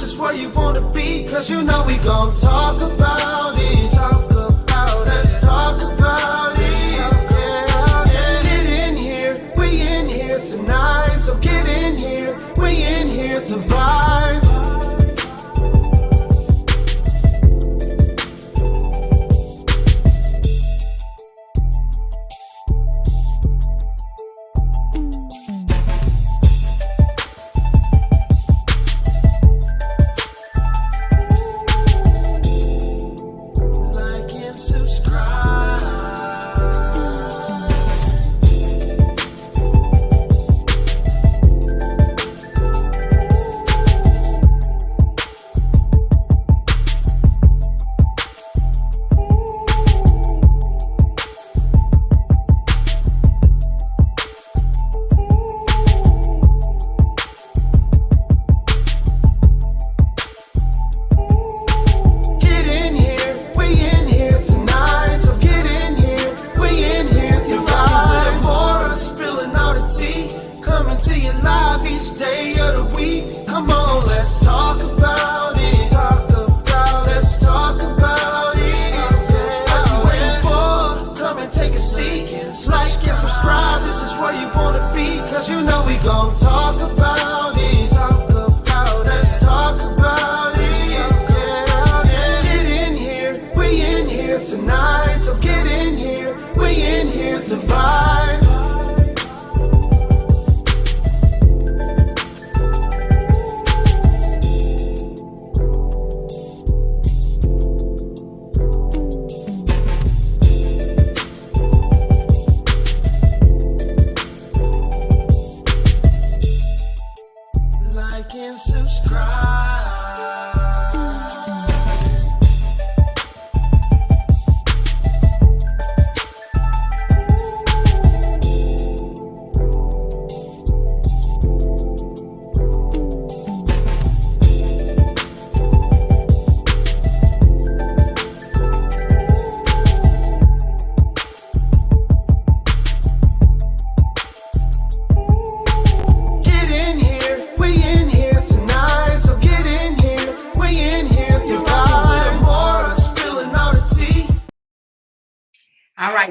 this is where you wanna be, cause you know we gon' talk about it. Talk about it. Let's talk about it. Yeah. Get in here, we in here tonight. So get in here, we in here to vibe.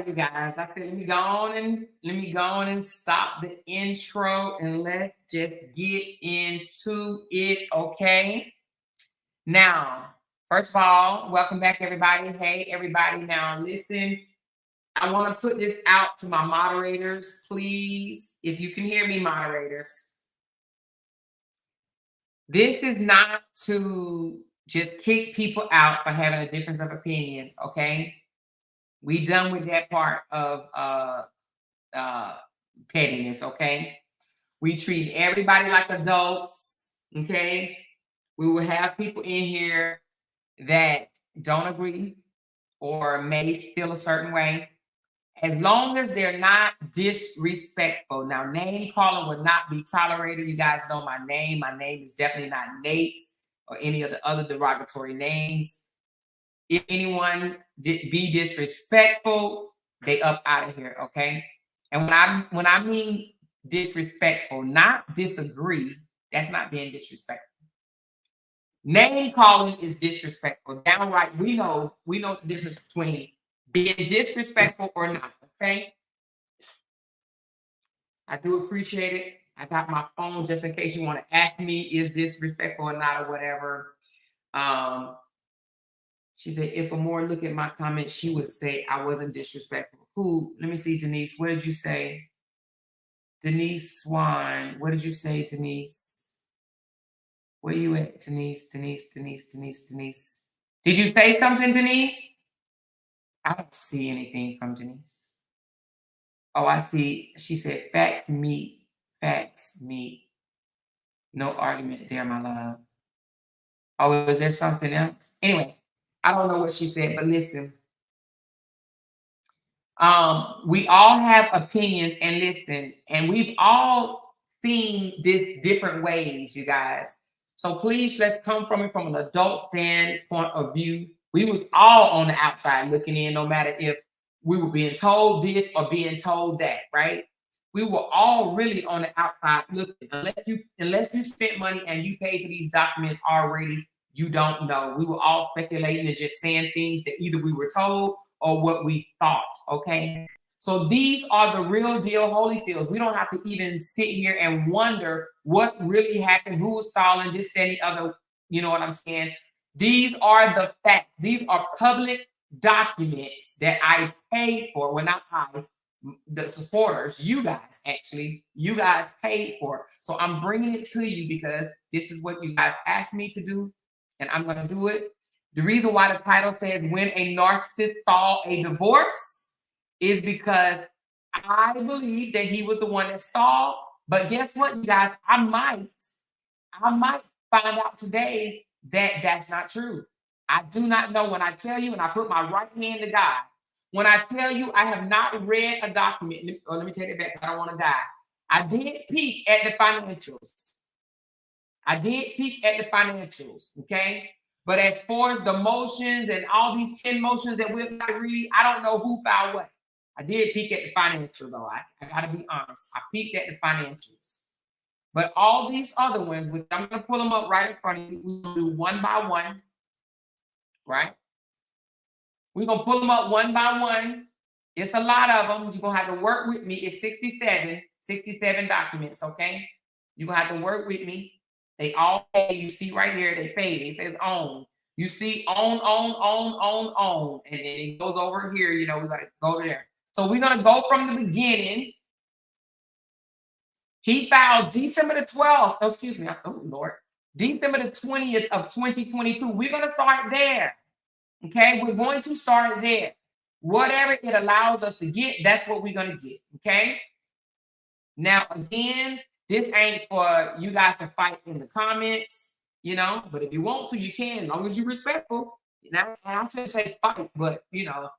You guys, I said let me go on and stop the intro and let's just get into it. Okay, now first of all, welcome back everybody. Hey everybody, now listen, I want to put this out to my moderators, please, if you can hear me, moderators. This is not to just kick people out for having a difference of opinion. Okay, we done with that part of pettiness, okay? We treat everybody like adults, okay? We will have people in here that don't agree or may feel a certain way. As long as they're not disrespectful. Now, name calling will not be tolerated. You guys know my name. My name is definitely not Nate or any of the other derogatory names. If anyone be disrespectful, they up out of here, okay? And when I mean disrespectful, not disagree, that's not being disrespectful. Name calling is disrespectful. Downright, we know the difference between being disrespectful or not, okay? I do appreciate it. I got my phone just in case you want to ask me, is this respectful or not or whatever. She said, if Amore look at my comments, she would say I wasn't disrespectful. Who? Let me see, Denise. What did you say? Denise Swan. What did you say, Denise? Where you at, Denise? Denise. Did you say something, Denise? I don't see anything from Denise. Oh, I see. She said, facts meet. No argument there, my love. Oh, is there something else? Anyway. I don't know what she said, but listen. We all have opinions, and listen, and we've all seen this different ways, you guys. So please, let's come from it from an adult standpoint of view. We was all on the outside looking in, no matter if we were being told this or being told that, right? we were all really on the outside looking. Unless you spent money and you paid for these documents already, you don't know. We were all speculating and just saying things that either we were told or what we thought, okay? So these are the real deal Holyfields. We don't have to even sit here and wonder what really happened, who was stalling, this, that, and the other. You know what I'm saying? These are the facts. These are public documents that I paid for. Well, not I, the supporters, you guys, actually, you guys paid for. So I'm bringing it to you because this is what you guys asked me to do, and I'm going to do it. The reason why the title says when a narcissist stalled a divorce is because I believe that he was the one that stalled. But guess what, you guys? I might find out today that that's not true. I do not know. When I tell you, and I put my right hand to God, when I tell you I have not read a document, let me take it back because I don't want to die. I did peek at the financials. Okay? But as far as the motions and all these 10 motions that we're going to read, I don't know who filed what. I did peek at the financial, though. I got to be honest. I peeked at the financials. But all these other ones, which I'm going to pull them up right in front of you, we're going to do one by one, right? We're going to pull them up one by one. It's a lot of them. You're going to have to work with me. It's 67 documents, okay? You're going to have to work with me. They all pay. You see right here, they pay. It says own. You see own. And then it goes over here. You know, we got to go there. So we're going to go from the beginning. He filed December the 12th. Oh, excuse me. Oh, Lord. December the 20th of 2022. We're going to start there. Okay? We're going to start there. Whatever it allows us to get, that's what we're going to get. Okay? Now, again, this ain't for you guys to fight in the comments, you know, but if you want to, you can, as long as you're respectful. You know, and I shouldn't say fight, but, you know,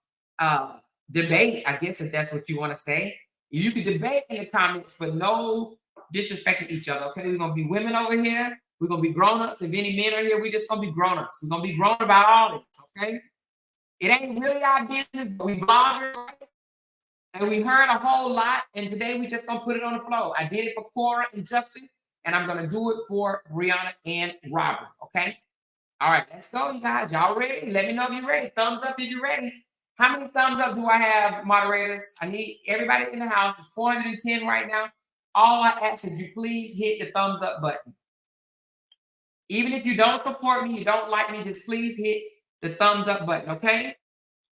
debate, I guess, if that's what you want to say. You can debate in the comments, but no disrespecting each other, okay? We're going to be women over here. We're going to be grown-ups. If any men are here, we're just going to be grown-ups. We're going to be grown about all this, okay? It ain't really our business, but we bloggers, right? And we heard a whole lot, and today we just gonna put it on the floor. I did it for Cora and Justin, and I'm gonna do it for Briana and Robert, okay? All right, let's go, you guys. Y'all ready? Let me know if you're ready. Thumbs up if you're ready. How many thumbs up do I have, moderators? I need everybody in the house. It's 410 right now. All I ask is you please hit the thumbs up button. Even if you don't support me, you don't like me, just please hit the thumbs up button, okay?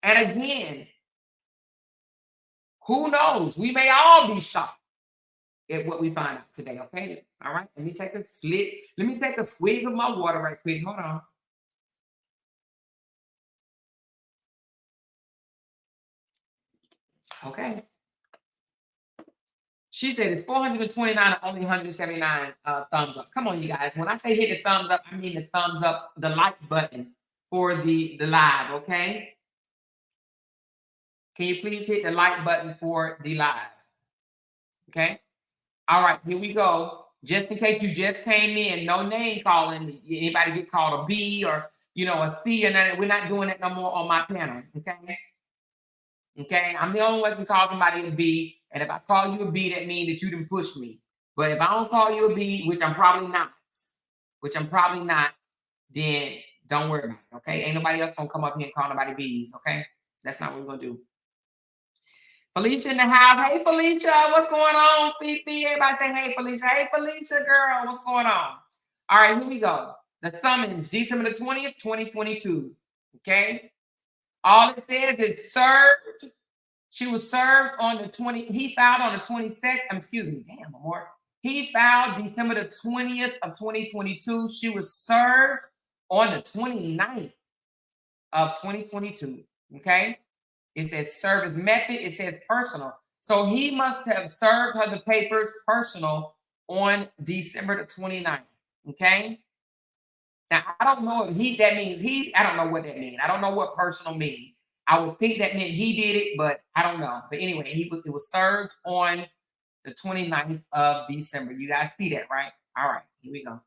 And again, who knows? We may all be shocked at what we find out today, okay? All right, let me take a swig of my water right quick. Hold on. Okay. She said it's 429 and only 179 thumbs up. Come on, you guys. When I say hit the thumbs up, I mean the thumbs up, the like button for the live, okay? Can you please hit the like button for the live? Okay. All right, here we go. Just in case you just came in, no name calling. Anybody get called a B or, you know, a C or nothing. We're not doing that no more on my panel. Okay. Okay. I'm the only one that can call somebody a B. And if I call you a B, that means that you didn't push me. But if I don't call you a B, which I'm probably not, then don't worry about it. Okay. Ain't nobody else gonna come up here and call nobody B's. Okay. That's not what we're gonna do. Felicia in the house. Hey, Felicia, what's going on? Fifi, everybody say, hey, Felicia. Hey, Felicia, girl, what's going on? All right, here we go. The summons, December the 20th, 2022. Okay. All it says is served. She was served on the 20th. He filed on the 22nd. Excuse me. Damn, amor. He filed December the 20th of 2022. She was served on the 29th of 2022. Okay. It says service method. It says personal. So he must have served her the papers personal on December the 29th. Okay. Now, I don't know if that means I don't know what that means. I don't know what personal means. I would think that meant he did it, but I don't know. But anyway, it was served on the 29th of December. You guys see that, right? All right, here we go.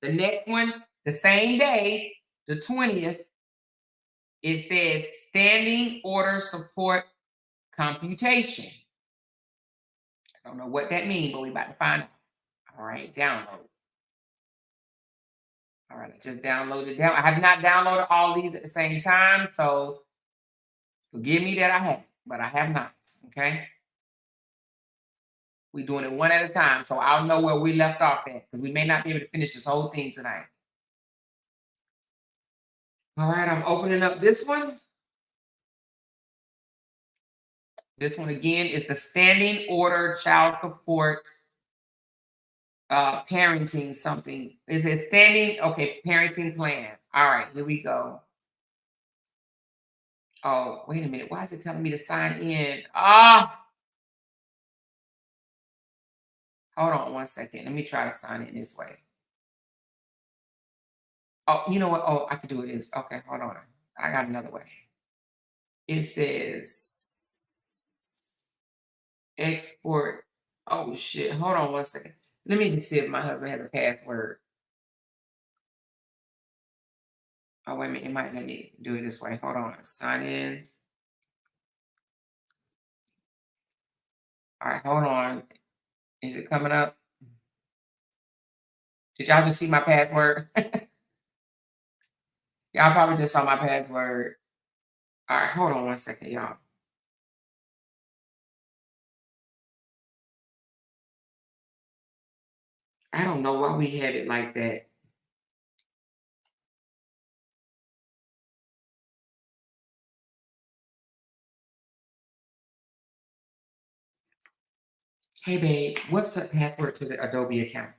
The next one, the same day, the 20th, it says standing order support computation. I don't know what that means, but we about to find out. All right, download. All right, I just downloaded down. I have not downloaded all these at the same time, so forgive me that I have, but I have not. Okay. We're doing it one at a time, so I'll know where we left off at because we may not be able to finish this whole thing tonight. All right, I'm opening up this one. This one again is the standing order child support parenting something. Is it standing? Okay, parenting plan. All right, here we go. Oh, wait a minute. Why is it telling me to sign in? Hold on one second. Let me try to sign in this way. Oh, you know what? Oh, I can do it this. Okay, hold on. I got another way. It says export. Oh shit. Hold on one second. Let me just see if my husband has a password. Oh, wait a minute. It might let me do it this way. Hold on. Sign in. All right, hold on. Is it coming up? Did y'all just see my password? Y'all probably just saw my password. All right, hold on one second, y'all. I don't know why we have it like that. Hey, babe, what's the password to the Adobe account?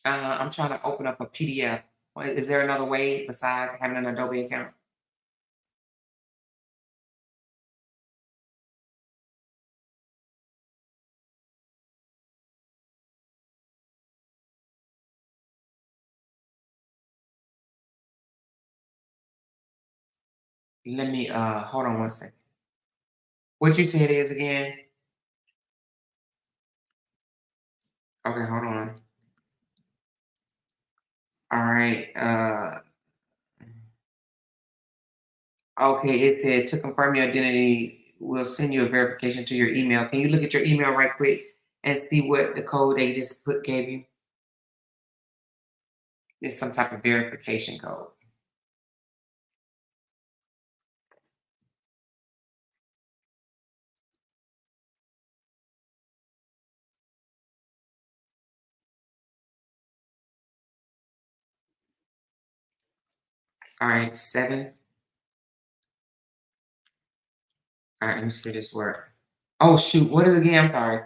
I'm trying to open up a PDF. Is there another way besides having an Adobe account? Let me hold on one second. What you say it is again? Okay, hold on. All right. Okay, it said to confirm your identity, we'll send you a verification to your email. Can you look at your email right quick and see what the code they just gave you? It's some type of verification code. All right, 7. All right, let me see this work. Oh shoot, what is it again? I'm sorry.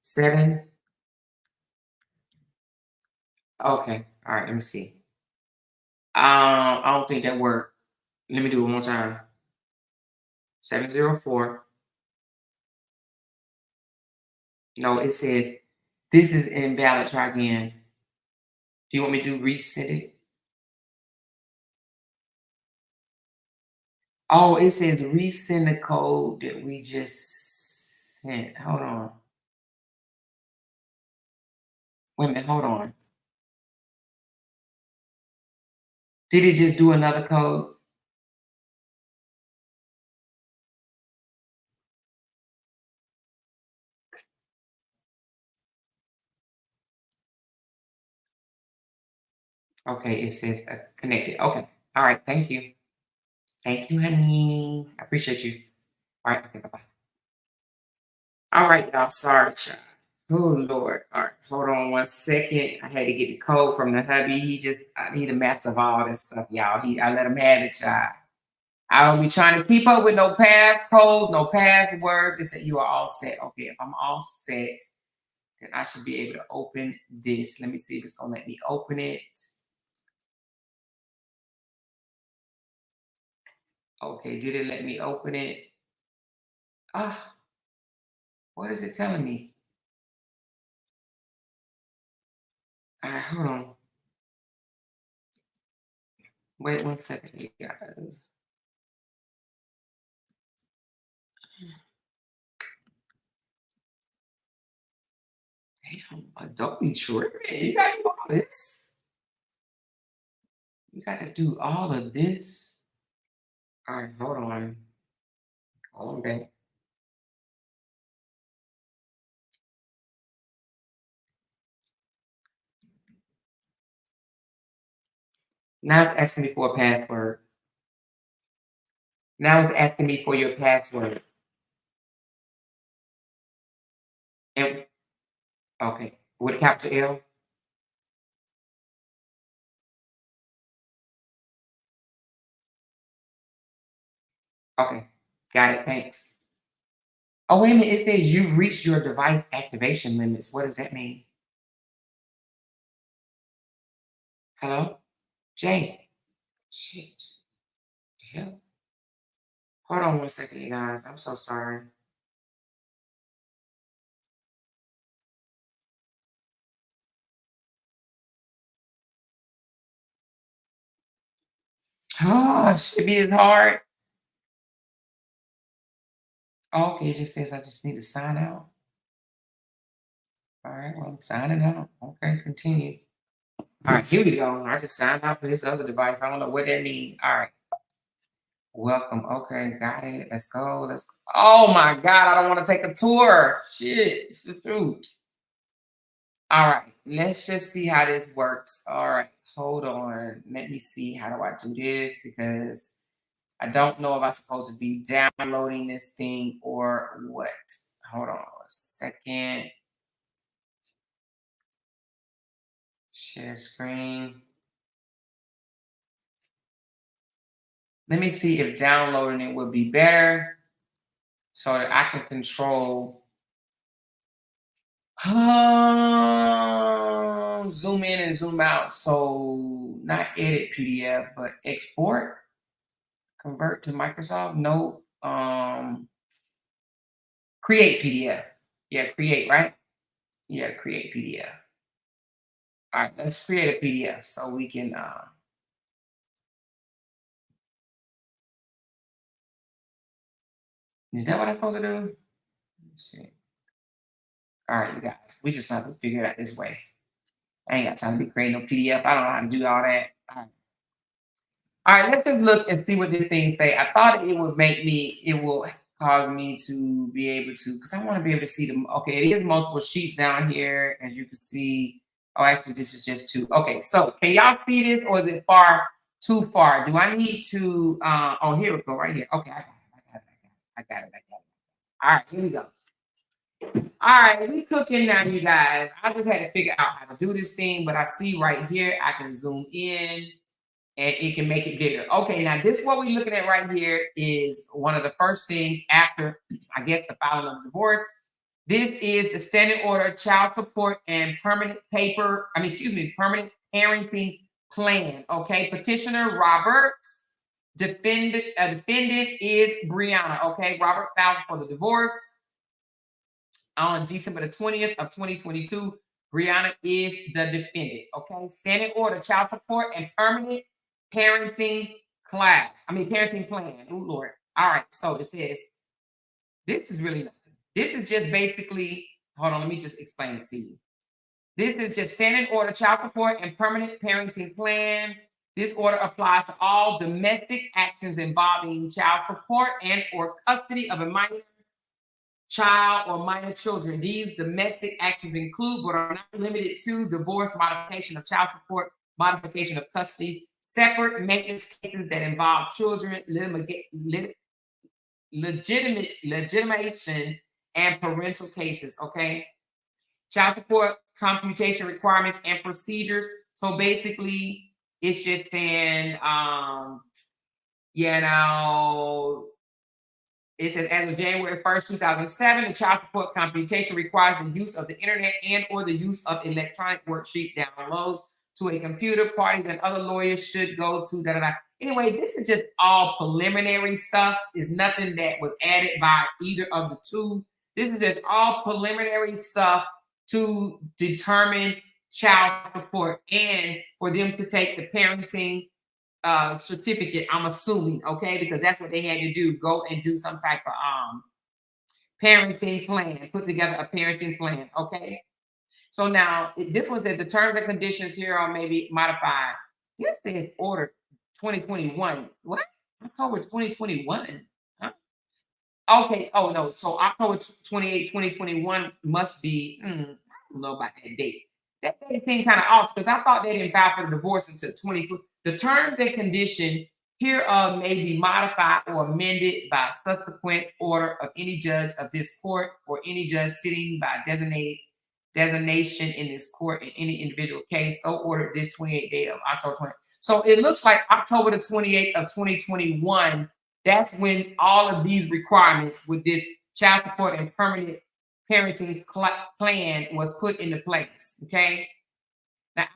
7. Okay, all right, let me see. I don't think that worked. Let me do it one more time. 704. No, it says this is invalid. Try again. Do you want me to resend it? Oh, it says resend the code that we just sent. Hold on. Wait a minute, hold on. Did it just do another code? Okay, it says connected. Okay. All right, thank you. Thank you, honey. I appreciate you. All right, okay, bye-bye. All right, y'all. Sorry, child. Oh Lord. All right, hold on one second. I had to get the code from the hubby. I need a master of all this stuff, y'all. I let him have it, child. I don't be trying to keep up with no passcodes, no passwords. It said you are all set. Okay, if I'm all set, then I should be able to open this. Let me see if it's gonna let me open it. Okay, did it let me open it? What is it telling me? All right, hold on. Wait 1 second, you guys. Damn, Adobe tripping. You gotta do all this. You gotta do all of this. All right, hold on. Hold on, babe. Now it's asking me for a password. Now it's asking me for your password. And okay, with a capital L. Okay, got it. Thanks. Oh, wait a minute. It says you've reached your device activation limits. What does that mean? Hello? Jay. Shit. The hell? Hold on 1 second, you guys. I'm so sorry. Oh, should be as hard. Okay, it just says I just need to sign out. All right, well, I'm signing out. Okay, continue. All right, here we go. I just signed out for this other device. I don't know what that means. All right. Welcome. Okay, got it. Let's go. Let's go. Oh my God, I don't want to take a tour. Shit, it's the truth. All right, let's just see how this works. All right, hold on. Let me see. How do I do this? Because I don't know if I'm supposed to be downloading this thing or what. Hold on a second. Share screen. Let me see if downloading it would be better so that I can control. Zoom in and zoom out. So not edit PDF, but export, convert to Microsoft. No, create PDF. Yeah, create, right? Yeah, create PDF. All right, let's create a PDF so we can. Is that what I'm supposed to do? Let's see. All right, you guys, we just have to figure it out this way. I ain't got time to be creating no PDF. I don't know how to do all that. All right, let's just look and see what this thing say. I thought it would make me, it will cause me to be able to, because I want to be able to see them. Okay, it is multiple sheets down here, as you can see. Oh, actually, this is just two. Okay, so can y'all see this, or is it too far? Do I need to, oh, here we go, right here. Okay, I got it. All right, here we go. All right, we cooking now, you guys. I just had to figure out how to do this thing, but I see right here, I can zoom in and it can make it bigger. Okay, now this what we're looking at right here is one of the first things after, I guess, the filing of the divorce. This is the standing order child support and permanent permanent parenting plan. Okay, petitioner Robert, defendant is Briana. Okay, Robert filed for the divorce on December the 20th of 2022. Briana is the defendant. Okay, standing order child support and permanent parenting parenting plan. Oh Lord. All right. So it says this is really nothing. This is just basically, hold on, let me just explain it to you. This is just standing order child support and permanent parenting plan. This order applies to all domestic actions involving child support and or custody of a minor child or minor children. These domestic actions include, but are not limited to, divorce, modification of child support, modification of custody, separate maintenance cases that involve children, legitimation, and parental cases. Okay, child support computation requirements and procedures. So basically, it's just saying, you know, it says as of January 1st, 2007, the child support computation requires the use of the internet and or the use of electronic worksheet downloads to a computer. Parties and other lawyers should go to da da da. Anyway, this is just all preliminary stuff. It's nothing that was added by either of the two. This is just all preliminary stuff to determine child support and for them to take the parenting certificate, I'm assuming, okay, because that's what they had to do, go and do some type of parenting plan, put together a parenting plan. Okay, so now this one says the terms and conditions here are maybe modified. This says order 2021. What? October 2021. Huh? Okay. Oh no. So October 28, 2021 must be. I don't know about that date. That date seemed kind of off because I thought they didn't file for the divorce until 2020. The terms and condition hereof may be modified or amended by subsequent order of any judge of this court or any judge sitting by designation in this court in any individual case. So ordered this 28th day of October 20. So it looks like October the 28th of 2021. That's when all of these requirements with this child support and permanent parenting plan was put into place. Okay. Now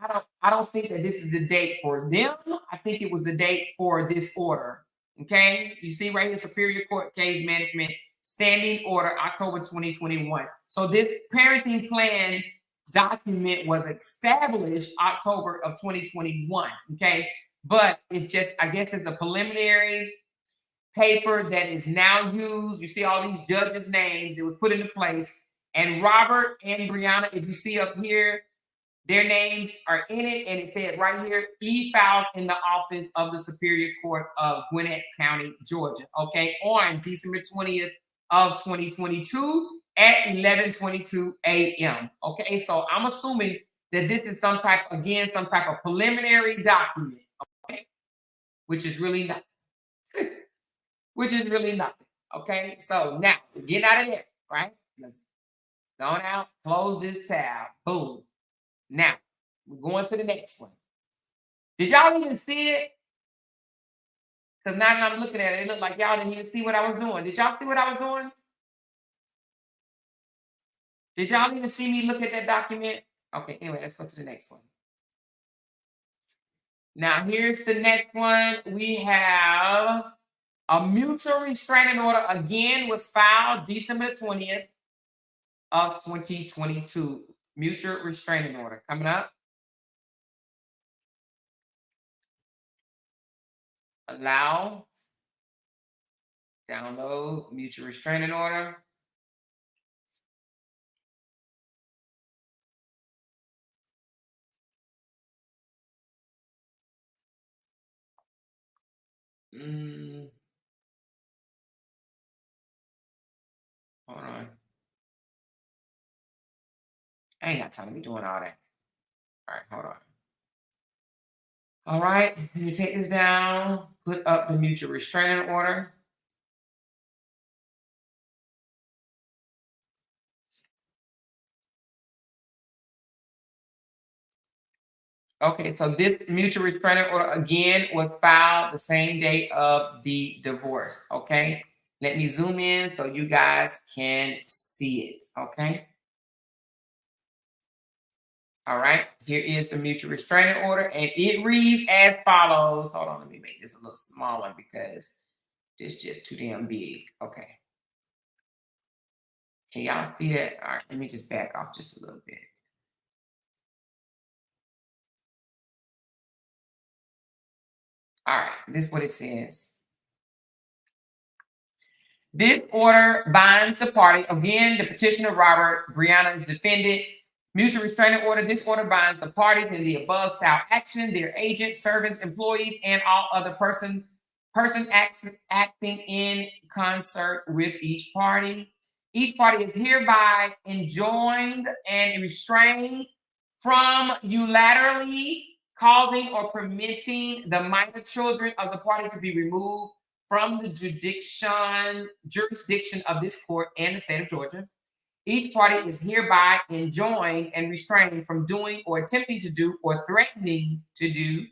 I don't think that this is the date for them. I think it was the date for this order. Okay. You see right here, Superior Court Case Management Standing Order, October 2021. So this parenting plan document was established October of 2021. Okay. But it's just, I guess it's a preliminary paper that is now used. You see all these judges' names that was put into place. And Robert and Briana, if you see up here, their names are in it, and it said right here, filed in the office of the Superior Court of Gwinnett County, Georgia, okay, on December 20th of 2022 at 11:22 a.m. Okay, so I'm assuming that this is some type of preliminary document, okay, which is really nothing. Which is really nothing. Okay, so now we're getting out of there, right? Let's go on out, close this tab, boom. Now we're going to the next one. Did y'all even see it? Because now that I'm looking at it, it looked like y'all didn't even see what I was doing. Did y'all see what I was doing? Did y'all even see me look at that document? Okay, anyway, let's go to the next one. Now here's the next one. We have a mutual restraining order again was filed December 20th of 2022. Mutual restraining order coming up. Allow. Download mutual restraining order. Hold on. I ain't got time to be doing all that. All right, hold on. All right, let me take this down, put up the mutual restraining order. Okay, so this mutual restraining order again was filed the same day of the divorce. Okay, let me zoom in so you guys can see it. Okay. All right, here is the mutual restraining order, and it reads as follows. Hold on, let me make this a little smaller because this is just too damn big. Okay. Can y'all see that? All right, let me just back off just a little bit. All right, this is what it says. This order binds the party. Again, the petitioner, Robert, Briana is defendant. Mutual restraining order. This order binds the parties in the above style action, their agents, servants, employees, and all other person acting in concert with each party. Each party is hereby enjoined and restrained from unilaterally causing or permitting the minor children of the party to be removed from the jurisdiction of this court and the state of Georgia. Each party is hereby enjoined and restrained from doing or attempting to do or threatening to do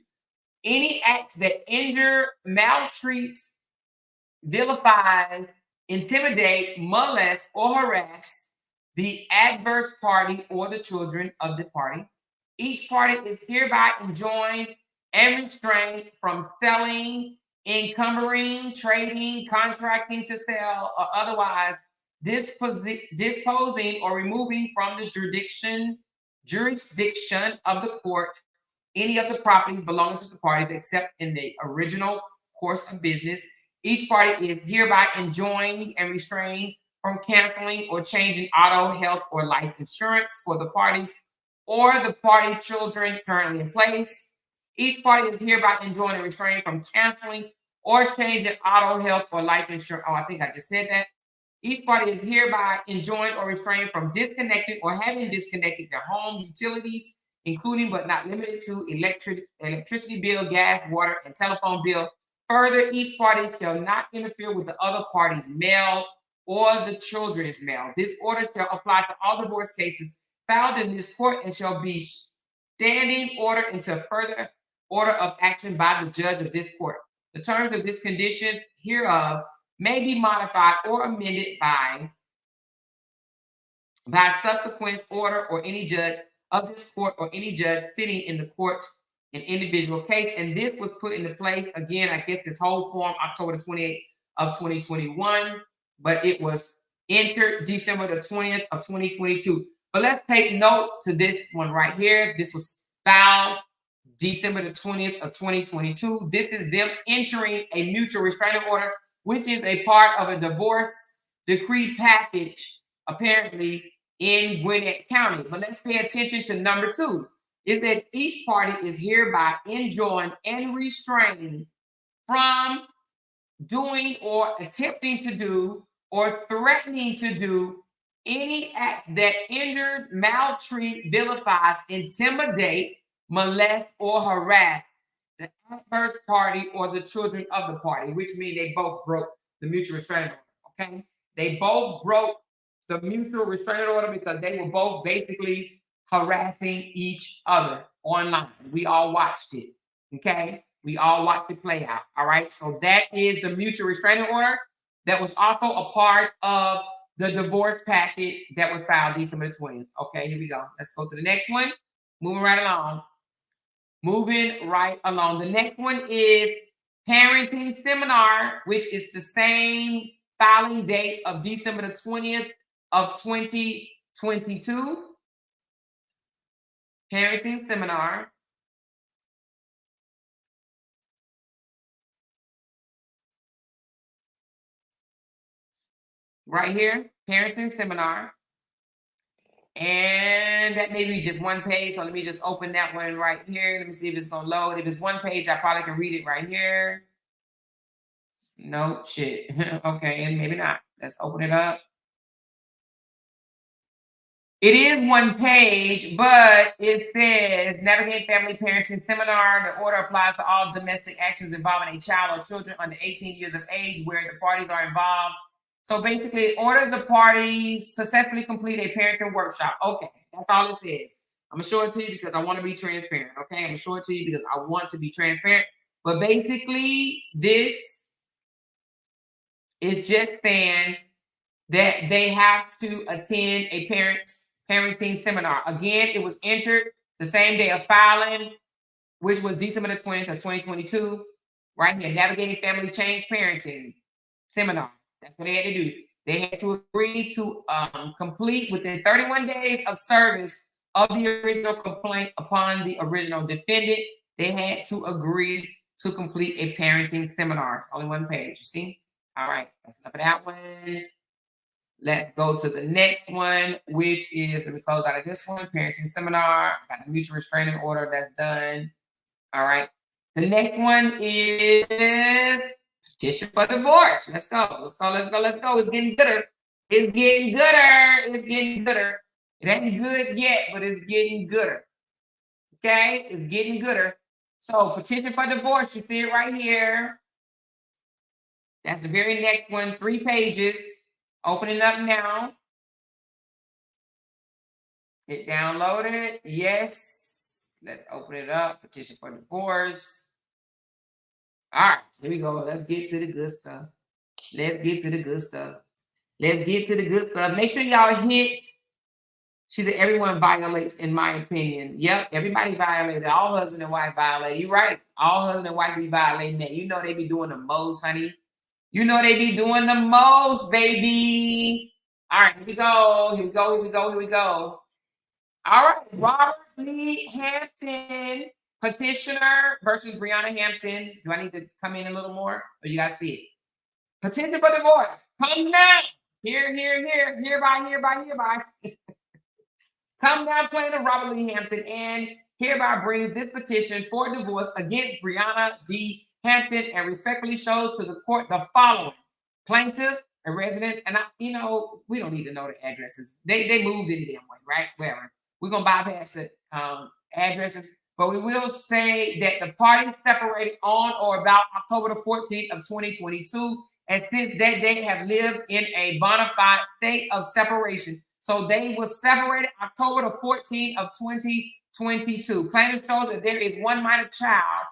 any acts that injure, maltreat, vilifies, intimidate, molest, or harass the adverse party or the children of the party. Each party is hereby enjoined and restrained from selling, encumbering, trading, contracting to sell, or otherwise disposing or removing from the jurisdiction of the court any of the properties belonging to the parties except in the original course of business. Each party is hereby enjoined and restrained from canceling or changing auto, health, or life insurance for the parties or the party children currently in place. Each party is hereby enjoined and restrained from canceling or changing auto, health, or life insurance. Oh, I think I just said that. Each party is hereby enjoined or restrained from disconnecting or having disconnected their home utilities, including but not limited to electricity bill, gas, water, and telephone bill. Further, each party shall not interfere with the other party's mail or the children's mail. This order shall apply to all divorce cases filed in this court and shall be standing order until further order of action by the judge of this court. The terms of this condition hereof may be modified or amended by subsequent order or any judge of this court or any judge sitting in the court an individual case. And this was put into place again, I guess this whole form October the 28th of 2021, but it was entered December the 20th of 2022. But let's take note to this one right here. This was filed December the 20th of 2022. This is them entering a mutual restraining order, which is a part of a divorce decree package, apparently, in Gwinnett County. But let's pay attention to number 2. Is that each party is hereby enjoined and restrained from doing or attempting to do or threatening to do any act that injures, maltreat, vilifies, intimidate, molest, or harass the adverse party or the children of the party, which means they both broke the mutual restraining order, okay? They both broke the mutual restraining order because they were both basically harassing each other online. We all watched it, okay? We all watched it play out, all right? So that is the mutual restraining order that was also a part of the divorce packet that was filed December 20th. Okay, here we go. Let's go to the next one. Moving right along. Moving right along. The next one is parenting seminar, which is the same filing date of December the 20th of 2022. Parenting seminar. Right here, parenting seminar. And that may be just one page. So let me just open that one right here. Let me see if it's gonna load. If it's one page, I probably can read it right here. No shit. Okay, and maybe not. Let's open it up. It is one page, but it says Navigate Family Parenting Seminar. The order applies to all domestic actions involving a child or children under 18 years of age where the parties are involved. So basically, order the parties successfully complete a parenting workshop. Okay, that's all it says. I'm gonna show it to you because I want to be transparent. Okay, I'm gonna show it to you because I want to be transparent. But basically, this is just saying that they have to attend a parenting seminar. Again, it was entered the same day of filing, which was December the 20th of 2022. Right here, Navigating Family Change Parenting Seminar. That's what they had to do. They had to agree to complete within 31 days of service of the original complaint upon the original defendant. They had to agree to complete a parenting seminar. It's only one page, you see? All right, that's enough of that one. Let's go to the next one, which is, let me close out of this one, parenting seminar. I got a mutual restraining order that's done. All right. The next one is petition for divorce. Let's go. Let's go. Let's go. Let's go. It's getting gooder. It's getting gooder. It's getting gooder. It ain't good yet, but it's getting gooder. Okay? It's getting gooder. So petition for divorce, you see it right here. That's the very next one, 3 pages. Opening up now. It downloaded. Yes. Let's open it up. Petition for divorce. All right, here we go. Let's get to the good stuff. Let's get to the good stuff. Let's get to the good stuff. Make sure y'all hit. She said everyone violates, in my opinion. Yep, everybody violated. All husband and wife violate. You're right. All husband and wife be violating that. You know they be doing the most, honey. You know they be doing the most, baby. All right, here we go. Here we go. Here we go. Here we go. All right, Robert Lee Hampton, petitioner versus Briana Hampton. Do I need to come in a little more? Or you guys see it? Petition for divorce. Come now. Here, hereby. Come down, plaintiff Robert Lee Hampton, and hereby brings this petition for divorce against Briana D. Hampton and respectfully shows to the court the following. Plaintiff, a residence, and we don't need to know the addresses. They moved in them way, right? Wherever. We're gonna bypass the addresses, but we will say that the parties separated on or about October the 14th of 2022, and since that day have lived in a bona fide state of separation. So they were separated October the 14th of 2022. Plaintiff shows that there is one minor child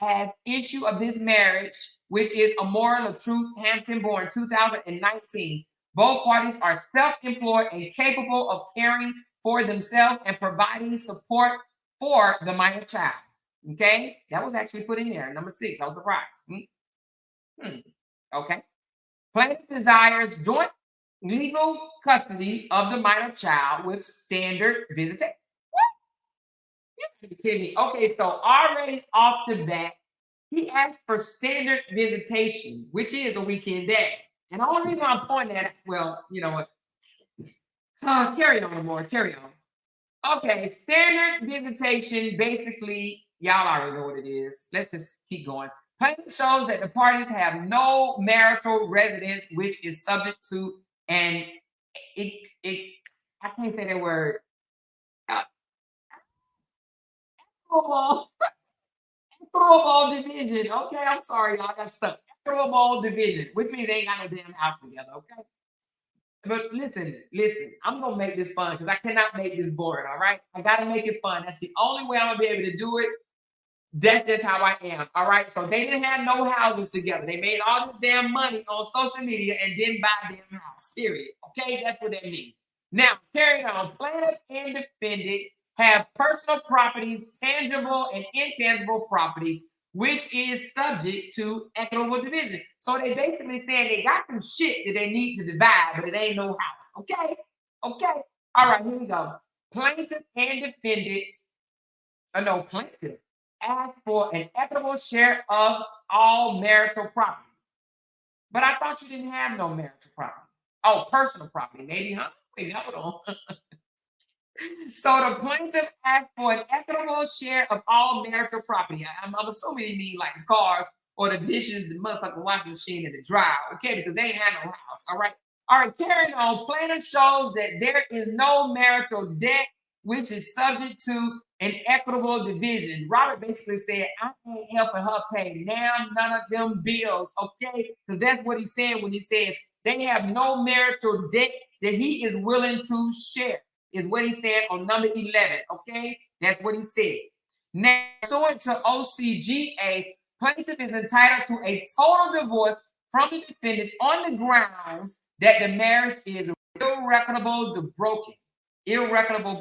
as issue of this marriage, which is Amora LaTruth Hampton, born 2019. Both parties are self-employed and capable of caring for themselves and providing support for the minor child. Okay, that was actually put in there. Number 6, I was surprised. Okay. Plaintiff desires joint legal custody of the minor child with standard visitation. What? You gotta be kidding me. Okay, so already off the bat, he asked for standard visitation, which is a weekend day. And the only reason I'm pointing at, well, you know what? Carry on, more. Carry on. Okay, standard visitation, basically, y'all already know what it is. Let's just keep going. Plaintiff shows that the parties have no marital residence, which is subject to, and I can't say that word. Equitable division. Okay, I'm sorry, y'all got stuck. Equitable division, which means they ain't got no damn house together. Okay. But listen, I'm gonna make this fun because I cannot make this boring. All right, I gotta make it fun. That's the only way I'm gonna be able to do it. That's just how I am. All right. So they didn't have no houses together. They made all this damn money on social media and didn't buy a damn house. Period. Okay, that's what that means. Now, carrying on, plaintiff and defendant have personal properties, tangible and intangible properties, which is subject to equitable division. So they basically saying they got some shit that they need to divide, but it ain't no house. Okay. Okay. All right, here we go. Plaintiff and defendant, plaintiff asked for an equitable share of all marital property. But I thought you didn't have no marital property. Oh, personal property, maybe, huh? Wait, hold on. So the plaintiff asked for an equitable share of all marital property. I'm assuming he mean like the cars or the dishes, the motherfucking washing machine, and the dryer, okay? Because they ain't had no house, all right? All right, carrying on. Plaintiff shows that there is no marital debt, which is subject to an equitable division. Robert basically said, I ain't helping her pay now none of them bills, okay? Because that's what he's saying when he says they have no marital debt that he is willing to share, is what he said on number 11, okay? That's what he said. Now, pursuant to OCGA, plaintiff is entitled to a total divorce from the defendants on the grounds that the marriage is irrecoverable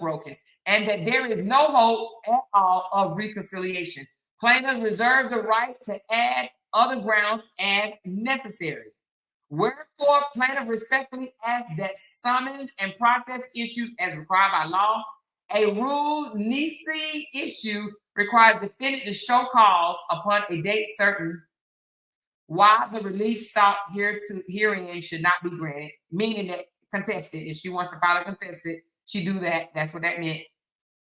broken, and that there is no hope at all of reconciliation. Plaintiff reserved the right to add other grounds as necessary. Wherefore, plaintiff respectfully asks that summons and process issues as required by law. A rule nisi issue requires defendant to show cause upon a date certain, while the relief sought herein should not be granted, meaning that contested, if she wants to file a contested, she do that. That's what that meant.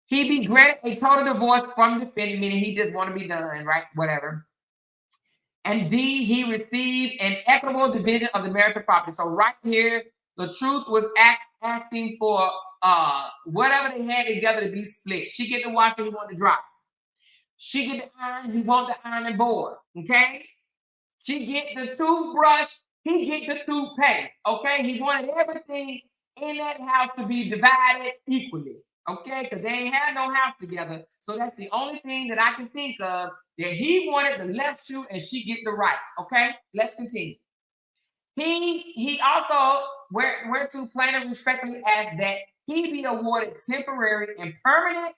He be granted a total divorce from the defendant, meaning he just want to be done, right? Whatever. And D, he received an equitable division of the marital property. So right here, the truth was asking for whatever they had together to be split. She get the washer, he want the dryer. She get the iron, he want the ironing board. Okay. She get the toothbrush, he get the toothpaste. Okay. He wanted everything in that house to be divided equally. Okay, because they ain't had no house together. So that's the only thing that I can think of, that he wanted the left shoe and she get the right. Okay, let's continue. He also, whereto plaintiff respectfully asked that he be awarded temporary and permanent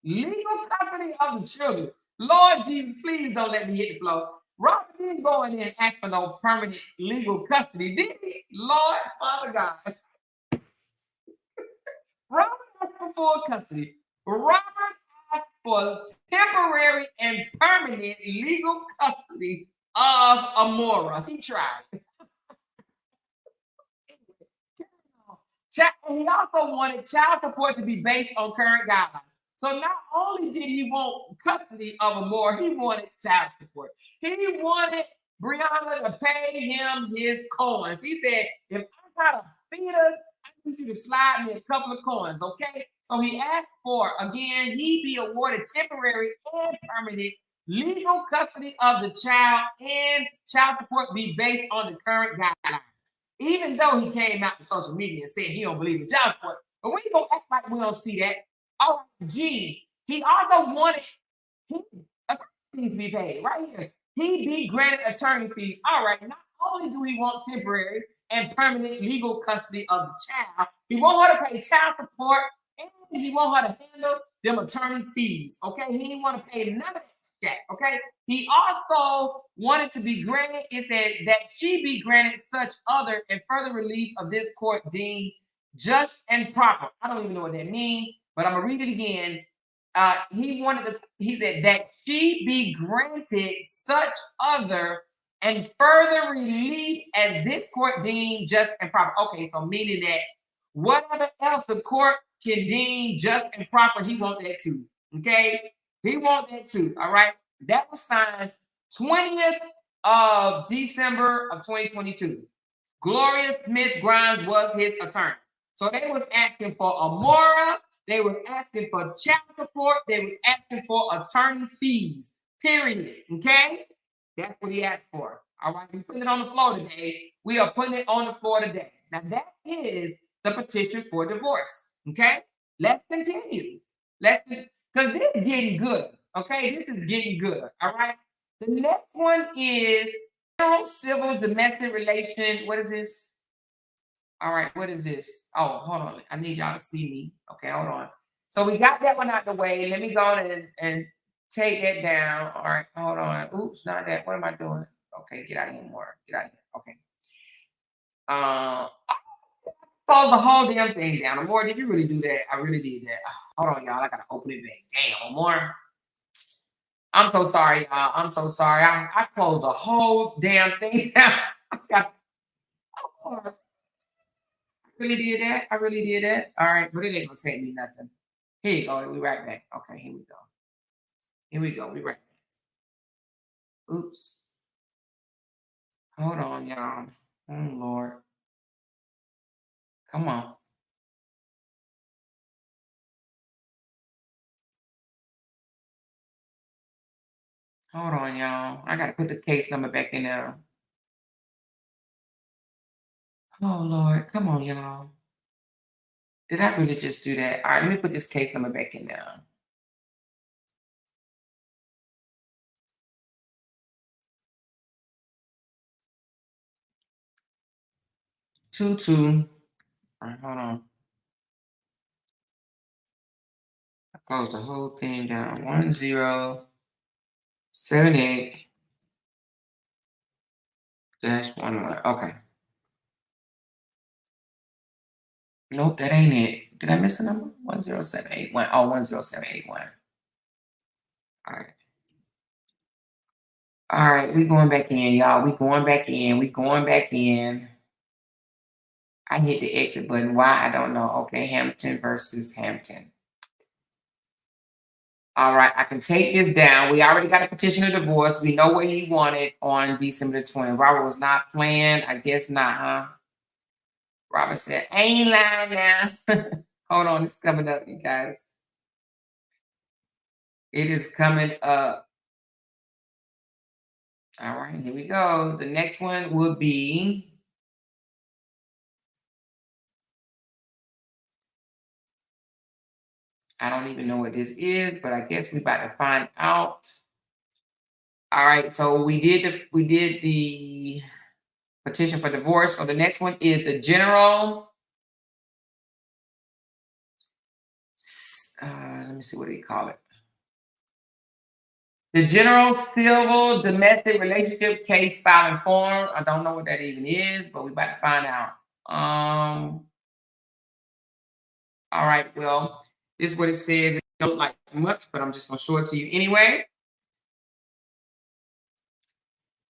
legal custody of the children. Lord Jesus, please don't let me hit the floor. Robert didn't go in there and ask for no permanent legal custody, did he? Lord, Father God. Robert asked for full custody. Robert asked for temporary and permanent legal custody of Amora. He tried. And he also wanted child support to be based on current guidelines. So not only did he want custody of Amora, he wanted child support. He wanted Briana to pay him his coins. He said, if I got a feeder, I need you to slide me a couple of coins, okay? So he asked for, again, he be awarded temporary and permanent legal custody of the child, and child support be based on the current guidelines. Even though he came out to social media and said he don't believe in child support, but we gonna act like we don't see that. Oh, gee, he also wanted fees to be paid right here. He be granted attorney fees. All right, not only do he want temporary and permanent legal custody of the child, he want her to pay child support, and he want her to handle them attorney fees. Okay, he didn't want to pay none of that shit. Okay, he also wanted to be granted, it said that she be granted such other and further relief of this court deemed just and proper. I don't even know what that means, but I'm gonna read it again. He said that she be granted such other and further relief as this court deemed just and proper. Okay, so meaning that whatever else the court can deem just and proper, he want that too. Okay, he want that too. All right, that was signed 20th of December of 2022. Gloria Smith Grimes was his attorney. So they was asking for Amora. They was asking for child support. They was asking for attorney fees, period. Okay? That's what he asked for. All right, we put it on the floor today. We are putting it on the floor today. Now, that is the petition for divorce. Okay? Let's continue. Because this is getting good. Okay? This is getting good. All right? The next one is general civil domestic relation. What is this? All right, what is this? Oh, hold on. I need y'all to see me. Okay, hold on. So we got that one out the way. Let me go and take that down. All right, hold on. Oops, not that. What am I doing? Okay, get out of here more. Get out of here. Okay. Close the whole damn thing down. Amor, did you really do that? I really did that. Hold on, y'all. I gotta open it back. Damn, Amor. I'm so sorry, y'all. I'm so sorry. I closed the whole damn thing down. I got really did that. I really did that. All right, but it ain't gonna take me nothing. Here you go. We right back. Okay, here we go. Here we go. We right back. Oops. Hold on, y'all. Oh Lord. Come on. Hold on, y'all. I gotta put the case number back in there. Oh Lord. Come on, y'all. Did I really just do that? All right, let me put this case number back in there. Two. All right, hold on. I closed the whole thing down. 1078-11. Okay. Nope, that ain't it. Did I miss a number? 10781. Oh, 10781. All right. All right, we going back in, y'all. We going back in. We going back in. I hit the exit button. Why? I don't know. Okay, Hampton versus Hampton. All right, I can take this down. We already got a petition of divorce. We know what he wanted on December 20th. Robert was not planned. I guess not, huh? Robert said, I ain't lying now. Hold on, it's coming up, you guys. It is coming up. All right, here we go. The next one will be I don't even know what this is, but I guess we're about to find out. All right, so we did the petition for divorce. So the next one is the general. Let me see what do you call it. The general civil domestic relationship case filing form. I don't know what that even is, but we're about to find out. All right, well, this is what it says. It don't like much, but I'm just gonna show it to you anyway.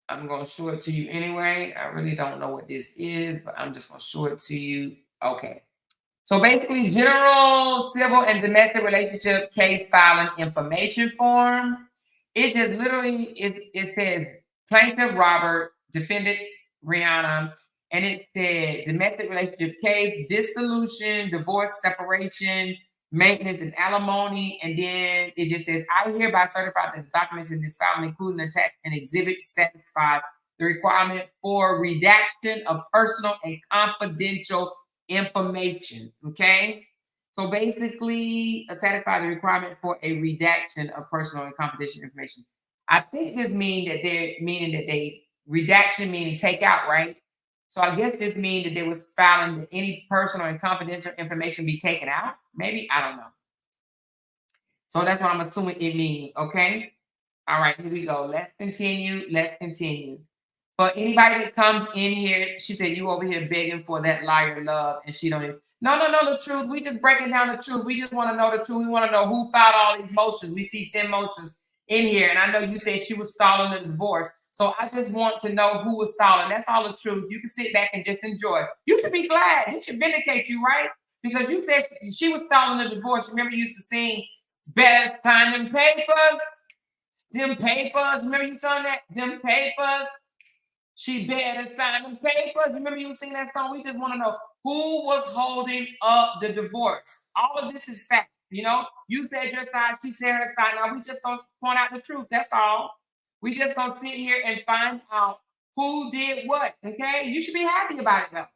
I'm gonna show it to you anyway. I really don't know what this is, but I'm just gonna show it to you. Okay. So basically, general civil and domestic relationship case filing information form. It just literally it says plaintiff Robert, defendant Briana, and it said domestic relationship case, dissolution, divorce, separation, maintenance, and alimony. And then it just says, I hereby certify that the documents in this file, including attached and exhibits, satisfy the requirement for redaction of personal and confidential information. Okay. So basically, satisfy the requirement for a redaction of personal and confidential information. I think this means that they redaction meaning take out, right? So I guess this means that they was filing that any personal and confidential information be taken out. Maybe, I don't know. So that's what I'm assuming it means. Okay. All right, here we go. Let's continue. Let's continue. For anybody that comes in here, she said you over here begging for that liar love, and she don't even. No, the truth. We just breaking down the truth. We just want to know the truth. We want to know who filed all these motions. We see 10 motions in here, and I know you said she was stalling the divorce. So I just want to know who was stalling. That's all the truth. You can sit back and just enjoy. You should be glad. This should vindicate you, right? Because you said she was stalling the divorce. Remember, you used to sing "Better Sign Them Papers." Them papers. Remember you sung that? Them papers. She better sign them papers. Remember you sing that song? We just want to know who was holding up the divorce. All of this is fact. You know, you said your side, she said her side. Now we just gonna point out the truth. That's all. We just gonna sit here and find out who did what. Okay, you should be happy about it though.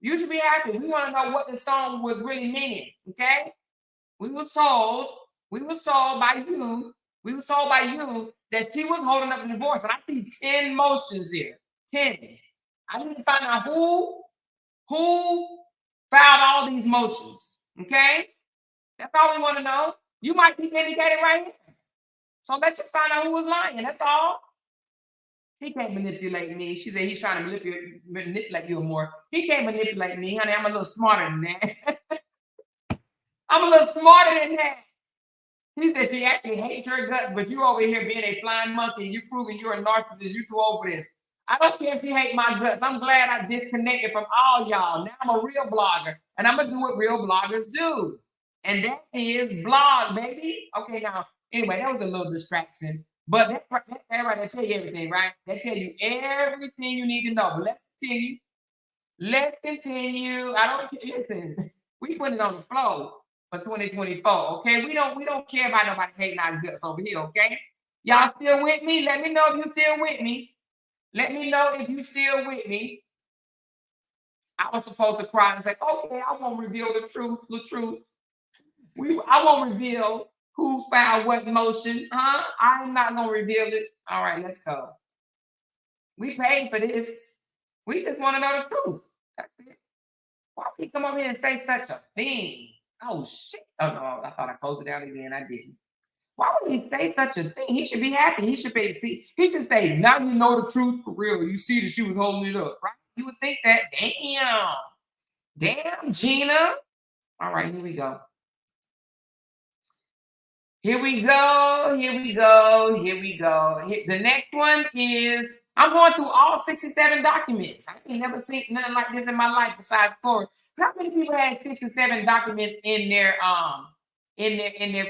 You should be happy. We want to know what the song was really meaning. Okay, we was told by you. We was told by you that she was holding up the divorce. And I see 10 motions here. 10. I need to find out who filed all these motions. Okay? That's all we want to know. You might be vindicated right here. So let's just find out who was lying. That's all. He can't manipulate me. She said he's trying to manipulate you more. He can't manipulate me, honey. I'm a little smarter than that. I'm a little smarter than that. He said she actually hates her guts, but you over here being a flying monkey, you proving you're a narcissist. You too old for this. I don't care if you hate my guts. I'm glad I disconnected from all y'all. Now I'm a real blogger, and I'm going to do what real bloggers do. And that is blog, baby. Okay, now, anyway, that was a little distraction. But that right, that tell you everything, right? That tell you everything you need to know. But let's continue. Let's continue. I don't care. Listen, we put it on the floor. For 2024, okay? We don't care about nobody hating our guts over here, okay? Y'all still with me? Let me know if you still with me. Let me know if you still with me. I was supposed to cry and say, okay, I won't reveal the truth. I won't reveal who filed what motion, huh? I'm not gonna reveal it. All right, let's go. We paid for this. We just want to know the truth. That's it. Why would he come over here and say such a thing? Oh shit. Oh no, I thought I closed it down again. I didn't. Why would he say such a thing? He should be happy. He should be see. He should say, now you know the truth for real. You see that she was holding it up, right? You would think that. Damn, Gina. All right, here we go. Here we go. The next one is I'm going through all 67 documents. I ain't never seen nothing like this in my life besides 4. How many people had 67 documents in their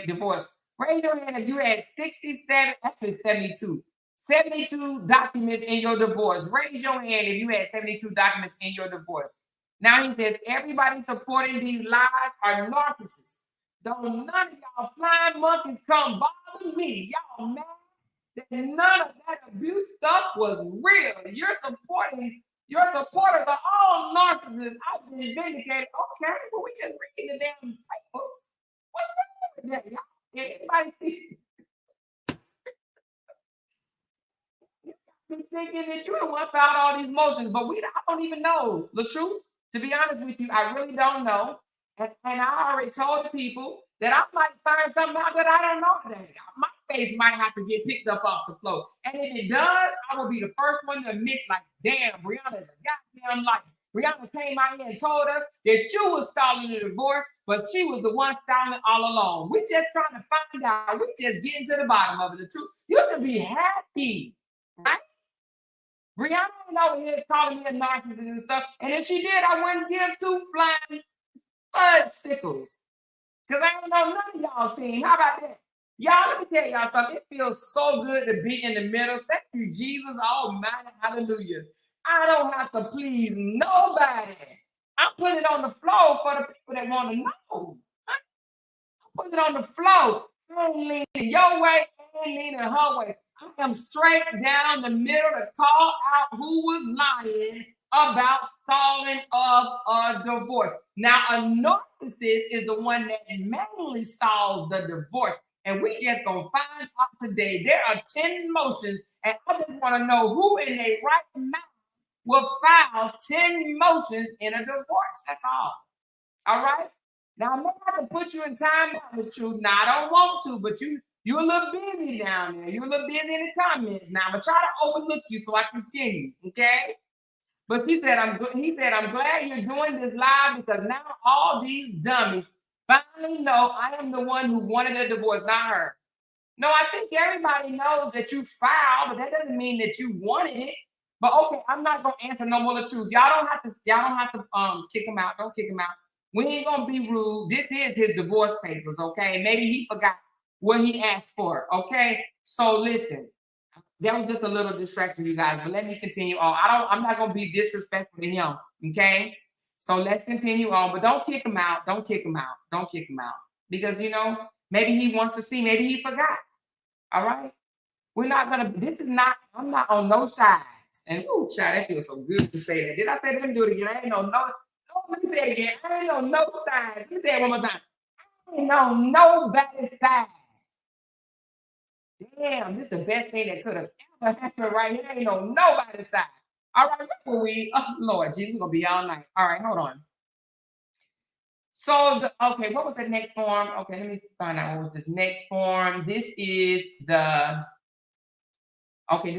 divorce? Raise your hand if you had 67, actually 72. 72 documents in your divorce. Raise your hand if you had 72 documents in your divorce. Now he says everybody supporting these lies are narcissists. Don't none of y'all flying monkeys come bother me. Y'all mad that none of that abuse stuff was real. Your supporters are all narcissists. I've been vindicated. Okay, well, we just reading the damn papers. What's wrong with that, y'all? Can anybody see? You thinking that you're the one found all these motions, but I don't even know the truth. To be honest with you, I really don't know. And I already told the people that I might find something out that I don't know today. My face might have to get picked up off the floor. And if it does, I will be the first one to admit, like, damn, Briana is a goddamn liar. Briana came out here and told us that you was stalling the divorce, but she was the one stalling all along. We're just trying to find out. We're just getting to the bottom of it. The truth. You should be happy, right? Briana ain't over here calling me a narcissist and stuff. And if she did, I wouldn't give 2 flying fudge sickles. Because I don't know none of y'all team. How about that? Y'all, let me tell y'all something. It feels so good to be in the middle. Thank you, Jesus Almighty. Hallelujah. I don't have to please nobody. I put it on the floor for the people that want to know. I put it on the floor. I ain't leaning your way. I ain't leaning her way. I am straight down the middle to call out who was lying about stalling of a divorce. Now, a narcissist is the one that mainly stalls the divorce. And we just gonna find out today. There are 10 motions, and I just want to know who in their right mind will file 10 motions in a divorce. That's all. All right. Now I may have to put you in timeout with you. Now I don't want to, but you're a little busy down there. You're a little busy in the comments. Now I'm gonna try to overlook you so I continue. Okay. But he said, I'm glad you're doing this live because now all these dummies finally know I am the one who wanted a divorce, not her. No, I think everybody knows that you filed, but that doesn't mean that you wanted it. But okay, I'm not gonna answer no more the truth. Y'all don't have to kick him out. Don't kick him out. We ain't gonna be rude. This is his divorce papers, okay? Maybe he forgot what he asked for. Okay. So listen. That was just a little distraction, you guys, but let me continue on. I'm not gonna be disrespectful to him. Okay. So let's continue on, but don't kick him out. Don't kick him out. Don't kick him out. Because maybe he wants to see, maybe he forgot. All right. I'm not on no sides. And child, that feels so good to say that. Did I say that? Let me do it again. I ain't no. Let me say it again. I ain't on no sides. Let me say it one more time. I ain't on nobody's side. Damn, this is the best thing that could have ever happened right here. Ain't on nobody's side. All right, Lord Jesus, we're gonna be all night. All right, hold on. So okay, what was the next form? Okay, let me find out what was this next form. This is this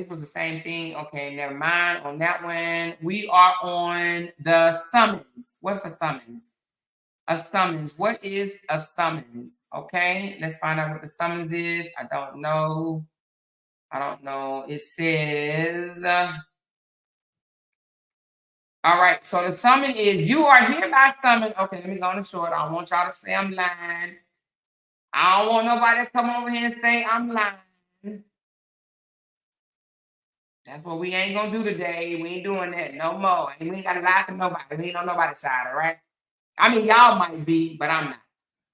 was the same thing. Okay, never mind on that one. We are on the summons. What's a summons? A summons. What is a summons? Okay, let's find out what the summons is. I don't know. It says, all right. So the summon is you are hereby summoned. Okay, let me go on the short. I don't want y'all to say I'm lying. I don't want nobody to come over here and say I'm lying. That's what we ain't gonna do today. We ain't doing that no more. And we ain't gotta lie to nobody. We ain't on nobody's side, all right? I mean, y'all might be, but I'm not.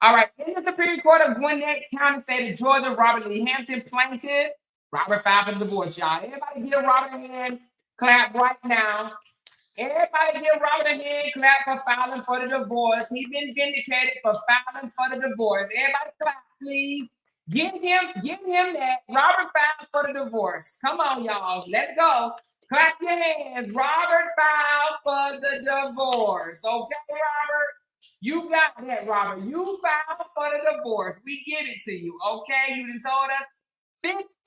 All right. In the Superior Court of Gwinnett County, State of Georgia, Robert Lee Hampton, plaintiff. Robert filed for divorce, y'all. Everybody give Robert a hand clap right now. Everybody give Robert a hand clap for filing for the divorce. He's been vindicated for filing for the divorce. Everybody clap, please. Give him that. Robert filed for the divorce. Come on, y'all. Let's go. Clap your hands. Robert filed for the divorce. Okay, Robert? You got that, Robert. You filed for the divorce. We give it to you. Okay? You done told us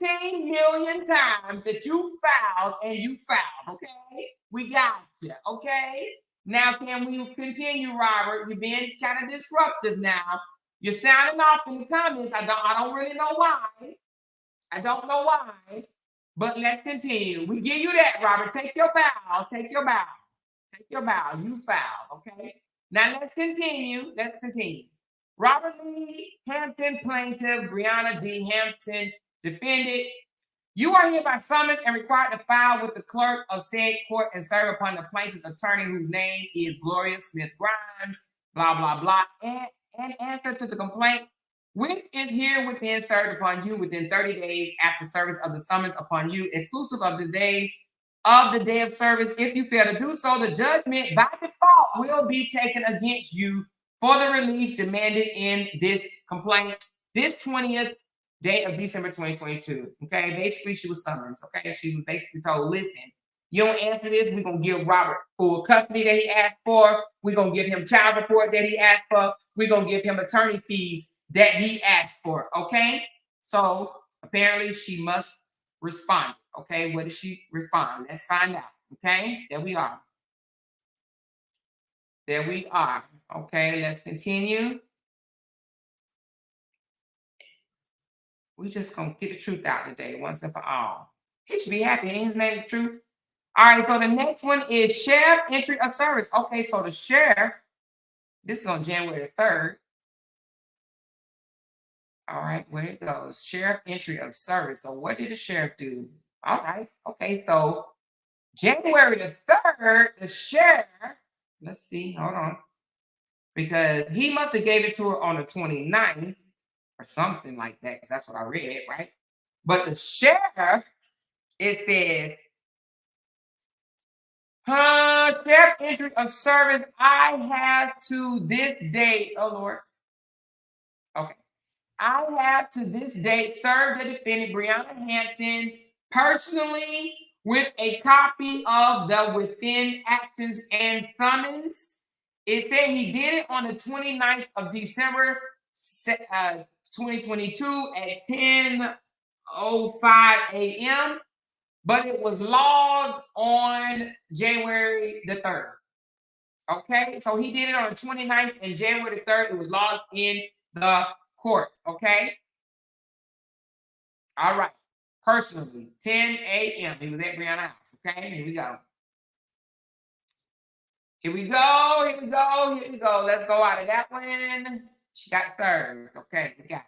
15 million times that you filed and you filed. Okay? We got you. Okay? Now, can we continue, Robert? You're being kind of disruptive now. You're sounding off in the comments. I don't really know why. I don't know why. But let's continue. We give you that, Robert. Take your bow. Take your bow. Take your bow. You filed. Okay? Now let's continue. Let's continue. Robert Lee Hampton, plaintiff. Briana D. Hampton, defendant. You are hereby summoned and required to file with the clerk of said court and serve upon the plaintiff's attorney, whose name is Gloria Smith Grimes, blah, blah, blah, and answer to the complaint, which is here within served upon you within 30 days after service of the summons upon you, exclusive of the day of service. If you fail to do so, the judgment by default will be taken against you for the relief demanded in this complaint, this 20th day of December 2022. Okay, basically she was summoned. Okay, she was basically told, listen, you don't answer this, we're gonna give Robert full custody that he asked for. We're gonna give him child support that he asked for. We're gonna give him attorney fees that he asked for. Okay, so apparently she must respond. Okay, what does she respond? Let's find out. Okay, there we are. There we are. Okay, let's continue. We just gonna get the truth out today, once and for all. He should be happy. Ain't his name the truth? All right, so the next one is sheriff entry of service. Okay, so the sheriff, this is on January 3rd. All right, where it goes. Sheriff entry of service. So what did the sheriff do? All right. Okay, so January the 3rd, the sheriff, let's see, hold on. Because he must have gave it to her on the 29th or something like that, because that's what I read, right? But the sheriff, it says, sheriff entry of service, I have to this date, oh Lord. Okay. I have to this date served the defendant, Briana Hampton, personally with a copy of the within actions and summons. It said he did it on the 29th of December, 2022 at 10:05 a.m., but it was logged on January the 3rd. Okay, so he did it on the 29th and January the 3rd. It was logged in the court. Okay. All right. Personally, 10 a.m. He was at Briana's house. Okay, here we go. Here we go. Here we go. Here we go. Let's go out of that one. She got served. Okay, we got it.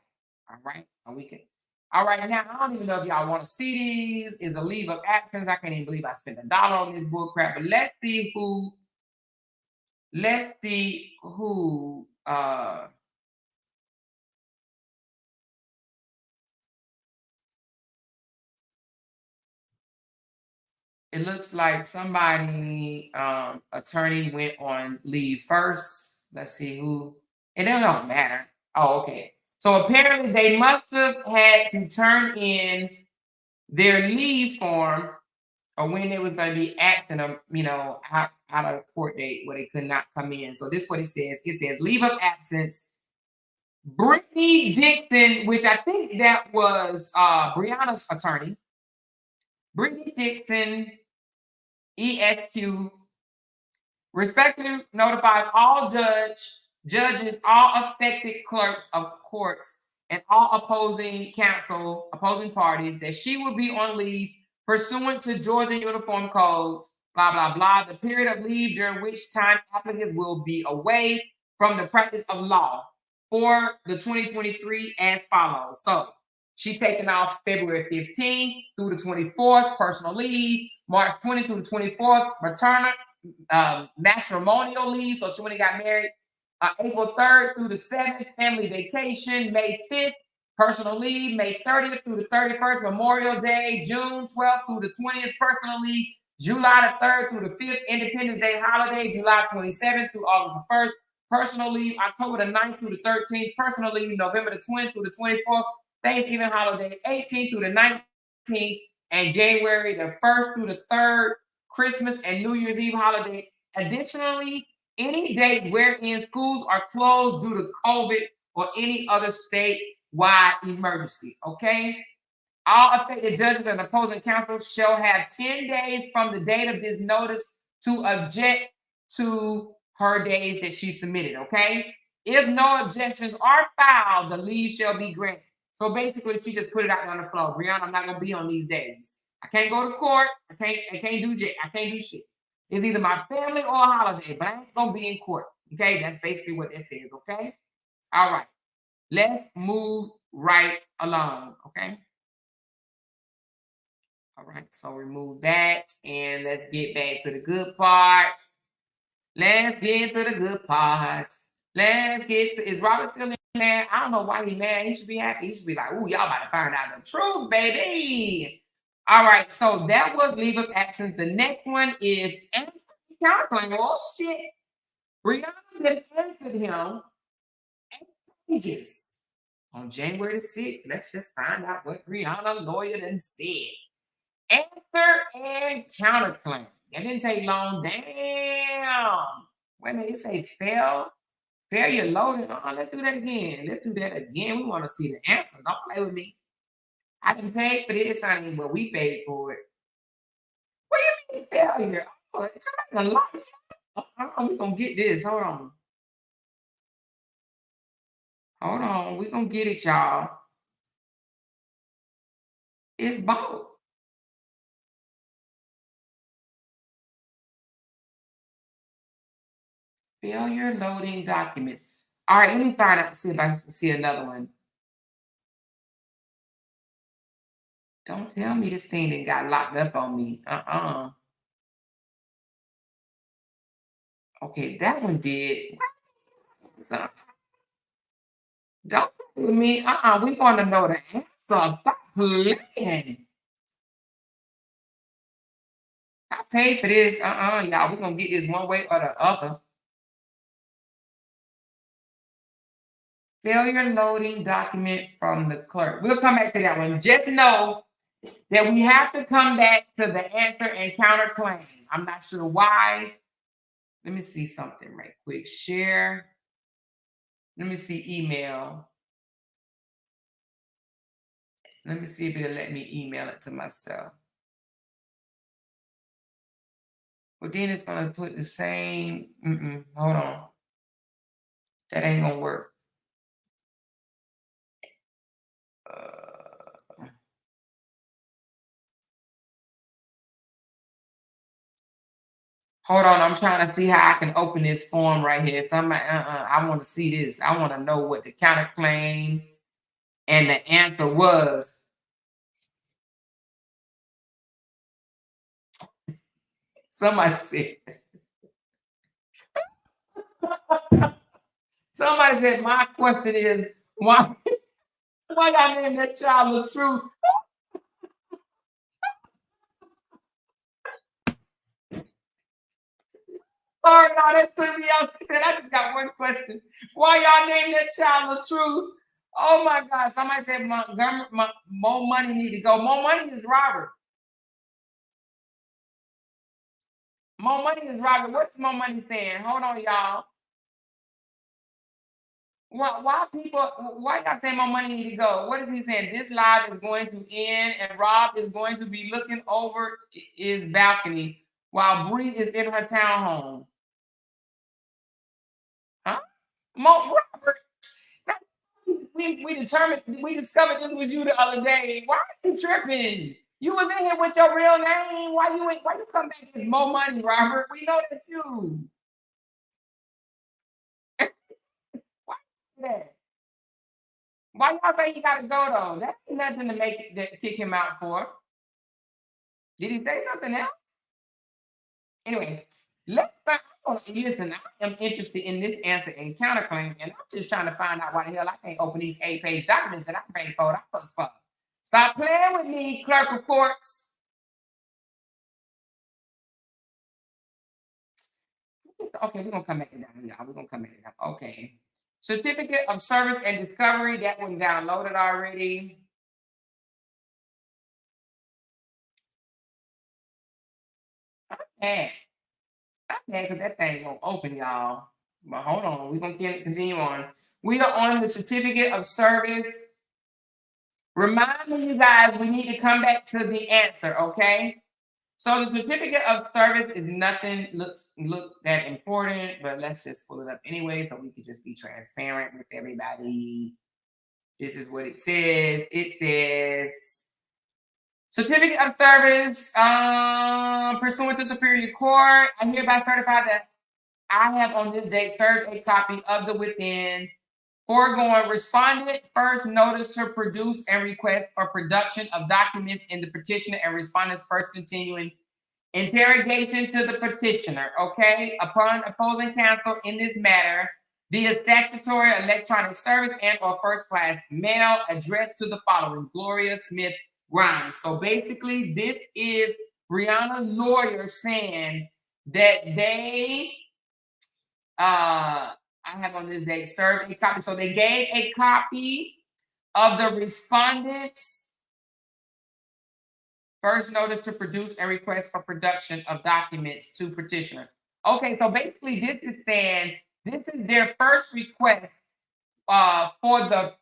All right. We can. All right, now I don't even know if y'all want to see these. Is a leave of absence. I can't even believe I spent $1 on this bull crap. But let's see who. Let's see who. It looks like somebody, attorney went on leave first. Let's see who. It don't matter. Oh, okay. So apparently they must have had to turn in their leave form or when they was going to be asking them, out of court date where they could not come in. So this is what it says. It says leave of absence. Brittany Dixon, which I think that was Briana's attorney. Brittany Dixon, ESQ, respectfully notifies all judges, all affected clerks of courts, and all opposing parties that she will be on leave pursuant to Georgia Uniform Code, blah, blah, blah, the period of leave during which time applicants will be away from the practice of law for the 2023 as follows. So she taken off February 15th through the 24th, personal leave, March 20th through the 24th, matrimonial leave, so she when he got married. April 3rd through the 7th, family vacation. May 5th, personal leave. May 30th through the 31st, Memorial Day. June 12th through the 20th, personal leave. July the 3rd through the 5th, Independence Day holiday. July 27th through August the 1st, personal leave. October the 9th through the 13th, personal leave. November the 20th through the 24th, Thanksgiving holiday. 18th through the 19th, and January the 1st through the 3rd, Christmas and New Year's Eve holiday. Additionally, any dates wherein schools are closed due to COVID or any other statewide emergency. Okay. All affected judges and opposing counsel shall have 10 days from the date of this notice to object to her days that she submitted. Okay. If no objections are filed, the leave shall be granted. So basically, she just put it out on the floor. Briana, I'm not gonna be on these days. I can't go to court. I can't do shit. It's either my family or a holiday, but I ain't gonna be in court. Okay, that's basically what it says. Okay, all right. Let's move right along. Okay. All right, so remove that and let's get back to the good part. Let's get to the good part. Let's get to, is Robert still mad? I don't know why he's mad. He should be happy. He should be like, ooh, y'all about to find out the truth, baby. All right, so that was leave of absence. The next one is counterclaim. Oh, shit. Briana then answered him 8 pages on January the 6th. Let's just find out what Briana lawyer then said. Answer and counterclaim. That didn't take long. Damn. Wait a minute, it say failure loading. Let's do that again. Let's do that again. We want to see the answer. Don't play with me. I didn't pay for this, honey, but we paid for it. What do you mean failure? Oh, somebody lock me up. We're going to get this. Hold on. Hold on. We're going to get it, y'all. It's both. Failure loading documents. All right, let me find out, see if I can see another one. Don't tell me this thing that got locked up on me. Okay, that one did. So, don't play with me. We want to know the answer. Stop playing. I paid for this. Y'all. We're going to get this one way or the other. Failure loading document from the clerk. We'll come back to that one. Just know that we have to come back to the answer and counterclaim. I'm not sure why. Let me see something right quick. Share. Let me see email. Let me see if it'll let me email it to myself. Well, then it's going to put the same. Hold on. That ain't going to work. Hold on, I'm trying to see how I can open this form right here. Somebody, I want to see this. I want to know what the counterclaim and the answer was. Somebody said. Somebody said, my question is, why y'all name that child the truth? Sorry, y'all, that took me out. She said, I just got one question. Why y'all name that child the truth? Oh my God. Somebody said more money need to go. More money is Robert. More money is Robert. What's more money saying? Hold on, y'all. Why y'all saying more money need to go? What is he saying? This live is going to end and Rob is going to be looking over his balcony while Bree is in her townhome. Huh? Robert, we discovered this was you the other day. Why are you tripping? You was in here with your real name. Why you come back with more money, Robert? We know that's you. Why that? Why y'all say he gotta go though? That's nothing to kick him out for. Did he say something else? Anyway, listen. I am interested in this answer and counterclaim, and I'm just trying to find out why the hell I can't open these 8-page documents that I paid $4 for. Stop playing with me, clerk of courts. Okay, we're gonna come back to that, y'all. We're gonna come back to that. Okay. Certificate of Service and Discovery, that one downloaded already. Okay, because that thing won't open, y'all. But hold on, we're gonna continue on. We are on the Certificate of Service. Remind me, you guys, we need to come back to the answer, okay? So the Certificate of Service is nothing look that important, but let's just pull it up anyway so we can just be transparent with everybody. This is what it says. It says, Certificate of Service, pursuant to Superior Court, I hereby certify that I have on this date served a copy of the within foregoing respondent first notice to produce and request for production of documents in the petitioner and respondent's first continuing interrogation to the petitioner, okay? Upon opposing counsel in this matter, via statutory electronic service and or first class mail addressed to the following: Gloria Smith Grimes. So basically, this is Briana's lawyer saying that they I have on this day served a copy. So they gave a copy of the respondent's first notice to produce and request for production of documents to petitioner. Okay, so basically this is saying this is their first request for the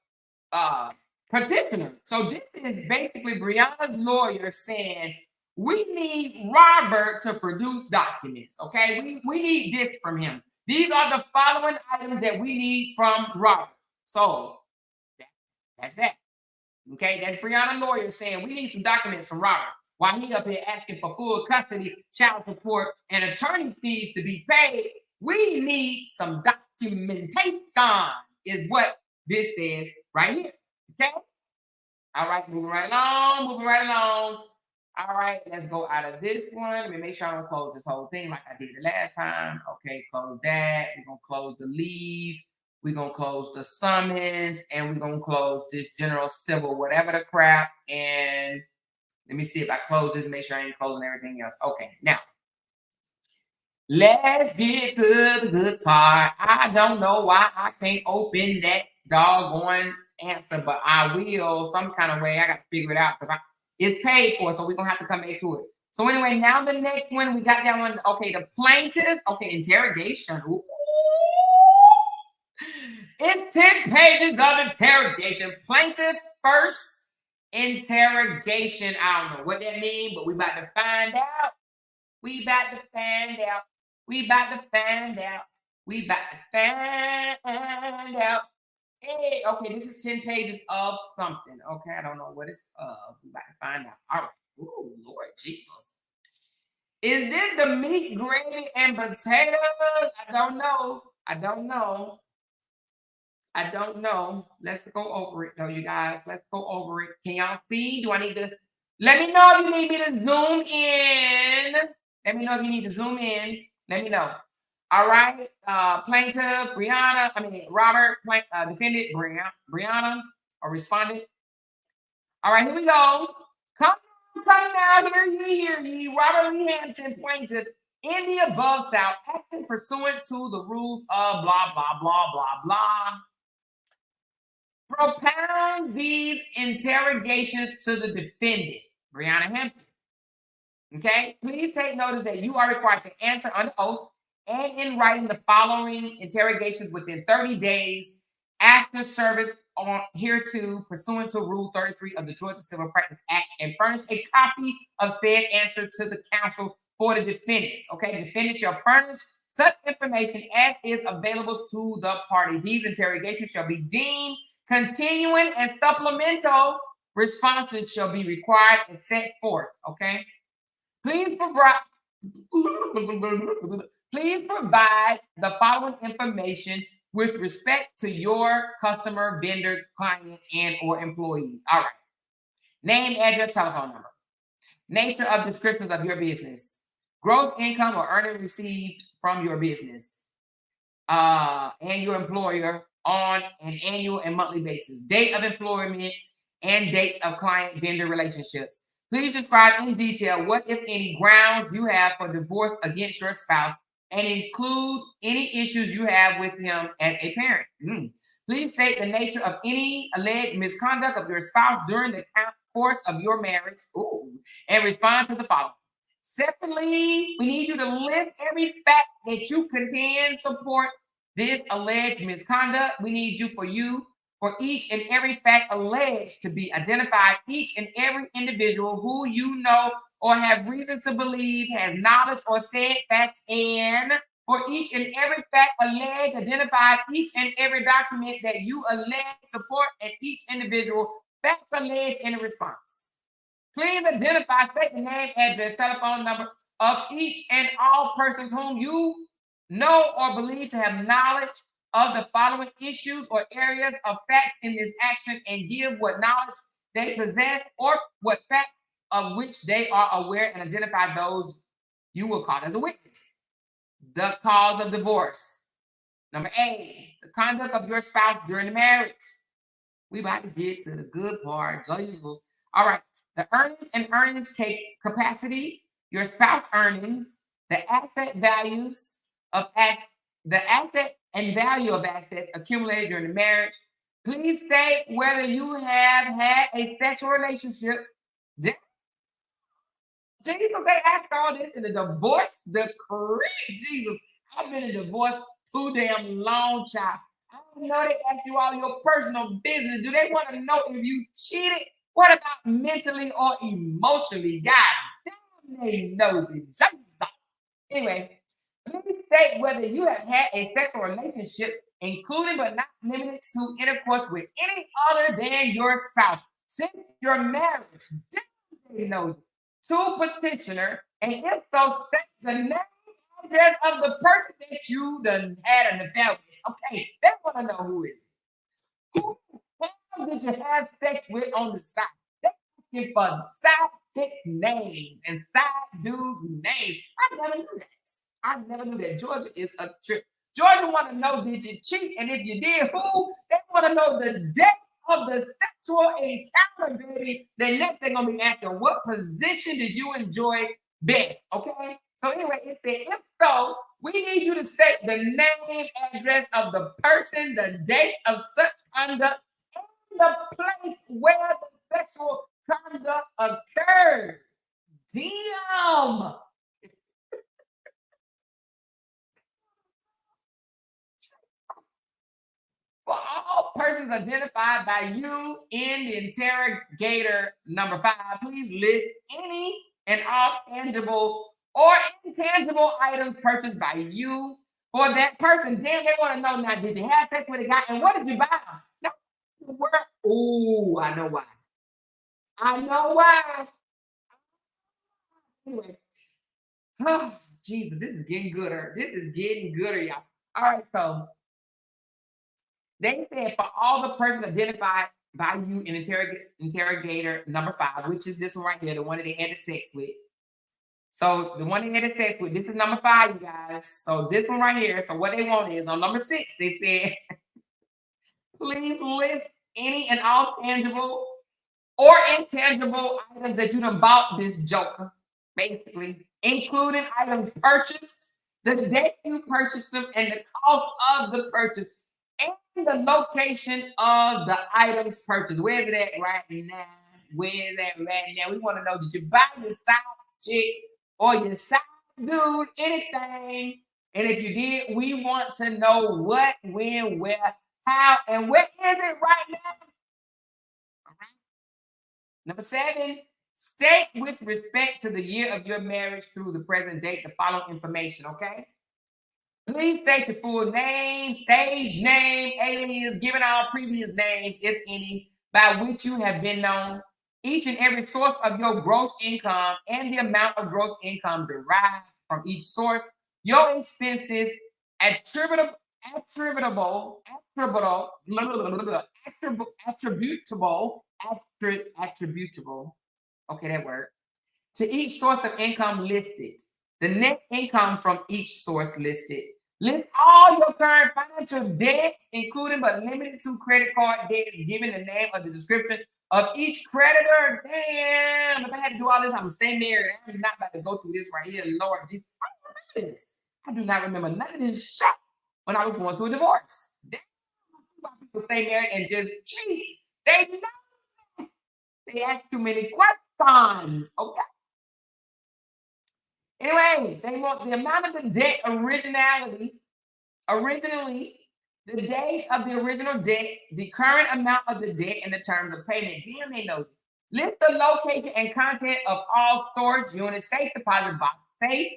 petitioner. So this is basically Briana's lawyer saying, we need Robert to produce documents, okay? We need this from him. These are the following items that we need from Robert. So that's that. Okay, that's Briana lawyer saying we need some documents from Robert. While he up here asking for full custody, child support, and attorney fees to be paid, we need some documentation, is what this says right here. Okay? All right, moving right along, moving right along. All right, let's go out of this one. Let me make sure I don't close this whole thing like I did the last time. Okay, close that. We're going to close the leave. We're going to close the summons. And we're going to close this general civil, whatever the crap. And let me see if I close this, make sure I ain't closing everything else. Okay, now, let's get to the good part. I don't know why I can't open that doggone answer, but I will some kind of way. I got to figure it out because it's paid for, so we're going to have to come back to it. So anyway, now the next one, we got that one. Okay, the plaintiffs. Okay, interrogation. Ooh. It's 10 pages of interrogation. Plaintiff first interrogation. I don't know what that means, but we about to find out. We about to find out. We about to find out. We about to find out. Hey, okay, this is 10 pages of something. Okay, I don't know what it's of. We about to find out. All right. Ooh, Lord Jesus. Is this the meat, gravy, and potatoes? I don't know. I don't know. I don't know. Let's go over it, though, you guys. Let's go over it. Can y'all see? Do I need to? Let me know if you need me to zoom in. Let me know if you need to zoom in. Let me know. All right. Plaintiff, Briana, Robert, defendant, Briana, or respondent. All right, here we go. Come now, hear ye. Robert Lee Hampton, plaintiff, in the above style, acting pursuant to the rules of blah, blah, blah, blah, blah. Propound these interrogations to the defendant, Briana Hampton. Okay, please take notice that you are required to answer under oath and in writing the following interrogations within 30 days after service on hereto pursuant to Rule 33 of the Georgia Civil Practice Act, and furnish a copy of said answer to the counsel for the defendants. Okay, defendants shall furnish such information as is available to the party. These interrogations shall be deemed continuing, and supplemental responses shall be required and set forth. Okay. Please provide the following information with respect to your customer, vendor, client, and or employee. All right. Name, address, telephone number. Nature of descriptions of your business. Gross income or earning received from your business and your employer on an annual and monthly basis. Date of employment and dates of client-vendor relationships. Please describe in detail what, if any, grounds you have for divorce against your spouse, and include any issues you have with him as a parent. Please state the nature of any alleged misconduct of your spouse during the course of your marriage, and respond to the following. Separately, we need you to list every fact that you contend support this alleged misconduct. We need you for each and every fact alleged to be identified, each and every individual who you know or have reason to believe has knowledge or said facts, and for each and every fact alleged, identify each and every document that you allege support and each individual facts alleged in response. Please identify, state the name, address, telephone number of each and all persons whom you know or believe to have knowledge of the following issues or areas of facts in this action, and give what knowledge they possess or what facts of which they are aware, and identify those you will call as a witness. The cause of divorce. Number A, the conduct of your spouse during the marriage. We about to get to the good part, Jesus. All right, the earnings and earnings capacity, your spouse earnings, the asset values of the asset and value of assets accumulated during the marriage. Please state whether you have had a sexual relationship. Jesus, they asked all this in the divorce decree. Jesus, I've been in divorce too damn long, child. I don't know they ask you all your personal business. Do they want to know if you cheated? What about mentally or emotionally? God damn, they nosy. Jesus. Anyway, please state whether you have had a sexual relationship, including but not limited to intercourse with any other than your spouse since your marriage. Damn, they nosy. To petitioner, and if so, state the name, address of the person that you done had an affair with. Okay, they want to know who is it. Who has did you have sex with on the side? They asking for side chick names and side dudes' names. I never knew that. I never knew that. Georgia is a trip. Georgia want to know, did you cheat? And if you did, who? They want to know the date of the sexual encounter, baby. Then next they're going to be asking, what position did you enjoy best? Okay? So anyway, it said, if so, we need you to state the name, address of the person, the date of such conduct, and the place where the sexual conduct occurred. Damn. For all persons identified by you in the interrogator number 5, please list any and all tangible or intangible items purchased by you for that person. Damn, they want to know now, did you have sex with a guy and what did you buy? Now, ooh, I know why. I know why. Anyway, oh, Jesus, this is getting gooder. This is getting gooder, y'all. All right, so they said for all the persons identified by you in interrogator number 5, which is this one right here, the one that they had sex with. So the one they had sex with, this is number 5, you guys. So this one right here. So what they want is on number 6, they said, please list any and all tangible or intangible items that you done bought this joker, basically, including items purchased, the date you purchased them, and the cost of the purchase, and the location of the items purchased. Where's it at right now? Where's that right now? We want to know, did you buy your side chick or your side dude anything? And if you did, we want to know what, when, where, how, and where is it right now? All right. Number 7, state with respect to the year of your marriage through the present date the following information, okay? Please state your full name, stage name, alias, given all previous names, if any, by which you have been known, each and every source of your gross income and the amount of gross income derived from each source, your expenses attributable, okay, that word, to each source of income listed, the net income from each source listed. List all your current financial debts, including but limited to credit card debts, given the name of the description of each creditor. Damn, if I had to do all this, I'm gonna stay married. I'm not about to go through this right here, Lord Jesus. I don't remember this. I do not remember none of this shit when I was going through a divorce. Damn, why people stay married and just cheat. They know they ask too many questions. Okay. Anyway, they want the amount of the debt originally, the date of the original debt, the current amount of the debt, and the terms of payment. Damn, they knows. List the location and content of all storage units, safe deposit box, safes,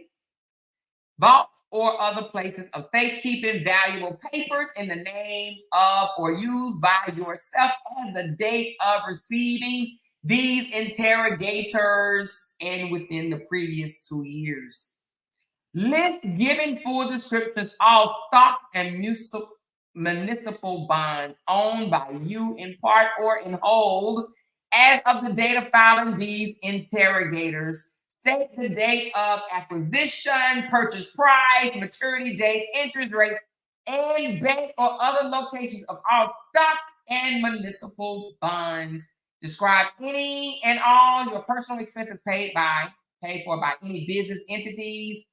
vaults, or other places of safekeeping valuable papers in the name of or used by yourself on the date of receiving these interrogators and within the previous 2 years. List giving full descriptions of stocks and municipal bonds owned by you in part or in whole as of the date of filing these interrogators. State the date of acquisition, purchase price, maturity dates, interest rates, and bank or other locations of all stocks and municipal bonds. Describe any and all your personal expenses paid for by any business entities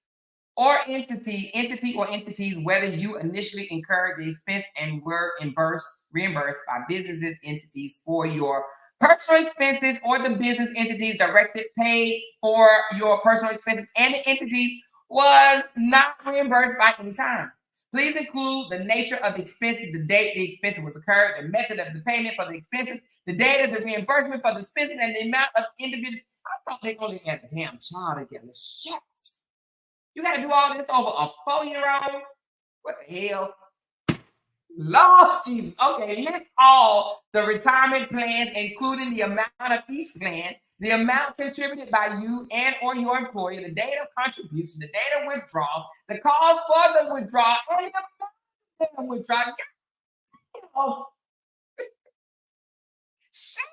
or entities, whether you initially incurred the expense and were reimbursed by businesses entities for your personal expenses, or the business entities directed paid for your personal expenses and the entities was not reimbursed by any time. Please include the nature of the expenses, the date the expense was incurred, the method of the payment for the expenses, the date of the reimbursement for the expenses, and the amount of individual. I thought they only had a damn child together. Shit. You got to do all this over a 4-year-old? What the hell? Lord Jesus. Okay, list all the retirement plans, including the amount of each plan, the amount contributed by you and or your employer, the date of contribution, the date of withdrawals, the cause for the withdrawal, and the withdrawal. Shit.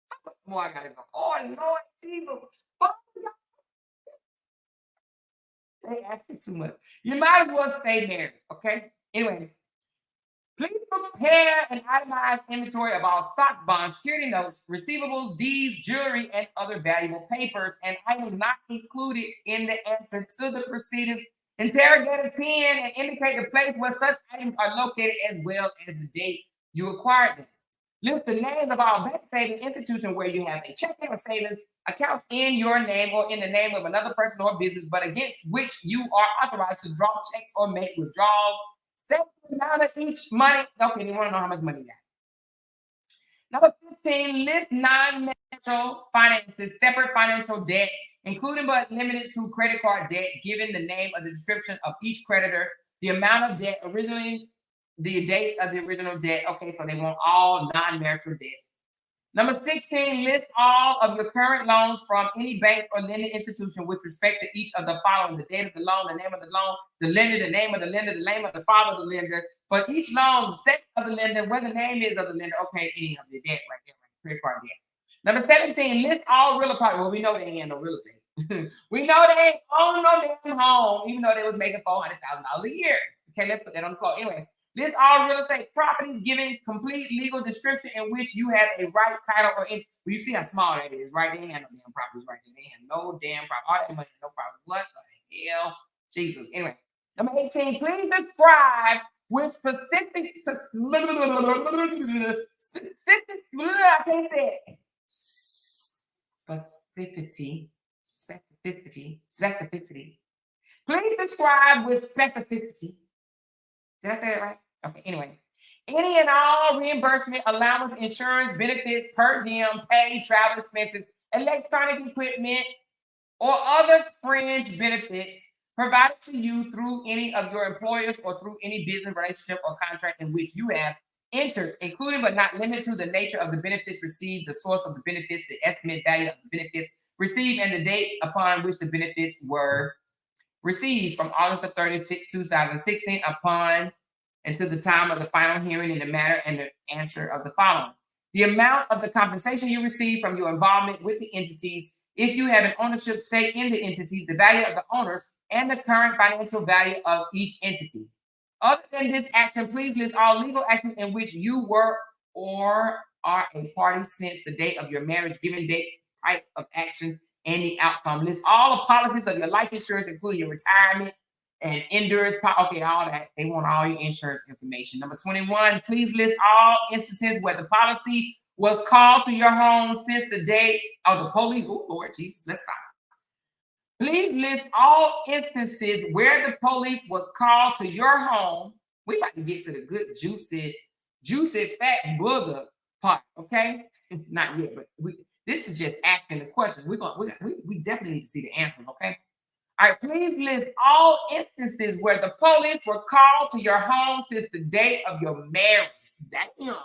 How much more I gotta go? Oh, Lord Jesus. Father God, they asking too much. You might as well stay married, okay? Anyway, please prepare an itemized inventory of all stocks, bonds, security notes, receivables, deeds, jewelry, and other valuable papers and items not included in the answer to the proceedings. Interrogator 10 and indicate the place where such items are located as well as the date you acquired them. List the names of all bank saving institutions where you have a checking or savings account in your name or in the name of another person or business, but against which you are authorized to draw checks or make withdrawals. State the amount of each money. Okay, they want to know how much money you got. Number 15, list non-financial finances, separate financial debt, including but limited to credit card debt, given the name of the description of each creditor, the amount of debt originally, the date of the original debt. Okay, so they want all non-marital debt. Number 16, list all of your current loans from any bank or lending institution with respect to each of the following: the date of the loan, the name of the loan, the lender, the name of the lender, the name of the father of the lender. For each loan, the state of the lender, where the name is of the lender. Okay, any of the debt right there, right? Credit card debt. Number 17, list all real estate. Well, we know they ain't no real estate. We know they ain't own no damn home, even though they was making $400,000 a year. Okay, let's put that on the floor. Anyway, list all real estate properties, giving complete legal description in which you have a right, title, or in. Well, you see how small that is, right? They ain't have no damn properties right there. They have no damn property. All that money, no property. What the hell? Jesus. Anyway, number 18, please describe with specific, I can't say it. Specificity. Please describe with specificity. Did I say that right? Okay, anyway. Any and all reimbursement, allowance, insurance, benefits, per diem, pay, travel expenses, electronic equipment, or other fringe benefits provided to you through any of your employers or through any business relationship or contract in which you have entered, including but not limited to the nature of the benefits received, the source of the benefits, the estimate value of the benefits received, and the date upon which the benefits were received from August the 30th, 2016 upon until the time of the final hearing in the matter and the answer of the following. The amount of the compensation you receive from your involvement with the entities, if you have an ownership stake in the entity, the value of the owners, and the current financial value of each entity. Other than this action, please list all legal actions in which you were or are a party since the date of your marriage, given dates, type of action, and the outcome. List all the policies of your life insurance, including your retirement and endurance. Okay, all that. They want all your insurance information. Number 21, please list all instances where the policy was called to your home since the date of the police. Oh, Lord Jesus, let's stop. Please list all instances where the police was called to your home. We about to get to the good, juicy, fat booger part, okay? Not yet, but this is just asking the questions. We definitely need to see the answers, okay? All right, please list all instances where the police were called to your home since the date of your marriage. Damn.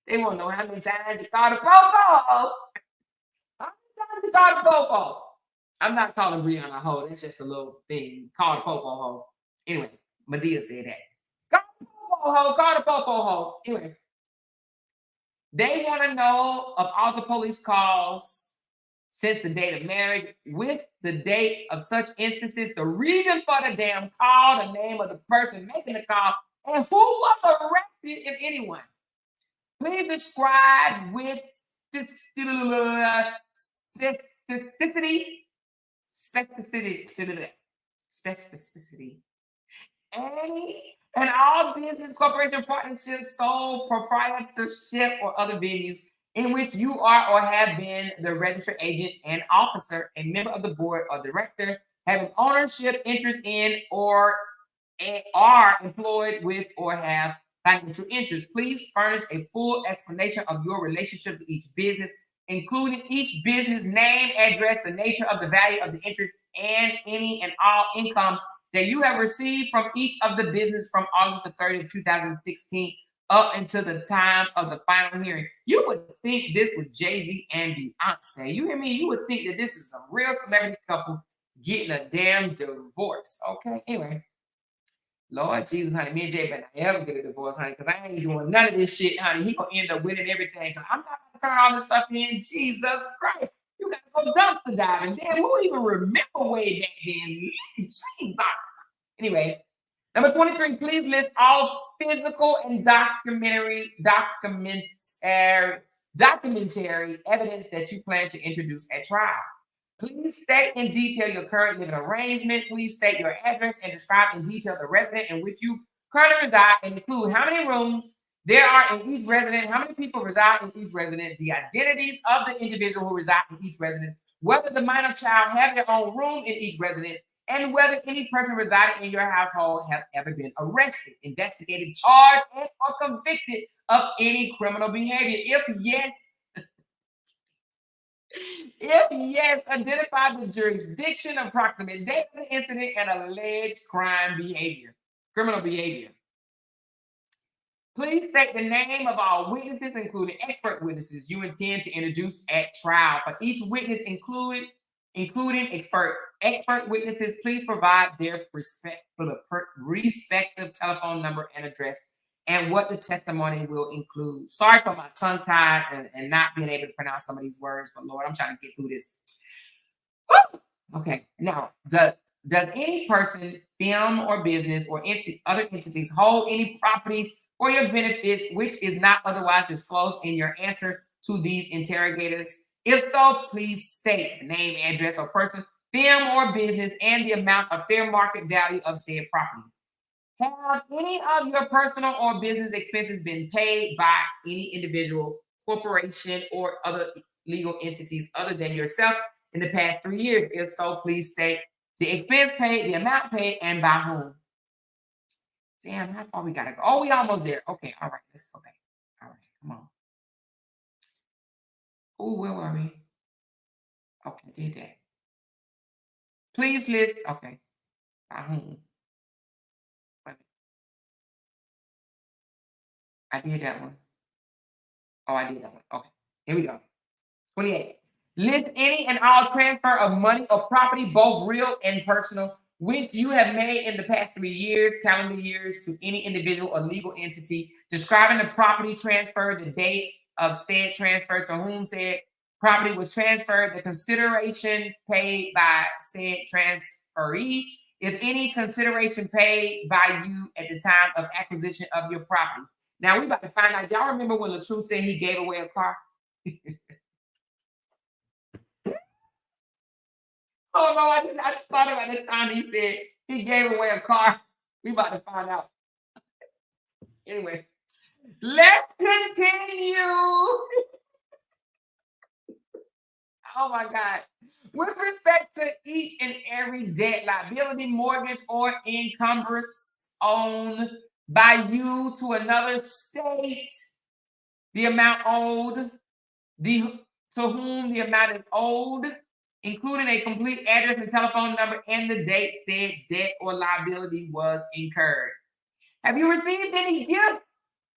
They want to know how many times you called the popo. How many times you called the popo? I'm not calling Briana a hoe. That's just a little thing. Call the popo hoe. Anyway, Medea said that. Call the popo hoe. Call the popo hoe. Anyway, they want to know of all the police calls since the date of marriage, with the date of such instances, the reason for the damn call, the name of the person making the call, and who was arrested, if anyone. Please describe with specificity. Any and all business, corporation, partnerships, sole proprietorship, or other venues in which you are or have been the registered agent and officer, a member of the board or director, having ownership, interest in, or are employed with, or have financial interest. Please furnish a full explanation of your relationship to each business, including each business name, address, the nature of the value of the interest, and any and all income that you have received from each of the business from August the 30th, 2016 up until the time of the final hearing. You would think this was Jay-Z and Beyonce. You hear me? You would think that this is a real celebrity couple getting a damn divorce. Okay, anyway. Lord Jesus, honey, me and Jay better not ever get a divorce, honey, because I ain't doing none of this shit, honey. He gonna end up winning everything. Cause I'm not gonna turn all this stuff in. Jesus Christ. You gotta go dumpster diving. Damn, who even remember way back then? Jesus. Anyway, number 23, please list all physical and documentary evidence that you plan to introduce at trial. Please state in detail your current living arrangement. Please state your address and describe in detail the residence in which you currently reside and include how many rooms there are in each residence, how many people reside in each residence, the identities of the individual who reside in each residence, whether the minor child have their own room in each residence, and whether any person residing in your household have ever been arrested, investigated, charged, and or convicted of any criminal behavior. If yes, identify the jurisdiction, approximate date of the incident, and alleged criminal behavior. Please state the name of all witnesses, including expert witnesses, you intend to introduce at trial. For each witness, including expert witnesses, please provide their respective telephone number and address, and what the testimony will include. Sorry for my tongue tied and not being able to pronounce some of these words, but Lord, I'm trying to get through this. Woo! Okay, now, does any person, firm or business, or other entities hold any properties for your benefits which is not otherwise disclosed in your answer to these interrogators? If so, please state the name, address, or person, firm or business, and the amount of fair market value of said property. Have any of your personal or business expenses been paid by any individual, corporation, or other legal entities other than yourself in the past 3 years? If so, please state the expense paid, the amount paid, and by whom. Damn, how far we gotta go? Oh, we almost there. Okay, all right, let's go back. All right, come on. Oh, where were we? Okay, did that. Please list. Okay, by whom? I did that one. Oh, I did that one. Okay, here we go. 28. List any and all transfer of money or property, both real and personal, which you have made in the past 3 years, calendar years, to any individual or legal entity, describing the property transfer, the date of said transfer, to whom said property was transferred, the consideration paid by said transferee, if any consideration paid by you at the time of acquisition of your property. Now we about to find out. Y'all remember when LaTrue said he gave away a car? Oh no, I just thought about the time he said he gave away a car. We about to find out. Anyway, let's continue. Oh my God. With respect to each and every debt, liability, mortgage, or encumbrance owned by you to another state, the amount owed, to whom the amount is owed, including a complete address and telephone number and the date said debt or liability was incurred. Have you received any gift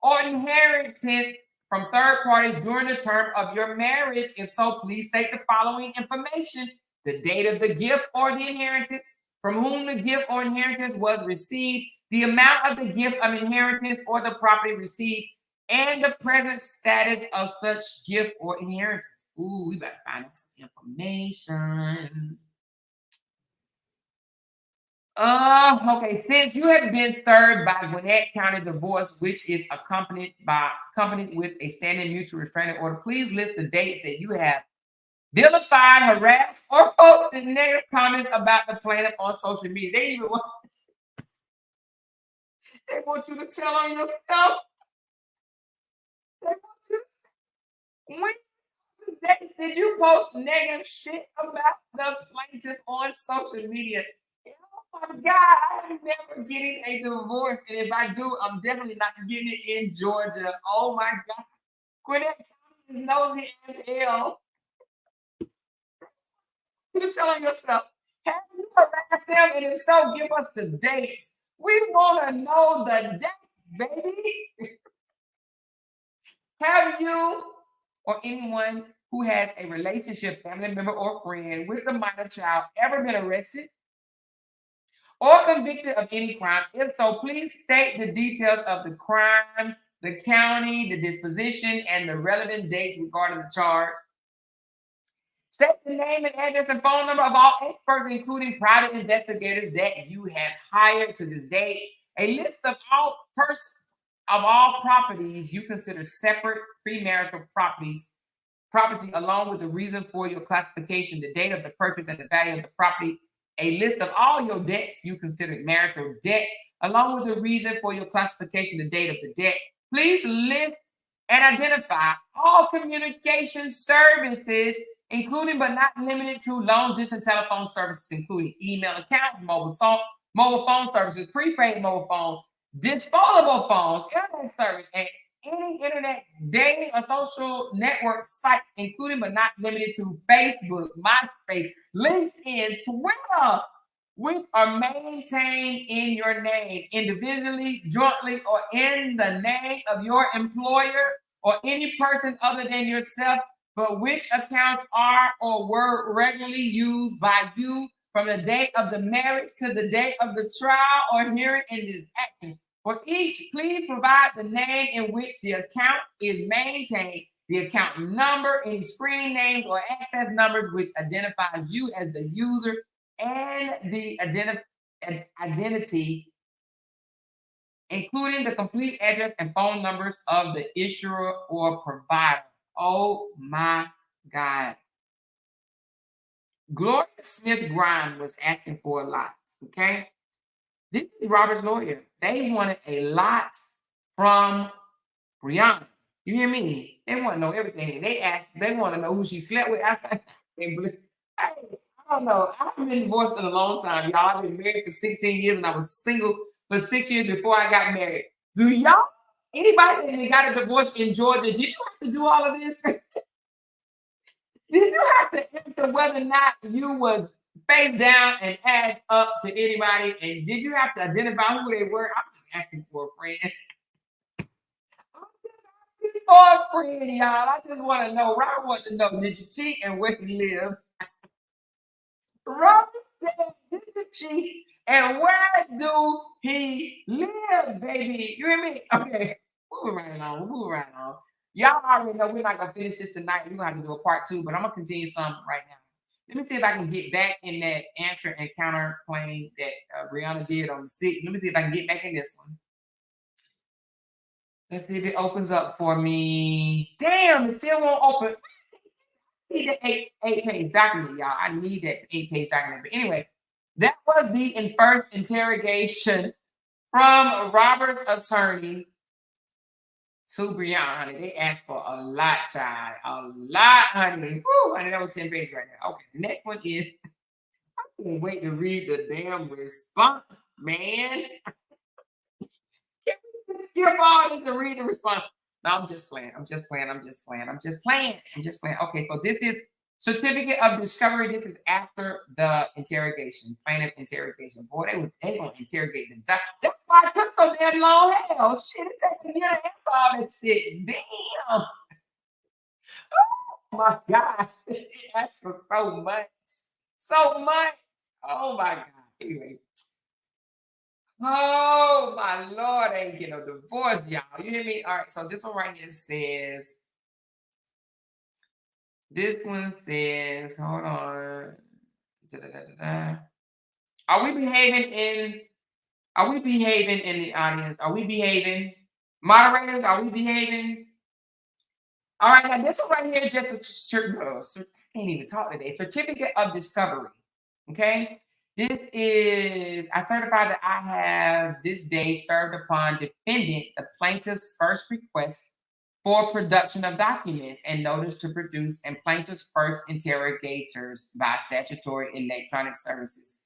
or inheritance from third parties during the term of your marriage? If so, please state the following information: the date of the gift or the inheritance, from whom the gift or inheritance was received, the amount of the gift of inheritance or the property received, and the present status of such gift or inheritance. Ooh, we better find out some information. Okay. Since you have been served by Gwinnett County Divorce, which is accompanied with a standing mutual restraining order, please list the dates that you have vilified, harassed, or posted negative comments about the plaintiff on social media. They want you to tell on yourself. They want you to say, when did you post negative shit about the plaintiff on social media? Oh my God, I'm never getting a divorce. And if I do, I'm definitely not getting it in Georgia. Oh my God. Gwinnett County is nosy as hell. You're telling yourself, have you harassed them? And if so, give us the dates. We want to know the dates, baby. Have you or anyone who has a relationship, family member, or friend with the minor child ever been arrested or convicted of any crime? If so, please state the details of the crime, the county, the disposition, and the relevant dates regarding the charge. State the name and address and phone number of all experts, including private investigators that you have hired to this date. A list of all properties you consider separate premarital property, along with the reason for your classification, the date of the purchase, and the value of the property. A list of all your debts you consider marital debt, along with the reason for your classification, the date of the debt. Please list and identify all communication services, including but not limited to long-distance telephone services, including email accounts, mobile phone services, prepaid mobile phone, disposable phones, internet service, and any internet dating or social network sites, including but not limited to Facebook, MySpace, LinkedIn, Twitter, which are maintained in your name, individually, jointly, or in the name of your employer or any person other than yourself, but which accounts are or were regularly used by you from the date of the marriage to the date of the trial or hearing in this action. For each, please provide the name in which the account is maintained, the account number, any screen names or access numbers which identifies you as the user, and the identity, including the complete address and phone numbers of the issuer or provider. Oh my God. Gloria Smith Grimes was asking for a lot, okay? This is Robert's lawyer. They wanted a lot from Briana. You hear me? They want to know everything. They want to know who she slept with. I don't know. I've been divorced in a long time, y'all. I've been married for 16 years and I was single for 6 years before I got married. Do y'all, anybody that got a divorce in Georgia, did you have to do all of this? Did you have to answer whether or not you was face down and ass up to anybody? And did you have to identify who they were? I'm just asking for a friend. For a friend, y'all. I just want to know. Robert wants to know, did you cheat and where you live? Robert said, did you cheat and where do he live, baby? You hear me? Okay. Moving right along. Y'all already know we're not going to finish this tonight. We're going to have to do a part 2, but I'm going to continue some right now. Let me see if I can get back in that answer and counter claim that Briana did on the 6th. Let me see if I can get back in this one. Let's see if it opens up for me. Damn, it still won't open. I need the 8-page document, y'all. I need that 8-page document. But anyway, that was the first interrogation from Robert's attorney to Briana, honey. They asked for a lot, child. A lot, honey. Woo, honey, that was 10 pages right now. Okay, the next one is, I can't wait to read the damn response, man. Skip all this to read the response. No, I'm just playing. Okay, so this is certificate of discovery. This is after the interrogation, plaintiff interrogation. Boy, they gonna interrogate the doc. That's why it took so damn long. Hell, shit, it took me to answer all that shit. Damn. Oh my God. It asked for so much. So much. Oh my God. Anyway. Oh my Lord, I ain't getting no divorce, y'all. You hear me? All right, so this one right here says, hold on. Are we behaving in the audience? Are we behaving? Moderators, are we behaving? All right, now this one right here is just I can't even talk today. Certificate of discovery. Okay. This is, I certify that I have this day served upon defendant the plaintiff's first request for production of documents and notice to produce and plaintiff's first interrogators by statutory electronic services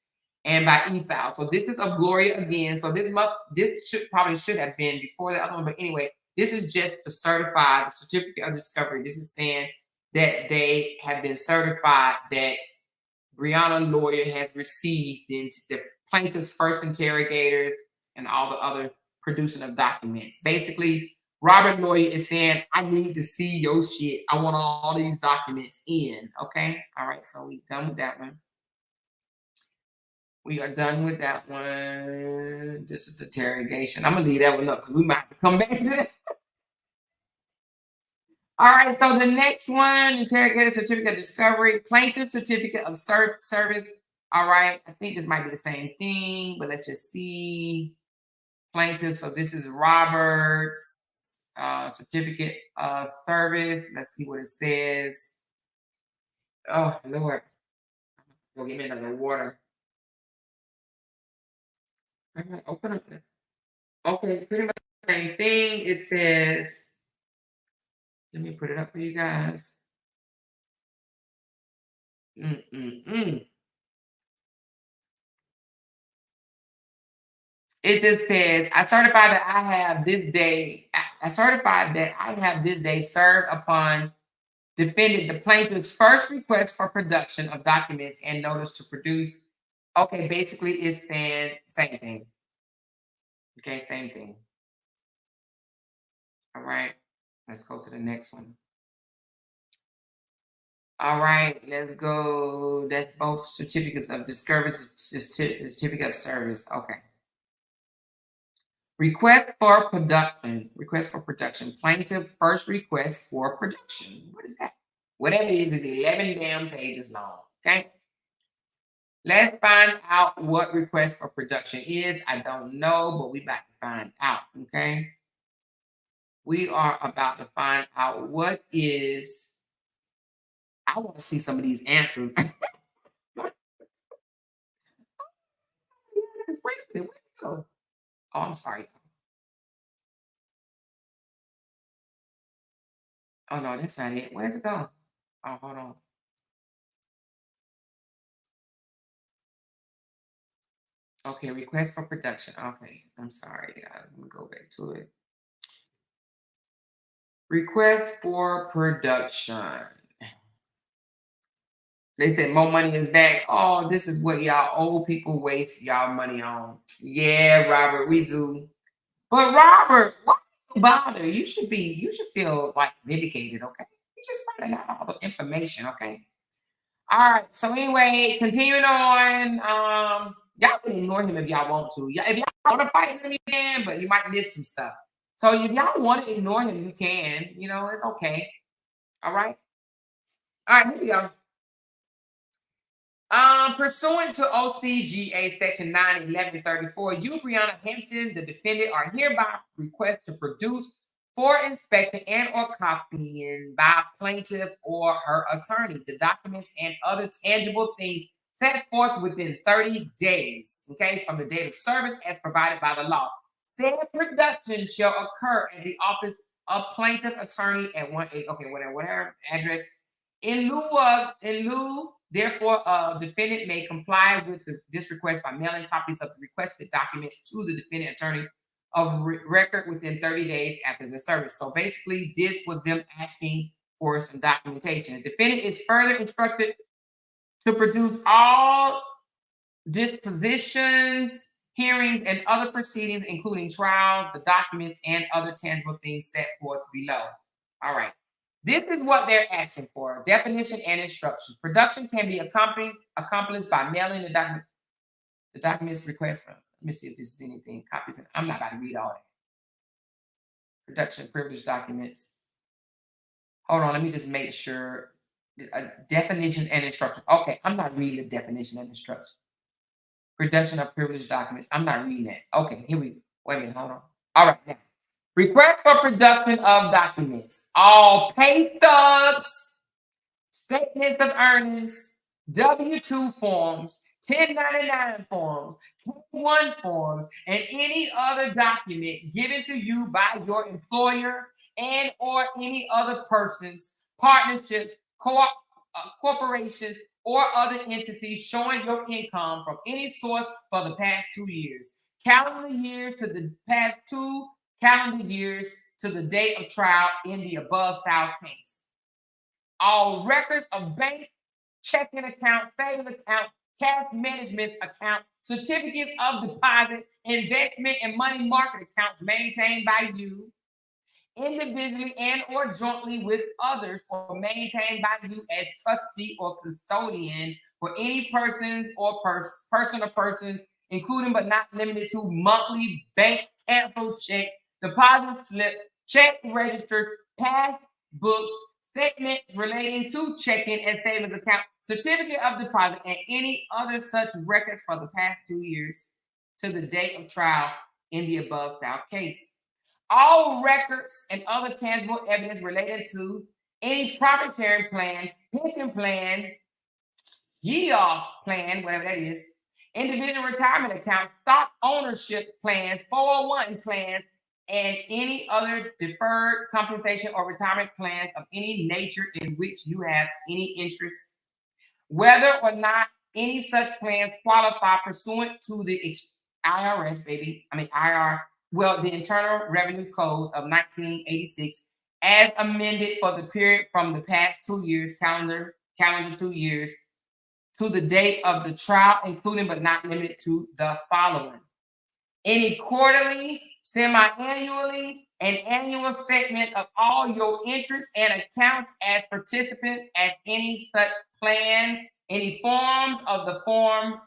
and by e-file. So this is of Gloria again. So this should have been before the other one, but anyway, this is just to certify the certificate of discovery. This is saying that they have been certified that Briana lawyer has received the plaintiff's first interrogators and all the other producing of documents. Basically, Robert lawyer is saying, I need to see your shit. I want all these documents in. Okay. All right. So we done with that one. We are done with that one. This is the interrogation. I'm gonna leave that one up because we might have to come back to that. All right, so the next one, interrogator certificate of discovery, plaintiff certificate of service. All right, I think this might be the same thing, but let's just see. Plaintiff, so this is Robert's certificate of service. Let's see what it says. Oh, Lord. Go get me another water. Open up. Okay, pretty much the same thing. It says, let me put it up for you guys. It just says, I certify that I have this day, I certify that I have this day served upon defendant the plaintiff's first request for production of documents and notice to produce. Okay, basically it's saying same thing. Okay, same thing. All right, let's go to the next one. All right, let's go. That's both certificates of discovery, certificate of service. Okay. Request for production. Request for production. Plaintiff first request for production. What is that? Whatever it is 11 damn pages long. Okay. Let's find out what request for production is. I don't know, but we about to find out. Okay. We are about to find out what is. I want to see some of these answers. Wait a minute, where did it go? Oh, I'm sorry. Oh no, that's not it. Where's it go? Oh, hold on. Okay, request for production. Okay, I'm sorry. Let me go back to it. Request for production. They said more money is back. Oh, this is what y'all old people waste y'all money on. Yeah, Robert, we do. But Robert, why bother? You should feel like vindicated, okay? You just finding out all the information, okay? All right. So anyway, continuing on. Y'all can ignore him if y'all want to. If y'all want to fight with him, you can, but you might miss some stuff. So if y'all want to ignore him, you can. You know, it's okay. All right. All right, here we go. Pursuant to OCGA section 91134, you, Briana Hampton, the defendant, are hereby request to produce for inspection and or copying by plaintiff or her attorney the documents and other tangible things set forth within 30 days, okay, from the date of service as provided by the law. Said production shall occur at the office of plaintiff attorney at whatever address. In lieu, therefore, defendant may comply with this request by mailing copies of the requested documents to the defendant attorney of record within 30 days after the service. So basically, this was them asking for some documentation. The defendant is further instructed to produce all dispositions, hearings, and other proceedings, including trials, the documents, and other tangible things set forth below. All right. This is what they're asking for: definition and instruction. Production can be accomplished by mailing the documents request from. Let me see if this is anything. Copies. I'm not about to read all that. Production privilege documents. Hold on, let me just make sure. Definition and instruction. Okay, I'm not reading the definition and instruction. Production of privileged documents. I'm not reading that. Okay, here we go. Wait a minute, hold on. All right, now. Request for production of documents. All pay stubs, statements of earnings, W-2 forms, 1099 forms, K-1 forms, and any other document given to you by your employer and or any other persons, partnerships, corporations, or other entities showing your income from any source for the past 2 years. Calendar years to the past 2 calendar years to the date of trial in the above style case. All records of bank, checking account, savings account, cash management account, certificates of deposit, investment, and money market accounts maintained by you individually and or jointly with others, or maintained by you as trustee or custodian for any persons or person or persons, including but not limited to monthly bank cancel checks, deposit slips, check registers, passbooks, statements relating to checking and savings account, certificate of deposit, and any other such records for the past 2 years to the date of trial in the above style case. All records and other tangible evidence related to any profit sharing plan, pension plan, year-off plan, whatever that is, individual retirement accounts, stock ownership plans, 401 plans, and any other deferred compensation or retirement plans of any nature in which you have any interest, whether or not any such plans qualify pursuant to the IRS, the Internal Revenue Code of 1986, as amended for the period from the past 2 years, calendar 2 years, to the date of the trial, including but not limited to the following: any quarterly, semi-annually, and annual statement of all your interests and accounts as participant as any such plan, any forms of the Form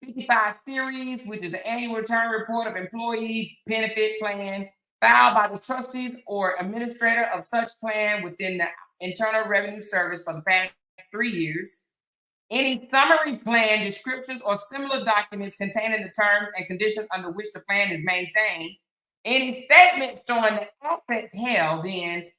55 series, which is the annual return report of employee benefit plan, filed by the trustees or administrator of such plan within the Internal Revenue Service for the past 3 years. Any summary plan descriptions or similar documents containing the terms and conditions under which the plan is maintained. Any statement showing the assets held in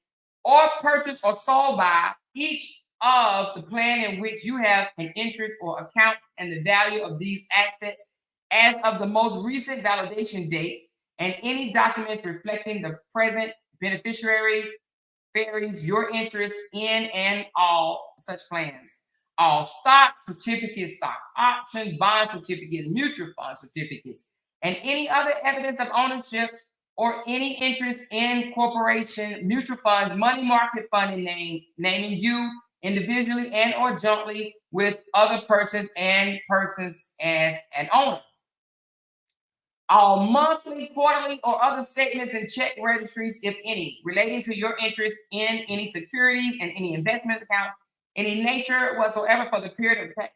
or purchased or sold by each of the plan in which you have an interest or accounts, and the value of these assets as of the most recent validation dates, and any documents reflecting the present beneficiary varies your interest in and all such plans. All stock certificates, stock options, bond certificates, mutual fund certificates, and any other evidence of ownership or any interest in corporation, mutual funds, money market funding, naming you individually and or jointly with other persons as an owner. All monthly, quarterly, or other statements and check registries, if any, relating to your interest in any securities and any investment accounts, any nature whatsoever for the period of this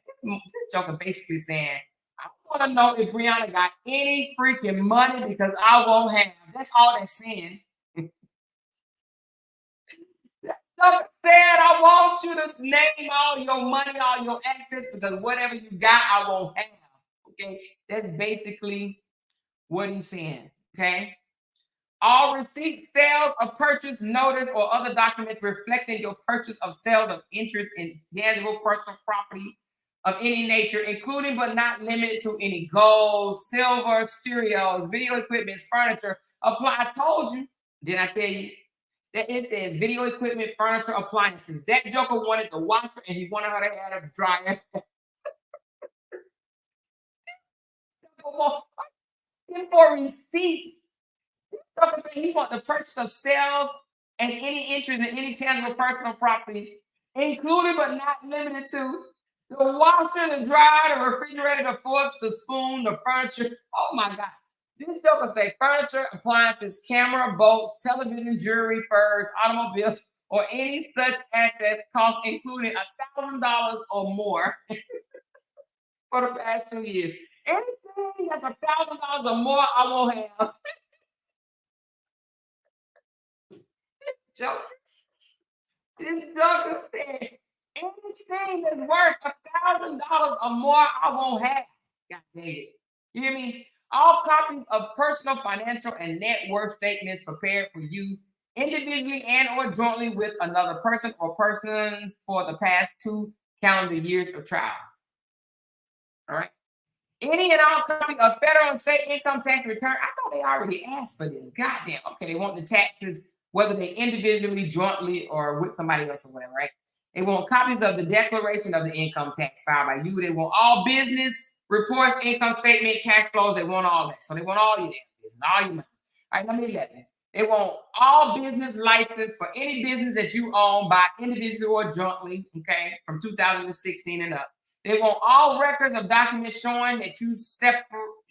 joker basically saying, I want to know if Briana got any freaking money because I won't have. That's all they're saying. Joker said, I want you to name all your money, all your assets, because whatever you got, I won't have. Okay, that's basically what he's saying. Okay. All receipts, sales, or purchase notice or other documents reflecting your purchase of sales of interest in tangible personal property of any nature, including but not limited to any gold, silver, stereos, video equipment, furniture, apply. I told you, didn't I tell you? That it says video equipment, furniture, appliances. That joker wanted the washer and he wanted her to have a dryer. For receipts. He wants the purchase of sales and any interest in any tangible personal properties, including but not limited to the washer, the dryer, the refrigerator, the forks, the spoon, the furniture. Oh my God. This joker say furniture, appliances, camera, boats, television, jewelry, furs, automobiles, or any such assets cost including $1,000 or more for the past 2 years. Anything that's $1,000 or more, I won't have. This joker said, anything that's worth $1,000 or more, I won't have. God dang it. You hear me? All copies of personal, financial, and net worth statements prepared for you individually and or jointly with another person or persons for the past 2 calendar years of trial. All right. Any and all copy of federal and state income tax return. I thought they already asked for this. Goddamn. Okay, they want the taxes, whether they individually, jointly, or with somebody else or whatever, right? They want copies of the declaration of the income tax filed by you. They want all business reports, income statement, cash flows. They want all that. So they want all your damn business, all your money. All right, number 11. They want all business license for any business that you own by individually or jointly, okay, from 2016 and up. They want all records of documents showing that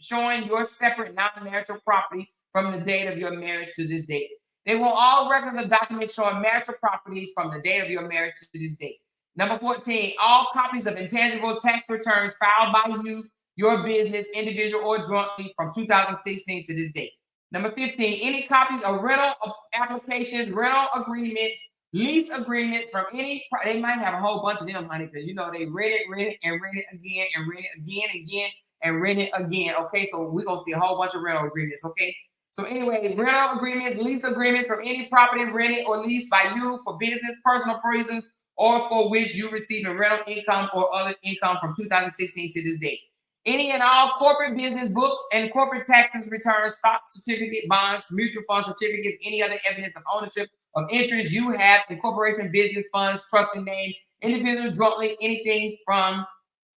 showing your separate non-marital property from the date of your marriage to this date. They want all records of documents showing marital properties from the date of your marriage to this date. Number 14, all copies of intangible tax returns filed by you, your business, individual, or jointly from 2016 to this date. Number 15, any copies of rental applications, rental agreements, lease agreements from any, they might have a whole bunch of them, honey, because you know they rent it, and rent it again, and rent it again, and rent it again. Okay, so we're going to see a whole bunch of rental agreements, okay? So anyway, rental agreements, lease agreements from any property rented or leased by you for business, personal reasons, or for which you receive rental income or other income from 2016 to this date. Any and all corporate business books and corporate taxes returns, stock certificate, bonds, mutual fund certificates, any other evidence of ownership of interest you have in corporation, business, funds, trust and name, individual, jointly, anything from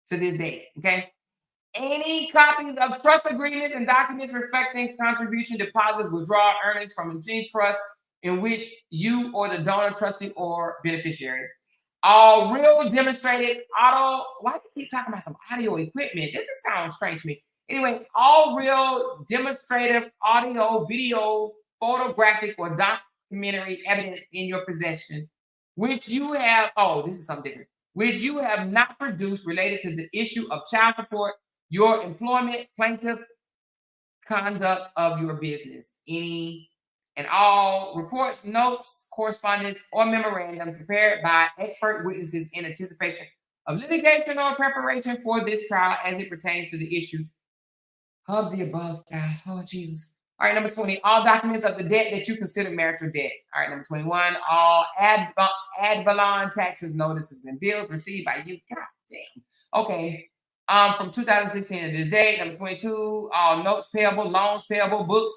to this date, okay? Any copies of trust agreements and documents reflecting contribution, deposits, withdrawal, earnings from a trust in which you or the donor, trustee, or beneficiary. All real demonstrated auto. Why do you keep talking about some audio equipment? This is sounding strange to me. Anyway, all real demonstrative audio, video, photographic, or documentary evidence in your possession, which you have, oh, this is something different, which you have not produced related to the issue of child support, your employment, plaintiff conduct of your business. Any and all reports, notes, correspondence, or memorandums prepared by expert witnesses in anticipation of litigation or preparation for this trial as it pertains to the issue of the above style. Oh, Jesus. All right, number 20, all documents of the debt that you consider marital debt. All right, number 21, all ad valorem taxes, notices, and bills received by you. God damn. Okay. From 2016 to this date. Number 22, all notes payable, loans payable, books,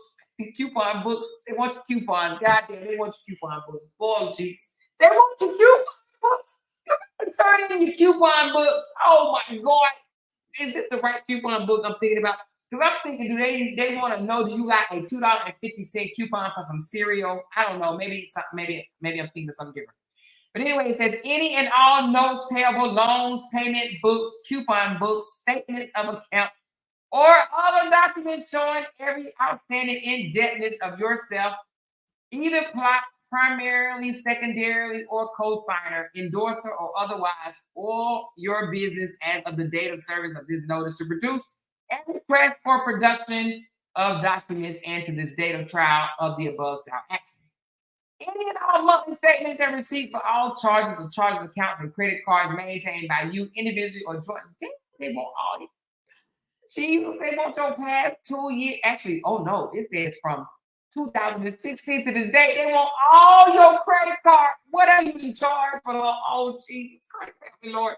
coupon books. They want your coupons. God damn, they want your coupon books. Boy, jeez. They want your coupon books. You gotta turn in your coupon books. Oh my God. Is this the right coupon book I'm thinking about? Because I'm thinking, do they want to know that you got a $2.50 coupon for some cereal? I don't know. Maybe I'm thinking of something different. But anyway, it says any and all notes payable, loans, payment books, coupon books, statements of accounts, or other documents showing every outstanding indebtedness of yourself, either primarily, secondarily, or co-signer, endorser, or otherwise, or your business as of the date of service of this notice to produce and request for production of documents and to this date of trial of the above style action. Any and all monthly statements and receipts for all charges, accounts, and credit cards maintained by you individually or joint. They want all these. They want your past 2 years. Actually, oh no, this is from 2016 to the date. They want all your credit cards. What are you in charge for? Oh, Jesus Christ, Lord.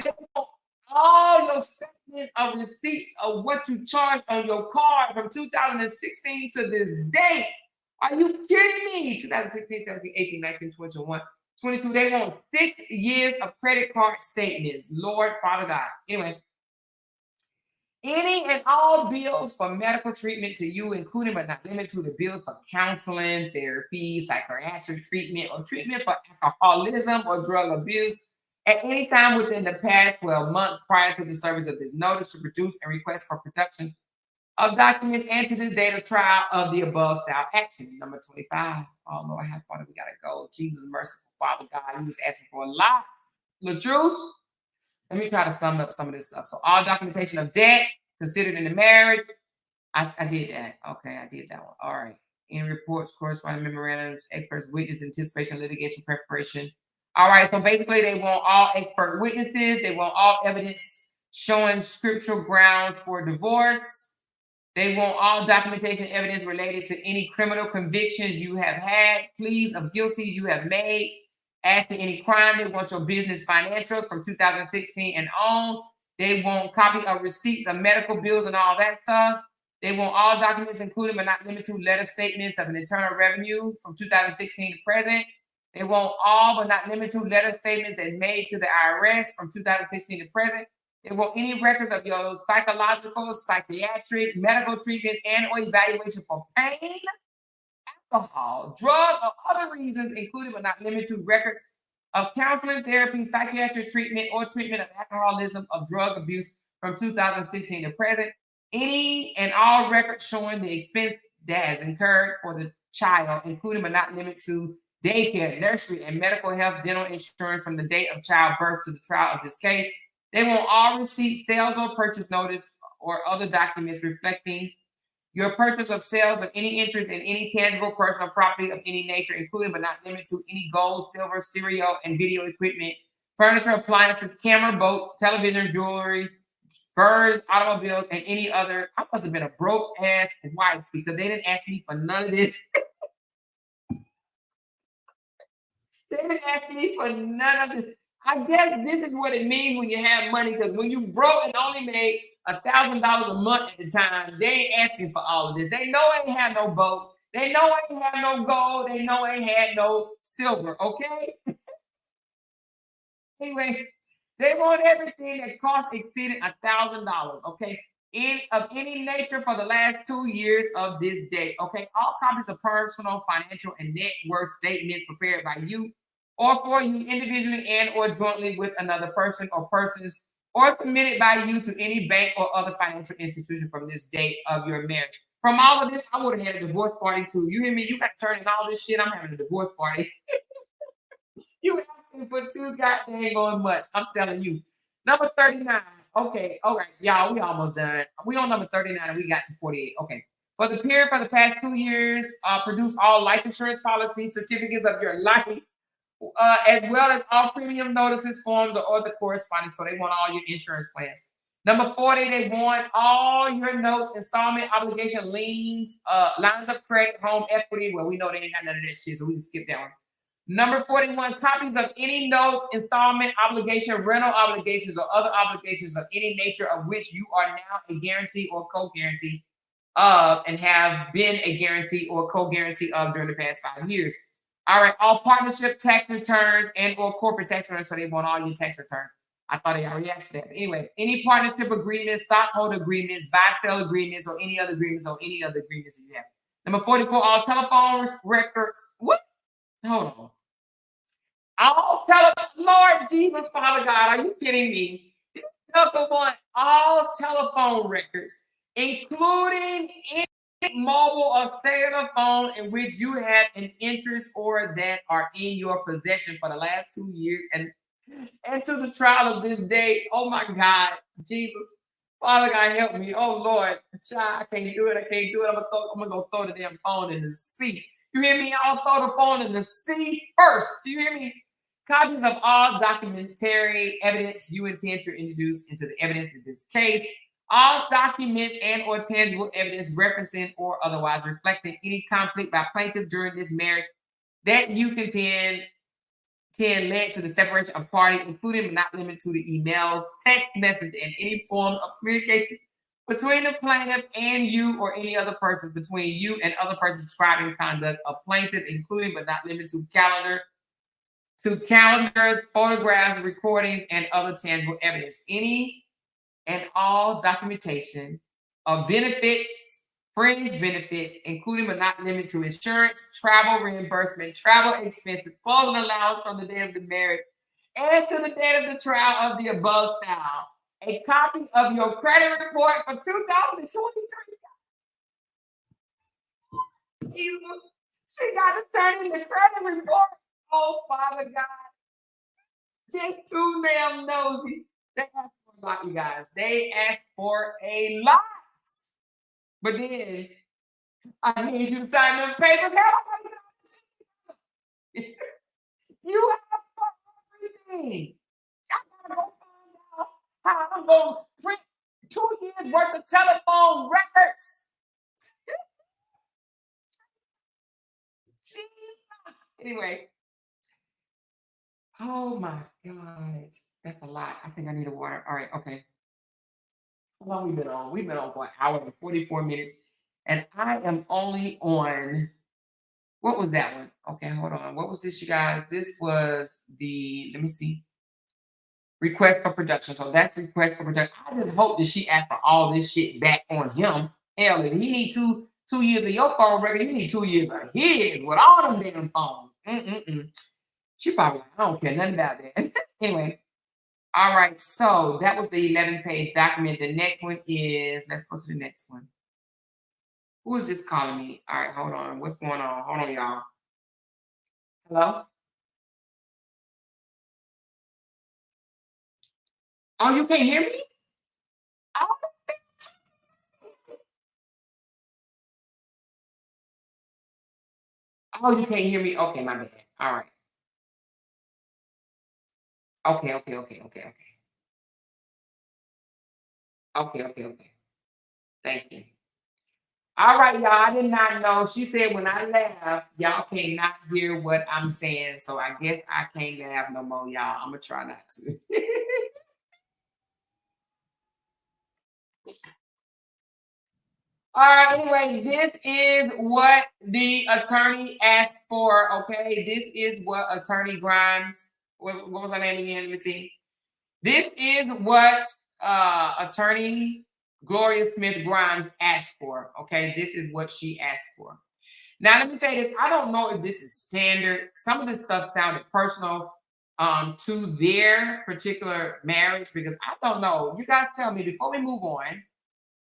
They want all your statements of receipts of what you charged on your card from 2016 to this date. Are you kidding me? 2016, 17, 18, 19, 21, 22. They want 6 years of credit card statements. Lord, Father God. Anyway, any and all bills for medical treatment to you, including but not limited to the bills for counseling, therapy, psychiatric treatment, or treatment for alcoholism or drug abuse at any time within the past 12 months prior to the service of this notice to produce and request for production of documents and to this date of trial of the above style action. Number 25. Oh Lord, how far do we gotta go? Jesus, merciful Father God, he was asking for a lot. The truth. Let me try to sum up some of this stuff. So all documentation of debt considered in the marriage. I did that. Okay, I did that one. All right. Any reports, corresponding memorandums, experts, witness, anticipation, litigation, preparation. All right. So basically, they want all expert witnesses. They want all evidence showing scriptural grounds for divorce. They want all documentation evidence related to any criminal convictions you have had, pleas of guilty you have made, as to any crime. They want your business financials from 2016 and on. They want copy of receipts of medical bills and all that stuff. They want all documents included but not limited to letter statements of an internal revenue from 2016 to present. They want all but not limited to letter statements that made to the IRS from 2016 to present. They want any records of your psychological, psychiatric, medical treatments and or evaluation for pain, alcohol, drug, or other reasons, including but not limited to records of counseling, therapy, psychiatric treatment, or treatment of alcoholism, of drug abuse from 2016 to present. Any and all records showing the expense that has incurred for the child, including but not limited to daycare, nursery, and medical health dental insurance from the date of childbirth to the trial of this case. They want all receipts, sales or purchase notice, or other documents reflecting your purchase of sales of any interest in any tangible personal property of any nature, including but not limited to any gold, silver, stereo, and video equipment, furniture, appliances, camera, boat, television, jewelry, furs, automobiles, and any other. I must have been a broke ass wife because they didn't ask me for none of this. They didn't ask me for none of this. I guess this is what it means when you have money, because when you broke and only made $1,000 a month at the time, they ain't asking for all of this. They know I ain't had no boat. They know I ain't had no gold. They know I ain't had no silver. Okay. Anyway, they want everything that cost exceeded $1,000. Okay. Of any nature for the last 2 years of this date. Okay. All copies of personal, financial, and net worth statements prepared by you or for you individually and or jointly with another person or persons, or submitted by you to any bank or other financial institution from this date of your marriage. From all of this, I would have had a divorce party too. You hear me? You got to turn in all this shit. I'm having a divorce party. You asking for too goddamn going much. I'm telling you. Number 39. Okay, all right, y'all, we almost done. We on number 39 and we got to 48. Okay. For the period for the past 2 years, produce all life insurance policies, certificates of your life, as well as all premium notices, forms, or other correspondence. So they want all your insurance plans. Number 40, they want all your notes, installment, obligation, liens, lines of credit, home equity. Well, we know they ain't got none of that shit, so we can skip that one. Number 41, copies of any notes, installment, obligation, rental obligations, or other obligations of any nature of which you are now a guarantee or co-guarantee of and have been a guarantee or co-guarantee of during the past 5 years. All right, all partnership tax returns and or corporate tax returns, so they want all your tax returns. I thought they already asked for that. But anyway, any partnership agreements, stockholder agreements, buy-sell agreements, or any other agreements that you have. Number 44, all telephone records. What? Hold on. Lord Jesus, Father God, are you kidding me? Number one, all telephone records, including any mobile or cellular phone in which you have an interest or that are in your possession for the last 2 years and to the trial of this day. Oh my God, Jesus. Father God, help me. Oh Lord, child, I can't do it. I'm gonna go throw the damn phone in the sea. You hear me? I'll throw the phone in the sea first. Do you hear me? Copies of all documentary evidence you intend to introduce into the evidence in this case. All documents and or tangible evidence referencing or otherwise reflecting any conflict by plaintiff during this marriage that you contend led to the separation of party, including but not limited to the emails, text message, and any forms of communication between the plaintiff and you or any other persons, between you and other persons describing conduct of plaintiff, including but not limited to calendars, photographs, recordings, and other tangible evidence. Any and all documentation of benefits, fringe benefits, including but not limited to insurance, travel reimbursement, travel expenses, clothing allowance from the day of the marriage, and to the date of the trial of the above style. A copy of your credit report for 2023. Jesus, she got to turn in the credit report. Oh, Father God. Just too damn nosy. They asked for a lot, you guys. They asked for a lot. But then, I need you to sign them papers. You asked for everything. I gotta go find out how I'm going to print 2 years worth of telephone records. Anyway. Oh my God. That's a lot. I think I need a water. All right. Okay. How long we been on? We've been on for an hour and 44 minutes. And I am only on, what was that one? Okay, hold on. What was this, you guys? This was let me see. Request for production. So that's request for production. I just hope that she asked for all this shit back on him. Hell, if he need two years of your phone record, you need 2 years of his with all them damn phones. She probably like, I don't care nothing about that. Anyway. All right. So that was the 11-page document. The next one is, let's go to the next one. Who is this calling me? All right, hold on. What's going on? Hold on, y'all. Hello? Oh, you can't hear me? Oh, oh, you can't hear me? Okay, my bad. All right. Okay, okay, okay, okay, okay. Okay, okay, okay. Thank you. All right, y'all. I did not know. She said when I laugh, y'all cannot hear what I'm saying. So I guess I can't laugh no more, y'all. I'm gonna try not to. All right, anyway, this is what the attorney asked for. Okay, this is what Attorney Grimes, what was her name again? Let me see. This is what Attorney Gloria Smith Grimes asked for. Okay, this is what she asked for. Now, let me say this. I don't know if this is standard. Some of this stuff sounded personal to their particular marriage because I don't know. You guys tell me before we move on,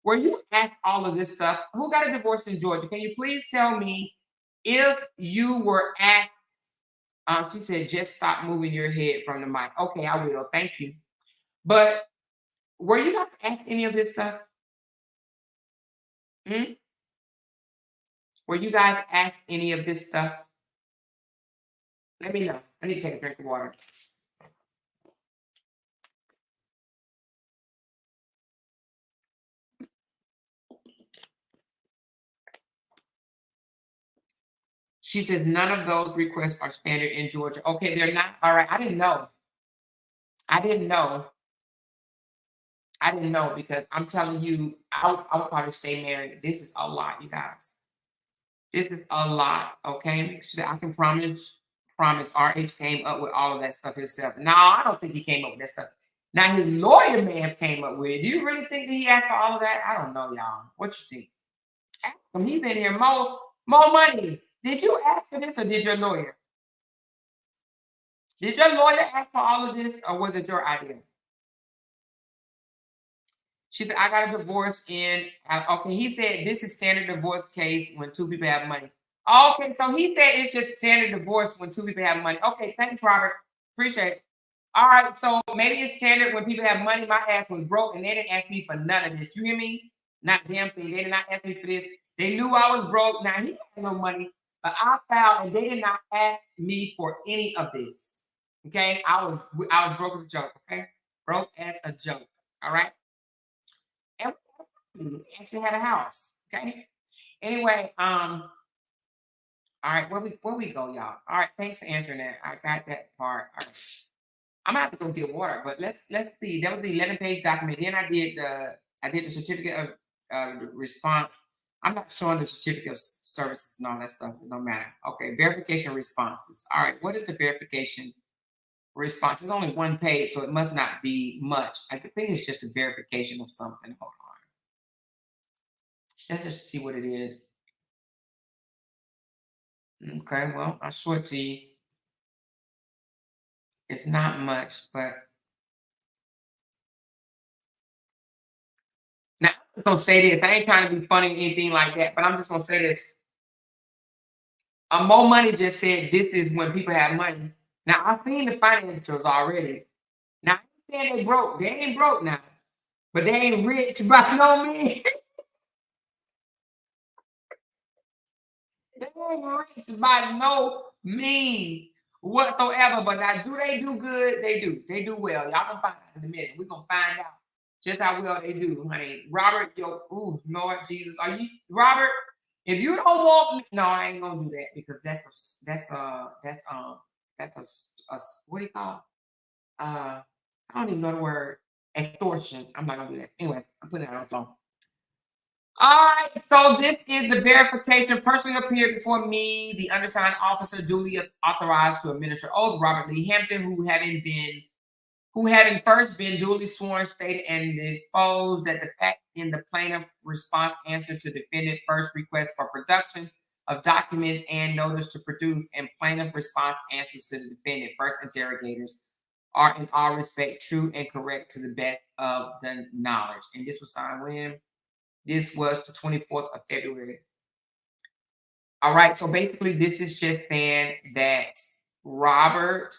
were you asked all of this stuff? Who got a divorce in Georgia? Can you please tell me if you were asked? She said, just stop moving your head from the mic. Okay, I will. Thank you. But were you guys asked any of this stuff? Hmm? Were you guys asked any of this stuff? Let me know. I need to take a drink of water. She says none of those requests are standard in Georgia. Okay, they're not. All right. I didn't know. I didn't know. I didn't know because I'm telling you, I would probably stay married. This is a lot, you guys. This is a lot. Okay. She said, I can promise RH came up with all of that stuff himself. No, I don't think he came up with that stuff. Now his lawyer may have came up with it. Do you really think that he asked for all of that? I don't know, y'all. What you think? Ask him. He's in here. More money. Did you ask for this or did your lawyer? Did your lawyer ask for all of this or was it your idea? She said, I got a divorce in. Okay, he said this is standard divorce case when two people have money. Okay, so he said it's just standard divorce when two people have money. Okay, thanks, Robert. Appreciate it. All right, so maybe it's standard when people have money. My ass was broke and they didn't ask me for none of this. You hear me? Not a damn thing. They did not ask me for this. They knew I was broke. Now he had no money, but I filed and they did not ask me for any of this. Okay, I was broke as a joke. Okay, broke as a joke. All right, and we actually had a house. Okay. Anyway, all right, where we go, y'all? All right, thanks for answering that. I got that part. All right. I'm gonna have to go get water, but let's see. That was the 11-page document. Then I did the certificate of response. I'm not showing the certificate of services and all that stuff. It don't matter. Okay, verification responses. All right, what is the verification response? It's only one page, so it must not be much. I think it's just a verification of something. Hold on. Let's just see what it is. Okay, well, I'll show it to you. It's not much, but now I'm gonna say this. I ain't trying to be funny or anything like that, but I'm just gonna say this. More Money just said this is when people have money. Now I've seen the financials already. Now I ain't saying they broke. They ain't broke now, but they ain't rich by no means. They ain't rich by no means whatsoever. But now, do they do good? They do. They do well. Y'all gonna find out in a minute. We're gonna find out just how well they do, honey. Robert, Lord Jesus, are you Robert? If you don't want me, no, I ain't gonna do that because that's what do you call? I don't even know the word extortion. I'm not gonna do that. Anyway, I'm putting that on the phone. All right, so this is the verification. Personally appeared before me, the undersigned officer duly authorized to administer oath, Robert Lee Hampton, who having first been duly sworn, stated and disposed that the fact in the plaintiff response answer to defendant first request for production of documents and notice to produce and plaintiff response answers to the defendant first interrogators are in all respect true and correct to the best of the knowledge. And this was signed when? This was the 24th of February. All right, so basically this is just saying that Robert,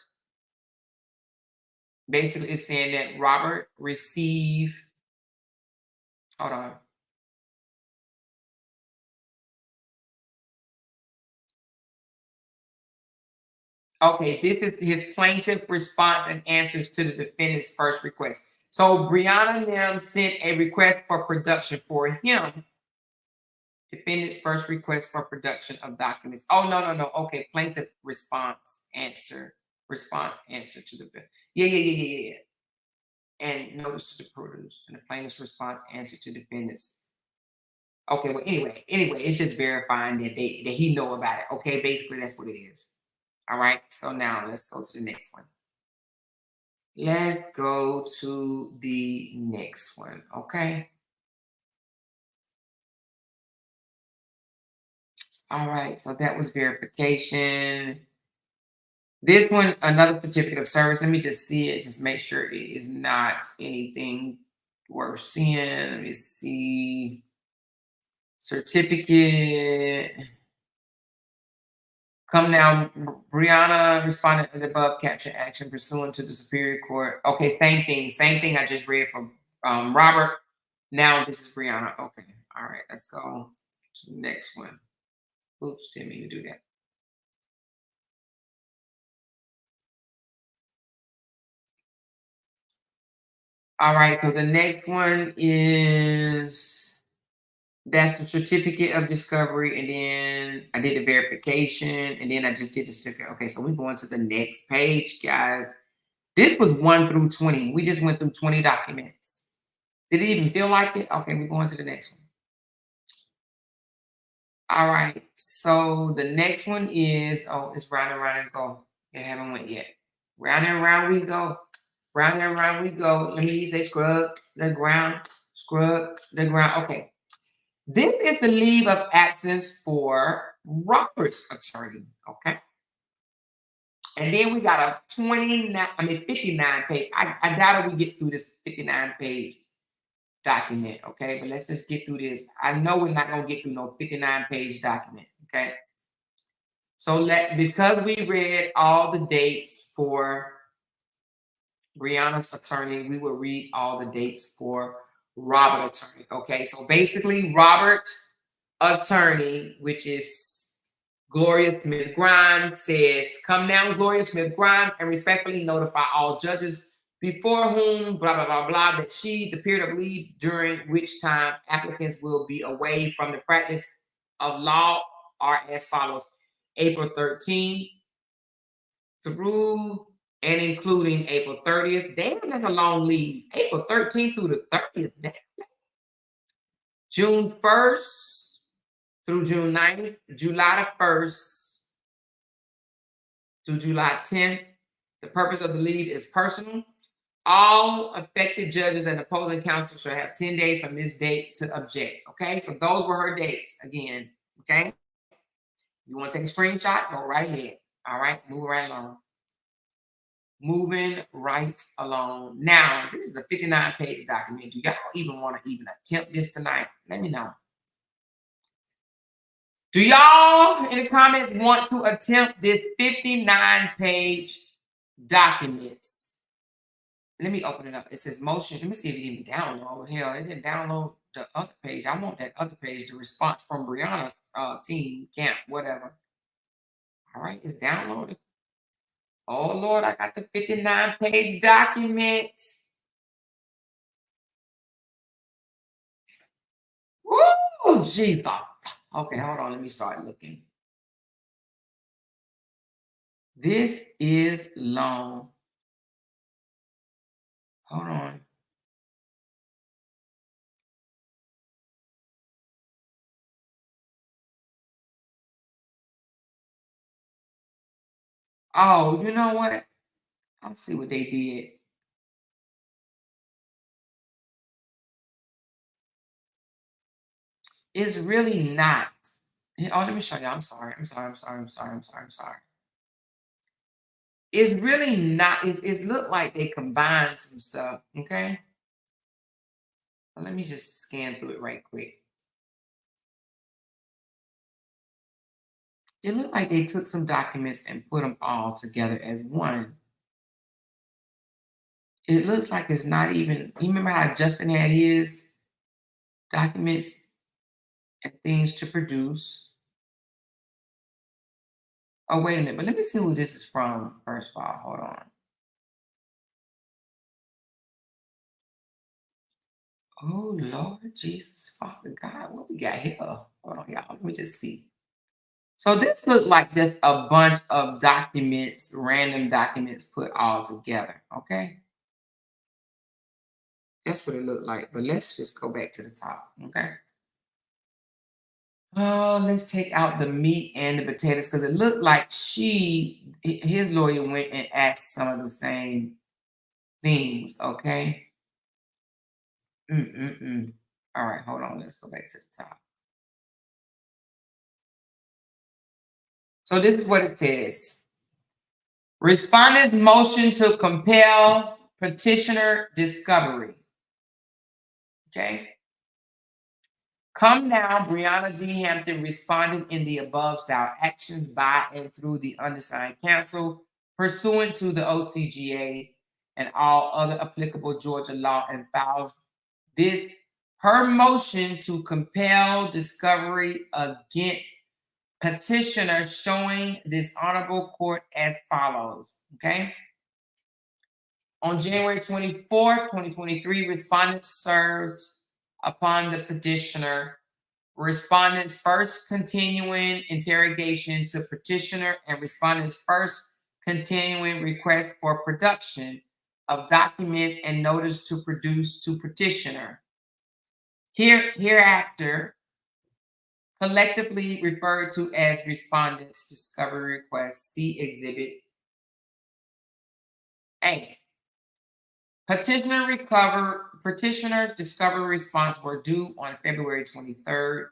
basically it's saying that Robert received, hold on. Okay, this is his plaintiff response and answers to the defendant's first request. So Briana and them sent a request for production for him. Defendant's first request for production of documents. Oh, no. Okay, plaintiff response answer to the yeah. And notice to the produce and the plaintiff's response answer to defendants. Okay, well, anyway, it's just verifying that he know about it. Okay, basically that's what it is. All right, so now let's go to the next one. Let's go to the next one, okay? All right, so that was verification. This one, another certificate of service. Let me just see it, just make sure it is not anything worth seeing. Let me see. Certificate. Come now, Briana responded to the above caption action pursuant to the Superior Court. Okay, same thing I just read from Robert. Now this is Briana. Okay, all right, let's go to the next one. Oops, didn't mean to do that. All right, so the next one is, that's the certificate of discovery, and then I did the verification, and then I just did the certificate. Okay, so we're going to the next page, guys. This was 1 through 20. We just went through 20 documents. Did it even feel like it? Okay, we're going to the next one. All right, so the next one is, oh, it's round and round and go. It haven't went yet. Round and round we go. Round and round we go. Let me say scrub the ground, scrub the ground. Okay. This is the leave of absence for Robert's attorney, okay? And then we got a 59 page. I doubt if we get through this 59 page document, okay? But let's just get through this. I know we're not gonna get through no 59 page document, okay? So because we read all the dates for Briana's attorney, we will read all the dates for Robert attorney, okay? So basically, Robert attorney, which is Gloria Smith Grimes, says, come now, Gloria Smith Grimes, and respectfully notify all judges before whom, blah, blah, blah, blah, that the period of leave during which time applicants will be away from the practice of law are as follows: April 13th through and including April 30th. Damn, that's a long leave. April 13th through the 30th. Damn. June 1st through June 9th, July the 1st through July 10th. The purpose of the leave is personal. All affected judges and opposing counsel shall have 10 days from this date to object. Okay, so those were her dates again. Okay, you want to take a screenshot? Go right ahead. All right, move right along. Moving right along. Now, this is a 59 page document. Do y'all even want to attempt this tonight? Let me know. Do y'all in the comments want to attempt this 59 page documents? Let me open it up. It says motion. Let me see if it even download. Hell, it didn't download the other page. I want that other page, the response from Briana team, camp, whatever. All right, it's downloaded. Oh, Lord, I got the 59 page document. Woo, Jesus. Okay, hold on. Let me start looking. This is long. Hold on. Oh, you know what? I'll see what they did. It's really not. Oh, let me show you. I'm sorry. It's really not. It's looked like they combined some stuff. Okay. But let me just scan through it right quick. It looked like they took some documents and put them all together as one. It looks like it's not even, you remember how Justin had his documents and things to produce? Oh, wait a minute, but let me see who this is from, first of all. Hold on. Oh, Lord Jesus, Father God, what we got here? Hold on, y'all. Let me just see. So this looked like just a bunch of documents, random documents put all together, okay? That's what it looked like. But let's just go back to the top, okay? Oh, let's take out the meat and the potatoes because it looked like his lawyer went and asked some of the same things, okay? All right, hold on. Let's go back to the top. So this is what it says. Respondent's motion to compel petitioner discovery. Okay. Come now, Briana D. Hampton responded in the above style actions by and through the undersigned counsel pursuant to the OCGA and all other applicable Georgia law and files this her motion to compel discovery against petitioner showing this honorable court as follows. Okay. On January 24th, 2023, respondent served upon the petitioner respondent's first continuing interrogation to petitioner and respondent's first continuing request for production of documents and notice to produce to petitioner. Hereafter, collectively referred to as respondent's discovery request, see Exhibit A. Petitioner's discovery response were due on February 23rd,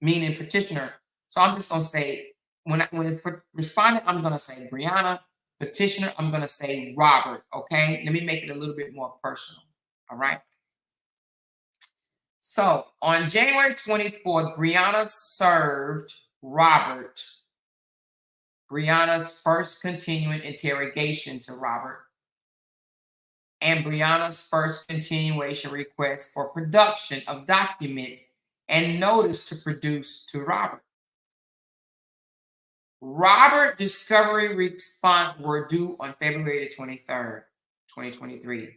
meaning petitioner. So I'm just going to say, when it's respondent, I'm going to say Briana. Petitioner, I'm going to say Robert, okay? Let me make it a little bit more personal, all right? So on January 24th, Briana served Robert Briana's first continuing interrogation to Robert and Briana's first continuation request for production of documents and notice to produce to Robert. Robert discovery response were due on February the 23rd, 2023.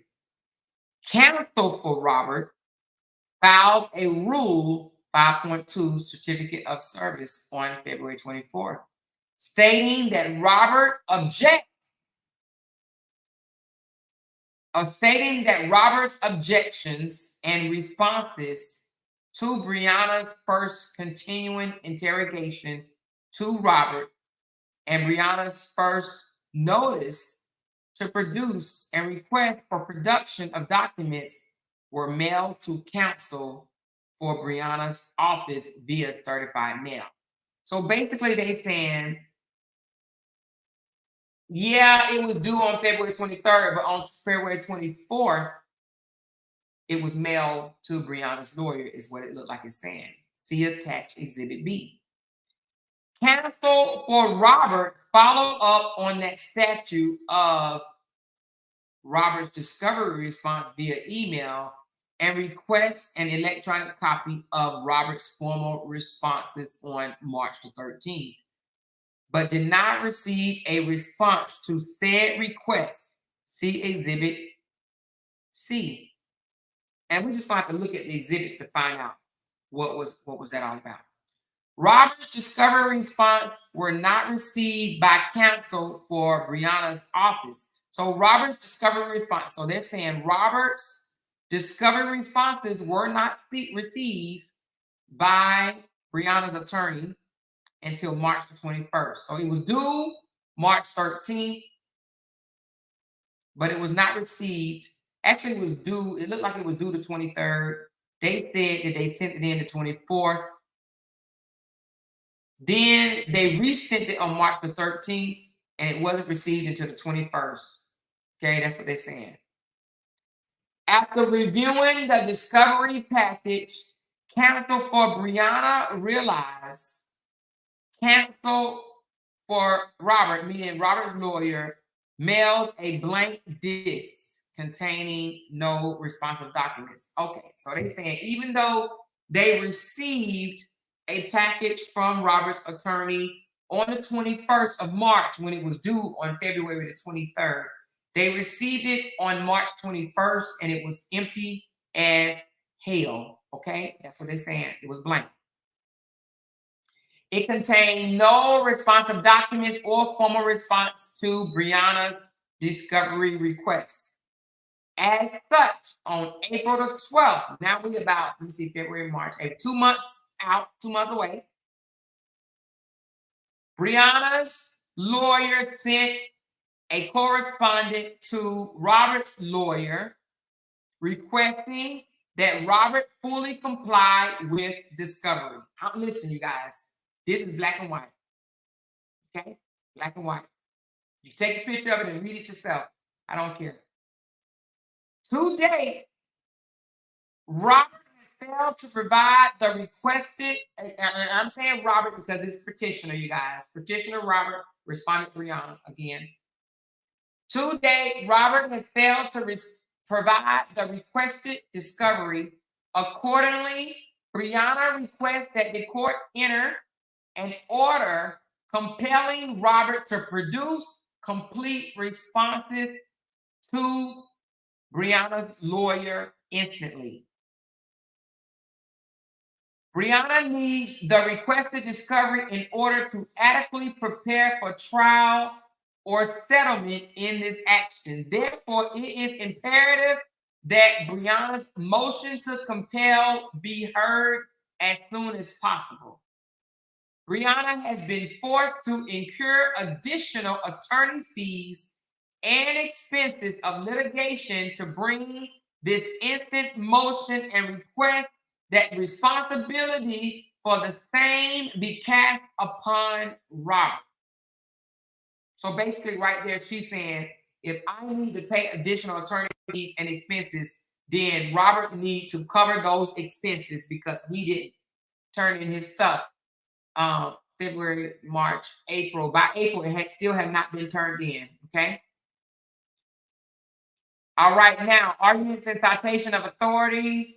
Counsel for Robert filed a Rule 5.2 certificate of service on February 24th, stating that Robert objects stating that Robert's objections and responses to Briana's first continuing interrogation to Robert and Briana's first notice to produce and request for production of documents were mailed to counsel for Briana's office via certified mail. So basically they saying, yeah, it was due on February 23rd, but on February 24th, it was mailed to Briana's lawyer, is what it looked like it's saying. See attached Exhibit B. Counsel for Robert followed up on that statute of Robert's discovery response via email and requests an electronic copy of Robert's formal responses on March the 13th. But did not receive a response to said request. See Exhibit C. And we're just going to have to look at the exhibits to find out what was that all about. Robert's discovery response were not received by counsel for Briana's office. So Robert's discovery response. So they're saying Robert's discovery responses were not received by Briana's attorney until March the 21st. So it was due March 13th, but it was not received. Actually, it was due, it looked like it was due the 23rd. They said that they sent it in the 24th. Then they resent it on March the 13th, and it wasn't received until the 21st. Okay, that's what they're saying. After reviewing the discovery package, counsel for Briana realized cancel for Robert, meaning Robert's lawyer, mailed a blank disc containing no responsive documents. Okay, so they saying even though they received a package from Robert's attorney on the 21st of March when it was due on February the 23rd, they received it on March 21st and it was empty as hell. Okay, that's what they're saying. It was blank. It contained no responsive documents or formal response to Briana's discovery request. As such, on April the 12th, now we about, let me see, February, March, 2 months out, 2 months away, Briana's lawyer sent a correspondent to Robert's lawyer requesting that Robert fully comply with discovery. Listen, you guys, this is black and white. Okay? Black and white. You take a picture of it and read it yourself. I don't care. To date, Robert has failed to provide the requested, and I'm saying Robert because it's petitioner, you guys. Petitioner Robert, respondent Briana again. To date, Robert has failed to provide the requested discovery. Accordingly, Briana requests that the court enter an order compelling Robert to produce complete responses to Briana's lawyer instantly. Briana needs the requested discovery in order to adequately prepare for trial or settlement in this action. Therefore, it is imperative that Briana's motion to compel be heard as soon as possible. Briana has been forced to incur additional attorney fees and expenses of litigation to bring this instant motion and request that responsibility for the same be cast upon Robert. So basically right there, she's saying, if I need to pay additional attorney fees and expenses, then Robert needs to cover those expenses because he didn't turn in his stuff February, March, April. By April, it still had not been turned in, okay? All right, now, arguments and citation of authority.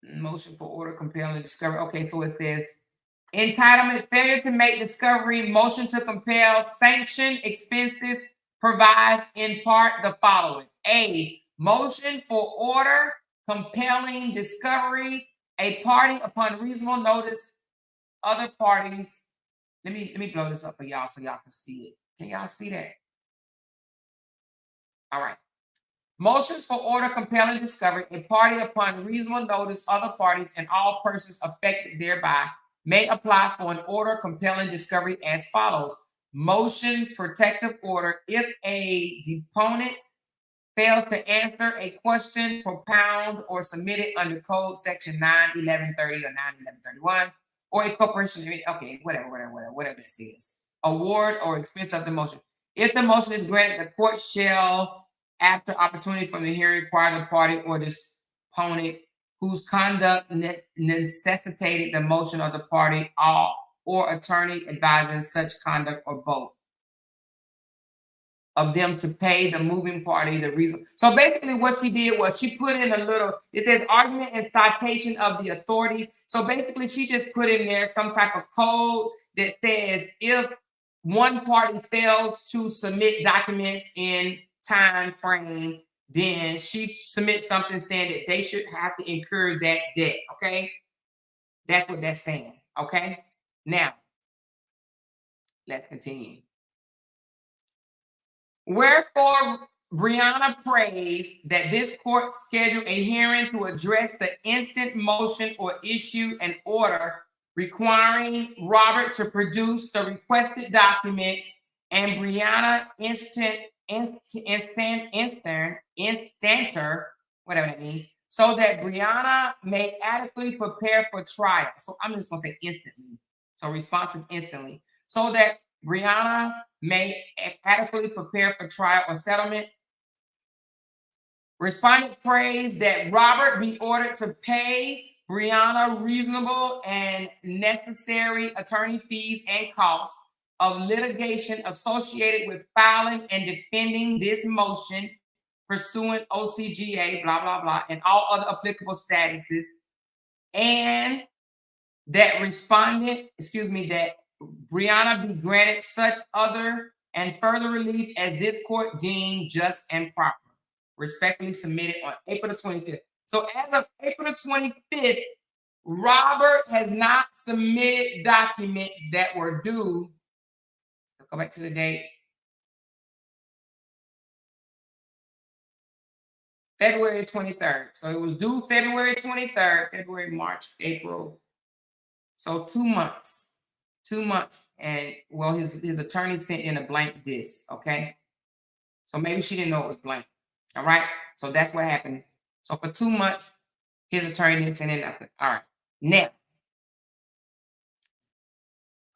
Motion for order compelling discovery. Okay, so it says, entitlement, failure to make discovery, motion to compel, sanction, expenses, provides in part the following. A, motion for order compelling discovery, a party upon reasonable notice, other parties. Let me blow this up for y'all so y'all can see it. Can y'all see that? All right. Motions for order compelling discovery, a party upon reasonable notice, other parties, and all persons affected thereby may apply for an order compelling discovery as follows. Motion protective order if a deponent fails to answer a question propounded or submitted under Code Section 91130 or 91131, or a corporation, okay, whatever that says. Award or expense of the motion. If the motion is granted, the court shall, after opportunity from the hearing, require the party or deponent whose conduct necessitated the motion of the party or attorney advising such conduct or both of them to pay the moving party the reason. So basically what she did was she put in a little, it says argument and citation of the authority. So basically she just put in there some type of code that says if one party fails to submit documents in time frame, then she submits something saying that they should have to incur that debt. Okay, that's what that's saying. Okay, now let's continue. Wherefore, Briana prays that this court schedule a hearing to address the instant motion or issue an order requiring Robert to produce the requested documents and Briana instanter, whatever that means, so that Briana may adequately prepare for trial. So I'm just going to say instantly. So responsive instantly. So that Briana may adequately prepare for trial or settlement. Respondent prays that Robert be ordered to pay Briana reasonable and necessary attorney fees and costs of litigation associated with filing and defending this motion pursuant OCGA, blah, blah, blah, and all other applicable statuses, and that that Briana be granted such other and further relief as this court deemed just and proper. Respectfully submitted on April the 25th. So as of April the 25th, Robert has not submitted documents that were due. Let's go back to the date. February 23rd. So it was due February 23rd, February, March, April. So 2 months. 2 months. And well, his attorney sent in a blank disc. Okay. So maybe she didn't know it was blank. All right. So that's what happened. So for 2 months, his attorney didn't send in nothing. All right. Now.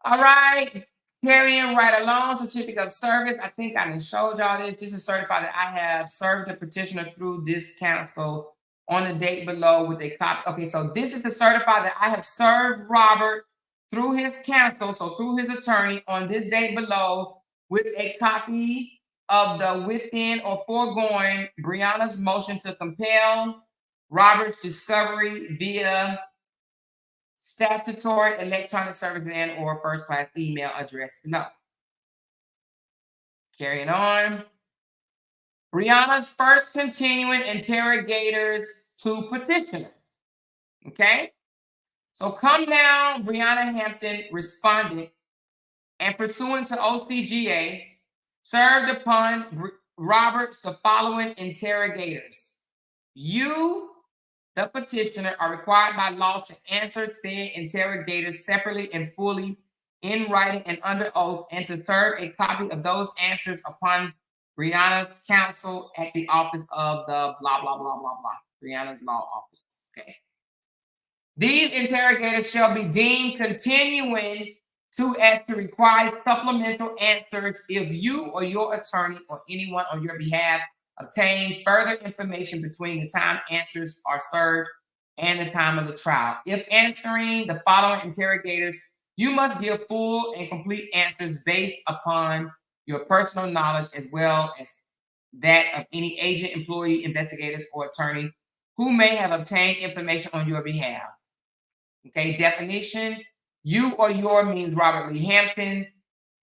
All right. Carrying right along, certificate of service. I think I showed y'all this. This is certified that I have served the petitioner through this counsel on the date below with a copy. Okay, so this is the certified that I have served Robert through his counsel, so through his attorney on this date below with a copy of the within or foregoing Briana's motion to compel Robert's discovery via statutory electronic service and or first class email address below. Carrying on. Briana's first continuing interrogators to petitioner. Okay. So come now, Briana Hampton responded and pursuant to OCGA served upon Roberts the following interrogators. You, the petitioner, are required by law to answer said interrogators separately and fully in writing and under oath, and to serve a copy of those answers upon Briana's counsel at the office of the blah, blah, blah, blah, blah, Briana's law office. Okay. These interrogators shall be deemed continuing as to require supplemental answers if you or your attorney or anyone on your behalf obtain further information between the time answers are served and the time of the trial. If answering the following interrogators, you must give full and complete answers based upon your personal knowledge as well as that of any agent, employee, investigators, or attorney who may have obtained information on your behalf. Okay, definition. You or your means Robert Lee Hampton.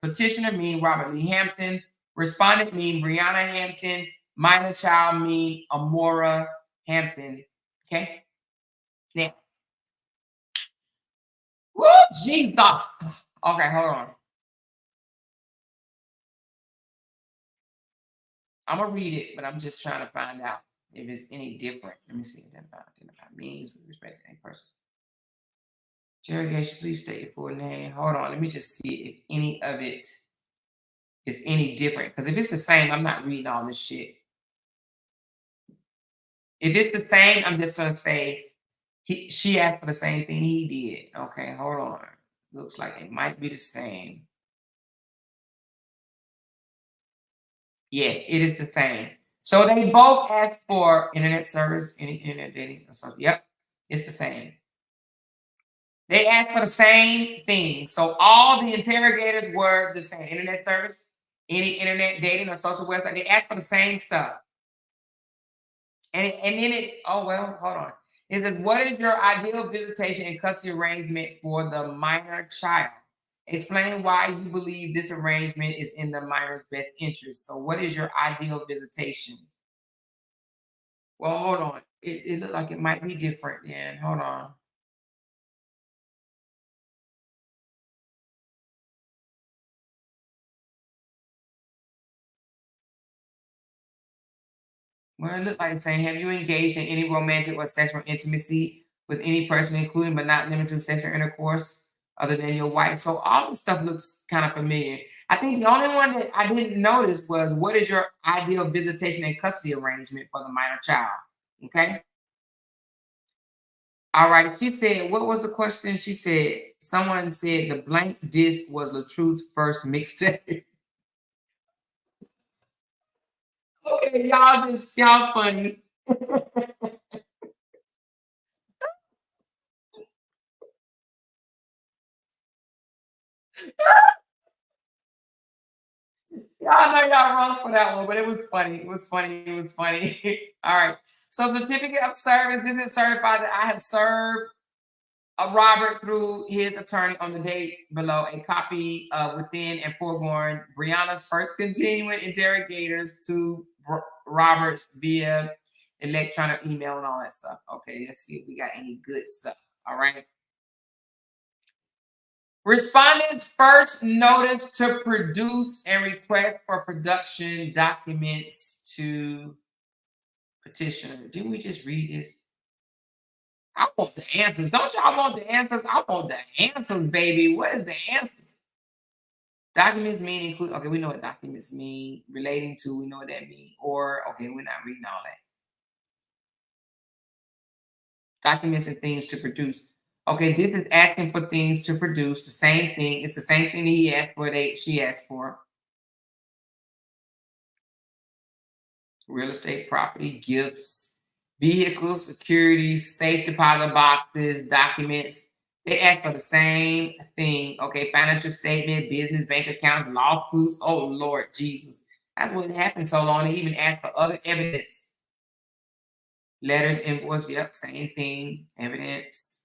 Petitioner mean Robert Lee Hampton. Respondent mean Briana Hampton. Minor child mean Amora Hampton. Okay. Now. Woo, Jesus. Okay, hold on. I'm gonna read it, but I'm just trying to find out if it's any different. Let me see. Identify means with respect to any person. Interrogation, please state your full name. Hold on, let me just see if any of it is any different. Because if it's the same, I'm not reading all this shit. If it's the same, I'm just gonna say she asked for the same thing he did. Okay, hold on. Looks like it might be the same. Yes, it is the same. So they both asked for internet service, any internet dating or something. Yep, it's the same. They asked for the same thing. So all the interrogators were the same. Internet service, any internet dating or social website. They asked for the same stuff. And then it, oh, well, hold on. It says, what is your ideal visitation and custody arrangement for the minor child? Explain why you believe this arrangement is in the minor's best interest. So what is your ideal visitation? Well, hold on. It looked like it might be different then. Hold on. Well, it looked like it's saying, have you engaged in any romantic or sexual intimacy with any person, including but not limited to sexual intercourse other than your wife? So all this stuff looks kind of familiar. I think the only one that I didn't notice was, what is your ideal visitation and custody arrangement for the minor child? Okay. All right. She said, what was the question? She said, someone said the blank disc was LaTruth's first mixtape. Okay, y'all funny. Y'all know y'all wrong for that one, but it was funny. It was funny. It was funny. All right. So certificate of service. This is certified that I have served Robert through his attorney on the date below. A copy of within and foregoing Briana's first continuing interrogators to Robert via electronic email and all that stuff. Okay, let's see if we got any good stuff. All right. Respondents first notice to produce and request for production documents to petitioner. Didn't we just read this? I want the answers. Don't y'all want the answers? I want the answers, baby. What is the answers? Documents mean include. Okay, we know what documents mean. Relating to, we know what that means. Or, okay, we're not reading all that. Documents and things to produce. Okay, this is asking for things to produce. The same thing. It's the same thing that he asked for. She asked for. Real estate, property, gifts, vehicles, securities, safe deposit boxes, documents. They ask for the same thing. Okay, financial statement, business, bank accounts, lawsuits. Oh, Lord Jesus. That's what happened so long. They even asked for other evidence. Letters, invoice, yep, same thing. Evidence.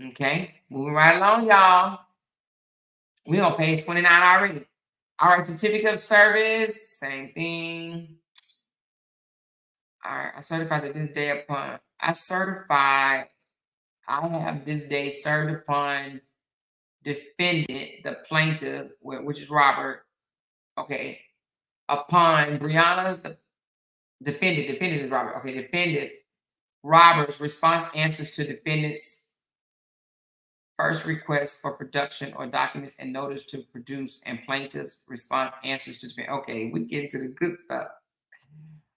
Okay, moving right along, y'all. We're on page 29 already. All right, certificate of service, same thing. All right, I certified that this day upon. I have this day served upon defendant, the plaintiff, which is Robert. Okay, upon Briana's defendant is Robert. Okay, defendant Robert's response answers to defendant's first request for production or documents and notice to produce, and plaintiff's response answers to defendant. Okay, we get into the good stuff.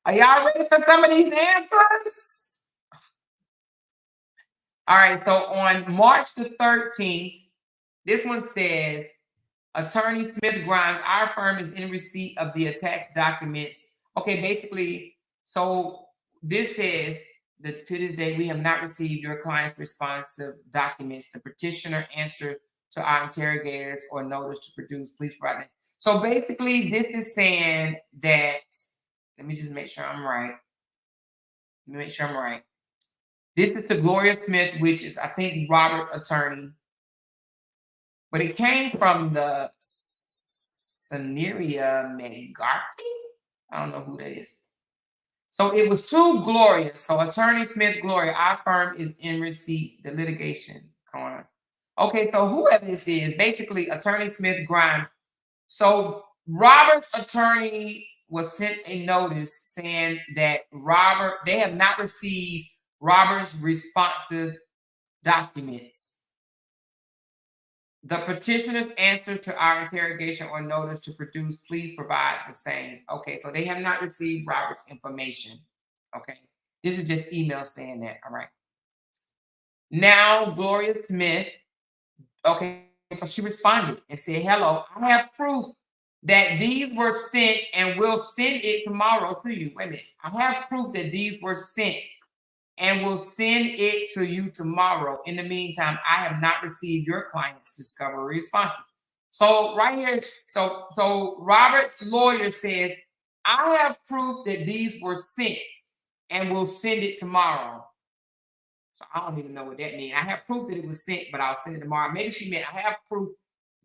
Are y'all ready for some of these answers? All right, so on March the 13th, this one says, Attorney Smith Grimes, our firm is in receipt of the attached documents. Okay, basically, so this says that to this day, we have not received your client's responsive documents. The petitioner answered to our interrogators or notice to produce. Please provide that. So basically, this is saying that, let me just make sure I'm right. Let me make sure I'm right. This is to Gloria Smith, which is, I think, Robert's attorney. But it came from the Saneria McGarty. I don't know who that is. So it was to Gloria. So Attorney Smith, Gloria, our firm is in receipt, the litigation corner. Okay, so whoever this is, basically Attorney Smith Grimes. So Robert's attorney was sent a notice saying that they have not received Robert's responsive documents. The petitioner's answer to our interrogation or notice to produce, please provide the same. Okay, so they have not received Robert's information. Okay, this is just email saying that. All right. Now, Gloria Smith, okay, so she responded and said, hello, I have proof that these were sent and will send it tomorrow to you. Wait a minute. I have proof that these were sent and will send it to you tomorrow. In the meantime, I have not received your client's discovery responses. So right here, so Robert's lawyer says, I have proof that these were sent and will send it tomorrow. So I don't even know what that means. I have proof that it was sent, but I'll send it tomorrow. Maybe she meant I have proof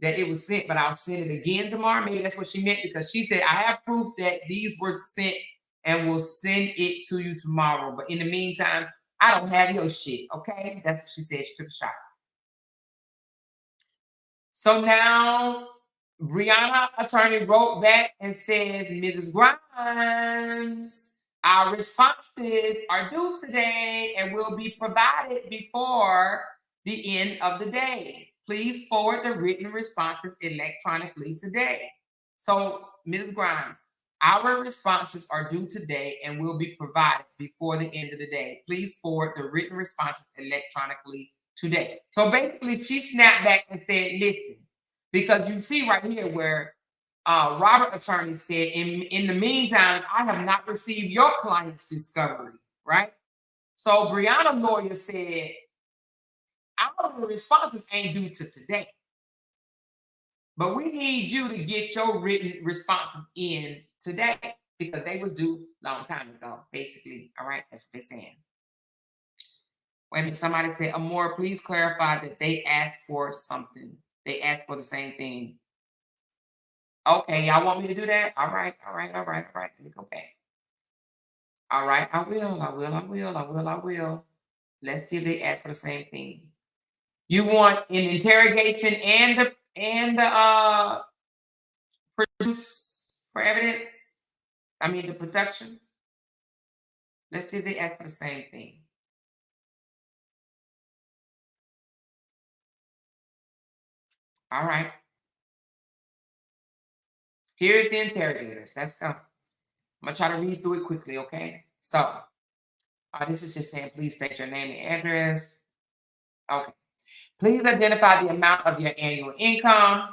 that it was sent, but I'll send it again tomorrow. Maybe that's what she meant, because she said, I have proof that these were sent and will send it to you tomorrow. But in the meantime, I don't have your shit, okay? That's what she said. She took a shot. So now, Briana attorney wrote back and says, Mrs. Grimes, our responses are due today and will be provided before the end of the day. Please forward the written responses electronically today. So, Mrs. Grimes, our responses are due today and will be provided before the end of the day. Please forward the written responses electronically today. So basically, she snapped back and said, listen, because you see right here where Robert attorney said, in the meantime, I have not received your client's discovery, right? So Briana lawyer said, our responses ain't due to today. But we need you to get your written responses in today because they was due long time ago, basically. All right, that's what they're saying. Wait a minute, somebody said, Amor, please clarify that they asked for something. They asked for the same thing. Okay, y'all want me to do that? All right. Let me go back. All right, I will. Let's see if they ask for the same thing. You want an interrogation and the produce for evidence? I mean the production. Let's see if they ask for the same thing. All right. Here's the interrogators. Let's go. I'm gonna try to read through it quickly, okay? So this is just saying, please state your name and address. Okay. Please identify the amount of your annual income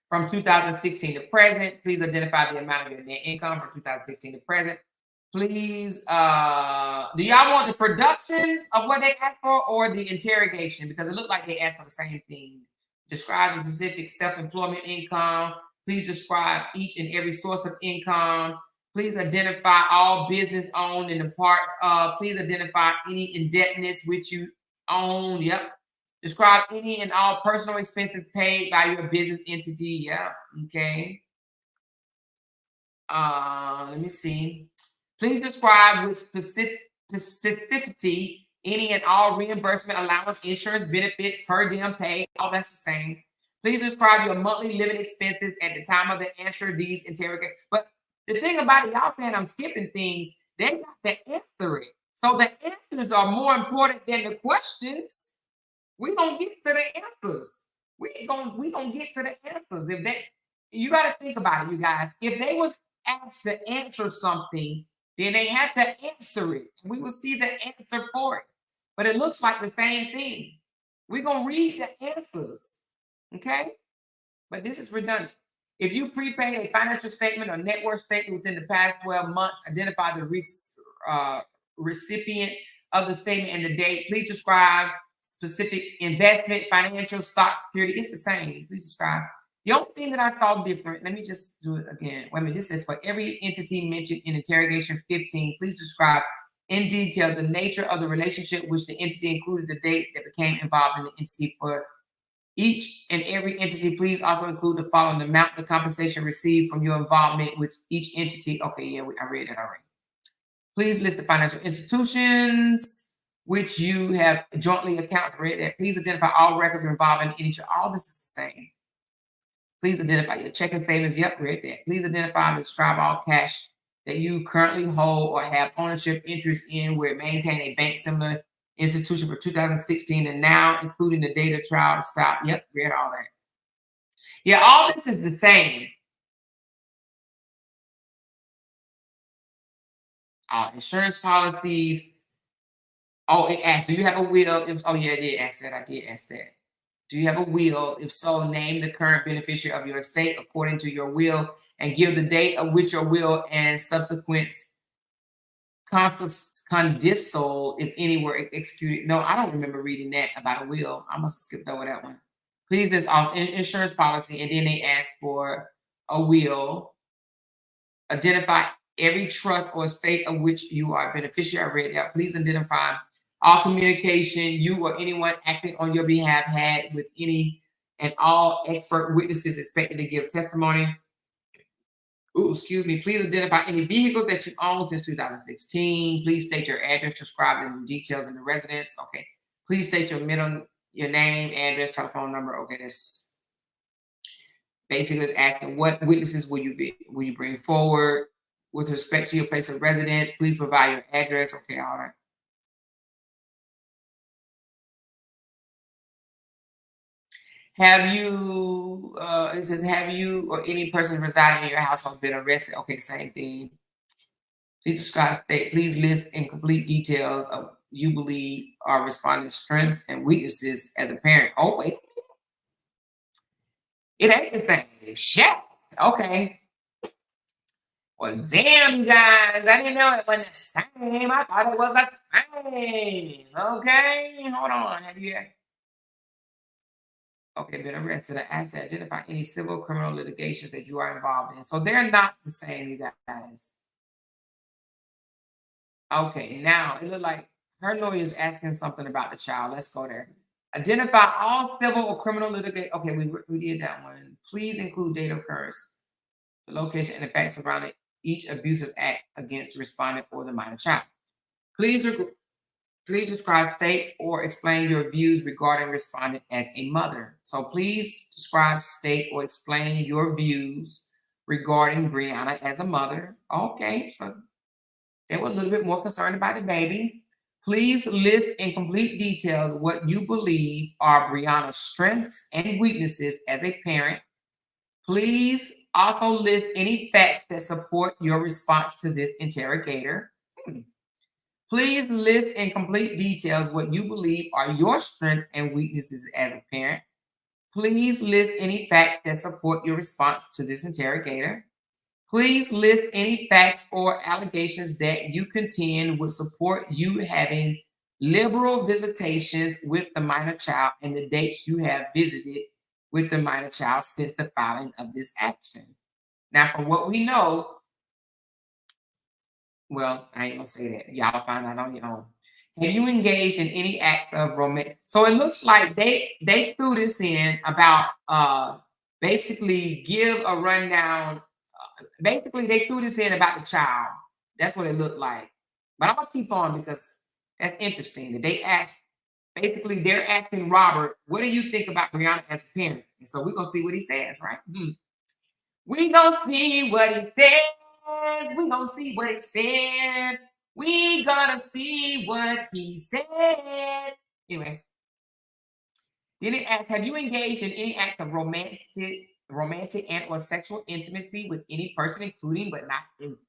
from 2016 to present. Please identify the amount of your net income from 2016 to present. Please, do y'all want the production of what they asked for or the interrogation? Because it looked like they asked for the same thing. Describe the specific self-employment income. Please describe each and every source of income. Please identify all business owned and the parts of. Please identify any indebtedness which you own. Yep. Describe any and all personal expenses paid by your business entity. Yeah. Okay. Let me see. Please describe with specificity any and all reimbursement, allowance, insurance, benefits, per diem pay. All that's the same. Please describe your monthly living expenses at the time of the answer these interrogations. But the thing about it, y'all saying I'm skipping things, they got to answer it. So the answers are more important than the questions. We're gonna get to the answers. We gonna get to the answers. If they, you got to think about it, you guys. If they was asked to answer something, then they had to answer it. We will see the answer for it. But it looks like the same thing. We're gonna read the answers, okay? But this is redundant. If you prepaid a financial statement or net worth statement within the past 12 months, identify the recipient of the statement and the date. Please describe specific investment, financial, stock, security. It's the same. Please describe. The only thing that I saw different, let me just do it again. Wait a minute. This says for every entity mentioned in interrogation 15, please describe in detail the nature of the relationship which the entity included, the date that became involved in the entity. For each and every entity, please also include the following: the amount of compensation received from your involvement with each entity. Okay, yeah, I read that already. Please list the financial institutions which you have jointly accounts. Read that. Please identify all records involving each. All this is the same. Please identify your checking statements. Yep, read that. Please identify and describe all cash that you currently hold or have ownership interest in where it maintain a bank similar institution for 2016 and now, including the date of trial stop. Yep, read all that. Yeah, all this is the same. Insurance policies. Oh, it asked, do you have a will? Oh, yeah, it did ask that. I did ask that. Do you have a will? If so, name the current beneficiary of your estate according to your will and give the date of which your will and subsequent condisol, if any, were executed. No, I don't remember reading that about a will. I must have skipped over that one. Please list off insurance policy, and then they ask for a will. Identify every trust or estate of which you are a beneficiary. I read that. Please identify all communication you or anyone acting on your behalf had with any and all expert witnesses expected to give testimony. Ooh, excuse me. Please identify any vehicles that you own since 2016. Please state your address, describe the details in the residence. Okay. Please state your your name, address, telephone number. Okay, that's basically it's asking what witnesses will you bring forward with respect to your place of residence. Please provide your address. Okay, all right. Have you, it says, have you or any person residing in your household been arrested? Okay, same thing. Please describe state. Please list in complete detail of you believe are responding strengths and weaknesses as a parent. Oh, wait. It ain't the same. Shit. Okay. Well, damn, you guys. I didn't know it wasn't the same. I thought it was the same. Okay. Hold on. Have you Okay, been arrested. I asked to identify any civil criminal litigations that you are involved in. So they're not the same, you guys. Okay, now it looked like her lawyer is asking something about the child. Let's go there. Identify all civil or criminal litigation. Okay, we did that one. Please include date of occurrence, the location, and the facts surrounding each abusive act against the respondent or the minor child. Please, please describe, state, or explain your views regarding respondent as a mother. So please describe, state, or explain your views regarding Briana as a mother. Okay, so they were a little bit more concerned about the baby. Please list in complete details what you believe are Briana's strengths and weaknesses as a parent. Please also list any facts that support your response to this interrogator. Please list in complete details what you believe are your strengths and weaknesses as a parent. Please list any facts that support your response to this interrogator. Please list any facts or allegations that you contend would support you having liberal visitations with the minor child and the dates you have visited with the minor child since the filing of this action. Now, from what we know, well, I ain't gonna say that. Y'all find out on your own. Have you engaged in any acts of romance? So it looks like they threw this in about basically give a rundown. Basically, they threw this in about the child. That's what it looked like. But I'm gonna keep on because that's interesting. That they asked, basically, they're asking Robert, what do you think about Briana as a parent? And so we're gonna see what he says, right? We gonna see what he says. We gonna see what he said. We gonna see what he said. Anyway, then it asks, have you engaged in any acts of romantic and or sexual intimacy with any person, including but not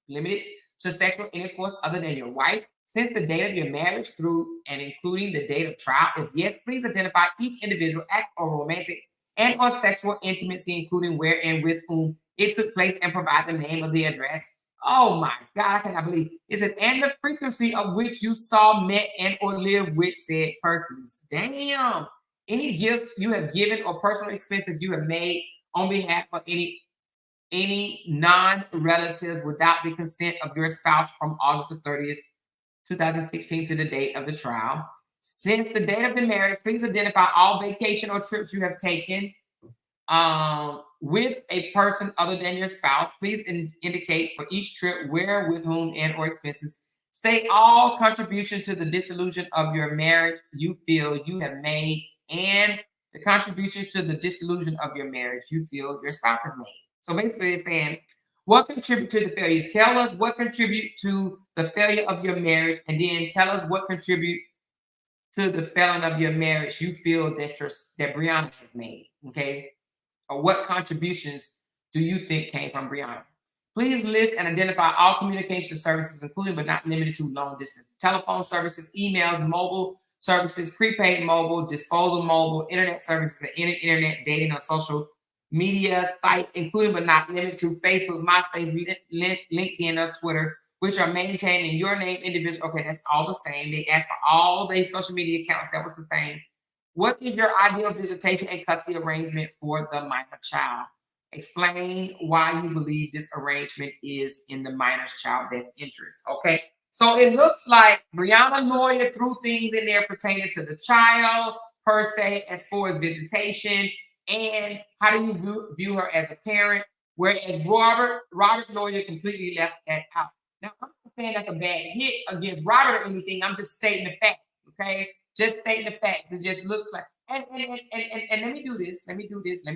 limited to sexual intercourse other than your wife, since the date of your marriage through and including the date of trial? If yes, please identify each individual act of romantic and or sexual intimacy, including where and with whom it took place, and provide the name of the address. Oh my God, I cannot believe it says, and the frequency of which you saw, met, and or lived with said persons. Damn. Any gifts you have given or personal expenses you have made on behalf of any non-relatives without the consent of your spouse from August the 30th, 2016 to the date of the trial. Since the date of the marriage, please identify all vacation or trips you have taken with a person other than your spouse. Please indicate for each trip where, with whom, and or expenses. State all contribution to the dissolution of your marriage you feel you have made and the contribution to the dissolution of your marriage you feel your spouse has made. So basically it's saying, what contribute to the failure? Tell us what contribute to the failure of your marriage, and then tell us what contribute to the failing of your marriage you feel that Briana has made, okay? Or what contributions do you think came from Briana? Please list and identify all communication services, including but not limited to long distance telephone services, emails, mobile services, prepaid mobile, disposal mobile, internet services, and internet dating or social media sites, including but not limited to Facebook, MySpace, LinkedIn, or Twitter, which are maintained in your name individual. Okay, that's all the same. They asked for all their social media accounts. That was the same. What is your ideal visitation and custody arrangement for the minor child? Explain why you believe this arrangement is in the minor's child's best interest. Okay, so it looks like Briana lawyer threw things in there pertaining to the child per se, as far as visitation and how do you view her as a parent. Whereas Robert lawyer completely left that out. Now I'm not saying that's a bad hit against Robert or anything. I'm just stating the fact. Okay. Just stating the facts. It just looks like, and let me do this. Let me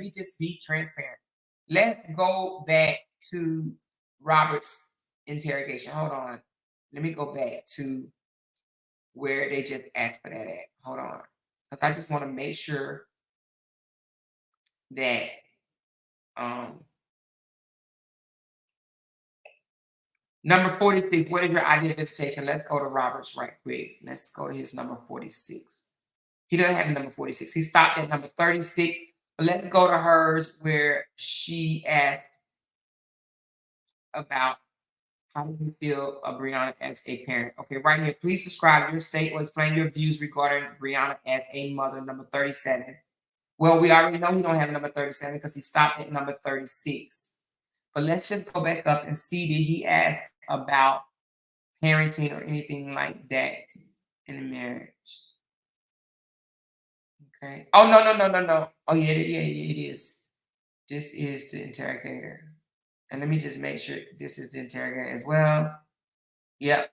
just be transparent. Let's go back to Robert's interrogation. Hold on. Let me go back to where they just asked for that at. Hold on. Because I just want to make sure that number 46, what is your ideal visitation? Let's go to Robert's right quick. Let's go to his number 46. He doesn't have number 46. He stopped at number 36. But let's go to hers where she asked about how do you feel of Briana as a parent? Okay, right here. Please describe your state or explain your views regarding Briana as a mother, number 37. Well, we already know he don't have number 37 because he stopped at number 36. But let's just go back up and see, did he ask about parenting or anything like that in the marriage? Okay. Oh, no. Oh, yeah, it is. This is the interrogator. And let me just make sure this is the interrogator as well. Yep.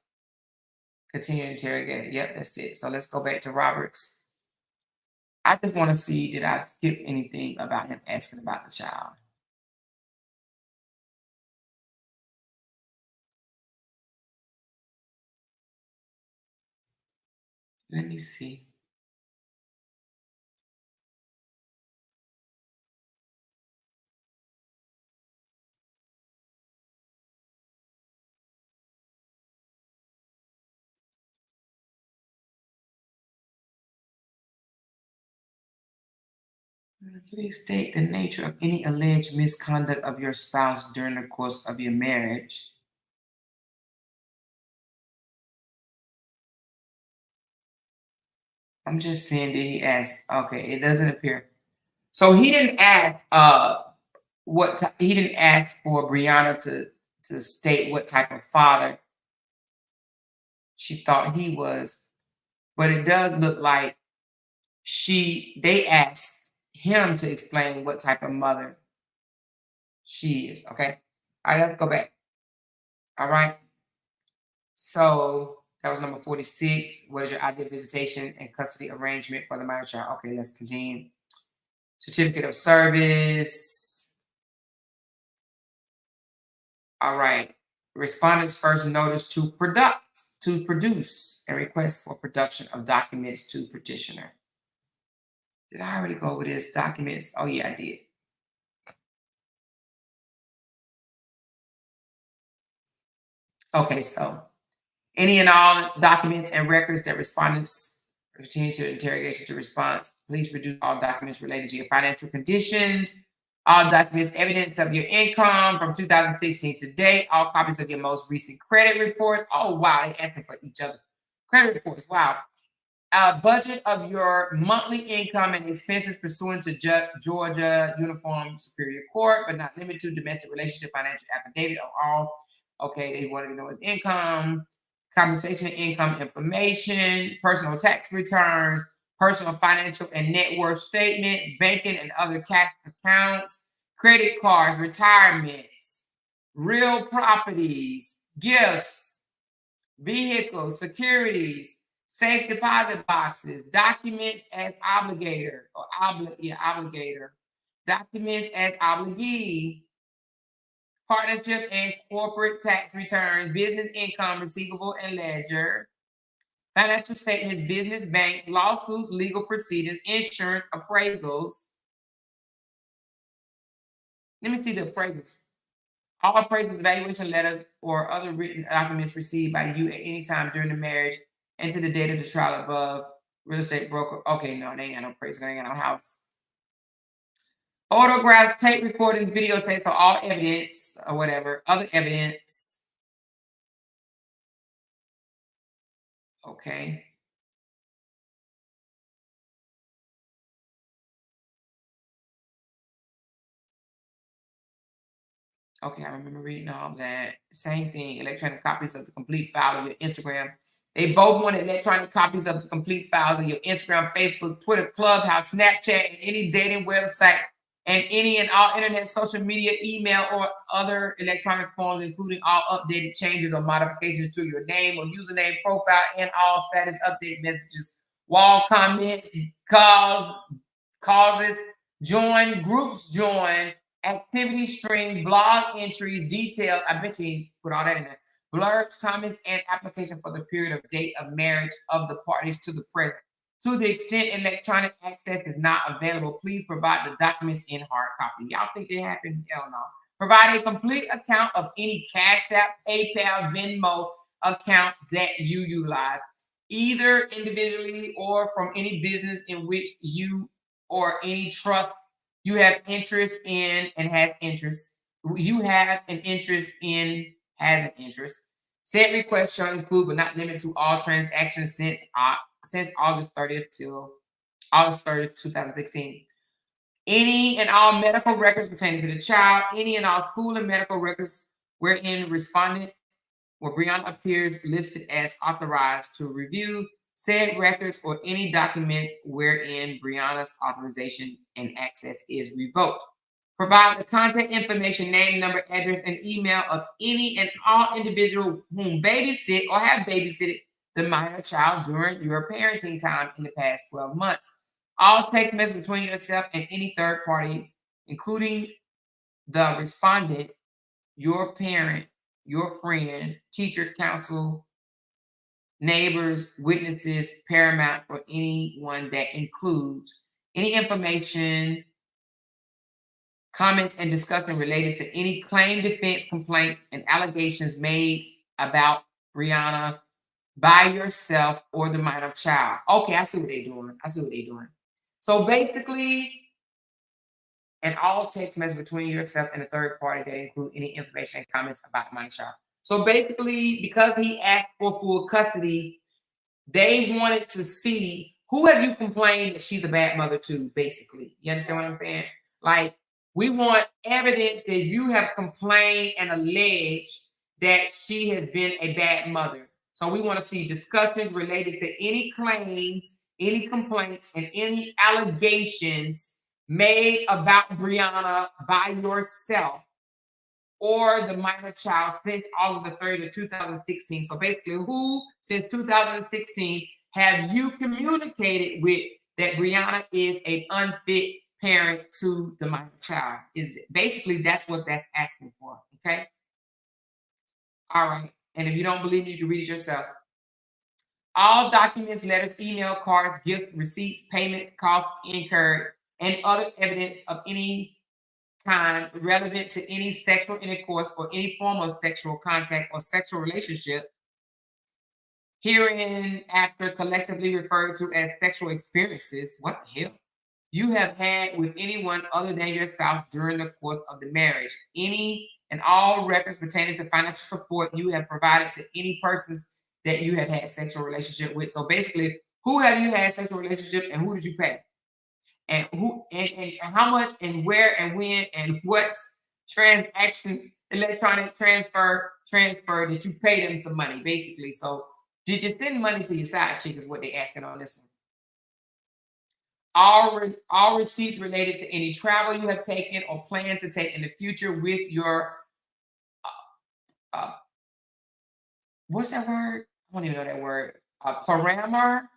Continue to interrogate. Yep, that's it. So let's go back to Roberts. I just want to see, did I skip anything about him asking about the child? Let me see. Please state the nature of any alleged misconduct of your spouse during the course of your marriage. I'm just saying, did he ask? Okay, it doesn't appear. So he didn't ask he didn't ask for Briana to state what type of father she thought he was, but it does look like they asked him to explain what type of mother she is. Okay. All right, let's go back. All right. So that was number 46. What is your ideal visitation and custody arrangement for the minor child? Okay, let's continue. Certificate of service. All right. Respondents first notice to produce a request for production of documents to petitioner. Did I already go over this? Documents? Oh yeah, I did. Okay, so any and all documents and records that respondents continue to interrogation to response, please produce all documents related to your financial conditions, all documents, evidence of your income from 2016 to date, all copies of your most recent credit reports. Oh, wow, they're asking for each other. Credit reports, wow. A budget of your monthly income and expenses pursuant to Georgia Uniform Superior Court, but not limited to domestic relationship financial affidavit of all. Okay, they wanted to know his income, compensation and income information, personal tax returns, personal financial and net worth statements, banking and other cash accounts, credit cards, retirements, real properties, gifts, vehicles, securities, safe deposit boxes, documents as obligator or obligator, documents as obligee, partnership and corporate tax returns, business income receivable and ledger, financial statements, business bank, lawsuits, legal proceedings, insurance, appraisals. Let me see the appraisals. All appraisals, evaluation letters, or other written documents received by you at any time during the marriage and to the date of the trial above. Real estate broker. Okay, no, they ain't got no appraisal, they ain't got no house. Photographs, tape recordings, videotapes, so all evidence or whatever, other evidence. Okay. Okay, I remember reading all that. Same thing, electronic copies of the complete file of your Instagram. They both want electronic copies of the complete files of your Instagram, Facebook, Twitter, Clubhouse, Snapchat, and any dating website, and any and all internet, social media, email, or other electronic forms, including all updated changes or modifications to your name or username, profile, and all status update messages, wall comments, causes, join, groups join, activity stream, blog entries, details. I bet you put all that in there. Blurbs, comments, and application for the period of date of marriage of the parties to the present. To the extent electronic access is not available, please provide the documents in hard copy. Y'all think they happen? Hell no. Provide a complete account of any Cash App, PayPal, Venmo account that you utilize, either individually or from any business in which you or any trust you have interest in and has interest. You have an interest in, has an interest. Said request shall include, but not limited to, all transactions since August 30th till August 30th, 2016. Any and all medical records pertaining to the child, any and all school and medical records wherein respondent where Briana appears listed as authorized to review said records or any documents wherein Briana's authorization and access is revoked. Provide the contact information, name, number, address, and email of any and all individual whom babysit or have babysitted the minor child during your parenting time in the past 12 months. All text messages between yourself and any third party, including the respondent, your parent, your friend, teacher, counsel, neighbors, witnesses, paramounts, or anyone that includes any information, comments, and discussion related to any claim, defense, complaints, and allegations made about Briana by yourself or the minor child. Okay, I see what they're doing. So basically, and all text messages between yourself and a third party that include any information and comments about the minor child. So basically, because he asked for full custody, they wanted to see who have you complained that she's a bad mother to, basically. You understand what I'm saying? Like, we want evidence that you have complained and alleged that she has been a bad mother. So we want to see discussions related to any claims, any complaints, and any allegations made about Briana by yourself or the minor child since August 3rd of 2016. So basically, who since 2016 have you communicated with that Briana is an unfit parent to the minor child? Is basically that's what that's asking for. Okay. All right. And if you don't believe me, you can read it yourself. All documents, letters, email, cards, gifts, receipts, payments, costs incurred, and other evidence of any kind relevant to any sexual intercourse or any form of sexual contact or sexual relationship, herein after collectively referred to as sexual experiences, what the hell, you have had with anyone other than your spouse during the course of the marriage. Any and all records pertaining to financial support you have provided to any persons that you have had sexual relationship with. So basically, who have you had sexual relationship and who did you pay? And who and how much and where and when and what transaction, electronic transfer that you paid them some money, basically. So did you send money to your side chick is what they're asking on this one. All receipts related to any travel you have taken or plan to take in the future with your what's that word? I don't even know that word. Paramour.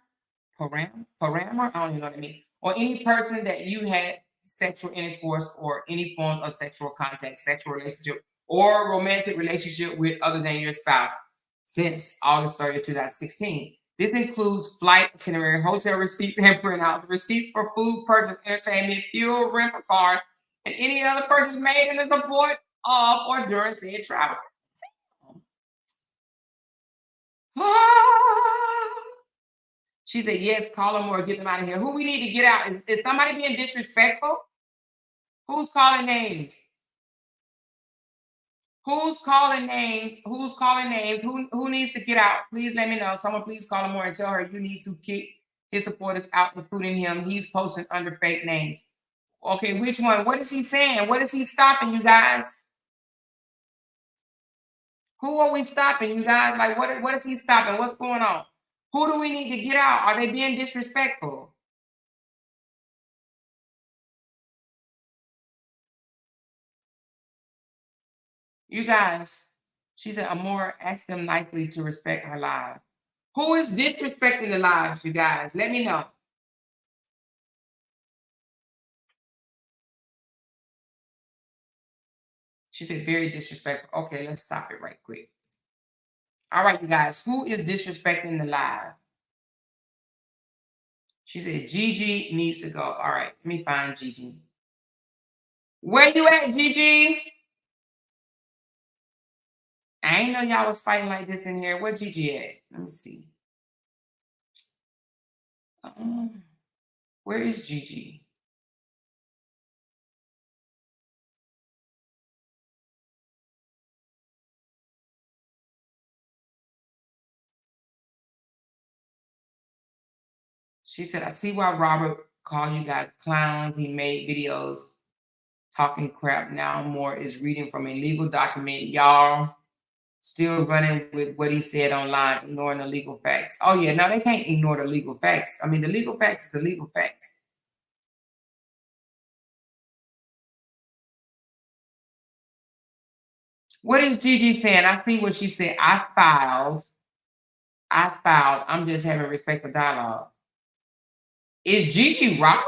I don't even know what I mean. Or any person that you had sexual intercourse or any forms of sexual contact, sexual relationship, or romantic relationship with other than your spouse since August 30th, 2016. This includes flight itinerary, hotel receipts and printouts, receipts for food purchase, entertainment, fuel, rental cars, and any other purchase made in the support of or during said travel. She said, yes, call them or get them out of here. Who we need to get out? Is somebody being disrespectful? Who's calling names? Who's calling names? Who's calling names? Who needs to get out? Please let me know. Someone please call him more and tell her you need to kick his supporters out, including him. He's posting under fake names. Okay, which one? What is he saying? What is he stopping, you guys? Who are we stopping, you guys? Like, what is he stopping? What's going on? Who do we need to get out? Are they being disrespectful? You guys, she said, Amor, ask them nicely to respect her life. Who is disrespecting the lives, you guys? Let me know. She said, very disrespectful. Okay, let's stop it right quick. All right, you guys, who is disrespecting the live? She said, Gigi needs to go. All right, let me find Gigi. Where you at, Gigi? I ain't know y'all was fighting like this in here. Where Gigi at? Let me see. Where is Gigi? She said, I see why Robert call you guys clowns. He made videos talking crap. Now more is reading from a legal document. Y'all still running with what he said online, ignoring the legal facts. Oh yeah, no, they can't ignore the legal facts. I mean, the legal facts is the legal facts. What is Gigi saying? I see what she said. I filed. I'm just having respect for dialogue. Is Gigi Robert?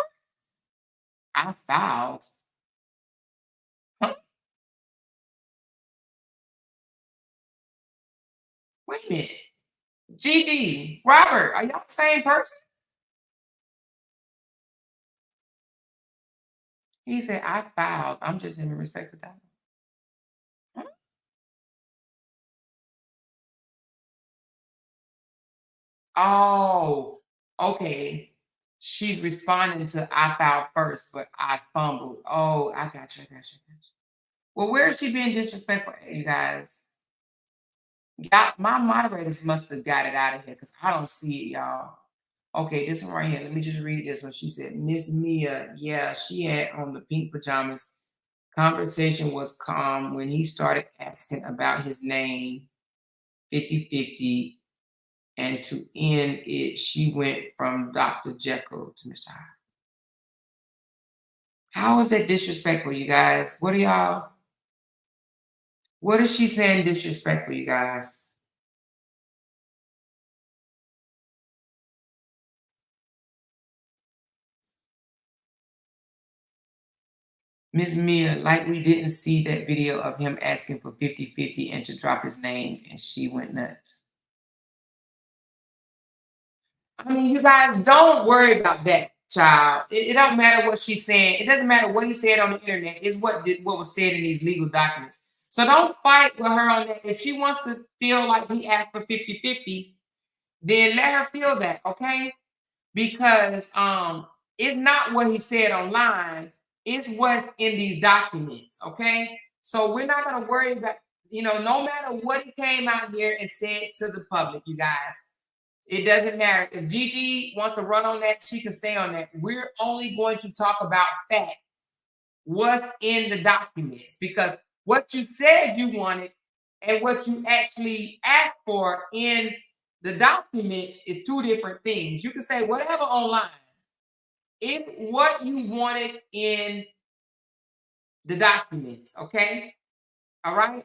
I filed. Huh? Wait a minute. Gigi, Robert, are y'all the same person? He said, I filed. I'm just having respect for dialogue. Huh? Oh, okay. She's responding to I filed first, but I fumbled. Oh, I got you. Well, where is she being disrespectful, you guys? My moderators must have got it out of here because I don't see it, y'all. Okay, this one right here. Let me just read this one. She said, Miss Mia, yeah, she had on the pink pajamas. Conversation was calm when he started asking about his name, 50-50. And to end it, she went from Dr. Jekyll to Mr. Hyde. How is that disrespectful, you guys? What is she saying disrespectful, you guys? Miss Mia, like we didn't see that video of him asking for 50-50 and to drop his name, and she went nuts. I mean, you guys don't worry about that, child. It don't matter what she's saying. It doesn't matter what he said on the internet. It's what was said in these legal documents. So don't fight with her on that. If she wants to feel like he asked for 50-50, then let her feel that, okay? Because it's not what he said online, it's what's in these documents, okay? So we're not gonna worry about, no matter what he came out here and said to the public, you guys, it doesn't matter. If Gigi wants to run on that, she can stay on that. We're only going to talk about facts, what's in the documents, because what you said you wanted and what you actually asked for in the documents is two different things. You can say whatever online. It's what you wanted in the documents, okay? All right?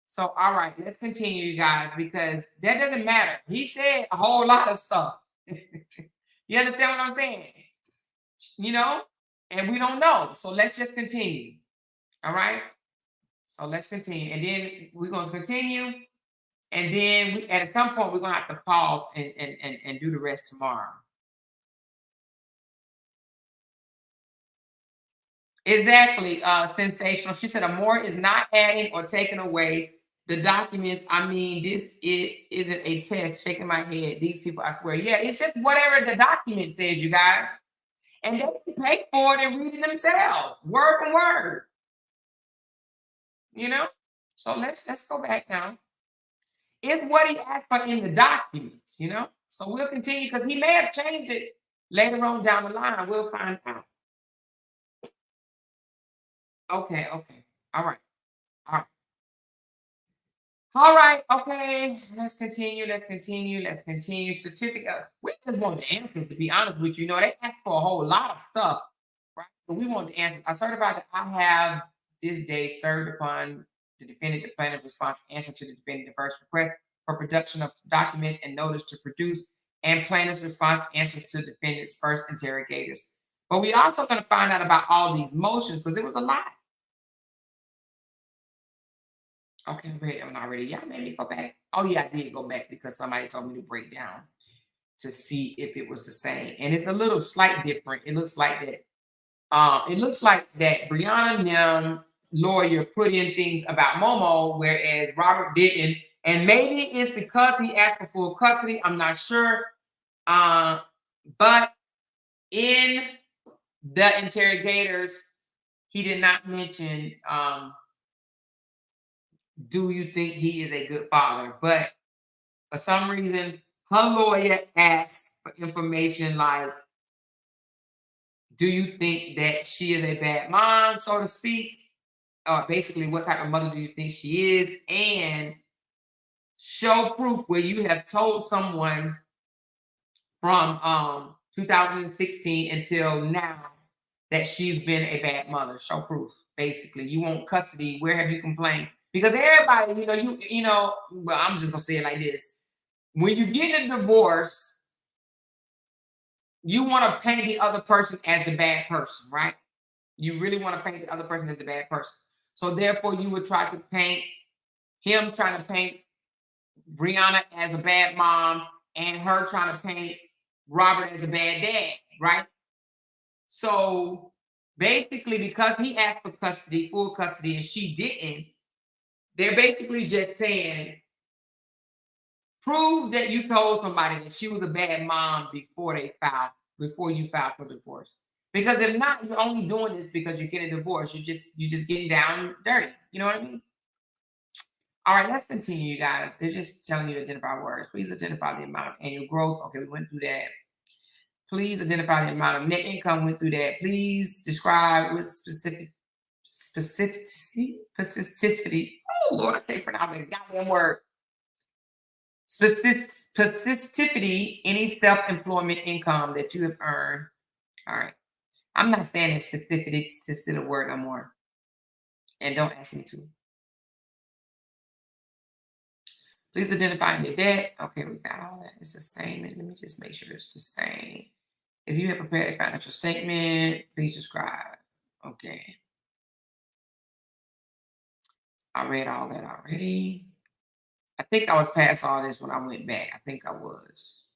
So, all right, let's continue, you guys, because that doesn't matter. He said a whole lot of stuff. You understand what I'm saying? And we don't know. So let's just continue. All right? So let's continue. And then we're going to continue. And then at some point, we're going to have to pause and do the rest tomorrow. Exactly. Sensational. She said, Amore is not adding or taking away the documents. I mean, isn't a test. Shaking my head. These people, I swear. Yeah, it's just whatever the document says, you guys. And they can pay for it and read it themselves, word for word. So let's go back now. It's what he asked for in the documents, So we'll continue because he may have changed it later on down the line. We'll find out. Okay. All right. All right. Okay. Let's continue. Certificate. We just want the answers, to be honest with you. They asked for a whole lot of stuff, right? But we want the answers. I certify that I have this day served upon the defendant, the plaintiff response answer to the defendant, the first request for production of documents and notice to produce, and plaintiff's response answers to defendant's first interrogators. But we also going to find out about all these motions because it was a lot. Okay, wait, I'm not ready. Y'all made me go back. Oh, yeah, I did go back because somebody told me to break down to see if it was the same. And it's a little slight different. It looks like that. Briana Nim lawyer put in things about Momo, whereas Robert didn't. And maybe it's because he asked for full custody. I'm not sure. But in the interrogators, he did not mention do you think he is a good father? But for some reason, her lawyer asked for information like, do you think that she is a bad mom, so to speak? Basically, what type of mother do you think she is? And show proof where you have told someone from 2016 until now that she's been a bad mother. Show proof. Basically, you want custody. Where have you complained? Because everybody, well, I'm just gonna say it like this: when you get a divorce, you want to paint the other person as the bad person, right? You really want to paint the other person as the bad person. So therefore, you would try to paint him trying to paint Briana as a bad mom and her trying to paint Robert as a bad dad, right? So basically, because he asked for custody, full custody, and she didn't, they're basically just saying, prove that you told somebody that she was a bad mom before you filed for divorce. Because if not, you're only doing this because you're getting a divorce. You're just getting down dirty. You know what I mean? All right, let's continue, you guys. They're just telling you to identify words. Please identify the amount of annual growth. Okay, we went through that. Please identify the amount of net income. Went through that. Please describe with specificity. Oh, Lord, I can't pronounce that goddamn word. Specificity, any self-employment income that you have earned. All right. I'm not saying it's specific to the word no more. And don't ask me to. Please identify your debt. Okay, we got all that. It's the same. Let me just make sure it's the same. If you have prepared a financial statement, please describe. Okay. I read all that already. I think I was past all this when I went back. I think I was.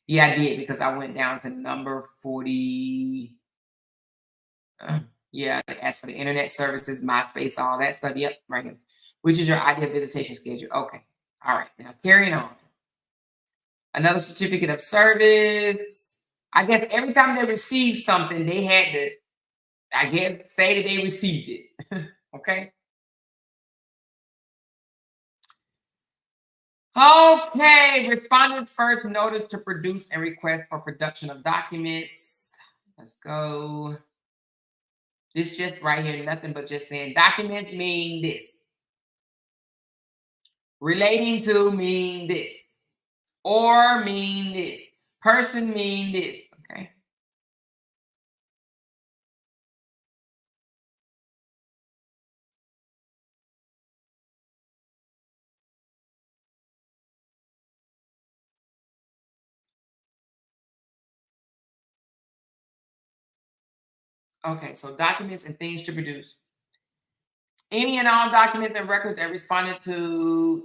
Yeah, I did, because I went down to number 40. Yeah, as for the internet services, MySpace, all that stuff. Yep, right here. Which is your ideal visitation schedule. Okay. All right. Now carrying on. Another certificate of service. I guess every time they received something, they had to, I guess, say that they received it. Okay. Okay. Respondents first notice to produce and request for production of documents. Let's go. It's just right here, nothing but just saying documents mean this. Relating to mean this. Or mean this. Person mean this. Okay. Okay, so documents and things to produce. Any and all documents and records that responded to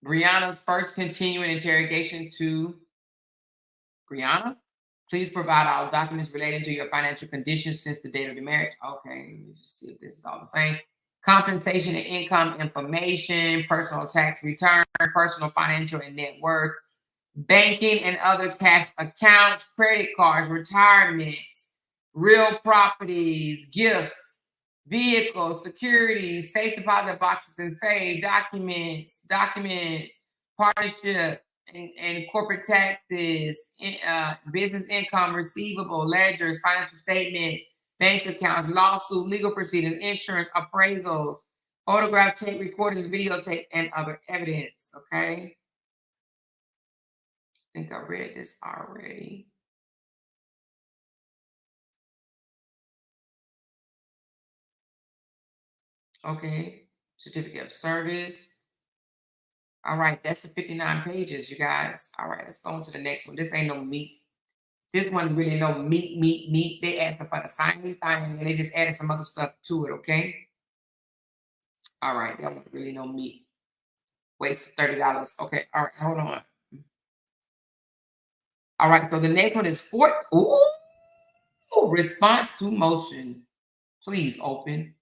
Briana's first continuing interrogation to Briana. Please provide all documents relating to your financial conditions since the date of the marriage. Okay, let me just see if this is all the same. Compensation and income information, personal tax return, personal financial and net worth, banking and other cash accounts, credit cards, retirement, real properties, gifts, vehicles, securities, safe deposit boxes and save, documents, partnership and corporate taxes, business income, receivable, ledgers, financial statements, bank accounts, lawsuit, legal proceedings, insurance, appraisals, photograph, tape recordings, videotape, and other evidence. Okay. I think I read this already. Okay. Certificate of service. All right, that's the 59 pages, you guys. All right, let's go on to the next one. This ain't no meat. This one really no meat. They asking for the same thing, and they just added some other stuff to it, okay? All right, that one really no meat. Waste $30. Okay, all right, hold on. All right, so the next one is response to motion. Please open.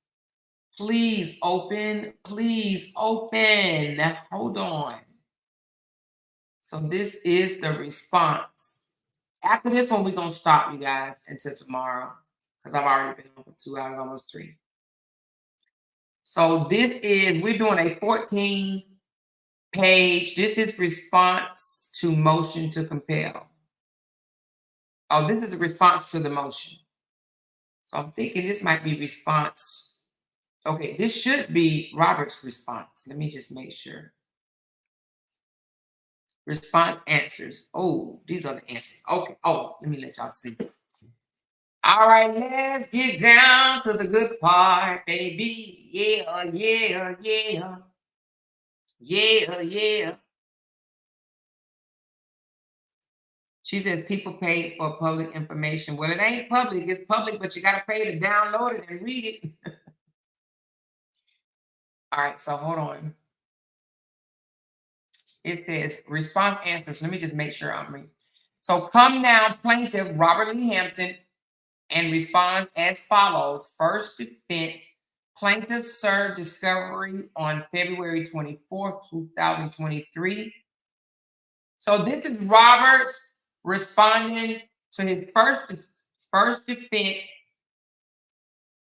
Please open. Please open. Hold on. So this is the response. After this one, we're going to stop, you guys, until tomorrow, because I've already been on for 2 hours, almost 3. So we're doing a 14-page. This is response to motion to compel. Oh, this is a response to the motion. So I'm thinking this might be response. Okay, this should be Robert's response. Let me just make sure. Response answers. Oh, these are the answers. Okay. Oh, let me let y'all see. All right, let's get down to the good part, baby. Yeah, yeah, yeah. Yeah, yeah. She says people pay for public information. Well, it ain't public. It's public, but you got to pay to download it and read it. All right, so hold on. It says response answers. Let me just make sure I'm reading. So come now, plaintiff Robert Lee Hampton, and responds as follows. First defense, plaintiff served discovery on February 24th, 2023. So this is Robert responding to his first defense.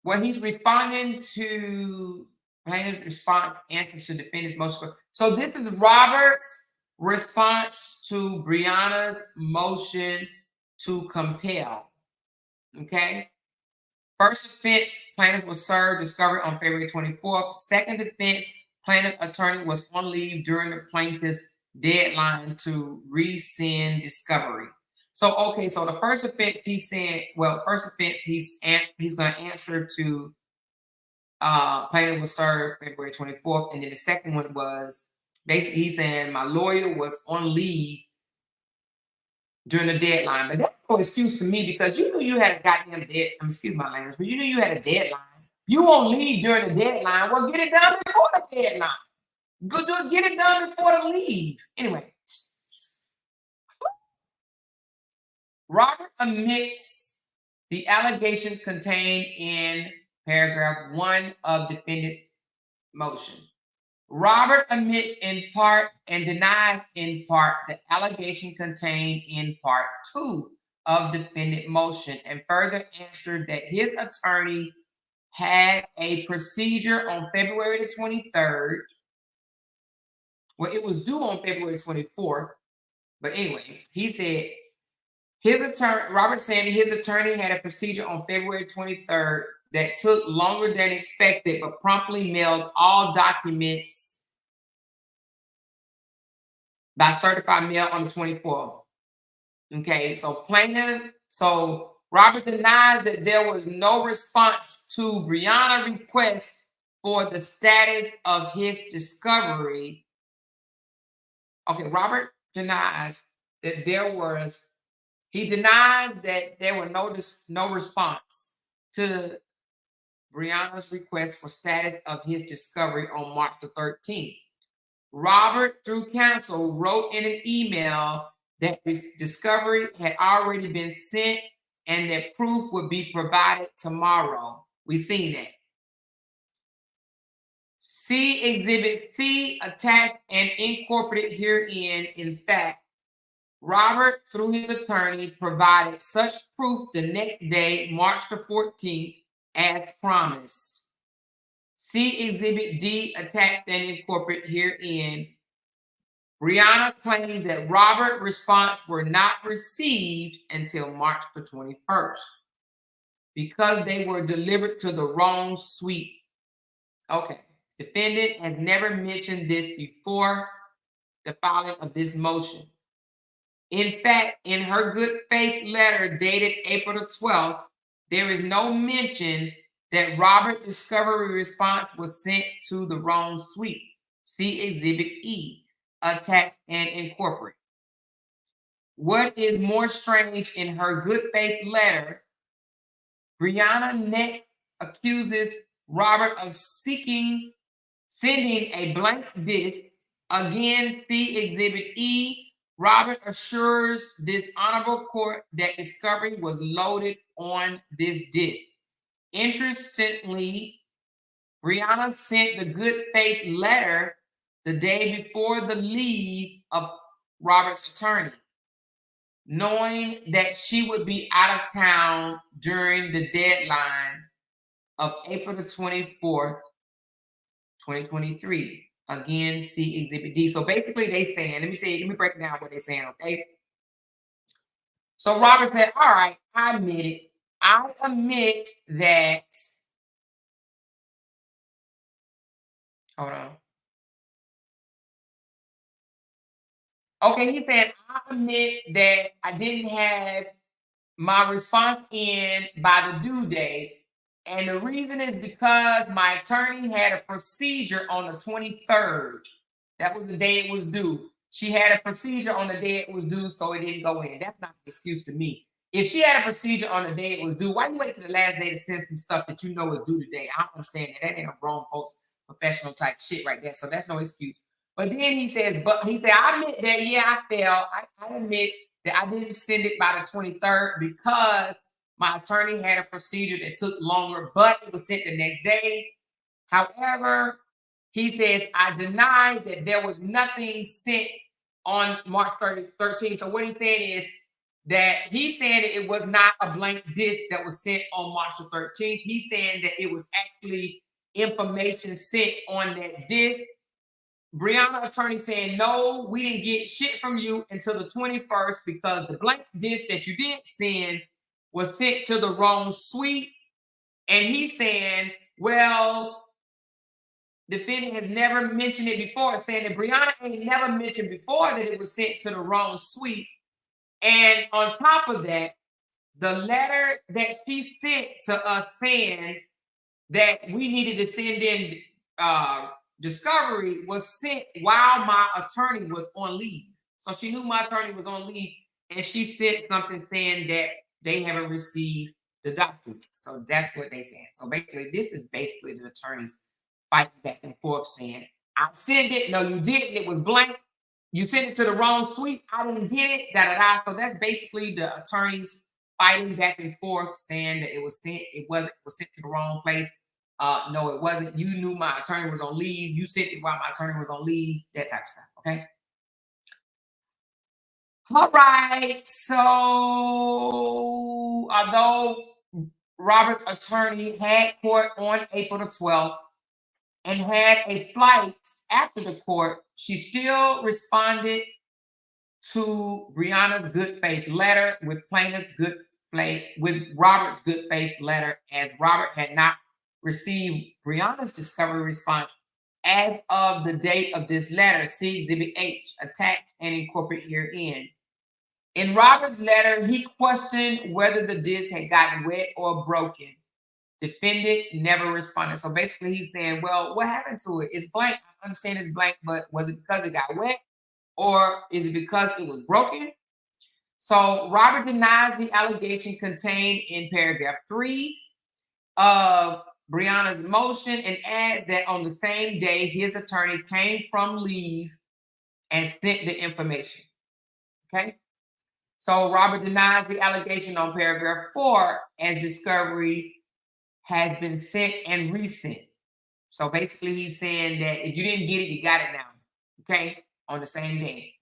Well, he's responding to plaintiff's response answers to defendant's motion. So this is Robert's response to Briana's motion to compel. Okay. First offense, plaintiff was served discovery on February 24th. Second defense, plaintiff attorney was on leave during the plaintiff's deadline to rescind discovery. So, okay, so the first offense he's saying, well, first offense he's going to answer to plaintiff was served February 24th, and then the second one was basically he's saying my lawyer was on leave during the deadline. But that's no excuse to me because you knew you had a goddamn excuse my language, but you knew you had a deadline. You won't leave during the deadline. Well, get it done before the deadline. Get it done before the leave. Anyway. Robert admits the allegations contained in paragraph 1 of defendant's motion. Robert admits in part and denies in part the allegation contained in part 2 of defendant motion, and further answered that his attorney had a procedure on February the 23rd. Well, it was due on February 24th. But anyway, he said Robert said his attorney had a procedure on February 23rd that took longer than expected, but promptly mailed all documents by certified mail on the 24th. Okay, so Robert denies that there was no response to Briana's request for the status of his discovery. Okay, Robert denies that he denies that there were no response to Briana's request for status of his discovery on March the 13th. Robert, through counsel, wrote in an email that his discovery had already been sent and that proof would be provided tomorrow. We've seen that. See Exhibit C attached and incorporated herein. In fact, Robert, through his attorney, provided such proof the next day, March the 14th, as promised. See Exhibit D attached and incorporated herein. Briana claims that Robert's response were not received until March the 21st because they were delivered to the wrong suite. Okay. Defendant has never mentioned this before the filing of this motion. In fact, in her good faith letter dated April the 12th, there is no mention that Robert's discovery response was sent to the wrong suite. See Exhibit E, attached and incorporated. What is more strange, in her good faith letter, Briana next accuses Robert of sending a blank disc. Again, see Exhibit E. Robert assures this honorable court that discovery was loaded on this disc. Interestingly, Briana sent the good faith letter the day before the leave of Robert's attorney, knowing that she would be out of town during the deadline of April the 24th, 2023. Again, see Exhibit D. So basically they saying, let me break down what they're saying, okay? So Robert said, all right, I admit it. I admit that, hold on. Okay, he said, I admit that I didn't have my response in by the due date. And the reason is because my attorney had a procedure on the 23rd. That was the day it was due. She had a procedure on the day it was due, so it didn't go in. That's not an excuse to me. If she had a procedure on the day it was due, why you wait to the last day to send some stuff that you know is due today? I don't understand that. That ain't a grown folks professional type shit right there. So that's no excuse. But then he says, but he said, I admit that, yeah, I failed. I admit that I didn't send it by the 23rd because my attorney had a procedure that took longer, but it was sent the next day. However, he says, I deny that there was nothing sent on March 13th. So what he's saying is that he said it was not a blank disc that was sent on March the 13th. He's saying that it was actually information sent on that disc. Briana attorney saying, no, we didn't get shit from you until the 21st because the blank disc that you did send was sent to the wrong suite. And he's saying, well, defendant has never mentioned it before, saying that Briana ain't never mentioned before that it was sent to the wrong suite. And on top of that, the letter that she sent to us saying that we needed to send in discovery was sent while my attorney was on leave. So she knew my attorney was on leave, and she sent something saying that they haven't received the document. So that's what they said. So basically, this is basically the attorneys fighting back and forth saying, I sent it. No, you didn't. It was blank. You sent it to the wrong suite. I didn't get it. Da da da. So that's basically the attorneys fighting back and forth, saying that it was sent. It wasn't. It was sent to the wrong place. No, it wasn't. You knew my attorney was on leave. You sent it while my attorney was on leave. That type of stuff. Okay. All right. So, although Robert's attorney had court on April the 12th and had a flight after the court, she still responded to Briana's good faith letter with plaintiff's good faith, with Robert's good faith letter, as Robert had not received Briana's discovery response as of the date of this letter. See Exhibit H, attached and incorporated herein. In Robert's letter, he questioned whether the disc had gotten wet or broken. Defendant never responded. So basically he's saying, well, what happened to it? It's blank. I understand it's blank, but was it because it got wet or is it because it was broken? So Robert denies the allegation contained in paragraph 3 of Briana's motion and adds that on the same day, his attorney came from leave and sent the information. Okay. So Robert denies the allegation on paragraph 4 as discovery has been sent and resent. So basically he's saying that if you didn't get it, you got it now. Okay, on the same day.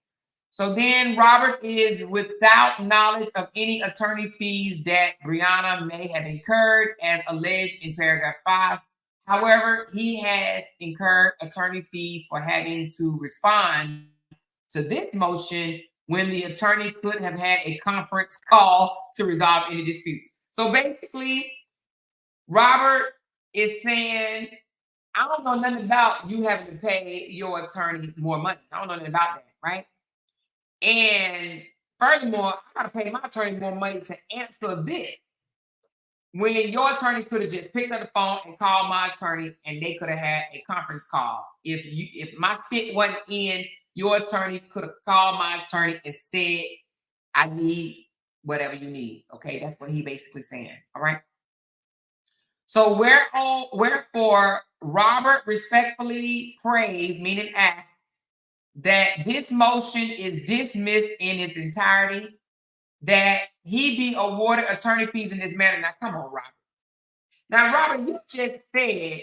So then Robert is without knowledge of any attorney fees that Briana may have incurred as alleged in paragraph 5. However, he has incurred attorney fees for having to respond to this motion when the attorney could have had a conference call to resolve any disputes. So basically, Robert is saying, I don't know nothing about you having to pay your attorney more money. I don't know nothing about that, right? And furthermore, I got to pay my attorney more money to answer this. When your attorney could have just picked up the phone and called my attorney and they could have had a conference call. If my shit wasn't in, your attorney could have called my attorney and said, I need whatever you need. Okay, that's what he basically saying. All right. So wherefore Robert respectfully prays, meaning asks, that this motion is dismissed in its entirety, that he be awarded attorney fees in this manner. Now, come on, Robert. Now, Robert, you just said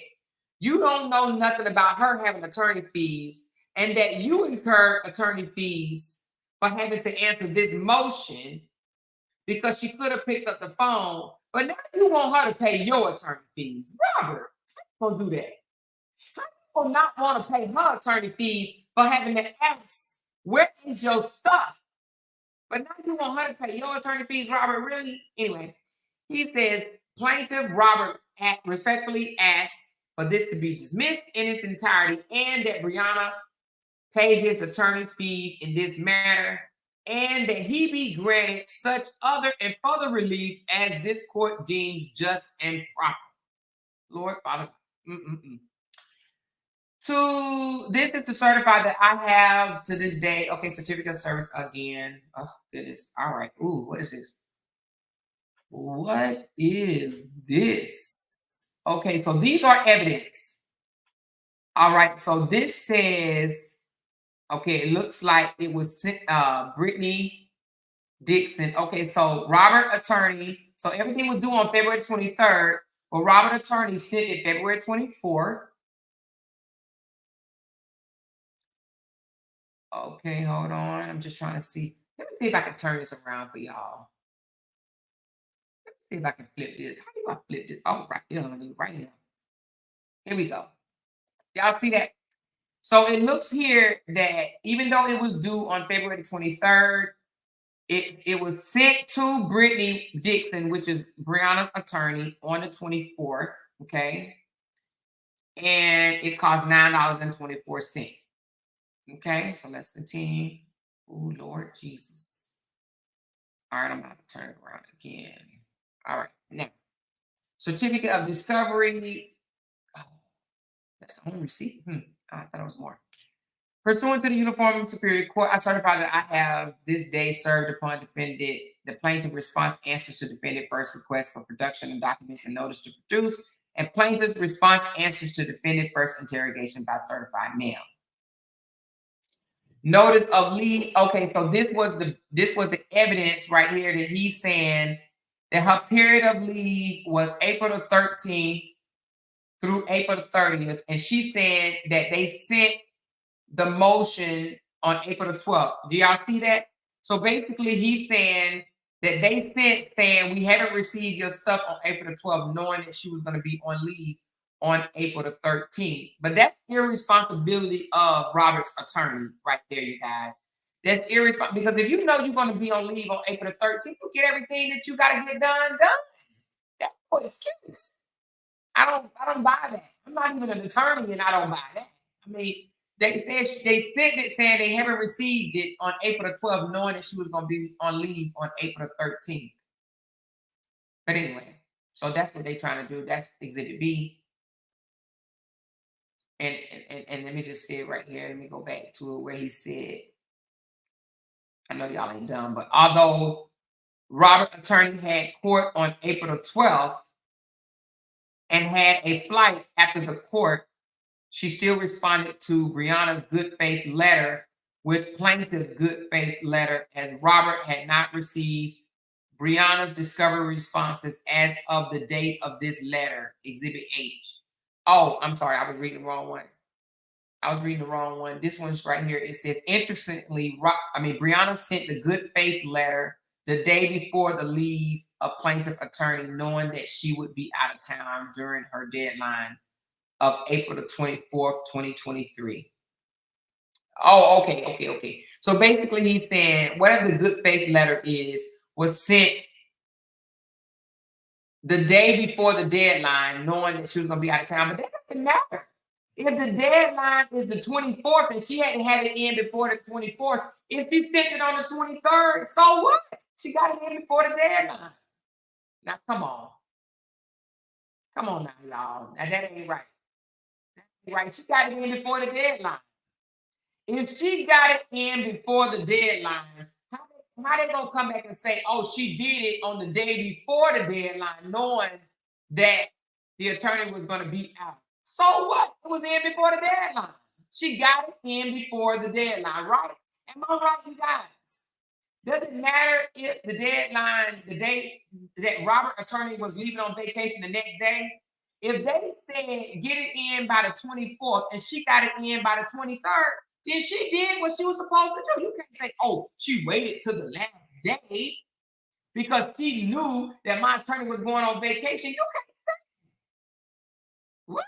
you don't know nothing about her having attorney fees and that you incurred attorney fees for having to answer this motion because she could have picked up the phone, but now you want her to pay your attorney fees. Robert, how you gonna do that? How you gonna not want to pay her attorney fees for having to ask, where is your stuff? But now you want her to pay your attorney fees, Robert, really? Anyway, He says, plaintiff Robert respectfully asks for this to be dismissed in its entirety and that Briana pay his attorney fees in this matter and that he be granted such other and further relief as this court deems just and proper. Lord, Father, this is to certify that I have to this day, okay, certificate of service again. Oh, goodness. All right. Ooh, what is this? What is this? Okay, so these are evidence. All right, so this says, okay, it looks like it was Brittany Dixon. Okay, so Robert Attorney. So everything was due on February 23rd, but Robert Attorney sent it February 24th. Okay, hold on. I'm just trying to see. Let me see if I can turn this around for y'all. Let me see if I can flip this. How do I flip this? Oh, right here, honey, right here. Here we go. Y'all see that? So it looks here that even though it was due on February 23rd, it was sent to Brittany Dixon, which is Briana's attorney, on the 24th. Okay. And it cost $9.24. Okay, so let's continue. Oh, Lord Jesus. All right, I'm going to turn it around again. All right, now, certificate of discovery. Oh, that's the only receipt. I thought it was more. Pursuant to the Uniform Superior Court, I certify that I have this day served upon defendant the plaintiff response answers to defendant first request for production of documents and notice to produce, and plaintiff's response answers to defendant first interrogation by certified mail. Notice of leave. Okay, so this was the evidence right here that he's saying that her period of leave was April the 13th through April the 30th, and she's saying that they sent the motion on April the 12th. Do y'all see that? So basically, he's saying that they sent saying we haven't received your stuff on April the 12th, knowing that she was going to be on leave on April the 13th. But that's irresponsibility of Robert's attorney right there, you guys. That's irresponsible, because if you know you're going to be on leave on April the 13th, you get everything that you got to get done. That's no excuse. I don't buy that. I'm not even an attorney, and I don't buy that. I mean, they sent it saying they haven't received it on April the 12th, knowing that she was going to be on leave on April the 13th. But anyway, so that's what they're trying to do. That's Exhibit B. And let me just say it right here. Let me go back to where he said, I know y'all ain't dumb, but although Robert attorney had court on April the 12th and had a flight after the court, she still responded to Briana's good faith letter with plaintiff's good faith letter, as Robert had not received Briana's discovery responses as of the date of this letter, Exhibit H. Oh, I'm sorry. I was reading the wrong one. This one's right here. It says, interestingly, Briana sent the good faith letter the day before the leave of plaintiff attorney, knowing that she would be out of town during her deadline of April the 24th, 2023. Oh, okay. So basically he's saying whatever the good faith letter is was sent the day before the deadline, knowing that she was going to be out of town. But that doesn't matter. If the deadline is the 24th and she had to have it in before the 24th, if she sent it on the 23rd, so what? She got it in before the deadline. Now, come on. Come on now, y'all. Now, that ain't right. That ain't right. She got it in before the deadline. If she got it in before the deadline, how they gonna come back and say, oh, she did it on the day before the deadline, knowing that the attorney was gonna be out? So what? It was in before the deadline. She got it in before the deadline, right? Am I right, you guys? Doesn't matter if the deadline, the day that Robert attorney was leaving on vacation the next day. If they said get it in by the 24th and she got it in by the 23rd, then she did what she was supposed to do. You can't say, oh, she waited till the last day because she knew that my attorney was going on vacation. You can't say what?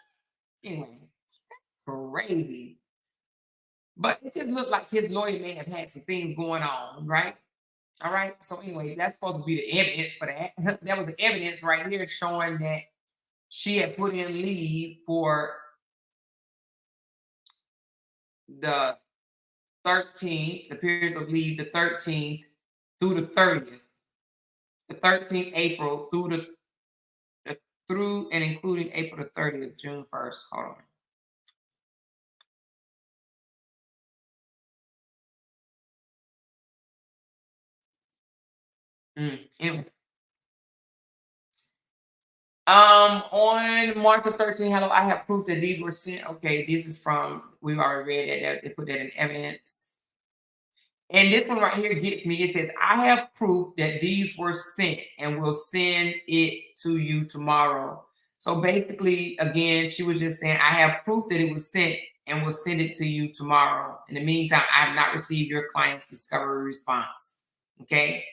Anyway, crazy. But it just looked like his lawyer may have had some things going on, right? All right. So anyway, that's supposed to be the evidence for that. That was the evidence right here showing that she had put in leave for the 13th, the periods of leave, the 13th through the 30th, the 13th April through and including April the 30th, June 1st. Hold on. Anyway. On March the 13th, hello, I have proof that these were sent. Okay, this is from, we've already read it. They put that in evidence. And this one right here gets me. It says, I have proof that these were sent and will send it to you tomorrow. So basically, again, she was just saying, I have proof that it was sent and will send it to you tomorrow. In the meantime, I have not received your client's discovery response. Okay.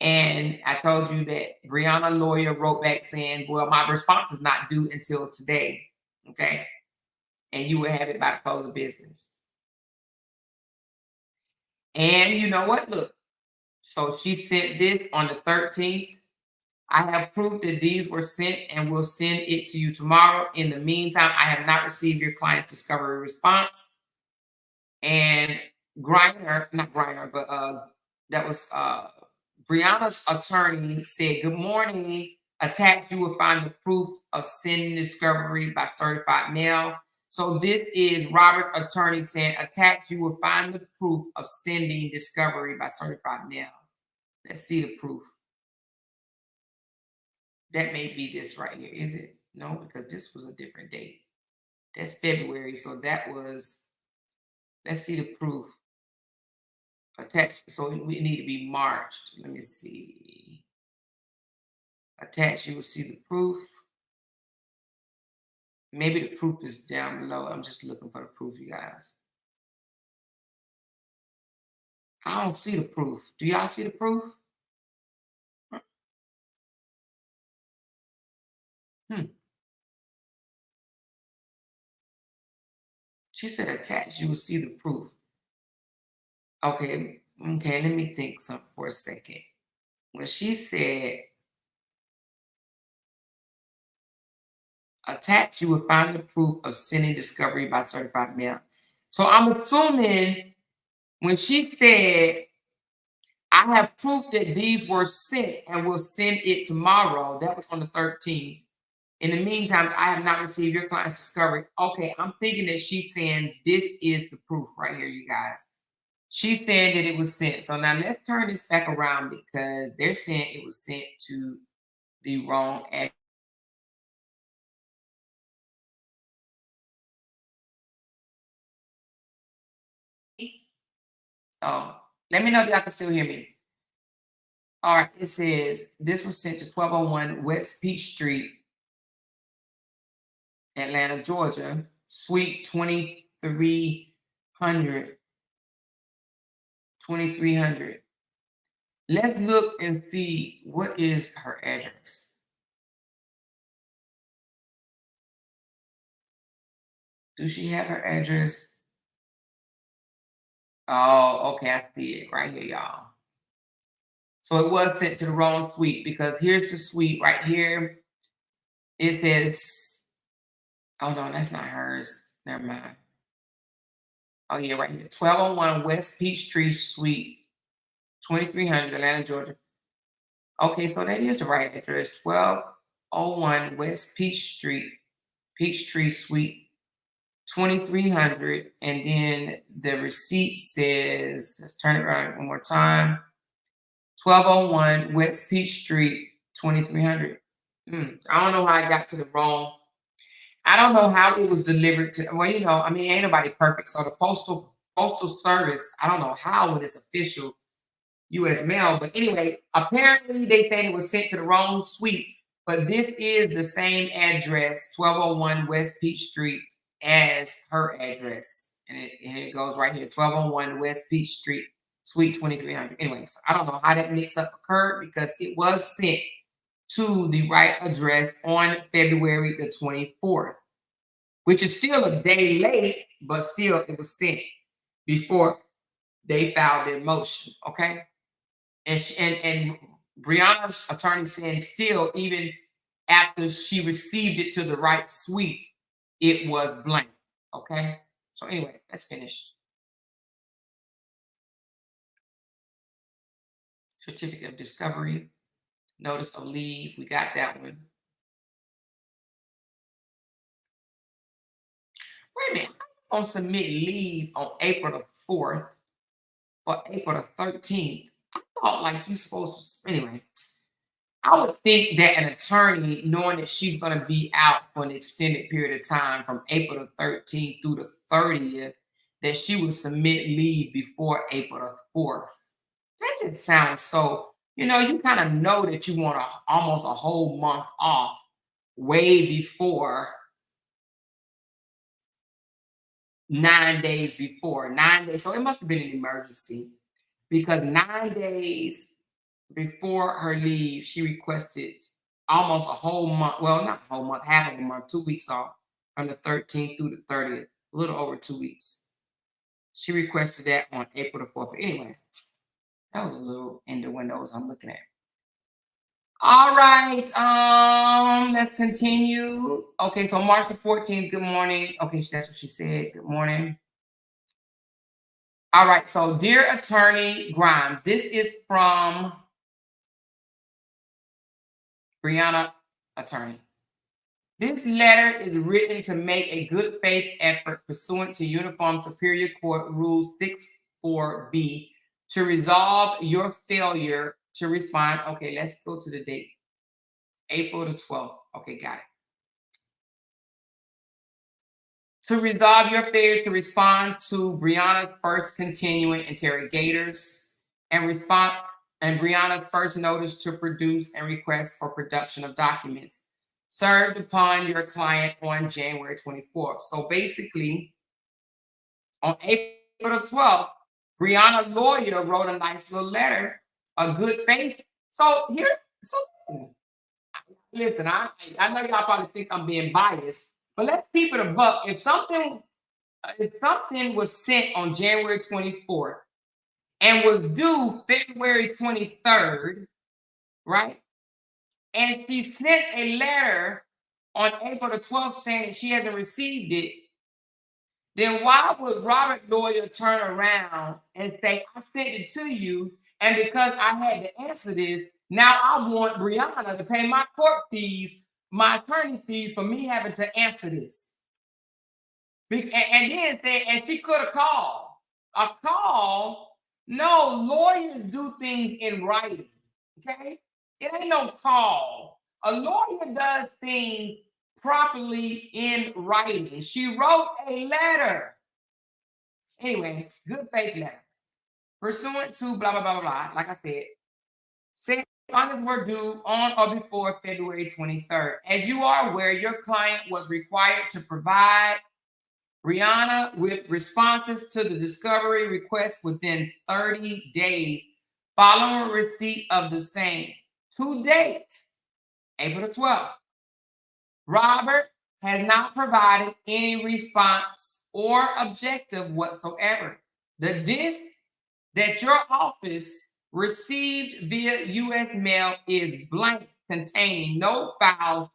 And I told you that Briana lawyer wrote back saying, well, my response is not due until today. Okay. And you will have it by the close of business. And you know what? Look, so she sent this on the 13th. I have proof that these were sent and will send it to you tomorrow. In the meantime, I have not received your client's discovery response. And Griner, not Griner, but that was Brianna's attorney said, good morning. Attached, you will find the proof of sending discovery by certified mail. So this is Robert's attorney saying, attached, you will find the proof of sending discovery by certified mail. Let's see the proof. That may be this right here. Is it? No, because this was a different date. That's February. So that was, let's see the proof. Attached. So we need to be marched. Let me see. Attached, you will see the proof. Maybe the proof is down below. I'm just looking for the proof, you guys. I don't see the proof. Do y'all see the proof? She said attached, you will see the proof. Okay, let me think something for a second. When she said attached, you will find the proof of sending discovery by certified mail. So I'm assuming when she said, I have proof that these were sent and will send it tomorrow, that was on the 13th. In the meantime, I have not received your client's discovery. Okay, I'm thinking that she's saying this is the proof right here, you guys. She's saying that it was sent. So now let's turn this back around because they're saying it was sent to the wrong address. Let me know if y'all can still hear me. All right, it says this was sent to 1201 West Peach Street, Atlanta, Georgia, Suite 2300. 2300. Let's look and see what is her address. Does she have her address? Oh, okay, I see it right here, y'all. So it was sent to the wrong suite because here's the suite right here. It says, oh no, that's not hers. Never mind. Oh yeah, right here. 1201 West Peachtree Suite, 2300 Atlanta, Georgia. Okay, so that is the right address. 1201 West Peachtree Suite, 2300. And then the receipt says, let's turn it around one more time. 1201 West Peach Street, 2300. I don't know how I got to the wrong. I don't know how it was delivered to. Well, you know, I mean, ain't nobody perfect. So the postal service, I don't know how when it's official U.S. mail. But anyway, apparently they said it was sent to the wrong suite. But this is the same address, 1201 West Peach Street, as her address. And it goes right here, 1201 West Peach Street, Suite 2300. Anyways, I don't know how that mix-up occurred because it was sent to the right address on February the 24th, which is still a day late, but still it was sent before they filed their motion, okay? And Briana's attorney saying still, even after she received it to the right suite, it was blank. Okay. So anyway, let's finish. Certificate of discovery, notice of leave. We got that one. Wait a minute. How you gonna submit leave on April the 4th or April the 13th? I thought like you supposed to anyway. I would think that an attorney, knowing that she's going to be out for an extended period of time from April the 13th through the 30th, that she would submit leave before April the 4th. That just sounds so, you kind of know that you want almost a whole month off way before 9 days before. 9 days. So it must have been an emergency because 9 days before her leave, she requested almost a whole month. Well, not a whole month, half of a month, 2 weeks off from the 13th through the 30th, a little over 2 weeks. She requested that on April the 4th. But anyway, that was a little innuendos I'm looking at. All right, let's continue. Okay, so March the 14th, good morning. Okay, that's what she said. Good morning. All right, so dear Attorney Grimes, this is from Briana, attorney. This letter is written to make a good faith effort pursuant to Uniform Superior Court Rule 64B to resolve your failure to respond. Okay, let's go to the date. April the 12th. Okay, got it. To resolve your failure to respond to Briana's first continuing interrogators and Briana's first notice to produce and request for production of documents served upon your client on January 24th. So basically, on April the 12th, Briana's lawyer wrote a nice little letter, a good faith. So listen, I know y'all probably think I'm being biased, but let's keep it a buck. If something was sent on January 24th and was due February 23rd, right? And she sent a letter on April the 12th saying that she hasn't received it, then why would Robert lawyer turn around and say, I sent it to you, and because I had to answer this, now I want Briana to pay my court fees, my attorney fees for me having to answer this. And then said, and she could have called. A call, no, lawyers do things in writing, okay? It ain't no call. A lawyer does things properly in writing. She wrote a letter. Anyway, good faith letter. Pursuant to blah, blah, blah, blah, blah, like I said funds were due on or before February 23rd. As you are aware, your client was required to provide Briana with responses to the discovery request within 30 days following receipt of the same. To date, April the 12th, Robert has not provided any response or objective whatsoever. The disc that your office received via U.S. mail is blank, containing no files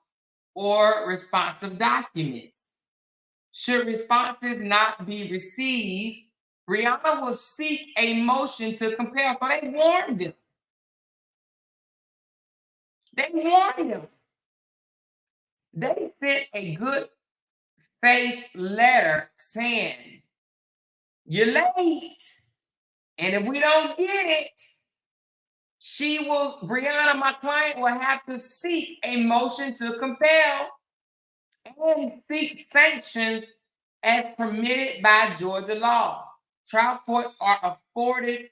or responsive documents. Should responses not be received, Briana will seek a motion to compel. So they warned them. They sent a good faith letter saying, you're late. And if we don't get it, Briana, my client, will have to seek a motion to compel and seek sanctions as permitted by Georgia law. Trial courts are afforded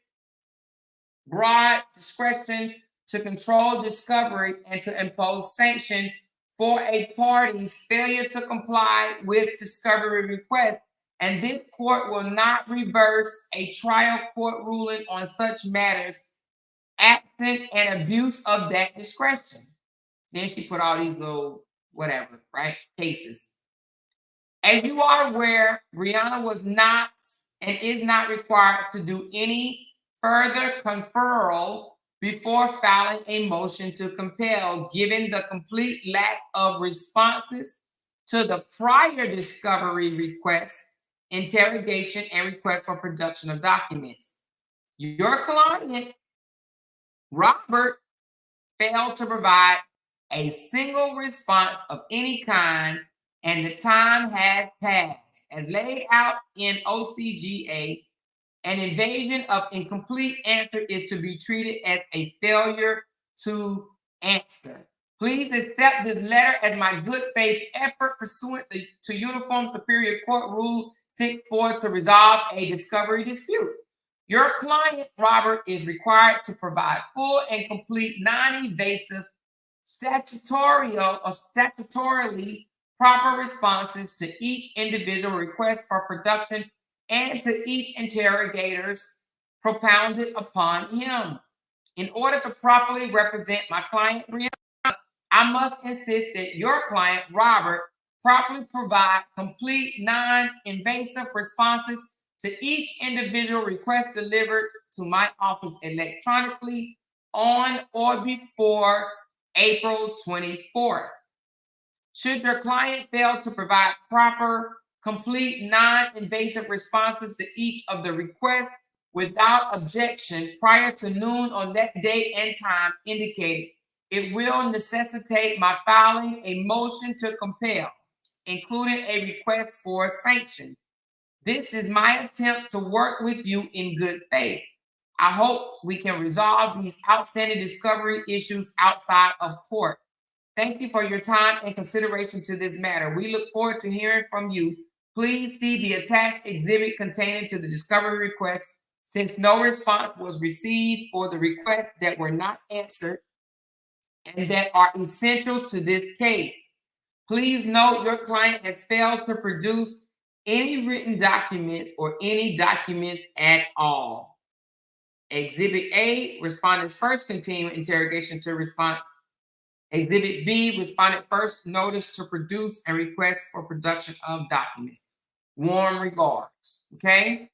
broad discretion to control discovery and to impose sanction for a party's failure to comply with discovery requests. And this court will not reverse a trial court ruling on such matters absent an abuse of that discretion. Then she put all these little whatever, right? Cases. As you are aware, Briana was not and is not required to do any further conferral before filing a motion to compel, given the complete lack of responses to the prior discovery requests, interrogation, and request for production of documents. Your client, Robert, failed to provide a single response of any kind, and the time has passed. As laid out in OCGA, an invasion of incomplete answer is to be treated as a failure to answer. Please accept this letter as my good faith effort pursuant to Uniform Superior Court Rule 6-4 to resolve a discovery dispute. Your client, Robert, is required to provide full and complete, non-evasive, statutorily proper responses to each individual request for production and to each interrogators propounded upon him. In order to properly represent my client, Briana, I must insist that your client, Robert, properly provide complete, non-invasive responses to each individual request delivered to my office electronically on or before April 24th. Should your client fail to provide proper, complete, non-invasive responses to each of the requests without objection prior to noon on that date and time indicated, it will necessitate my filing a motion to compel, including a request for sanction. This is my attempt to work with you in good faith. I hope we can resolve these outstanding discovery issues outside of court. Thank you for your time and consideration to this matter. We look forward to hearing from you. Please see the attached exhibit containing to the discovery request, since no response was received for the requests that were not answered and that are essential to this case. Please note your client has failed to produce any written documents or any documents at all. Exhibit A, respondent's first continuing interrogation to response. Exhibit B, respondent first notice to produce and request for production of documents. Warm regards, okay?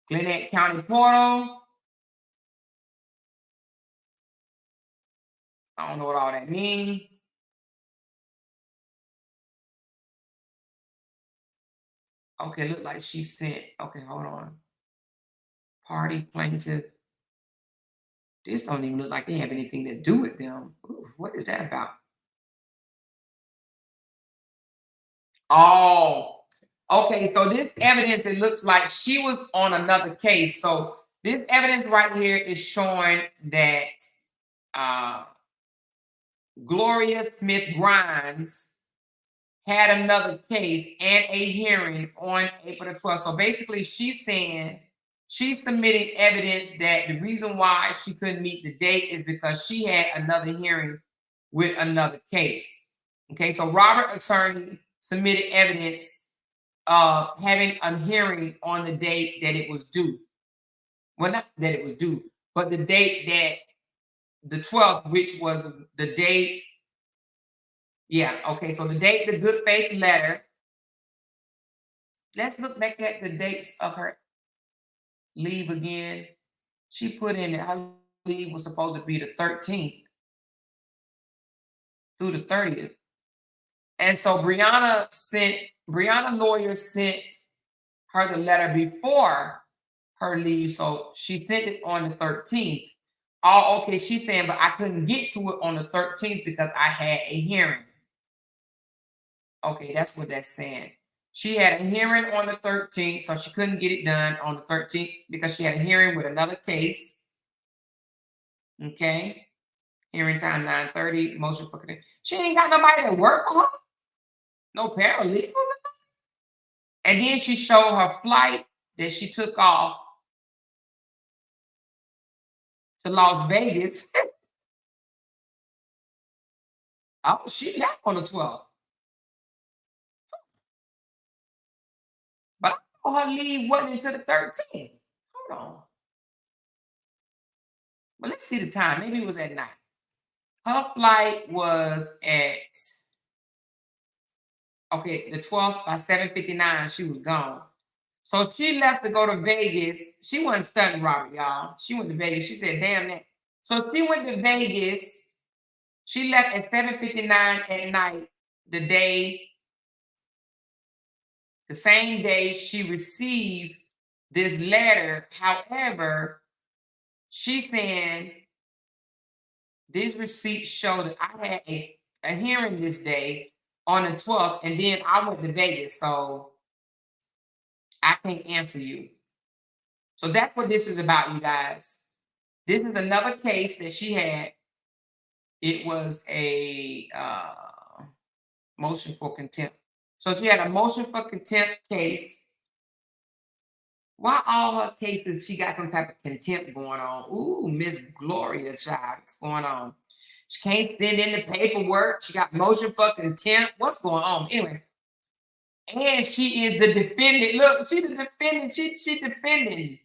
Gwinnett County Portal. I don't know what all that means. Okay, look like she sent, okay, hold on. Party plaintiff. This don't even look like they have anything to do with them. Ooh, what is that about? Oh, okay. So this evidence, it looks like she was on another case. So this evidence right here is showing that Gloria Smith Grimes had another case and a hearing on April the 12th. So basically she's saying she's submitting evidence that the reason why she couldn't meet the date is because she had another hearing with another case. Okay, so Robert attorney submitted evidence of having a hearing on the date that it was due. Well, not that it was due, but the date that the 12th, which was the date. Yeah, okay, so the date, the good faith letter. Let's look back at the dates of her leave again. She put in that her leave was supposed to be the 13th through the 30th. And so Briana lawyer sent her the letter before her leave. So she sent it on the 13th. Oh, okay, she's saying, but I couldn't get to it on the 13th because I had a hearing. Okay, that's what that's saying. She had a hearing on the 13th, so she couldn't get it done on the 13th because she had a hearing with another case. Okay. Hearing time 9:30, motion for contempt. She ain't got nobody to work for her. No paralegals. And then she showed her flight that she took off to Las Vegas. Oh, she left on the 12th. But I thought her leave wasn't until the 13th. Hold on. Well, let's see the time. Maybe it was at night. Her flight was at, okay, the 12th by 7:59. She was gone. So she left to go to Vegas. She wasn't studying Robert, y'all. She went to Vegas. She said, damn that. So she went to Vegas. She left at 7:59 at night the same day she received this letter. However, she's saying these receipts show that I had a hearing this day on the 12th, and then I went to Vegas, so I can't answer you. So that's what this is about, you guys. This is another case that she had. It was a motion for contempt. So she had a motion for contempt case. Why all her cases, she got some type of contempt going on? Ooh, Miss Gloria, child, what's going on? She can't send in the paperwork. She got motion for contempt. What's going on? Anyway, and she is the defendant. Look, she the defendant. She defending.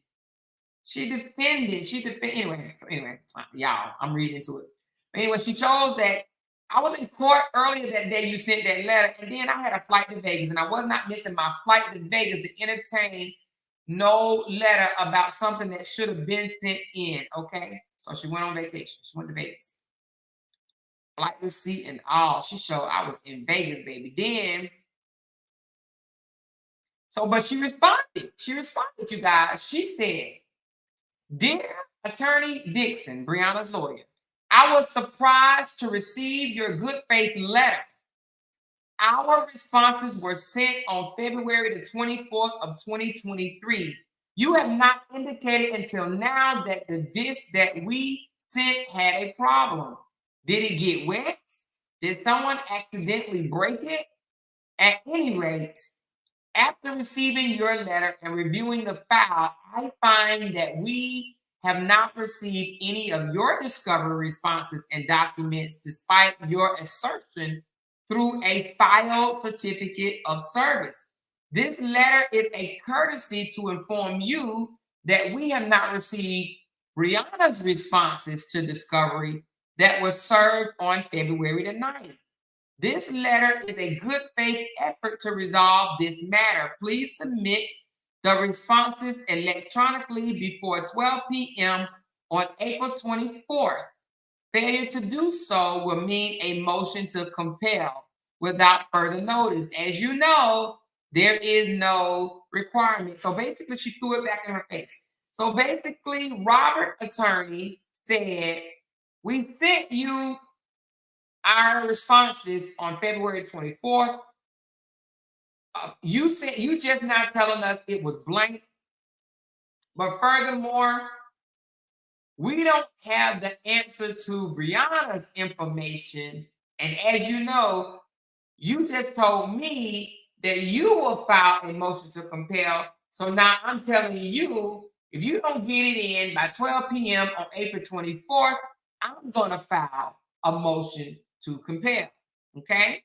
She defended. Anyway, y'all, I'm reading into it. But anyway, she chose that. I was in court earlier that day. You sent that letter, and then I had a flight to Vegas, and I was not missing my flight to Vegas to entertain no letter about something that should have been sent in. Okay, so she went on vacation. She went to Vegas. Flight receipt and all. She showed I was in Vegas, baby. Then, but she responded. She responded, you guys. She said, "Dear Attorney Dixon, Briana's lawyer, I was surprised to receive your good faith letter. Our responses were sent on February the 24th of 2023. You have not indicated until now that the disc that we sent had a problem. Did it get wet? Did someone accidentally break it? At any rate, after receiving your letter and reviewing the file, I find that we have not received any of your discovery responses and documents despite your assertion through a filed certificate of service. This letter is a courtesy to inform you that we have not received Briana's responses to discovery that was served on February the 9th. This letter is a good faith effort to resolve this matter. Please submit the responses electronically before 12 p.m. on April 24th. Failure to do so will mean a motion to compel without further notice. As you know, there is no requirement." So basically, she threw it back in her face. So basically, Robert attorney said, "We sent you our responses on February 24th. You said you just not telling us it was blank. But furthermore, we don't have the answer to Briana's information. And as you know, you just told me that you will file a motion to compel. So now I'm telling you, if you don't get it in by 12 p.m. on April 24th, I'm going to file a motion to compel." Okay?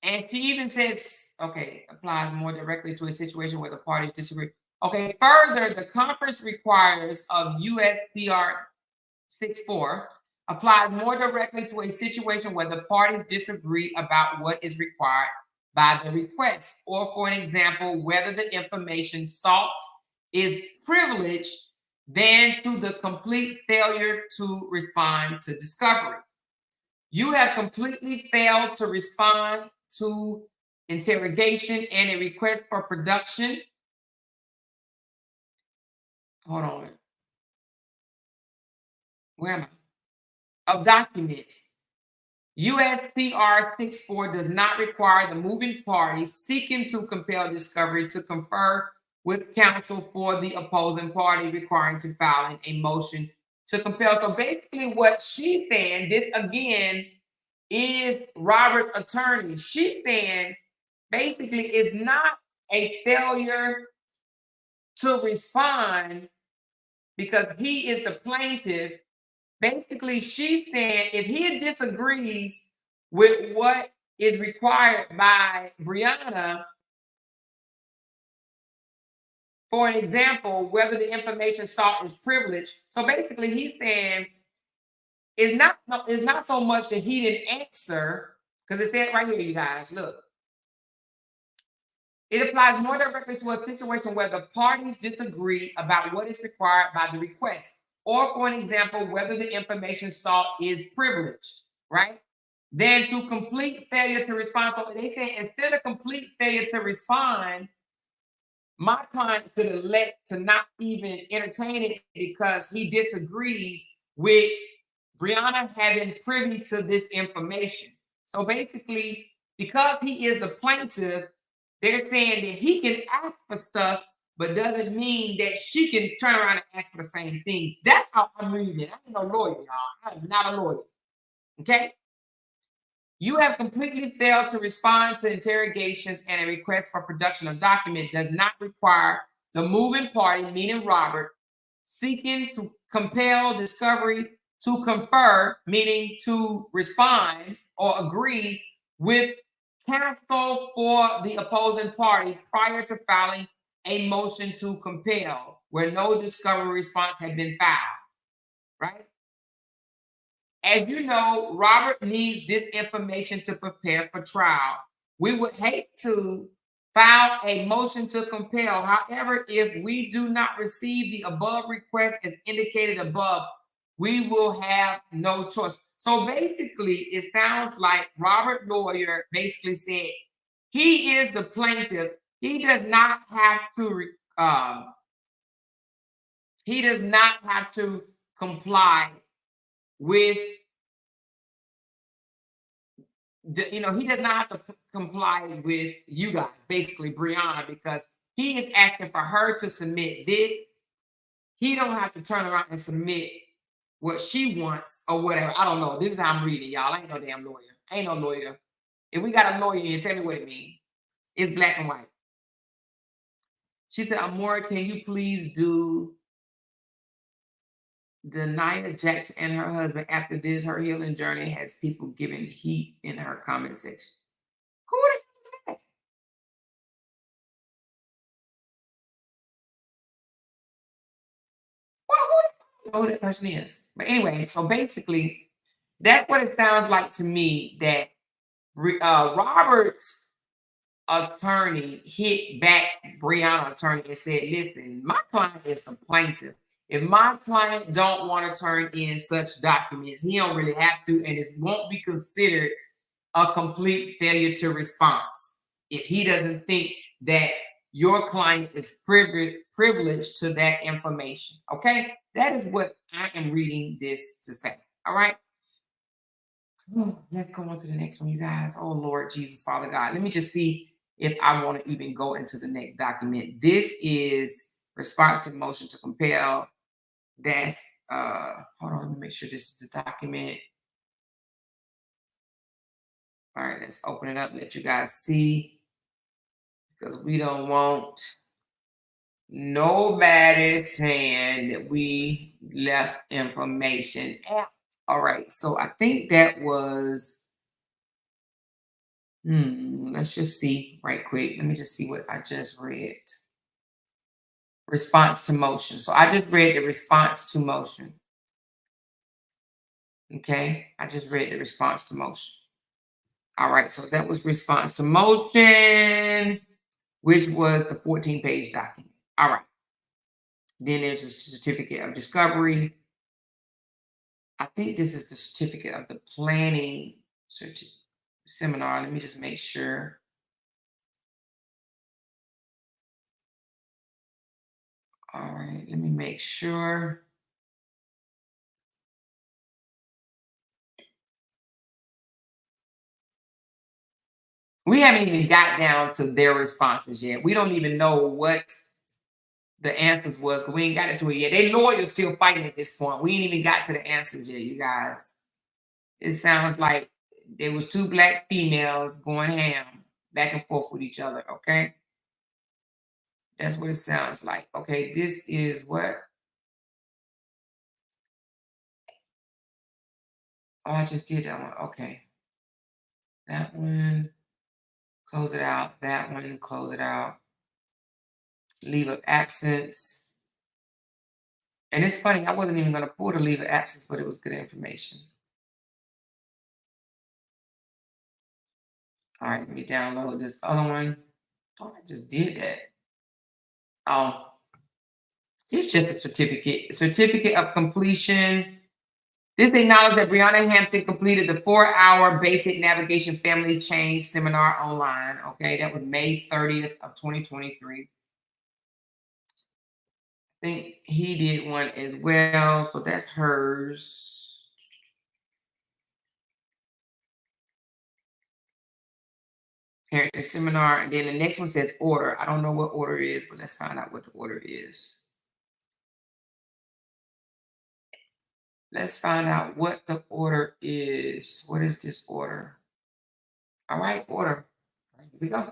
And she even says, okay, applies more directly to a situation where the parties disagree. Okay, further, the conference requires of USCR 64 applies more directly to a situation where the parties disagree about what is required by the request, or for an example, whether the information sought is privileged than to the complete failure to respond to discovery. You have completely failed to respond to interrogation and a request for production. Hold on. Where am I? Of documents. USCR 64 does not require the moving party seeking to compel discovery to confer with counsel for the opposing party requiring to file a motion to compel. So basically what she's saying, this again is Robert's attorney. She's saying basically it's not a failure to respond because he is the plaintiff. Basically, she's saying if he disagrees with what is required by Briana, for an example, whether the information sought is privileged. So basically, he's saying it's not so much that he didn't answer, because it said right here, you guys, look. It applies more directly to a situation where the parties disagree about what is required by the request, or for an example, whether the information sought is privileged, right? Then to complete failure to respond. So they say instead of complete failure to respond, my client could elect to not even entertain it because he disagrees with Briana having privy to this information. So basically, because he is the plaintiff, they're saying that he can ask for stuff, but doesn't mean that she can turn around and ask for the same thing. That's how I'm reading it. I ain't no lawyer, y'all. I am not a lawyer. Okay? You have completely failed to respond to interrogations, and a request for production of document does not require the moving party, meaning Robert, seeking to compel discovery to confer, meaning to respond or agree with counsel for the opposing party prior to filing a motion to compel where no discovery response had been filed, right? As you know, Robert needs this information to prepare for trial. We would hate to file a motion to compel. However, if we do not receive the above request as indicated above, we will have no choice. So basically, it sounds like Robert Lawyer basically said he is the plaintiff. He does not have to. He does not have to comply with. He does not have to comply with you guys, basically Briana, because he is asking for her to submit this. He don't have to turn around and submit what she wants or whatever. I don't know. This is how I'm reading, y'all. I ain't no damn lawyer. I ain't no lawyer. If we got a lawyer here, tell me what it means. It's black and white. She said, Amora, can you please do Denia Jackson and her husband after this? Her healing journey has people giving heat in her comment section. Who the hell is that? Well, who that person is? But anyway, so basically, that's what it sounds like to me that Robert's attorney hit back Brianna's attorney and said, listen, my client is the plaintiff. If my client don't want to turn in such documents, he don't really have to, and it won't be considered a complete failure to response if he doesn't think that your client is privileged to that information. Okay, that is what I am reading this to say. All right. Let's go on to the next one, you guys. Oh, Lord Jesus, Father God. Let me just see if I want to even go into the next document. This is response to motion to compel. That's, hold on, let me make sure this is the document. All right, let's open it up, let you guys see, because we don't want nobody saying that we left information out. All right, so I think that was, let's just see right quick. Let me just see what I just read. Response to motion. So I just read the response to motion. Okay, I just read the response to motion. All right, so that was response to motion, which was the 14-page document. All right. Then there's a certificate of discovery. I think this is the certificate of the planning seminar. Let me just make sure. All right, let me make sure. We haven't even got down to their responses yet. We don't even know what the answers was because we ain't got into it yet. They lawyers still fighting at this point. We ain't even got to the answers yet, you guys. It sounds like there was two black females going ham back and forth with each other, okay? That's what it sounds like. Okay, this is what? Oh, I just did that one. Okay. That one, close it out. That one, close it out. Leave of absence. And it's funny, I wasn't even going to pull the leave of absence, but it was good information. All right, let me download this other one. Oh, I just did that. Oh, It's just a certificate. Certificate of completion. This acknowledged that Briana Hampton completed the 4-hour basic navigation family change seminar online. Okay, that was May 30th of 2023. I think he did one as well, so that's hers. Parenting seminar, and then the next one says order. I don't know what order it is, but let's find out what the order is. Let's find out what the order is. What is this order? All right, order. Here we go.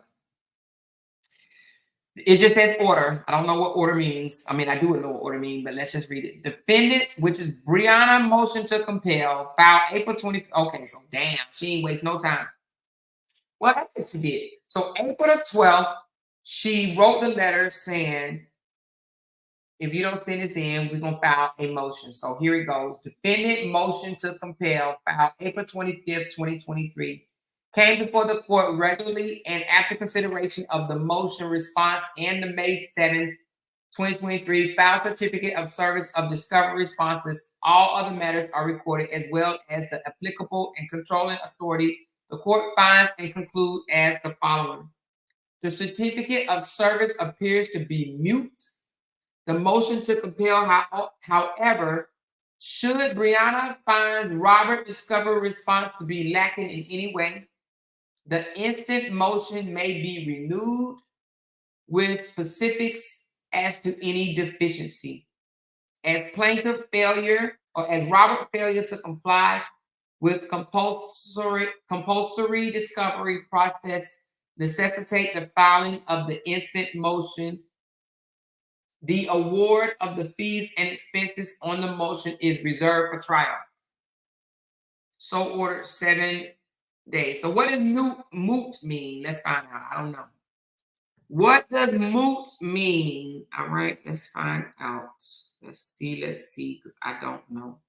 It just says order. I don't know what order means. I mean, I do know what order means, but let's just read it. Defendant, which is Briana, motion to compel, filed April 20th. Okay, so damn, she ain't waste no time. Well, that's what she did. So April the 12th, she wrote the letter saying, if you don't send this in, we're going to file a motion. So here it goes. Defendant motion to compel, filed April 25th, 2023. Came before the court regularly and after consideration of the motion response and the May 7th, 2023 file certificate of service of discovery responses. All other matters are recorded as well as the applicable and controlling authority. The court finds and concludes as the following. The certificate of service appears to be mute. The motion to compel, however, should Briana find Robert discovery response to be lacking in any way, the instant motion may be renewed with specifics as to any deficiency. As plaintiff failure or as Robert failure to comply with compulsory discovery process necessitate the filing of the instant motion, the award of the fees and expenses on the motion is reserved for trial. So ordered 7 days. So what does moot mean? Let's find out. I don't know. What does moot mean? All right, let's find out. Let's see, because I don't know.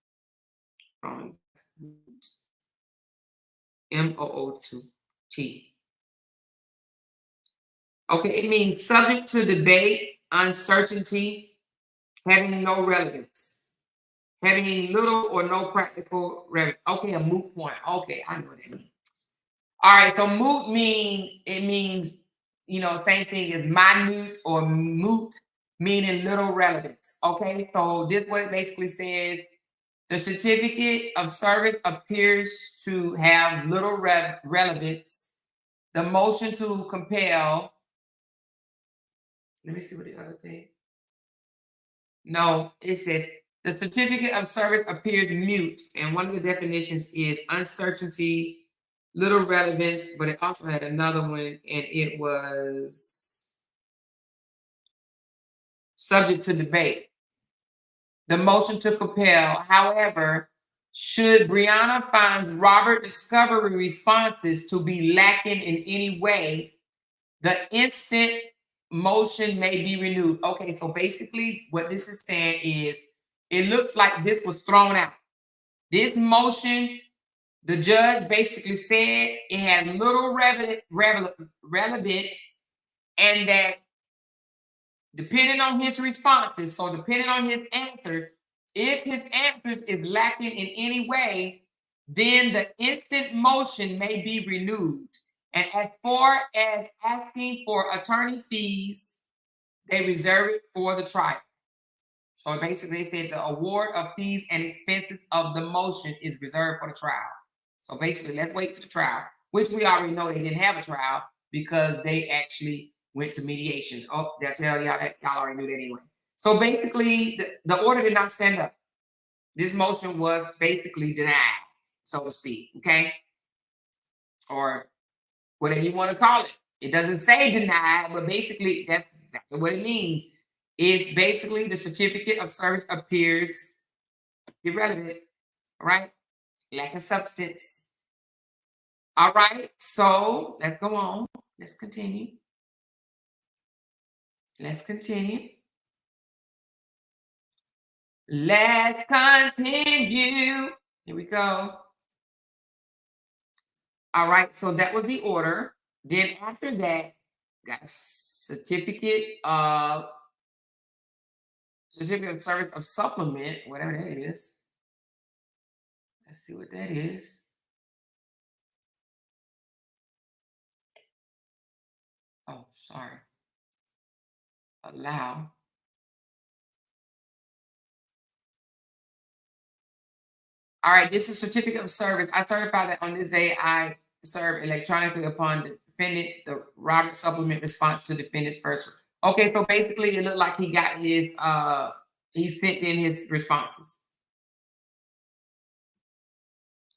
M-O-O-T. Okay, it means subject to debate, uncertainty, having no relevance, having little or no practical relevance. Okay, a moot point. Okay, I know what that means. All right, so moot means, same thing as minute or moot, meaning little relevance. Okay, so this what it basically says. The certificate of service appears to have little relevance. The motion to compel. Let me see what the other thing. No, it says the certificate of service appears mute, and one of the definitions is uncertainty, little relevance, but it also had another one, and it was subject to debate. The motion to compel, however, should Briana finds Robert discovery responses to be lacking in any way, the instant motion may be renewed. Okay, so basically what this is saying is it looks like this was thrown out. This motion, the judge basically said it has little relevance, and that depending on his responses, so depending on his answers, if his answers is lacking in any way, then the instant motion may be renewed. And as far as asking for attorney fees, they reserve it for the trial. So basically they said the award of fees and expenses of the motion is reserved for the trial. So basically, let's wait to the trial, which we already know they didn't have a trial because they actually went to mediation. Oh, they'll tell y'all that y'all already knew that anyway. So basically, the order did not stand up. This motion was basically denied, so to speak, okay? Or whatever you want to call it. It doesn't say denied, but basically that's exactly what it means. It's basically the certificate of service appears irrelevant, right? Lack of substance. All right, so let's go on. Let's continue. Let's continue. Let's continue. Here we go. All right, so that was the order. Then after that, got a certificate of certificate of service of supplement, whatever that is. Let's see what that is. Oh, sorry. Allow. All right, this is certificate of service. I certify that on this day I serve electronically upon the defendant, the Robert supplement response to defendant's first. Okay, so basically it looked like he got his he sent in his responses.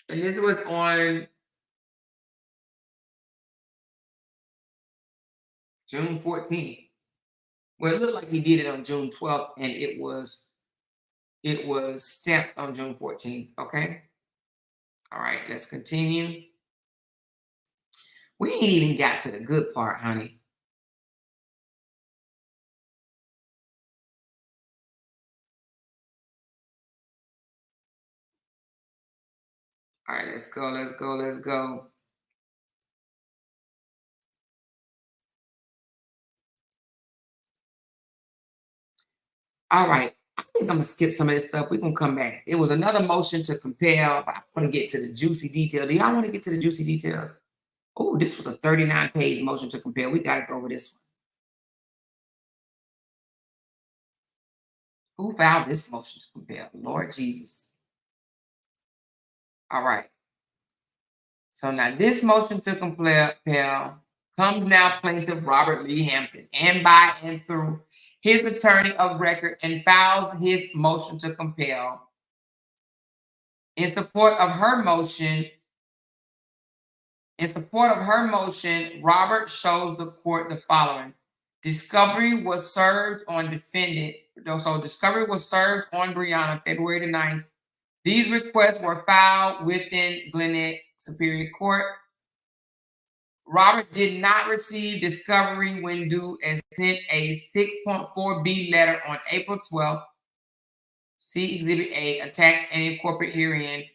And this was on June 14th. Well, it looked like he did it on June 12th, and it was stamped on June 14th. Okay. All right, let's continue. We ain't even got to the good part, honey. All right, let's go, let's go, let's go. All right, I think I'm gonna skip some of this stuff. We're gonna come back. It was another motion to compel, but I want to get to the juicy detail. Do y'all want to get to the juicy detail? Oh, this was a 39-page motion to compel. We gotta go over this one. Who filed this motion to compel? Lord Jesus. All right. So now this motion to compel comes now plaintiff Robert Lee Hampton and by and through his attorney of record and files his motion to compel. In support of her motion, Robert shows the court the following. Discovery was served on defendant. So discovery was served on Briana February the 9th. These requests were filed within Gwinnett Superior Court. Robert did not receive discovery when due and sent a 6.4B letter on April 12th. See Exhibit A, attached and incorporated herein.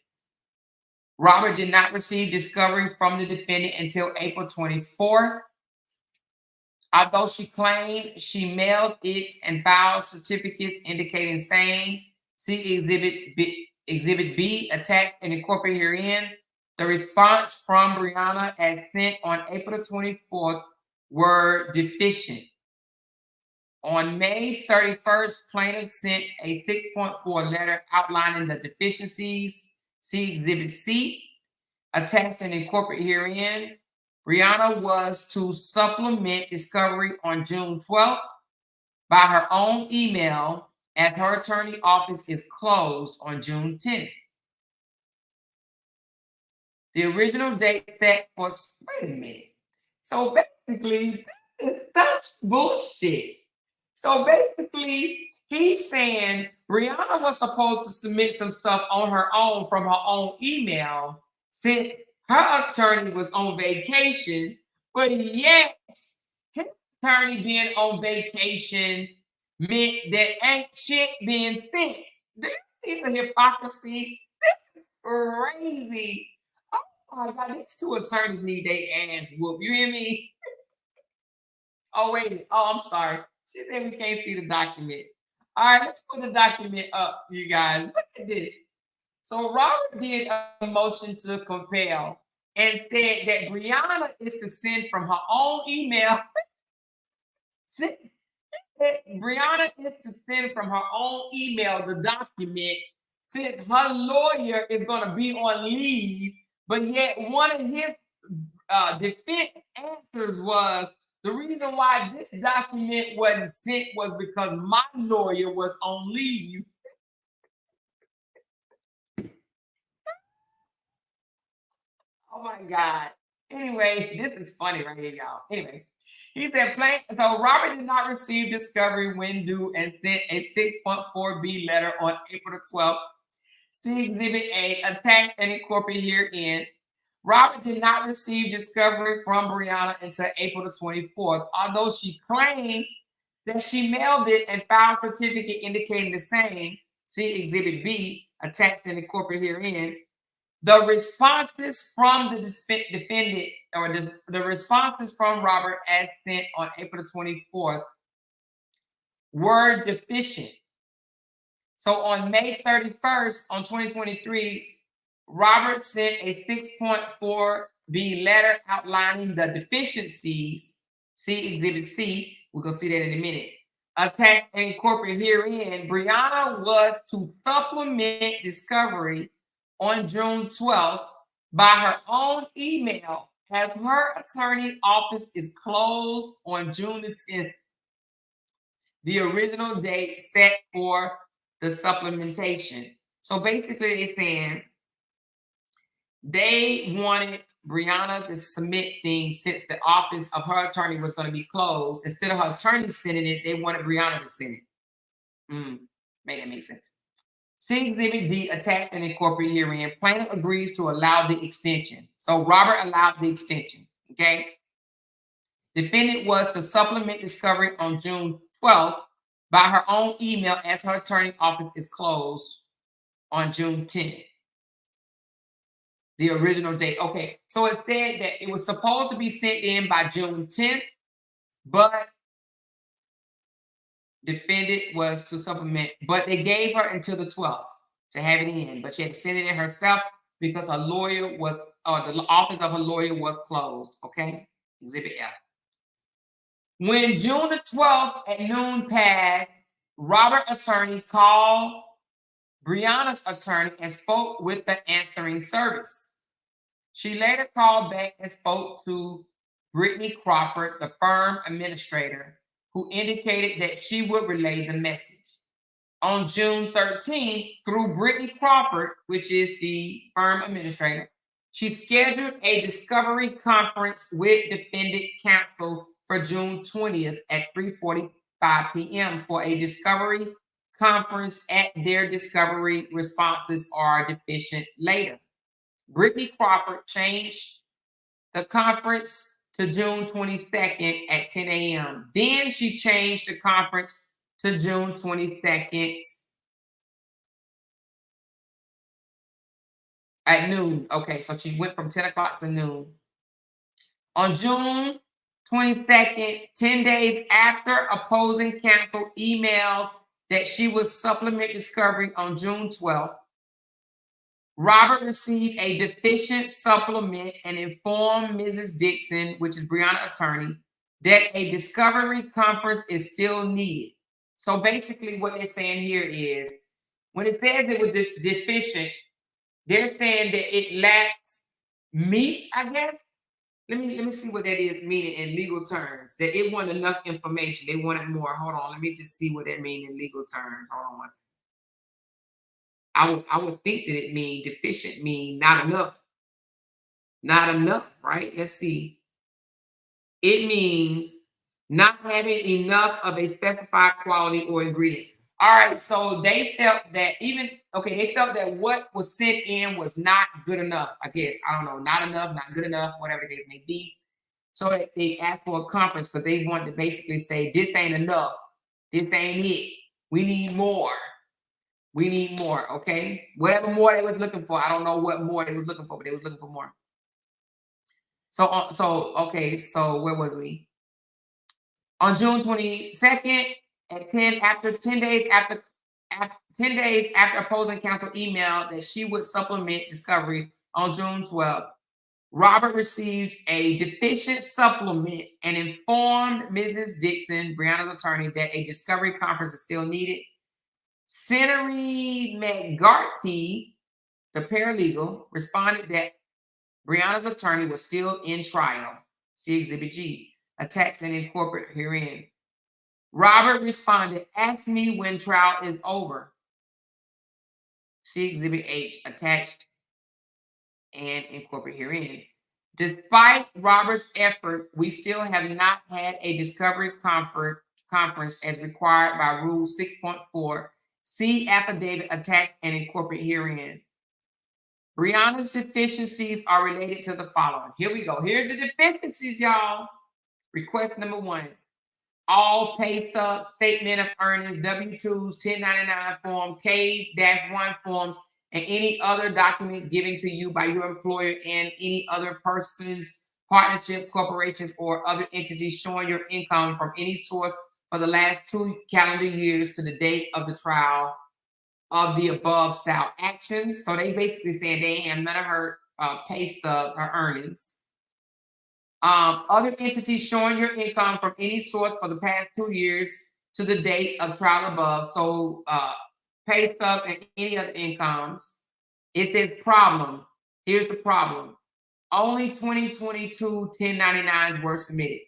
Robert did not receive discovery from the defendant until April 24th. Although she claimed she mailed it and filed certificates indicating same, see Exhibit B, attached and incorporated herein. The response from Briana as sent on April 24th were deficient. On May 31st, plaintiff sent a 6.4 letter outlining the deficiencies. See Exhibit C, attached and incorporated herein. Briana was to supplement discovery on June 12th by her own email as her attorney office is closed on June 10th. The original date set was, wait a minute. So basically, this is such bullshit. So basically, he's saying Briana was supposed to submit some stuff on her own from her own email since her attorney was on vacation, but yet his attorney being on vacation meant that ain't shit being sent. Do you see the hypocrisy? This is crazy. Oh my God, these two attorneys need their ass whooped. You hear me? Oh, wait. Oh, I'm sorry. She said we can't see the document. All right, let's put the document up, you guys. Look at this. So Robert did a motion to compel and said that Briana is to send from her own email. Briana is to send from her own email the document since her lawyer is going to be on leave. But yet one of his defense answers was, the reason why this document wasn't sent was because my lawyer was on leave. Oh my God. Anyway, this is funny right here, y'all. Anyway, he said, so Robert did not receive discovery when due and sent a 6.4B letter on April 12th. See Exhibit A, attached and incorporated herein. Robert did not receive discovery from Briana until April the 24th, although she claimed that she mailed it and filed a certificate indicating the same. See Exhibit B, attached and incorporated herein. The responses from the defendant, or the responses from Robert as sent on April the 24th were deficient. So on May 31st, on 2023, Robert sent a 6.4b letter outlining the deficiencies. See Exhibit C. We're going to see that in a minute. Attached and incorporated herein, Briana was to supplement discovery on June 12th by her own email, as her attorney office is closed on June the 10th, the original date set for the supplementation. So basically, they're saying they wanted Briana to submit things since the office of her attorney was going to be closed. Instead of her attorney sending it, they wanted Briana to send it. Make that make sense. See Exhibit D, attached and incorporated herein. Plaintiff agrees to allow the extension. So Robert allowed the extension. Okay. Defendant was to supplement discovery on June 12th by her own email, as her attorney office is closed on June 10th. The original date. Okay, so it said that it was supposed to be sent in by June 10th, but defendant was to supplement, but they gave her until the 12th to have it in, but she had to send it in herself because her lawyer was, the office of her lawyer was closed. Okay, Exhibit F. When June the 12th at noon passed, Robert's attorney called Briana's attorney and spoke with the answering service. She later called back and spoke to Brittany Crawford, the firm administrator, who indicated that she would relay the message. On June 13th, through Brittany Crawford, which is the firm administrator, she scheduled a discovery conference with defendant counsel for June 20th at 3:45 p.m. for a discovery conference at their discovery responses are deficient later. Brittany Crawford changed the conference to June 22nd at 10 a.m. Then she changed the conference to June 22nd at noon. Okay, so she went from 10 o'clock to noon. On June 22nd, 10 days after opposing counsel emailed that she would supplement discovery on June 12th, Robert received a deficient supplement and informed Mrs. Dixon, which is Briana's attorney, that a discovery conference is still needed. So basically what they're saying here is, when it says it was deficient, they're saying that it lacked meat, I guess. Let me see what that is meaning in legal terms. That it wasn't enough information. They wanted more. Hold on. Let me just see what that means in legal terms. Hold on one second. I would think that it mean deficient mean not enough. Not enough, right? Let's see. It means not having enough of a specified quality or ingredient. All right, so they felt that they felt that what was sent in was not good enough, I guess. I don't know, not enough, not good enough, whatever the case may be. So they asked for a conference because they wanted to basically say, this ain't enough. This ain't it. We need more. We need more, okay? Whatever more they was looking for. I don't know what more they was looking for, but they was looking for more. So where was we? On June 22nd, at 10 days after opposing counsel emailed that she would supplement discovery on June 12th, Robert received a deficient supplement and informed Mrs. Dixon, Briana's attorney, that a discovery conference is still needed. Senator McGarty, the paralegal, responded that Briana's attorney was still in trial. See Exhibit G, attached and incorporated herein. Robert responded, ask me when trial is over. See Exhibit H, attached and incorporated herein. Despite Robert's effort, we still have not had a discovery conference as required by Rule 6.4. See affidavit attached and incorporated herein. Briana's deficiencies are related to the following. Here we go. Here's the deficiencies, y'all. Request number 1. All pay stubs, statement of earnings, W-2s, 1099 form, K-1 forms, and any other documents given to you by your employer and any other persons, partnership, corporations, or other entities showing your income from any source for the last 2 calendar years to the date of the trial of the above style actions. So they basically saying they have none of her pay stubs or earnings. Other entities showing your income from any source for the past 2 years to the date of trial above. So pay stubs and any other incomes. It says problem. Here's the problem. Only 2022 1099s were submitted.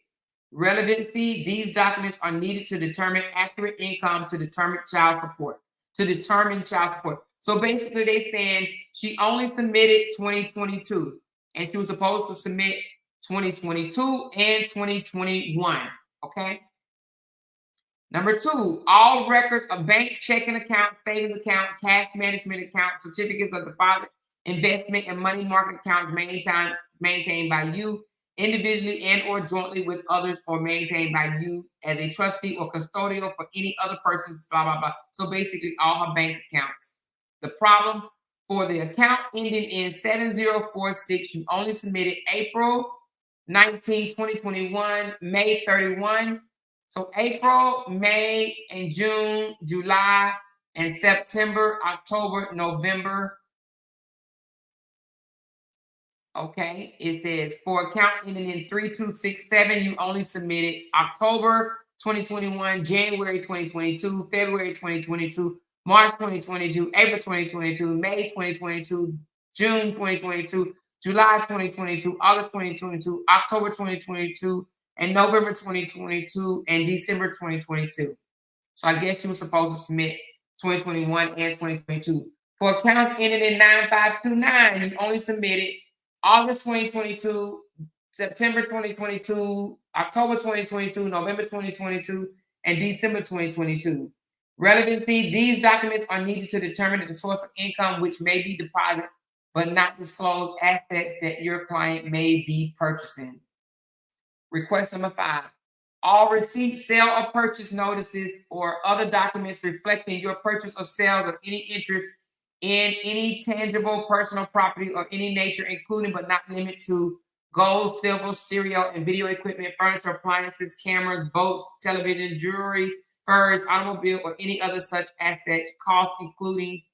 Relevancy, these documents are needed to determine accurate income to determine child support. So basically they saying she only submitted 2022 and she was supposed to submit 2022 and 2021. Okay. Number 2, all records of bank checking account, savings account, cash management account, certificates of deposit, investment, and money market accounts maintained by you individually and or jointly with others, or maintained by you as a trustee or custodial for any other persons, blah, blah, blah. So basically all her bank accounts. The problem for the account ending in 7046, you only submitted April 19, 2021, May 31. So April, May, and June, July, and September, October, November. Okay, it says for account ending in 3267, you only submitted October 2021, January 2022, February 2022, March 2022, April 2022, May 2022, June 2022, July 2022, August 2022, October 2022, and November 2022, and December 2022. So I guess you were supposed to submit 2021 and 2022. For accounts ending in 9529, you only submitted August 2022, September 2022, October 2022, November 2022, and December 2022. Relevancy, these documents are needed to determine the source of income, which may be deposit but not disclosed assets that your client may be purchasing. Request number 5. All receipts, sale or purchase notices, or other documents reflecting your purchase or sales of any interest in any tangible personal property of any nature, including but not limited to gold, silver, stereo, and video equipment, furniture, appliances, cameras, boats, television, jewelry, furs, automobile, or any other such assets, costs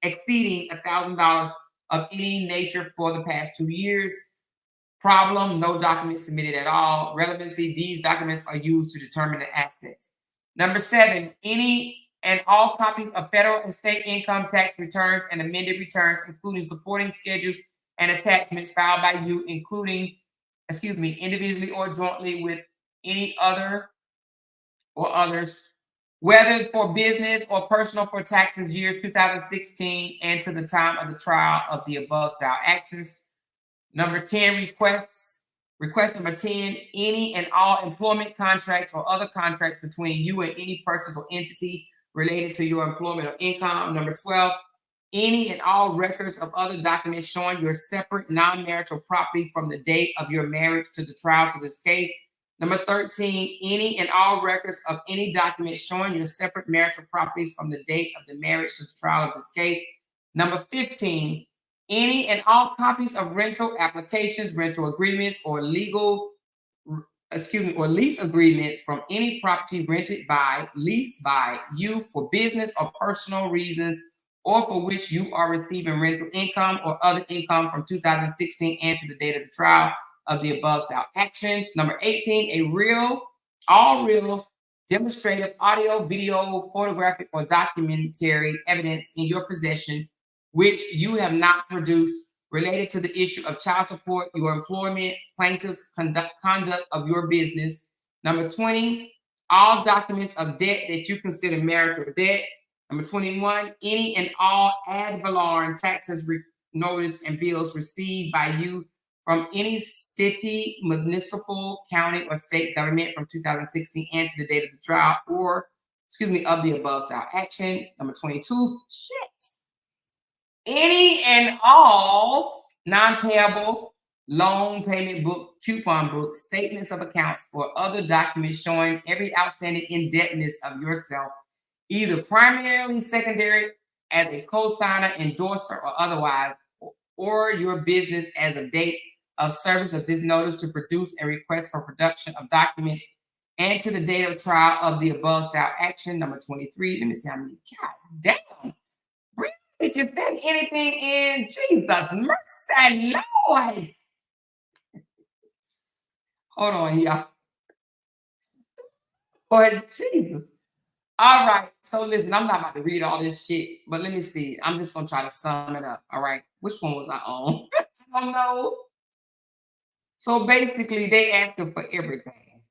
exceeding $1,000 of any nature for the past 2 years. Problem, no documents submitted at all. Relevancy, these documents are used to determine the assets. Number 7, any and all copies of federal and state income tax returns and amended returns, including supporting schedules and attachments filed by you, individually or jointly with any other or others, whether for business or personal, for taxes years 2016 and to the time of the trial of the above style actions. Number 10, request number 10, any and all employment contracts or other contracts between you and any person or entity related to your employment or income. Number 12, any and all records of other documents showing your separate non-marital property from the date of your marriage to the trial to this case. Number 13, any and all records of any documents showing your separate marital properties from the date of the marriage to the trial of this case. Number 15, any and all copies of rental applications, rental agreements, or lease agreements from any property leased by you for business or personal reasons, or for which you are receiving rental income or other income from 2016 and to the date of the trial of the above style actions. Number 18, all real demonstrative audio, video, photographic, or documentary evidence in your possession which you have not produced related to the issue of child support, your employment, plaintiff's conduct of your business. Number 20, all documents of debt that you consider marital debt. Number 21, any and all ad valorem taxes, notice, and bills received by you from any city, municipal, county, or state government from 2016 and to the date of the trial of the above style action. Number 22, any and all non-payable loan payment book, coupon books, statements of accounts, or other documents showing every outstanding indebtedness of yourself, either primarily, secondary, as a co-signer, endorser, or otherwise, or your business as a date of service of this notice to produce a request for production of documents and to the date of trial of the above style action. Number 23. Let me see how many. God damn. Briana Did you send anything in? Jesus mercy, Lord. Hold on, y'all. Lord Jesus. All right. So listen, I'm not about to read all this shit, but let me see. I'm just gonna try to sum it up. All right. Which one was I on? I don't know. So basically, they asking for everything.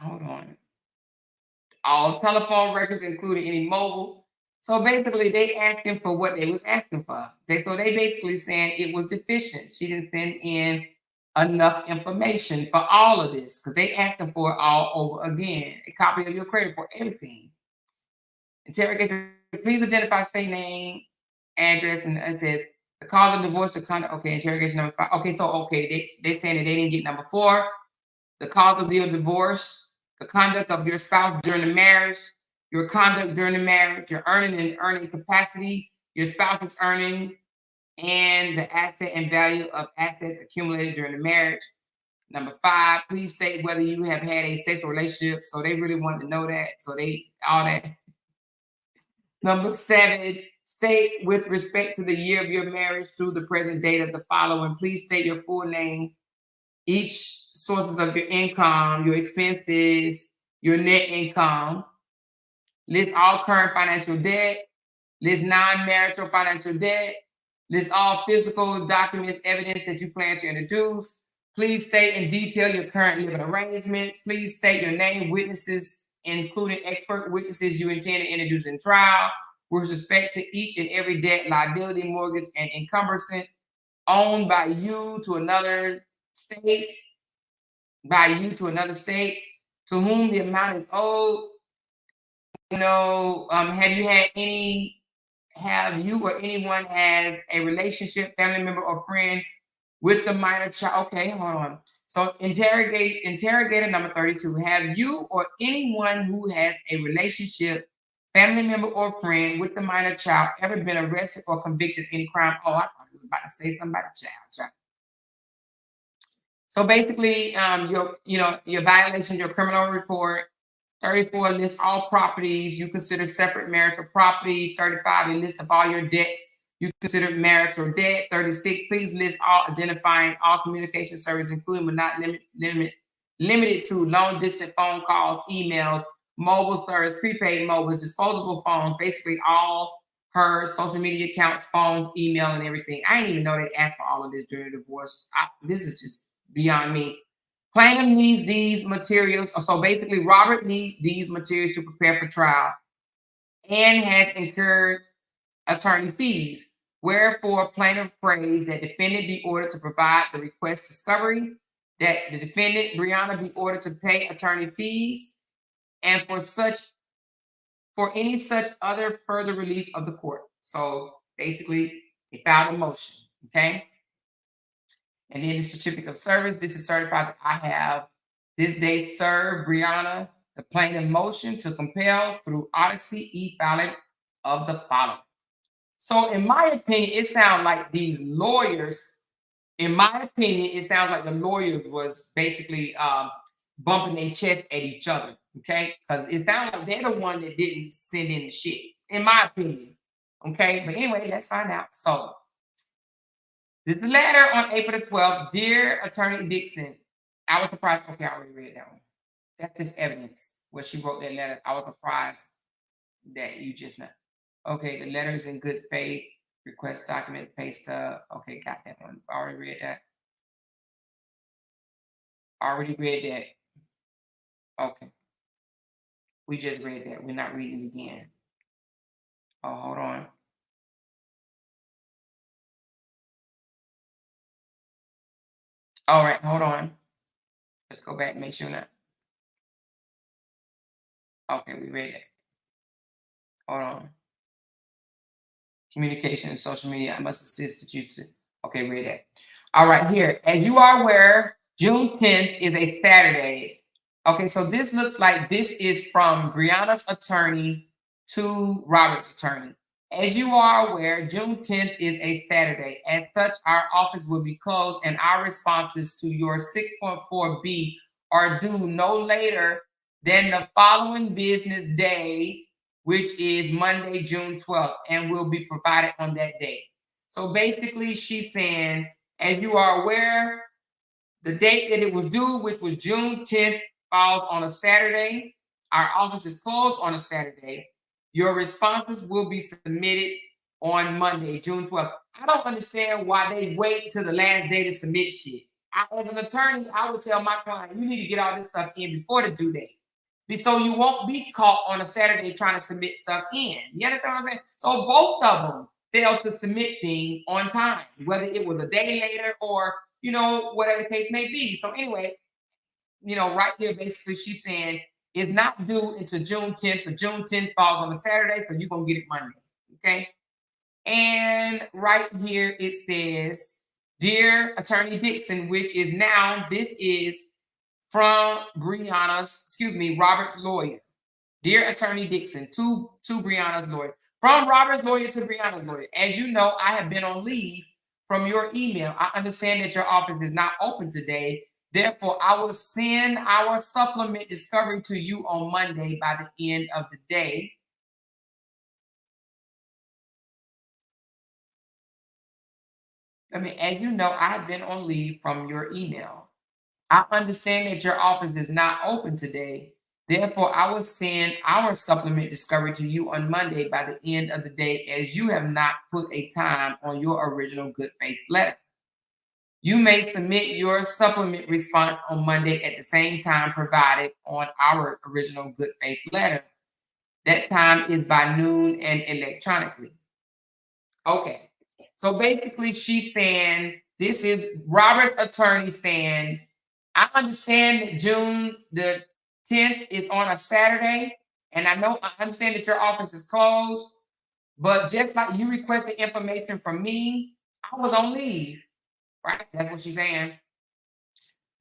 Hold on. All telephone records, including any mobile. So basically, they asking for what they was asking for. They basically saying it was deficient. She didn't send in enough information for all of this because they asking for it all over again. A copy of your credit report, everything. Interrogation. Please identify state name, address, and it says the cause of divorce. The conduct. Okay, interrogation number 5. Okay, so okay, they saying that they didn't get number 4. The cause of your divorce, the conduct of your spouse during the marriage, your conduct during the marriage, your earning and earning capacity, your spouse's earning, and the asset and value of assets accumulated during the marriage. Number 5, please state whether you have had a sexual relationship. So they really want to know that. So they all that. Number 7, state with respect to the year of your marriage through the present date of the following. Please state your full name, each sources of your income, your expenses, your net income. List all current financial debt. List non-marital financial debt. List all physical documents, evidence that you plan to introduce. Please state in detail your current living arrangements. Please state your name, witnesses, including expert witnesses you intend to introduce in trial with respect to each and every debt, liability, mortgage, and encumbrance owned by you to another state, to whom the amount is owed. Have you or anyone has a relationship, family member or friend with the minor child? Okay, hold on. So interrogator number 32. Have you or anyone who has a relationship, family member or friend with the minor child ever been arrested or convicted of any crime? Oh, I thought I was about to say something about a child. So basically, your violation, your criminal report. 34, lists all properties you consider separate marital property. 35, a list of all your debts you consider marital debt. 36, please list all identifying all communication services, including but not limited to long distance phone calls, emails, mobile service, prepaid mobiles, disposable phones, basically all her social media accounts, phones, email, and everything. I didn't even know they asked for all of this during the divorce. This is just beyond me. Plaintiff needs these materials. So basically, Robert needs these materials to prepare for trial and has incurred attorney fees. Wherefore, plaintiff prays that defendant be ordered to provide the request discovery, that the defendant, Briana, be ordered to pay attorney fees, and for any such other further relief of the court. So basically, they filed a motion, okay? And then the certificate of service. This is certified that I have this day served Briana the plaintiff motion to compel through Odyssey e-filing of the following. So in my opinion, it sounds like these lawyers, the lawyers was basically bumping their chest at each other, okay? Because it sounds like they're the one that didn't send in the shit, in my opinion, okay? But anyway, let's find out. So this is the letter on April the 12th. Dear Attorney Dixon, I was surprised. Okay, I already read that one. That's just evidence where she wrote that letter. I was surprised that you just know. Okay, the letter is in good faith. Request documents, pay stub. Okay, got that one. Already read that. Okay. We just read that. We're not reading it again. Oh, hold on. All right, hold on. Let's go back and make sure that. Okay, we read it. Hold on. Communication and social media. I must assist you to. Okay, read that. All right, here. As you are aware, June 10th is a Saturday. Okay, so this looks like this is from Briana's attorney to Robert's attorney. As you are aware, June 10th is a Saturday. As such, our office will be closed and our responses to your 6.4B are due no later than the following business day, which is Monday, June 12th, and will be provided on that date. So basically, she's saying, as you are aware, the date that it was due, which was June 10th, falls on a Saturday. Our office is closed on a Saturday. Your responses will be submitted on Monday, June 12th. I don't understand why they wait till the last day to submit shit. As an attorney, I would tell my client, you need to get all this stuff in before the due date. So you won't be caught on a Saturday trying to submit stuff in. You understand what I'm saying? So both of them failed to submit things on time, whether it was a day later or, whatever the case may be. So anyway, right here, basically she's saying it's not due until June 10th, but June 10th falls on a Saturday, so you're going to get it Monday, okay? And right here it says, Dear Attorney Dixon, which is now, this is from Robert's lawyer. Dear Attorney Dixon, to Briana's lawyer. From Robert's lawyer to Briana's lawyer. As you know, I have been on leave from your email. I understand that your office is not open today. Therefore, I will send our supplement discovery to you on Monday by the end of the day. As you know, I have been on leave from your email. I understand that your office is not open today. Therefore, I will send our supplement discovery to you on Monday by the end of the day, as you have not put a time on your original good faith letter. You may submit your supplement response on Monday at the same time provided on our original good faith letter. That time is by noon and electronically. Okay. So basically she's saying, this is Robert's attorney saying, I understand that June the 10th is on a Saturday, and I understand that your office is closed, but just like you requested information from me, I was on leave, right? That's what she's saying.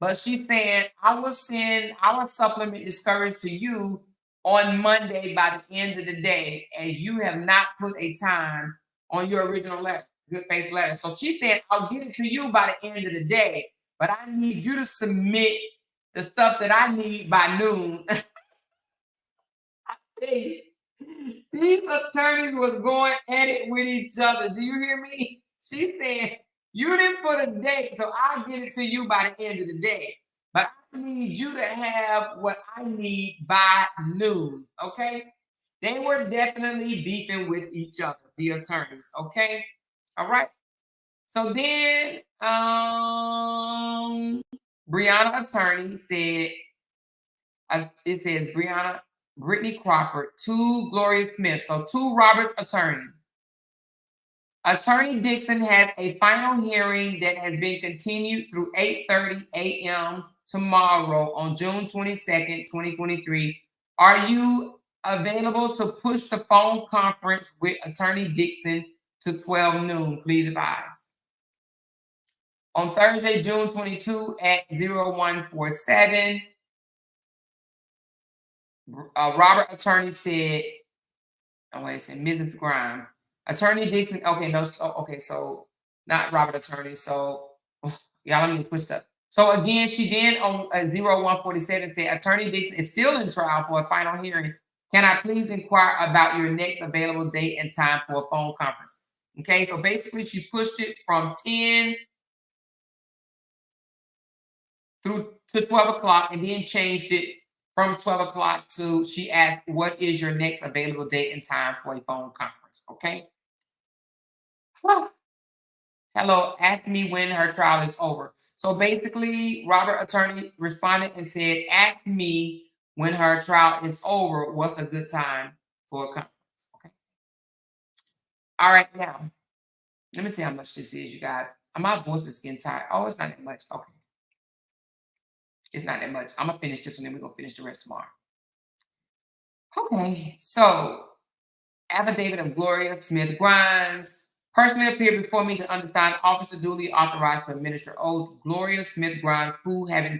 But she's saying, I will send our supplement discoveries to you on Monday by the end of the day, as you have not put a time on your original letter, good faith letter. So she's saying, I'll get it to you by the end of the day, but I need you to submit the stuff that I need by noon. See, these attorneys was going at it with each other. Do you hear me? She's saying, you didn't put a date, so I'll get it to you by the end of the day. But I need you to have what I need by noon, okay? They were definitely beefing with each other, the attorneys, okay? All right. So then Briana attorney said, it says Brittany Crawford to Gloria Smith. So to Robert's attorney. Attorney Dixon has a final hearing that has been continued through 8:30 a.m. tomorrow on June 22nd, 2023. Are you available to push the phone conference with Attorney Dixon to 12 noon? Please advise. On Thursday, June 22 at 0147, Robert attorney said, Mrs. Grime. Attorney Dixon, so not Robert attorney. So, y'all, let me twist up. So again, she then on 0147 said, Attorney Dixon is still in trial for a final hearing. Can I please inquire about your next available date and time for a phone conference? Okay, so basically she pushed it from 10 through to 12 o'clock and then changed it from 12 o'clock to, she asked, what is your next available date and time for a phone conference? Okay. Hello, ask me when her trial is over. So basically, Robert attorney responded and said, ask me when her trial is over, what's a good time for a conference? Okay. All right, now, let me see how much this is, you guys. My voice is getting tired. Oh, it's not that much. Okay. It's not that much. I'm going to finish this one, and then we're going to finish the rest tomorrow. Okay, so affidavit of Gloria Smith Grimes. Personally appeared before me the undersigned officer duly authorized to administer oath. Gloria Smith Grimes, who having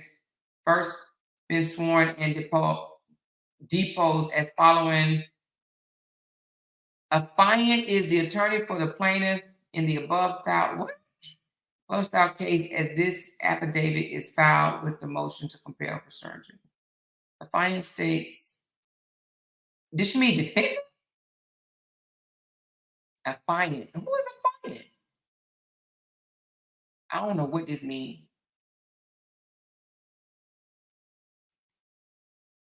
first been sworn and deposed as following. Affiant is the attorney for the plaintiff in the above style case, as this affidavit is filed with the motion to compel for surgery. Affiant states, did she mean defendant? Affiant. Who is affiant? I don't know what this means.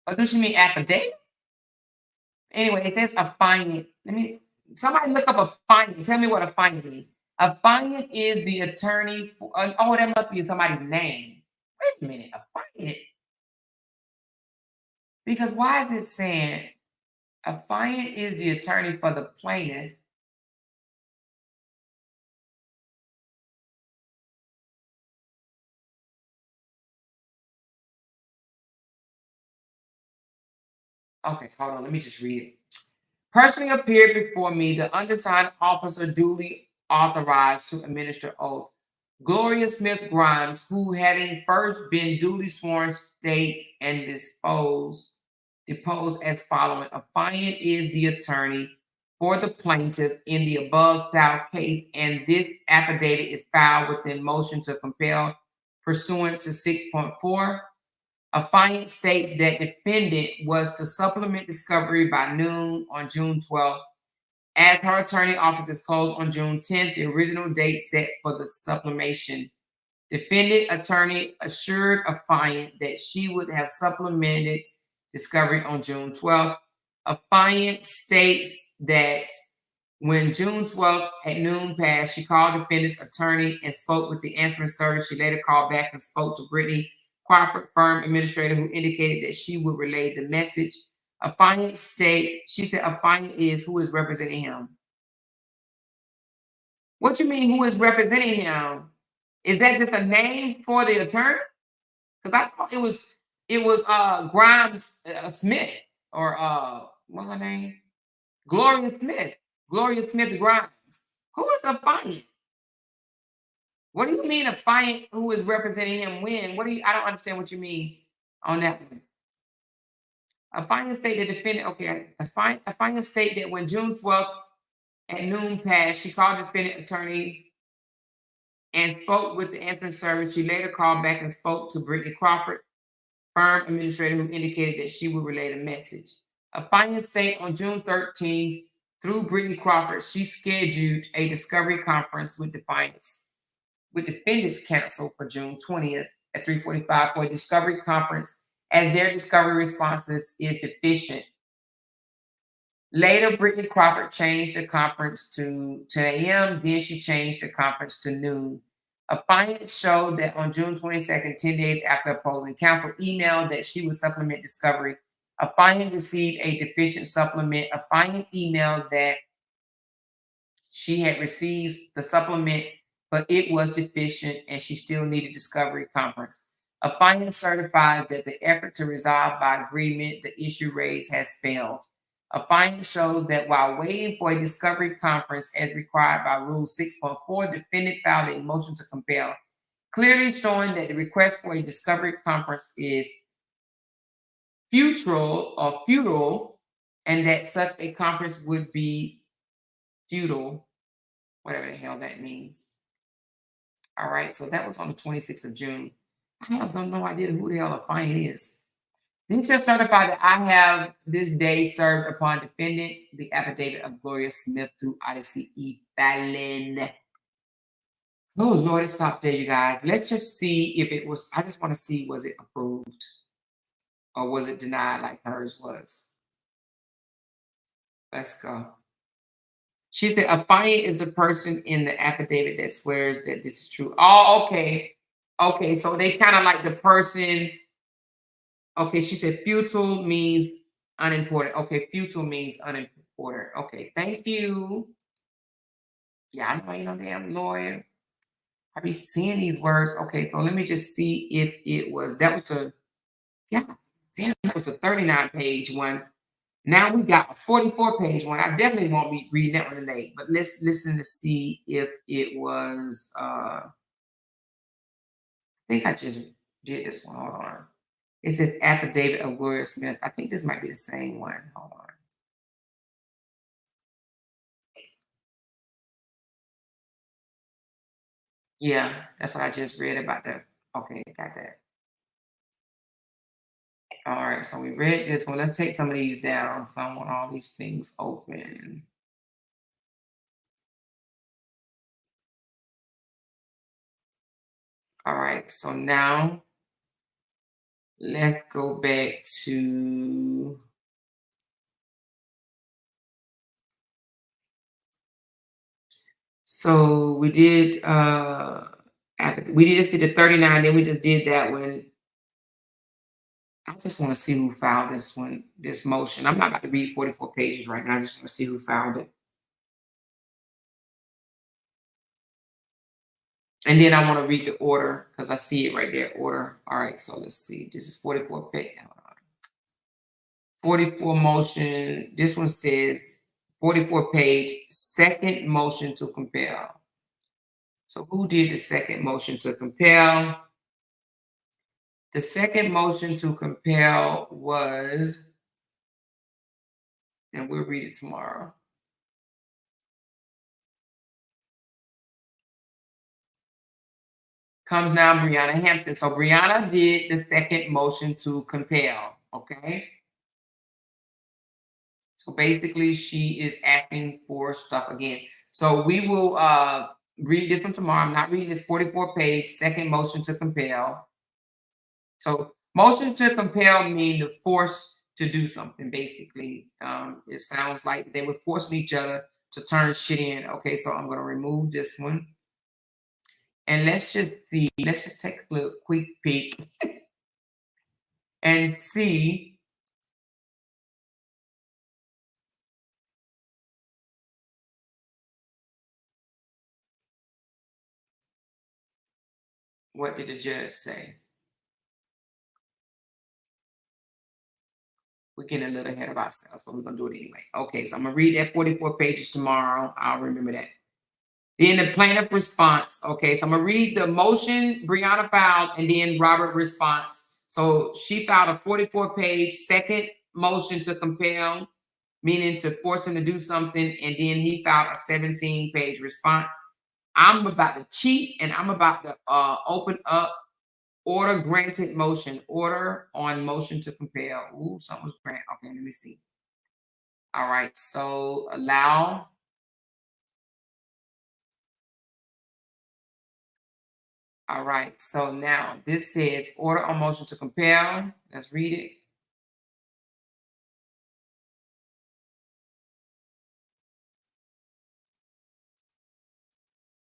Or does she mean affidavit? Anyway, it says affiant. Somebody look up affiant. Tell me what affiant means. Affiant is the attorney for, oh, that must be somebody's name. Wait a minute, affiant. Because why is it saying affiant is the attorney for the plaintiff? Okay, hold on. Let me just read it. Personally appeared before me, the undersigned officer duly authorized to administer oath. Gloria Smith Grimes, who having first been duly sworn, states and deposed as following. Affiant is the attorney for the plaintiff in the above style case, and this affidavit is filed within motion to compel pursuant to 6.4. Affiant states that defendant was to supplement discovery by noon on June 12th. As her attorney office is closed on June 10th, the original date set for the supplementation. Defendant attorney assured affiant that she would have supplemented discovery on June 12th. Affiant states that when June 12th at noon passed, she called defendant's attorney and spoke with the answering service. She later called back and spoke to Brittany Crawford, firm administrator, who indicated that she would relay the message. Affiant she said affiant is who is representing him. What you mean who is representing him? Is that just a name for the attorney? Because I thought it was Grimes Smith or what's her name? Gloria Smith. Gloria Smith Grimes. Who is affiant? What do you mean affiant who is representing him when? I don't understand what you mean on that one. Affiant state the defendant, okay. Affiant state that when June 12th at noon passed, she called the defendant attorney and spoke with the answering service. She later called back and spoke to Brittany Crawford, firm administrator, who indicated that she would relay the message. Affiant state on June 13th, through Brittany Crawford, she scheduled a discovery conference with defendants counsel for June 20th at 3:45 for a discovery conference, as their discovery responses is deficient. Later, Brittany Crawford changed the conference to 10 a.m. Then she changed the conference to noon. Affiant showed that on June 22nd, 10 days after opposing counsel emailed that she would supplement discovery. Affiant received a deficient supplement. Affiant emailed that she had received the supplement, but it was deficient and she still needed discovery conference. Affiant certifies that the effort to resolve by agreement the issue raised has failed. Affiant shows that while waiting for a discovery conference as required by Rule 6.4, defendant filed a motion to compel, clearly showing that the request for a discovery conference is futile, and that such a conference would be futile, whatever the hell that means. All right, so that was on the 26th of June. I have no idea who the hell affiant is. Then just certify that I have this day served upon defendant the affidavit of Gloria Smith through Odyssey e-filing. Oh Lord, it stopped there, you guys. Let's just see if it was. I just want to see, was it approved or was it denied like hers was? Let's go. She said affiant is the person in the affidavit that swears that this is true. Oh, okay. Okay, so they kind of like the person. Okay, she said futile means unimportant. Okay, futile means unimportant. Okay, thank you. Yeah, I know I ain't no damn lawyer. I be seeing these words. Okay, so let me just see if it was, that was the, yeah, damn, that was a 39-page one. Now we got a 44-page one. I definitely won't be reading that one today, but let's listen to see if it was, I think I just did this one. Hold on. It says affidavit of Gloria Smith. I think this might be the same one. Hold on. Yeah, that's what I just read about that. Okay, got that. All right, so we read this one. Let's take some of these down. So I want all these things open. All right, so now let's go back to so we did we just did the 39, then we just did that one. I just want to see who filed this one, this motion. I'm not about to read 44 pages right now. I just want to see who filed it. And then I want to read the order because I see it right there, order. All right, so let's see. This is 44 page. 44 motion. This one says 44 page, second motion to compel. So who did the second motion to compel? The second motion to compel was, and we'll read it tomorrow. Comes now Briana Hampton. So Briana did the second motion to compel, okay? So basically she is asking for stuff again. So we will read this one tomorrow. I'm not reading this 44 page, second motion to compel. So motion to compel mean to force to do something, basically. It sounds like they were forcing each other to turn shit in. Okay, so I'm going to remove this one. And let's just see. Let's just take a little quick peek and see what did the judge say. We're getting a little ahead of ourselves, but we're going to do it anyway. Okay, so I'm going to read that 44 pages tomorrow. I'll remember that. Then the plaintiff response. Okay, so I'm going to read the motion Briana filed and then Robert response. So she filed a 44 page second motion to compel, meaning to force him to do something. And then he filed a 17 page response. I'm about to cheat and I'm about to open up order granted motion. Order on motion to compel. Ooh, something was granted. Okay, let me see. All right, so allow. All right, so now this says order on motion to compel. Let's read it.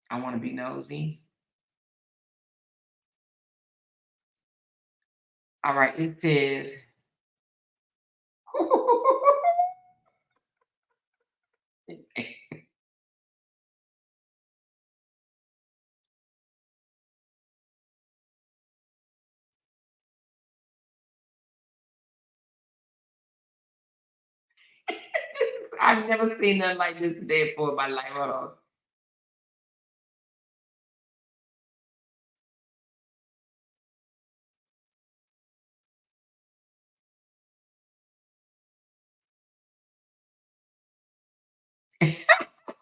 I want to be nosy. All right, it says. I've never seen nothing like this today before in my life. Hold on.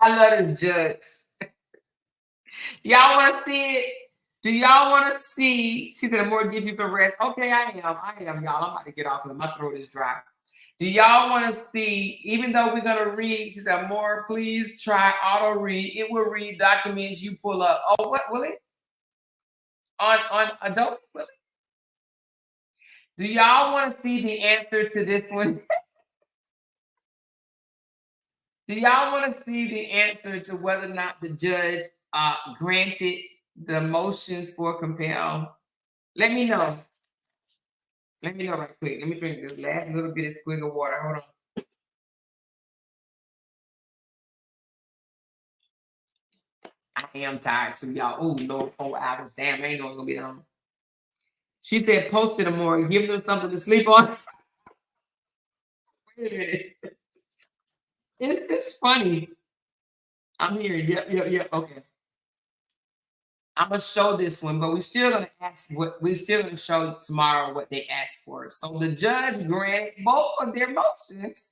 I love this judge. Y'all want to see it? Do y'all want to see? She said, "The more gives you some rest." Okay, I am, y'all. I'm about to get off because my throat is dry. Do y'all want to see? Even though we're gonna read, she said, "More, please try auto read. It will read documents you pull up." Oh, what will it? On Adobe, will it? Do y'all want to see the answer to this one? Do y'all want to see the answer to whether or not the judge granted the motions for compel? Let me know. Let me know right quick. Let me drink this last little bit of squig of water. Hold on. I am tired too, y'all. Oh, Lord, 4 hours. Damn, I ain't know it's gonna be long. She said, post it more. Give them something to sleep on. Wait a minute. It's funny. I'm here. Yep. Okay. I'm gonna show this one, but we're still gonna ask what we're still gonna show tomorrow what they asked for. So the judge granted both of their motions.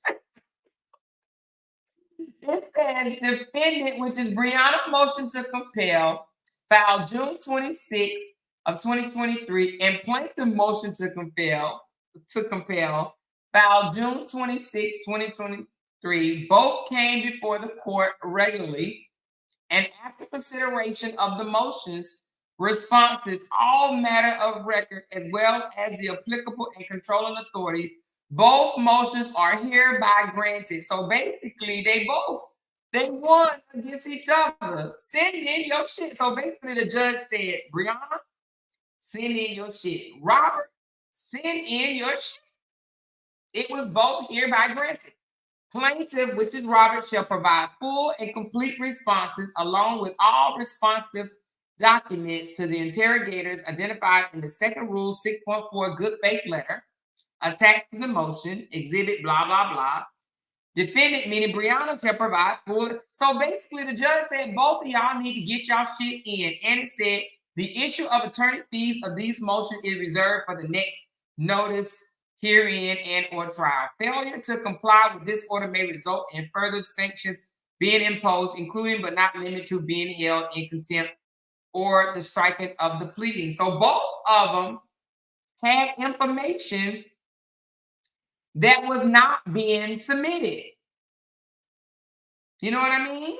It says defendant, which is Briana motion to compel, filed June 26th of 2023, and plaintiff motion to compel, filed June 26, 2023. Both came before the court regularly. And after consideration of the motions, responses, all matter of record, as well as the applicable and controlling authority. Both motions are hereby granted. So basically, they won against each other. Send in your shit. So basically, the judge said, Briana, send in your shit. Robert, send in your shit. It was both hereby granted. Plaintiff, which is Robert, shall provide full and complete responses along with all responsive documents to the interrogators identified in the second rule 6.4 good faith letter attached to the motion, exhibit blah, blah, blah. Defendant, meaning Briana, shall provide full. So basically, the judge said both of y'all need to get y'all shit in. And it said the issue of attorney fees of these motions is reserved for the next notice herein and or trial. Failure to comply with this order may result in further sanctions being imposed, including but not limited to being held in contempt or the striking of the pleading. So both of them had information that was not being submitted. You know what I mean?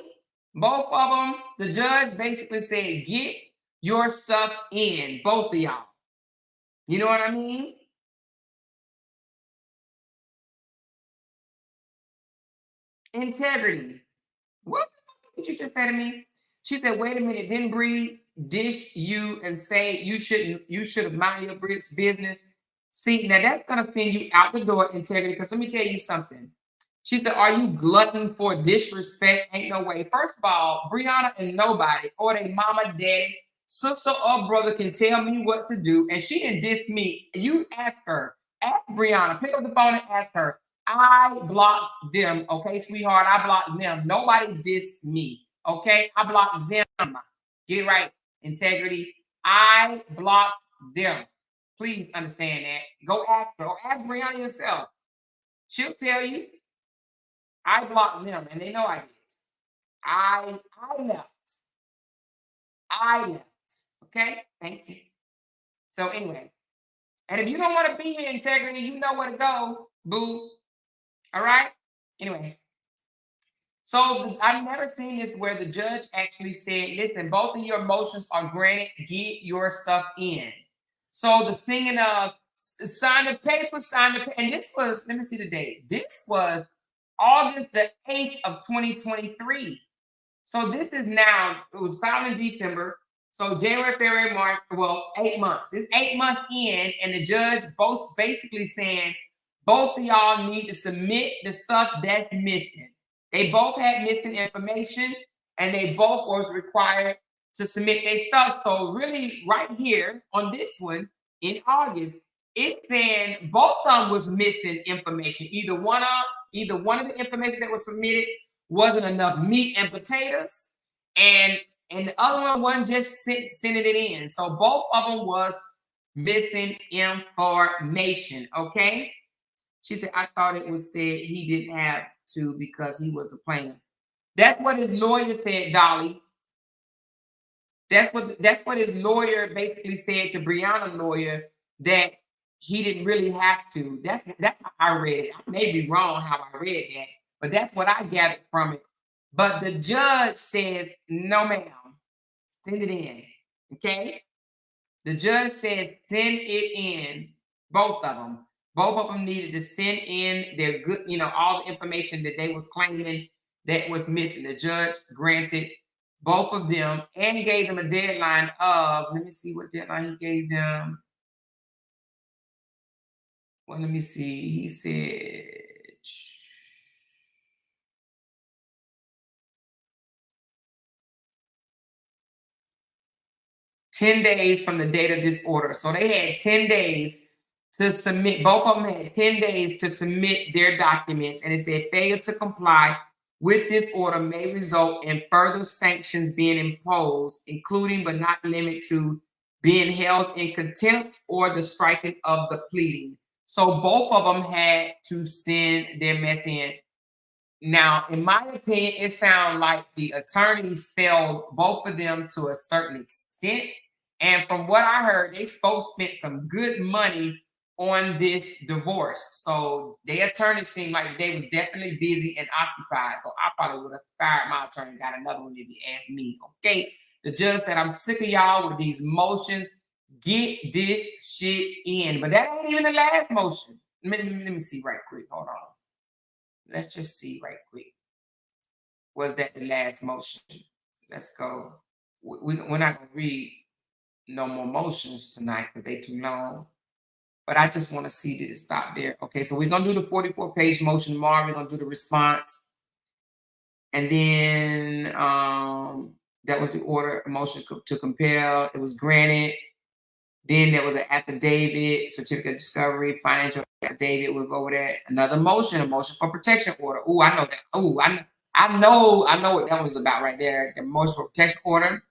Both of them, the judge basically said, get your stuff in, both of y'all. You know what I mean? Integrity. What the fuck did you just say to me? She said, wait a minute, didn't Bree dish you and say you should have mind your business? See, now that's gonna send you out the door, integrity, because let me tell you something. She said, are you glutton for disrespect? Ain't no way. First of all, Briana and nobody, or they mama, daddy, sister, or brother can tell me what to do, and she didn't diss me. You ask her. Ask Briana. Pick up the phone and ask her. I blocked them, okay, sweetheart? I blocked them. Nobody dissed me, okay? I blocked them. Get it right, integrity. I blocked them. Please understand that. Go ask her. Or ask Briana yourself. She'll tell you. I blocked them, and they know I did. I left. I left. Okay? Thank you. So anyway, and if you don't want to be here, integrity, you know where to go, boo. All right? Anyway. So I've never seen this where the judge actually said, listen, both of your motions are granted. Get your stuff in. So the singing of sign the paper, and this was, let me see the date. This was August the 8th of 2023. So this is now, it was filed in December. So January, February, March, well, 8 months. It's 8 months in, and the judge both basically saying, both of y'all need to submit the stuff that's missing. They both had missing information, and they both was required to submit their stuff. So really, right here on this one in August, it's saying both of them was missing information. Either one of the information that was submitted wasn't enough meat and potatoes, and the other one wasn't just sending it in. So both of them was missing information. Okay. She said, I thought it was said he didn't have to because he was the plaintiff. That's what his lawyer said, Dolly. That's what his lawyer basically said to Briana's lawyer, that he didn't really have to. That's how I read it. I may be wrong how I read that, but that's what I gathered from it. But the judge says, no, ma'am, send it in. Okay? The judge says, send it in, both of them. Both of them needed to send in their good, all the information that they were claiming that was missing. The judge granted both of them and gave them a deadline of, let me see what deadline he gave them. Well, let me see. He said, 10 days from the date of this order. So they had 10 days to submit. Both of them had 10 days to submit their documents. And it said failure to comply with this order may result in further sanctions being imposed, including but not limited to being held in contempt or the striking of the pleading. So both of them had to send their mess in. Now, in my opinion, it sounds like the attorneys failed both of them to a certain extent. And from what I heard, they both spent some good money on this divorce. So their attorney seemed like they was definitely busy and occupied. So I probably would have fired my attorney and got another one if you asked me. Okay. The judge said, I'm sick of y'all with these motions. Get this shit in. But that ain't even the last motion. Let me see right quick. Hold on. Let's just see right quick. Was that the last motion? Let's go. We're not going to read no more motions tonight because they too long. But I just want to see, did it stop there? Okay, so we're going to do the 44-page motion tomorrow. We're going to do the response. And then that was the order, a motion to compel. It was granted. Then there was an affidavit, certificate of discovery, financial affidavit. We'll go with that. Another motion, a motion for protection order. Oh, I know that. Oh, I know what that was about right there. The motion for protection order.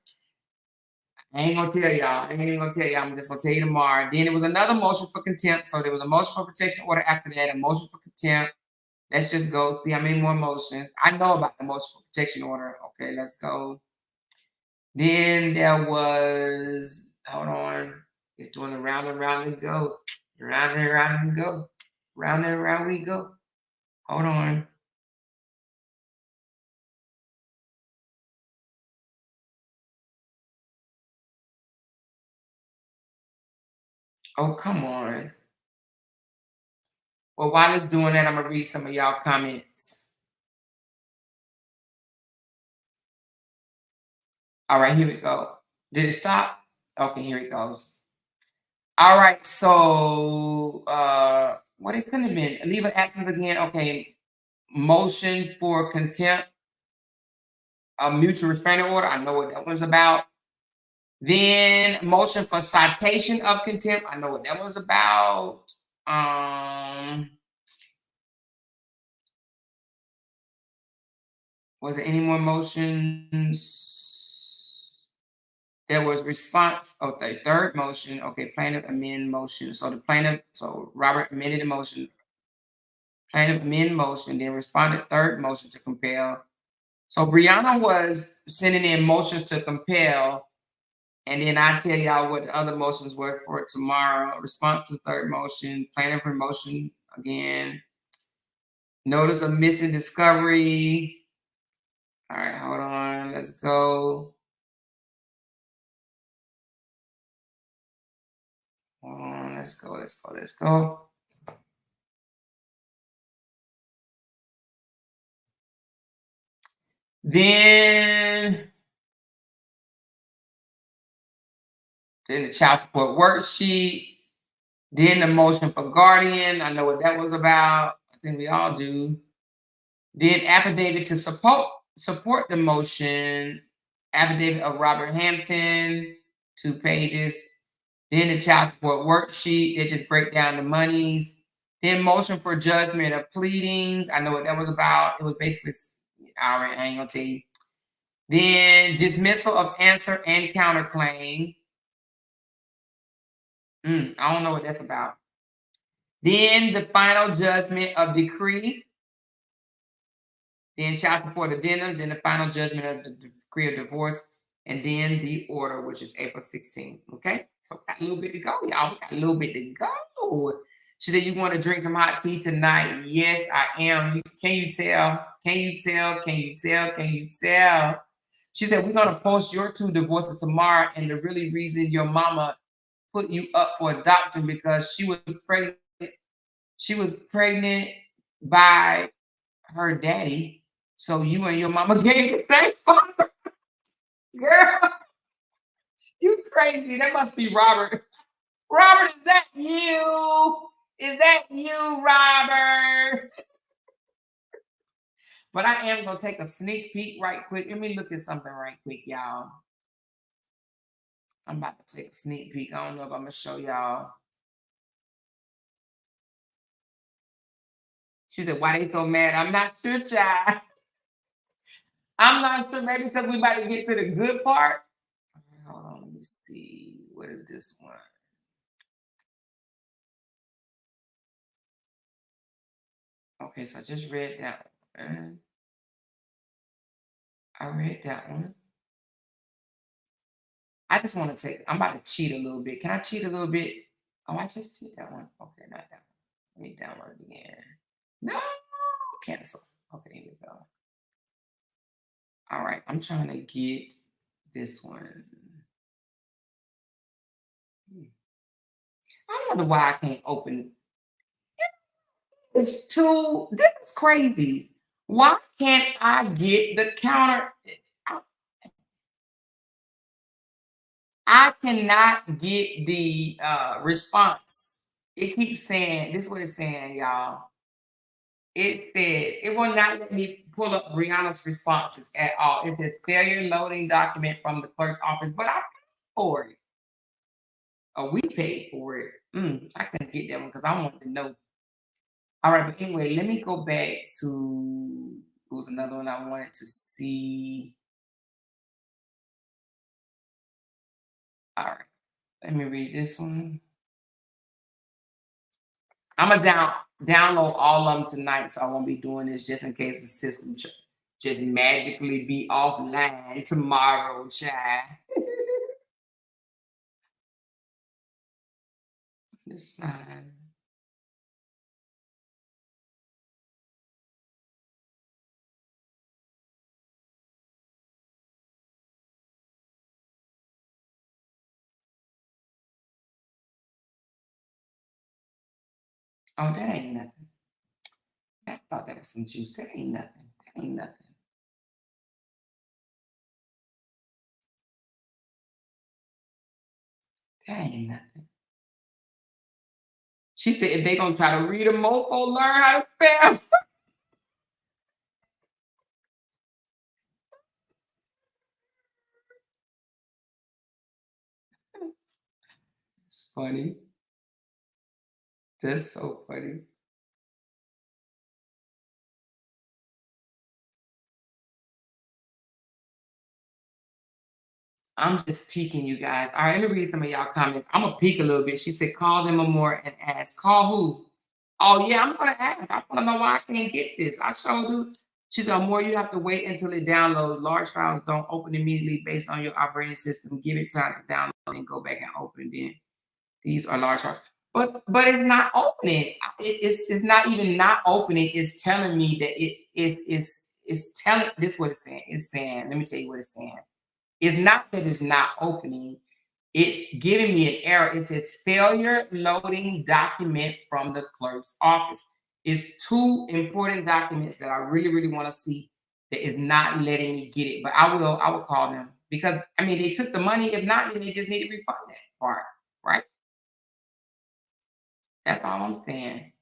I ain't gonna tell y'all. I'm just gonna tell you tomorrow. Then there was another motion for contempt. So there was a motion for protection order after that, a motion for contempt. Let's just go see how many more motions. I know about the motion for protection order. Okay, let's go. Then there was, hold on. It's doing the round and round we go. Round and round we go. Round and round we go. Hold on. Oh, come on. Well, while it's doing that, I'm going to read some of y'all comments. All right, here we go. Did it stop? Okay, here it goes. All right, so what it could have been. Leave an absence again. Okay, motion for contempt. A mutual restraining order. I know what that one's about. Then motion for citation of contempt. I know what that was about. Was there any more motions? There was response. Okay, third motion. Okay, plaintiff amend motion. So the plaintiff, so Robert amended the motion. Plaintiff amend motion, then responded third motion to compel. So Briana was sending in motions to compel. And then I tell y'all what the other motions were for tomorrow. Response to third motion, plaintiff motion again. Notice of missing discovery. All right, hold on. Let's go. Hold on. Let's go. Then the child support worksheet. Then the motion for guardian. I know what that was about. I think we all do. Then affidavit to support the motion. Affidavit of Robert Hampton, 2 pages. Then the child support worksheet. They just break down the monies. Then motion for judgment of pleadings. I know what that was about. It was basically, all right, I ain't gonna tell you. Then dismissal of answer and counterclaim. I don't know what that's about. Then the final judgment of decree. Then child support addendum. Then the final judgment of the decree of divorce. And then the order, which is April 16th. Okay, so got a little bit to go, y'all. We got a little bit to go. She said, you want to drink some hot tea tonight? Yes, I am. Can you tell? Can you tell? Can you tell? Can you tell? She said, we're going to post your 2 divorces tomorrow. And the really reason your mama put you up for adoption because she was pregnant. She was pregnant by her daddy. So you and your mama gave the same father. Girl, you crazy. That must be Robert. Robert, is that you? Is that you, Robert? But I am going to take a sneak peek right quick. Let me look at something right quick, y'all. I'm about to take a sneak peek. I don't know if I'm going to show y'all. She said, why they so mad? I'm not sure, child. I'm not sure. Maybe because we about to get to the good part. Hold on. Let me see. What is this one? Okay, so I just read that one. I read that one. I just want to I'm about to cheat a little bit. Can I cheat a little bit? Oh, I just did that one. Okay, not that one. Let me download it again. No, cancel. Okay, here we go. All right, I'm trying to get this one. I wonder why I can't open. It's too, this is crazy. Why can't I get the counter? I cannot get the response. It keeps saying, this is what it's saying, y'all. It says, it will not let me pull up Briana's responses at all. It says failure loading document from the clerk's office, but I paid for it. Oh, we paid for it. I couldn't get that one because I wanted to know. All right, but anyway, let me go back to, it was another one I wanted to see. All right, let me read this one. I'm gonna download all of them tonight, so I won't be doing this just in case the system just magically be offline tomorrow, child. This side. Oh, that ain't nothing. I thought that was some juice. That ain't nothing. That ain't nothing. That ain't nothing. She said if they gonna try to read a mofo, learn how to spell. It's funny. That's so funny. I'm just peeking, you guys. All right, let me read some of y'all comments. I'm gonna peek a little bit. She said, call them more and ask. Call who? Oh, yeah, I'm gonna ask. I wanna know why I can't get this. I sure do. She said, more you have to wait until it downloads. Large files don't open immediately based on your operating system. Give it time to download and go back and open then. These are large files. But it's not opening. It's not even not opening. It's telling me that it's telling, this is what it's saying. It's saying, let me tell you what it's saying. It's not that it's not opening. It's giving me an error. It says failure loading document from the clerk's office. It's two important documents that I really, really want to see that is not letting me get it. But I will call them because I mean they took the money. If not, then they just need to refund that part, right? That's all I'm saying.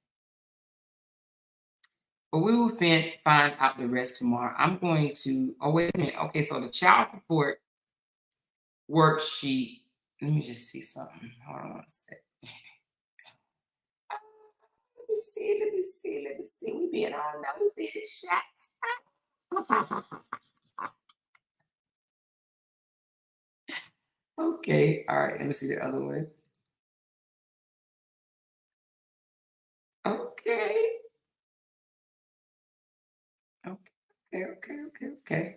But we will find out the rest tomorrow. I'm going to, oh, wait a minute. Okay, so the child support worksheet. Let me just see something. Hold on a sec. Let me see, let me see, let me see. We being all nosy and chat. Okay, all right. Let me see the other one. Okay. Okay.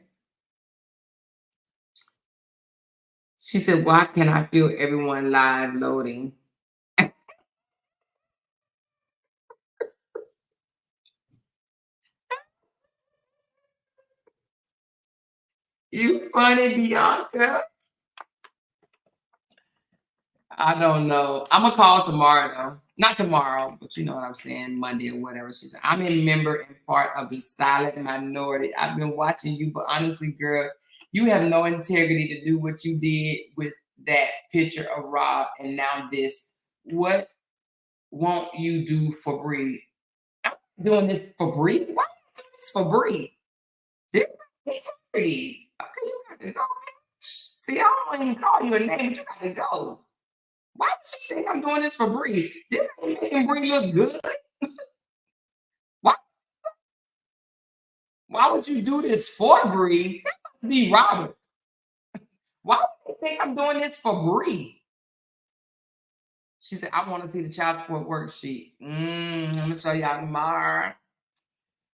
She said, why can I feel everyone live loading? You funny, Bianca. I don't know. I'm gonna call tomorrow though. Not tomorrow, but you know what I'm saying, Monday or whatever. She said, I'm a member and part of the silent minority. I've been watching you, but honestly, girl, you have no integrity to do what you did with that picture of Rob and now this. What won't you do for Bree? I'm doing this for Bree. Why am I doing this for Bree? This is integrity. Okay, you got to go. See, I don't even call you a name, but you got to go. Why would she think I'm doing this for Bree? This ain't making Bree look good. Why? Why would you do this for Bree? That must be Robert. Why would they think I'm doing this for Bree? She said, I want to see the child support worksheet. I'm gonna show y'all tomorrow.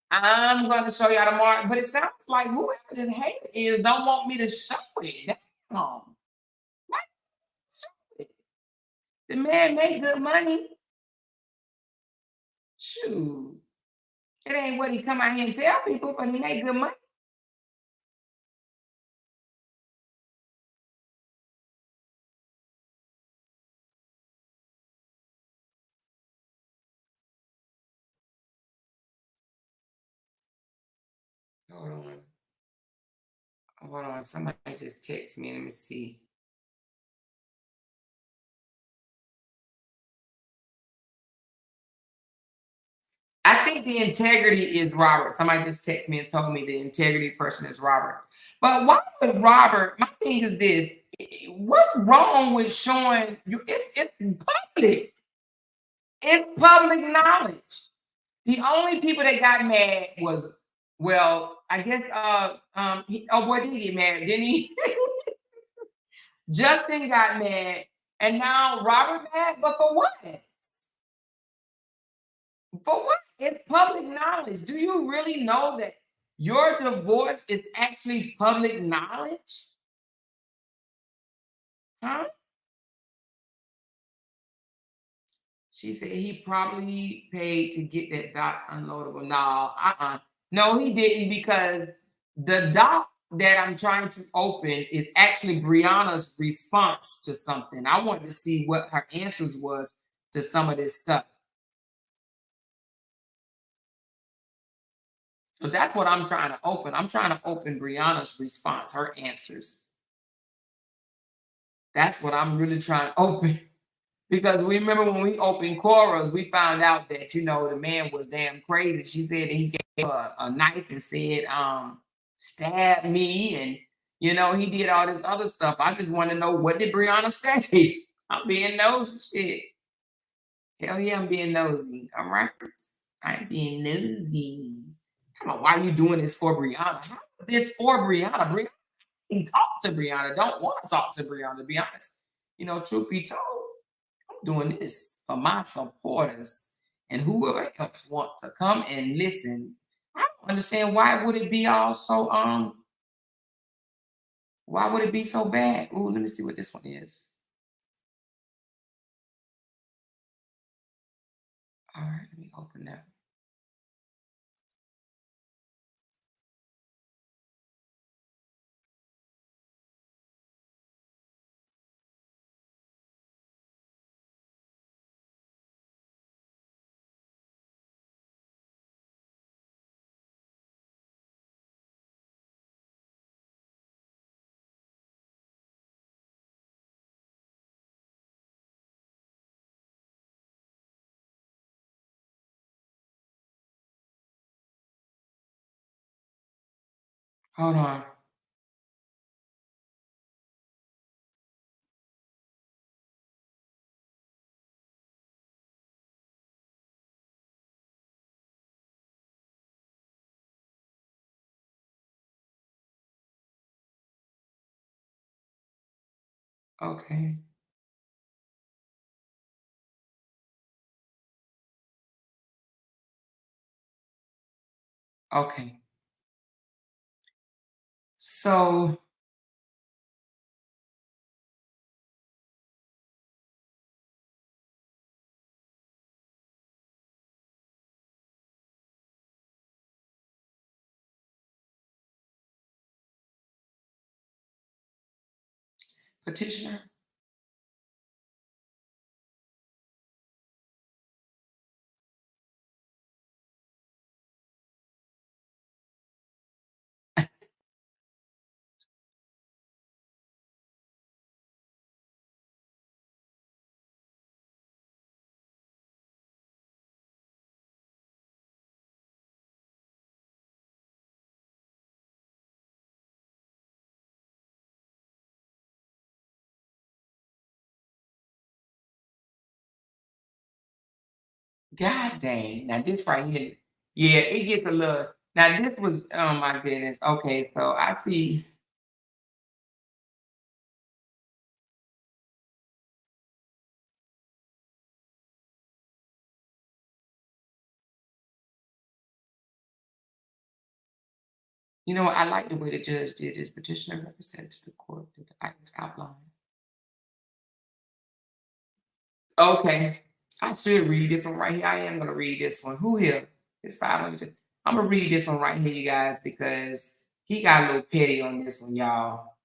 I'm going to show y'all tomorrow. But it sounds like whoever this hater is don't want me to show it. Damn. Why show it? The man made good money. Shoot. It ain't what he come out here and tell people, but he made good money. Hold on. Hold on. Somebody just text me. Let me see. I think the integrity is Robert. Somebody just texted me and told me the integrity person is Robert. But why would Robert? My thing is this: what's wrong with showing you? It's public. It's public knowledge. The only people that got mad was, well, I guess oh boy, did he get mad, didn't he? Justin got mad, and now Robert mad, but for what? For what? It's public knowledge. Do you really know that your divorce is actually public knowledge? Huh? She said he probably paid to get that doc unloadable. No, no, he didn't, because the doc that I'm trying to open is actually Briana's response to something. I wanted to see what her answers was to some of this stuff. So that's what I'm trying to open. I'm trying to open Briana's response, her answers. That's what I'm really trying to open. Because we remember when we opened Cora's, we found out that, you know, the man was damn crazy. She said that he gave her a knife and said, stab me. And, you know, he did all this other stuff. I just want to know, what did Briana say? I'm being nosy shit. Hell yeah, I'm being nosy. All right. I'm being nosy. Come on, why are you doing this for Briana? How is this for Briana? Briana can talk to Briana. Don't want to talk to Briana, to be honest. You know, truth be told, I'm doing this for my supporters and whoever else want to come and listen. I don't understand, why would it be all so why would it be so bad? Ooh, let me see what this one is. All right, let me open that. Hold on. Okay. Okay. So petitioner. God dang. Now this right here. Yeah, it gets a little. Now this was, oh my goodness. Okay, so I see. You know what? I like the way the judge did this. Petitioner represented to the court that the items outlined. Okay. I should read this one right here. I am gonna read this one. Who here? It's 500. I'm gonna read this one right here, you guys, because he got a little petty on this one, y'all.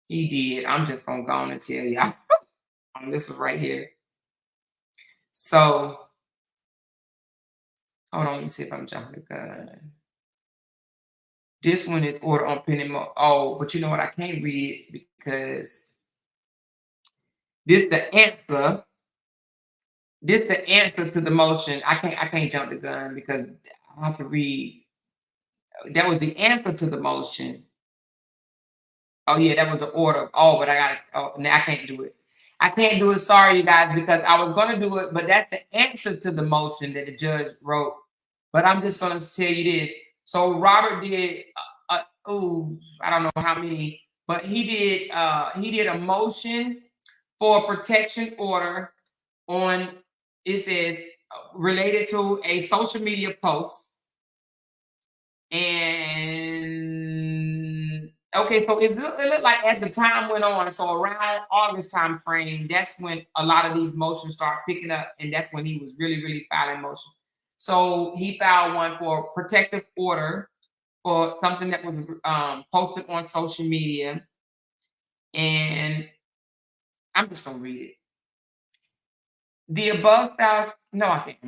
He did. I'm just gonna go on and tell y'all. This is right here. So hold on, let me see if I'm jumping the gun. This one is order on pending. Oh, but you know what? I can't read it because this the answer. This the answer to the motion. I can't jump the gun because I have to read. That was the answer to the motion. Oh yeah, that was the order. Oh, but I got it. Oh, now I can't do it. I can't do it. Sorry, you guys, because I was gonna do it, but that's the answer to the motion that the judge wrote. But I'm just gonna tell you this. So Robert did. I don't know how many, but he did. He did a motion for a protection order on. It says related to a social media post. And okay, so it looked like as the time went on, so around August time frame, that's when a lot of these motions start picking up, and that's when he was really filing motion. So he filed one for protective order for something that was posted on social media, and I'm just gonna read it. The above style, no, I can't.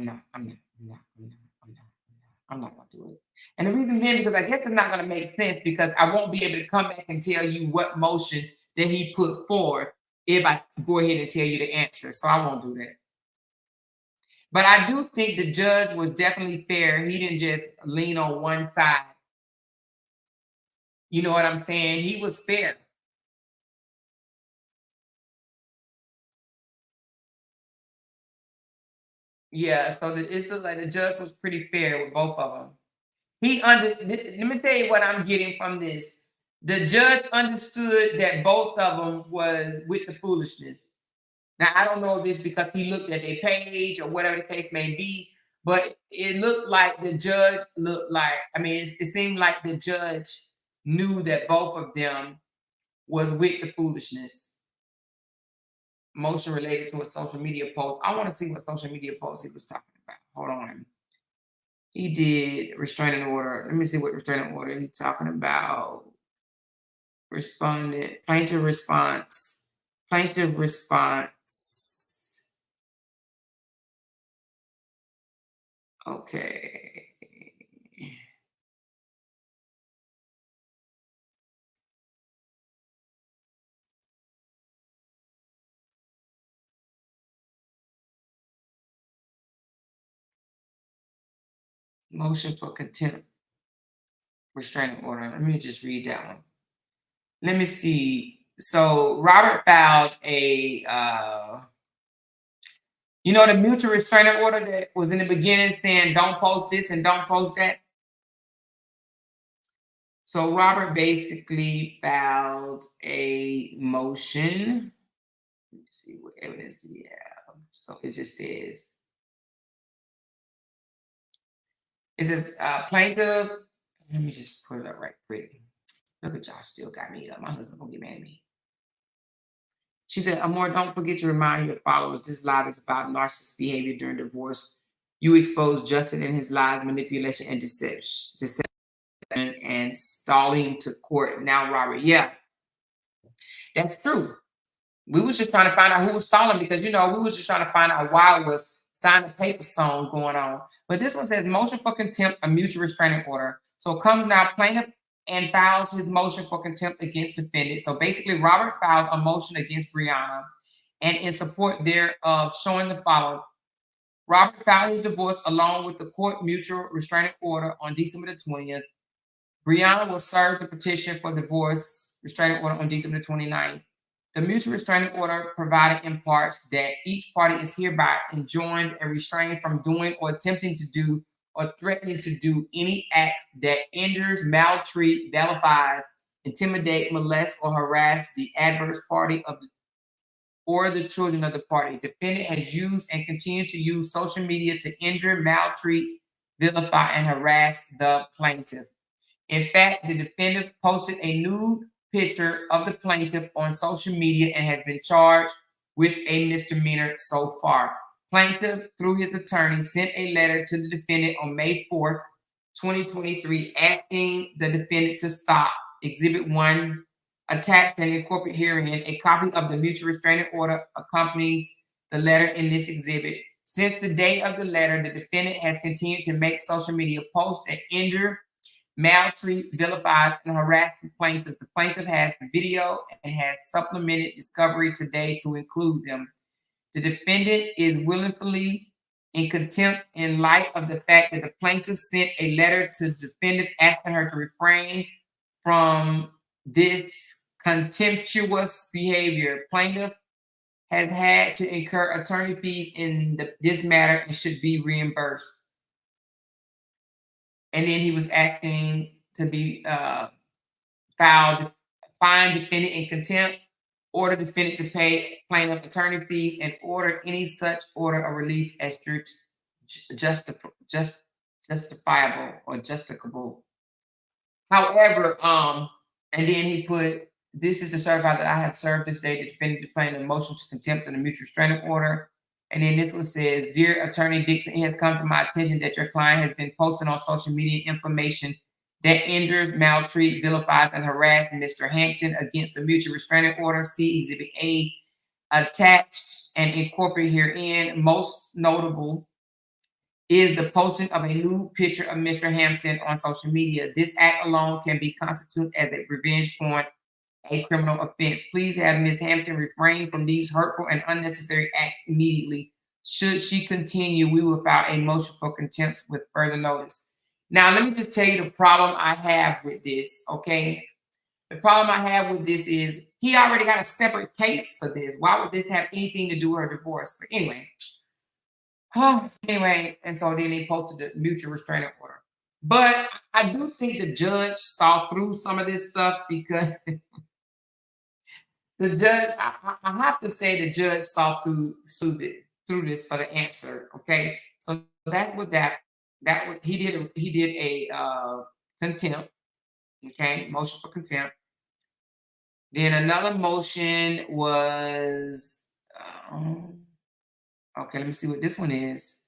I'm not gonna do it. And the reason being because I guess it's not gonna make sense because I won't be able to come back and tell you what motion that he put forward if I go ahead and tell you the answer. So I won't do that. But I do think the judge was definitely fair. He didn't just lean on one side. You know what I'm saying? He was fair. Yeah, so it's like the judge was pretty fair with both of them. Let me tell you what I'm getting from this. The judge understood that both of them was with the foolishness. Now I don't know if it's because he looked at their page or whatever the case may be, but it looked like the judge it seemed like the judge knew that both of them was with the foolishness. Motion related to a social media post. I want to see what social media post he was talking about. Hold on. He did restraining order. Let me see what restraining order he's talking about. Respondent, plaintiff response. Plaintiff response. Okay. Motion for contempt. Restraining order. Let me just read that one. Let me see. So Robert filed a the mutual restraining order that was in the beginning saying don't post this and don't post that. So Robert basically filed a motion. Let me see what evidence do you have. So it just says, plaintiff. Let me just put it up right quick. Look at y'all, still got me up. My husband gonna get mad at me. She said, Amor, don't forget to remind your followers this live is about narcissist behavior during divorce. You expose Justin in his lies, manipulation, and deception and stalling to court. Now, Robert, yeah, that's true. We was just trying to find out who was stalling because, we was just trying to find out why it was sign a paper song going on. But this one says motion for contempt, a mutual restraining order. So it comes now, plaintiff and files his motion for contempt against defendant. So basically, Robert files a motion against Briana and in support thereof, showing the following. Robert filed his divorce along with the court mutual restraining order on December the 20th. Briana will serve the petition for divorce restraining order on December the 29th. The mutual restraining order provided in parts that each party is hereby enjoined and restrained from doing or attempting to do or threatening to do any act that injures, maltreat, vilifies, intimidate, molest, or harass the adverse party or the children of the party. Defendant has used and continued to use social media to injure, maltreat, vilify, and harass the plaintiff. In fact, the defendant posted a nude picture of the plaintiff on social media and has been charged with a misdemeanor so far. Plaintiff, through his attorney, sent a letter to the defendant on May 4th, 2023, asking the defendant to stop. Exhibit 1, attached and incorporated herein, a copy of the mutual restraining order accompanies the letter in this exhibit. Since the date of the letter, the defendant has continued to make social media posts that injure, maltreat, vilifies, and harass the plaintiff. The plaintiff has the video and has supplemented discovery today to include them. The defendant is willfully in contempt in light of the fact that the plaintiff sent a letter to the defendant asking her to refrain from this contemptuous behavior. Plaintiff has had to incur attorney fees in this matter and should be reimbursed. And then he was asking to be fine defendant in contempt, order defendant to pay plaintiff attorney fees, and order any such order of relief as justifiable or justicable. However, and then he put, this is to certify that I have served this day the defendant to plaintiff a motion to contempt and a mutual restraining order. And then this one says, Dear Attorney Dixon, it has come to my attention that your client has been posting on social media information that injures, maltreats, vilifies, and harasses Mr. Hampton against the mutual restraining order. See Exhibit A attached and incorporated herein. Most notable is the posting of a nude picture of Mr. Hampton on social media. This act alone can be constituted as a revenge porn, a criminal offense. Please have Ms. Hampton refrain from these hurtful and unnecessary acts immediately. Should she continue, we will file a motion for contempt with further notice. Now, let me just tell you the problem I have with this, okay? The problem I have with this is he already got a separate case for this. Why would this have anything to do with her divorce? But anyway, and so then they posted the mutual restraining order. But I do think the judge saw through some of this stuff because the judge, I have to say the judge saw through this for the answer, okay? So that's what he did a contempt, okay, motion for contempt. Then another motion was, okay, let me see what this one is.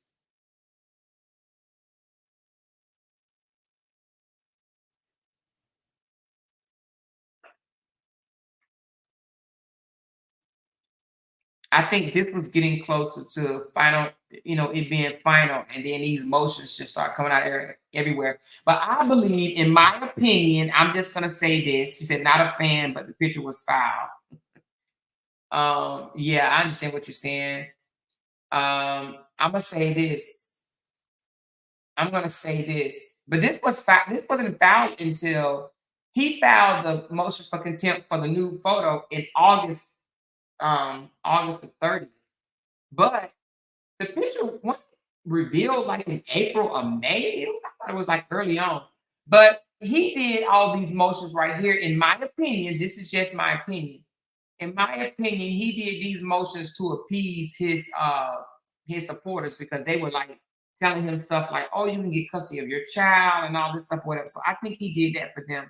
I think this was getting closer to final, it being final, and then these motions just start coming out everywhere. But I believe, in my opinion, I'm just gonna say this. She said, not a fan, but the picture was foul. Yeah, I understand what you're saying. I'm gonna say this. But this wasn't foul until he filed the motion for contempt for the new photo in August the 30th. But the picture wasn't revealed like in April or May. I thought it was like early on. But he did all these motions right here. In my opinion, this is just my opinion. In my opinion, he did these motions to appease his supporters because they were like telling him stuff like, oh, you can get custody of your child and all this stuff, whatever. So I think he did that for them.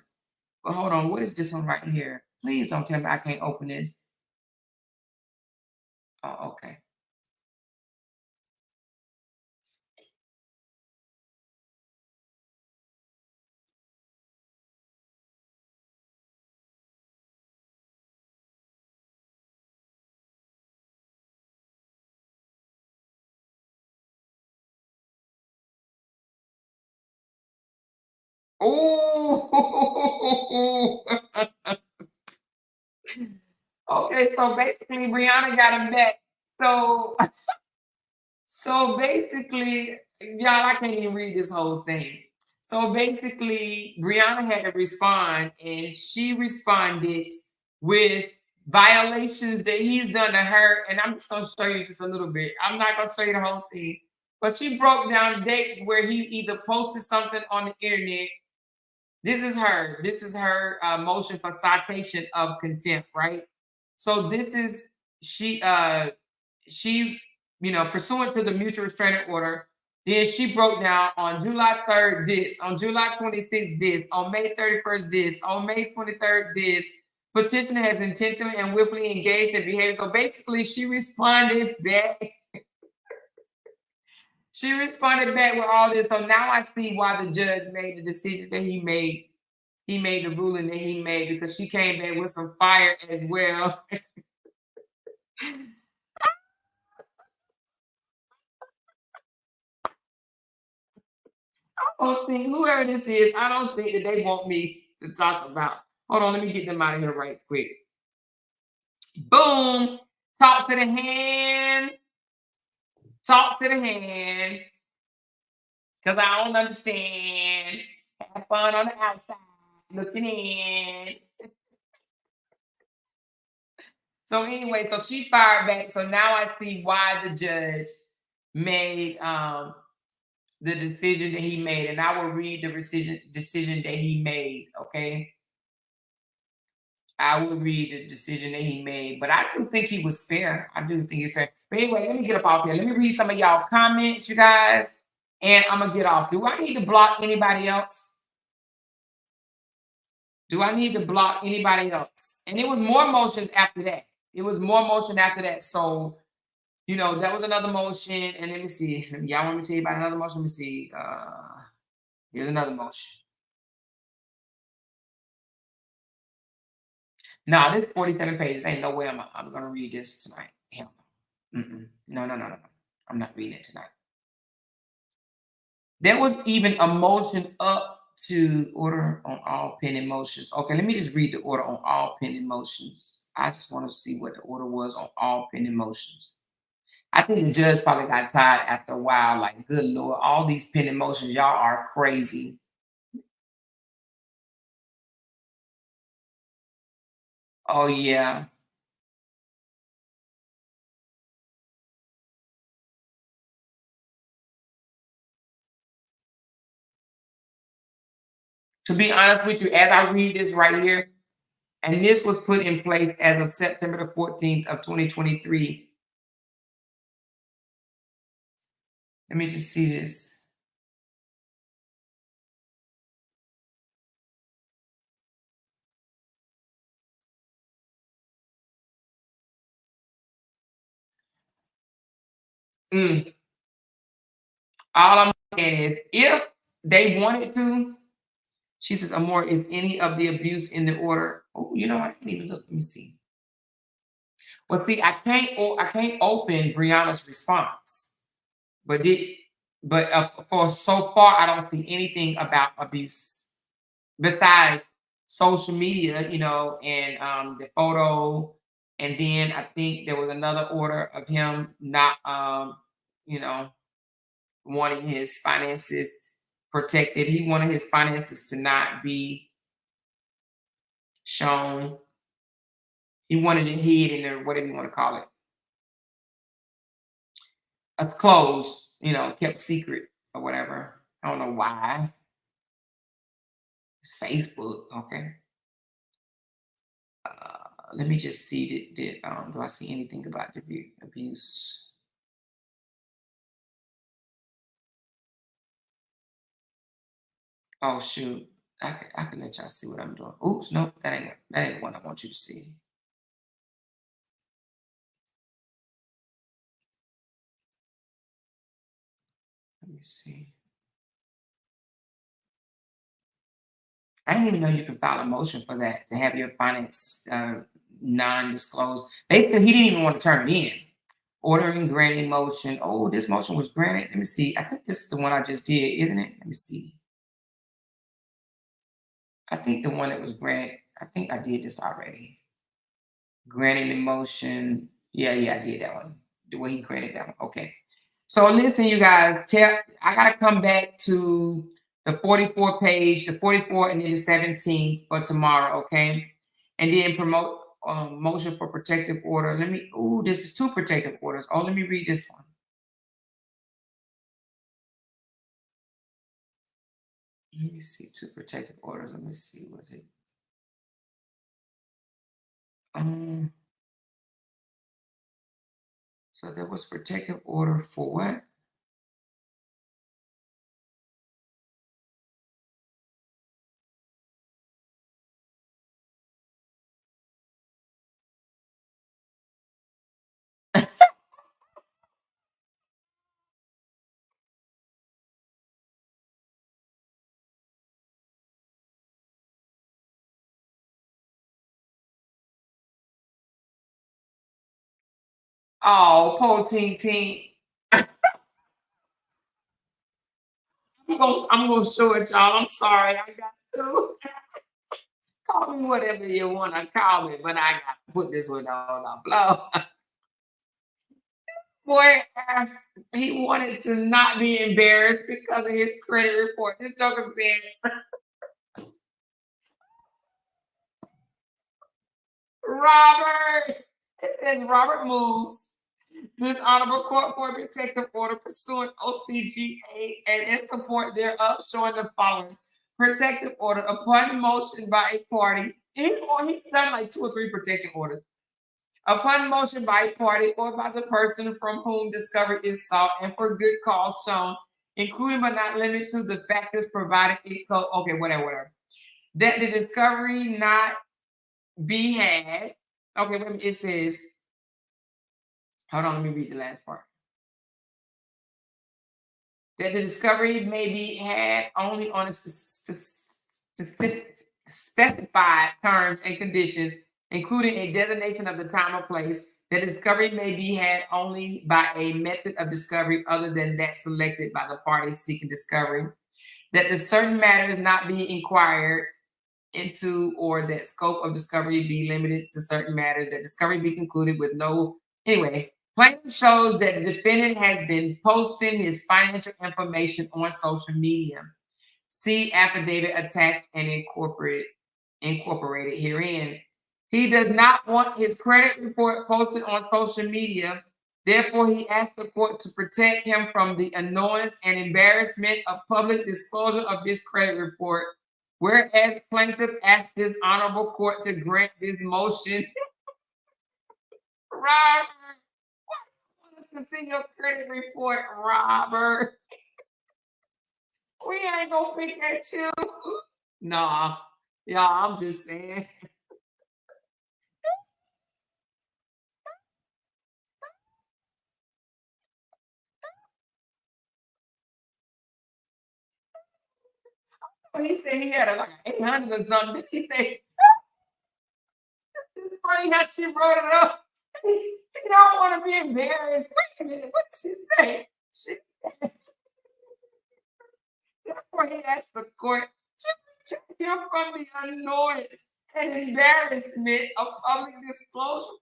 But hold on, what is this one right here? Please don't tell me I can't open this. Oh, okay. Oh, okay. So basically, Briana got him back. So basically, y'all, I can't even read this whole thing. So basically, Briana had to respond, and she responded with violations that he's done to her. And I'm just going to show you just a little bit. I'm not going to show you the whole thing. But she broke down dates where he either posted something on the internet. This is her motion for citation of contempt, right? So this is she pursuant to the mutual restraining order. Then she broke down on July 3rd this, on July 26th this, on May 31st this, on May 23rd this. Petitioner has intentionally and willfully engaged in behavior. So basically, she responded back. She responded back with all this. So now I see why the judge made the decision that he made. He made the ruling that he made because she came back with some fire as well. don't think whoever this is, I don't think that they want me to talk about. Hold on, let me get them out of here right quick. Boom. Talk to the hand. Talk to the hand. Because I don't understand. Have fun on the outside, looking in. So anyway, so she fired back. So now I see why the judge made the decision that he made, and I will read the decision that he made. Okay, I will read the decision that he made, but I do think he was fair. I do think he's fair. But anyway, let me get up off here. Let me read some of y'all comments, you guys, and I'm gonna get off. Do I need to block anybody else? Do I need to block anybody else? And it was more motions after that. It was more motion after that. So, you know, that was another motion. And let me see. Y'all want me to tell you about another motion? Let me see. Here's another motion. No, this 47 pages. Ain't no way I'm going to read this tonight. Hell no. No. I'm not reading it tonight. There was even a motion up to order on all pending motions. Okay, let me just read the order on all pending motions. I just want to see what the order was on all pending motions. I think the judge probably got tired after a while. Like, good Lord, all these pending motions, y'all are crazy. Oh, yeah. To be honest with you, as I read this right here, and this was put in place as of September the 14th of 2023. Let me just see this. All I'm saying is, if they wanted to, she says, Amor, is any of the abuse in the order? Oh, you know, I didn't even look. Let me see. Well, see, I can't open Briana's response, but for so far, I don't see anything about abuse besides social media, you know, and the photo, and then I think there was another order of him not, you know, wanting his finances protected. He wanted his finances to not be shown. He wanted it hid or whatever you want to call it. Closed, you know, kept secret or whatever. I don't know why. It's Facebook, okay. Let me just see do I see anything about the abuse? Oh shoot. I can let y'all see what I'm doing. Oops, nope, that ain't the one I want you to see. Let me see. I didn't even know you can file a motion for that to have your finance non-disclosed. Basically, he didn't even want to turn it in. Ordering granting motion. Oh, this motion was granted. Let me see. I think this is the one I just did, isn't it? Let me see. I think the one that was granted. I think I did this already. Granting the motion. Yeah, I did that one. The way he granted that one. Okay. So listen, you guys. I gotta come back to the 44 page, the 44, and then the 17th for tomorrow. Okay, and then promote motion for protective order. This is 2 protective orders. Oh, let me read this one. Let me see, 2 protective orders. Let me see, was it? So there was protective order for what? Oh, poor Ting Ting. gonna show it, y'all. I'm sorry, I got to. Call me whatever you want to call me, but I got to put this one on the floor. Boy asked, he wanted to not be embarrassed because of his credit report. This joker said, Robert, it says Robert moves this honorable court for a protective order pursuant OCGA and in support thereof, showing the following protective order upon motion by a party. He's done like 2 or 3 protection orders. Upon motion by a party or by the person from whom discovery is sought and for good cause shown, including but not limited to the factors provided in code. Okay, whatever. That the discovery not be had. Okay, wait a minute. It says, hold on, let me read the last part. That the discovery may be had only on a specified terms and conditions, including a designation of the time or place. That discovery may be had only by a method of discovery other than that selected by the parties seeking discovery. That the certain matters not be inquired into or that scope of discovery be limited to certain matters. That discovery be concluded with no... Anyway, plaintiff shows that the defendant has been posting his financial information on social media. See affidavit attached and incorporated herein. He does not want his credit report posted on social media. Therefore, he asked the court to protect him from the annoyance and embarrassment of public disclosure of his credit report. Whereas plaintiff asked this honorable court to grant this motion. Robert, I want to see your credit report, Robert. We ain't gonna pick at you. Nah, y'all, I'm just saying. He said he had like 800 or something. He said, it's funny how she wrote it up. He don't want to be embarrassed. Wait a minute, what did she say? She said, therefore, he asked the court to protect him from the annoyance and embarrassment of public disclosure.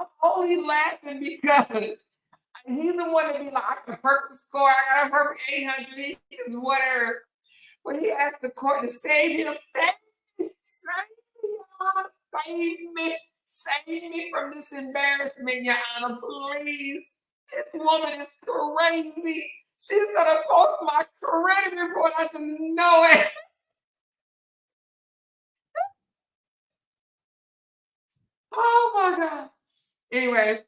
I'm only laughing because he's the one to be like, I got a perfect score, I got a perfect 800, he's whatever. When he asked the court to save him, save me from this embarrassment, Your Honor, please. This woman is crazy. She's gonna post my credit report. I just know it. Oh my God. Anyway,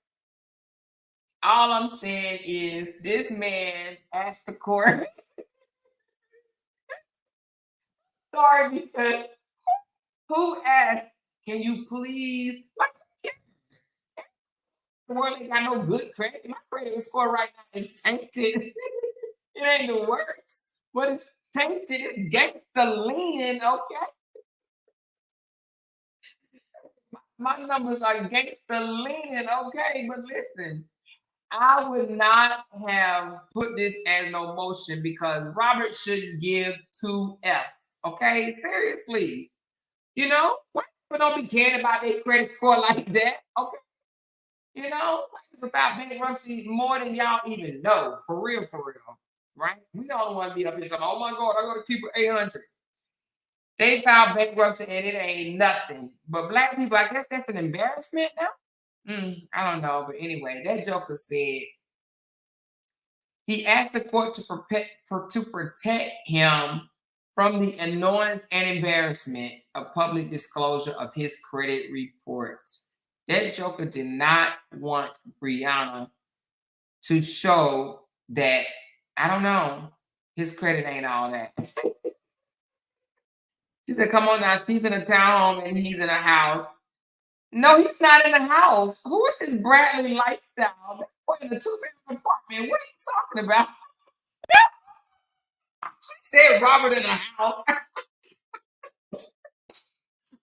all I'm saying is this man asked the court. Sorry, because who asked, can you please? The world ain't got no good credit. My credit score right now is tainted. It ain't the worst, but it's tainted. It's gangsta leaning, okay? My numbers are gangsta leaning, okay? But listen, I would not have put this as no motion because Robert shouldn't give 2 Fs, okay? Seriously. You know, why people don't be caring about their credit score like that, okay? You know, without bankruptcy more than y'all even know, for real, right? We don't want to be up here talking, oh my God, I got to keep it 800. They filed bankruptcy and it ain't nothing. But Black people, I guess that's an embarrassment now? I don't know. But anyway, that joker said he asked the court to protect him from the annoyance and embarrassment of public disclosure of his credit report. That joker did not want Briana to show that, I don't know, his credit ain't all that. She said, come on now, she's in a townhome and he's in a house. No, he's not in a house. Who is this Bradley lifestyle? in a two-bedroom apartment. What are you talking about? She said Robert in a house.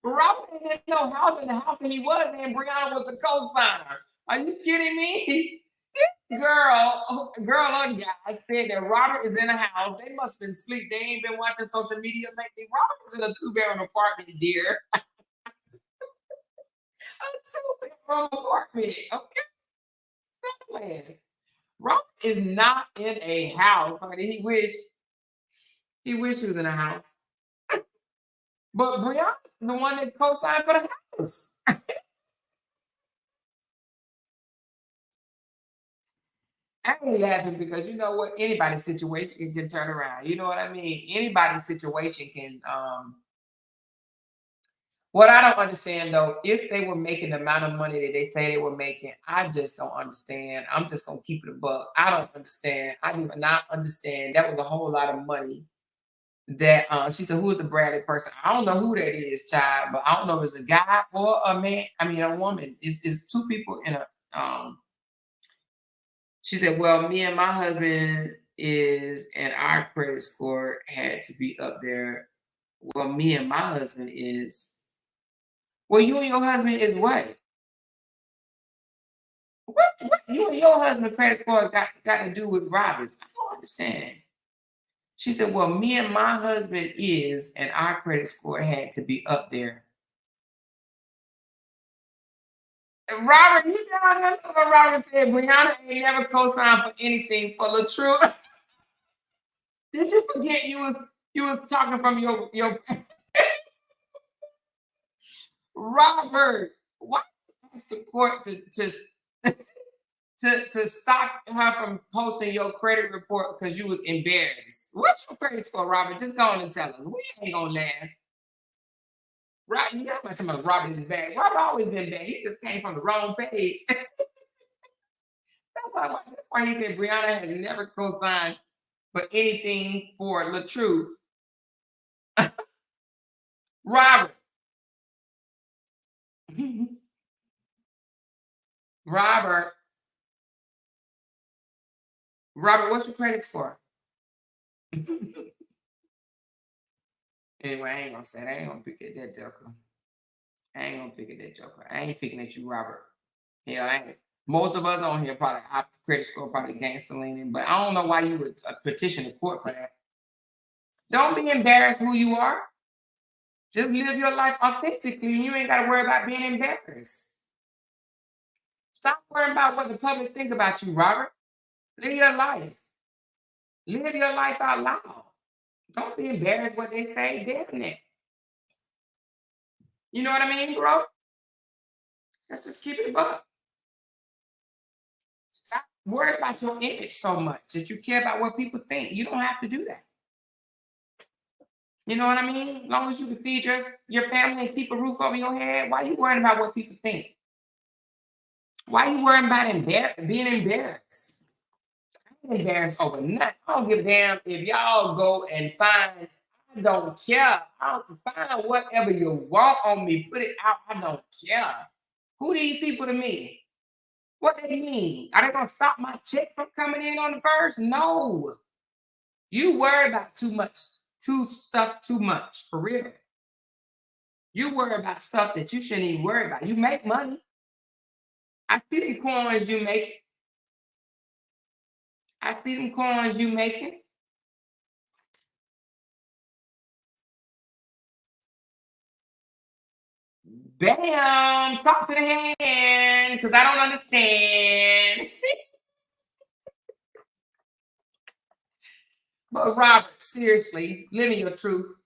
Robert didn't know house in the house that he was in. Briana was the co-signer. Are you kidding me? Girl or guy said that Robert is in a house. They must have been asleep. They ain't been watching social media lately. Robert is in a two-bedroom apartment, dear. A two-bedroom apartment. Okay. Stop playing. Robert is not in a house. Honey. He wish he was in a house. But Brianna, the one that co-signed for the house. I ain't laughing because you know what? Anybody's situation can turn around. You know what I mean? Anybody's situation can what I don't understand though, if they were making the amount of money that they say they were making, I just don't understand. I'm just gonna keep it a buck. I don't understand. I do not understand. That was a whole lot of money. That she said, who is the Bradley person? I don't know who that is, child, but I don't know if it's a guy or a man. I mean, a woman. It's two people in a she said, well, me and my husband is, and our credit score had to be up there. Well, me and my husband is, well, you and your husband is what? What you and your husband credit score got to do with Robert? I don't understand. She said, well, me and my husband is, and our credit score had to be up there. And Robert, you down there? What Robert said, Brianna ain't never co-signed for anything for the truth. Did you forget you was talking from your Robert? Why ask the court to stop her from posting your credit report because you was embarrassed? What's your credit score, Robert? Just go on and tell us. We ain't gonna laugh. Right? You got talking about Robert is bad. Robert always been bad. He just came from the wrong page. That's why he said Brianna has never co-signed for anything for the truth. Robert. Robert. Robert, what's your credit score? Anyway, I ain't gonna say that. I ain't gonna pick at that joker. I ain't gonna pick at that joker. I ain't picking at you, Robert. Yeah, I ain't. Most of us on here probably our credit score probably gangster leaning, but I don't know why you would petition the court for that. Don't be embarrassed who you are. Just live your life authentically. You ain't got to worry about being embarrassed. Stop worrying about what the public thinks about you, Robert. Live your life. Live your life out loud. Don't be embarrassed what they say. Damn it. You know what I mean, bro? Let's just keep it up. Stop worrying about your image so much that you care about what people think. You don't have to do that. You know what I mean? As long as you can feed your family and keep a roof over your head, why are you worrying about what people think? Why are you worrying about being embarrassed? I ain't embarrassed over nothing. I don't give a damn if y'all go and find, I don't care. I'll find whatever you want on me. Put it out. I don't care. Who these people to me? What they mean? Are they gonna stop my check from coming in on the first? No. You worry about too much, too much, for real. You worry about stuff that you shouldn't even worry about. You make money. I see them coins you make. I see them coins you making. Bam! Talk to the hand, because I don't understand. But Robert, seriously, live in your truth.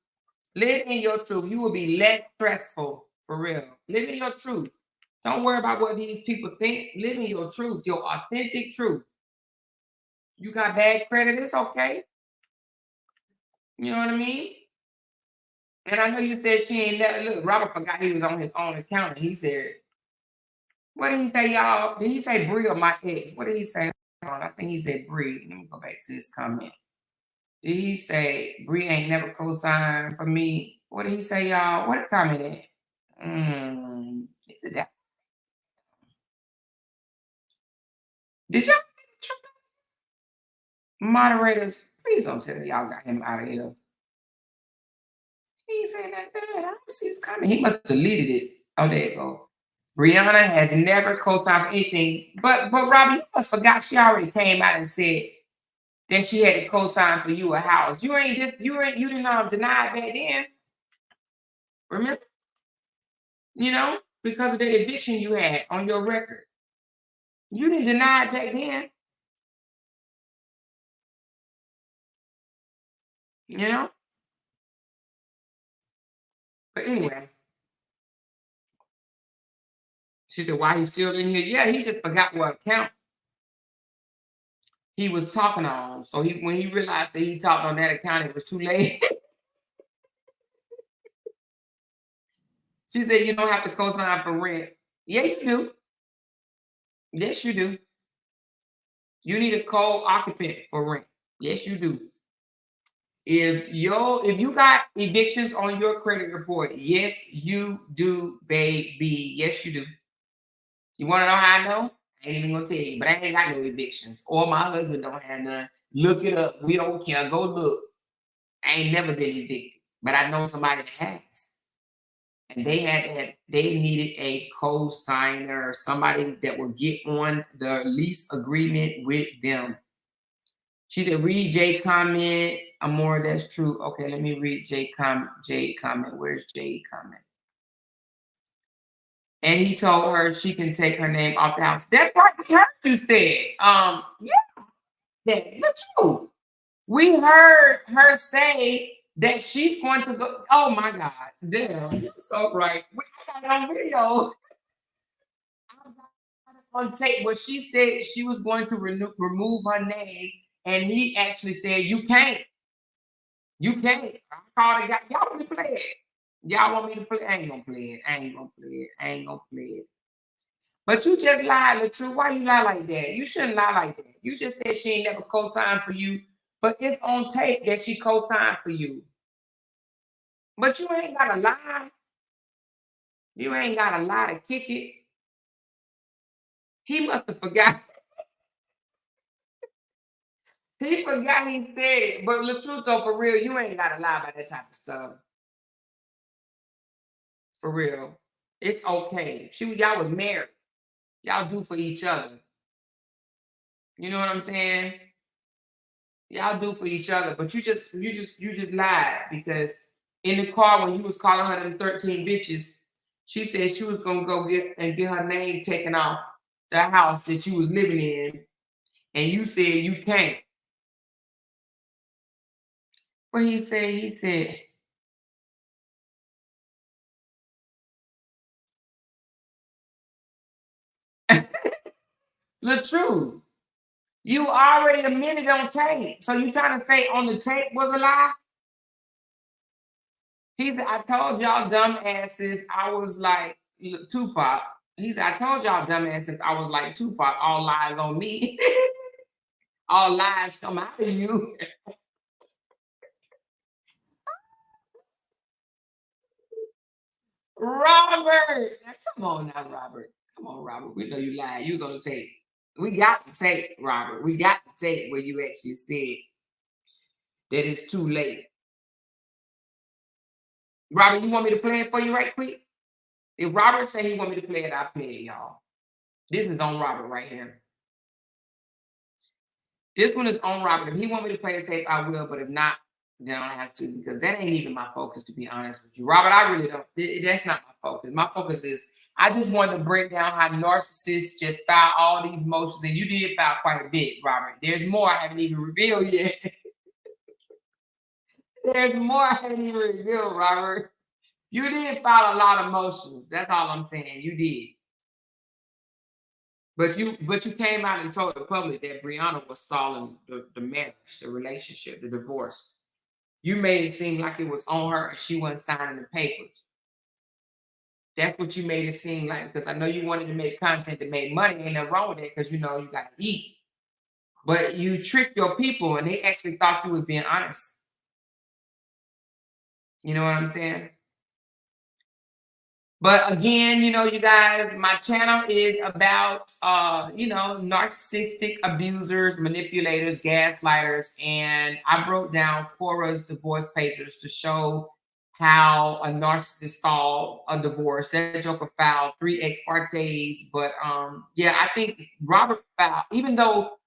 Live in your truth. You will be less stressful, for real. Live in your truth. Don't worry about what these people think. Live in your truth, your authentic truth. You got bad credit, it's okay. You know what I mean? And I know you said she ain't never look. Robert forgot he was on his own account, and he said, "What did he say, y'all? Did he say Bree or my ex? What did he say? Hold on, I think he said Bree. Let me go back to his comment. Did he say Bree ain't never co-signed for me? What did he say, y'all? What a comment at? He said that. Did y'all moderators? Please don't tell me y'all got him out of here. He ain't saying that bad. I don't see it's coming. He must have deleted it. Oh, there you go. Briana has never co-signed for anything. But Robbie, you must forgot she already came out and said that she had to co-sign for you a house. You didn't deny it back then. Remember? Because of the eviction you had on your record. You didn't deny it back then. But anyway. She said, why he's still in here? Yeah, he just forgot what account he was talking on. So when he realized that he talked on that account, it was too late. She said, you don't have to co-sign for rent. Yeah, you do. Yes, you do. You need a co-occupant for rent. Yes, you do. If you got evictions on your credit report, yes, you do, baby. Yes, you do. You want to know how I know? I ain't even gonna tell you, but I ain't got no evictions. Or my husband don't have none. Look it up. We don't care. Go look. I ain't never been evicted, but I know somebody that has. And they needed a co-signer, somebody that will get on the lease agreement with them. She said, read J comment. Amor, that's true. Okay, let me read J comment. Where's J comment? And he told her she can take her name off the house. That's what we heard you said. Yeah, the truth. We heard her say that she's going to go. Oh my God, damn, you're so right. I got it on video. I got it on tape where she said she was going to remove her name, and he actually said, "You can't. You can't." I called it. Y'all want me to play it? Y'all want me to play? I ain't gonna play it. I ain't gonna play it. But you just lied, LaTrue. Why you lie like that? You shouldn't lie like that. You just said she ain't never co-signed for you, but it's on tape that she co-signed for you. But you ain't got to lie. You ain't got to lie to kick it. He must have forgot. He forgot he said it. But LaTrue, though, for real, you ain't got to lie about that type of stuff. For real. It's okay. Y'all was married. Y'all do for each other. You know what I'm saying? Y'all do for each other, but you just lied, because in the car when you was calling her them 13 bitches, she said she was gonna go get her name taken off the house that you was living in, and you said you can't. What he said, LaTrue, you already admitted on tape. So you trying to say on the tape was a lie? He said, I told y'all dumbasses I was like Tupac. He said, I told y'all dumbasses I was like Tupac. All lies on me. All lies come out of you. Robert. Now, come on now, Robert. Come on, Robert. We know you lied. You was on the tape. We got the tape, Robert. We got the tape where you actually said that it's too late. Robert, you want me to play it for you right quick? If Robert say he want me to play it, I'll play it, y'all. This is on Robert right here. This one is on Robert. If he want me to play the tape, I will. But if not, then I don't have to, because that ain't even my focus, to be honest with you. Robert, I really don't. That's not my focus. My focus is I just wanted to break down how narcissists just file all these motions. And you did file quite a bit, Robert. There's more I haven't even revealed yet. There's more I haven't even revealed, Robert. You did file a lot of motions. That's all I'm saying. You did. But you came out and told the public that Briana was stalling the marriage, the relationship, the divorce. You made it seem like it was on her and she wasn't signing the papers. That's what you made it seem like, because I know you wanted to make content to make money. Ain't nothing wrong with that, because you know you got to eat. But you tricked your people and they actually thought you was being honest. You know what I'm saying? But again, you guys, my channel is about narcissistic abusers, manipulators, gaslighters, and I broke down Cora's divorce papers to show how a narcissist filed a divorce. That joker filed three ex partes, but yeah, I think Robert filed, even though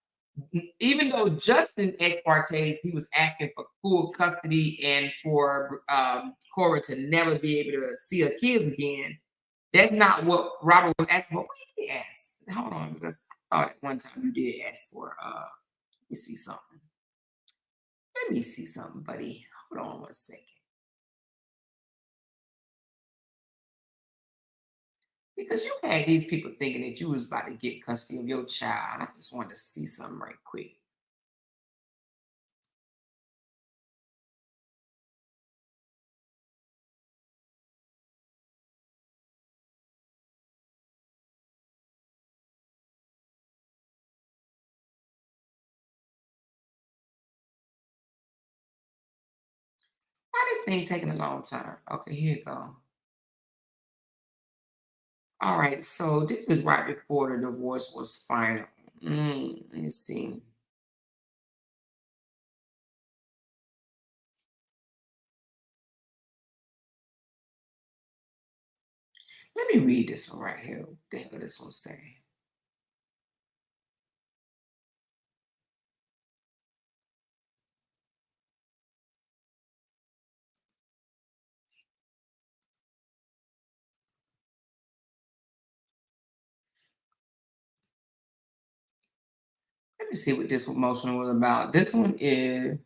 Justin ex partes, he was asking for full custody and for Cora to never be able to see her kids again. That's not what Robert was asking for. What did he ask? Hold on, because I thought at one time you did ask for let me see something. Let me see something, buddy. Hold on one second. Because you had these people thinking that you was about to get custody of your child. I just wanted to see something right quick. Why this thing taking a long time? Okay, here you go. All right, so this is right before the divorce was final. Let me see. Let me read this one right here. What the hell this one say? Let me see what this motion was about. This one is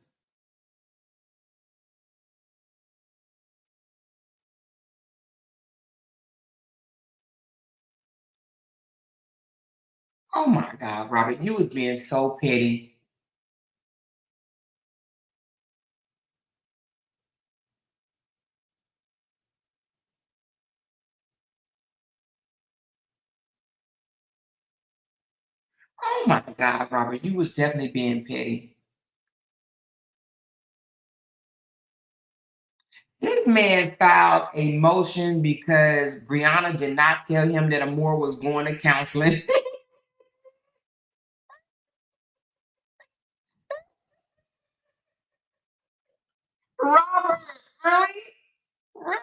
oh my God, Robert, you was being so petty. Oh my God, Robert, you was definitely being petty. This man filed a motion because Briana did not tell him that Amore was going to counseling. Robert, really? Really?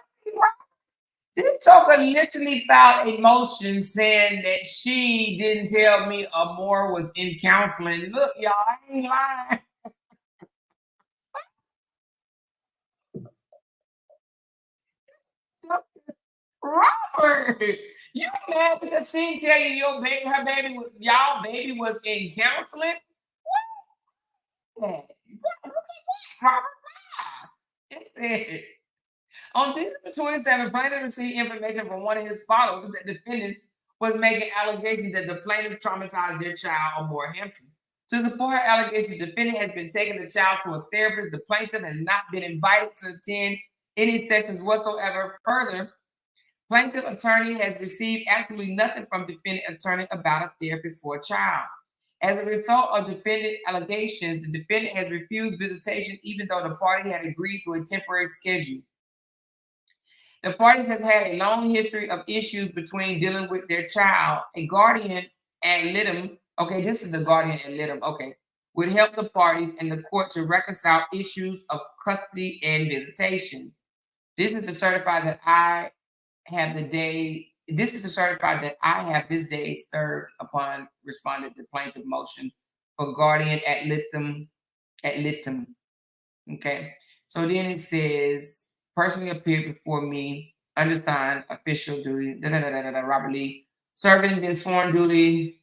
This joker literally filed a motion saying that she didn't tell me Amore was in counseling. Look, y'all, I ain't lying. Robert, you mad because she didn't tell you your baby, her baby, y'all baby was in counseling? What? What? Robert, why? It said, on December 27, plaintiff received information from one of his followers that defendants was making allegations that the plaintiff traumatized their child or more Hampton. To support her allegation, the defendant has been taking the child to a therapist. The plaintiff has not been invited to attend any sessions whatsoever. Further, plaintiff attorney has received absolutely nothing from defendant attorney about a therapist for a child. As a result of defendant allegations, the defendant has refused visitation even though the party had agreed to a temporary schedule. The parties have had a long history of issues between dealing with their child. A guardian ad litem, okay, this is the guardian ad litem, okay, would help the parties and the court to reconcile issues of custody and visitation. This is to certify that I have the day, this is to certify that I have this day served upon responding to plaintiff motion for guardian ad litem. Okay. So then it says, personally appeared before me, undersigned, official duty, Robert Lee, serving been sworn duty.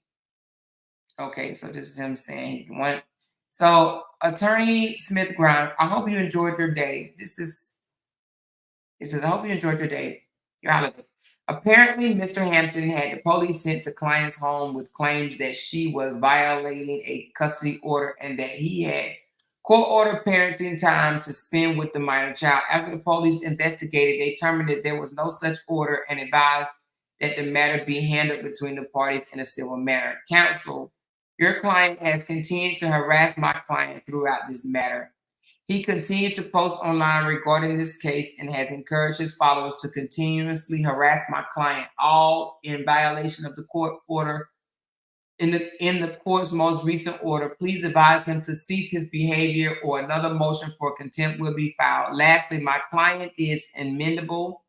Okay, so this is him saying he went. So Attorney Smith Grimes, I hope you enjoyed your day. It says, I hope you enjoyed your day, your holiday. Apparently, Mr. Hampton had the police sent to client's home with claims that she was violating a custody order and that he had court-ordered parenting time to spend with the minor child. After the police investigated, they determined that there was no such order and advised that the matter be handled between the parties in a civil manner. Counsel, your client has continued to harass my client throughout this matter. He continued to post online regarding this case and has encouraged his followers to continuously harass my client, all in violation of the court order. In the court's most recent order, please advise him to cease his behavior or another motion for contempt will be filed. Lastly, my client is amendable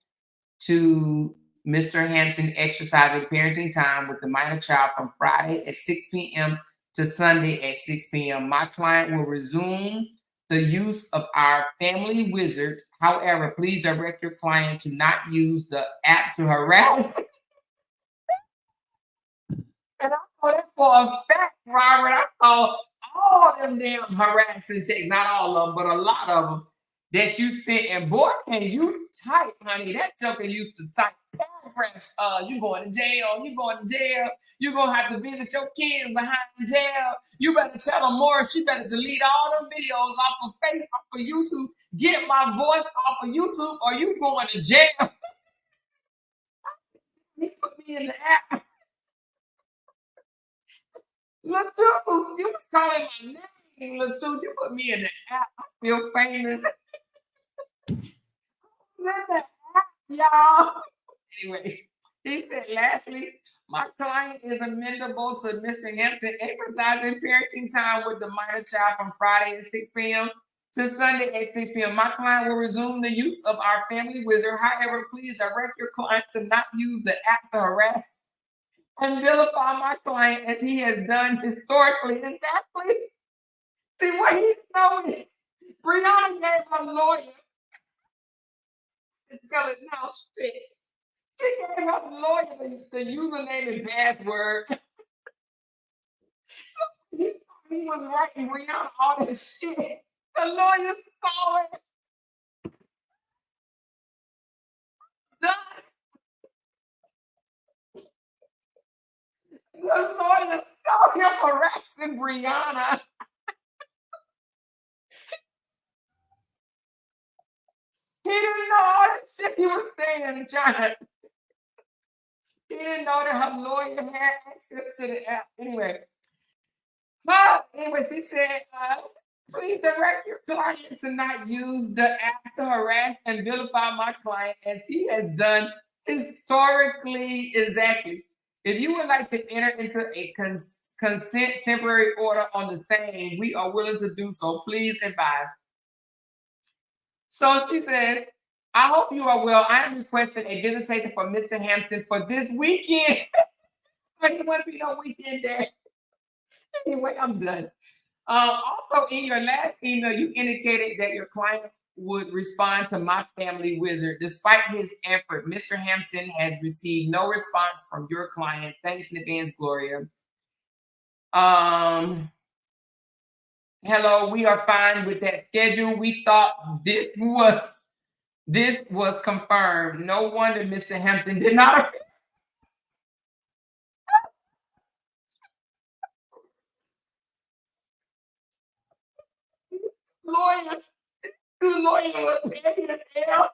to Mr. Hampton exercising parenting time with the minor child from Friday at 6 p.m. to Sunday at 6 p.m. My client will resume the use of our family wizard. However, please direct your client to not use the app to harass. And I know that for a fact, Robert. I saw all them damn harassing texts, not all of them, but a lot of them that you sent. And boy, can you type, honey. That joker used to type paragraphs. You going to jail, you going to jail, you gonna have to visit your kids behind jail. You better tell them more. She better delete all them videos off of Facebook, off of YouTube. Get my voice off of YouTube, or you going to jail. He put me in the app. Look, you was calling my name. Look, you put me in the app. I feel famous. Let the app, y'all. Anyway, he said, lastly, my client is amendable to Mr. Hampton exercising parenting time with the minor child from Friday at 6 p.m. to Sunday at 6 p.m. My client will resume the use of our family wizard. However, please direct your client to not use the app to harass and vilify my client as he has done historically. Exactly. See what he's knowing. Briana gave her lawyer to tell it now. Shit. She gave her lawyer the username and password. So he was writing Briana all this shit. The lawyer saw it. Done. The lawyer saw him harassing Briana. He didn't know all that shit he was saying and trying to. He didn't know that her lawyer had access to the app. Anyway, she said, please direct your client to not use the app to harass and vilify my client as he has done historically. Exactly. If you would like to enter into a consent temporary order on the same, we are willing to do so. Please advise. So she says, I hope you are well. I am requesting a visitation for Mr. Hampton for this weekend. So you want to be no weekend there. Anyway, I'm done. Also, in your last email, you indicated that your client would respond to my family wizard. Despite his effort, Mr. Hampton has received no response from your client. Thanks in advance, Gloria. Hello, we are fine with that schedule. We thought this was confirmed. No wonder Mr. Hampton did not. Lawyer was petty as hell.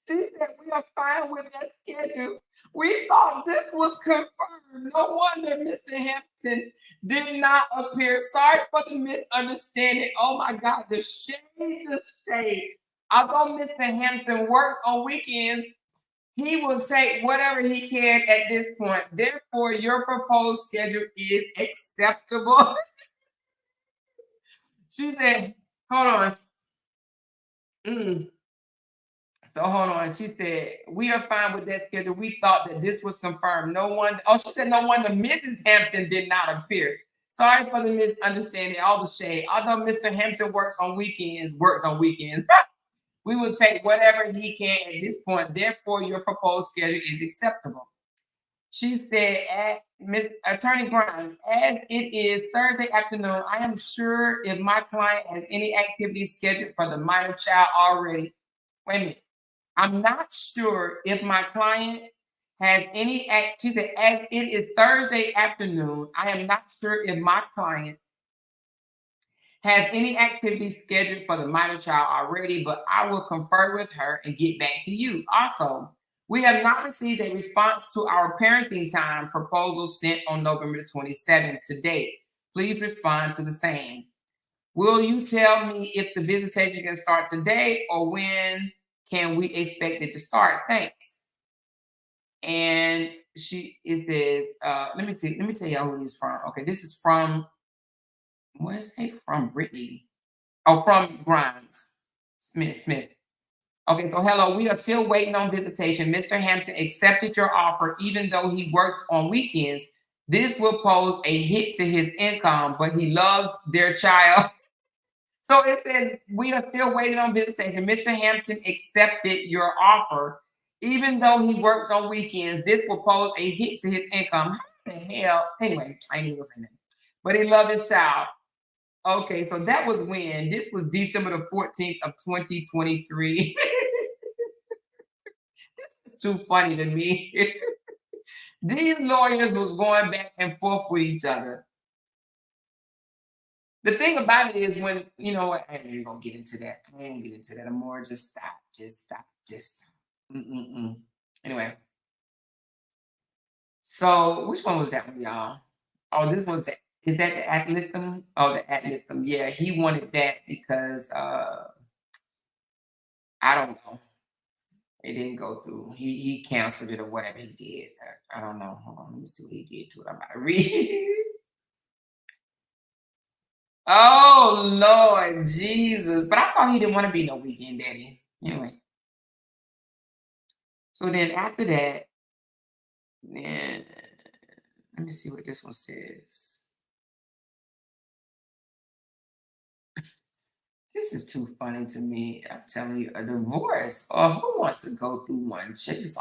She said, we are fine with that schedule. We thought this was confirmed. No wonder Mr. Hampton did not appear. Sorry for the misunderstanding. Oh my God, the shade. Although Mr. Hampton works on weekends, he will take whatever he can at this point. Therefore, your proposed schedule is acceptable. She said, hold on. So hold on. She said, we are fine with that schedule. We thought that this was confirmed. She said, no wonder Mrs. Hampton did not appear. Sorry for the misunderstanding, all the shade. Although Mr. Hampton works on weekends. We will take whatever he can at this point. Therefore, your proposed schedule is acceptable. She said, Miss Attorney Grimes, as it is Thursday afternoon, I am sure if my client has any activities scheduled for the minor child already. Wait a minute. I'm not sure if my client has any she said, as it is Thursday afternoon, I am not sure if my client has any activities scheduled for the minor child already, but I will confer with her and get back to you. Also, we have not received a response to our parenting time proposal sent on November 27th to date. Please respond to the same. Will you tell me if the visitation can start today or when can we expect it to start? Thanks. And she is this, let me see, let me tell y'all who he's from. Okay, this is from, what is it? From Brittany. Oh, from Grimes. Smith. Okay, so hello, we are still waiting on visitation. Mr. Hampton accepted your offer even though he works on weekends. This will pose a hit to his income, but he loves their child. So it says, we are still waiting on visitation. Mr. Hampton accepted your offer even though he works on weekends. This will pose a hit to his income. How the hell? Anyway, I ain't even gonna say that. But he loved his child. Okay, so that was when? This was December the 14th of 2023. This is too funny to me. These lawyers was going back and forth with each other. The thing about it is when, you know what, I ain't even gonna get into that. I ain't gonna get into that more. Just stop. Anyway. So which one was that one, y'all? Oh, this was the, is that the ad litem? Oh, the ad litem. Yeah, he wanted that because I don't know. It didn't go through. He canceled it or whatever he did. I don't know. Hold on, let me see what he did to it. I'm about to read. Oh Lord Jesus. But I thought he didn't want to be no weekend daddy. Anyway. So then after that, then let me see what this one says. This is too funny to me. I'm telling you, a divorce. Or who wants to go through one? Jesus.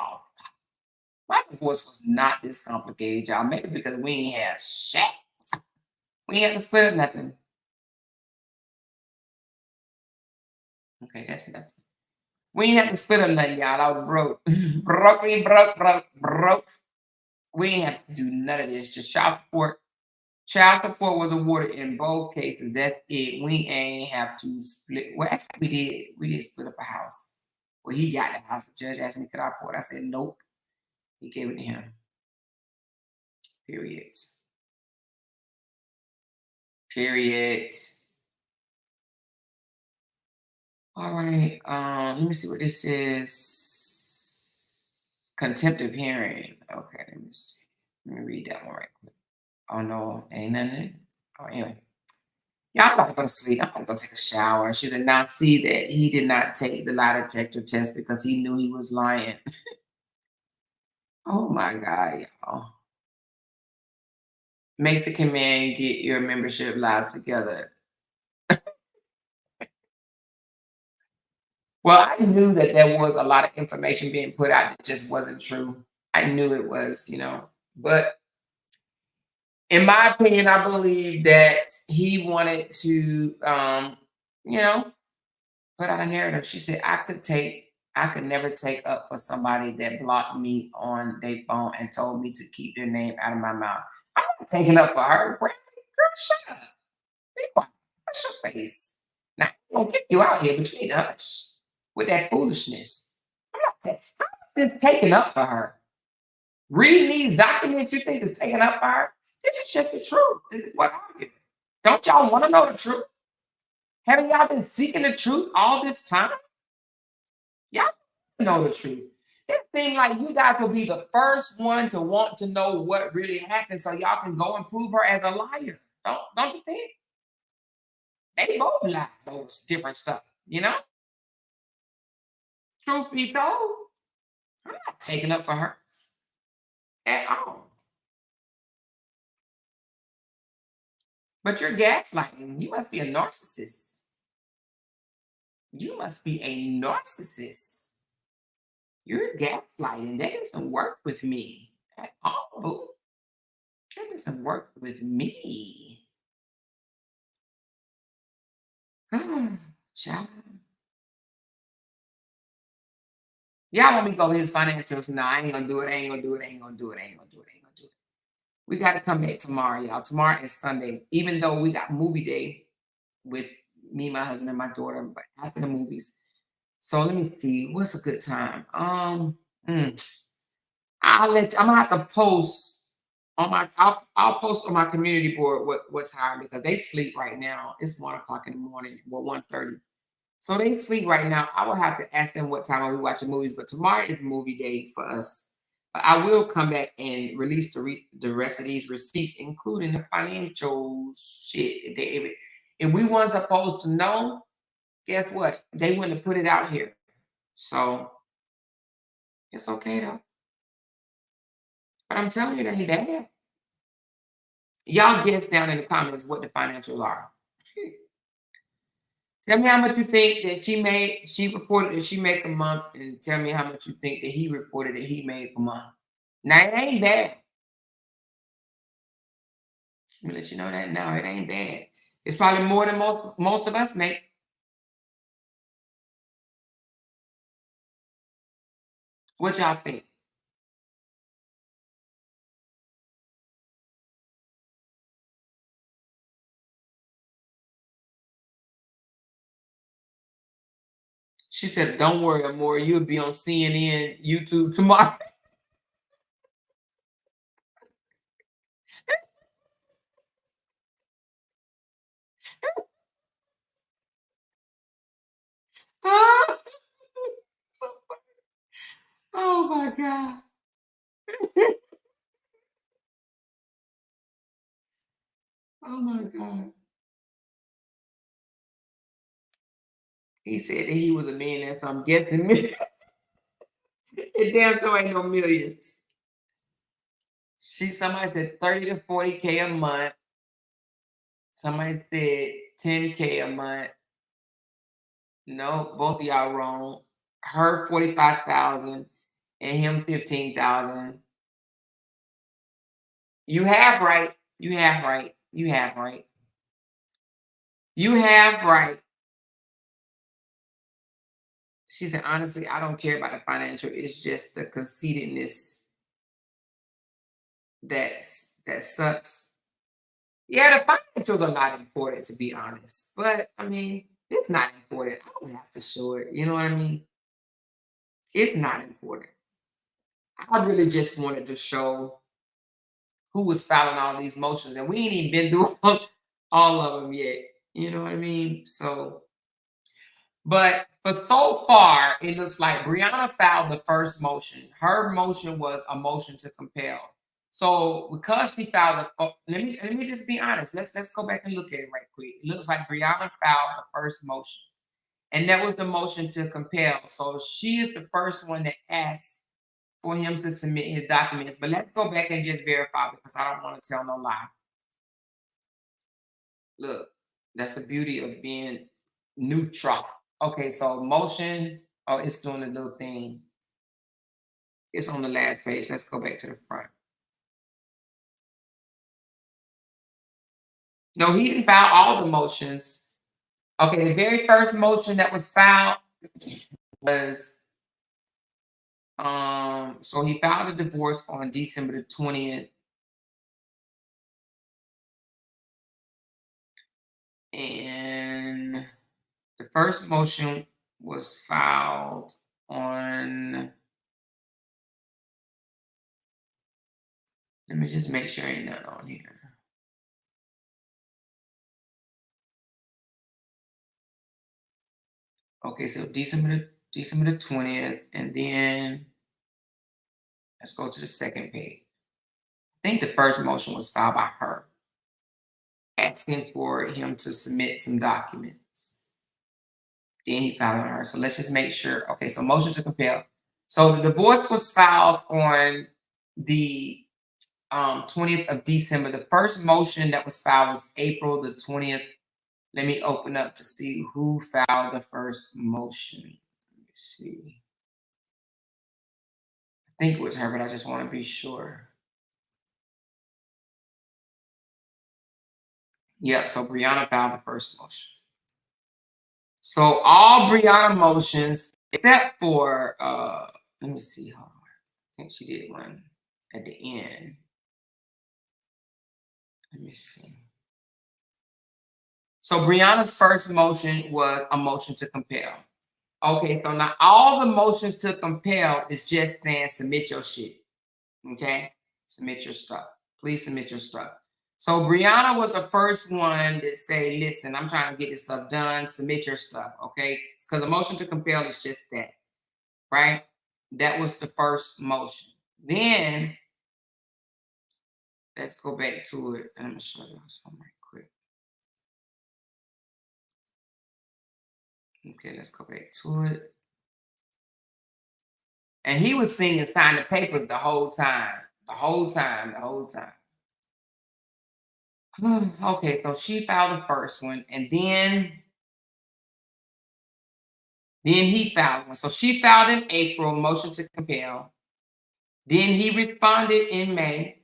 My divorce was not this complicated, y'all. Maybe because we ain't had shit. We ain't had to split up nothing. Okay, that's nothing. We ain't have to split up nothing, y'all. I was broke. broke. We ain't have to do none of this. Just child support. Child support was awarded in both cases. That's it. We ain't have to split. Well, actually, we did. We did split up a house. Well, he got the house. The judge asked me, could I afford it? I said, nope. He gave it to him. Period. All right. Let me see what this is. Contempt of hearing. Okay, let me see. Let me read that one right quick. Oh no, ain't nothing. Oh, anyway. Yeah, I'm about to go to sleep. I'm about to go take a shower. She said, now see that he did not take the lie detector test because he knew he was lying. Oh my God, y'all. Mexican man, get your membership live together. Well, I knew that there was a lot of information being put out that just wasn't true. I knew it was, but in my opinion, I believe that he wanted to, put out a narrative. She said, I could never take up for somebody that blocked me on their phone and told me to keep their name out of my mouth. I'm not taking up for her. Girl, shut up. Be quiet. Hush your face. Now, I'm gonna kick you out here, but you need to hush with that foolishness. How is this taking up for her? Reading these documents you think is taking up for her? This is just the truth. This is what I hear. Don't y'all want to know the truth? Haven't y'all been seeking the truth all this time? Y'all know the truth. It seems like you guys will be the first one to want to know what really happened so y'all can go and prove her as a liar. Don't you think? They both lied over different stuff, Truth be told, I'm not taking up for her at all. But you're gaslighting. You must be a narcissist. You must be a narcissist. You're gaslighting. That doesn't work with me at all, boo. That doesn't work with me. Child. Y'all want me to go with his financials? No, I ain't gonna do it. I ain't gonna do it. We got to come back tomorrow, y'all. Tomorrow is Sunday. Even though we got movie day with me, my husband, and my daughter, but after the movies. So let me see. What's a good time? I'm gonna have to post on my I'll post on my community board what time, because they sleep right now. It's 1 o'clock in the morning, well 1:30. So they sleep right now. I will have to ask them what time are we watching movies, but tomorrow is movie day for us. But I will come back and release the rest of these receipts, including the financial shit. If we weren't supposed to know, guess what? They wouldn't have put it out here. So it's okay though. But I'm telling you, they ain't bad. Y'all guess down in the comments what the financials are. Tell me how much you think that she reported that she make a month, and tell me how much you think that he reported that he made a month. Now it ain't bad. Let me let you know that now it ain't bad. It's probably more than most of us make. What y'all think? She said, "Don't worry, Amore, you'll be on CNN, YouTube tomorrow." Oh my God. Oh my God. He said that he was a millionaire, so I'm guessing it damn sure ain't no millions. Somebody said 30 to 40K a month. Somebody said 10K a month. No, both of y'all wrong. Her 45,000 and him 15,000. You have right. You have right. You have right. You have right. She said, honestly, I don't care about the financial. It's just the conceitedness that sucks. Yeah, the financials are not important, to be honest. But I mean, it's not important. I don't have to show it. You know what I mean? It's not important. I really just wanted to show who was filing all these motions, and we ain't even been through all of them yet. You know what I mean? So, but so far, it looks like Briana filed the first motion. Her motion was a motion to compel. So because she filed let me just be honest. Let's go back and look at it right quick. It looks like Briana filed the first motion, and that was the motion to compel. So she is the first one that asked for him to submit his documents. But let's go back and just verify, because I don't want to tell no lie. Look, that's the beauty of being neutral. Okay, so motion. Oh, it's doing a little thing. It's on the last page. Let's go back to the front. No, he didn't file all the motions. Okay, the very first motion that was filed was so he filed a divorce on December the 20th. And the first motion was filed on, let me just make sure ain't nothing on here. Okay, so December the 20th, and then let's go to the second page. I think the first motion was filed by her, asking for him to submit some documents. Then he filed on her. So let's just make sure. Okay, so motion to compel. So the divorce was filed on the 20th of December. The first motion that was filed was April the 20th. Let me open up to see who filed the first motion. Let me see. I think it was her, but I just want to be sure. Yep, so Briana filed the first motion. So all Briana motions, except for, let me see, hold on. I think she did one at the end. Let me see. So Briana's first motion was a motion to compel. Okay, so now all the motions to compel is just saying submit your shit. Okay, submit your stuff. Please submit your stuff. So Briana was the first one that say, listen, I'm trying to get this stuff done. Submit your stuff, okay? Because a motion to compel is just that, right? That was the first motion. Then, let's go back to it. I'm going to show you something right quick. Okay, let's go back to it. And he was seeing and signing the papers the whole time. The whole time. Okay, so she filed the first one, and then he filed one. So she filed in April, motion to compel. Then he responded in May.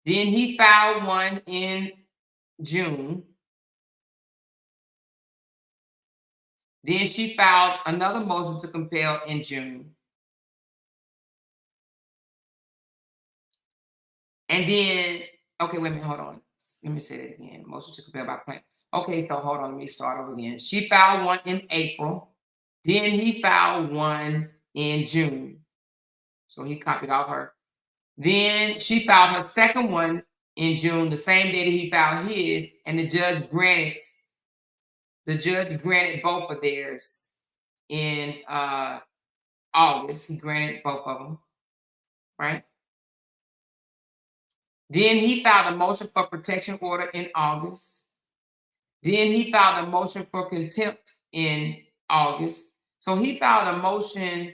Then he filed one in June. Then she filed another motion to compel in June. And then, okay, wait a minute, hold on. Let me say that again. Motion to compel by plan. Okay, so hold on, let me start over again. She filed one in April. Then he filed one in June. So he copied off her. Then she filed her second one in June, the same day that he filed his, and the judge granted both of theirs in August. He granted both of them, right? Then he filed a motion for protection order in August. Then he filed a motion for contempt in August. So he filed a motion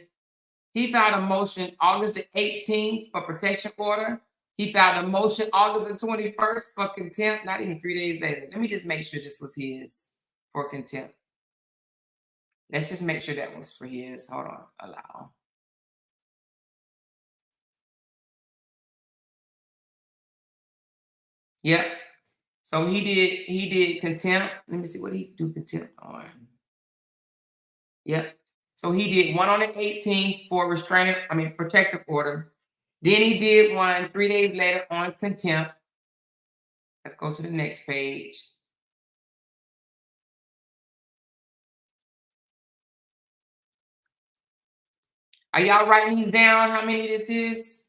August the 18th for protection order. He filed a motion August the 21st for contempt, not even 3 days later. Let me just make sure this was his for contempt. Let's just make sure that was for his. Hold on, allow. Yep. So he did contempt. Let me see what he do contempt on. Yep. So he did one on the 18th for protective order. Then he did one 3 days later on contempt. Let's go to the next page. Are y'all writing these down? How many this is?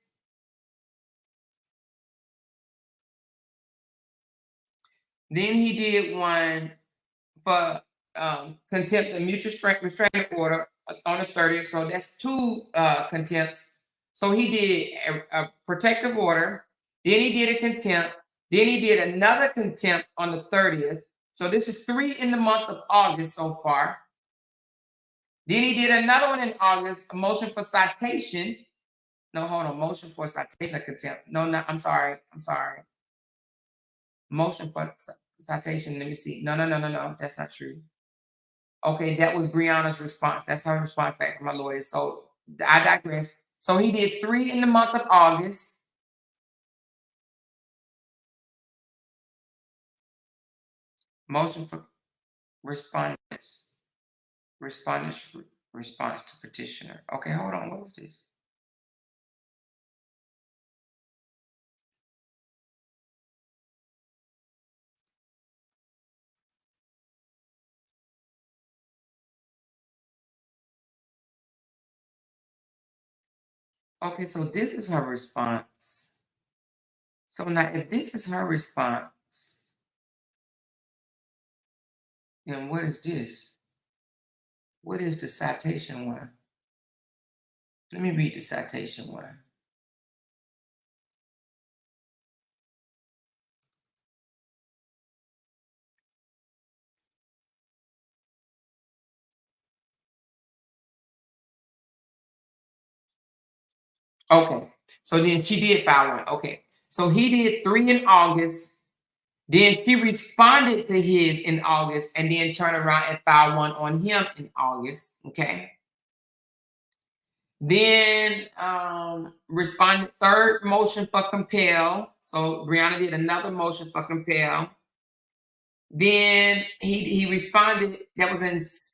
Then he did one for contempt and mutual restraining order on the 30th. So that's two contempts. So he did a protective order. Then he did a contempt. Then he did another contempt on the 30th. So this is 3 in the month of August so far. Then he did another one in August, a motion for citation. No, hold on. Motion for citation of contempt. No, I'm sorry. Motion for citation. Let me see. No. That's not true. Okay, that was Briana's response. That's her response back from my lawyer. So I digress. So he did 3 in the month of August. Motion for respondents. Respondents response to petitioner. Okay, hold on. What was this? Okay, so this is her response. So now if this is her response, then what is this? What is the citation one? Let me read the citation one. Okay, so then she did file one. Okay, so he did 3 in August. Then she responded to his in August and then turned around and filed one on him in August. Okay. Then responded third motion for compel. So Briana did another motion for compel. Then he responded.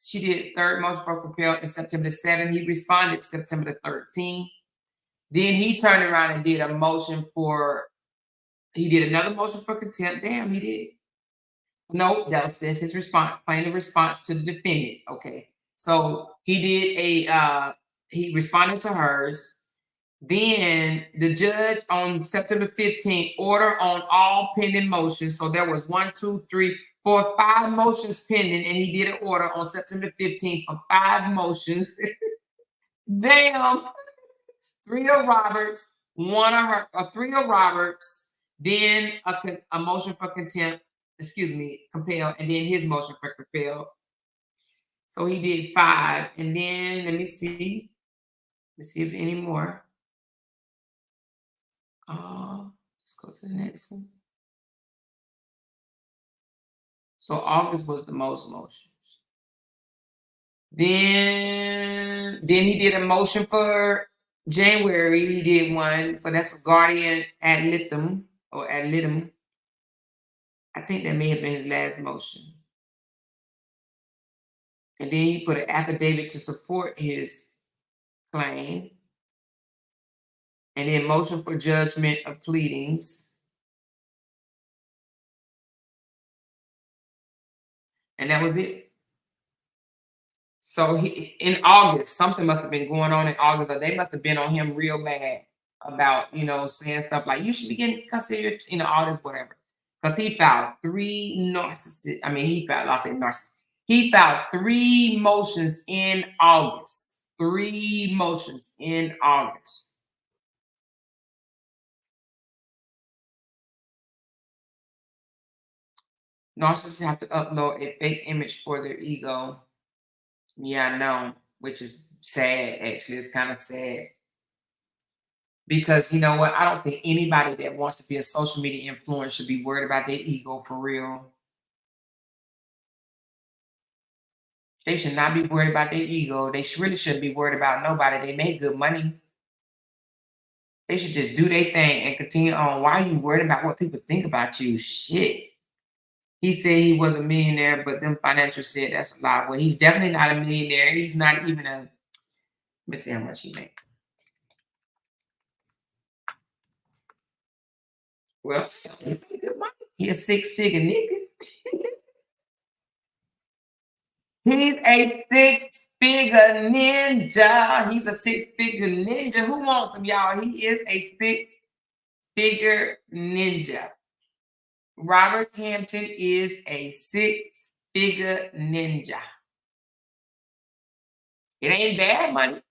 She did third motion for compel in September the 7th. He responded September the 13th. Then he turned around and did another motion for contempt. Damn, he did. Nope, that's his response, plain response to the defendant. Okay. So he did he responded to hers. Then the judge on September 15th order on all pending motions. So there was 1, 2, 3, 4, 5 motions pending, and he did an order on September 15th for 5 motions. Damn. 3 of Roberts, 1 of her, 3 of Roberts, then a motion for contempt, compel, and then his motion for compel. So he did 5. And then let me see. Let's see if any more. Let's go to the next one. So August was the most motions. Then he did a motion for January. He did one for that's a guardian ad litem or ad litem. I think that may have been his last motion. And then he put an affidavit to support his claim. And then motion for judgment of pleadings. And that was it. So in August, something must have been going on in August, or they must have been on him real bad about, saying stuff like, you should be getting considered, all this, whatever. Because he filed 3 narcissists. He filed 3 motions in August. 3 motions in August. Narcissists have to upload a fake image for their ego. Yeah, I know, which is sad, actually. It's kind of sad. Because you know what? I don't think anybody that wants to be a social media influencer should be worried about their ego for real. They should not be worried about their ego. They really shouldn't be worried about nobody. They make good money. They should just do their thing and continue on. Why are you worried about what people think about you? Shit. He said he was a millionaire, but them financials said that's a lie. Well, he's definitely not a millionaire. He's not even a. Let me see how much he made. Well, he made good money. He a 6-figure nigga. He's a 6-figure ninja. He's a 6-figure ninja. Who wants him, y'all? He is a 6-figure ninja. Robert Hampton is a 6-figure ninja. It ain't bad money.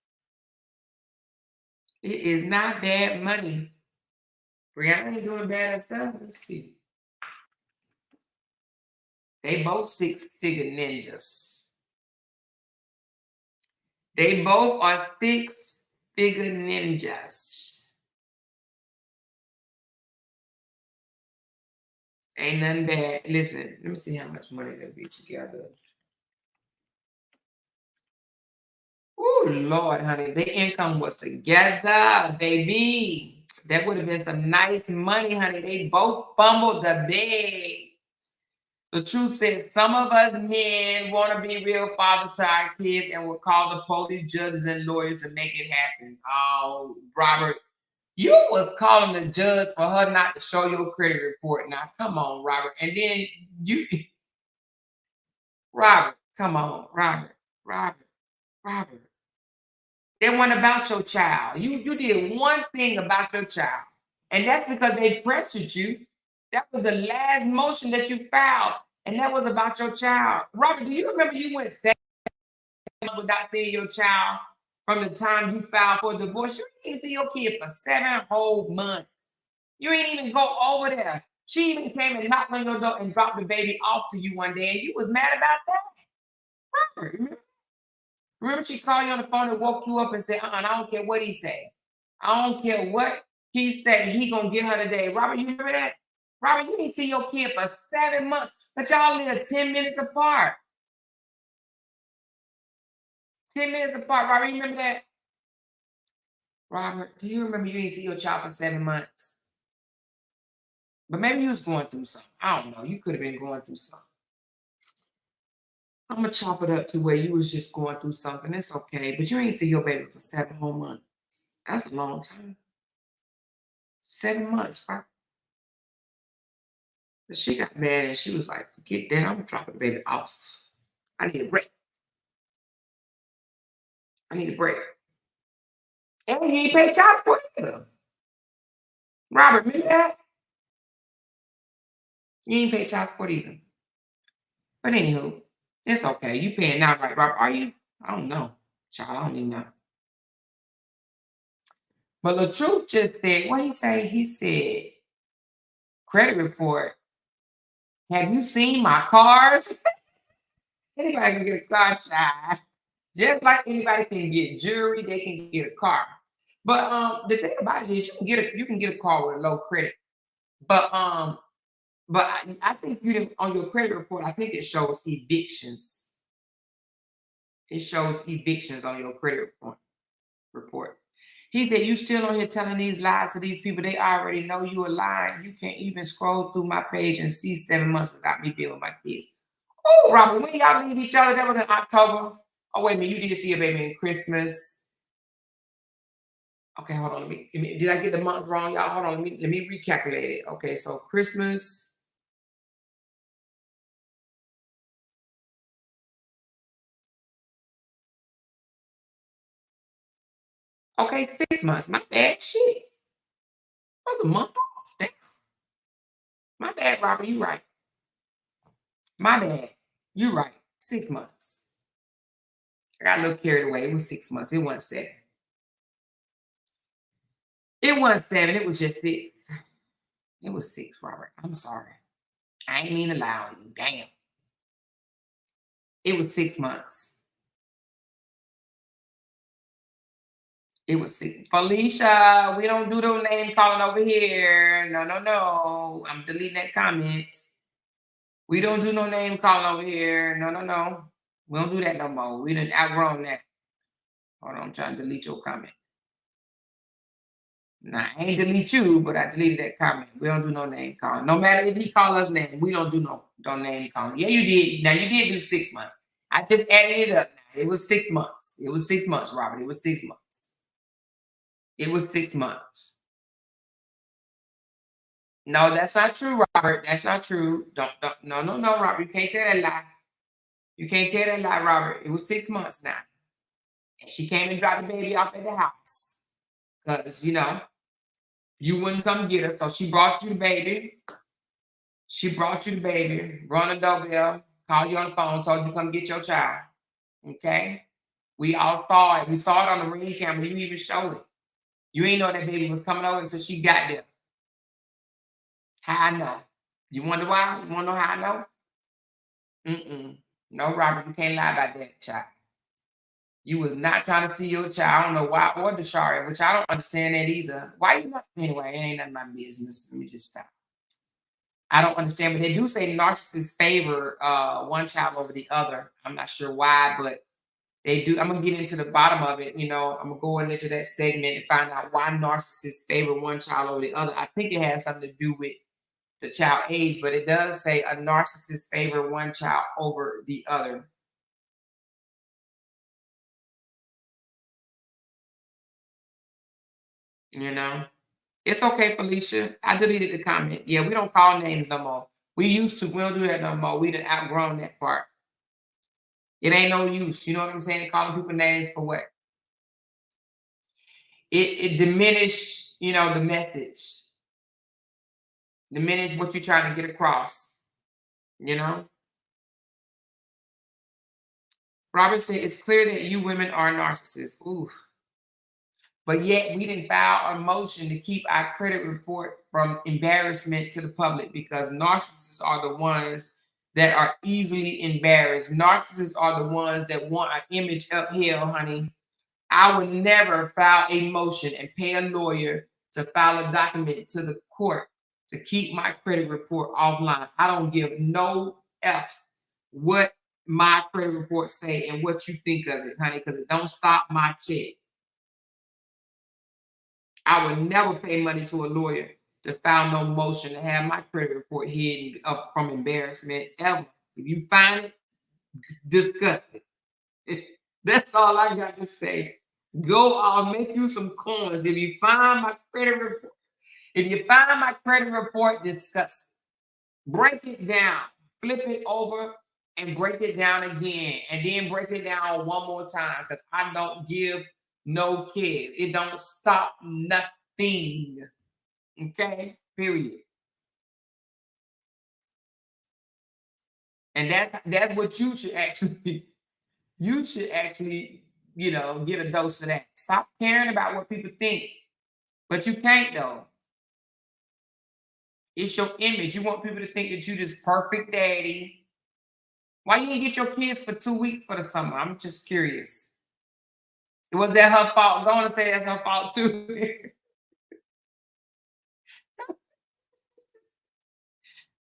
It is not bad money. Briana ain't doing bad herself. Let's see. They both 6-figure ninjas. They both are 6-figure ninjas. Ain't nothing bad. Listen, let me see how much money they'll be together. Oh, Lord, honey. Their income was together, baby. That would have been some nice money, honey. They both fumbled the bag. The truth says some of us men want to be real fathers to our kids and will call the police, judges, and lawyers to make it happen. Oh, Robert, you was calling the judge for her not to show your credit report. Now, come on, Robert. And then you, Robert, come on, Robert. That wasn't about your child. You did one thing about your child, and that's because they pressured you. That was the last motion that you filed, and that was about your child. Robert, do you remember you went 7 months without seeing your child from the time you filed for divorce? You didn't see your kid for 7 whole months. You ain't even go over there. She even came and knocked on your door and dropped the baby off to you one day, and you was mad about that. Robert, remember she called you on the phone and woke you up and said, I don't care what he said. I don't care what he said. He gonna get her today. Robert, you remember that? Robert, you didn't see your kid for 7 months, but y'all live 10 minutes apart. 10 minutes apart. Robert, you remember that? Robert, do you remember you didn't see your child for 7 months? But maybe you was going through something. I don't know. You could have been going through something. I'm gonna chop it up to where you was just going through something. It's okay, but you ain't see your baby for 7 whole months. That's a long time. 7 months, bro. But she got mad and she was like, "Forget that. I'm dropping the baby off. I need a break. I need a break." And you ain't pay child support either. Robert, remember that? You ain't pay child support either. But anywho, it's okay. You paying now, right, Robert? Are you? I don't know. Child, I don't even know. But the truth just said, what he say? He said, credit report. Have you seen my cars? Anybody can get a car, child. Just like anybody can get jewelry, they can get a car. But the thing about it is you can get a car with a low credit. But I think you didn't on your credit report, I think it shows evictions. It shows evictions on your credit report. He said, you still on here telling these lies to these people. They already know you are lying. You can't even scroll through my page and see 7 months without me being with my kids. Oh, Robert, when y'all leave each other, that was in October. Oh, wait a minute, you did see your baby in Christmas. Okay, hold on. Did I get the months wrong, y'all? Hold on. Let me recalculate it. Okay, so Christmas. Okay, 6 months. My bad. Shit. That was a month off. Damn. My bad, Robert. You right. My bad. You right. 6 months. I got a little carried away. It was 6 months. It wasn't 7. It wasn't 7. It was just 6. It was 6, Robert. I'm sorry. I ain't mean to lie on you. Damn. It was 6 months. It was 6. Felicia, we don't do no name calling over here. No, no, no. I'm deleting that comment. We don't do no name calling over here. No, no, no. We don't do that no more. We done outgrown that. Hold on, I'm trying to delete your comment. Nah, I ain't delete you, but I deleted that comment. We don't do no name calling. No matter if he call us name, we don't do no name calling. Yeah, you did. Now you did do 6 months. I just added it up. Now. It was 6 months. It was 6 months, Robert. It was 6 months. It was 6 months. No, that's not true, Robert. That's not true. No, Robert. You can't tell that lie. You can't tell that lie, Robert. It was 6 months now. And she came and dropped the baby off at the house. Because, you wouldn't come get her. So she brought you the baby. She brought you the baby, run a doorbell, called you on the phone, told you come get your child. Okay? We all saw it. We saw it on the ring camera. You even showed it. You ain't know that baby was coming over until she got there. How I know? You wonder why? You want to know how I know? No, Robert, you can't lie about that, child. You was not trying to see your child. I don't know why, or Deshari, which I don't understand that either. Why you not? Anyway, it ain't none of my business. Let me just stop. I don't understand, but they do say narcissists favor one child over the other. I'm not sure why, but they do. I'm gonna get into the bottom of it. I'm gonna go into that segment and find out why narcissists favor one child over the other. I think it has something to do with the child age, but it does say a narcissist favor one child over the other. It's okay, Felicia. I deleted the comment. Yeah, we don't call names no more. We used to. We don't do that no more. We done outgrown that part. It ain't no use. You know what I'm saying? Calling people names for what? It diminish, the message. Diminish what you're trying to get across. Robert said, it's clear that you women are narcissists. Ooh. But yet we didn't file a motion to keep our credit report from embarrassment to the public because narcissists are the ones that are easily embarrassed. Narcissists are the ones that want an image uphill, honey. I would never file a motion and pay a lawyer to file a document to the court to keep my credit report offline. I don't give no F's what my credit report say and what you think of it, honey, because it don't stop my check. I would never pay money to a lawyer to file no motion to have my credit report hidden up from embarrassment ever. If you find it, discuss it. That's all I got to say. Go, I'll make you some coins. If you find my credit report, discuss it. Break it down, flip it over, and break it down again, and then break it down one more time because I don't give no kids. It don't stop nothing. Okay, period. And that's what you should actually get a dose of that. Stop caring about what people think. But you can't though. It's your image. You want people to think that you just perfect daddy. Why you didn't get your kids for 2 weeks for the summer? I'm just curious. Was that her fault? Go on and say that's her fault too.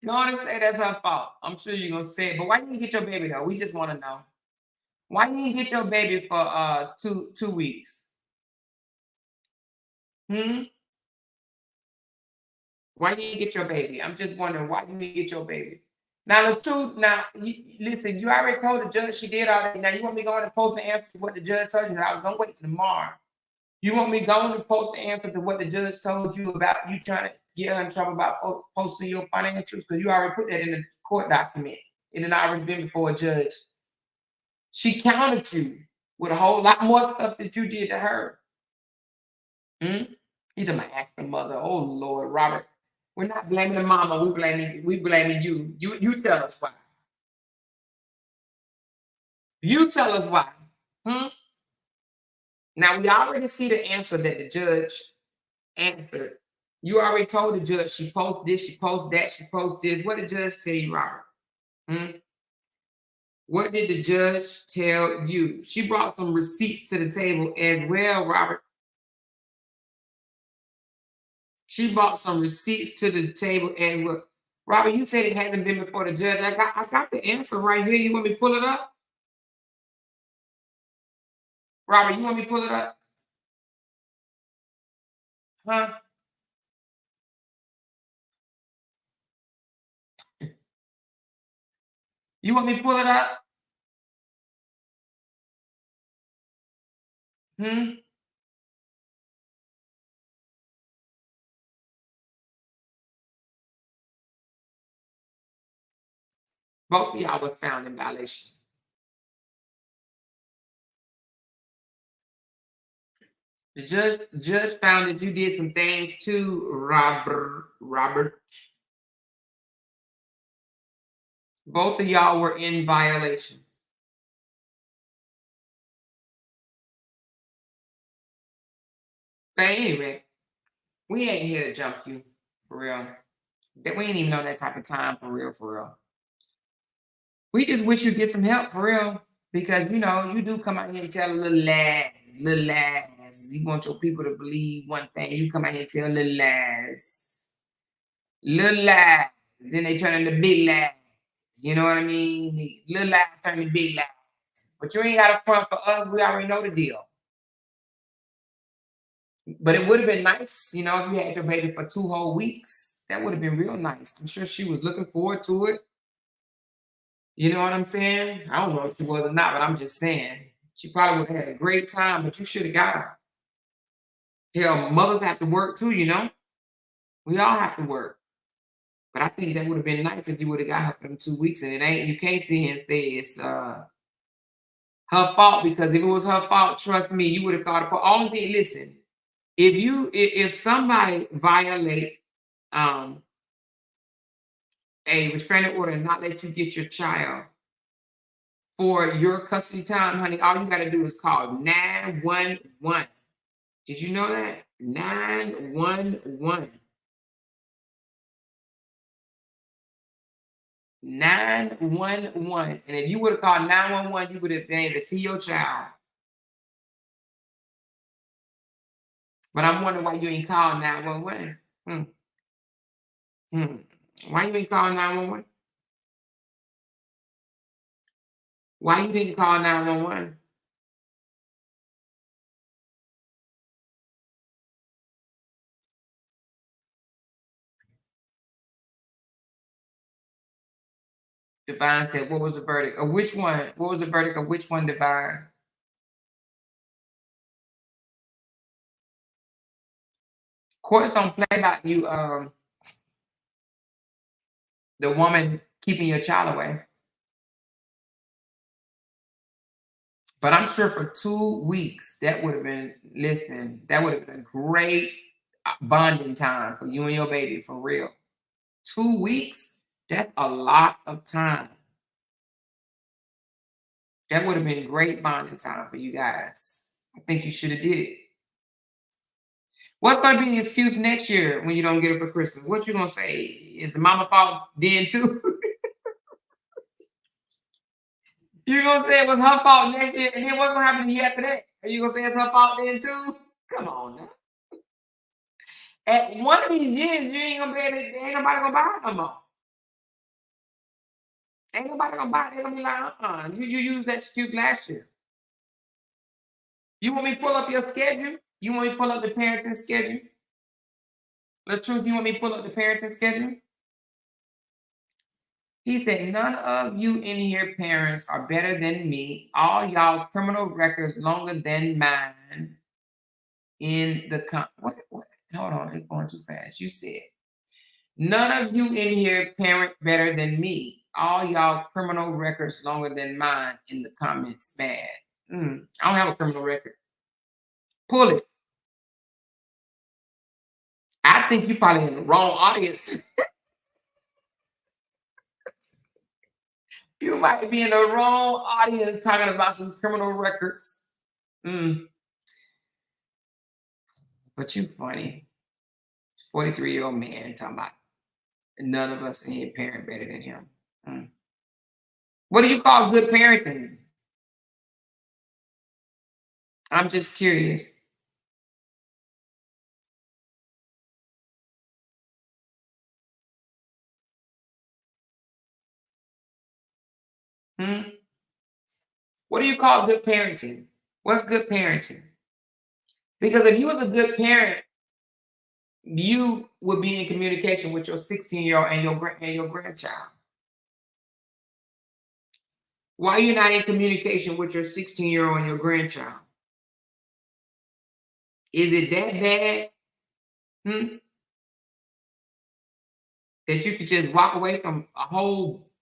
Go on and say that's her fault. I'm sure you're gonna say it. But why you didn't get your baby though? We just want to know. Why you didn't get your baby for 2 weeks? Hmm? Why you didn't get your baby? I'm just wondering why you didn't get your baby. Now the truth, listen, you already told the judge she did all that. Now you want me to go on and post the answer to what the judge told you? I was gonna wait till tomorrow. You want me to go on and post the answer to what the judge told you about you trying to get her in trouble about posting your financials? Because you already put that in the court document. It had already been before a judge. She counted you with a whole lot more stuff that you did to her. Hmm? You talking about asking mother. Oh Lord, Robert. We're not blaming the mama, we blaming you. You tell us why. You tell us why. Hmm? Now we already see the answer that the judge answered. You already told the judge she posts this, she posts that, she posts this. What did the judge tell you, Robert? Hmm? What did the judge tell you? She brought some receipts to the table as well, Robert. She brought some receipts to the table as well. Robert, you said it hasn't been before the judge. I got the answer right here. You want me to pull it up? Robert, you want me to pull it up? Huh? You want me to pull it up? Hmm? Both of y'all was found in violation. The judge found that you did some things too, Robert. Both of y'all were in violation. But anyway, we ain't here to jump you for real. That we ain't even on that type of time for real, for real. We just wish you get some help for real. Because you do come out here and tell a little lies. You want your people to believe one thing. You come out here and tell little lies. Little lies. Then they turn into big lies. You know what I mean? The little lies turn into big lies. But you ain't got a front for us. We already know the deal. But it would have been nice, if you had your baby for 2 whole weeks. That would have been real nice. I'm sure she was looking forward to it. You know what I'm saying? I don't know if she was or not, but I'm just saying. She probably would have had a great time, but you should have got her. Hell, mothers have to work too, We all have to work. But I think that would have been nice if you would have got her for them 2 weeks. And you can't sit here and say it's her fault, because if it was her fault, trust me, you would have called her. Only thing, listen, if somebody violate a restraining order and not let you get your child for your custody time, honey, all you got to do is call 911. Did you know that? 911. 911. And if you would have called 911, you would have been able to see your child. But I'm wondering why you ain't called 911. Why you ain't called 911? Why you didn't call 911? Divine said, what was the verdict? Of which one? What was the verdict of which one, Divine? Courts don't play about you, the woman keeping your child away. But I'm sure for 2 weeks, that would have been, listen, that would have been a great bonding time for you and your baby, for real. 2 weeks, that's a lot of time. That would have been great bonding time for you guys. I think you should have did it. What's going to be the excuse next year when you don't get it for Christmas? What you going to say? Is the mama fault then too? You going to say it was her fault next year, and then what's going to happen the year after that? Are you going to say it's her fault then too? Come on now. At one of these years, you ain't going to be able to, ain't nobody going to buy it no more. Ain't nobody going to buy it. They're going to be like, you used that excuse last year. You want me to pull up your schedule? You want me to pull up the parenting schedule? The truth, you want me to pull up the parenting schedule? He said, none of you in here parents are better than me. All y'all criminal records longer than mine in the what? Hold on, it's going too fast. You said, none of you in here parent better than me. All y'all criminal records longer than mine in the comments. Bad. I don't have a criminal record. Pull it. I think you probably in the wrong audience. You might be in the wrong audience talking about some criminal records. But you funny. 43-year-old man talking about none of us in here parent better than him. What do you call good parenting? I'm just curious. What do you call good parenting? What's good parenting? Because if you was a good parent, you would be in communication with your 16-year-old and your grandchild. Why are you not in communication with your 16-year-old and your grandchild? Is it that bad? That you could just walk away from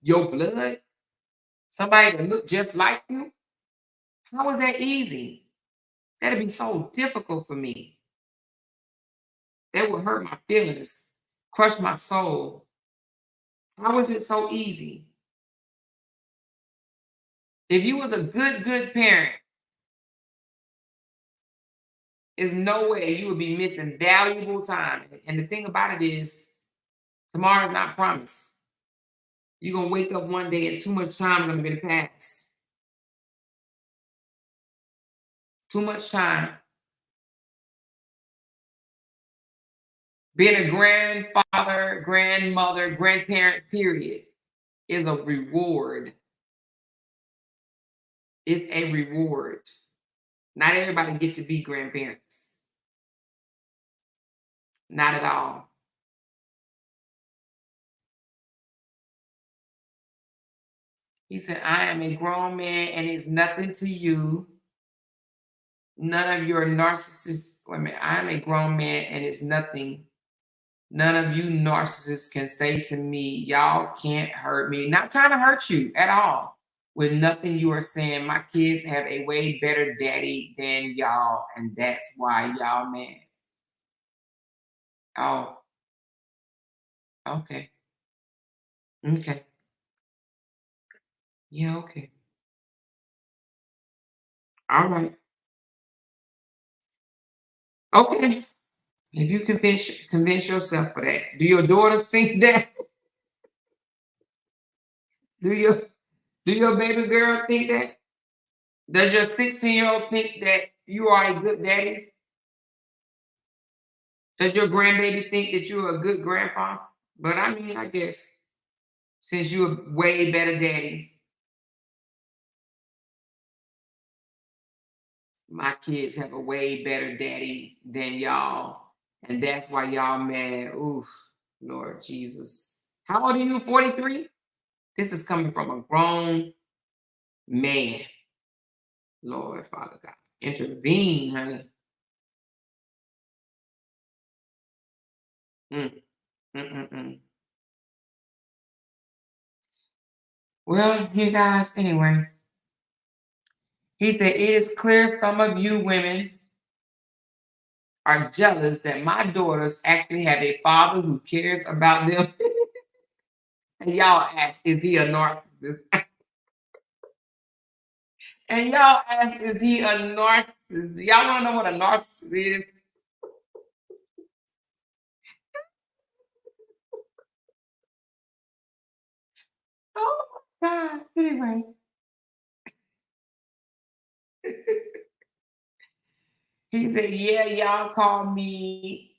your blood? Somebody that look just like you? How is that easy? That'd be so difficult for me. That would hurt my feelings, crush my soul. How is it so easy? If you was a good parent, there's no way you would be missing valuable time. And the thing about it is, tomorrow's not promised. You're going to wake up one day and too much time is going to be passed. Too much time. Being a grandfather, grandmother, grandparent, period, is a reward. It's a reward. Not everybody gets to be grandparents. Not at all. He said, I am a grown man and it's nothing to you. None of your narcissists, wait a minute, I am a grown man and it's nothing. None of you narcissists can say to me, y'all can't hurt me. Not trying to hurt you at all. With nothing you are saying, my kids have a way better daddy than y'all, and that's why y'all mad. Oh, okay. Okay. Yeah, okay. All right. Okay. If you convince yourself for that. Do your daughters think that? Do your baby girl think that? Does your 16-year-old think that you are a good daddy? Does your grandbaby think that you're a good grandfather? But I mean, I guess since you're a way better daddy, my kids have a way better daddy than y'all. And that's why y'all mad. Oof, Lord Jesus. How old are you? 43? This is coming from a grown man. Lord, Father God. Intervene, honey. Mm, Well, you guys, anyway, He said, it is clear some of you women are jealous that my daughters actually have a father who cares about them. And y'all ask, is he a narcissist? And y'all ask, is he a narcissist? Y'all want to know what a narcissist is? Oh my God. Anyway. He said, yeah, y'all call me.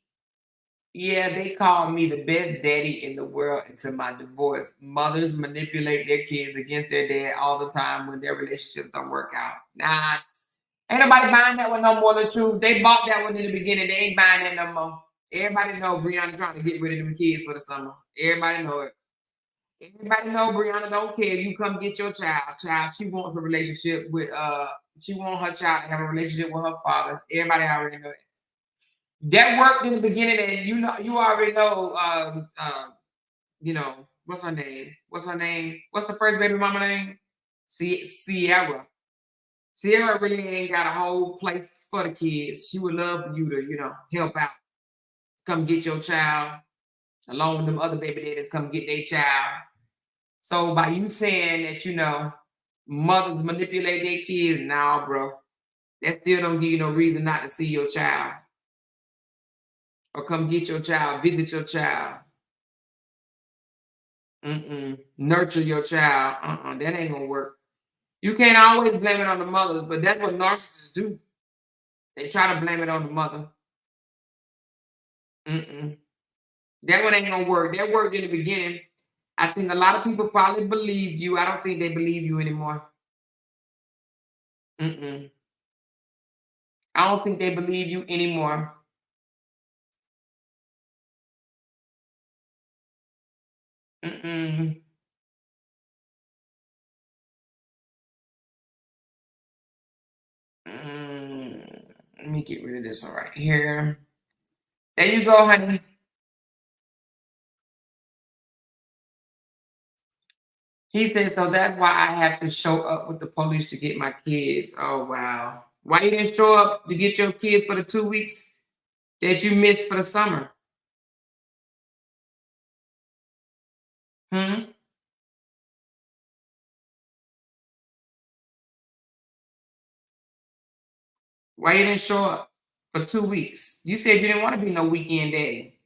Yeah, they call me the best daddy in the world until my divorce. Mothers manipulate their kids against their dad all the time when their relationships don't work out. Nah, ain't nobody buying that one no more. The truth, they bought that one in the beginning. They ain't buying that no more. Everybody know Briana trying to get rid of them kids for the summer. Everybody know it. Everybody know Briana don't care. You come get your child. She wants a relationship with she wants her child to have a relationship with her father. Everybody already know that. That worked in the beginning, and you already know what's her name? What's her name? What's the first baby mama name? Sierra. Sierra really ain't got a whole place for the kids. She would love for you to, help out. Come get your child, along with them other baby daddies, come get their child. So by you saying that, mothers manipulate their kids, nah, bro. That still don't give you no reason not to see your child. Or come get your child, visit your child. Nurture your child. That ain't gonna work. You can't always blame it on the mothers, but that's what narcissists do. They try to blame it on the mother. That one ain't gonna work. That worked in the beginning. I think a lot of people probably believed you. I don't think they believe you anymore. I don't think they believe you anymore. Let me get rid of this one right here. There you go, honey. He said, so that's why I have to show up with the police to get my kids. Oh, wow. Why you didn't show up to get your kids for the 2 weeks that you missed for the summer? Why you didn't show up for 2 weeks? You said you didn't want to be no weekend daddy.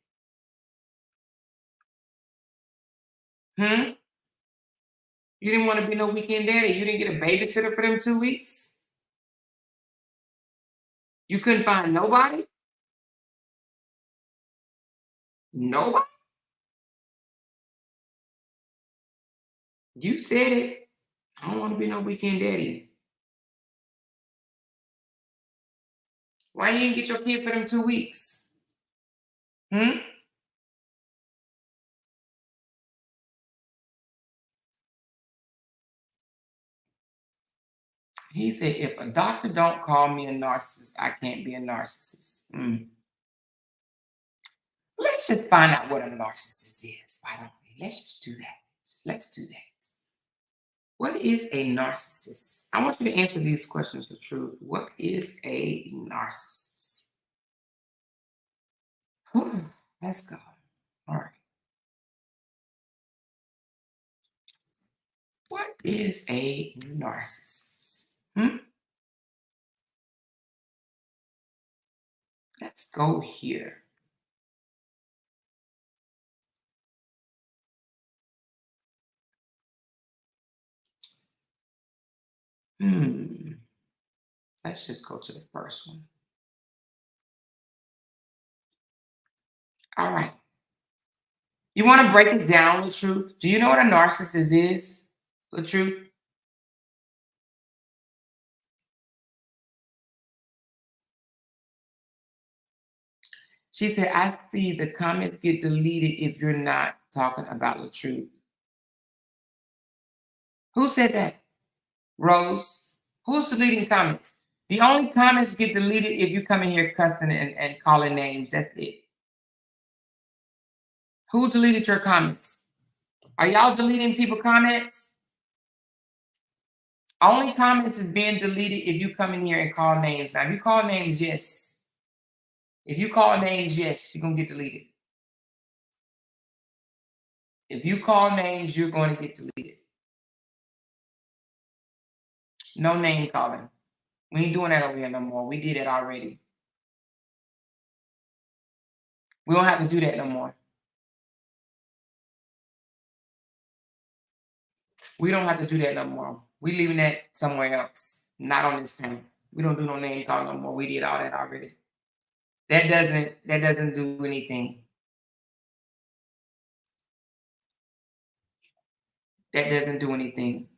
You didn't want to be no weekend daddy. You didn't get a babysitter for them 2 weeks? You couldn't find nobody? Nobody? You said it. I don't want to be no weekend daddy. Why you didn't get your kids for them 2 weeks? He said, if a doctor don't call me a narcissist, I can't be a narcissist. Let's just find out what a narcissist is. Why don't we? Let's just do that. Let's do that. What is a narcissist? I want you to answer these questions with truth. What is a narcissist? Let's go. All right. What is a narcissist? Let's go here. Let's just go to the first one. All right. You want to break it down with truth? Do you know what a narcissist is? The truth? She said, I see the comments get deleted if you're not talking about the truth. Who said that? Rose? Who's deleting comments? The only comments get deleted if you come in here cussing and calling names. That's it. Who deleted your comments? Are y'all deleting people comments? Only comments is being deleted if you come in here and call names. Now, if you call names, yes. If you call names, yes, you're going to get deleted. If you call names, you're going to get deleted. No name calling. We ain't doing that over here no more. We did it already. We don't have to do that no more. We don't have to do that no more. We leaving that somewhere else, not on this panel. We don't do no name call no more. We did all that already. That doesn't do anything. That doesn't do anything.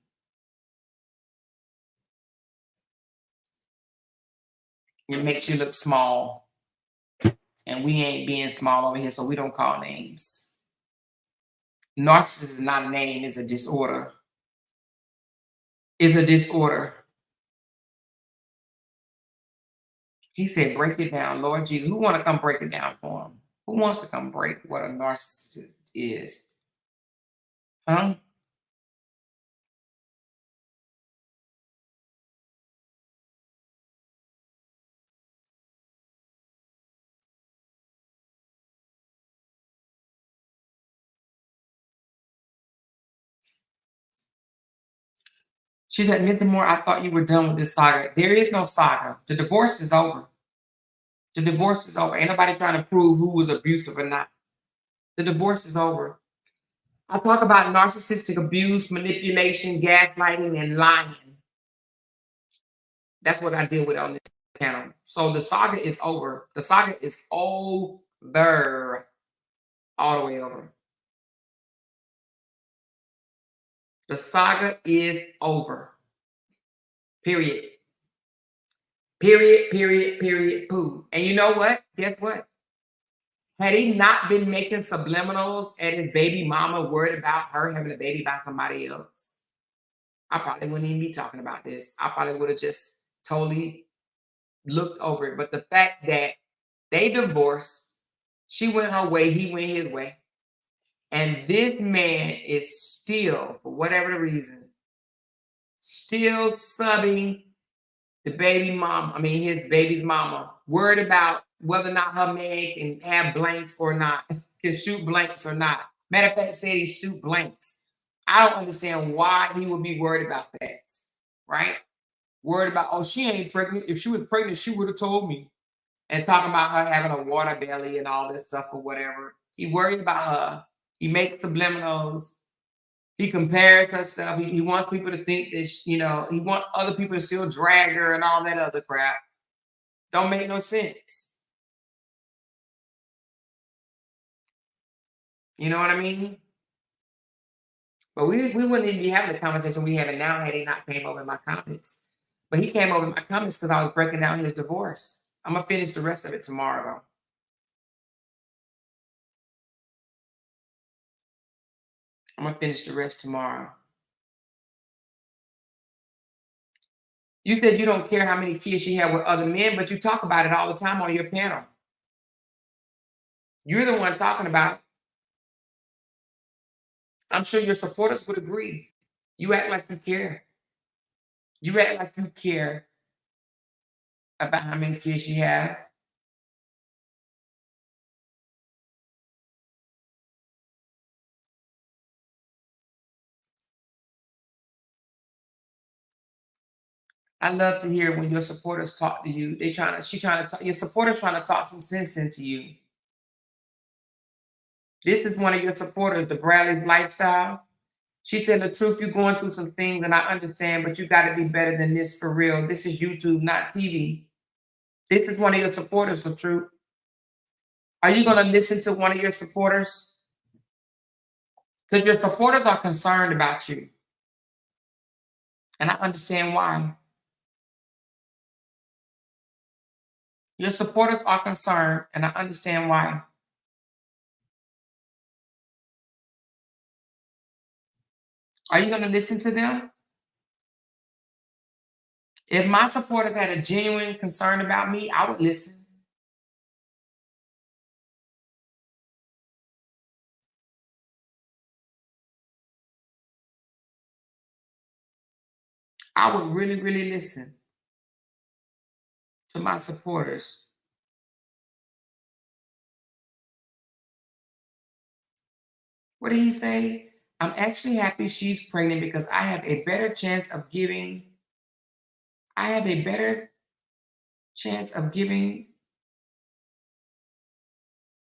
It makes you look small. And we ain't being small over here, so we don't call names. Narcissist is not a name, it's a disorder. It's a disorder. He said, break it down. Lord Jesus, who want to come break it down for him? Who wants to come break what a narcissist is? Huh? She said, Mr. Moore, I thought you were done with this saga. There is no saga. The divorce is over. The divorce is over. Ain't nobody trying to prove who was abusive or not. The divorce is over. I talk about narcissistic abuse, manipulation, gaslighting, and lying. That's what I deal with on this channel. So the saga is over. The saga is over. All the way over. The saga is over. Period. Period, poo. And you know what? Guess what? Had he not been making subliminals at his baby mama worried about her having a baby by somebody else, I probably wouldn't even be talking about this. I probably would have just totally looked over it. But the fact that they divorced, she went her way, he went his way. And this man is still, for whatever the reason, still subbing the baby mom, his baby's mama, worried about whether or not her man can have blanks or not, can shoot blanks or not. Matter of fact, said he shoot blanks. I don't understand why he would be worried about that, right? Worried about, oh, she ain't pregnant. If she was pregnant, she would have told me. And talking about her having a water belly and all this stuff or whatever. He worried about her. He makes subliminals. He compares herself. He wants people to think that, he wants other people to still drag her and all that other crap. Don't make no sense. You know what I mean? But we wouldn't even be having the conversation we having now had he not came over in my comments. But he came over in my comments because I was breaking down his divorce. I'm going to finish the rest of it tomorrow, though. I'm going to finish the rest tomorrow. You said you don't care how many kids she had with other men, but you talk about it all the time on your panel. You're the one talking about it. I'm sure your supporters would agree. You act like you care. You act like you care about how many kids she has. I love to hear when your supporters talk to you. Your supporters trying to talk some sense into you. This is one of your supporters, the Bradley's Lifestyle. She said, the truth, you're going through some things and I understand, but you got to be better than this for real. This is YouTube, not TV. This is one of your supporters, the truth. Are you going to listen to one of your supporters? Because your supporters are concerned about you. And I understand why. Your supporters are concerned, and I understand why. Are you going to listen to them? If my supporters had a genuine concern about me, I would listen. I would really, really listen to my supporters. What did he say? I'm actually happy she's pregnant because I have a better chance of giving. I have a better chance of giving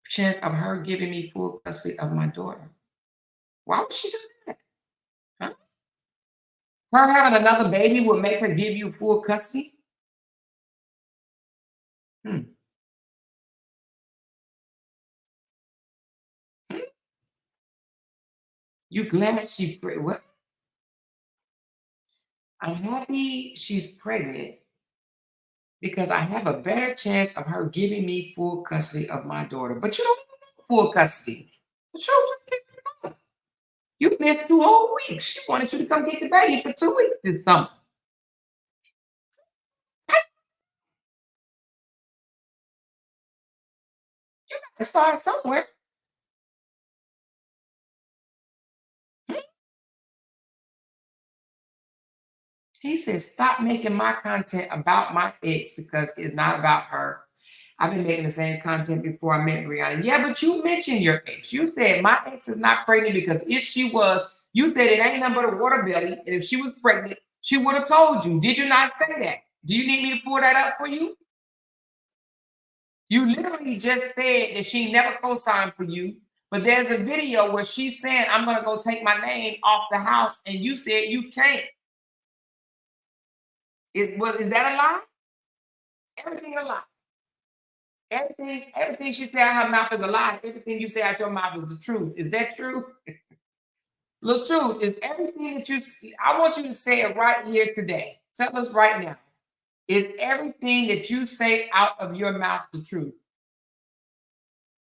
chance of her giving me full custody of my daughter. Why would she do that? Huh? Her having another baby would make her give you full custody? Hmm. Hmm. You glad she what? I'm happy she's pregnant because I have a better chance of her giving me full custody of my daughter. But you don't need full custody. The truth just give it up. You missed 2 whole weeks. She wanted you to come get the baby for 2 weeks this summer. You got to start somewhere. Hmm? He says, stop making my content about my ex because it's not about her. I've been making the same content before I met Briana. Yeah, but you mentioned your ex. You said my ex is not pregnant because if she was, you said it ain't nothing but a water belly. And if she was pregnant, she would have told you. Did you not say that? Do you need me to pull that up for you? You literally just said that she never co-signed for you. But there's a video where she's saying, I'm going to go take my name off the house. And you said you can't. Is that a lie? Everything a lie. Everything she said out her mouth is a lie. Everything you say out your mouth is the truth. Is that true? Look, truth is everything that you. I want you to say it right here today. Tell us right now. Is everything that you say out of your mouth the truth?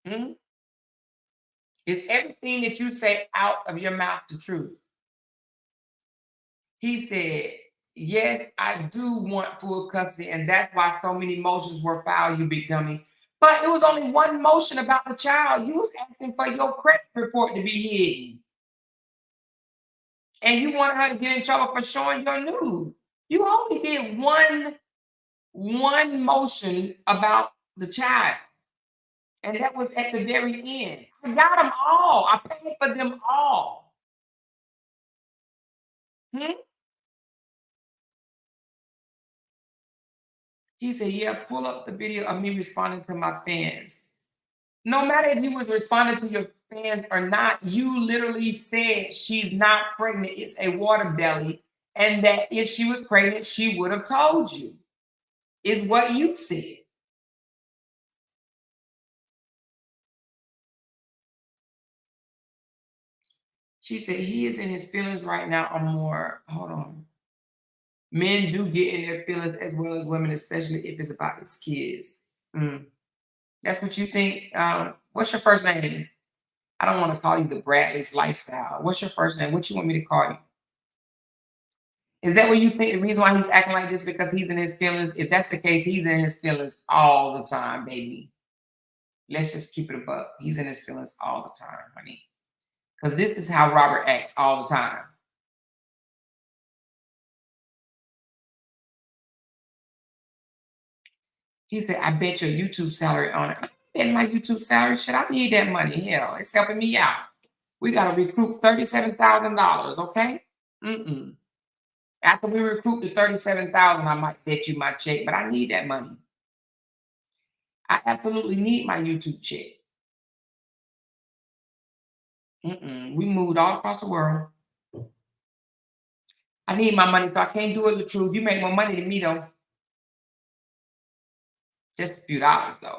Hmm? Is everything that you say out of your mouth the truth? He said, yes, I do want full custody, and that's why so many motions were filed, you big dummy. But it was only one motion about the child. You was asking for your credit report to be hidden. And you wanted her to get in trouble for showing your nude. You only did one motion about the child. And that was at the very end. I got them all. I paid for them all. Hmm? He said, yeah, pull up the video of me responding to my fans. No matter if you was responding to your fans or not, you literally said she's not pregnant. It's a water belly. And that if she was pregnant, she would have told you, is what you said. She said, he is in his feelings right now or more. Hold on. Men do get in their feelings as well as women, especially if it's about his kids. Mm. That's what you think. What's your first name? I don't want to call you the Bradley's lifestyle. What's your first name? What you want me to call you? Is that what you think the reason why he's acting like this because he's in his feelings? If that's the case, he's in his feelings all the time, baby. Let's just keep it above. He's in his feelings all the time, honey. Because this is how Robert acts all the time. He said, I bet your YouTube salary on it. I'm betting my YouTube salary. Shit, I need that money. Hell, it's helping me out. We got to recruit $37,000, okay? Mm-mm. After we recruit the $37,000, I might bet you my check, but I need that money. I absolutely need my YouTube check. Mm-mm. We moved all across the world. I need my money, so I can't do it the truth. You make more money than me, though. Just a few dollars, though.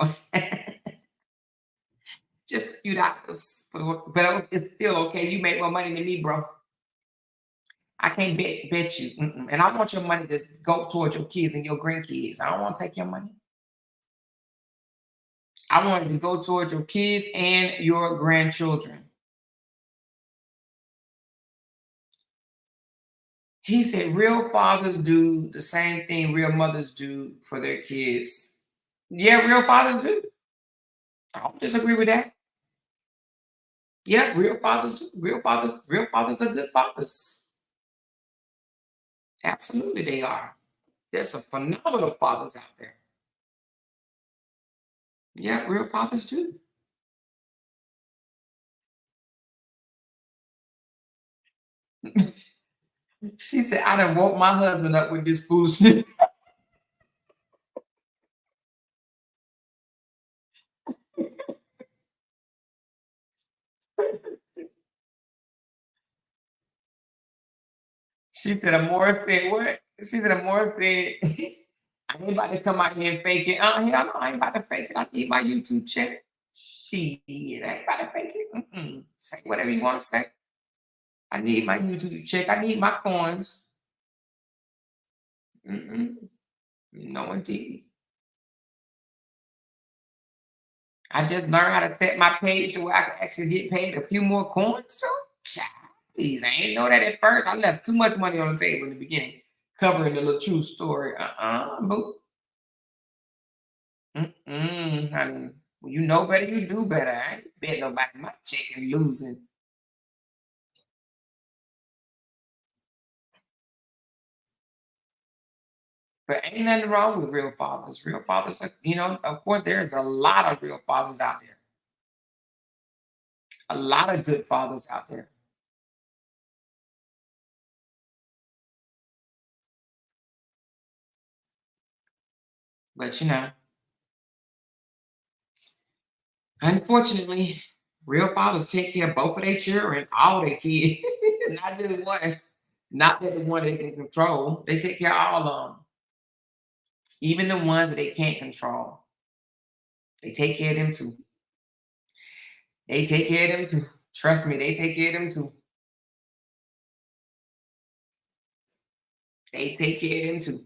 Just a few dollars. But it's still okay. You make more money than me, bro. I can't bet you. Mm-mm. And I want your money to go towards your kids and your grandkids. I don't want to take your money. I want it to go towards your kids and your grandchildren. He said, real fathers do the same thing real mothers do for their kids. Yeah, real fathers do. I don't disagree with that. Yeah, real fathers do. Real fathers are good fathers. Absolutely, they are. There's some phenomenal fathers out there. Yeah, real fathers too. She said, I done woke my husband up with this foolishness. She said, a Morris said, what? She said, a Morris said, I ain't about to come out here and fake it. Hell no, I ain't about to fake it. I need my YouTube check. Shit, I ain't about to fake it. Say whatever you want to say. I need my YouTube check. I need my coins. No, indeed. I just learned how to set my page to where I can actually get paid a few more coins too. Child, please, I ain't know that at first. I left too much money on the table in the beginning, covering the little true story. Boo. Honey. When you know better, you do better. I ain't bet nobody my check and losing. But ain't nothing wrong with real fathers. Real fathers are, of course, there's a lot of real fathers out there. A lot of good fathers out there. But unfortunately, real fathers take care of both of their children, all their kids, not just one, not that the one they can control. They take care of all of them, even the ones that they can't control. They take care of them too. They take care of them too. Trust me, they take care of them too. They take care of them too.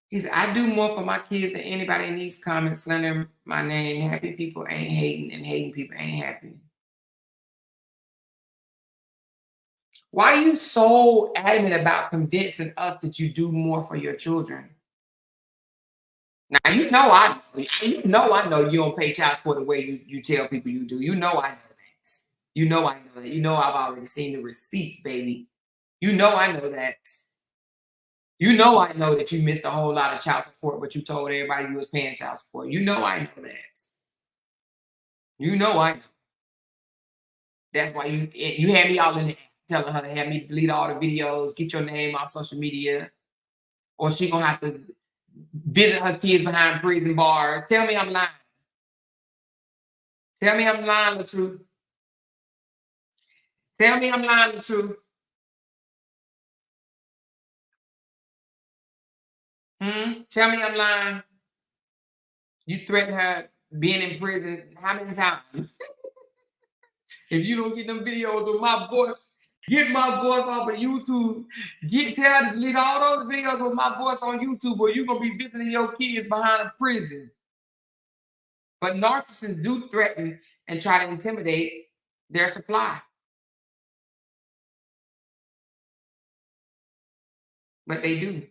He said, I do more for my kids than anybody in these comments slander my name. Happy people ain't hating, and hating people ain't happy. Why are you so adamant about convincing us that you do more for your children? Now I know you don't pay child support the way you tell people you do. You know I know that. You know I know that. You know I've already seen the receipts, baby. You know I know that. You know I know that you missed a whole lot of child support, but you told everybody you was paying child support. You know I know that. You know I know. That's why you had me all in the telling her to have me delete all the videos, get your name off social media, or she gonna have to visit her kids behind prison bars. Tell me I'm lying. Tell me I'm lying the truth. Tell me I'm lying the truth. Tell me I'm lying. You threatened her being in prison how many times? If you don't get them videos with my voice, get my voice off of YouTube. Tell her to delete all those videos with my voice on YouTube, or you're gonna be visiting your kids behind a prison. But narcissists do threaten and try to intimidate their supply. But they do.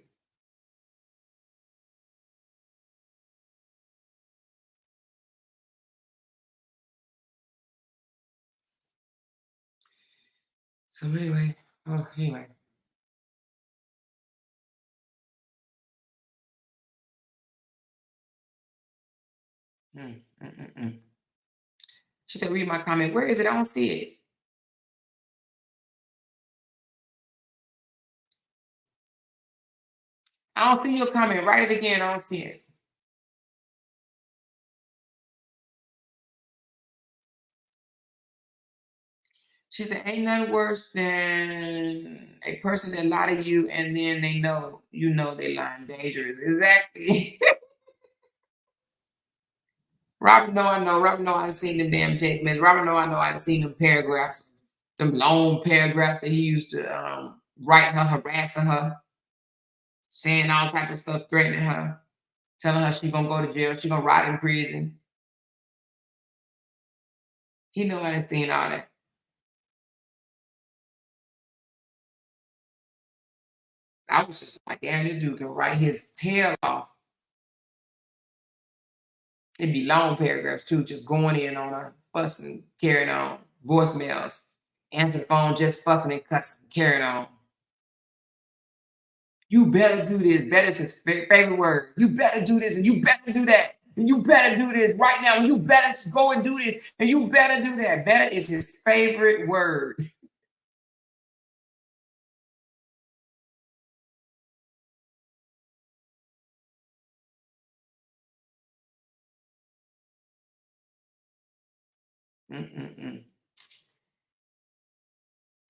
So anyway, anyway. She said, read my comment. Where is it? I don't see it. I don't see your comment. Write it again. I don't see it. She said, ain't nothing worse than a person that lie to you and then they know they lying dangerous. Exactly. Robert know I know. Robert know I've seen them damn text messages. Robert know I know I've seen them paragraphs, them long paragraphs that he used to write her, harassing her, saying all type of stuff, threatening her, telling her she gonna go to jail, she gonna rot in prison. He know I done seen all that. I was just like, damn, this dude can write his tail off. It'd be long paragraphs too, just going in on her fussing, carrying on. Voicemails. Answer the phone, just fussing and cussing, carrying on. You better do this. Better is his favorite word. You better do this and you better do that. And you better do this right now. And you better go and do this. And you better do that. Better is his favorite word.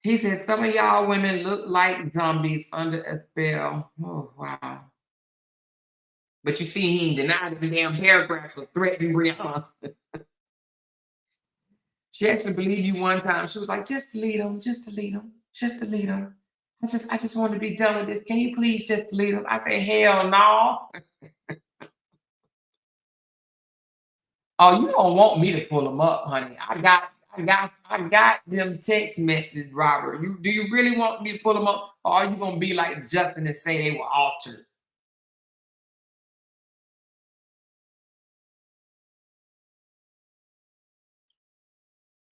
He said, some of y'all women look like zombies under a spell. Oh, wow. But you see, he denied the damn paragraphs of threatening Briana. She actually believed you one time. She was like, just delete them, just delete them, just delete them. I just want to be done with this. Can you please just delete them? I say, hell no. Oh, you don't want me to pull them up, honey. I got them text messages, Robert. Do you really want me to pull them up? Or are you gonna be like Justin and say they were altered?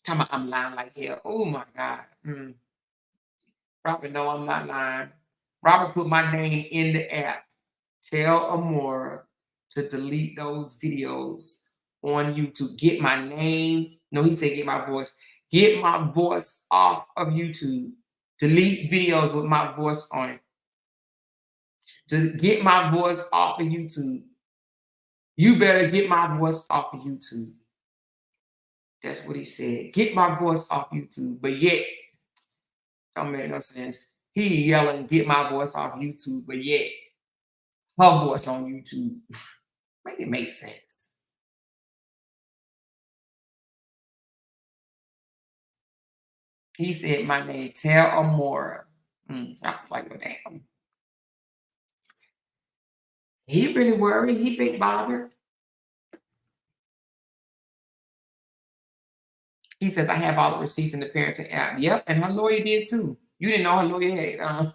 I'm lying like hell. Oh my God. Robert, no, I'm not lying. Robert put my name in the app. Tell Amora to delete those videos on YouTube. Get my name. No, he said get my voice. Get my voice off of YouTube. Delete videos with my voice on it. To get my voice off of YouTube. You better get my voice off of YouTube. That's what he said. Get my voice off YouTube. But yet, don't make no sense. He yelling, get my voice off YouTube, but yet her voice on YouTube. Make it make sense. He said my name, tell Amora. I was like, well, damn. He really worried. He big bothered. He says, I have all the receipts in the parenting app. Yep, and her lawyer did too. You didn't know her lawyer had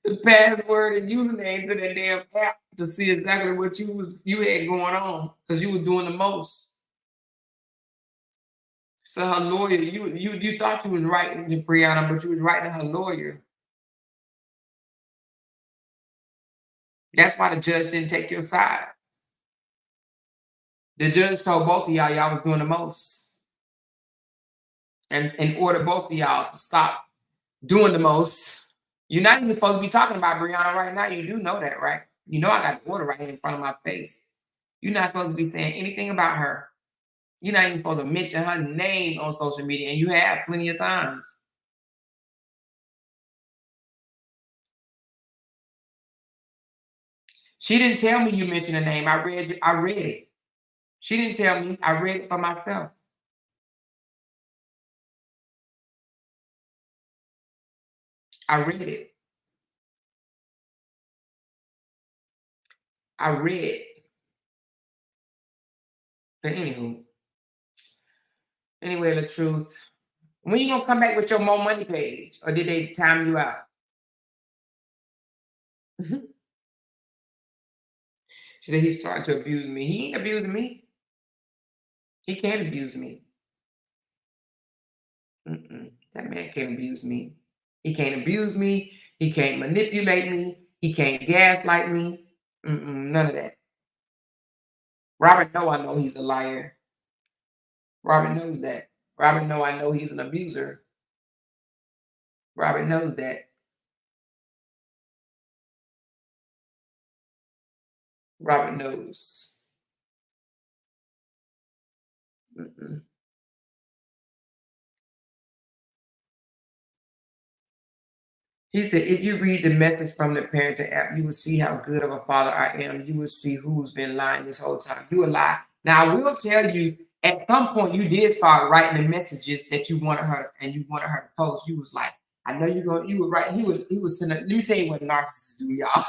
the password and username to that damn app to see exactly what you had going on because you were doing the most. So her lawyer, you thought you was writing to Briana, but you was writing to her lawyer. That's why the judge didn't take your side. The judge told both of y'all was doing the most. And ordered both of y'all to stop doing the most. You're not even supposed to be talking about Briana right now. You do know that, right? You know I got the order right here in front of my face. You're not supposed to be saying anything about her. You're not even supposed to mention her name on social media, and you have plenty of times. She didn't tell me you mentioned her name. I read it. She didn't tell me. I read it for myself. I read it. I read. But anywho. Anyway, the truth. When you gonna come back with your more money page? Or did they time you out? She said he's trying to abuse me. He ain't abusing me. He can't abuse me. That man can't abuse me. He can't abuse me. He can't manipulate me. He can't gaslight me. None of that. Robert I know he's a liar. Robert knows that. Robert I know he's an abuser. Robert knows that. Robert knows. He said, if you read the message from the parenting app, you will see how good of a father I am. You will see who's been lying this whole time. You a lie. Now, I will tell you, at some point, you did start writing the messages that you wanted her to post. You was like, I know you would write. He was sending. Let me tell you what narcissists do, y'all.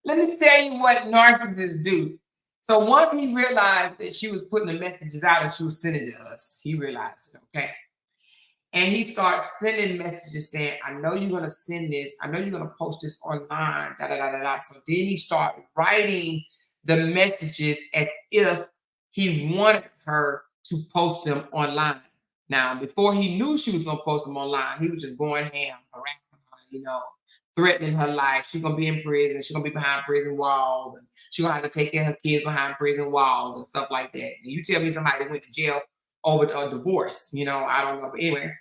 Let me tell you what narcissists do. So once he realized that she was putting the messages out and she was sending to us, he realized it, okay? And he starts sending messages saying, I know you're going to send this. I know you're going to post this online, da, da, da, da, da. So then he started writing the messages as if he wanted her to post them online. Now, before he knew she was going to post them online, he was just going ham, harassing her, threatening her life. She's going to be in prison. She's going to be behind prison walls. And she's going to have to take care of her kids behind prison walls and stuff like that. And you tell me somebody that went to jail over a divorce, I don't know. But anyway,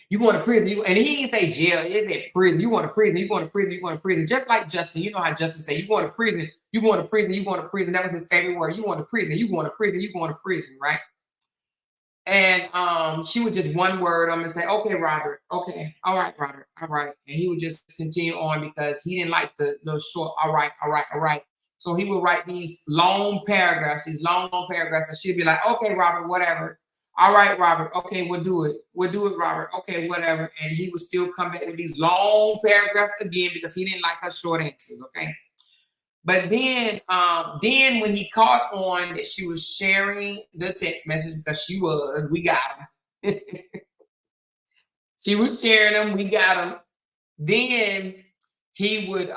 you going to prison, and he didn't say jail, he said prison. You going to prison, you going to prison, you going to prison. Just like Justin, you know how Justin say, you going to prison, you going to prison, you going to prison. That was his favorite word. You going to prison, you going to prison, you going to prison, right? And she would just one word and say, okay, Robert, okay, all right, Robert, all right. And he would just continue on because he didn't like the short, all right, all right, all right. So he would write these long paragraphs, and she'd be like, okay, Robert, whatever. All right, Robert. Okay, we'll do it. We'll do it, Robert. Okay, whatever. And he would still come back with these long paragraphs again because he didn't like her short answers. Okay. But then when he caught on that she was sharing the text message, because we got him. She was sharing them, we got them. Then he would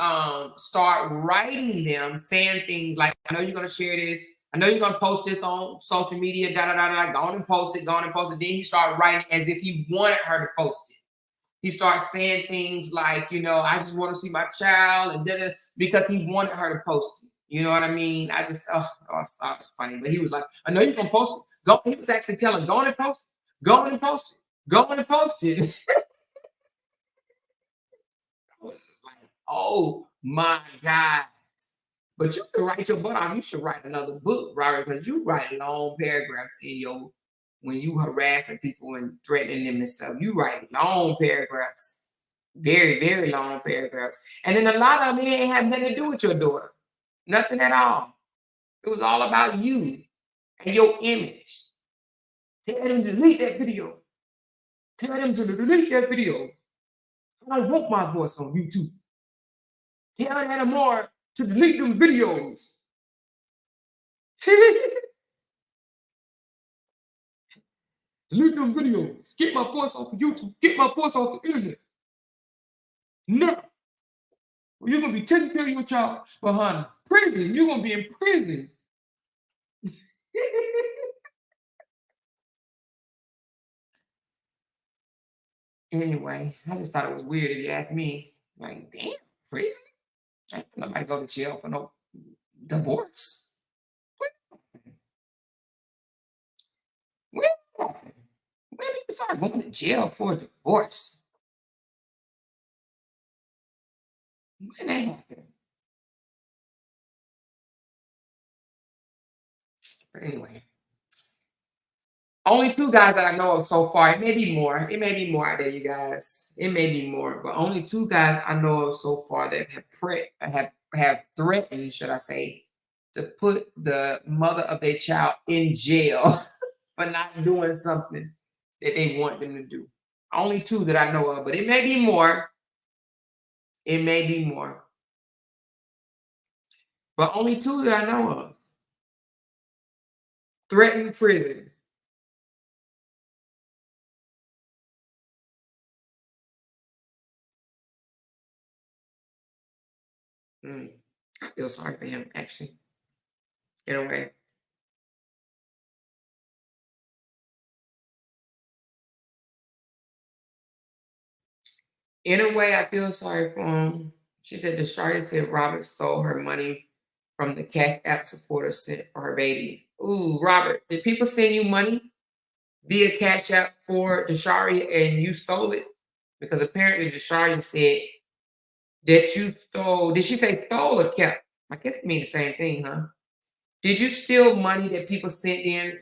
start writing them, saying things like, I know you're going to share this. I know you're going to post this on social media, da-da-da-da, go on and post it, go on and post it. Then he started writing as if he wanted her to post it. He starts saying things like, I just want to see my child, and da-da, because he wanted her to post it. You know what I mean? I just, it's funny. But he was like, I know you're going to post it. Go. He was actually telling, go on and post it. Go on and post it. Go on and post it. I was just like, oh my God. But you can write your butt off. You should write another book, Robert, because you write long paragraphs when you harassing people and threatening them and stuff. You write long paragraphs, very, very long paragraphs. And then a lot of them, it ain't have nothing to do with your daughter. Nothing at all. It was all about you and your image. Tell them to delete that video. Tell them to delete that video. I don't want my voice on YouTube. Tell Anna Moore to delete them videos. Delete them videos. Get my voice off of YouTube. Get my voice off the internet. No. Well, you're going to be taking care of your child behind prison. You're going to be in prison. Anyway, I just thought it was weird if you asked me. Like, damn, prison? Ain't nobody go to jail for no divorce. When people start going to jail for a divorce? When that happened? But anyway, only two guys that I know of so far. It may be more. It may be more out there, you guys. It may be more, but only two guys I know of so far that have threatened, should I say, to put the mother of their child in jail for not doing something that they want them to do. Only two that I know of, but it may be more. It may be more. But only two that I know of. Threatened prison. I feel sorry for him, actually, in a way. In a way, I feel sorry for him. She said the Shari said Robert stole her money from the Cash App supporter sent for her baby. Ooh, Robert, did people send you money via Cash App for Deshari and you stole it? Because apparently Deshari said that you stole. Did she say stole or kept? I guess it means the same thing, huh? Did you steal money that people sent in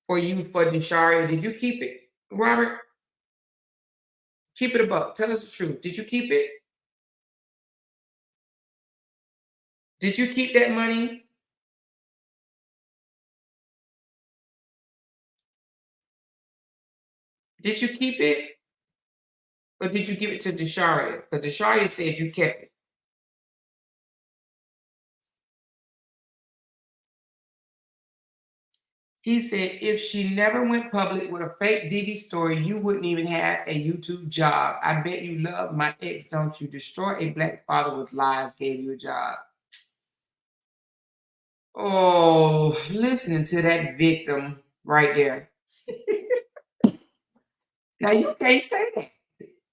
for you for Deshari, or did you keep it, Robert? Keep it above. Tell us the truth. Did you keep it? Did you keep that money? Did you keep it? Or did you give it to Desharia? Because Desharia said you kept it. He said, if she never went public with a fake DV story, you wouldn't even have a YouTube job. I bet you love my ex, don't you? Destroy a black father with lies gave you a job. Oh, listening to that victim right there. Now you can't say that,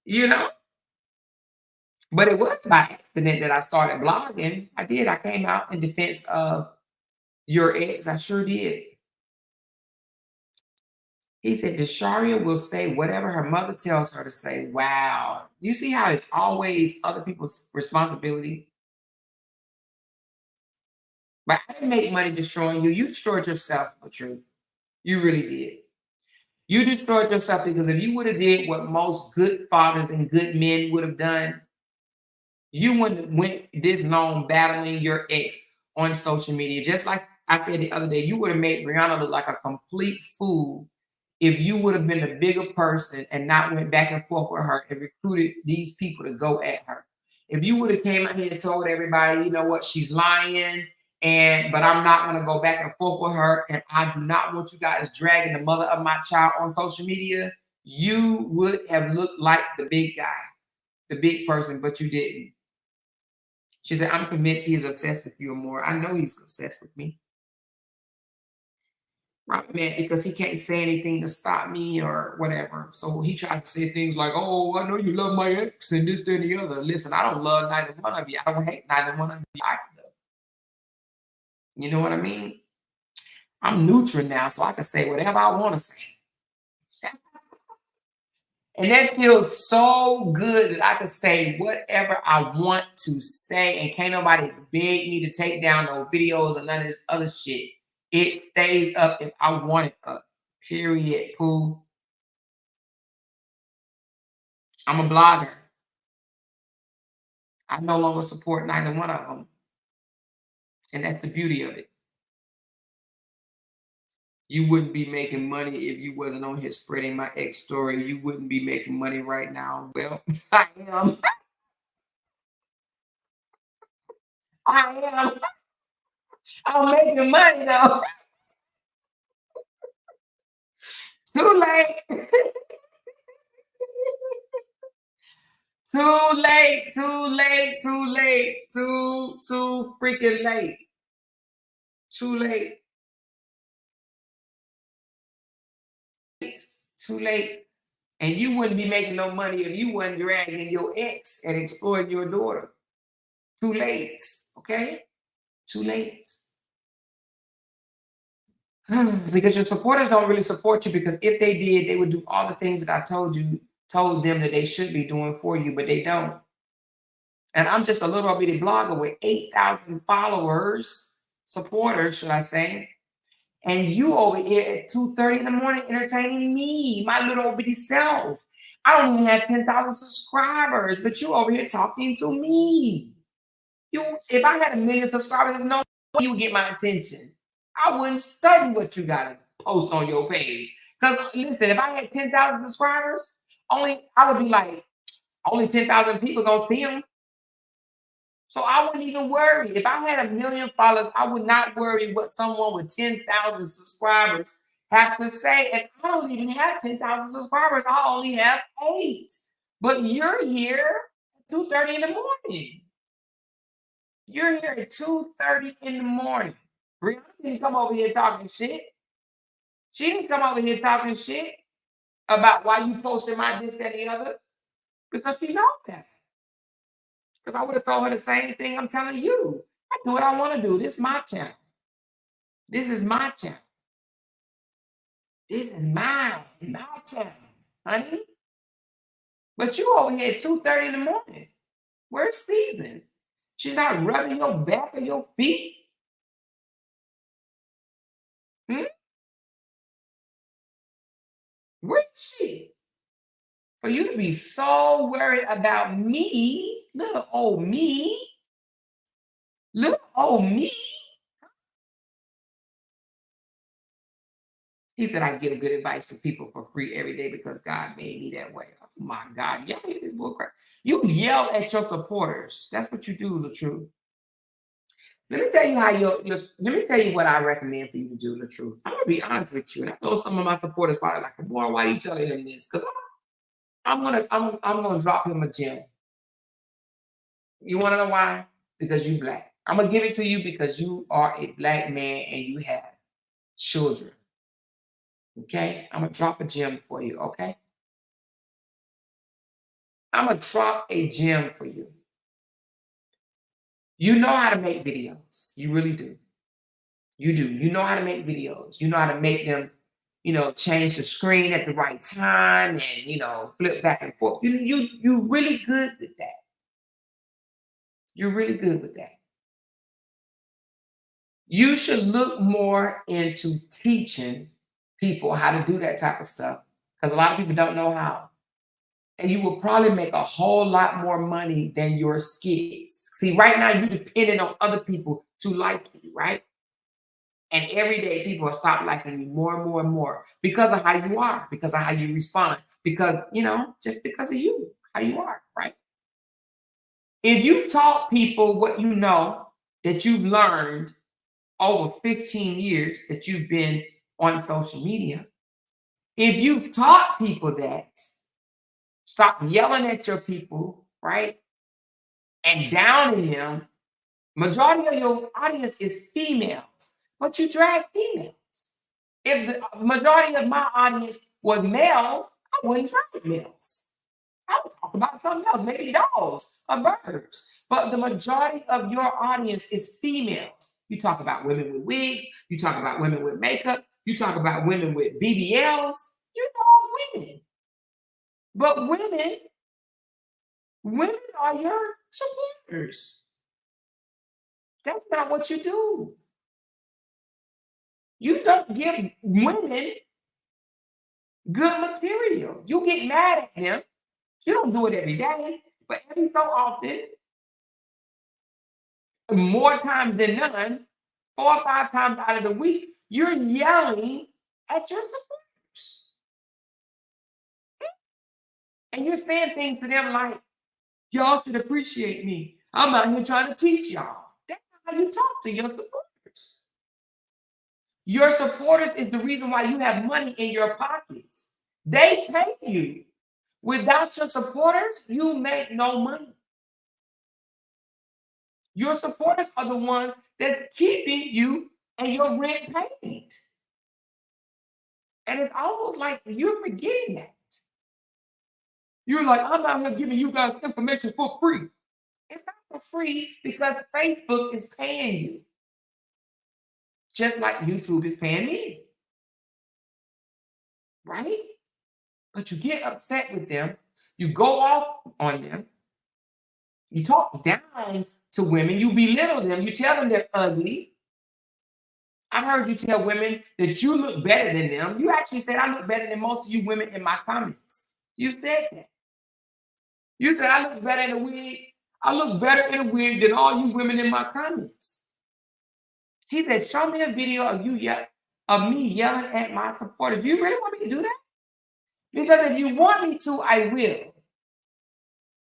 you know? But it was by accident that I started blogging. I did. I came out in defense of your ex. I sure did. He said, Desharia will say whatever her mother tells her to say. Wow. You see how it's always other people's responsibility? But I didn't make money destroying you. You destroyed yourself, the truth. You really did. You destroyed yourself because if you would have did what most good fathers and good men would have done, you wouldn't have went this long battling your ex on social media. Just like I said the other day, you would have made Briana look like a complete fool if you would have been the bigger person and not went back and forth with her and recruited these people to go at her. If you would have came out here and told everybody, you know what, she's lying, but I'm not going to go back and forth with her, and I do not want you guys dragging the mother of my child on social media, you would have looked like the big guy, the big person, but you didn't. She said, I'm convinced he is obsessed with you or more. I know he's obsessed with me. I'm mad because he can't say anything to stop me or whatever. So he tries to say things like, oh, I know you love my ex and this, that, and the other. Listen, I don't love neither one of you. I don't hate neither one of you either. You know what I mean? I'm neutral now, so I can say whatever I want to say. And that feels so good that I can say whatever I want to say, and can't nobody beg me to take down no videos or none of this other shit. It stays up if I want it up. Period. Pooh. I'm a blogger. I no longer support neither one of them. And that's the beauty of it. You wouldn't be making money if you wasn't on here spreading my ex story. You wouldn't be making money right now. Well, I am. I am. I'm making money though. Too late. Too late. Too late. Too late. Too freaking late. Too late. Too late. And you wouldn't be making no money if you wasn't dragging your ex and exploiting your daughter. Too late. Okay? Too late. Because your supporters don't really support you, because if they did, they would do all the things that I told them that they should be doing for you, but they don't. And I'm just a little bitty blogger with 8,000 followers, supporters, should I say. And you over here at 2:30 in the morning entertaining me, my little bitty self. I don't even have 10,000 subscribers, but you over here talking to me. If I had 1 million subscribers, there's no way you would get my attention. I wouldn't study what you gotta post on your page. Because listen, if I had 10,000 subscribers, I would be like, only 10,000 people gonna see them. So I wouldn't even worry. If I had 1 million followers, I would not worry what someone with 10,000 subscribers have to say. And I don't even have 10,000 subscribers. I only have 8. But you're here at 2:30 in the morning. You're here at 2:30 in the morning. Briana didn't come over here talking shit. She didn't come over here talking shit about why you posted my this, that, and the other, because she knows that. Because I would have told her the same thing I'm telling you. I do what I want to do. This is my channel. This is my channel. This is my channel, honey. But you over here at 2:30 in the morning. Where's Season? She's not rubbing your back or your feet. Where is she? For you to be so worried about me, little old me, little old me. He said, I give good advice to people for free every day because God made me that way. Oh my God, y'all hear this bullcrap? You yell at your supporters. That's what you do, the truth. Let me tell you how let me tell you what I recommend for you to do, the truth. I'm gonna be honest with you. And I know some of my supporters probably like, boy, why are you telling him this? Because I'm gonna drop him a gem. You wanna know why? Because you black. I'm going to give it to you because you are a Black man and you have children. Okay? I'm going to drop a gem for you. Okay? I'm going to drop a gem for you. You know how to make videos. You really do. You do. You know how to make videos. You know how to make them, change the screen at the right time and, flip back and forth. You're really good with that. You're really good with that. You should look more into teaching people how to do that type of stuff because a lot of people don't know how. And you will probably make a whole lot more money than your skits. See, right now you're dependent on other people to like you, right? And every day people will stop liking you more and more and more because of how you are, because of how you respond, because, just because of you, how you are, right? If you taught people what you know that you've learned over 15 years that you've been on social media, if you taught people that, stop yelling at your people, right? And downing them, majority of your audience is females, but you drag females. If the majority of my audience was males, I wouldn't drag males. I would talk about something else, maybe dogs or birds. But the majority of your audience is females. You talk about women with wigs, you talk about women with makeup, you talk about women with BBLs, you know women. But women are your supporters. That's not what you do. You don't give women good material. You get mad at them. You don't do it every day, but every so often, more times than none, 4 or 5 times out of the week, you're yelling at your supporters. And you're saying things to them like, y'all should appreciate me. I'm out here trying to teach y'all. That's not how you talk to your supporters. Your supporters is the reason why you have money in your pockets. They pay you. Without your supporters, you make no money. Your supporters are the ones that's keeping you and your rent paid. And it's almost like you're forgetting that. You're like, I'm out here giving you guys information for free. It's not for free because Facebook is paying you. Just like YouTube is paying me. Right? But you get upset with them. You go off on them. You talk down to women. You belittle them. You tell them they're ugly. I've heard you tell women that you look better than them. You actually said, I look better than most of you women in my comments. You said that. You said, I look better in a wig. I look better in a wig than all you women in my comments. He said, show me a video of me yelling at my supporters. Do you really want me to do that? Because if you want me to, I will.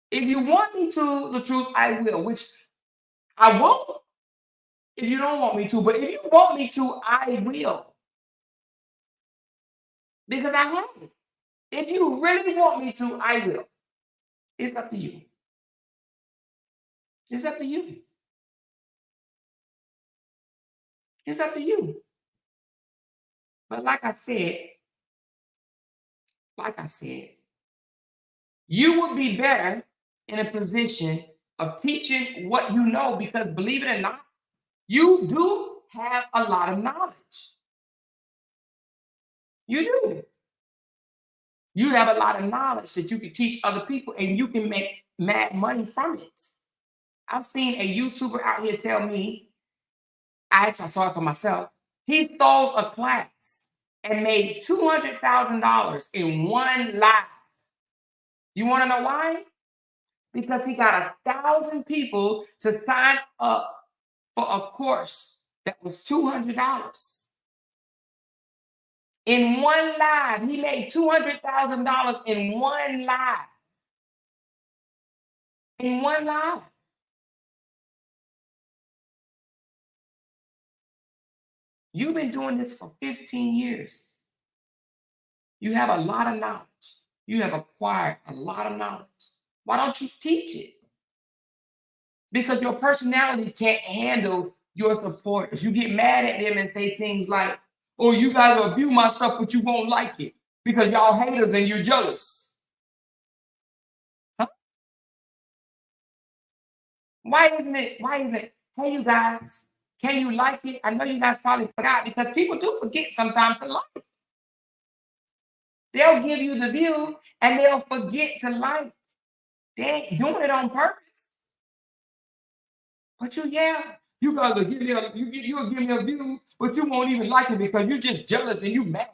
If you want me to, the truth, I will, which I won't if you don't want me to. But if you want me to, I will. Because I have it. If you really want me to, I will. It's up to you. It's up to you. It's up to you. But like I said, you would be better in a position of teaching what you know because believe it or not, you do have a lot of knowledge. You do. You have a lot of knowledge that you can teach other people and you can make mad money from it. I've seen a YouTuber out here tell me, I saw it for myself, he stole a class and made $200,000 in one live. You want to know why? Because he got 1,000 people to sign up for a course that was $200. In one live, he made $200,000 in one live. In one live. You've been doing this for 15 years. You have a lot of knowledge. You have acquired a lot of knowledge. Why don't you teach it? because your personality can't handle your supporters. You get mad at them and say things like, oh, you guys will view my stuff, but you won't like it because y'all haters and you're jealous. Huh? Why isn't it, hey, you guys, can you like it? I know you guys probably forgot because people do forget sometimes to like. They'll give you the view and they'll forget to like. They ain't doing it on purpose. But you guys will give me you'll give me a view, but you won't even like it because you're just jealous and you mad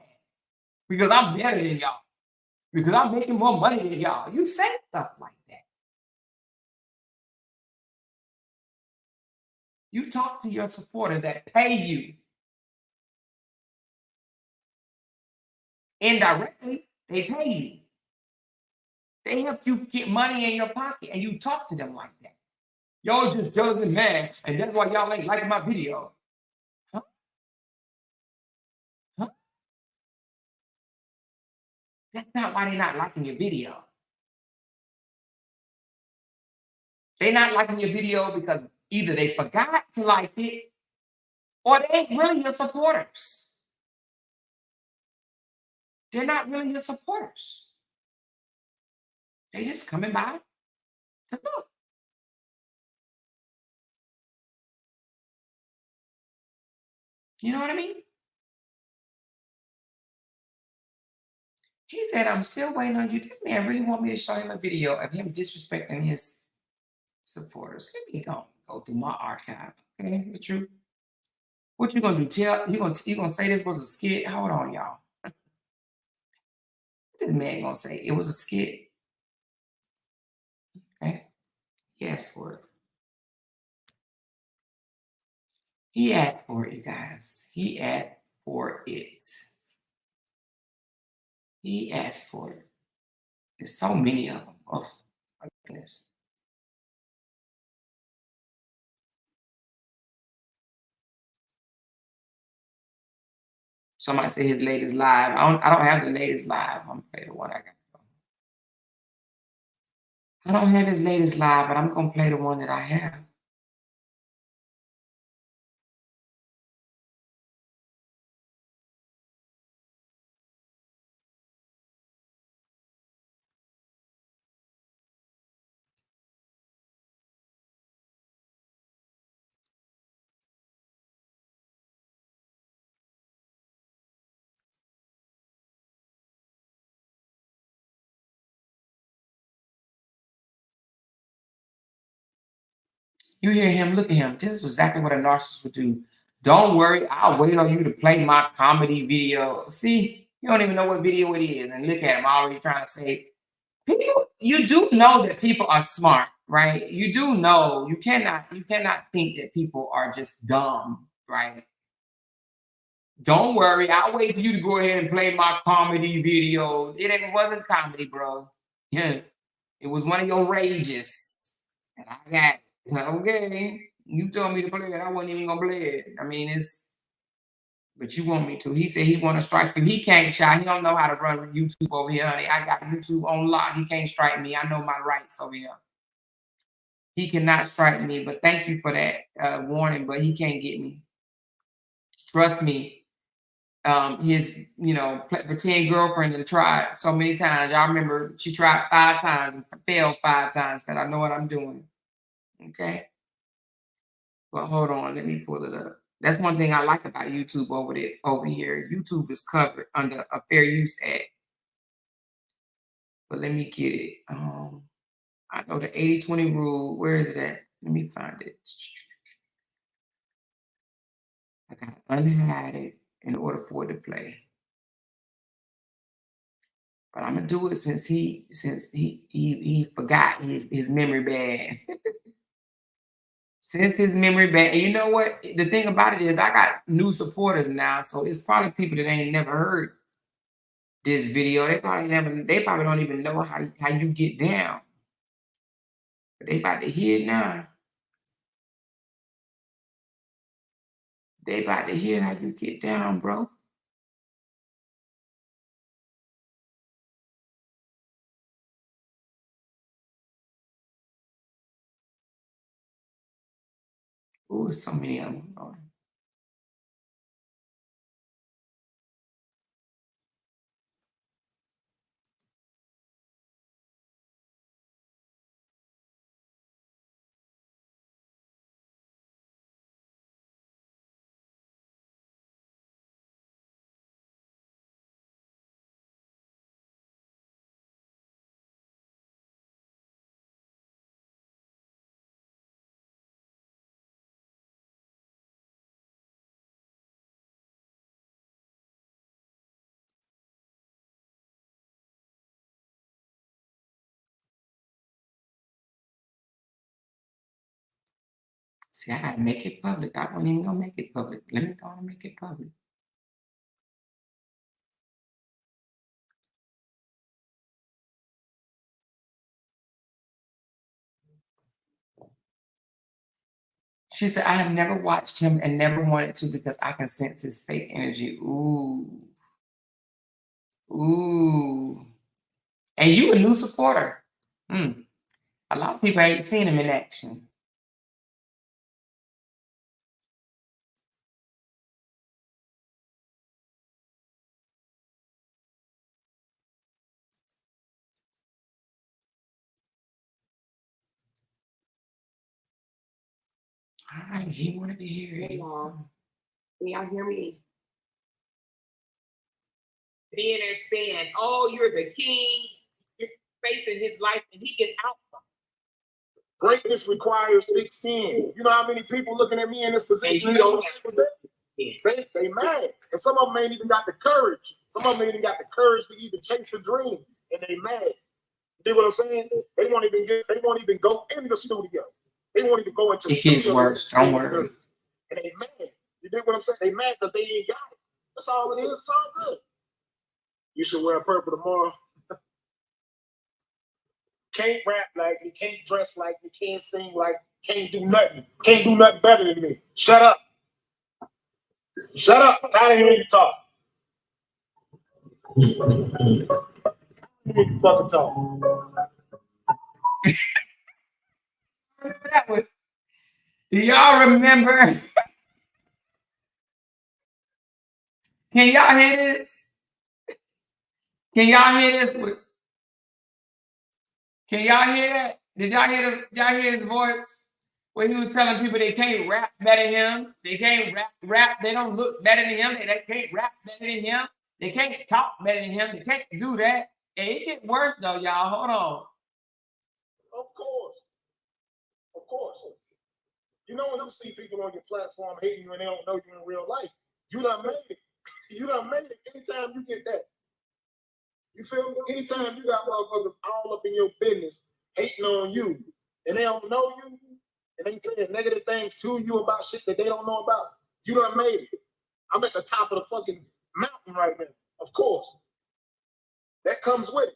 because I'm better than y'all, because I'm making more money than y'all. You say stuff like that. You talk to your supporters that pay you. Indirectly, they pay you. They help you get money in your pocket, and you talk to them like that. Y'all just jealous and mad, and that's why y'all ain't liking my video. Huh? Huh? That's not why they're not liking your video. They're not liking your video because either they forgot to like it or they ain't really your supporters. They're not really your supporters. They just coming by to look. You know what I mean? He said, I'm still waiting on you. This man really want me to show him a video of him disrespecting his supporters. Let me go through my archive. Okay, the truth. What you gonna do? You gonna say this was a skit? Hold on, y'all. What this man gonna say? It was a skit. Okay. He asked for it. He asked for it, you guys. He asked for it. He asked for it. There's so many of them. Oh my goodness. Somebody said his latest live. I don't have the latest live. I'm gonna play the one I got. I don't have his latest live, but I'm gonna play the one that I have. You hear him, look at him. This is exactly what a narcissist would do. Don't worry, I'll wait on you to play my comedy video. See, you don't even know what video it is. And look at him already trying to say, people, you do know that people are smart, right? You do know you cannot think that people are just dumb, right? Don't worry, I'll wait for you to go ahead and play my comedy video. Wasn't comedy, bro. Yeah, it was one of your rages. And I got it. Okay. You told me to play it. I wasn't even gonna play it. I mean, but you want me to. He said he want to strike you. He can't, child. He don't know how to run YouTube over here, honey. I got YouTube on lock. He can't strike me. I know my rights over here. He cannot strike me, but thank you for that warning, but he can't get me. Trust me. His, pretend girlfriend and tried so many times. Y'all remember she tried 5 times and failed 5 times because I know what I'm doing. Okay. Well, hold on, let me pull it up. That's one thing I like about YouTube over here. YouTube is covered under a Fair Use Act. But let me get it. I know the 80-20 rule. Where is it at? Let me find it. I gotta unhide it in order for it to play. But I'm gonna do it since he forgot his memory bad. Since his memory bad, and you know what? The thing about it is I got new supporters now, so it's probably people that ain't never heard this video. They probably don't even know how you get down. But they about to hear it now. They about to hear how you get down, bro. Ooh, so many of them. Oh. See, I gotta make it public. I wasn't even gonna make it public. Let me go and make it public. She said, I have never watched him and never wanted to because I can sense his fake energy. Ooh. Ooh. And you a new supporter. A lot of people ain't seen him in action. All right, he want to be here. Can y'all hear me? Being there saying, oh, you're the king, you're facing his life, and he gets out. Greatness requires thick skin. You know how many people looking at me in this position? And you don't have they mad. And some of them ain't even got the courage. Some of them ain't even got the courage to even chase the dream. And they mad. You see what I'm saying? They won't even go in the studio. They won't even go into the studio. It gets worse. Don't worry. And they mad. You dig what I'm saying? They mad because they ain't got it. That's all it is. It's all good. You should wear purple tomorrow. Can't rap like me, can't dress like me, can't sing like, can't do nothing. Can't do nothing better than me. Shut up. Shut up. I'm tired of hearing you talk. You fucking talk. That one. Do y'all remember? Can y'all hear this? Can y'all hear this? Can y'all hear that? Did y'all hear his voice? When he was telling people they can't rap better than him. They can't rap. They don't look better than him. They can't rap better than him. They can't talk better than him. They can't do that. And it get worse though, y'all. Hold on. Of course. Of course. You know when you see people on your platform hating you and they don't know you in real life, you done made it. You done made it. Anytime you get that. You feel me? Anytime you got motherfuckers all up in your business hating on you and they don't know you and they saying negative things to you about shit that they don't know about, you done made it. I'm at the top of the fucking mountain right now. Of course. That comes with it.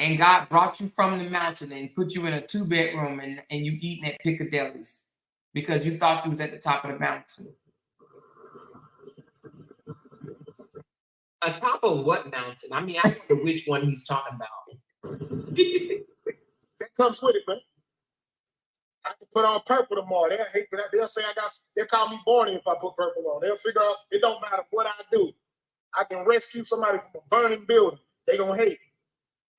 And God brought you from the mountain and put you in a 2-bedroom and you eating at Piccadilly's because you thought you was at the top of the mountain. On top of what mountain? I mean, I don't know which one he's talking about. That comes with it, man. I can put on purple tomorrow. They'll hate me. They'll say they'll call me Barney if I put purple on. They'll figure out it don't matter what I do. I can rescue somebody from a burning building. They gonna hate.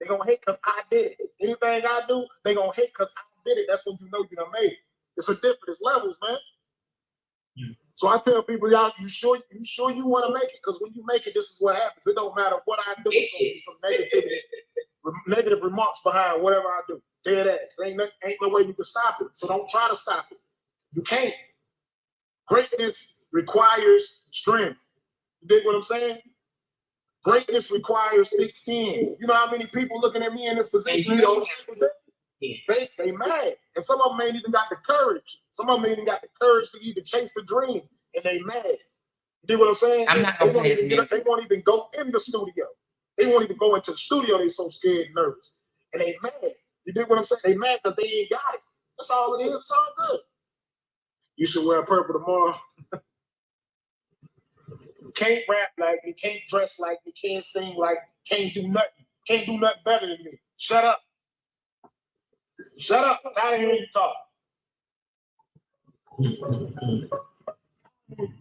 They gonna hate because I did it. Anything I do, they gonna hate because I did it. That's when you know you done made it. It's it's levels, man. So I tell people, y'all, you sure you want to make it? Because when you make it, this is what happens. It don't matter what I do. It's gonna be some negative remarks behind whatever I do. Dead ass. Ain't no way you can stop it. So don't try to stop it. You can't. Greatness requires strength. You dig what I'm saying? Greatness requires thick skin. You know how many people looking at me in this position? And you don't have to. They mad. And some of them ain't even got the courage. Some of them ain't even got the courage to even chase the dream. And they mad. You dig what I'm saying? I'm not gonna play his music. They won't even go in the studio. They won't even go into the studio. They so scared and nervous. And they mad. You dig what I'm saying? They mad because they ain't got it. That's all it is. It's all good. You should wear purple tomorrow. Can't rap like me, can't dress like me, can't sing like me, can't do nothing better than me. Shut up. Shut up. I'm tired of hearing you talk.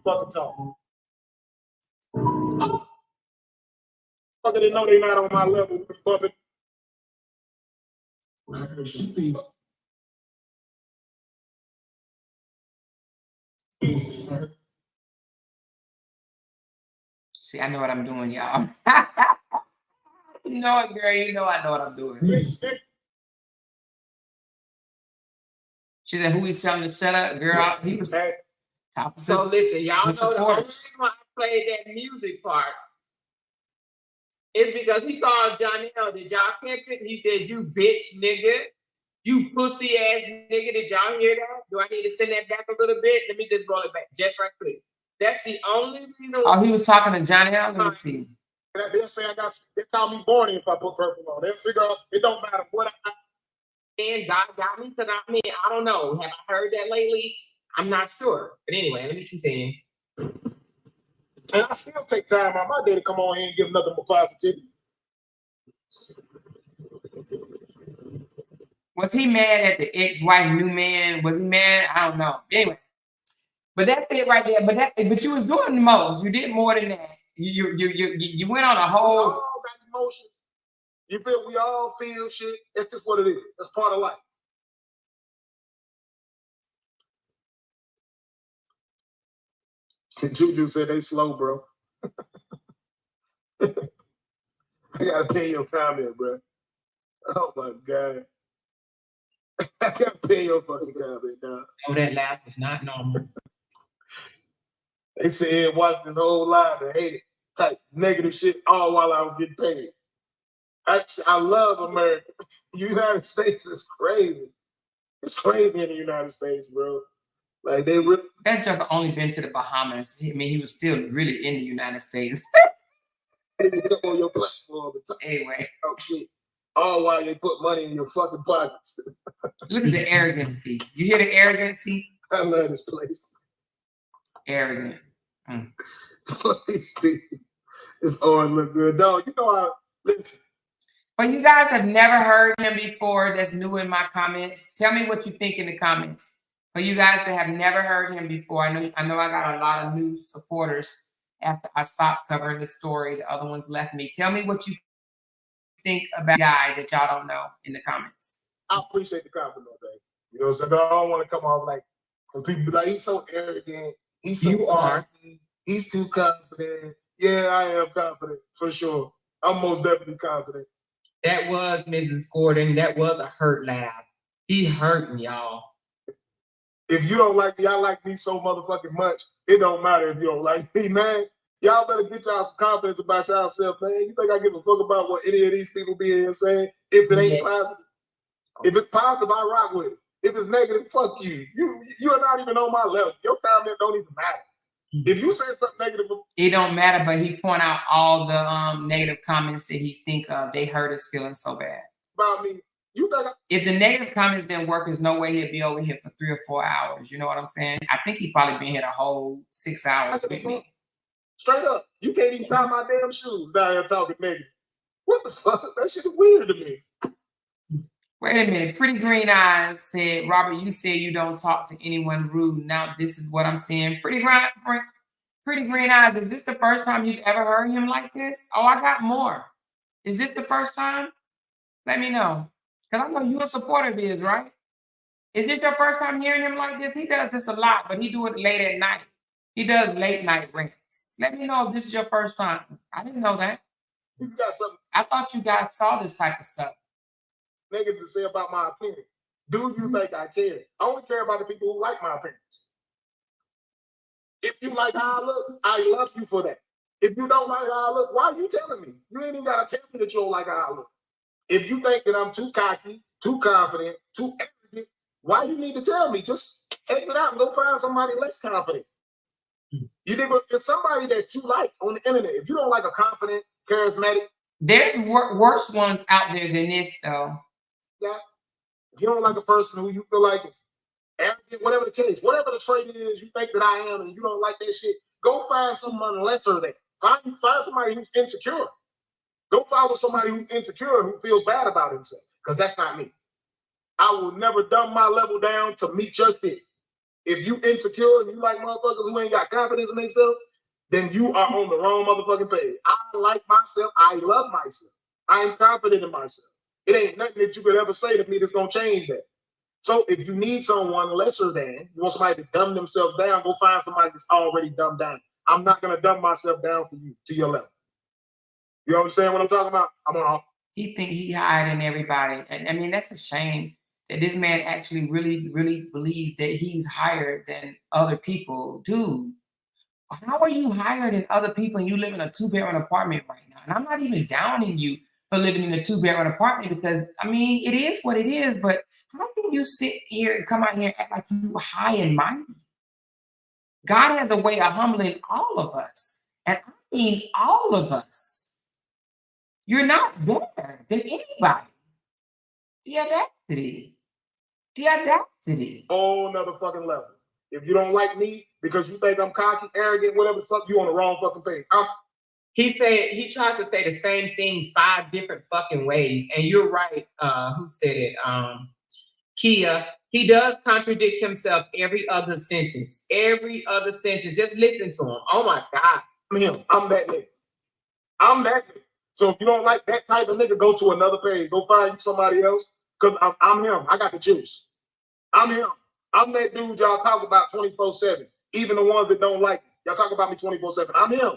Fucking talk. Fucker, they know they not on my level. Bumping. See, I know what I'm doing, y'all. You know it, girl. You know I know what I'm doing. She said, who he's telling to shut up, girl? He was top of So listen, y'all know the only supporters. reason why I played that music part is because he called Johnny L. Did y'all catch it? He said, you bitch nigga. You pussy ass nigga. Did y'all hear that? Do I need to send that back a little bit? Let me just roll it back just right quick. That's the only reason. Oh, he was talking to Johnny L. Let me see. They'll say they call me Barney if I put purple on. They'll figure out it don't matter what I. And God got me because I mean, I don't know. Have I heard that lately? I'm not sure. But anyway, let me continue. And I still take time out my day to come on here and give nothing but positivity. Was he mad at the ex-wife, new man? Was he mad? I don't know. Anyway, but that's it right there. But you was doing the most. You did more than that. You went on a whole. We all got emotions. You feel? We all feel shit. It's just what it is. That's part of life. Juju said they slow, bro. I gotta pay your comment, bro. Oh my god. I gotta pay your fucking comment, dog. Oh, that laugh is not normal. They said watch this whole live and hate it. Type negative shit all while I was getting paid. I love America. The United States is crazy. It's crazy in the United States, bro. Like that joker only been to the Bahamas. I mean, he was still really in the United States. They up on your platform. Anyway. Oh shit. All while you put money in your fucking pockets. Look at the arrogancy. You hear the arrogancy? I love this place. Arrogant. It's always look good. Dog, you know how listen. But you guys have never heard him before that's new in my comments. Tell me what you think in the comments. For you guys that have never heard him before, I know I got a lot of new supporters after I stopped covering the story. The other ones left me. Tell me what you think about the guy that y'all don't know in the comments. I appreciate the compliment, babe. You know what I'm saying? I don't want to come off like when people be like, he's so arrogant. He's so arrogant. He's too confident. Yeah, I am confident for sure. I'm most definitely confident. That was Mrs. Gordon. That was a hurt laugh. He hurting y'all. If you don't like me, I like me so motherfucking much. It don't matter if you don't like me, man. Y'all better get y'all some confidence about yourself, man. You think I give a fuck about what any of these people be here saying? If it ain't positive. If it's positive, I rock with it. If it's negative, fuck you. You're not even on my level. Your comment don't even matter. If you say something negative, it don't matter. But he point out all the negative comments that he think of. They hurt his feelings so bad about me. You think if the negative comments didn't work, there's no way he'd be over here for 3 or 4 hours. You know what I'm saying? I think he probably been here the whole 6 hours with me. Straight up, you can't even tie my damn shoes down here talking negative. What the fuck? That shit is weird to me. Wait a minute. Pretty Green Eyes said, Robert, you said you don't talk to anyone rude. Now this is what I'm saying. Pretty Green Eyes, is this the first time you've ever heard him like this? Oh, I got more. Is this the first time? Let me know. Because I know you're a supporter of his, right? Is this your first time hearing him like this? He does this a lot, but he do it late at night. He does late night rants. Let me know if this is your first time. I didn't know that. You got something. I thought you guys saw this type of stuff. Negative to say about my opinion. Do you think I care? I only care about the people who like my opinions. If you like how I look, I love you for that. If you don't like how I look, why are you telling me? You ain't even got to tell me that you don't like how I look. If you think that I'm too cocky, too confident, too arrogant, why you need to tell me? Just exit out and go find somebody less confident. You think if somebody that you like on the internet, if you don't like a confident, charismatic, there's worse ones out there than this, though. Yeah, if you don't like a person who you feel like is arrogant, whatever the case, whatever the trait is, you think that I am, and you don't like that shit, go find someone lesser than. Find somebody who's insecure. Go follow somebody who's insecure who feels bad about himself, because that's not me. I will never dumb my level down to meet your fit. If you insecure and you like motherfuckers who ain't got confidence in themselves, then you are on the wrong motherfucking page. I like myself. I love myself. I am confident in myself. It ain't nothing that you could ever say to me that's gonna change that. So if you need someone lesser than, you want somebody to dumb themselves down, go find somebody that's already dumbed down. I'm not gonna dumb myself down for you to your level. You understand what I'm talking about? I'm on. He think he higher than everybody. And I mean, that's a shame that this man actually really, really believed that he's higher than other people. Dude, how are you higher than other people and you live in a 2-bedroom apartment right now? And I'm not even downing you for living in a 2-bedroom apartment because, I mean, it is what it is, but how can you sit here and come out here and act like you high and mighty? God has a way of humbling all of us. And I mean all of us. You're not better than anybody. The audacity. The audacity. Whole nother fucking level. If you don't like me because you think I'm cocky, arrogant, whatever the fuck, you on the wrong fucking page. He said he tries to say the same thing 5 different fucking ways. And you're right. Who said it? Kia. He does contradict himself every other sentence. Every other sentence. Just listen to him. Oh my God. I'm him. I'm that nigga. I'm that nigga. So if you don't like that type of nigga, go to another page. Go find you somebody else. Because I'm him. I got the juice. I'm him. I'm that dude y'all talk about 24/7. Even the ones that don't like me. Y'all talk about me 24/7. I'm him.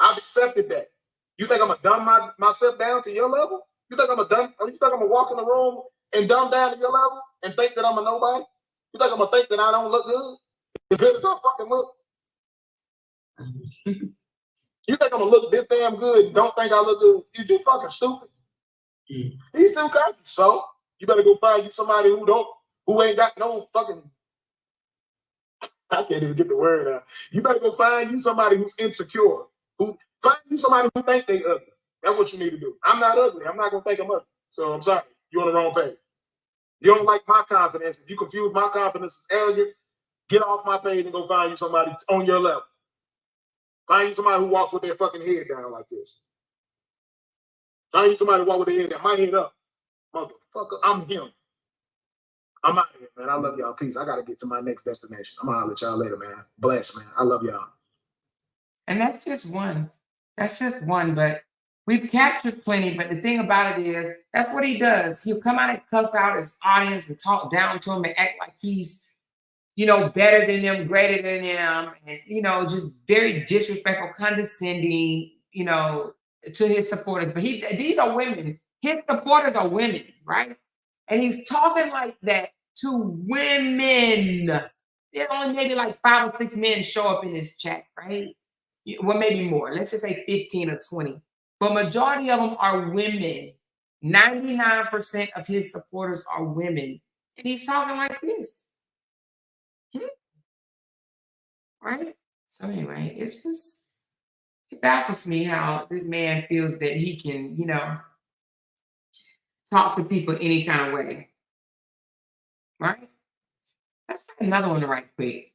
I've accepted that. You think I'm gonna dumb myself down to your level? You think I'm gonna walk in the room and dumb down to your level and think that I'm a nobody? You think I'm gonna think that I don't look good? As good as I fucking look. You think I'm gonna look this damn good and don't think I look good? You fucking stupid. He's still cocky. So you better go find you somebody who ain't got no fucking. I can't even get the word out. You better go find you somebody who's insecure. Find you somebody who think they ugly. That's what you need to do. I'm not ugly. I'm not gonna think I'm ugly. So I'm sorry. You're on the wrong page. You don't like my confidence. If you confuse my confidence as arrogance, get off my page and go find you somebody on your level. Find you somebody who walks with their fucking head down like this. Find you somebody who walks with their head down. My head up. Motherfucker, I'm him. I'm out of here, man. I love y'all. Peace. I gotta get to my next destination. I'm gonna holler at y'all later, man. Bless, man. I love y'all. And that's just one. That's just one, but we've captured plenty. But the thing about it is, that's what he does. He'll come out and cuss out his audience and talk down to him and act like he's, better than them, greater than them, and, just very disrespectful, condescending, to his supporters. But these are women. His supporters are women, right? And he's talking like that to women. There are only maybe like 5 or 6 men show up in this chat, right? Well, maybe more. Let's just say 15 or 20. But majority of them are women. 99% of his supporters are women. And he's talking like this. Right? So anyway, it baffles me how this man feels that he can, talk to people any kind of way. Right? Let's put another one right quick.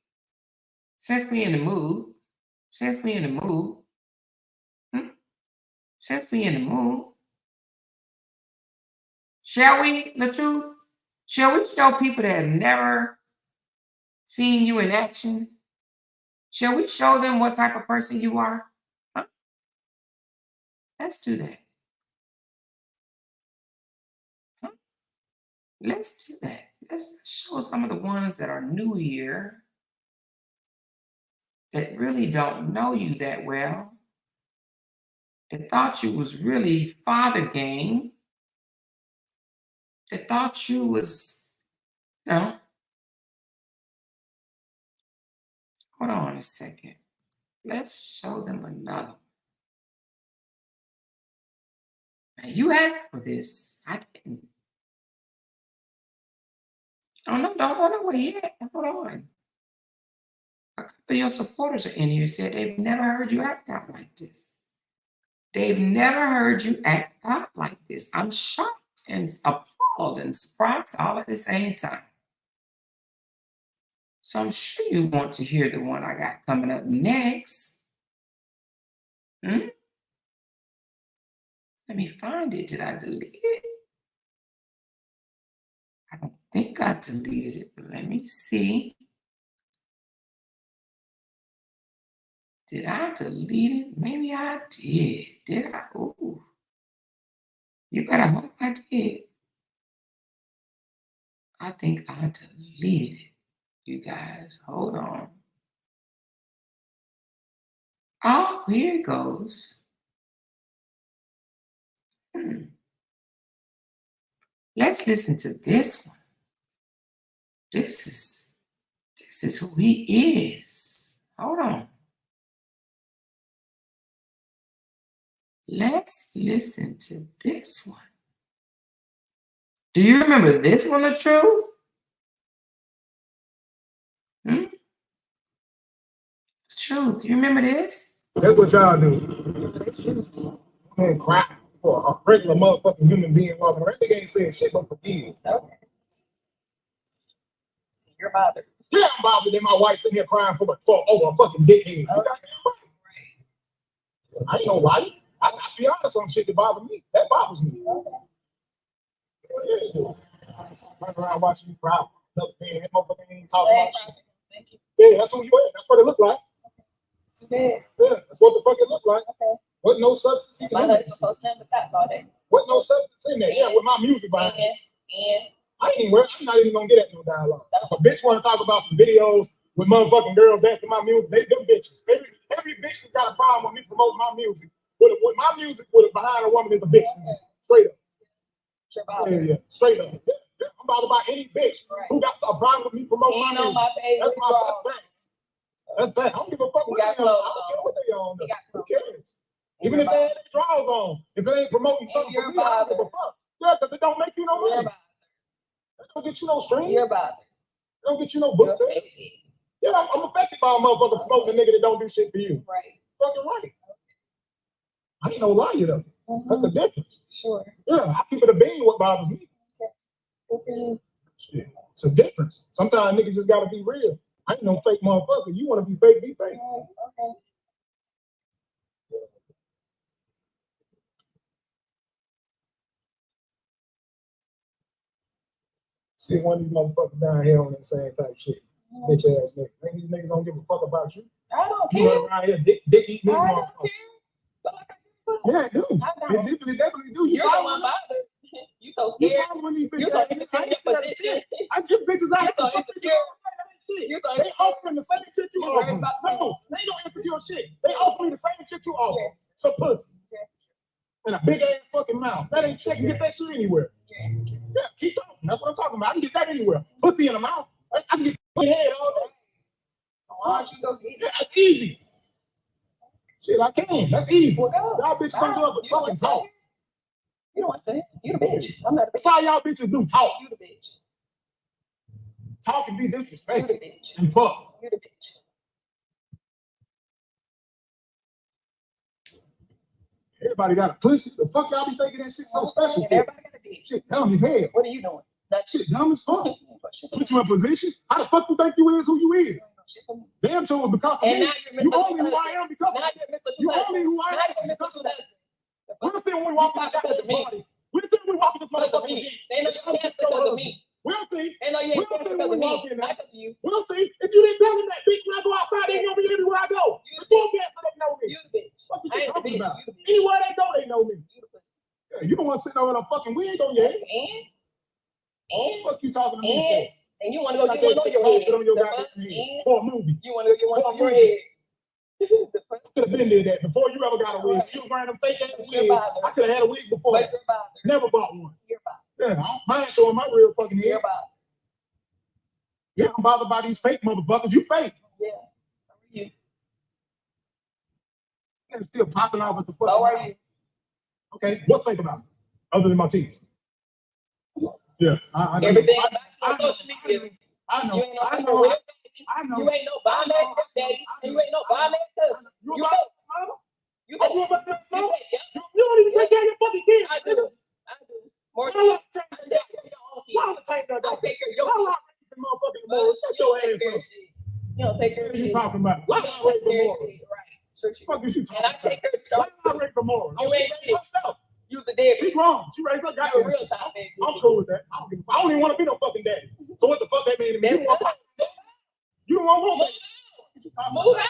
Since we in the mood, Since we in the mood, shall we, the truth? Shall we show people that have never seen you in action? Shall we show them what type of person you are? Huh? Let's do that. Huh? Let's do that. Let's show some of the ones that are new here, that really don't know you that well, that thought you was really father game, that thought you was, hold on a second. Let's show them another one. Now, you asked for this. I didn't. Oh, no, don't go nowhere yet. Hold on. A couple of your supporters are in here said they've never heard you act out like this. They've never heard you act out like this. I'm shocked and appalled and surprised all at the same time. So I'm sure you want to hear the one I got coming up next. Let me find it. Did I delete it? I don't think I deleted it, but let me see. Did I delete it? Maybe I did. Did I? Ooh. You better hope I did. I think I deleted it. You guys, hold on. Oh, here it goes. Let's listen to this one. This is who he is. Hold on. Let's listen to this one. Do you remember this one, the truth? Truth. You remember this? That's what y'all do. Man, cry for a regular motherfucking human being walking around. They ain't saying shit but forgive. Okay. You're bothered. Yeah, I'm bothered that my wife sitting here crying for over a fucking dickhead. Okay. I ain't no lie. I be honest on shit that bother me. That bothers me. Okay. Yeah. Run around watching you cry. Another man, that motherfucker ain't talking about shit. Thank you. Yeah, that's who you are. That's what it look like. It's too bad. Yeah, that's what the fuck it look like. Okay. What no substance in My there. husband posting them, but that's all day. What no substance in there. Yeah, with my music behind it. I ain't even. I'm not even gonna get at no dialogue. If a bitch want to talk about some videos with motherfucking girls dancing my music, they them bitches. Every bitch has got a problem with me promoting my music. With my music, with it behind a woman is a bitch. Straight up. Yeah, straight up. Yeah. I'm bothered by any bitch who got a problem with me promoting my music. That's facts. That's facts. I don't give a fuck what they on. I don't care what they on. Who cares? Even if they had their drawers on, if it ain't promoting something for me, I don't give a fuck. Yeah, because it don't make you no money. It don't get you no streams. It don't get you no books. Yeah, I'm affected by a motherfucker promoting a nigga that don't do shit for you. Right. Fucking right. I ain't no liar though. That's the difference. Sure. Yeah, I keep it a bean what bothers me. Okay. Shit. It's a difference. Sometimes niggas just gotta be real. I ain't no fake motherfucker. You wanna be fake, be fake. Okay. See one of these motherfuckers down here on that same type shit. Bitch ass niggas. Ain't these niggas don't give a fuck about you. I don't You care. run around here dick eating these I don't motherfuckers. care. Yeah, I do. I don't. They definitely do. You're the one bothered. You so You scared. following these You bitches. so I insecure in ain't your scared of position. shit. I give bitches out. You so insecure. You so They offering the same shit you You offer. worried about No, they don't insecure shit. They offer me the same shit you offer. So pussy. And a big ass fucking mouth. That ain't shit. You get that shit anywhere. Yeah, keep talking. That's what I'm talking about. I can get that anywhere. Pussy in the mouth. I can get your head all day. Why don't you go get it? Yeah, that's easy. Shit, I can. That's easy. Well, go. Y'all bitches don't do it but fucking talk. You don't want to say it. You the bitch. I'm not a bitch. That's how y'all bitches do. Talk. You the bitch. Talk and be You the disrespectful. bitch. And fuck. You the bitch. Everybody got a pussy. The fuck y'all be thinking that shit so special for? Everybody got a bitch. Shit dumb as hell. What are you doing? That shit dumb as fuck. Put you in position. How the fuck you think you is who you is? Damn sure because of me. You only who I am because of me. You only who I am because of me. We'll see when we walk out that party. We'll see when we walk in this motherfucker again. They know you can't because of me. We'll see. They know you ain't We'll see because when of we walk me. in Not there. because of you. We'll see. If you didn't tell them that bitch when I go outside, they gonna be everywhere I go. The full gas so they know me. You the bitch. What you I ain't the talking bitch. about? You the bitch. Anywhere they go, they know me. You the pussy. Yeah, you don't want to sit over in a fucking wig on your head. And What you talking to me and you want to go for? get one on your head. On your The goddamn fuck? head for a movie. You want to go get one on your head. The fuck? Could have been did that before you ever got a wig. You was wearing them fake ass wigs. I could have had a wig before. But you're bothered. Never bought one. You're bothered. Yeah, I don't mind showing my real fucking head. You're bothered. Yeah, I'm bothered by these fake motherfuckers. You fake. Yeah. So are you. And still popping off at the fucking. So are you. Okay, what's fake about it? Other than my teeth. Yeah, I know. Everything about you on social media. I know. You ain't no I fucking know. real daddy. I know. You ain't no bomb ass daddy. And you ain't no bomb ass cousin. You You about fake. mama? You Are you fake. about that You mama? fake. Yeah. You don't even take care of your fucking kids. I do. I do. More than Why you. would I take I take care of your own Why kids. would I take that? I take care of your Why would kids. I raise the motherfucking But tomorrow? Shut your you don't take ass care up. of shit. You don't take care What of are you shit. talking about? Why You would I don't raise take care of tomorrow? shit. Right. Sure. Fuck is you And I talking take care of about? Why your would I raise tomorrow? You ain't shit. Myself. You the dead. She grown. She raised her You're a goddamn. real time baby. I'm cool with that. I don't even want to be no fucking daddy. So what the fuck that mean to me? That's You don't want good. you don't want Move more. out. Move out.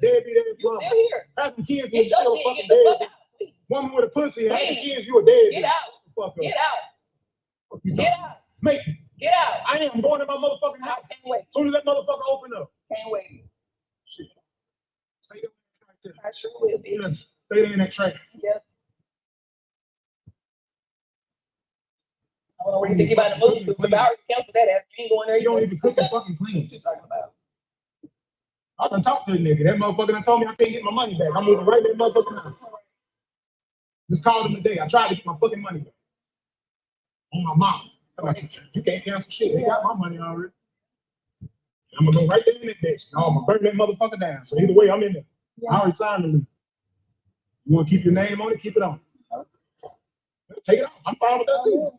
Deadbeat ass You mother. still here. Having kids and Get your still a shit. fucking Get the fuck deadbeat. out, please. Woman with a pussy, having Hey. kids, you a deadbeat. Get out. Fuck up. Get out. Fuck you Get talking. out. Mate, Get out. I am going in my motherfucking I house. can't wait. As soon as that motherfucker open up. Can't wait. Shit. Stay there right there. I sure will, bitch. Yeah, stay there in that train. Yep. I don't know where you think you about to move to, but I already canceled that after. You ain't going there. You don't either. even cook and fucking clean. What you talking about? I done talked to the nigga. That motherfucker done told me I can't get my money back. I'm moving right there, motherfucker. Now. Just called him today. I tried to get my fucking money back. On my mom. I'm like, you can't cancel shit. They got my money already. I'm gonna go right there in that bitch. No, I'm gonna burn that motherfucker down. So either way, I'm in there. Yeah. I already signed the lease. You wanna keep your name on it, keep it on. Take it off. I'm fine with that too.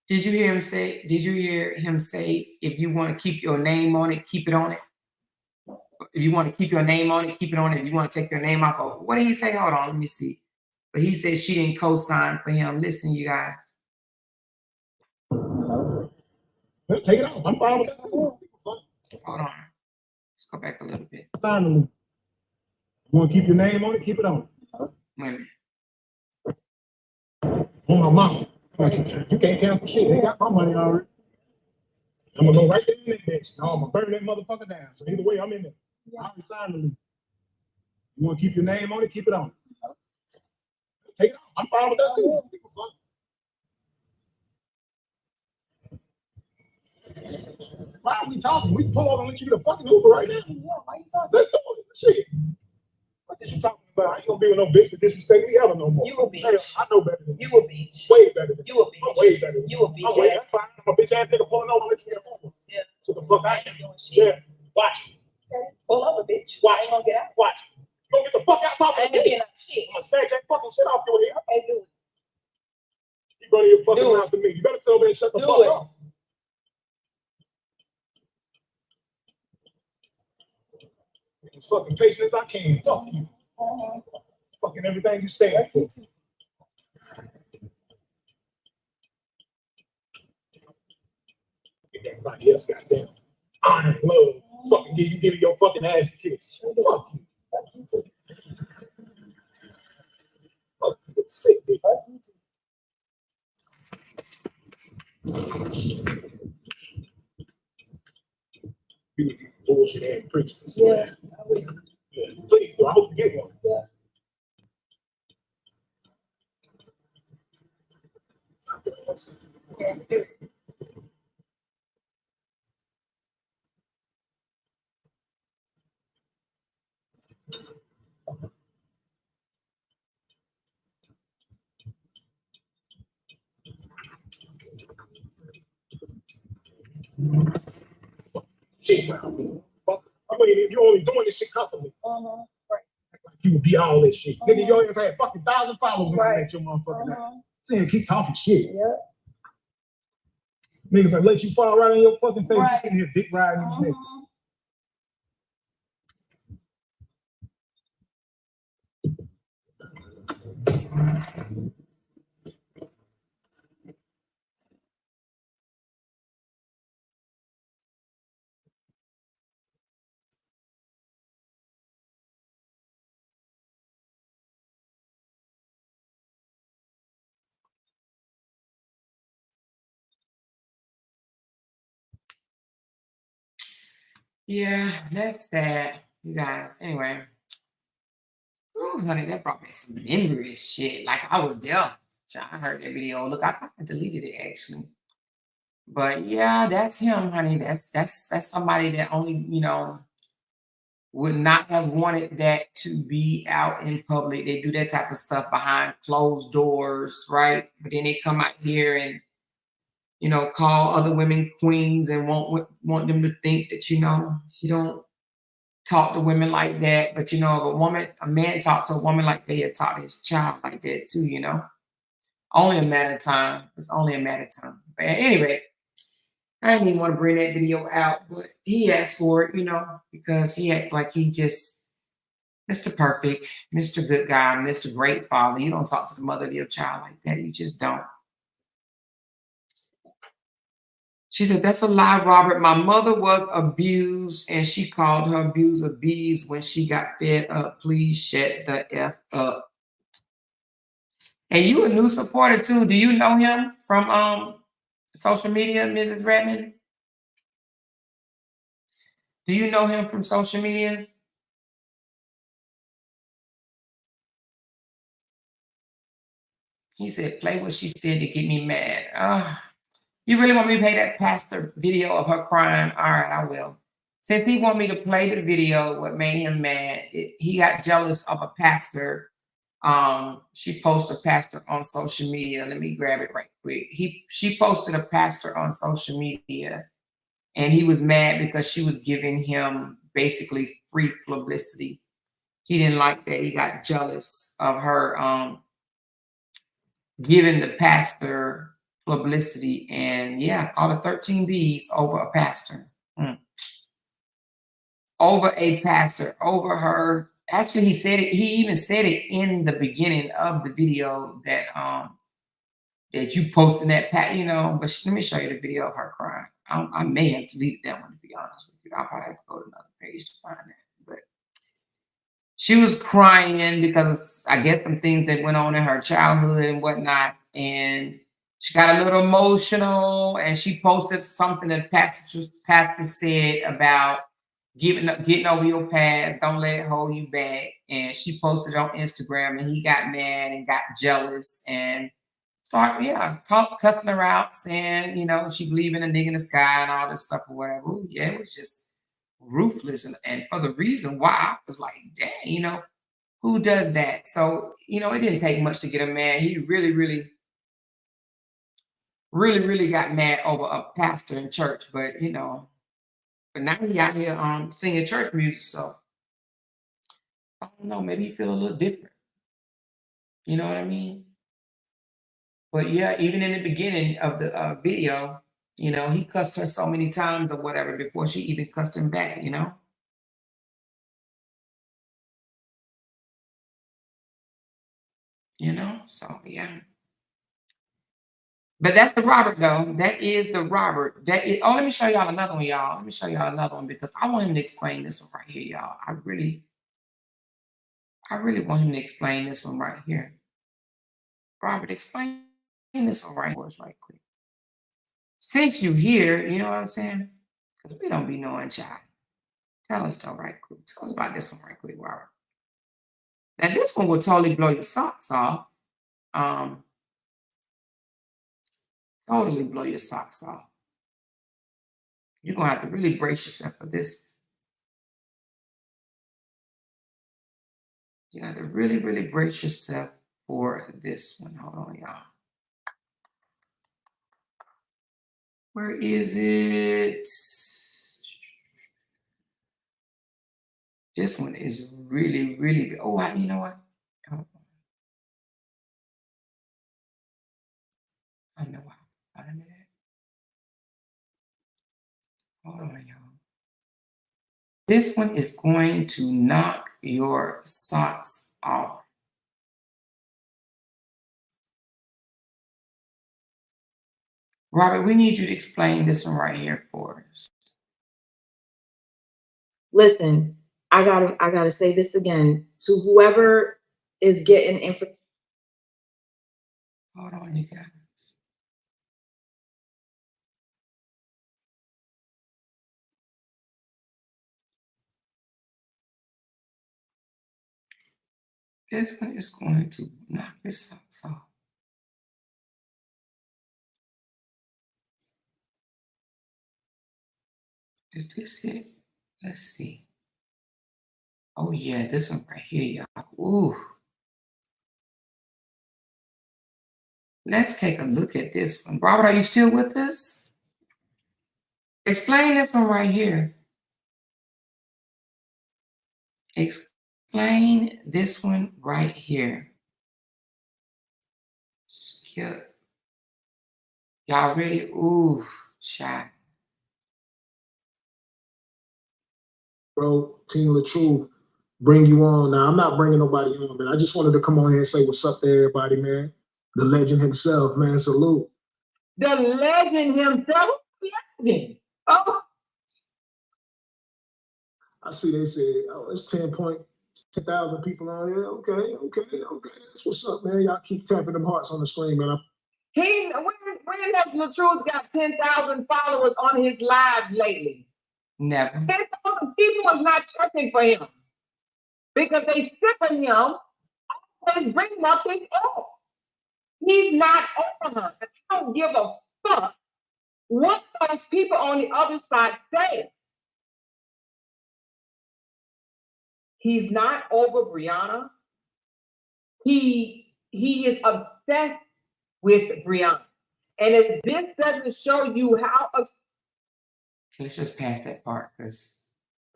Did you hear him say? Did you hear him say? If you want to keep your name on it, keep it on it. If you want to keep your name on it, keep it on it. If you want to take your name off, of, what did he say? Hold on, let me see. But he said she didn't co-sign for him. Listen, you guys. Take it off. I'm fine with that too. Hold on. Let's go back a little bit. Sign the lease. You wanna keep your name on it, keep it on. Wait a minute. On my mama. You can't cancel shit. They got my money already. I'm gonna go right there in that bitch. No, I'm gonna burn that motherfucker down. So either way, I'm in there. I already signed the lease. You wanna keep your name on it, keep it on. Take it off. I'm fine with that too. Why are we talking? We can pull over and let you get a fucking Uber right now. Yeah, why you talking? Let's do it. Shit. What is you talking about? I ain't gonna be with no bitch to disrespect me ever no more. You a bitch. Hell, I know better than You a bitch. Way better than You a bitch. I'm way better than You a bitch. I'm way. That's fine. I'm a bitch ass nigga pulling over and let you get an Uber. Yeah. So the fuck I I ain't doing shit. Yeah. Watch me. Okay. Pull over, bitch. Watch. I ain't gonna get out. Watch me. You gonna get the fuck out I talking ain't to me? getting out shit. I'm gonna snatch that fucking shit off your head. Okay, do it. You running your fucking Do it. mouth to me. You better sit over there and shut the Do fuck it. up. As fucking patient as I can. Fuck you. Fucking everything you stand for. Get everybody else goddamn honor and love. Fucking give you your fucking ass to kiss. Fuck you. Fuck you too. Fuck you. Sick bitch. Fuck you too. You with these bullshit ass preachers and stuff. Yeah, I will. Yeah, please do. I hope you get one. Yeah. Yeah, do it. Shit, man. Fuck. You only doing this shit constantly. Right. Like you would be all this shit. Nigga, your ass had fucking 1,000 followers Right. on that your motherfucking ass. Saying keep talking shit. Yeah. Niggas like let you fall right on your fucking face. Right. You sitting here dick riding these niggas. Yeah, that's sad, you guys. Anyway. Oh, honey, that brought me some memories shit. Like I was there. I heard that video. Look, I thought I deleted it actually. But yeah, that's him, honey. That's somebody that only, would not have wanted that to be out in public. They do that type of stuff behind closed doors, right? But then they come out here and, call other women queens and want them to think that, you don't talk to women like that. But, if a man talked to a woman like that, he'd talk to his child like that too, Only a matter of time. It's only a matter of time. But anyway, I didn't even want to bring that video out, but he asked for it, because he acted like he just Mr. Perfect, Mr. Good Guy, Mr. Great Father. You don't talk to the mother of your child like that. You just don't. She said, that's a lie, Robert. My mother was abused and she called her abuser bees when she got fed up. Please shut the F up. And you a new supporter too. Do you know him from social media, Mrs. Redmond? Do you know him from social media? He said, play what she said to get me mad. You really want me to play that pastor video of her crying? All right, I will. Since he want me to play the video, what made him mad, he got jealous of a pastor. She posted a pastor on social media. Let me grab it right quick. She posted a pastor on social media, and he was mad because she was giving him basically free publicity. He didn't like that. He got jealous of her giving the pastor publicity, and yeah, called her 13 B's over a pastor. Over a pastor, over her. Actually, he said it, he even said it in the beginning of the video that that you posted that but let me show you the video of her crying. I may have to delete that one, to be honest with you. I'll probably have to go to another page to find that. But she was crying because I guess some things that went on in her childhood and whatnot, and she got a little emotional, and she posted something that pastor said about getting over your past, don't let it hold you back. And she posted it on Instagram, and he got mad and got jealous and started, cussing her out, saying, she believed in a nigga in the sky and all this stuff or whatever. Ooh, yeah, it was just ruthless. And for the reason why, I was like, dang, who does that? So, it didn't take much to get him mad. He really, really, really, really got mad over a pastor in church, but, but now he out here singing church music, so I don't know, maybe he feel a little different. You know what I mean? But yeah, even in the beginning of the video, he cussed her so many times or whatever before she even cussed him back, So yeah. But that's the Robert, though. That is the Robert. Let me show y'all another one, y'all. Let me show y'all another one because I want him to explain this one right here, y'all. I really want him to explain this one right here. Robert, explain this one right quick. Since you here, you know what I'm saying? Because we don't be knowing, child. Tell us though right quick. Tell us about this one right quick, Robert. Now this one will totally blow your socks off. Totally blow your socks off. You're going to have to really brace yourself for this. You have to really, really brace yourself for this one. Hold on, y'all. Where is it? This one is really, really, you know what? I know why. Wait a minute. Hold on, y'all. This one is going to knock your socks off. Robert, we need you to explain this one right here for us. Listen, I gotta say this again to whoever is getting information. Hold on, you guys. This one is going to knock your socks off. Is this it? Let's see. Oh yeah, this one right here, y'all. Ooh. Let's take a look at this one. Robert, are you still with us? Explain this one right here. Explain this one right here. Skip. Y'all ready? Ooh, shot. Bro, Team LaTruth, bring you on. Now, I'm not bringing nobody on, man. I just wanted to come on here and say what's up to everybody, man. The legend himself, man. Salute. The legend himself? Yes, 11. Oh, I see they said, oh, it's 10,000 people on here. Okay. That's what's up, man. Y'all keep tapping them hearts on the screen, man. When has LaTruth got 10,000 followers on his live lately? Never. 10,000 people is not checking for him because they sick of him always bringing up his ex. He's not over her. I don't give a fuck what those people on the other side say. He's not over Briana. He is obsessed with Briana. And if this doesn't show you how let's just pass that part because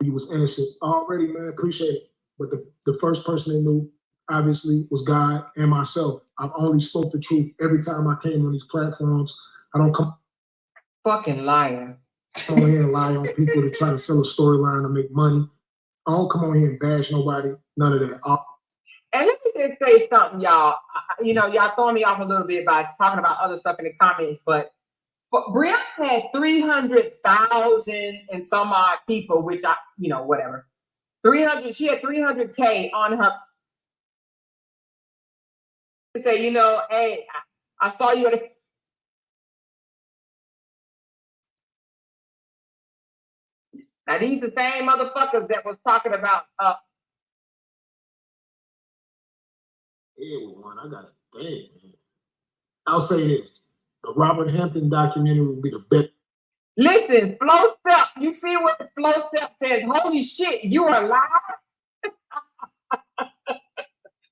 he was innocent already, man. Appreciate it. But the first person they knew, obviously, was God and myself. I've only spoke the truth every time I came on these platforms. I don't come fucking liar. on here and lie on people to try to sell a storyline to make money. I don't come on here and bash nobody. None of that. And let me just say something, y'all. You know, y'all throwing me off a little bit by talking about other stuff in the comments, but Briana had 300,000 and some odd people, which whatever. 300, she had 300K on her. Say, hey, I saw you at a. Now these the same motherfuckers that was talking about everyone, I got a thing, man. I'll say this. The Robert Hampton documentary will be the best. Listen, Flo Step, you see what Flo Step says, holy shit, you are alive?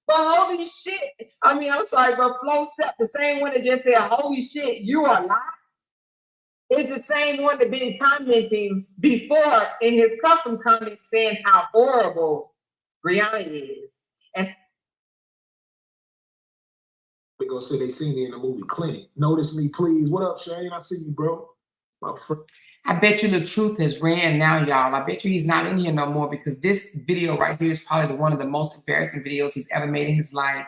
But holy shit, I mean, I'm sorry, but Flo Step, the same one that just said, holy shit, you are alive? It's the same one that been commenting before in his custom comments saying how horrible Briana is. And they gonna say they seen me in the movie Clinic. Notice me, please. What up, Shane? I see you, bro. My friend. I bet you the truth has ran now, y'all. I bet you he's not in here no more because this video right here is probably one of the most embarrassing videos he's ever made in his life.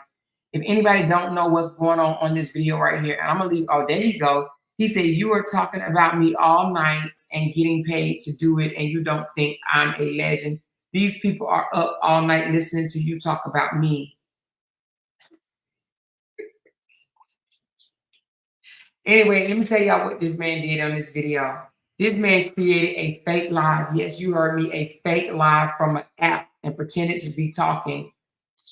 If anybody don't know what's going on this video right here, and I'm gonna leave, oh, there you go. He said, you are talking about me all night and getting paid to do it, and you don't think I'm a legend. These people are up all night listening to you talk about me. Anyway, let me tell y'all what this man did on this video. This man created a fake live. Yes, you heard me, a fake live from an app and pretended to be talking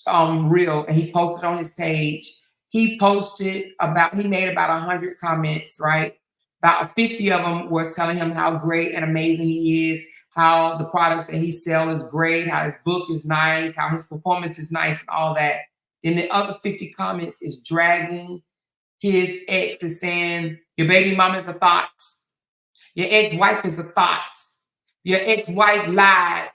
real. And he posted on his page. He made about 100 comments, right? About 50 of them was telling him how great and amazing he is, how the products that he sells is great, how his book is nice, how his performance is nice, and all that. Then the other 50 comments is dragging his ex, is saying, your baby mama is a thought. Your ex-wife is a thought. Your ex-wife lied.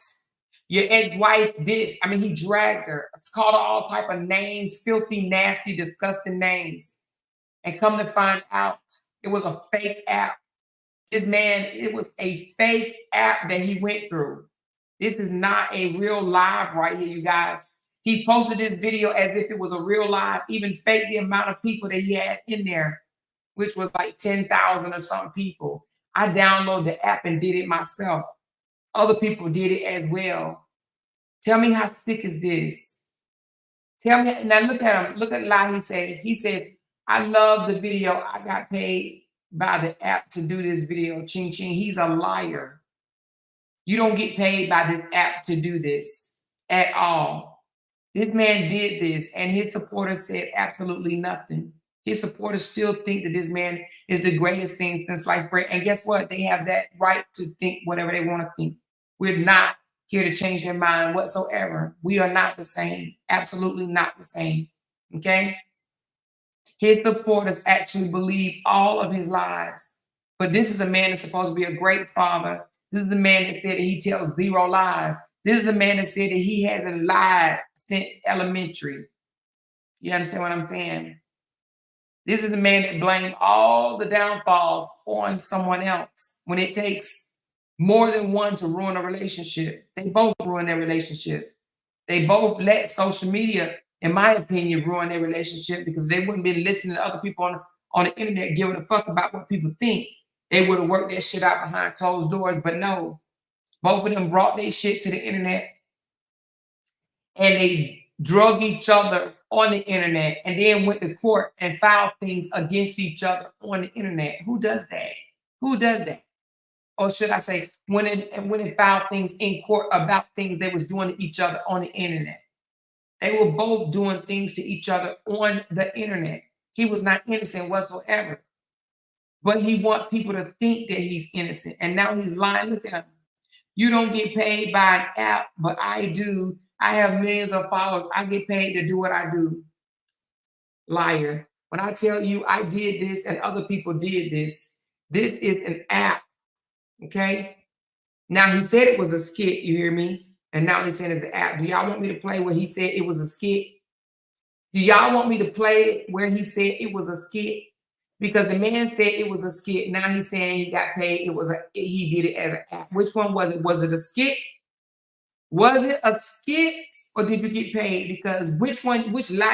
Your ex-wife this. I mean, he dragged her. It's called all type of names, filthy, nasty, disgusting names. And come to find out, it was a fake app. This man, it was a fake app that he went through. This is not a real live right here, you guys. He posted this video as if it was a real live, even fake the amount of people that he had in there, which was like 10,000 or something people. I downloaded the app and did it myself. Other people did it as well. Tell me how sick is this? Tell me, now look at him. Look at the lie he said. He says, I love the video. I got paid by the app to do this video. Ching ching. He's a liar. You don't get paid by this app to do this at all. This man did this and his supporters said absolutely nothing. His supporters still think that this man is the greatest thing since sliced bread. And guess what? They have that right to think whatever they want to think. We're not here to change their mind whatsoever. We are not the same. Absolutely not the same. Okay? His supporters actually believe all of his lies. But this is a man that's supposed to be a great father. This is the man that said that he tells 0 lies. This is a man that said that he hasn't lied since elementary. You understand what I'm saying? This is the man that blamed all the downfalls on someone else when it takes more than one to ruin a relationship. They both ruin their relationship. They both let social media, in my opinion, ruin their relationship because they wouldn't be listening to other people on the internet giving a fuck about what people think. they would have worked that shit out behind closed doors. But no, both of them brought their shit to the internet and they drug each other on the internet and then went to court and filed things against each other on the internet. Who does that? Who does that? Or should I say, when it filed things in court about things they was doing to each other on the internet. They were both doing things to each other on the internet. He was not innocent whatsoever. But he wants people to think that he's innocent. And now he's lying. Look at him. You don't get paid by an app, but I do. I have millions of followers. I get paid to do what I do. Liar. When I tell you I did this and other people did this, this is an app. Okay? Now he said it was a skit, you hear me? And now he's saying it's an app. Do y'all want me to play where he said it was a skit? Do y'all want me to play where he said it was a skit? Because the man said it was a skit. Now he's saying he got paid. He did it as an app. Which one was it? Was it a skit? Was it a skit or did you get paid? Because which lie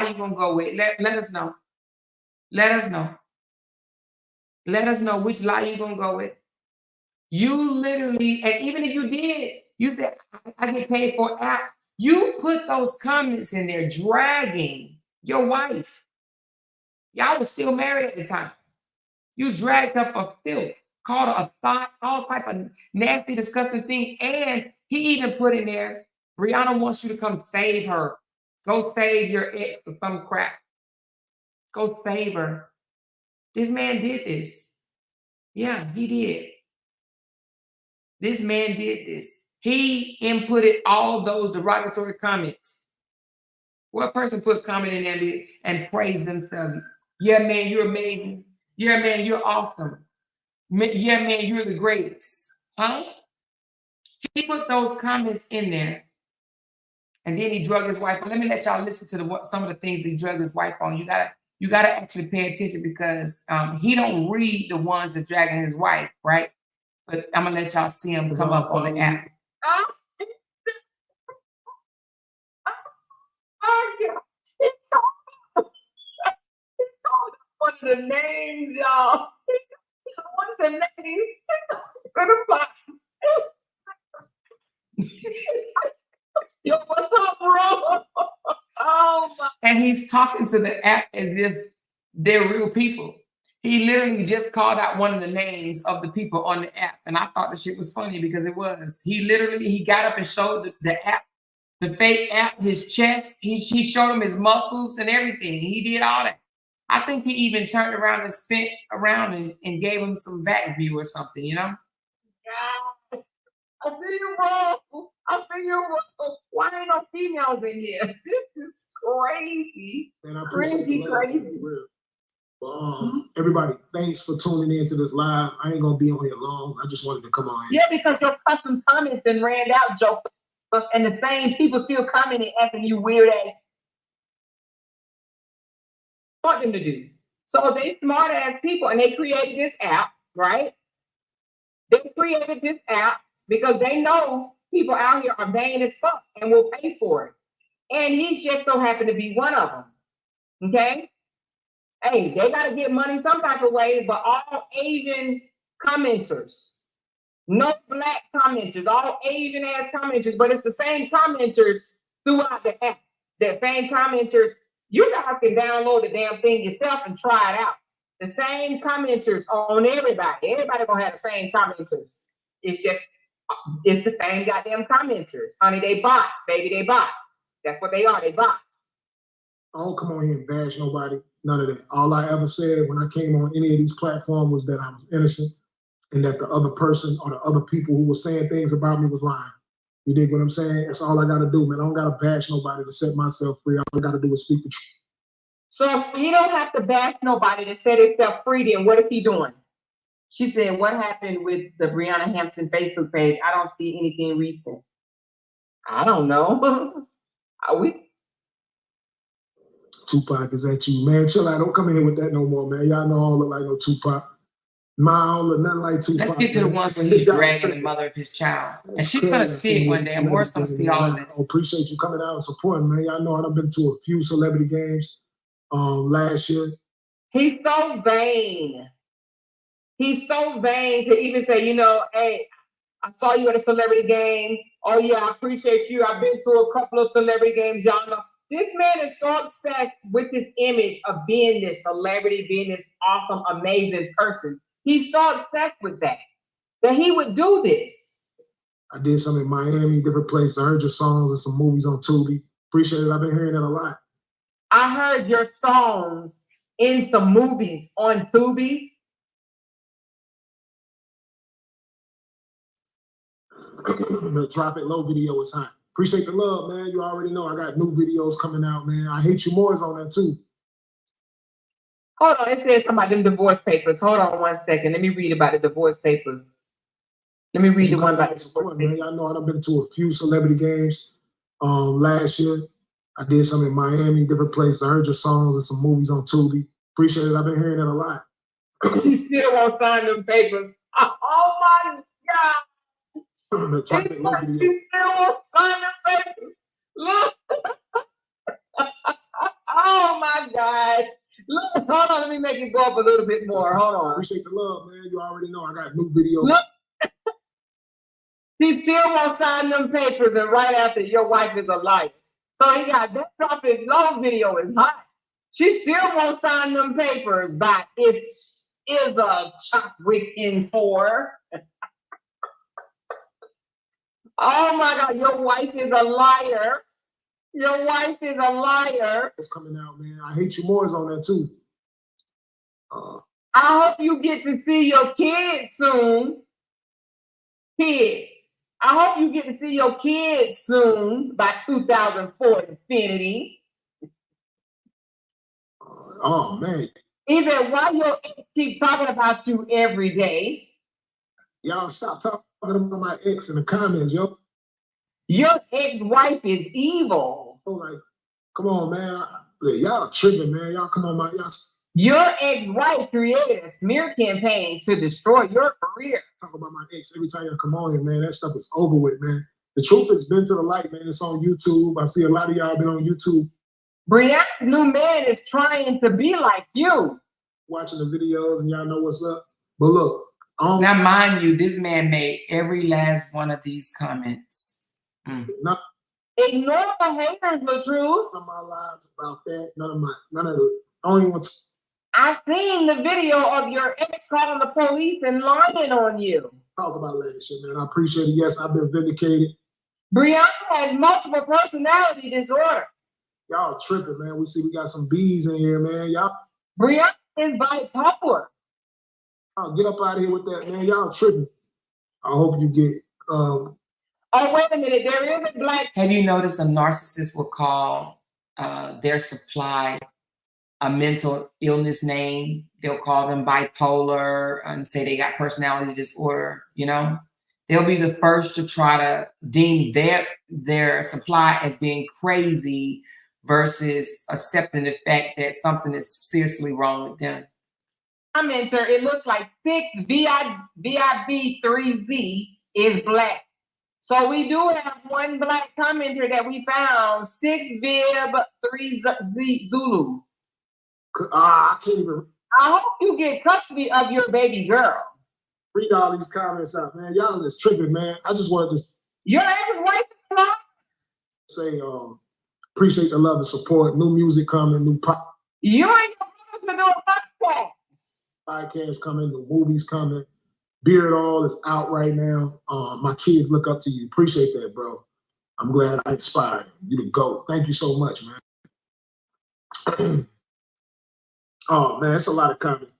you gonna go with? Let us know. Let us know. Let us know which lie you gonna go with. You literally, and even if you did, you said, I get paid for an app. You put those comments in there dragging your wife. Y'all was still married at the time. You dragged up a filth, called her a thought, all type of nasty, disgusting things. And he even put in there, Briana wants you to come save her. Go save your ex or some crap. Go save her. This man did this. Yeah, he did. This man did this. He inputted all those derogatory comments. What person put a comment in there and praised themselves? Yeah, man, you're amazing. Yeah, man, you're awesome. Yeah, man, you're the greatest. Huh? He put those comments in there. And then he drugged his wife. But let me let y'all listen to some of the things he drugged his wife on. You gotta actually pay attention because he don't read the ones that dragging his wife, right? But I'm gonna let y'all see him come up on the app. He called one of the names, y'all. One of the names. Yo, what's up, bro? Oh my. And he's talking to the app as if they're real people. He literally just called out one of the names of the people on the app. And I thought the shit was funny because it was. He got up and showed the app, the fake app, his chest. He showed him his muscles and everything. He did all that. I think he even turned around and spent around and gave him some back view or something, you know? God. I see you wrong. I see you wrong. Why ain't no females in here? This is crazy. Man, I Crazy, crazy. Everybody, thanks for tuning in to this live. I ain't gonna be on here long. I just wanted to come on here. Yeah, because your custom comments been ran out, Joe. And the same people still commenting, asking you weird ass. Want them to do. So they smart ass people and they created this app, right? They created this app because they know people out here are vain as fuck and will pay for it. And he just so happened to be one of them. Okay? Hey, they got to get money some type of way, but all Asian commenters, no black commenters, all Asian ass commenters, but it's the same commenters throughout the app. The same commenters, you guys can download the damn thing yourself and try it out. The same commenters on everybody. Everybody gonna have the same commenters. It's the same goddamn commenters. Honey, they bots, baby, they bots. That's what they are, they bots. I don't come on here and bash nobody, none of that. All I ever said when I came on any of these platforms was that I was innocent and that the other person or the other people who were saying things about me was lying. You dig what I'm saying? That's all I gotta do, man. I don't gotta bash nobody to set myself free. All I gotta do is speak the truth. So he don't have to bash nobody to set himself free, then what is he doing? She said, what happened with the Briana Hampton Facebook page? I don't see anything recent. I don't know. Are we? Tupac is at you, man. Chill out. Don't come in here with that no more, man. Y'all know I don't look like no Tupac. I don't look nothing like Tupac. Let's get to the ones where he's dragging the mother of his child. And she's going to see it one day. And Moore's going to see all of this. I appreciate you coming out and supporting, man. Y'all know I've been to a few celebrity games last year. He's so vain. He's so vain to even say, you know, hey, I saw you at a celebrity game. Oh yeah, I appreciate you. I've been to a couple of celebrity games, y'all know. This man is so obsessed with this image of being this celebrity, being this awesome, amazing person. He's so obsessed with that he would do this. I did some in Miami, different places. I heard your songs and some movies on Tubi. Appreciate it. I've been hearing that a lot. I heard your songs in some movies on Tubi. The Drop It Low video is hot. Appreciate the love, man. You already know I got new videos coming out, man. I Hate You More is on that too. Hold on, it says something about them divorce papers. Hold on 1 second. Let me read about the divorce papers. Let me read the one about the divorce papers. Man, I know I've been to a few celebrity games last year. I did some in Miami, different places. I heard your songs and some movies on Tubi. Appreciate it. I've been hearing that a lot. You still won't sign them papers. Oh my God. The Drop It Low video. You still won't sign them papers. Look. Oh my God. Look, hold on, let me make it go up a little bit more. Hold on. Appreciate the love, man. You already know I got new videos. Look. He still won't sign them papers, and right after, your wife is a liar. So he got that Drop It Low video is hot. She still won't sign them papers, but it is a Chopwick in 4. Oh my God, your wife is a liar. Your wife is a liar. It's coming out, man. I Hate You More is on that too. I hope you get to see your kids soon. Kids. I hope you get to see your kids soon by 2004 Infinity. Oh man. Either why your ex keep talking about you every day. Y'all stop talking about my ex in the comments, yo. Your ex-wife is evil. So like, come on, man. Y'all tripping, man. Y'all come on, y'all. Your ex-wife created a smear campaign to destroy your career. Talk about my ex every time you come on here, man. That stuff is over with, man. The truth has been to the light, man. It's on YouTube. I see a lot of y'all been on YouTube. Briana's new man is trying to be like you. Watching the videos and y'all know what's up. But look, now mind you, this man made every last one of these comments. None Ignore the haters, the truth. of my lives about that. None of the. I don't even want to. I seen the video of your ex calling the police and lying on you. Talk about that shit, man. I appreciate it. Yes, I've been vindicated. Briana has multiple personality disorder. Y'all tripping, man. We got some bees in here, man. Y'all. Briana is bipolar. I'll get up out of here with that, man. Y'all tripping. I hope you get. Oh, wait a minute. There is a black. Have you noticed a narcissist will call their supply a mental illness name? They'll call them bipolar and say they got personality disorder, you know? They'll be the first to try to deem their supply as being crazy versus accepting the fact that something is seriously wrong with them. Commenter, it looks like 6VIB3Z is black. So we do have one black commenter that we found, 6VIB3Z Zulu. I can't even. I hope you get custody of your baby girl. Read all these comments out, man. Y'all is tripping, man. I just wanted to. Your ex-wife is black? Say, appreciate the love and support. New music coming, new pop. You ain't supposed to do a podcast. Podcasts coming, new movies coming. Beard All is out right now. My kids look up to you. Appreciate that, bro. I'm glad I inspired you to go. Thank you so much, man. Oh man, it's a lot of comments.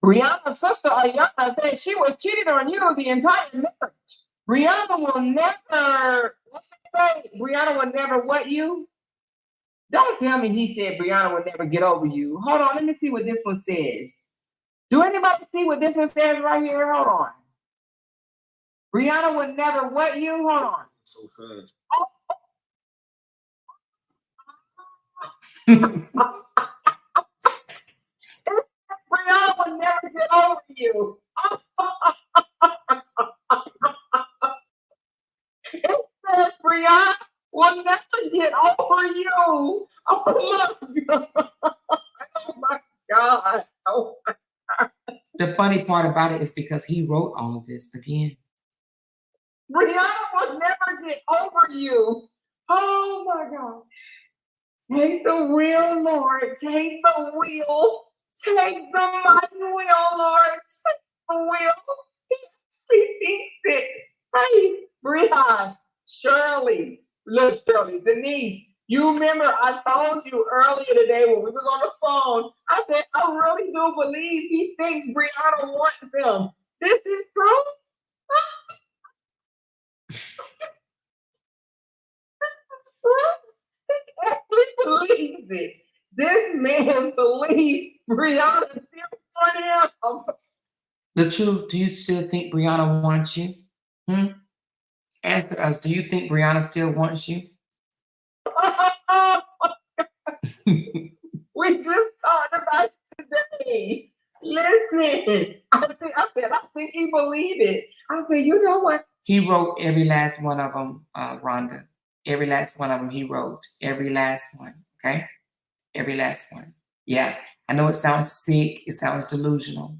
Briana's sister Ayana said she was cheated on you the entire marriage. Briana will never, what's that say? Briana will never what you? Don't tell me he said Briana will never get over you. Hold on, let me see what this one says. Do anybody see what this one says right here? Hold on. Briana will never what you? Hold on. So fast. Briana will never get over you. It says Briana will never get over you. Oh, look. Oh my God. Oh my God. The funny part about it is because he wrote all of this again. Briana will never get over you. Oh my God. Take the wheel, Lord. Take the wheel. Take the mighty wheel, Lord. Take the wheel. She thinks it. Hey, Briana, Shirley. Look, Shirley, Denise. You remember I told you earlier today when we was on the phone, I said, I really do believe he thinks Briana wants him. This is true. He actually believes it. This man believes Briana still wants him. The truth, do you still think Briana wants you? Answer us. Do you think Briana still wants you? We just talked about it today. Listen, I think he believed it. I said, you know what? He wrote every last one of them, Rhonda. Every last one of them he wrote. Every last one, okay? Every last one. Yeah, I know it sounds sick. It sounds delusional.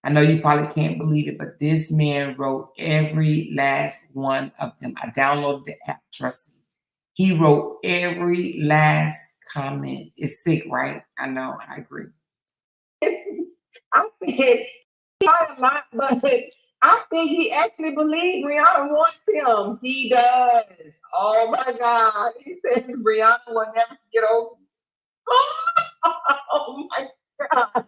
I know you probably can't believe it, but this man wrote every last one of them. I downloaded the app, trust me. He wrote every last comment. It's sick, right? I know, I agree. I said, a lot, but I think he actually believes Briana wants him. He does. Oh my God. He says Briana will never get over. Oh my God.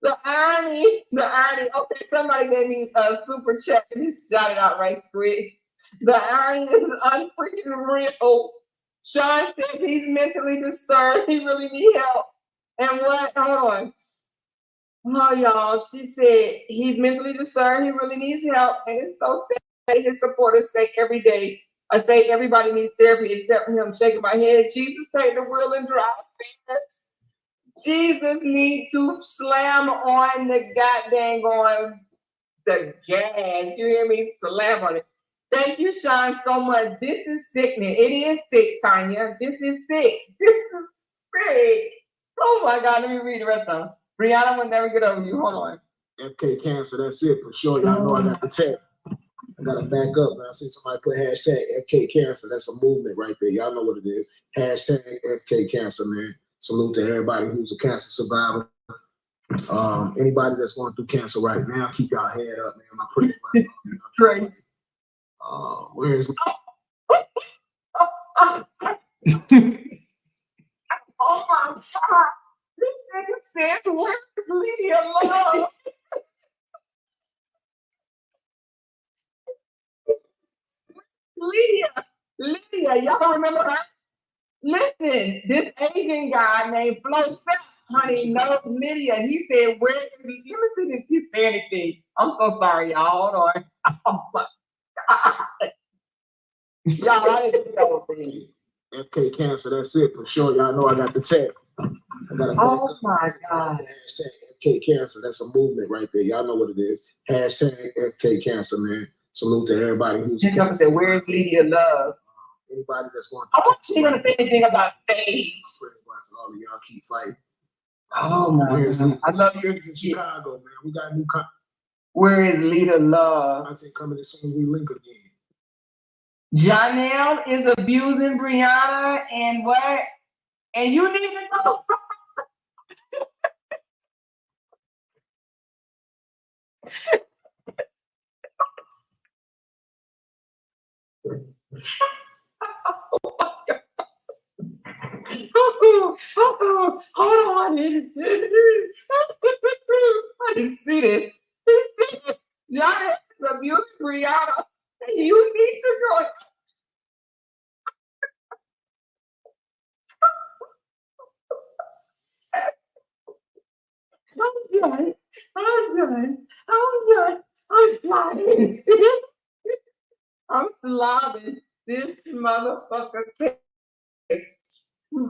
The irony. Okay, somebody gave me a super chat and he shot it out right quick. The irony is unfreaking real. Sean said he's mentally disturbed. He really needs help. And what? Hold on. Oh, y'all. She said he's mentally disturbed. He really needs help. And it's so sad that his supporters say every day, I say everybody needs therapy except for him. Shaking my head. Jesus, take the wheel and drive. Jesus needs to slam on the goddamn on the gas. You hear me? Slam on it. Thank you, Sean, so much. This is sickening. It is sick, Tanya. This is sick. This is sick. Oh my God, let me read the rest of them. Briana will never get over you. Hold on. FK cancer, that's it for sure. Y'all know I got the tag. I gotta back up. I see somebody put hashtag FK cancer. That's a movement right there. Y'all know what it is. Hashtag FK cancer, man. Salute to everybody who's a cancer survivor. Anybody that's going through cancer right now, keep y'all head up, man. My prayers. Great. Where is Oh my God. This nigga says, where is Lydia Love? Lydia, y'all remember her? Listen, this Asian guy named Flo Step, honey, knows Lydia. He said, where is he? Let me see this Hispanic thing. I'm so sorry, y'all. Hold on. Oh my God. Y'all, I didn't know thing. FK cancer, that's it for sure. Y'all know I got the tag. Oh my God. Hashtag FK cancer. That's a movement right there. Y'all know what it is. Hashtag FK cancer, man. Salute to everybody who's She comes and said, where's Lydia Love? Anybody that's going I want you to say anything about stage. all of y'all keep fighting. Oh my God. I love your Chicago, man. We got new Where is Lydia Love? content coming as soon as we link again. Janelle is abusing Briana and what? And you need to go. Hold on. I didn't see this. Janelle is abusing Briana. And you need to go. I'm flying. I'm slobbing this motherfucker.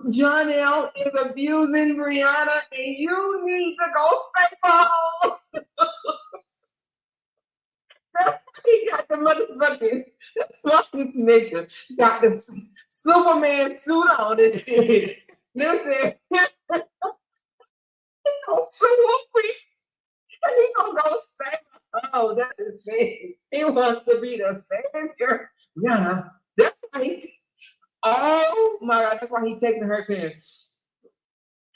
Janelle is abusing Briana, and you need to go stay home. He got the motherfucking this nigga got the Superman suit on this shit. Listen. whoopee. And he gonna go save her. Oh, that is it. He wants to be the savior. Yeah, that's right. Oh my God, that's why he texting her saying,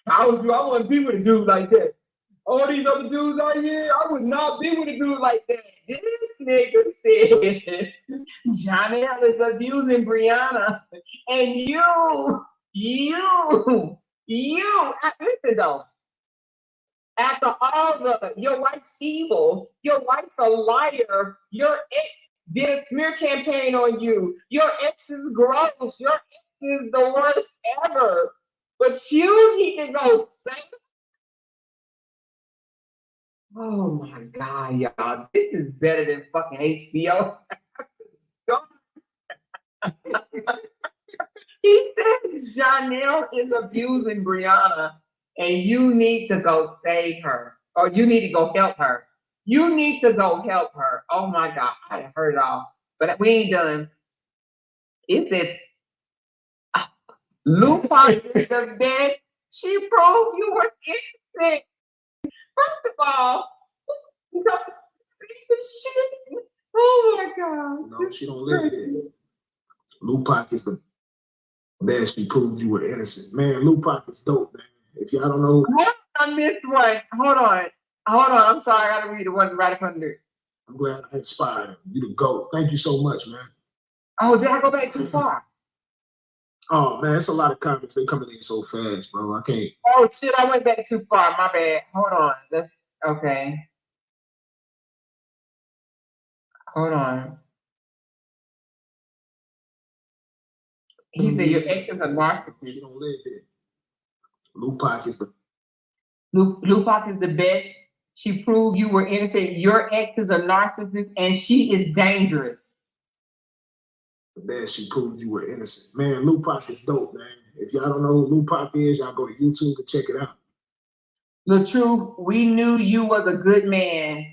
I wouldn't be with a dude like that. All these other dudes out here, I would not be with a dude like that. This nigga said Janelle is abusing Briana. And listen though. After all your wife's evil, your wife's a liar, your ex did a smear campaign on you, your ex is gross, your ex is the worst ever. But you need to go say, oh my God, y'all, this is better than fucking HBO. He says Janelle is abusing Briana and you need to go save her, or you need to go help her. You need to go help her. Oh my God, I heard it all, but we ain't done. It said, Lupa is the best. She proved you were innocent. First of all, you got to see the shit. Oh my God. No, she don't live here. Lupac is the best. She proved you were innocent. Man, Lupac is dope, man. If y'all don't know. I missed one. Hold on. I'm sorry. I gotta read the one right up under. I'm glad I inspired him. You the GOAT. Thank you so much, man. Oh, did I go back too far? Oh man, it's a lot of comments. They coming in so fast, bro. I can't. Oh shit, I went back too far. My bad. Hold on. That's okay. Hold on. He said your ex is a narcissist. She don't live there. Lupac is the Lupac is the best. She proved you were innocent. Your ex is a narcissist and she is dangerous. The best. She proved you were innocent. Man, Lupac is dope, man. If y'all don't know who Lupac is, y'all go to YouTube and check it out. The truth, we knew you was a good man.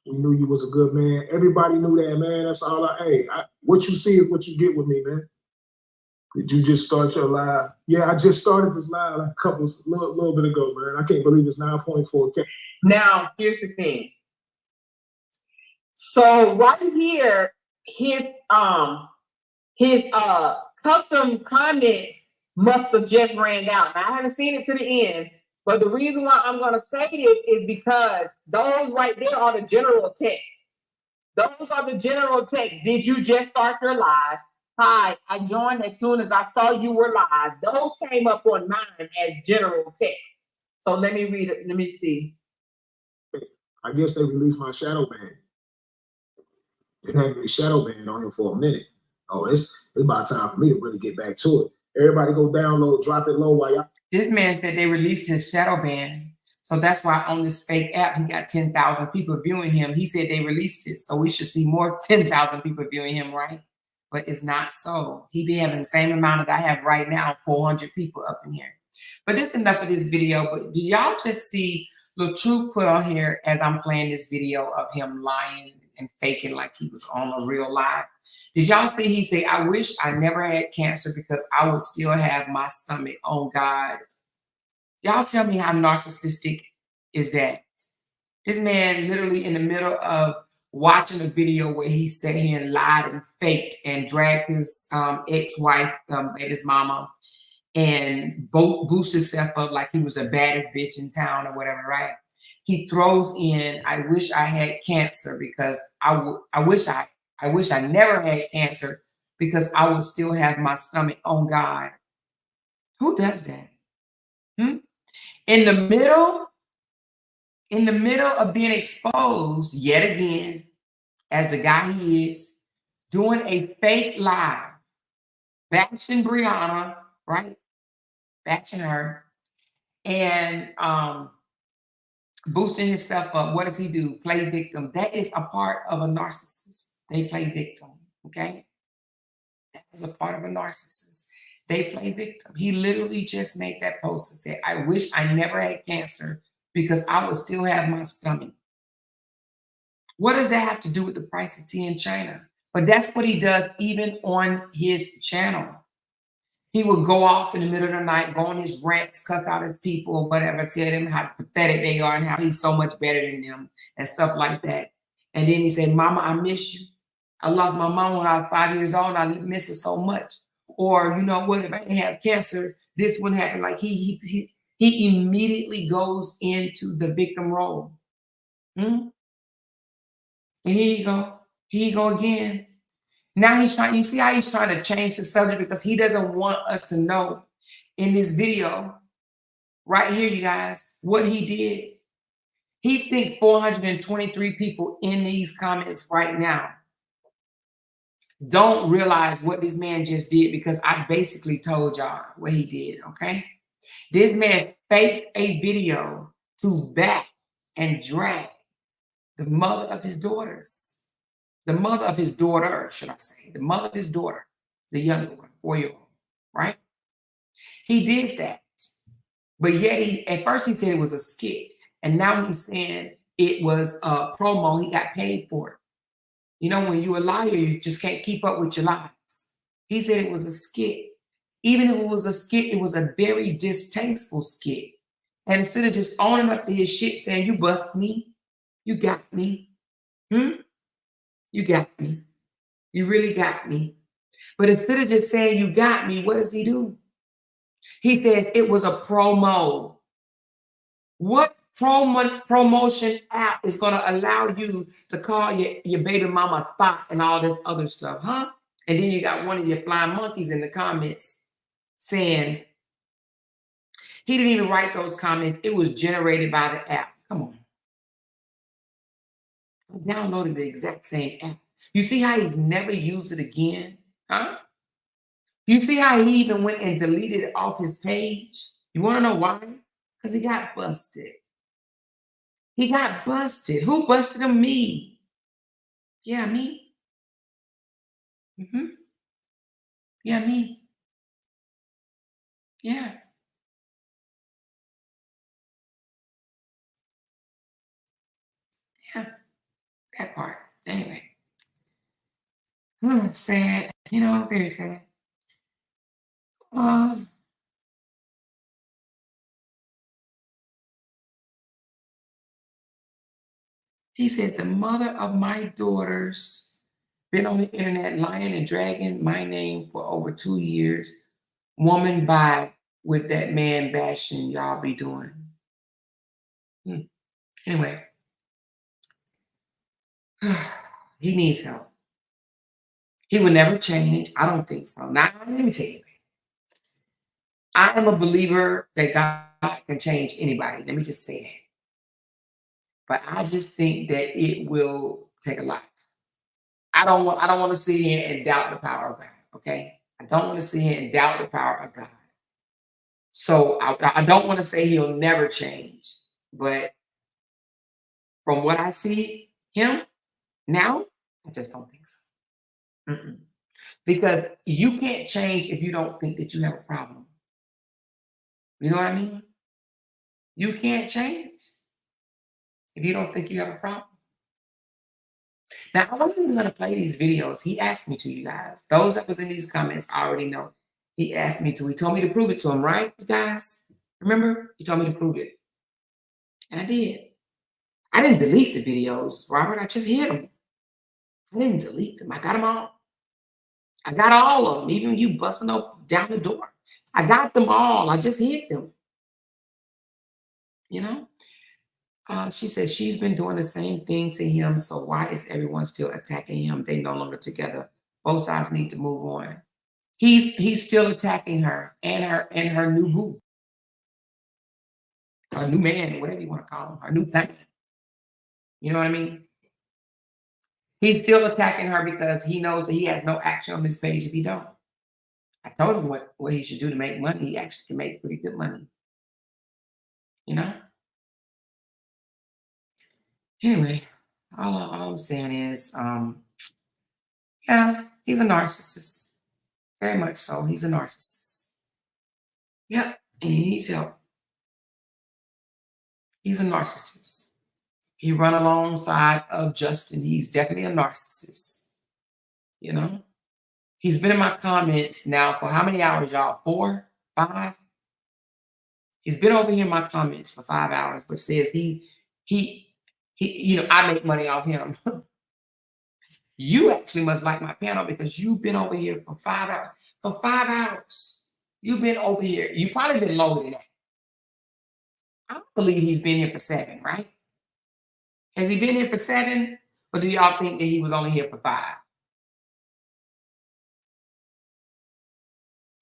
We knew you was a good man. Everybody knew that, man. That's all what you see is what you get with me, man. Did you just start your live? Yeah, I just started this live like a little bit ago, man. I can't believe it's 9.4K. Now, here's the thing. So right here, his custom comments must have just ran out. Now, I haven't seen it to the end, but the reason why I'm gonna say this is because those right there are the general text. Those are the general text. Did you just start your live? Hi, I joined as soon as I saw you were live. Those came up on mine as general text. So let me read it. Let me see. I guess they released my shadow ban. They had me shadow banned on him for a minute. Oh, it's about time for me to really get back to it. Everybody go download, drop it low while y'all. This man said they released his shadow ban. So that's why on this fake app, he got 10,000 people viewing him. He said they released it. So we should see more 10,000 people viewing him, right? But it's not so. He be having the same amount that I have right now, 400 people up in here. But that's enough of this video. But do y'all just see Lil Truth put on here as I'm playing this video of him lying and faking like he was on a real live? Did y'all see he said, I wish I never had cancer because I would still have my stomach. Oh God. Y'all tell me how narcissistic is that? This man literally in the middle of watching a video where he sat here and lied and faked and dragged his ex-wife and his mama and boosted himself up like he was the baddest bitch in town or whatever, right? He throws in, I wish I had cancer because I wish I never had cancer because I would still have my stomach. Oh God. Who does that? In the middle of being exposed yet again as the guy he is, doing a fake live, bashing Briana, right? Bashing her and boosting himself up. What does he do? Play victim. That is a part of a narcissist. They play victim, okay? That is a part of a narcissist. They play victim. He literally just made that post and said, I wish I never had cancer because I would still have my stomach. What does that have to do with the price of tea in China? But that's what he does even on his channel. He would go off in the middle of the night, go on his rants, cuss out his people or whatever, tell them how pathetic they are and how he's so much better than them and stuff like that. And then he said, Mama, I miss you. I lost my mom when I was 5 years old. I miss her so much. Or, you know what, if I didn't have cancer, this wouldn't happen. Like he immediately goes into the victim role. And here you go. Here you go again. Now he's trying, you see how he's trying to change the subject because he doesn't want us to know in this video, right here, you guys, what he did. He think 423 people in these comments right now don't realize what this man just did because I basically told y'all what he did, okay? This man faked a video to back and drag the mother of his daughters. The mother of his daughter, should I say, the mother of his daughter, the younger one, 4-year-old, right? He did that. But yet, at first he said it was a skit. And now he's saying it was a promo. He got paid for it. You know, when you're a liar, you just can't keep up with your lies. He said it was a skit. Even if it was a skit, it was a very distasteful skit. And instead of just owning up to his shit, saying, you bust me, you got me, you got me. You really got me. But instead of just saying you got me, what does he do? He says it was a promo. What promotion app is going to allow you to call your baby mama thought and all this other stuff, huh? And then you got one of your flying monkeys in the comments saying he didn't even write those comments. It was generated by the app. Come on. I downloaded the exact same app. You see how he's never used it again? Huh? You see how he even went and deleted it off his page? You want to know why? Because he got busted. He got busted. Who busted him? Me. Yeah, me. Yeah, me. Yeah. Yeah. That part. Anyway. Sad. You know, very sad. He said, the mother of my daughters been on the internet lying and dragging my name for over 2 years. Woman by with that man bashing y'all be doing. Anyway. He needs help. He will never change. I don't think so. Now, let me tell you. I am a believer that God can change anybody. Let me just say that. But I just think that it will take a lot. I don't want to sit here and doubt the power of God. Okay, I don't want to sit here and doubt the power of God. So I don't want to say he'll never change, but from what I see him now, I just don't think so. Because you can't change if you don't think that you have a problem. You know what I mean? You can't change if you don't think you have a problem. Now, I wasn't even going to play these videos. He asked me to, you guys. Those that was in these comments I already know. He asked me to. He told me to prove it to him, right, you guys? Remember? He told me to prove it. And I did. I didn't delete the videos, Robert. I just hid them. I didn't delete them. I got them all. I got all of them, even you busting up down the door. I got them all. I just hid them. You know? She said she's been doing the same thing to him, so why is everyone still attacking him? They no longer together. Both sides need to move on. He's still attacking her and her new boo. Her new man, whatever you want to call him, her new thing. You know what I mean? He's still attacking her because he knows that he has no action on this page if he don't. I told him what he should do to make money. He actually can make pretty good money. You know? Anyway, all I'm saying is, yeah, he's a narcissist. Very much so. He's a narcissist. Yep, and he needs help. He's a narcissist. He run alongside of Justin. He's definitely a narcissist. You know? He's been in my comments now for how many hours, y'all? 4, 5? He's been over here in my comments for 5 hours, but says he, you know, I make money off him. You actually must like my panel because you've been over here for 5 hours. For 5 hours, you've been over here. You probably been lower than that. I believe he's been here for 7, right? Has he been here for 7? Or do y'all think that he was only here for 5?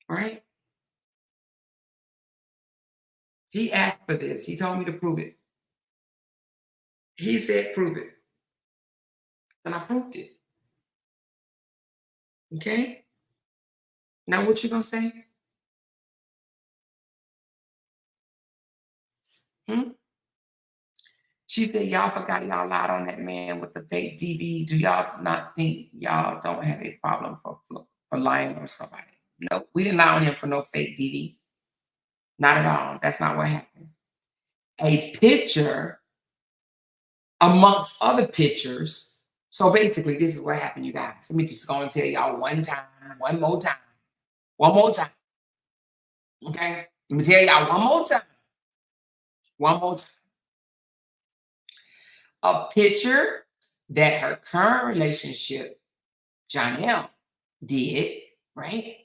Right? He asked for this. He told me to prove it. He said, prove it. And I proved it. Okay? Now what you gonna say? She said, y'all forgot y'all lied on that man with the fake DV. Do y'all not think y'all don't have a problem for lying on somebody? No, we didn't lie on him for no fake DV. Not at all. That's not what happened. A picture amongst other pictures. So basically, this is what happened, you guys. Let me just go and tell y'all one more time. Okay? Let me tell y'all one more time. A picture that her current relationship, Janelle, did, right,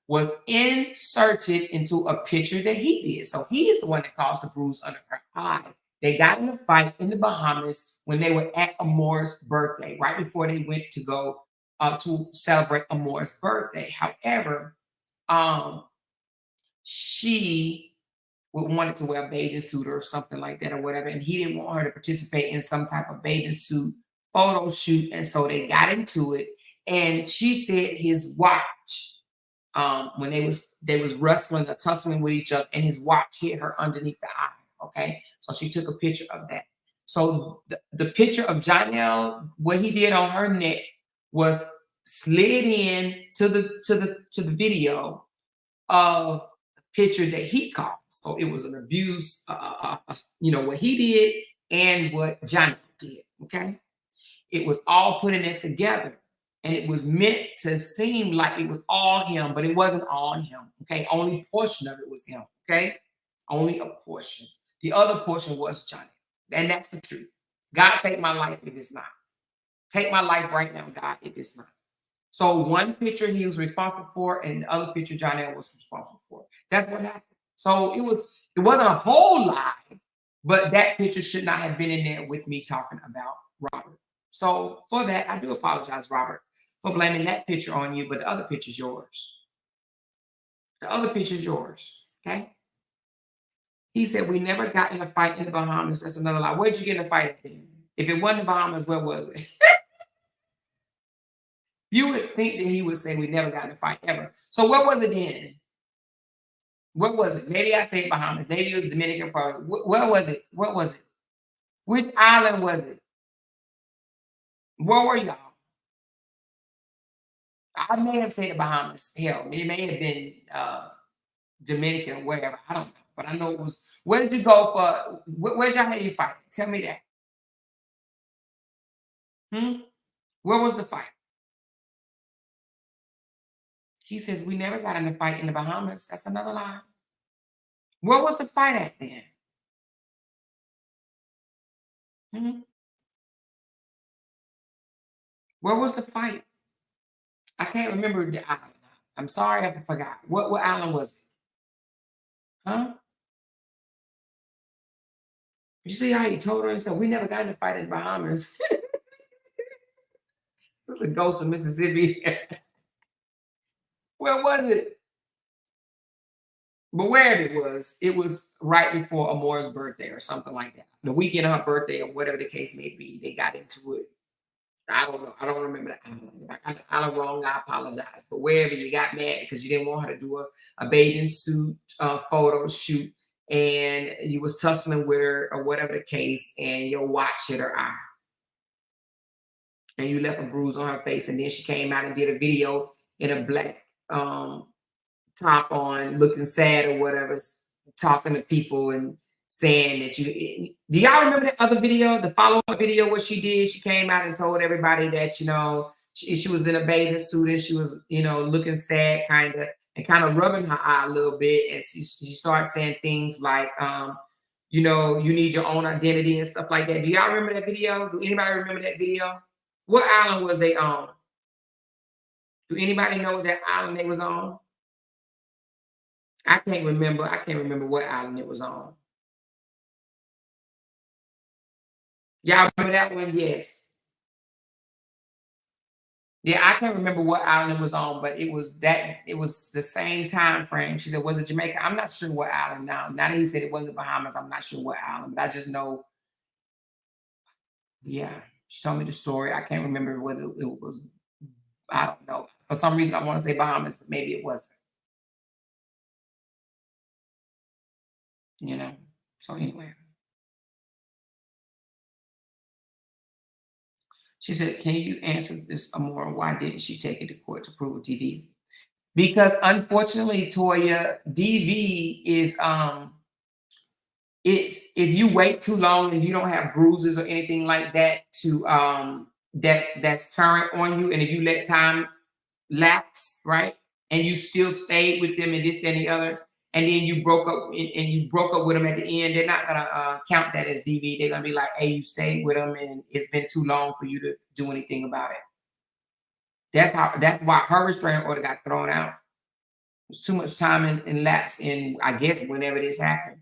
was inserted into a picture that he did. So he is the one that caused the bruise under her eye. They got in a fight in the Bahamas when they were at Amore's birthday, right before they went to go to celebrate Amore's birthday. However, she wanted to wear a bathing suit or something like that or whatever, and he didn't want her to participate in some type of bathing suit photo shoot, and so they got into it. And she said his watch, when they was wrestling or tussling with each other, and his watch hit her underneath the eye. Okay, so she took a picture of that. So the picture of Janelle, what he did on her neck was slid in to the video of picture that he caused. So it was an abuse, you know, what he did and what Johnny did, okay? It was all put in there together, and it was meant to seem like it was all him, but it wasn't all him, okay? Only a portion of it was him, okay? Only a portion. The other portion was Johnny, and that's the truth. God, take my life if it's not. Take my life right now, God, if it's not. So one picture he was responsible for, and the other picture Janelle was responsible for. That's what happened. So it wasn't a whole lie, but that picture should not have been in there with me talking about Robert. So for that, I do apologize, Robert, for blaming that picture on you, but the other picture's yours. The other picture's yours, okay? He said, we never got in a fight in the Bahamas. That's another lie. Where'd you get in a fight at then? If it wasn't the Bahamas, where was it? You would think that he would say we never got in a fight ever. So what was it then? What was it? Maybe I said Bahamas. Maybe it was Dominican Republic. Where was it? What was it? Which island was it? Where were y'all? I may have said the Bahamas. Hell, it may have been Dominican or wherever. I don't know. But I know it was. Where did you go for? Where'd y'all have your fight? Tell me that. Where was the fight? He says, we never got in a fight in the Bahamas. That's another lie. Where was the fight at then? Where was the fight? I can't remember the island. I'm sorry if I forgot. What island was it? Huh? You see how he told her and said, we never got in a fight in the Bahamas. It was a ghost of Mississippi. Where was it? But wherever it was right before Amore's birthday or something like that. The weekend of her birthday or whatever the case may be, they got into it. I don't know. I don't remember the island. If I got the island wrong, I apologize. But wherever you got mad because you didn't want her to do a bathing suit photo shoot, and you was tussling with her or whatever the case, and your watch hit her eye. And you left a bruise on her face, and then she came out and did a video in a black top on, looking sad or whatever, talking to people and saying that you. Do y'all remember that other video, the follow-up video, what she did? She came out and told everybody that, you know, she was in a bathing suit and she was, you know, looking sad and kind of rubbing her eye a little bit. And she started saying things like, you know, you need your own identity and stuff like that. Do y'all remember that video? Do anybody remember that video? What island was they on? Do anybody know that island they was on? I can't remember. I can't remember what island it was on. Y'all remember that one? Yes. Yeah, I can't remember what island it was on, but it was the same time frame. She said, was it Jamaica? I'm not sure what island now. Now that he said it wasn't Bahamas, I'm not sure what island, but I just know, yeah, she told me the story. I can't remember whether it was, I don't know. For some reason, I want to say Bahamas, but maybe it wasn't. You know, so anyway. She said, can you answer this more? Why didn't she take it to court to prove DV? Because unfortunately, Toya, DV is it's if you wait too long and you don't have bruises or anything like that to that's current on you, and if you let time lapse, right, and you still stayed with them and this, that, and the other, and then you broke up and you broke up with them at the end, they're not gonna count that as DV. They're gonna be like, hey, you stayed with them and it's been too long for you to do anything about it. That's why her restraining order got thrown out. There's too much time in lapse in, I guess, whenever this happened.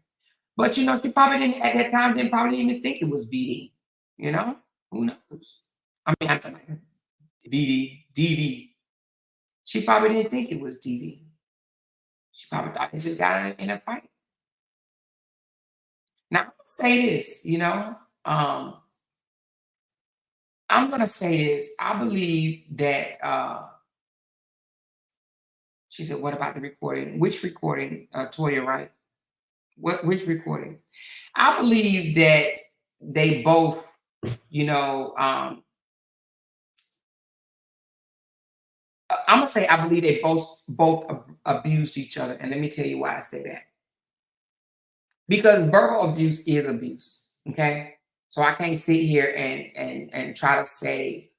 But you know, she probably didn't at that time, didn't probably even think it was VD. You know? Who knows? I mean, I'm talking about VD, DV. She probably didn't think it was DV. She probably thought they just got in a fight. Now, I'm gonna say this, you know. I'm gonna say this. I believe that she said, what about the recording? Which recording, Toya, right? Which recording? I believe that they both, you know, I'm gonna say I believe they both abused each other. And let me tell you why I say that. Because verbal abuse is abuse. Okay. So I can't sit here and try to say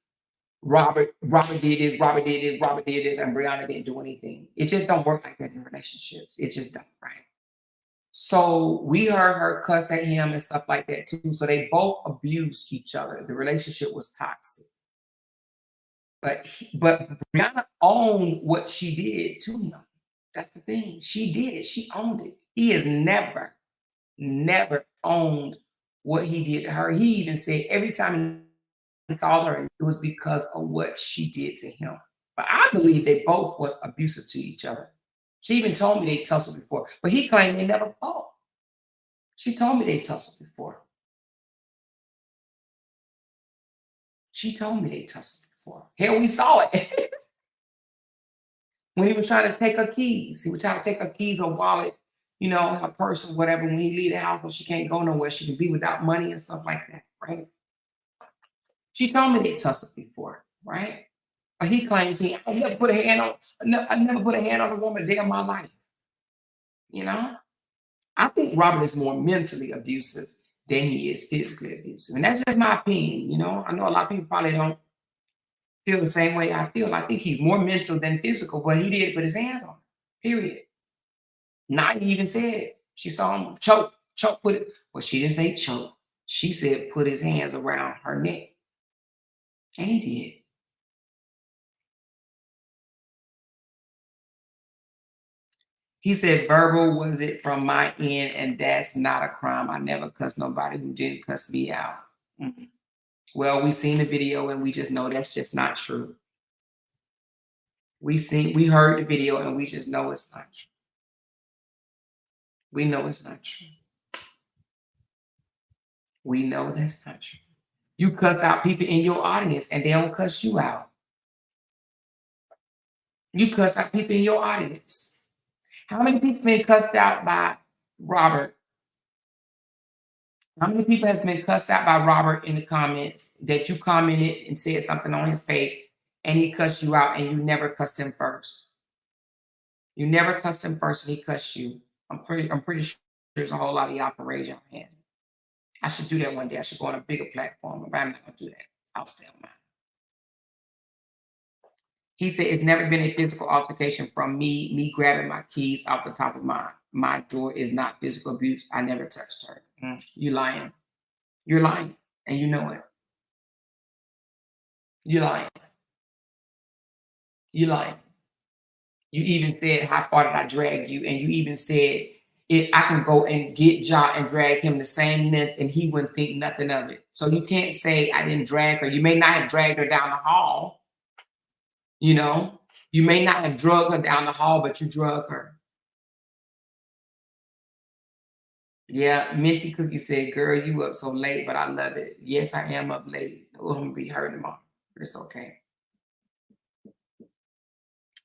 Robert did this, Robert did this, Robert did this, and Briana didn't do anything. It just don't work like that in relationships. It just don't, right? So we heard her cuss at him and stuff like that too. So they both abused each other. The relationship was toxic. But Briana owned what she did to him. That's the thing. She did it. She owned it. He has never owned what he did to her. He even said every time he called her, it was because of what she did to him. But I believe they both was abusive to each other. She even told me they tussled before, but he claimed they never fought. She told me they tussled before. She told me they tussled before. Hell, we saw it. When he was trying to take her keys. He was trying to take her keys, her wallet, you know, her purse or whatever. When he leave the house, when she can't go nowhere, she can be without money and stuff like that, right? She told me they tussled before, right? But he claims I never put a hand on a woman a day in my life. You know? I think Robert is more mentally abusive than he is physically abusive. And that's just my opinion, you know? I know a lot of people probably don't feel the same way I feel. I think he's more mental than physical, but he did put his hands on her, period. Not even said it. She saw him choke, put it. Well, she didn't say choke. She said put his hands around her neck. And he did. He said, verbal was it from my end, and that's not a crime. I never cussed nobody who didn't cuss me out. Mm-hmm. Well, we seen the video and we just know that's just not true. We heard the video and we just know it's not true. We know it's not true. We know that's not true. You cussed out people in your audience and they don't cuss you out. You cuss out people in your audience. How many people been cussed out by Robert? How many people has been cussed out by Robert in the comments that you commented and said something on his page and he cussed you out and you never cussed him first? You never cussed him first and he cussed you. I'm pretty sure there's a whole lot of y'all can raise your hand. I should do that one day. I should go on a bigger platform, but I'm not gonna do that. I'll stay on mine. He said, it's never been a physical altercation from me. Me grabbing my keys off the top of my door is not physical abuse. I never touched her. You lying. You're lying. And you know it. You're lying. You're lying. You even said, how far did I drag you? And you even said, I can go and get Ja and drag him the same length and he wouldn't think nothing of it. So you can't say I didn't drag her. You may not have dragged her down the hall. You know, you may not have drugged her down the hall, but you drug her. Yeah, Minty Cookie said, girl, you up so late, but I love it. Yes, I am up late. Oh, I'm gonna be hurt tomorrow. It's okay.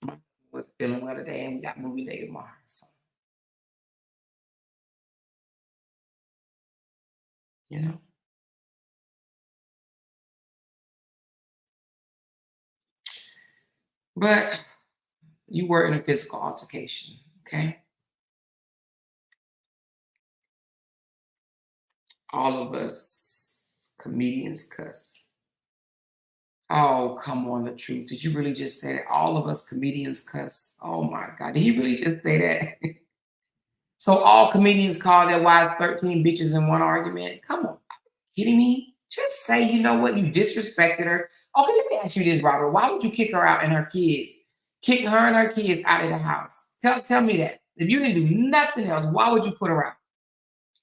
I was feeling well today and we got movie day tomorrow. So, you know. But you were in a physical altercation, okay? All of us comedians cuss. Oh, come on, the truth. Did you really just say that? All of us comedians cuss. Oh my God, did he really just say that? So all comedians call their wives 13 bitches in one argument? Come on, are you kidding me? Just say, you know what, you disrespected her. Okay, let me ask you this, Robert. Why would you kick her out and her kids? Kick her and her kids out of the house. Tell me that. If you didn't do nothing else, why would you put her out?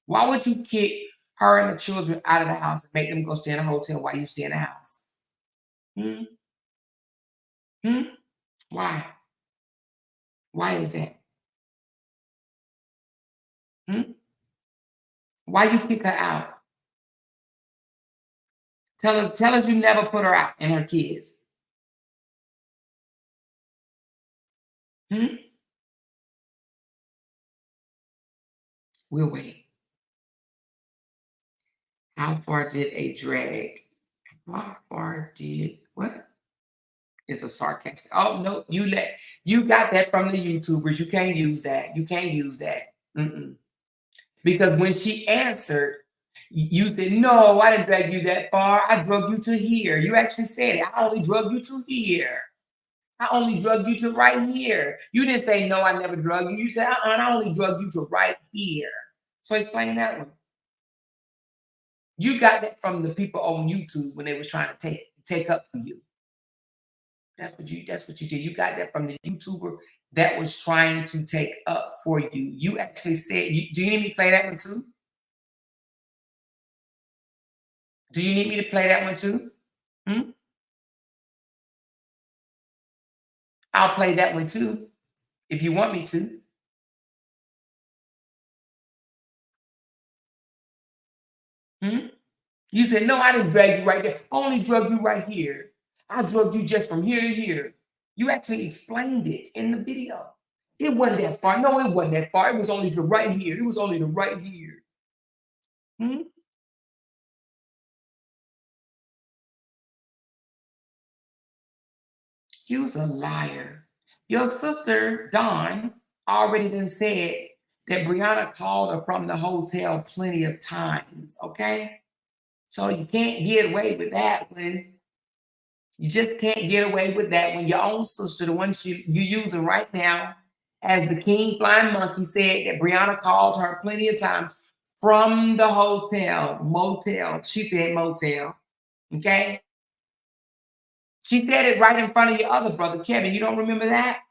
Why would you kick her and the children out of the house and make them go stay in a hotel while you stay in the house? Why? Why is that? Why you kick her out? Tell us you never put her out and her kids. We'll wait. How far did a drag? How far did what? It's a sarcastic. Oh no, you got that from the YouTubers. You can't use that. You can't use that. Because when she answered, you said, no, I didn't drag you that far. I drug you to here. You actually said it. I only drug you to here. I only drug you to right here. You didn't say, no, I never drug you. You said, I only drug you to right here. So explain that one. You got that from the people on YouTube when they was trying to take up for you. That's what you did. You got that from the YouTuber that was trying to take up for you. You actually said, do you need me to play that one too? Do you need me to play that one too? I'll play that one too, if you want me to. You said, no, I didn't drag you right there. I only drug you right here. I drugged you just from here to here. You actually explained it in the video. It wasn't that far. No, it wasn't that far. It was only to right here. It was only to right here. You's a liar. Your sister, Dawn, already done said that Briana called her from the hotel plenty of times, okay? So you can't get away with that when you just can't get away with that when your own sister, the one you're using right now, as the King Flying Monkey said that Briana called her plenty of times from the motel. She said motel, okay? She said it right in front of your other brother, Kevin. You don't remember that?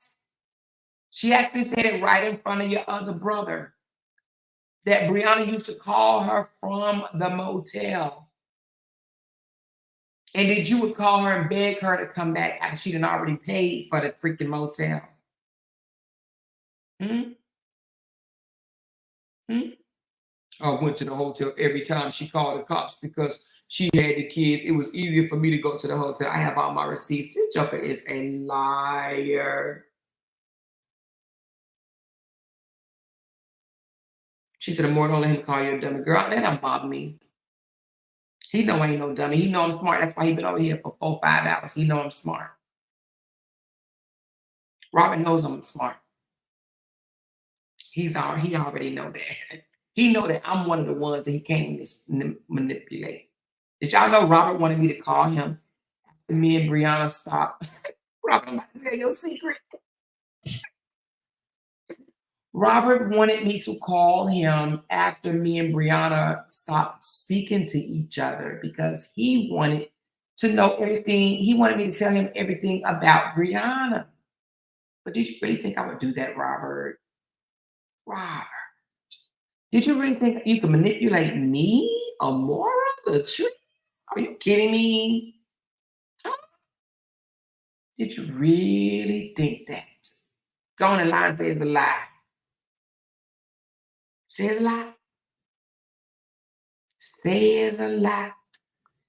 She actually said it right in front of your other brother, that Briana used to call her from the motel. And that you would call her and beg her to come back after she'd already paid for the freaking motel. I went to the hotel every time she called the cops because she had the kids. It was easier for me to go to the hotel. I have all my receipts. This joker is a liar. She said, more don't let him call you a dummy. Girl, that don't bother me. He know I ain't no dummy. He know I'm smart. That's why he been over here for 4 or 5 hours. He know I'm smart. Robert knows I'm smart. He already know that. He know that I'm one of the ones that he came to manipulate. Did y'all know Robert wanted me to call him after me and Briana stopped? Robert, I'm about to tell your secret. Robert wanted me to call him after me and Briana stopped speaking to each other because he wanted to know everything. He wanted me to tell him everything about Briana. But did you really think I would do that, Robert? Robert, did you really think you could manipulate me, Amora, Latrice? Are you kidding me? Huh? Did you really think that? Go on and lie and say it's a lie. Say it's a lie. Say it's a lie.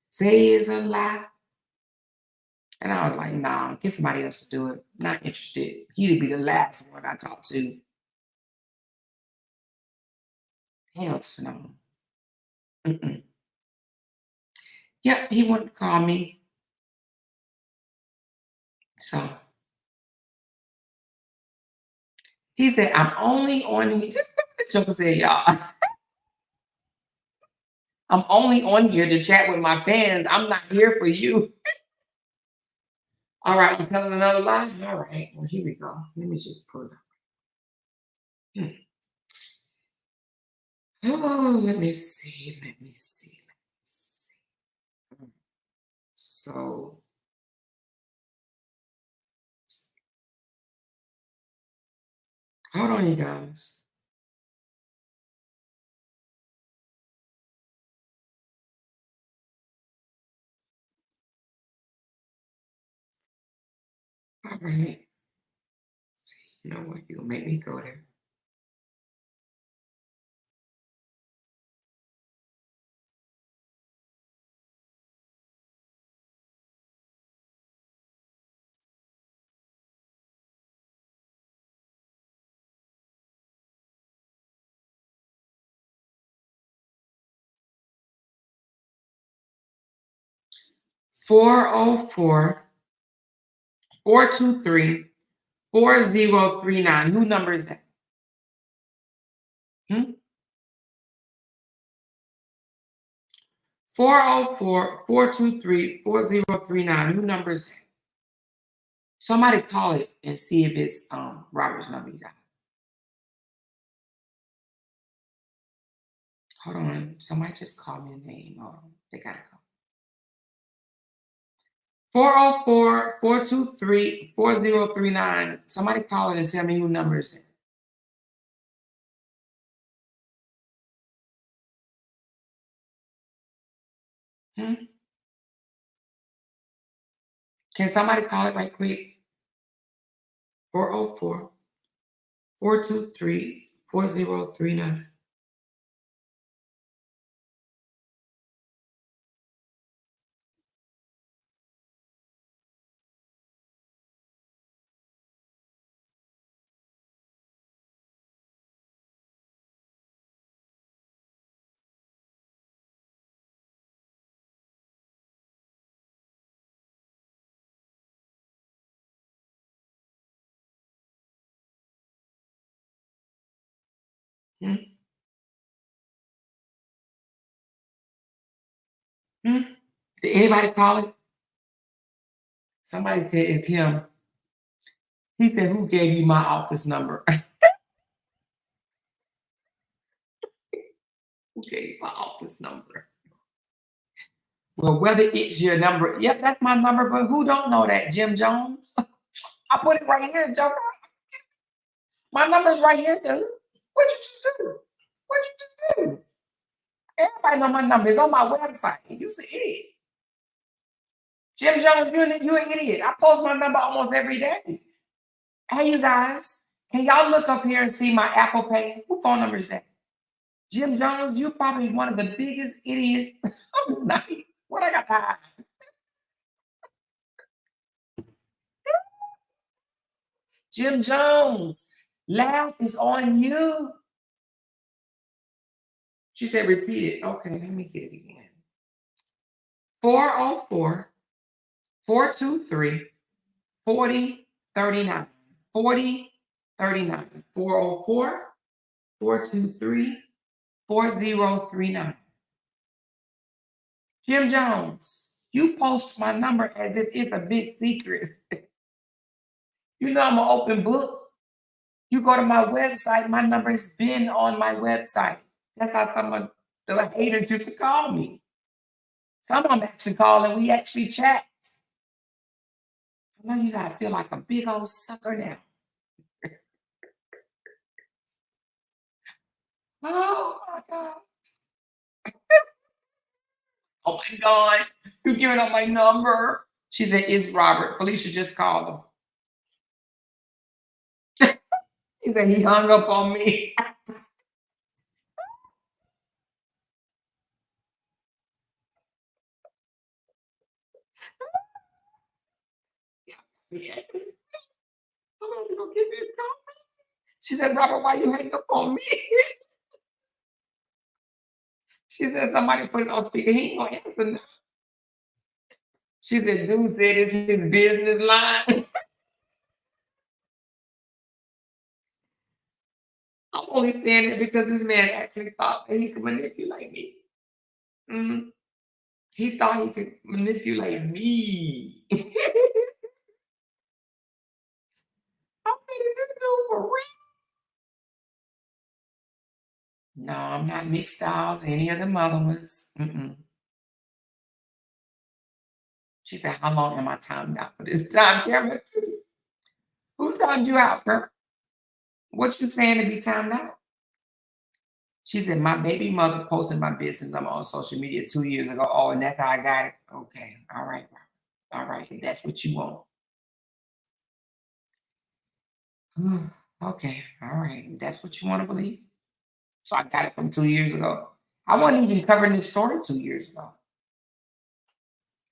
Say it's a lie. And I was like, nah, get somebody else to do it. Not interested. He'd be the last one I talk to. Hell to no. Mm-mm. Yep, he wanted to call me. So he said, I'm only on here. Just what the Joker said, y'all. I'm only on here to chat with my fans. I'm not here for you. All right, I'm telling another lie. All right, well, here we go. Let me just pull it up. Oh, let me see. So, hold on, you guys. All right. You know what? You'll make me go there. (404) 423 4039. Who number is that? 404 423 4039. Who number is that? Somebody call it and see if it's Robert's number, you guys. Hold on. Somebody just called me a name. Hold on. They gotta call. 404 423 4039. Somebody call it and tell me who number is it. Can somebody call it right quick? 404 423 4039. Did anybody call it? Somebody said it's him. He said, who gave you my office number? Who gave you my office number? Well, whether it's your number, yep, that's my number, but who don't know that? Jim Jones? I put it right here, Joker. My number's right here, dude. What'd you just do? What'd you just do? Everybody know my number. It's on my website. You's an idiot. Jim Jones, you're an idiot. I post my number almost every day. Hey, you guys, can y'all look up here and see my Apple Pay? Who phone number is that? Jim Jones, you're probably one of the biggest idiots of the night. What I got time? Jim Jones, laugh is on you. She said, repeat it. Okay, let me get it again. 404 423 4039. 4039. 404 423 4039. Jim Jones, you post my number as if it's a big secret. You know I'm an open book. You go to my website, my number has been on my website. That's how some of the haters used to call me. Some of them actually call and we actually chat. I know you gotta feel like a big old sucker now. Oh my God. Oh my God. You're giving up my number. She said, it's Robert. Felicia just called him. He said he hung up on me. Yes. I'm gonna go give me a call. She said, Robert, why you hang up on me? She said, somebody put it on speaker. He ain't gonna answer now. She said, dude said it's his business line. I'm only saying it because this man actually thought that he could manipulate me. Mhm. He thought he could manipulate me. I said, is this dude for real? No, I'm not mixed styles, any of them other ones. Mm-mm. She said, how long am I timed out for this time, Cameron? Who timed you out, girl? What you saying to be timed out? She said, my baby mother posted my business number on social media 2 years ago. Oh, and that's how I got it. Okay. All right. All right. If that's what you want. Okay. All right. If that's what you want to believe. So I got it from 2 years ago. I wasn't even covering this story 2 years ago.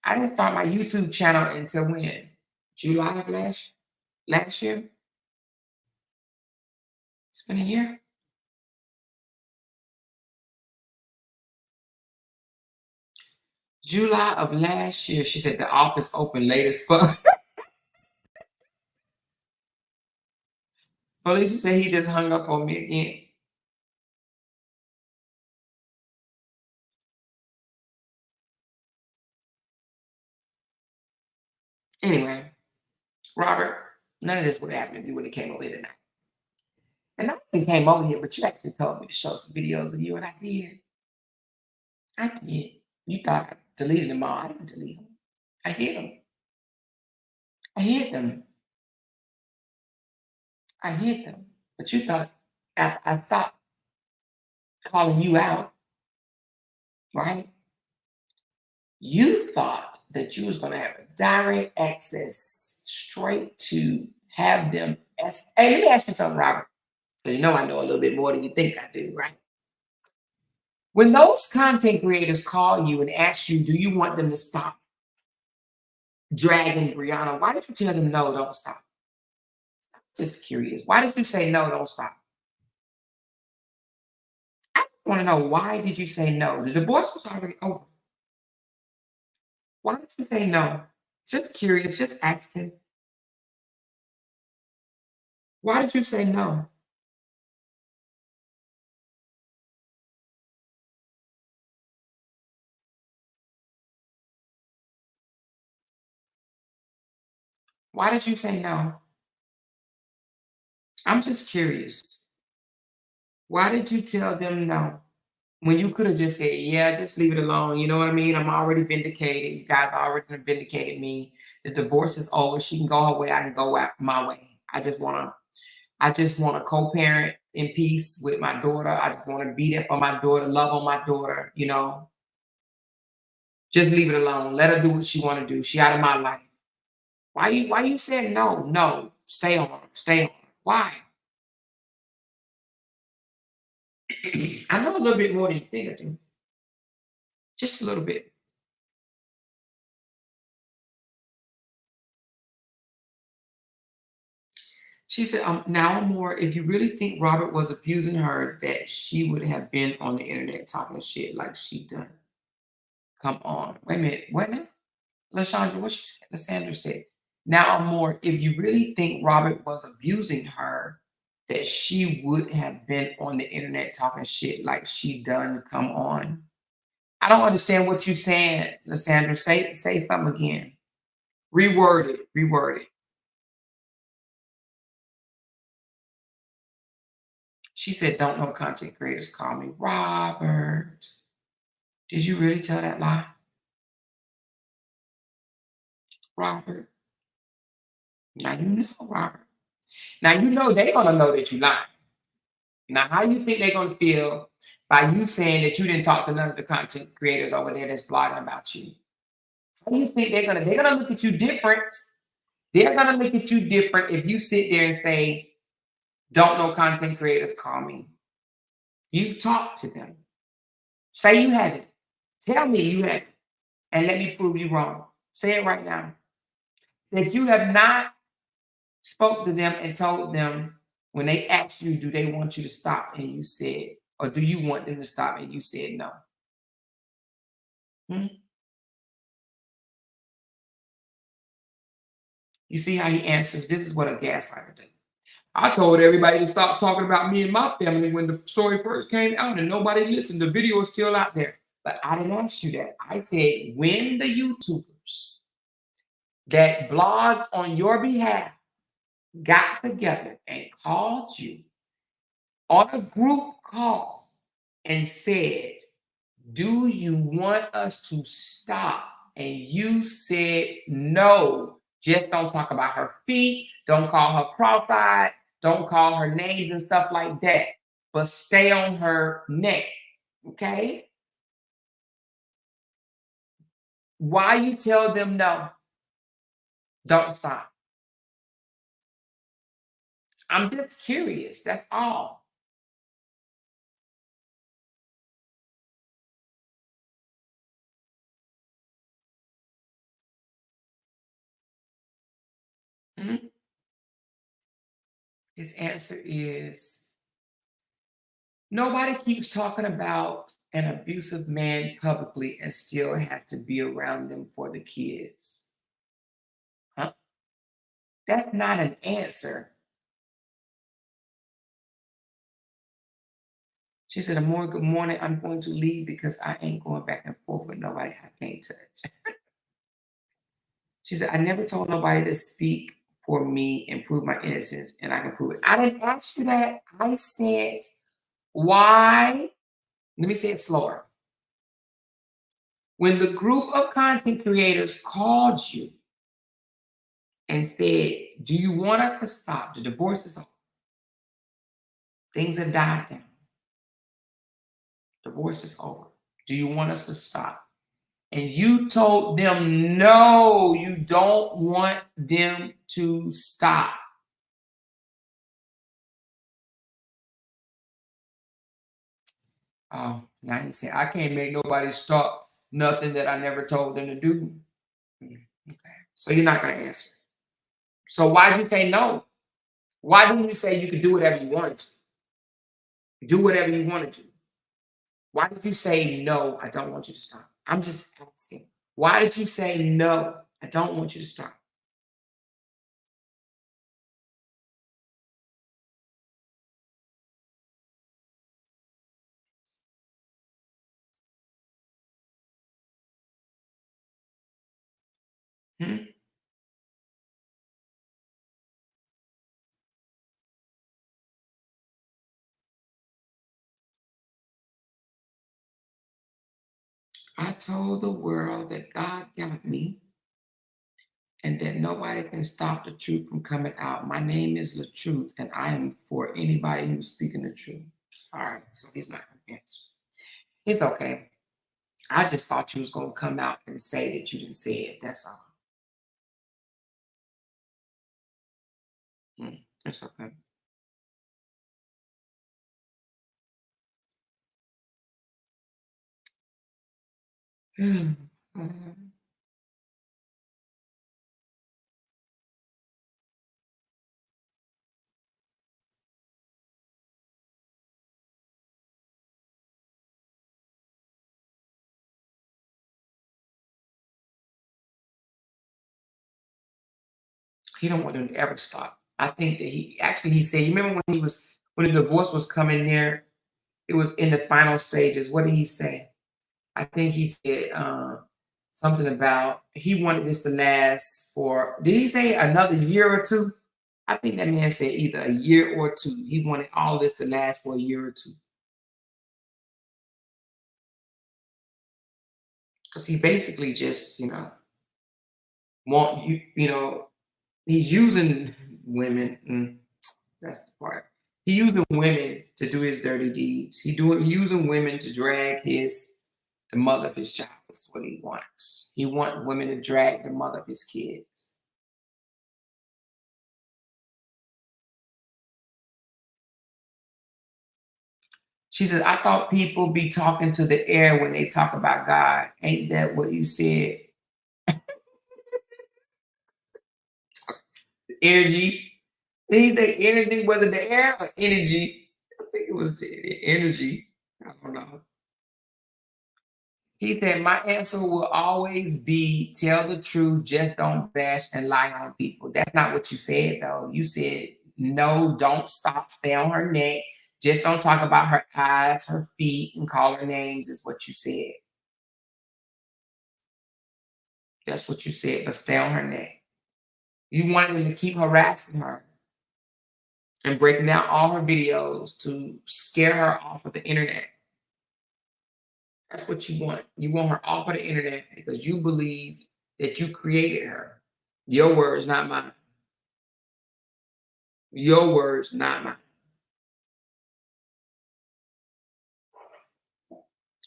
I didn't start my YouTube channel until when? July of last year? It's been a year. July of last year, she said the office open late as fuck. Felicia said he just hung up on me again. Anyway, Robert, none of this would have happened if you would have came over here tonight. And I even came over here, but you actually told me to show some videos of you, and I did. I did. You thought I deleted them all. I didn't delete them. I hid them. I hid them. I hid them. But you thought I stopped calling you out, right? You thought that you was going to have a direct access straight to have them. Hey, let me ask you something, Robert, because you know I know a little bit more than you think I do, right? When those content creators call you and ask you, do you want them to stop dragging Briana? Why did you tell them no, don't stop? Just curious. Why did you say no, don't stop? I just want to know, why did you say no? The divorce was already over. Why did you say no? Just curious, just asking. Why did you say no? Why did you say no? I'm just curious. Why did you tell them no? When you could have just said, yeah, just leave it alone. You know what I mean? I'm already vindicated. You guys already vindicated me. The divorce is over. She can go her way. I can go out my way. I just want to co-parent in peace with my daughter. I just want to be there for my daughter, love on my daughter, you know. Just leave it alone. Let her do what she want to do. She out of my life. Why you saying no? No. Stay on. Stay on. Why? I know a little bit more than you think I do. Just a little bit. She said, now more, if you really think Robert was abusing her, that she would have been on the internet talking shit like she done. Come on. Wait a minute. What now? LaShondra, what she said? Lysandra said, now more, if you really think Robert was abusing her, that she would have been on the internet talking shit like she done. Come on. I don't understand what you're saying, Lysandra. Say something again. Reword it. She said, don't know content creators call me. Robert, did you really tell that lie? Robert. Now you know, Robert. Now you know they're gonna know that you lied. Now, how you think they're gonna feel by you saying that you didn't talk to none of the content creators over there that's blogging about you? How do you think they're gonna look at you different? They're gonna look at you different if you sit there and say, don't know content creators call me. You've talked to them. Say you haven't. Tell me you haven't. And let me prove you wrong. Say it right now. That you have not spoke to them and told them when they asked you, do they want you to stop? And you said, or do you want them to stop? And you said no. You see how he answers? This is what a gaslighter does. I told everybody to stop talking about me and my family when the story first came out and nobody listened. The video is still out there. But I didn't ask you that. I said, when the YouTubers that blogged on your behalf got together and called you on a group call and said, do you want us to stop? And you said no. Just don't talk about her feet. Don't call her cross-eyed. Don't call her names and stuff like that. But stay on her neck. Okay? Why you tell them no? Don't stop. I'm just curious. That's all. His answer is, nobody keeps talking about an abusive man publicly and still have to be around them for the kids. Huh? That's not an answer. She said, Amor, good morning. I'm going to leave because I ain't going back and forth with nobody I can't touch. She said, I never told nobody to speak for me and prove my innocence, and I can prove it. I didn't ask you that. I said, why? Let me say it slower. When the group of content creators called you and said, do you want us to stop? The divorce is over. Things have died down. Divorce is over. Do you want us to stop? And you told them, no, you don't want them to stop. Oh, now you say, I can't make nobody stop nothing that I never told them to do. Okay. So you're not going to answer. So why did you say no? Why didn't you say you could do whatever you wanted to? Do whatever you wanted to. Why did you say no, I don't want you to stop? I'm just asking. Why did you say no, I don't want you to stop? I told the world that God got me and that nobody can stop the truth from coming out. My name is the truth, and I am for anybody who's speaking the truth. All right, so he's not going to answer. It's okay. I just thought you was going to come out and say that you didn't say it. That's all. It's okay. He don't want them to ever stop. I think that he said, you remember when the divorce was coming near, it was in the final stages. What did he say? I think he said something about he wanted this to last for, did he say another year or two? I think that man said either a year or two. He wanted all this to last for a year or two. Because he basically just, want you, he's using women. That's the part. He using women to do his dirty deeds. He using women to drag the mother of his child. That's what he wants. He wants women to drag the mother of his kids. She says, I thought people be talking to the air when they talk about God. Ain't that what you said? Energy. These the energy, whether the air or energy. I think it was the energy. I don't know. He said, my answer will always be tell the truth, just don't bash and lie on people. That's not what you said, though. You said, no, don't stop, stay on her neck. Just don't talk about her eyes, her feet, and call her names is what you said. That's what you said, but stay on her neck. You wanted them to keep harassing her and breaking down all her videos to scare her off of the internet. That's what you want. You want her off of the internet because you believed that you created her. Your words, not mine. Your words, not mine.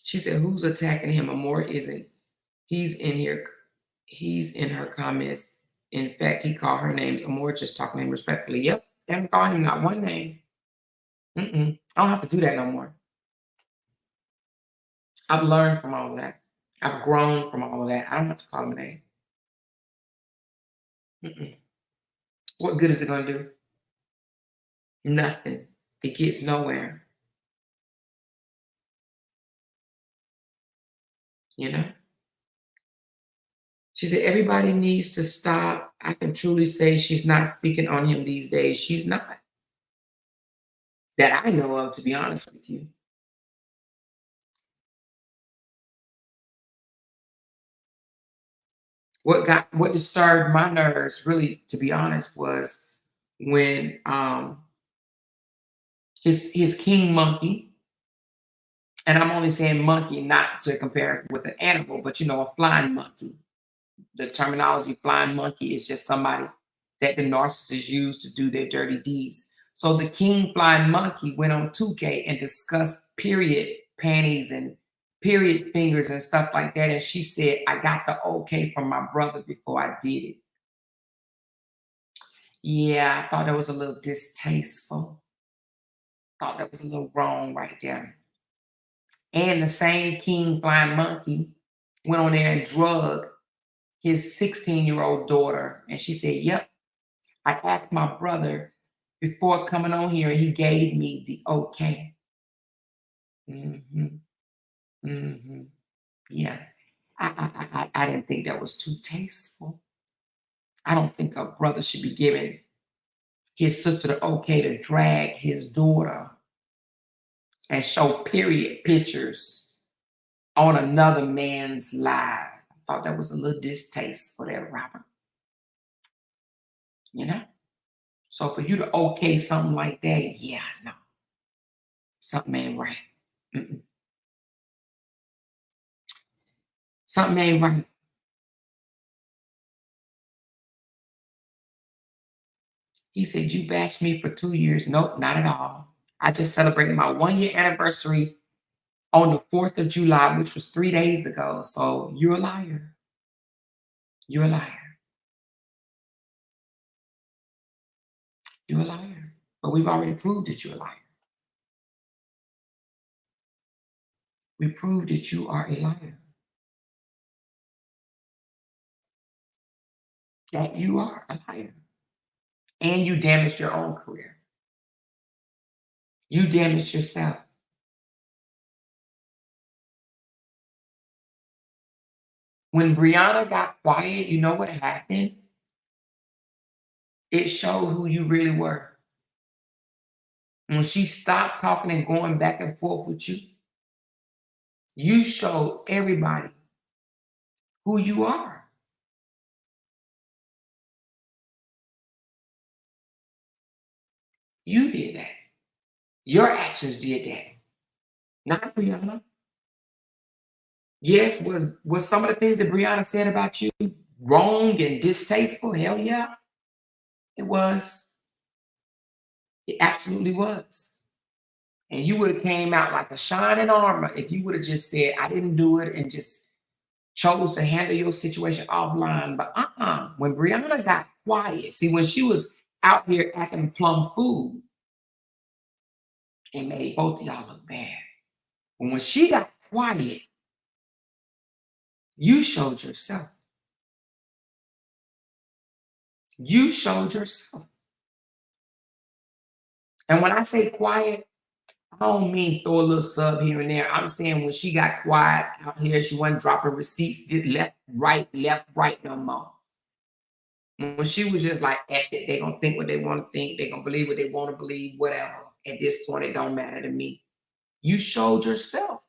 She said, who's attacking him? Amor isn't. He's in here. He's in her comments. In fact, he called her names. Amor just talking to him respectfully. Yep. They haven't called him not one name. I don't have to do that no more. I've learned from all of that. I've grown from all of that. I don't have to call him a name. What good is it going to do? Nothing. It gets nowhere. She said, everybody needs to stop. I can truly say she's not speaking on him these days. She's not. That I know of, to be honest with you. What disturbed my nerves, really, to be honest, was when his king monkey, and I'm only saying monkey not to compare it with an animal, but a flying monkey. The terminology flying monkey is just somebody that the narcissists use to do their dirty deeds. So the king flying monkey went on 2K and discussed period panties and period fingers and stuff like that. And she said, I got the okay from my brother before I did it. Yeah, I thought that was a little distasteful. Thought that was a little wrong right there. And the same king flying monkey went on there and drugged his 16-year-old daughter. And she said, yep, I asked my brother before coming on here and he gave me the okay. Yeah, I didn't think that was too tasteful. I don't think a brother should be giving his sister the okay to drag his daughter and show period pictures on another man's live. I thought that was a little distasteful there, Robert. So for you to okay something like that, yeah, no. Something ain't right. Something ain't right. He said, you bashed me for 2 years. Nope, not at all. I just celebrated my 1-year anniversary on the 4th of July, which was 3 days ago. So you're a liar. You're a liar. You're a liar. But we've already proved that you're a liar. We proved that you are a liar. That you are a liar. And you damaged your own career. You damaged yourself. When Briana got quiet, you know what happened? It showed who you really were. When she stopped talking and going back and forth with you, you showed everybody who you are. You did that. Your actions did that. Not Briana. Yes, was some of the things that Briana said about you wrong and distasteful? Hell yeah. It was. It absolutely was. And you would have came out like a shining armor if you would have just said, I didn't do it, and just chose to handle your situation offline. But when Briana got quiet, see, when she was out here acting plum fool, it made both of y'all look bad. But when she got quiet, you showed yourself. You showed yourself. And when I say quiet, I don't mean throw a little sub here and there. I'm saying when she got quiet out here, she wasn't dropping receipts, did left, right no more. When she was just like, F it, they're gonna think what they want to think, they're gonna believe what they want to believe, whatever. At this point, it don't matter to me. You showed yourself.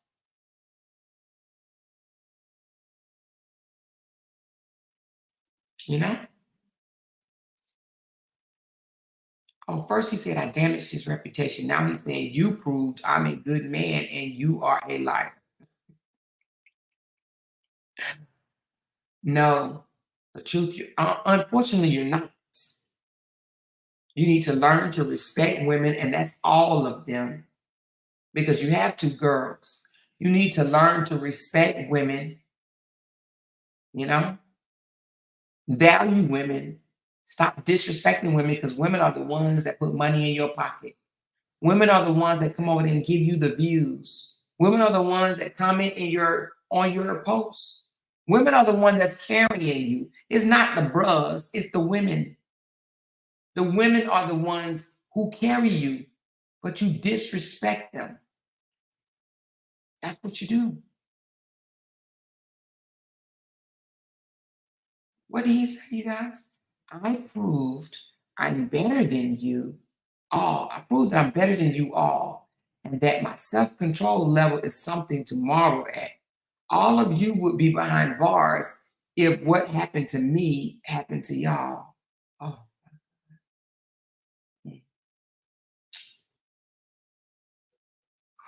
You know? Oh, first he said I damaged his reputation. Now he's saying you proved I'm a good man and you are a liar. No, the truth, unfortunately, you're not. You need to learn to respect women, and that's all of them. Because you have two girls. You need to learn to respect women, you know? Value women. Stop disrespecting women, because women are the ones that put money in your pocket. Women are the ones that come over there and give you the views. Women are the ones that comment on your posts. Women are the ones that's carrying you. It's not the bros, it's the women. The women are the ones who carry you, but you disrespect them. That's what you do. What did he say, you guys? I proved I'm better than you all. I proved that I'm better than you all, and that my self-control level is something to marvel at. All of you would be behind bars if what happened to me happened to y'all. Oh.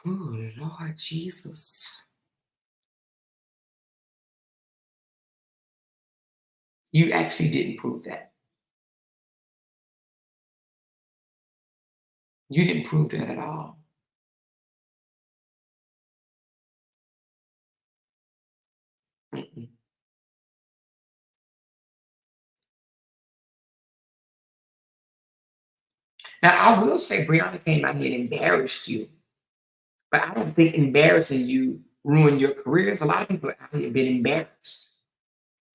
Oh, Lord Jesus. You actually didn't prove that. You didn't prove that at all. Mm-mm. Now, I will say Briana came out here and embarrassed you, but I don't think embarrassing you ruined your career. There's a lot of people out here been embarrassed.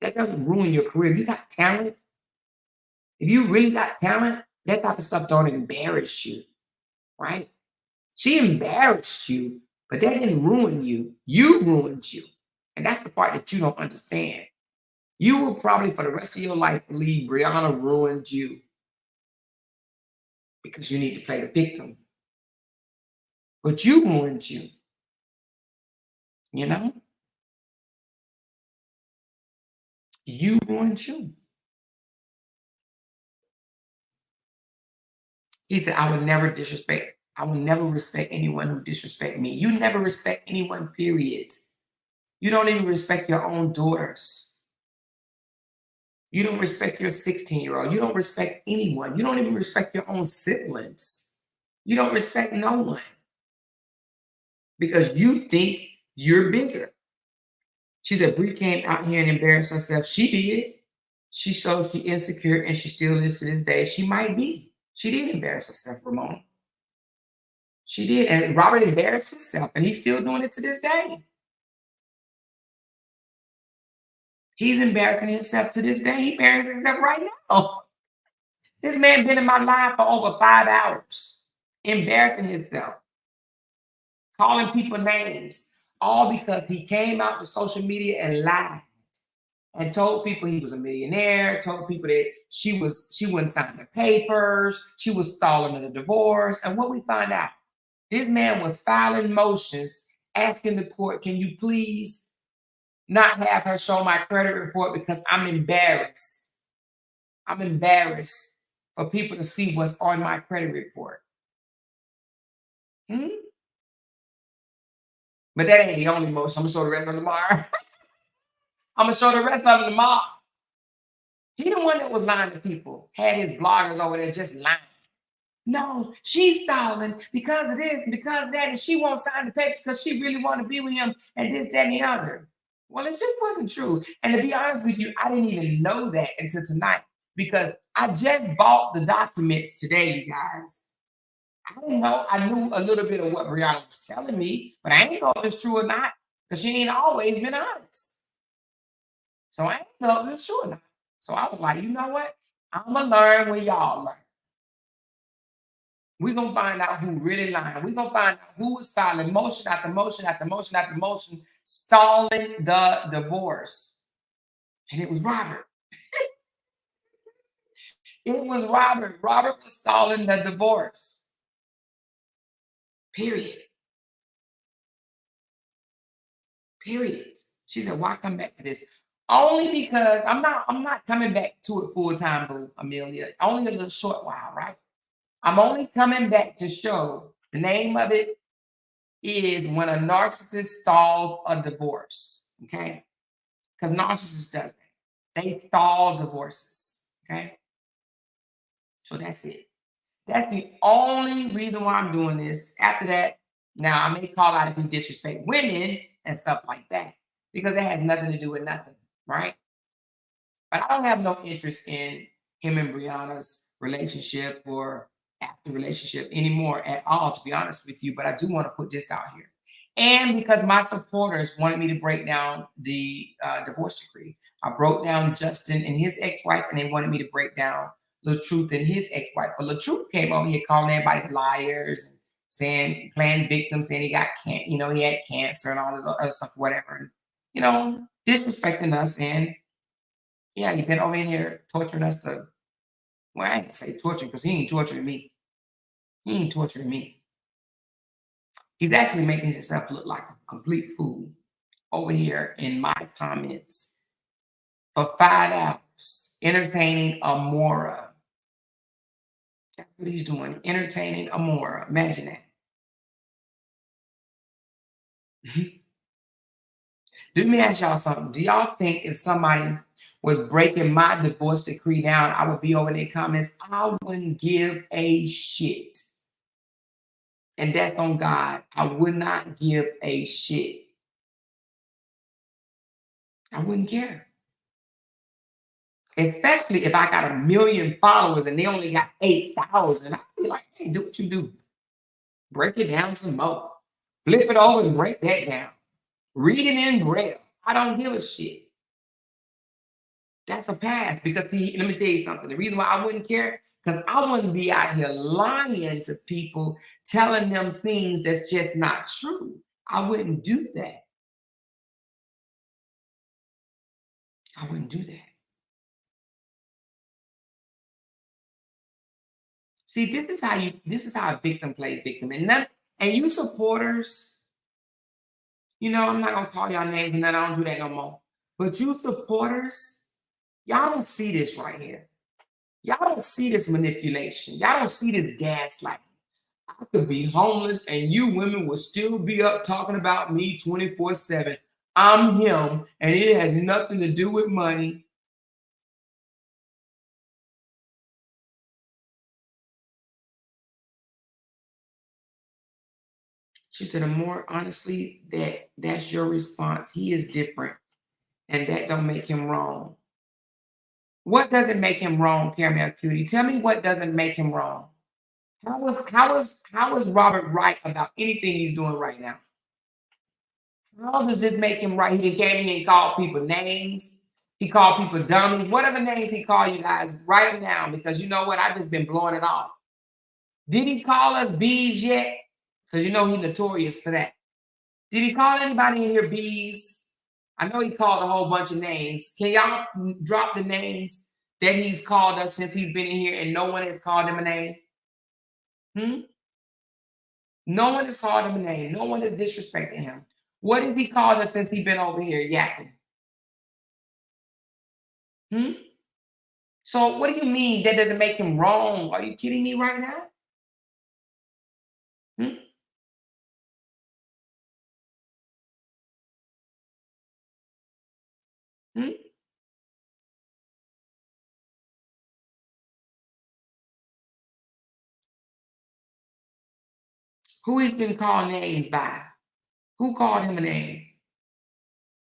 That doesn't ruin your career. If you got talent, if you really got talent, that type of stuff don't embarrass you, right? She embarrassed you, but that didn't ruin you. You ruined you. And that's the part that you don't understand. You will probably, for the rest of your life, believe Briana ruined you because you need to play the victim. But you ruined you. You know? You ruined you. He said, I would never disrespect. I will never respect anyone who disrespect me. You never respect anyone, period. You don't even respect your own daughters. You don't respect your 16-year-old. You don't respect anyone. You don't even respect your own siblings. You don't respect no one. Because you think you're bigger. She said, Bree came out here and embarrassed herself. She did. She showed she's insecure, and she still is to this day. She might be. She did embarrass herself, Ramona. She did. And Robert embarrassed himself, and he's still doing it to this day. He's embarrassing himself to this day. He embarrasses himself right now. This man been in my life for over 5 hours, embarrassing himself, calling people names, all because he came out to social media and lied and told people he was a millionaire, told people that she wouldn't sign the papers, she was stalling in a divorce. And what we find out, this man was filing motions asking the court, can you please not have her show my credit report because I'm embarrassed. I'm embarrassed for people to see what's on my credit report. Hmm? But that ain't the only motion. I'm gonna show the rest of them tomorrow. I'm gonna show the rest of them tomorrow. He the one that was lying to people, had his bloggers over there just lying. No, she's stalling because of this, because of that, and she won't sign the papers because she really want to be with him and this, that, and the other. Well, it just wasn't true. And to be honest with you, I didn't even know that until tonight because I just bought the documents today, you guys. I didn't know. I knew a little bit of what Briana was telling me, but I ain't know if it's true or not because she ain't always been honest. So I ain't know if it's true or not. So I was like, you know what? I'm going to learn when y'all learn. We're going to find out who really lying. We're going to find out who is filing motion after motion after motion after motion, stalling the divorce. And it was Robert. It was Robert. Robert was stalling the divorce. Period. Period. She said, why come back to this? Only because I'm not coming back to it full time, boo, Amelia. Only a little short while, right? I'm only coming back to show the name of it is when a narcissist stalls a divorce. Okay. Because narcissists does that. They stall divorces. Okay. So that's it. That's the only reason why I'm doing this. After that, now I may call out if you disrespect women and stuff like that, because that has nothing to do with nothing, right? But I don't have no interest in him and Briana's relationship or after relationship anymore at all, to be honest with you. But I do want to put this out here. And because my supporters wanted me to break down the divorce decree, I broke down Justin and his ex-wife, and they wanted me to break down LaTruth and his ex-wife. But LaTruth came on here calling everybody liars and saying, playing victim, saying he got he had cancer and all this other stuff, whatever. And, disrespecting us. And yeah, you've been over in here torturing us to, well, I ain't gonna say torture because he ain't torturing me. He ain't torturing me. He's actually making himself look like a complete fool over here in my comments for 5 hours, entertaining Amora. That's what he's doing, entertaining Amora. Imagine that. Let me ask y'all something. Do y'all think if somebody was breaking my divorce decree down, I would be over in their comments? I wouldn't give a shit. And that's on God. I would not give a shit. I wouldn't care. Especially if I got 1 million followers and they only got 8,000. I'd be like, hey, do what you do. Break it down some more. Flip it over and break that down. Read it in Braille. I don't give a shit. That's a pass because let me tell you something. The reason why I wouldn't care, because I wouldn't be out here lying to people, telling them things that's just not true. I wouldn't do that. I wouldn't do that. See, this is how a victim plays victim. And you supporters, I'm not gonna call y'all names and I don't do that no more. But you supporters, y'all don't see this right here. Y'all don't see this manipulation. Y'all don't see this gaslighting. I could be homeless and you women will still be up talking about me 24/7. I'm him and it has nothing to do with money. She said, more honestly, that's your response. He is different and that don't make him wrong. What doesn't make him wrong, Caramel Cutie? Tell me what doesn't make him wrong. How is Robert right about anything he's doing right now? How does this make him right? He came here and called people names. He called people dummies. Whatever names he called you guys, write them down because you know what? I've just been blowing it off. Did he call us bees yet? Because he's notorious for that. Did he call anybody in here bees? I know he called a whole bunch of names. Can y'all drop the names that he's called us since he's been in here and no one has called him a name? No one has called him a name. No one is disrespecting him. What has he called us since he's been over here yapping? So what do you mean that doesn't make him wrong? Are you kidding me right now? Hmm? Who he's been called names by? Who called him a name?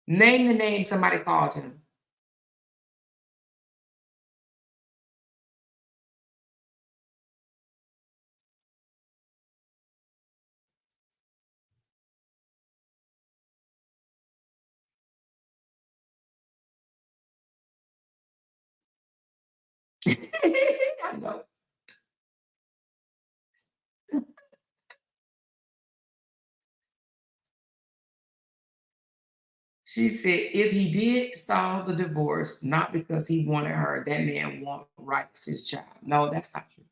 Name the name somebody called him. I know. She said if he did stall the divorce, not because he wanted her, that man won't rights to his child. No, that's not true.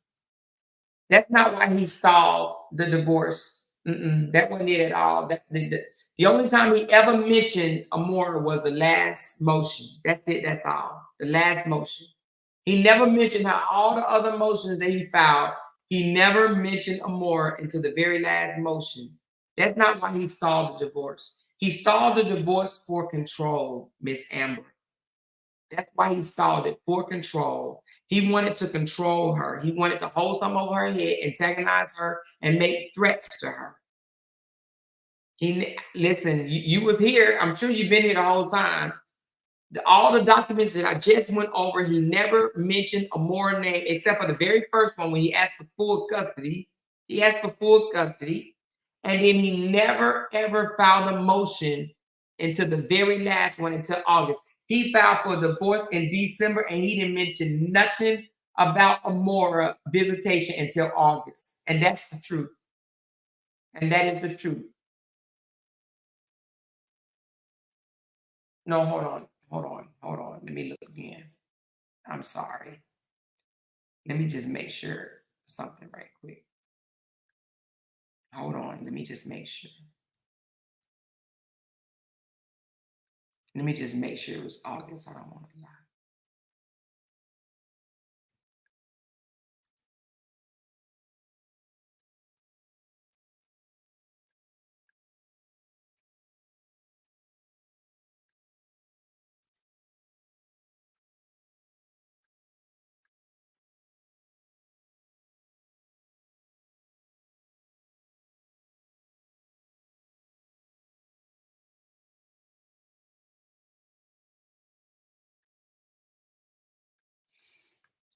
That's not why he stalled the divorce. That wasn't it at all. The only time he ever mentioned Amora was the last motion. That's it. That's all. The last motion. He never mentioned how all the other motions that he filed, he never mentioned Amora until the very last motion. That's not why he stalled the divorce. He stalled the divorce for control, Miss Amber. That's why he stalled it, for control. He wanted to control her. He wanted to hold something over her head, antagonize her, and make threats to her. Listen, you was here. I'm sure you've been here the whole time. All the documents that I just went over, he never mentioned Amora's name except for the very first one when he asked for full custody. He asked for full custody. And then he never, ever filed a motion until the very last one, until August. He filed for divorce in December, and he didn't mention nothing about Amora visitation until August. And that's the truth. And that is the truth. No, hold on. Let me look again. I'm sorry. Let me just make sure something right quick. Hold on. Let me just make sure. Let me just make sure it was August. I don't want to lie.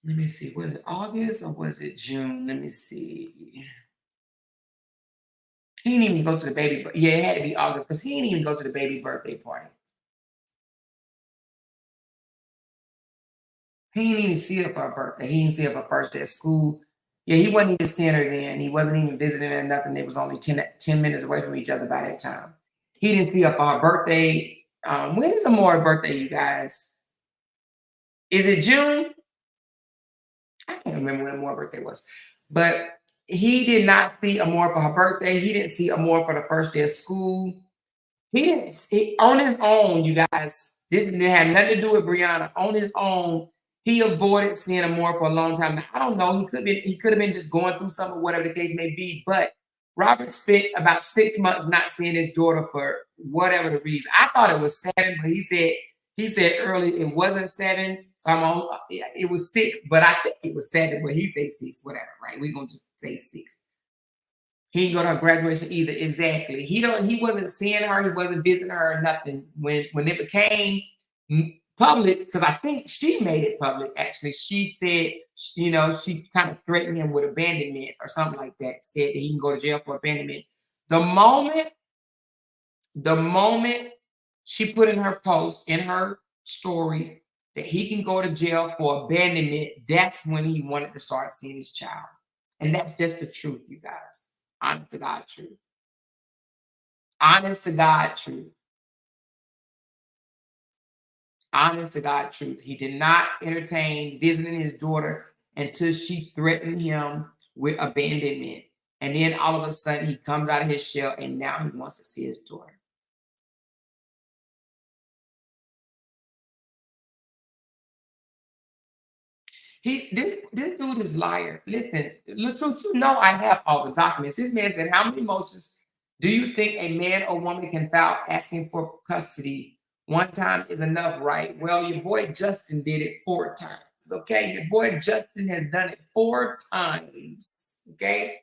Let me see. Was it August or was it June? Let me see. He didn't even go to the baby. Yeah, it had to be August because he didn't even go to the baby birthday party. He didn't even see her for her birthday. He didn't see her for first day of school. Yeah, he wasn't even seeing her then. He wasn't even visiting her, nothing. They was only 10 minutes away from each other by that time. He didn't see her for her birthday. When is Amora's birthday, you guys? Is it June? I can't remember when Amora's birthday was. But he did not see Amora for her birthday. He didn't see Amora for the first day of school. He didn't on his own, you guys. This didn't have nothing to do with Briana. On his own, he avoided seeing Amora for a long time. Now, I don't know. He could have been just going through something, whatever the case may be. But Robert spent about 6 months not seeing his daughter for whatever the reason. I thought it was 7, but he said early it wasn't 7. So I'm on. It was 6, but I think it was 7. But he said 6, whatever. Right? We're gonna just say 6. He didn't go to her graduation either. Exactly. He wasn't seeing her. He wasn't visiting her or nothing. When it became public, because I think she made it public, actually. She said, she kind of threatened him with abandonment or something like that. Said that he can go to jail for abandonment. The moment she put in her post, in her story, that he can go to jail for abandonment, that's when he wanted to start seeing his child. And that's just the truth, you guys. Honest to God truth. Honest to God truth. Honest to God truth. He did not entertain visiting his daughter until she threatened him with abandonment. And then all of a sudden he comes out of his shell and now he wants to see his daughter. This dude is liar. Listen, I have all the documents. This man said, how many motions do you think a man or woman can file asking for custody One time is enough, right? Well, your boy Justin did it 4 times, okay? Your boy Justin has done it 4 times, okay?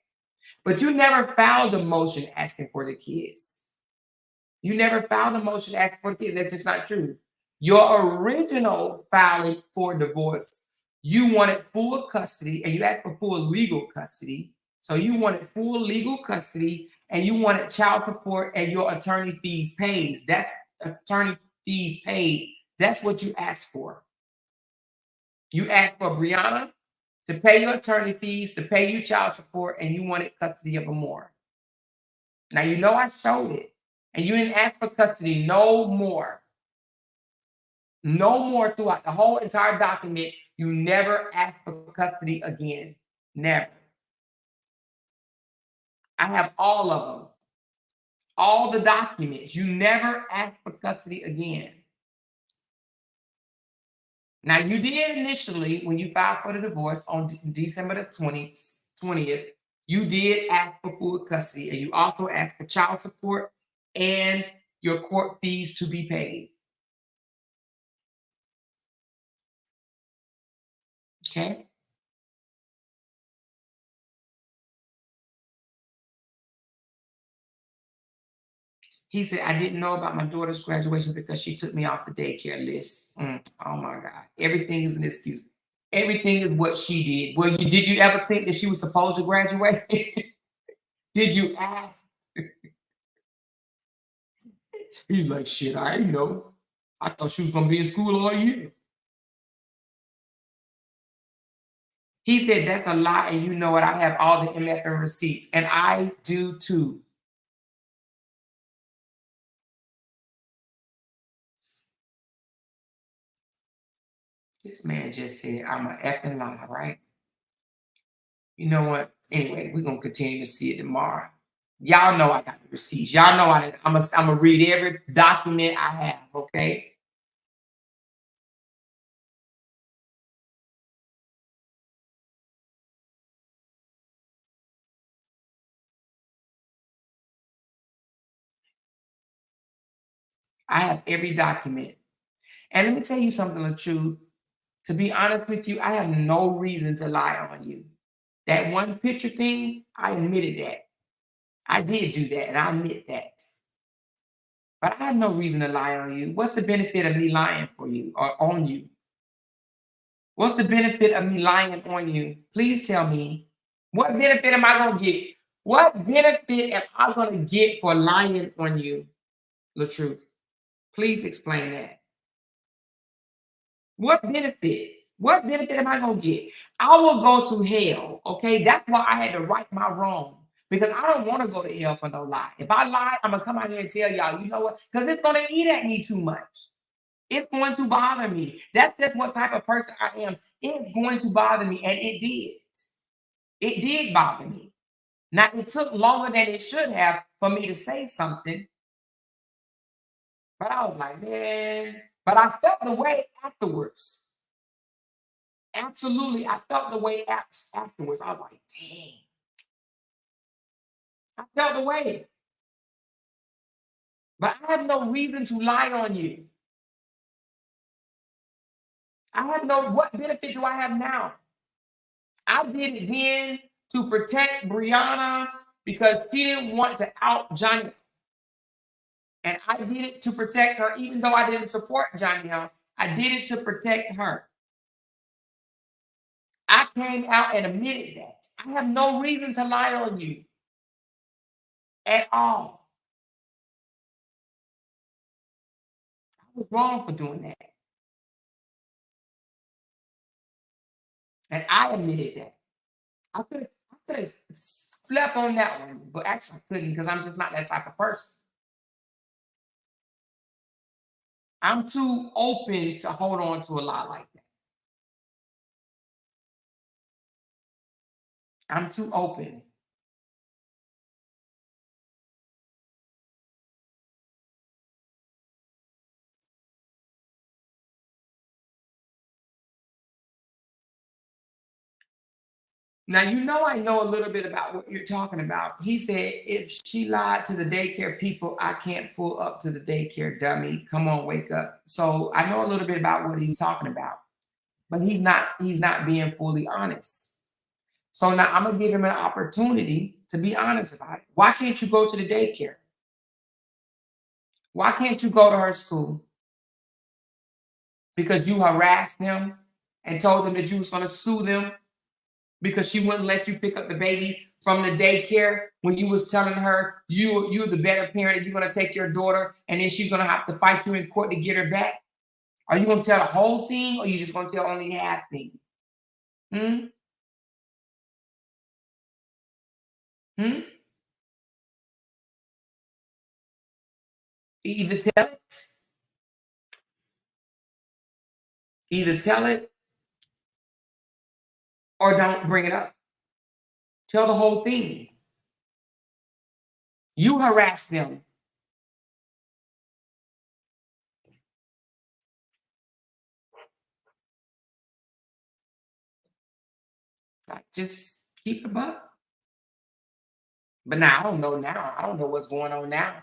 But you never filed a motion asking for the kids. You never filed a motion asking for the kids. That's just not true. Your original filing for divorce, you wanted full custody and you asked for full legal custody. So you wanted full legal custody and you wanted child support and your attorney fees paid. That's attorney fees paid. That's what you asked for. You asked for Briana to pay your attorney fees, to pay you child support, and you wanted custody of more. Now, you know I showed it, and you didn't ask for custody no more. No more throughout the whole entire document. You never asked for custody again. Never. I have all of them. All the documents. You never asked for custody again. Now, you did initially, when you filed for the divorce on December the 20th, you did ask for full custody, and you also asked for child support and your court fees to be paid. Okay? He said, I didn't know about my daughter's graduation because she took me off the daycare list. Oh my God. Everything is an excuse. Everything is what she did. Well, did you ever think that she was supposed to graduate? Did you ask? He's like, shit, I didn't know. I thought she was going to be in school all year. He said, that's a lie, and you know it. I have all the MF and receipts, and I do too. This man just said, I'm a effing lie, right? You know what? Anyway, we're going to continue to see it tomorrow. Y'all know I got the receipts. Y'all know I'm going to read every document I have, okay? I have every document. And let me tell you something, the truth. To be honest with you, I have no reason to lie on you. That one picture thing, I admitted that. I did do that, and I admit that. But I have no reason to lie on you. What's the benefit of me lying for you or on you? What's the benefit of me lying on you? Please tell me. What benefit am I going to get? What benefit am I going to get for lying on you? The truth. Please explain that. What benefit? What benefit am I going to get? I will go to hell, okay? That's why I had to right my wrong. Because I don't want to go to hell for no lie. If I lie, I'm going to come out here and tell y'all, you know what? Because it's going to eat at me too much. It's going to bother me. That's just what type of person I am. It's going to bother me, and it did. It did bother me. Now, it took longer than it should have for me to say something. But I was like, man. But I felt the way afterwards. Absolutely, I felt the way afterwards. I was like, dang. I felt the way. But I have no reason to lie on you. I have no, what benefit do I have now? I did it then to protect Briana because she didn't want to out Johnny. And I did it to protect her, even though I didn't support Johnny. I did it to protect her. I came out and admitted that. I have no reason to lie on you at all. I was wrong for doing that. And I admitted that. I could have slept on that one, but actually I couldn't because I'm just not that type of person. I'm too open to hold on to a lie like that. I'm too open. Now, you know, I know a little bit about what you're talking about. He said, if she lied to the daycare people, I can't pull up to the daycare, dummy. Come on, wake up. So I know a little bit about what he's talking about, but he's not being fully honest. So now I'm gonna give him an opportunity to be honest about it. Why can't you go to the daycare? Why can't you go to her school? Because you harassed them and told them that you was gonna sue them because she wouldn't let you pick up the baby from the daycare when you was telling her you're the better parent and you're going to take your daughter and then she's going to have to fight you in court to get her back? Are you going to tell the whole thing or you just going to tell only half thing? Either tell it or don't bring it up. Tell the whole thing. You harassed them. Like, just keep it up. But now I don't know now. I don't know what's going on now.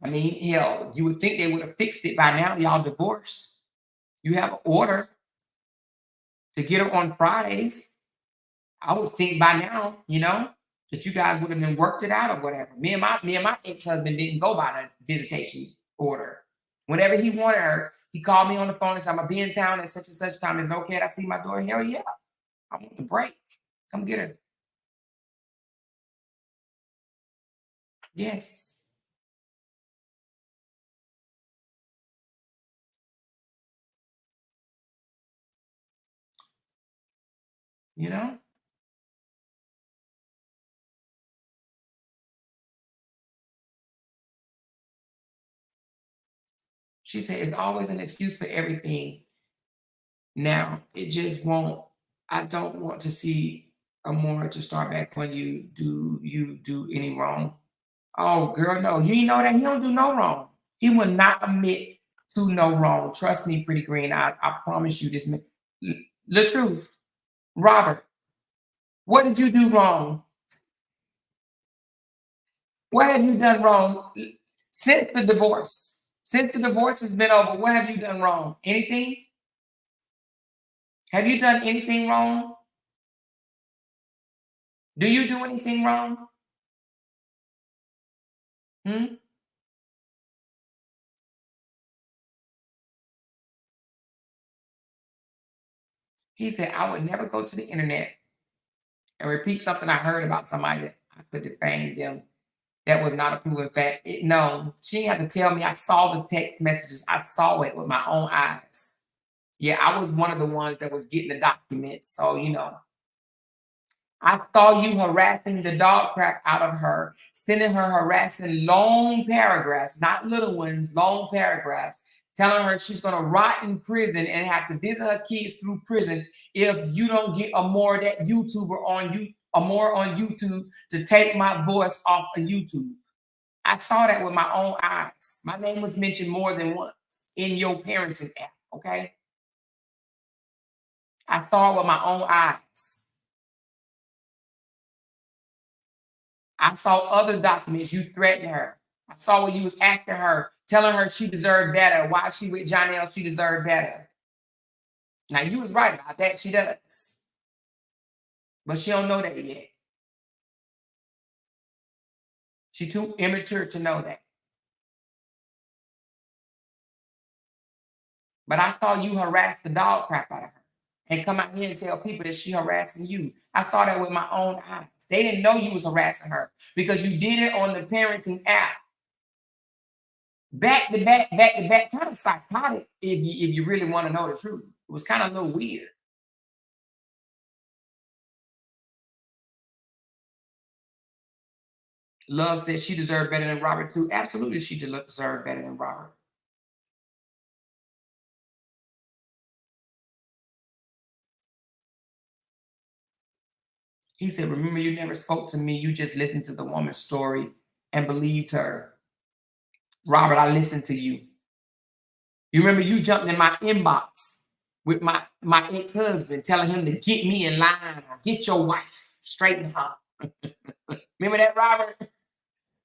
I mean, hell, you would think they would have fixed it by now. Y'all divorced. You have an order to get her on Fridays. I would think by now, you know, that you guys would have been worked it out or whatever. Me and my ex-husband didn't go by the visitation order. Whenever he wanted her, he called me on the phone and said, I'm gonna be in town at such and such time. Is it okay that I see my daughter? Hell yeah. I want the break. Come get her. Yes. You know? She said, it's always an excuse for everything. Now, it just won't, I don't want to see Amora to start back when you do any wrong. Oh, girl, no, you know that he don't do no wrong. He will not admit to no wrong. Trust me, pretty green eyes. I promise you this. The truth. Robert, what did you do wrong? What have you done wrong since the divorce? Since the divorce has been over, what have you done wrong? Anything? Have you done anything wrong? Do you do anything wrong? He said, I would never go to the internet and repeat something I heard about somebody that I could defame them. That was not a proven fact. No, she didn't have to tell me. I saw the text messages. I saw it with my own eyes. Yeah, I was one of the ones that was getting the documents. So, you know, I saw you harassing the dog crap out of her, sending her harassing long paragraphs, not little ones, long paragraphs, telling her she's going to rot in prison and have to visit her kids through prison if you don't get a more that YouTuber on you, a more on YouTube to take my voice off of YouTube. I saw that with my own eyes. My name was mentioned more than once in your parenting app, okay? I saw it with my own eyes. I saw other documents. You threatened her. I saw what you was asking her, telling her she deserved better. Why she with Jonelle, she deserved better. Now, you was right about that. She does. But she don't know that yet. She too immature to know that. But I saw you harass the dog crap out of her and come out here and tell people that she harassing you. I saw that with my own eyes. They didn't know you was harassing her because you did it on the parenting app. Back to back, kind of psychotic if you really want to know the truth. It was kind of a little weird. Love said she deserved better than Robert too. Absolutely, she deserved better than Robert. He said, remember, you never spoke to me. You just listened to the woman's story and believed her. Robert, I listened to you. You remember you jumped in my inbox with my ex-husband, telling him to get me in line or get your wife, straighten her. Remember that, Robert?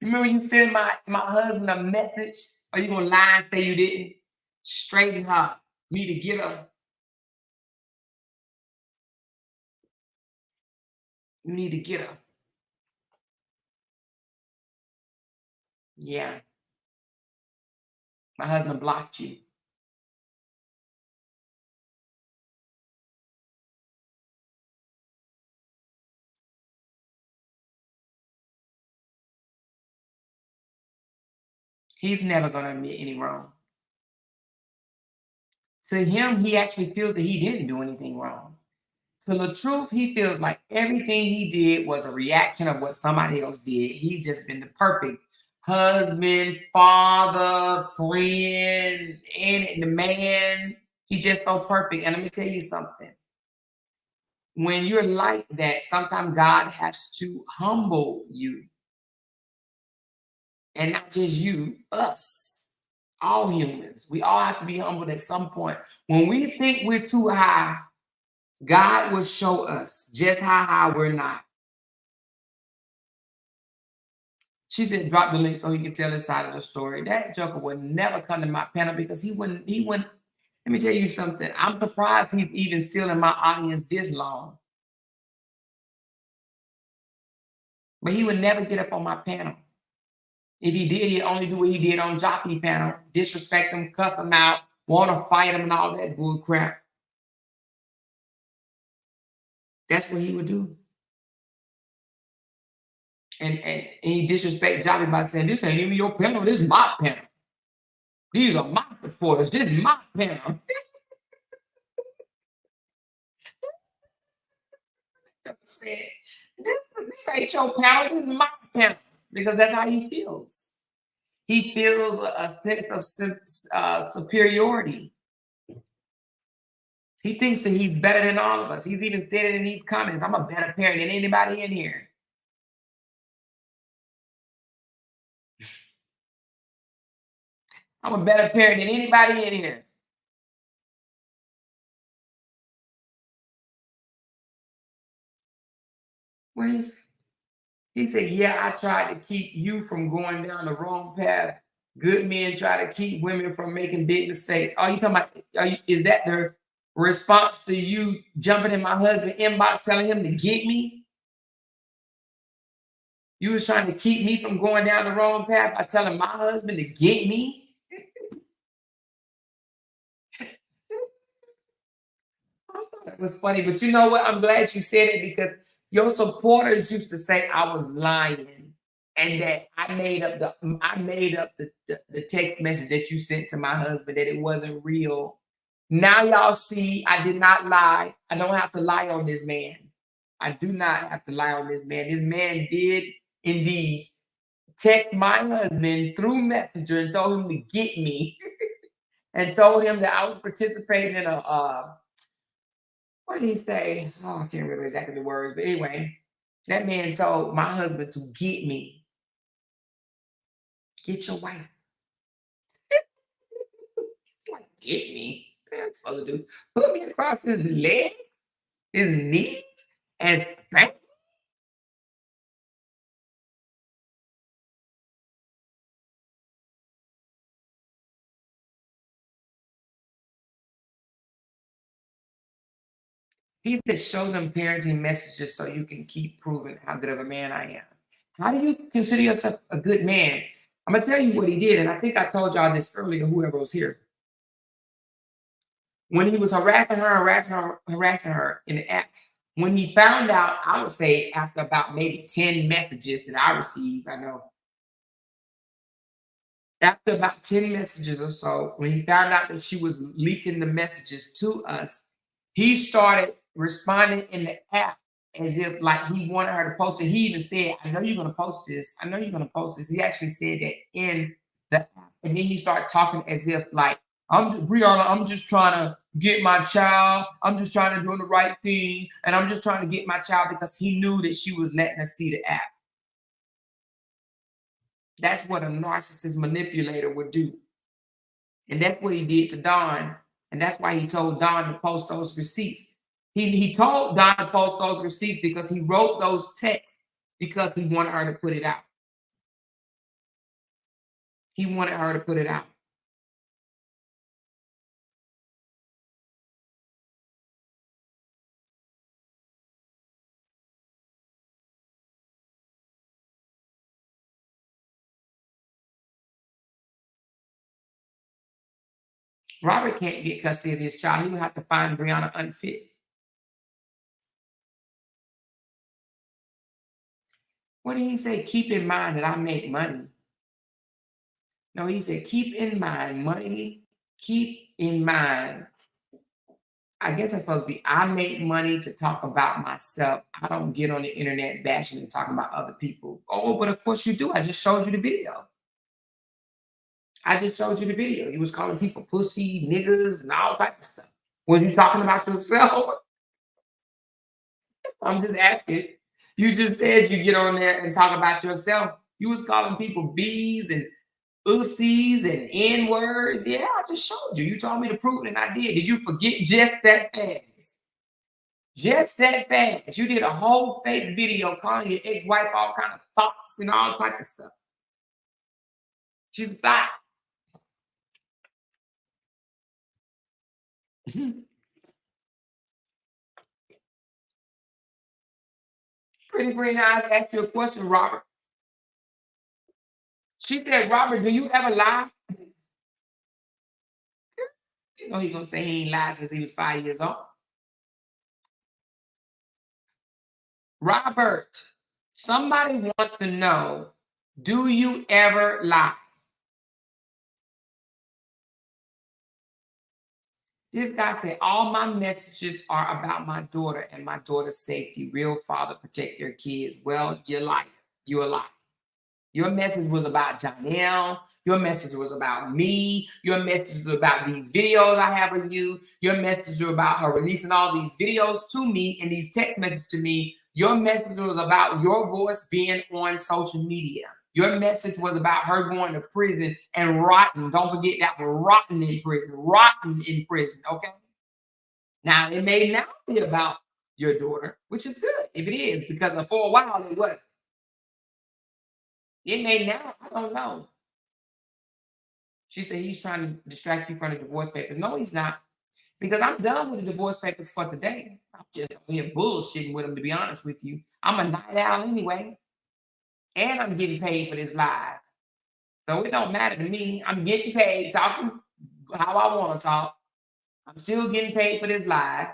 Remember you send my husband a message, or you gonna lie and say you didn't? Straighten her. You need to get her. You need to get her. Yeah. My husband blocked you. He's never going to admit any wrong. To him, he actually feels that he didn't do anything wrong. To the truth, he feels like everything he did was a reaction of what somebody else did. He's just been the perfect husband, father, friend, and the man. He's just so perfect. And let me tell you something. When you're like that, sometimes God has to humble you. And not just you, us, all humans. We all have to be humbled at some point. When we think we're too high, God will show us just how high we're not. She said, drop the link so he can tell his side of the story. That joker would never come to my panel because he wouldn't. Let me tell you something. I'm surprised he's even still in my audience this long. But he would never get up on my panel. If he did, he'd only do what he did on Jockey panel, disrespect him, cuss him out, want to fight him and all that bull crap. That's what he would do. And he disrespect Jockey by saying, this ain't even your panel, this is my panel. These are my supporters, this is my panel. Said, this ain't your panel, this is my panel. Because that's how he feels. He feels a sense of superiority. He thinks that he's better than all of us. He's even said it in these comments. I'm a better parent than anybody in here. I'm a better parent than anybody in here. Well, he said, yeah, I tried to keep you from going down the wrong path. Good men try to keep women from making big mistakes. Are you talking about, is that the response to you jumping in my husband's inbox telling him to get me? You was trying to keep me from going down the wrong path by telling my husband to get me? I thought it was funny, but you know what? I'm glad you said it because your supporters used to say I was lying and that I made up the text message that you sent to my husband, that it wasn't real. Now y'all see I did not lie. I don't have to lie on this man. I do not have to lie on this man. This man did indeed text my husband through Messenger and told him to get me and told him that I was participating in a what did he say? Oh, I can't remember exactly the words, but anyway, that man told my husband to get me. Get your wife. It's like, get me. What am I supposed to do? Put me across his legs, his knees, and spank me? He said, show them parenting messages so you can keep proving how good of a man I am. How do you consider yourself a good man? I'm going to tell you what he did, and I think I told y'all this earlier, whoever was here. When he was harassing her in the act, when he found out, I would say after about maybe 10 messages that I received, I know. After about 10 messages or so, when he found out that she was leaking the messages to us, he started responding in the app as if like he wanted her to post it. He even said, I know you're going to post this. I know you're going to post this. He actually said that in the app. And then he started talking as if like, Briana, I'm just trying to get my child. I'm just trying to do the right thing. And I'm just trying to get my child, because he knew that she was letting us see the app. That's what a narcissist manipulator would do. And that's what he did to Dawn. And that's why he told Don to post those receipts. He told Don to post those receipts because he wrote those texts because he wanted her to put it out. He wanted her to put it out. Robert can't get custody of his child. He would have to find Briana unfit. What did he say? Keep in mind that I make money. No, he said, keep in mind money. Keep in mind. I guess that's supposed to be, I make money to talk about myself. I don't get on the internet bashing and talking about other people. Oh, but of course you do. I just showed you the video. I just showed you the video. You was calling people pussy, niggas, and all type of stuff. Was you talking about yourself? I'm just asking. You just said you get on there and talk about yourself. You was calling people B's and ussies and N-words. Yeah, I just showed you. You told me to prove it, and I did. Did you forget just that fast? Just that fast. You did a whole fake video calling your ex-wife all kind of thoughts and all type of stuff. She's a thought. Pretty Green Eyes asked you a question, Robert. She said, Robert, do you ever lie? You know he's gonna say he ain't lied since he was 5 years old. Robert, somebody wants to know, do you ever lie? This guy said, all my messages are about my daughter and my daughter's safety. Real father protect their kids. Well, you're lying. You're a liar. Your message was about Janelle. Your message was about me. Your message was about these videos I have of you. Your message was about her releasing all these videos to me and these text messages to me. Your message was about your voice being on social media. Your message was about her going to prison and rotting. Don't forget that one, rotting in prison, okay? Now, it may now be about your daughter, which is good if it is, because for a while it wasn't. It may now, I don't know. She said he's trying to distract you from the divorce papers. No, he's not. Because I'm done with the divorce papers for today. I'm just here bullshitting with him, to be honest with you. I'm a night owl anyway. And I'm getting paid for this live. So it don't matter to me. I'm getting paid, talking how I want to talk. I'm still getting paid for this live.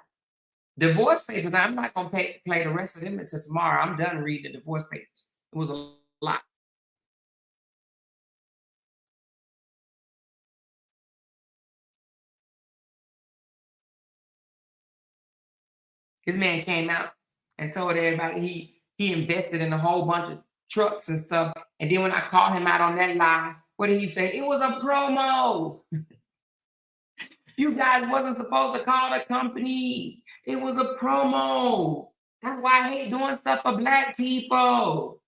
Divorce papers, I'm not going to play the rest of them until tomorrow. I'm done reading the divorce papers. It was a lot. This man came out and told everybody he invested in a whole bunch of trucks and stuff. And then when I called him out on that lie, what did he say? It was a promo. You guys wasn't supposed to call the company. It was a promo. That's why I hate doing stuff for Black people.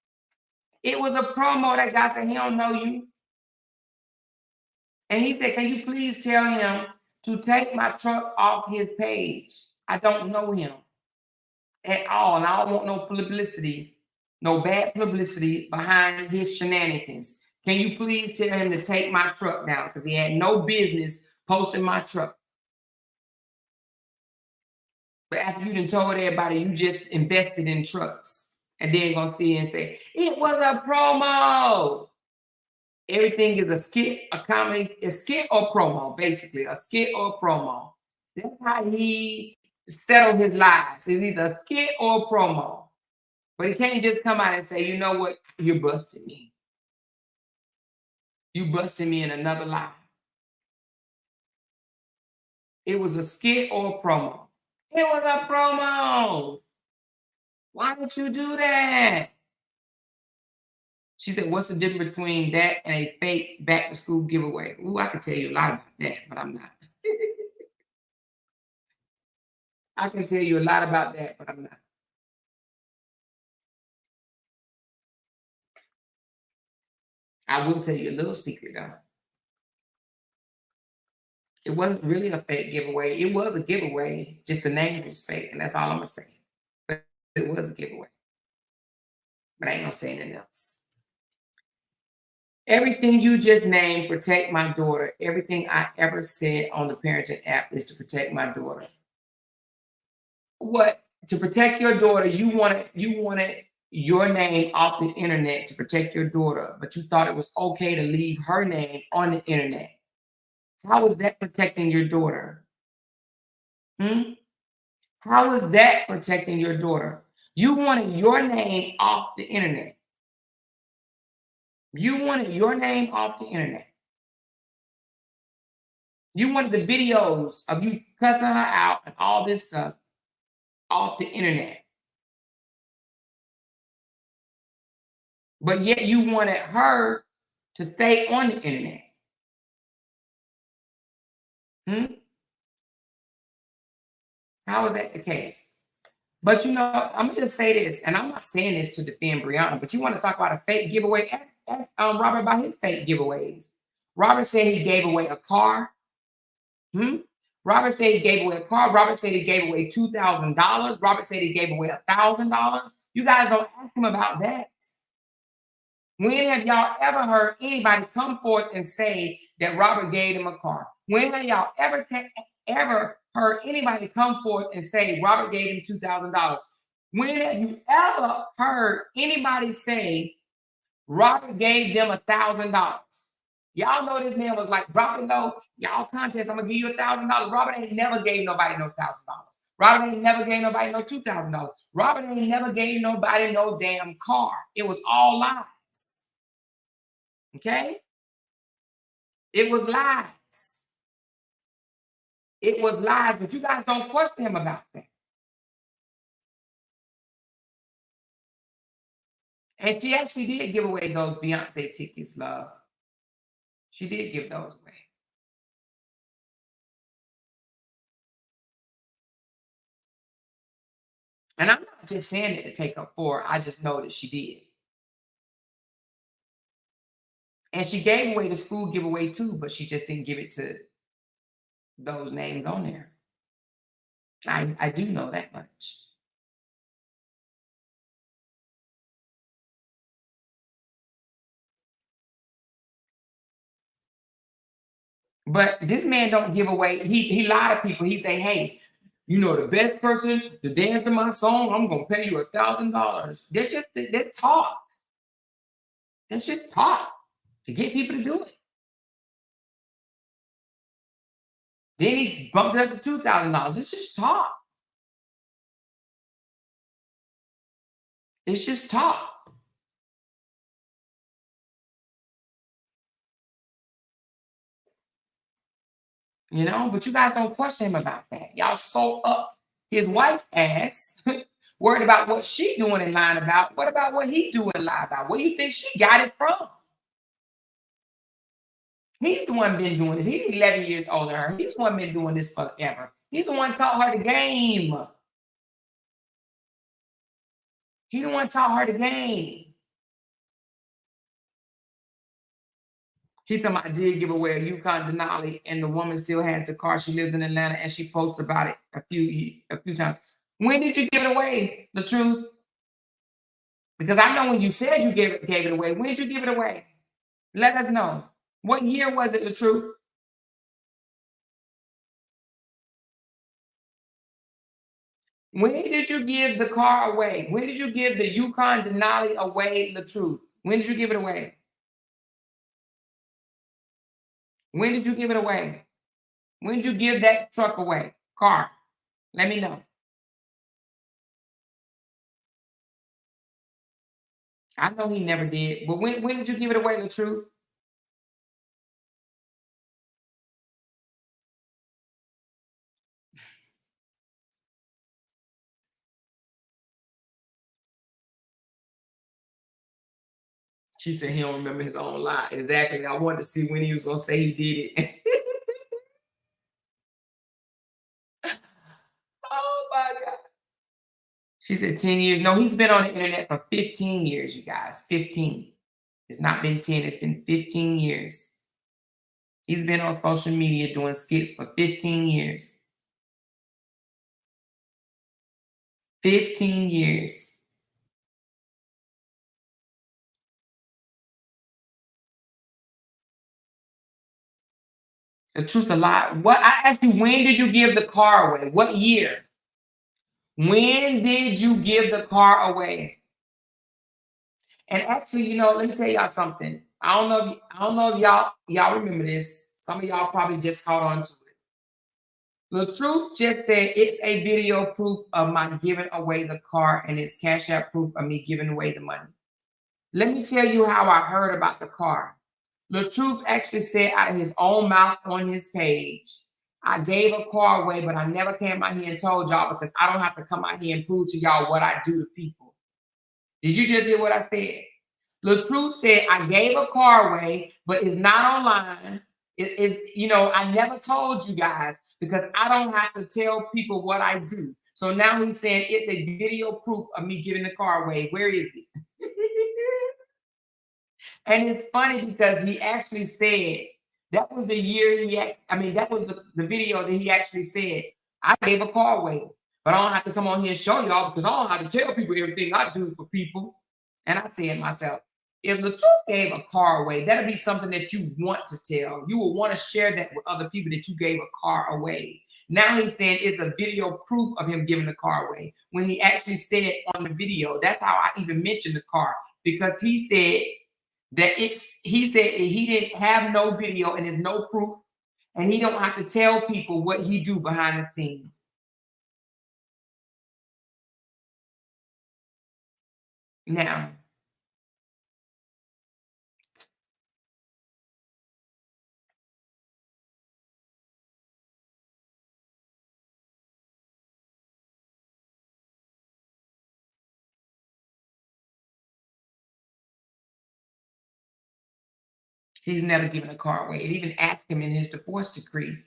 It was a promo. That guy said he don't know you. And he said, can you please tell him to take my truck off his page? I don't know him at all. And I don't want no publicity, no bad publicity behind his shenanigans. Can you please tell him to take my truck down? Because he had no business posting my truck. But after you done told everybody you just invested in trucks and then gonna see and say, it was a promo. Everything is a skit, a comedy, a skit or promo, basically, a skit or promo. That's how he settled his lies. It's either a skit or a promo. But he can't just come out and say, you know what, you busted me. You busted me in another lie. It was a skit or a promo. It was a promo. Why would you do that? She said, what's the difference between that and a fake back to school giveaway? Ooh, I could tell you a lot about that, but I'm not. I can tell you a lot about that, but I'm not. I will tell you a little secret though. It wasn't really a fake giveaway. It was a giveaway, just the names was fake, and that's all I'm gonna say. But it was a giveaway. But I ain't gonna say anything else. Everything you just named, protect my daughter. Everything I ever said on the parenting app is to protect my daughter. What? To protect your daughter, you wanted your name off the internet to protect your daughter, but you thought it was okay to leave her name on the internet. How is that protecting your daughter? How is that protecting your daughter? You wanted your name off the internet. You wanted your name off the internet. You wanted the videos of you cussing her out and all this stuff off the internet. But yet you wanted her to stay on the internet. How is that the case? But you know, I'm gonna just say this, and I'm not saying this to defend Briana, but you want to talk about a fake giveaway? Ask Robert about his fake giveaways. Robert said he gave away a car. Robert said he gave away a car. Robert said he gave away $2,000. Robert said he gave away $1,000. You guys don't ask him about that. When have y'all ever heard anybody come forth and say that Robert gave him a car? When have y'all ever heard anybody come forth and say Robert gave him $2,000? When have you ever heard anybody say Robert gave them $1,000? Y'all know this man was like, drop it low. Y'all contest, I'm gonna give you $1,000. Robert ain't never gave nobody no $1,000. Robert ain't never gave nobody no $2,000. Robert ain't never gave nobody no damn car. It was all lies. Okay? It was lies. It was lies, but you guys don't question him about that. And she actually did give away those Beyonce tickets, love. She did give those away. And I'm not just saying it to take up for her. I just know that she did. And she gave away the school giveaway too, but she just didn't give it to those names on there. I do know that much. But this man don't give away. He lied to people. He say, hey, you know, the best person to dance to my song, I'm gonna pay you $1,000. That's talk. That's just talk to get people to do it. Then he bumped it up to $2,000. It's just talk. It's just talk. You know, but you guys don't question him about that. Y'all so up his wife's ass, worried about what she doing and lying about. What about what he doing and lie about? Where do you think she got it from? He's the one been doing this. He's 11 years older than her. He's the one been doing this forever. He's the one taught her the game. He the one taught her the game. He talking about, I did give away a Yukon Denali, and the woman still has the car. She lives in Atlanta, and she posted about it a few times. When did you give it away? The truth? Because I know when you said you gave it away. When did you give it away? Let us know. What year was it, the truth? When did you give the car away? When did you give the Yukon Denali away, the truth? When did you give it away? When did you give it away? When did you give that truck away? Car. Let me know. I know he never did. But when did you give it away, the truth? She said he don't remember his own lie. Exactly. I wanted to see when he was going to say he did it. Oh, my God. She said 10 years. No, he's been on the internet for 15 years, you guys. 15. It's not been 10. It's been 15 years. He's been on social media doing skits for 15 years. 15 years. The truth's a lie. What I asked you, when did you give the car away? What year? When did you give the car away? And actually, you know, let me tell y'all something. I don't know if y'all remember this. Some of y'all probably just caught on to it. The truth just said it's a video proof of my giving away the car, and it's Cash App proof of me giving away the money. Let me tell you how I heard about the car. The truth actually said out of his own mouth on his page, I gave a car away, but I never came out here and told y'all because I don't have to come out here and prove to y'all what I do to people. Did you just hear what I said? The truth said I gave a car away, but it's not online. It is, you know, I never told you guys because I don't have to tell people what I do. So now he's saying it's a video proof of me giving the car away. Where is it? And it's funny because he actually said that was the year that was the video that he actually said, I gave a car away, but I don't have to come on here and show y'all because I don't have to tell people everything I do for people. And I said myself, if the truth gave a car away, that'd be something that you want to tell. You will want to share that with other people that you gave a car away. Now he's saying it's a video proof of him giving the car away. When he actually said on the video, that's how I even mentioned the car, because he said that he said he didn't have no video and there's no proof, and he don't have to tell people what he do behind the scenes. Now, he's never given a car away. It even asked him in his divorce decree,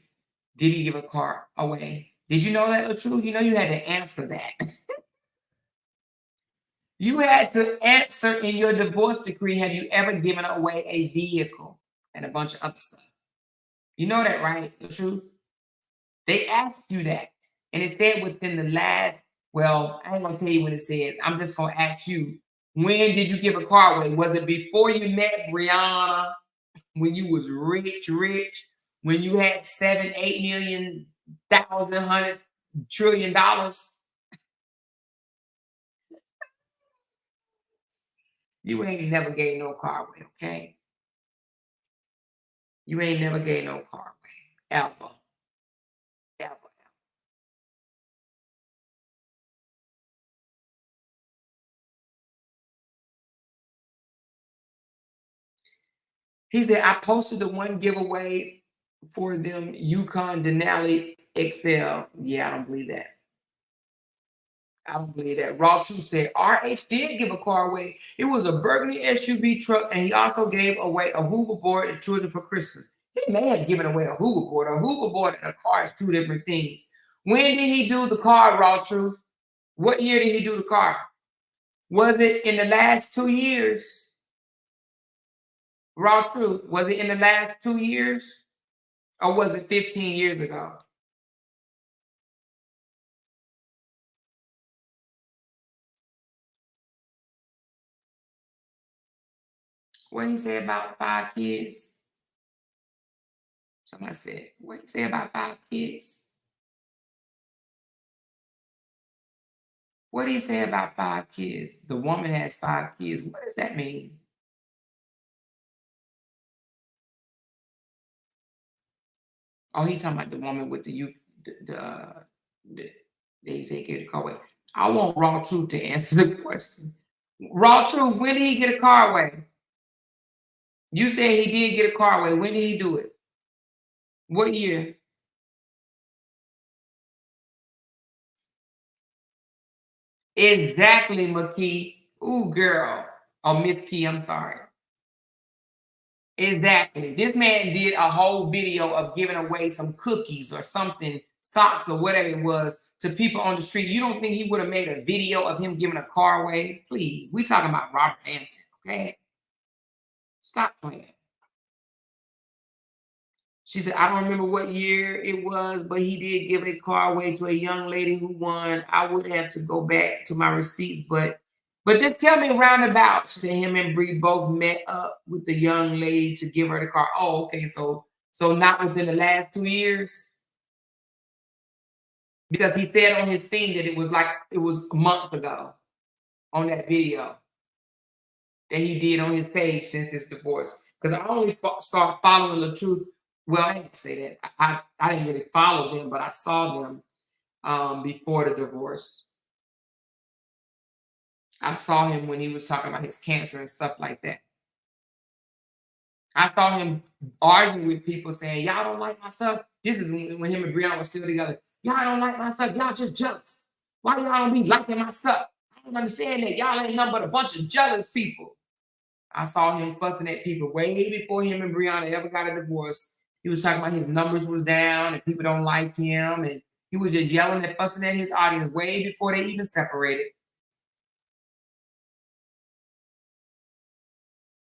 did he give a car away? Did you know that was true? You know you had to answer that. You had to answer in your divorce decree, have you ever given away a vehicle and a bunch of other stuff? You know that, right? The truth? They asked you that. And it said within the last, well, I ain't going to tell you what it says. I'm just going to ask you, when did you give a car away? Was it before you met Briana? When you was rich, when you had 7, 8 million, 1,000 trillion dollars? You ain't never gave no car away, okay? You ain't never gave no car away, ever, ever. He said, I posted the one giveaway for them Yukon Denali XL. Yeah, I don't believe that. I don't believe that. Raw Truth said, RH did give a car away. It was a burgundy SUV truck, and he also gave away a hoverboard to children for Christmas. He may have given away a hoverboard. A hoverboard and a car is two different things. When did he do the car, Raw Truth? What year did he do the car? Was it in the last 2 years? Raw Truth, was it in the last 2 years? Or was it 15 years ago? What did he say about 5 kids? Somebody said, what did he say about 5 kids? What did he say about 5 kids? The woman has 5 kids. What does that mean? Oh, he talking about the woman with the he said get a car away. I want Raw Truth to answer the question. Raw Truth, when did he get a car away? You said he did get a car away. When did he do it? What year? Exactly, McKee. Ooh, girl. Oh, Miss Key, I'm sorry. Exactly. This man did a whole video of giving away some cookies or something, socks or whatever it was, to people on the street. You don't think he would have made a video of him giving a car away? Please. We talking about Robert Hampton, okay? Stop playing. She said, I don't remember what year it was, but he did give a car away to a young lady who won. I would have to go back to my receipts, but just tell me roundabout. She said him and Bree both met up with the young lady to give her the car. Oh, okay. So not within the last 2 years? Because he said on his thing that it was months ago on that video that he did on his page since his divorce. Because I only started following the truth. Well, I didn't say that. I didn't really follow them, but I saw them before the divorce. I saw him when he was talking about his cancer and stuff like that. I saw him arguing with people saying, y'all don't like my stuff. This is when him and Briana were still together. Y'all don't like my stuff. Y'all just jealous. Why y'all don't be liking my stuff? I don't understand that. Y'all ain't nothing but a bunch of jealous people. I saw him fussing at people way before him and Briana ever got a divorce. He was talking about his numbers was down and people don't like him. And he was just yelling and fussing at his audience way before they even separated.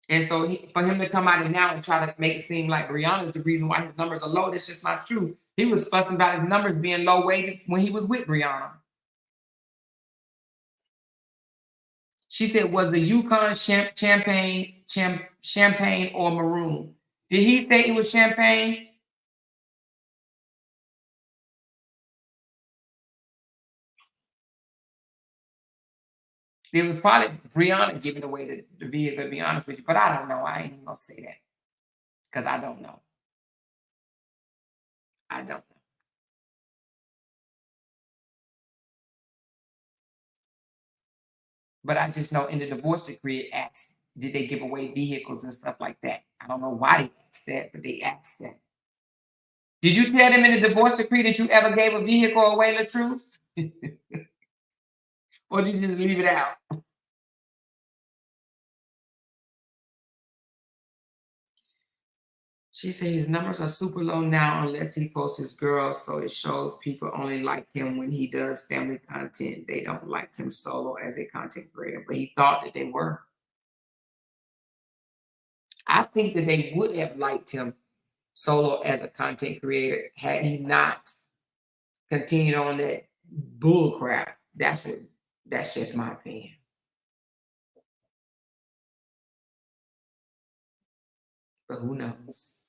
And so for him to come out and now and try to make it seem like Briana is the reason why his numbers are low, that's just not true. He was fussing about his numbers being low way when he was with Briana. She said, was the Yukon champagne or maroon? Did he say it was champagne? It was probably Briana giving away the vehicle, to be honest with you. But I don't know. I ain't even going to say that. Because I don't know. I don't know. But I just know in the divorce decree, it asks, did they give away vehicles and stuff like that? I don't know why they asked that, but they asked that. Did you tell them in the divorce decree that you ever gave a vehicle away, LaTruth? Or did you just leave it out? She said his numbers are super low now unless he posts his girls, so it shows people only like him when he does family content. They don't like him solo as a content creator, but he thought that they were. I think that they would have liked him solo as a content creator had he not continued on that bull crap. That's just my opinion. But who knows?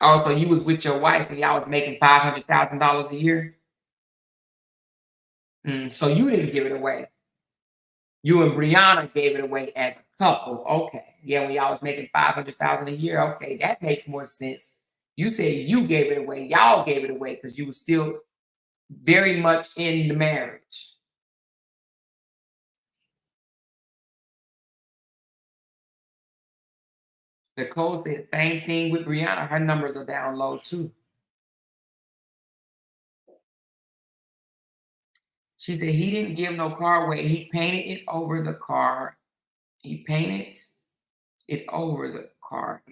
Oh, so you was with your wife and y'all was making $500,000 a year? So you didn't give it away. You and Briana gave it away as a couple. Okay. Yeah, when y'all was making $500,000 a year. Okay, that makes more sense. You said you gave it away. Y'all gave it away because you were still very much in the marriage. Nicole said same thing with Briana. Her numbers are down low too. She said he didn't give no car away. He painted it over the car. He painted it over the car.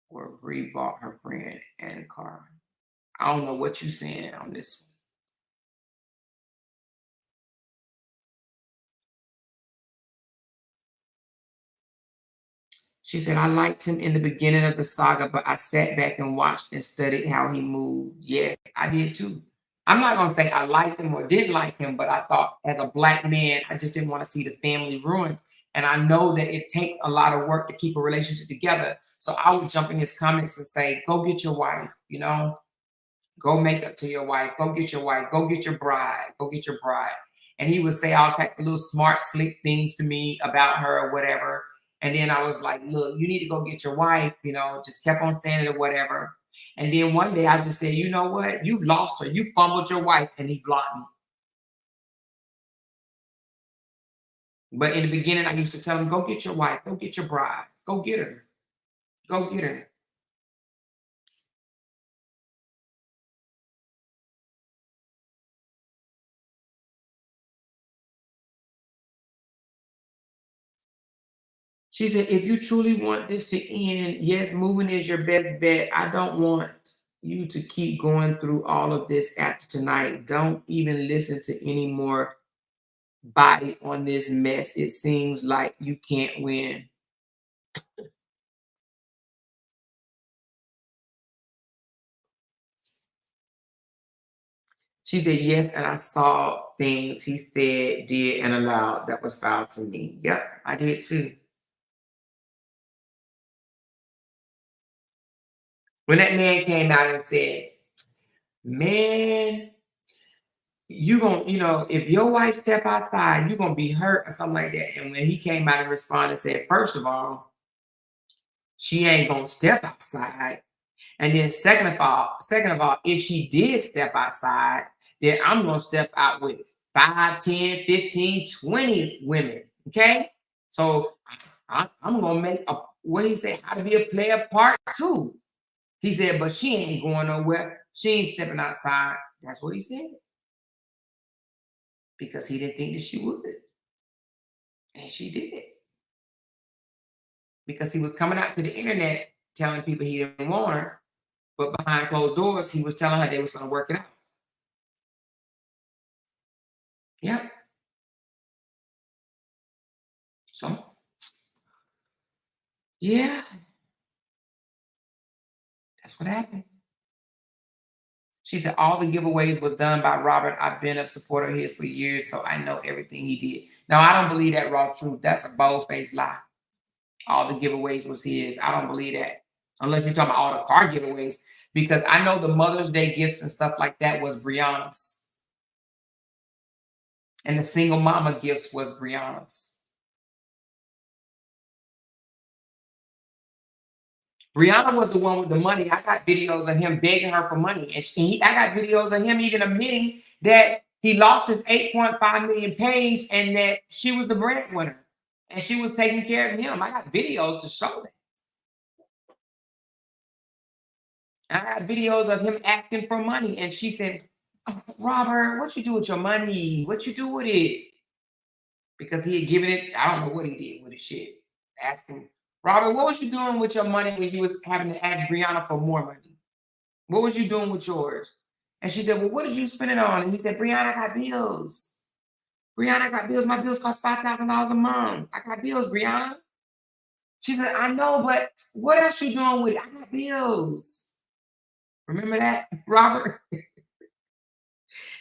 Or Bree bought her friend and car. I don't know what you're saying on this one. She said, I liked him in the beginning of the saga, but I sat back and watched and studied how he moved. Yes, I did too. I'm not going to say I liked him or didn't like him, but I thought as a Black man, I just didn't want to see the family ruined. And I know that it takes a lot of work to keep a relationship together. So I would jump in his comments and say, go get your wife, go make up to your wife, go get your wife, go get your bride, go get your bride. And he would say all type of little smart, slick things to me about her or whatever. And then I was like, look, you need to go get your wife, just kept on saying it or whatever. And then one day I just said, you know what? You lost her. You fumbled your wife, and he blocked me. But in the beginning, I used to tell him, go get your wife, go get your bride, go get her, go get her. She said, if you truly want this to end, yes, moving is your best bet. I don't want you to keep going through all of this after tonight. Don't even listen to any more body on this mess. It seems like you can't win. She said, yes, and I saw things he said, did, and allowed that was foul to me. Yep, I did too. When that man came out and said, man, you gonna, if your wife step outside, you're gonna be hurt or something like that. And when he came out and responded and said, first of all, she ain't gonna step outside. And then second of all, if she did step outside, then I'm gonna step out with 5, 10, 15, 20 women. Okay. So I'm gonna make what he said, how to be a player part 2. He said, but she ain't going nowhere. She ain't stepping outside. That's what he said. Because he didn't think that she would. And she did. Because he was coming out to the internet telling people he didn't want her. But behind closed doors, he was telling her they was going to work it out. Yep. So, yeah. That's what happened. She said, all the giveaways was done by Robert. I've been a supporter of his for years, so I know everything he did. No, I don't believe that raw truth. That's a bold-faced lie. All the giveaways was his. I don't believe that. Unless you're talking about all the car giveaways. Because I know the Mother's Day gifts and stuff like that was Briana's. And the single mama gifts was Briana's. Briana was the one with the money. I got videos of him begging her for money. And I got videos of him even admitting that he lost his 8.5 million page and that she was the breadwinner. And she was taking care of him. I got videos to show that. And I got videos of him asking for money. And she said, Robert, what you do with your money? What you do with it? Because he had given it, I don't know what he did with his shit. Asking, Robert, what was you doing with your money when you was having to ask Briana for more money? What was you doing with yours? And she said, well, what did you spend it on? And he said, Briana, I got bills. Briana, I got bills. My bills cost $5,000 a month. I got bills, Briana. She said, I know, but what else you doing with it? I got bills. Remember that, Robert?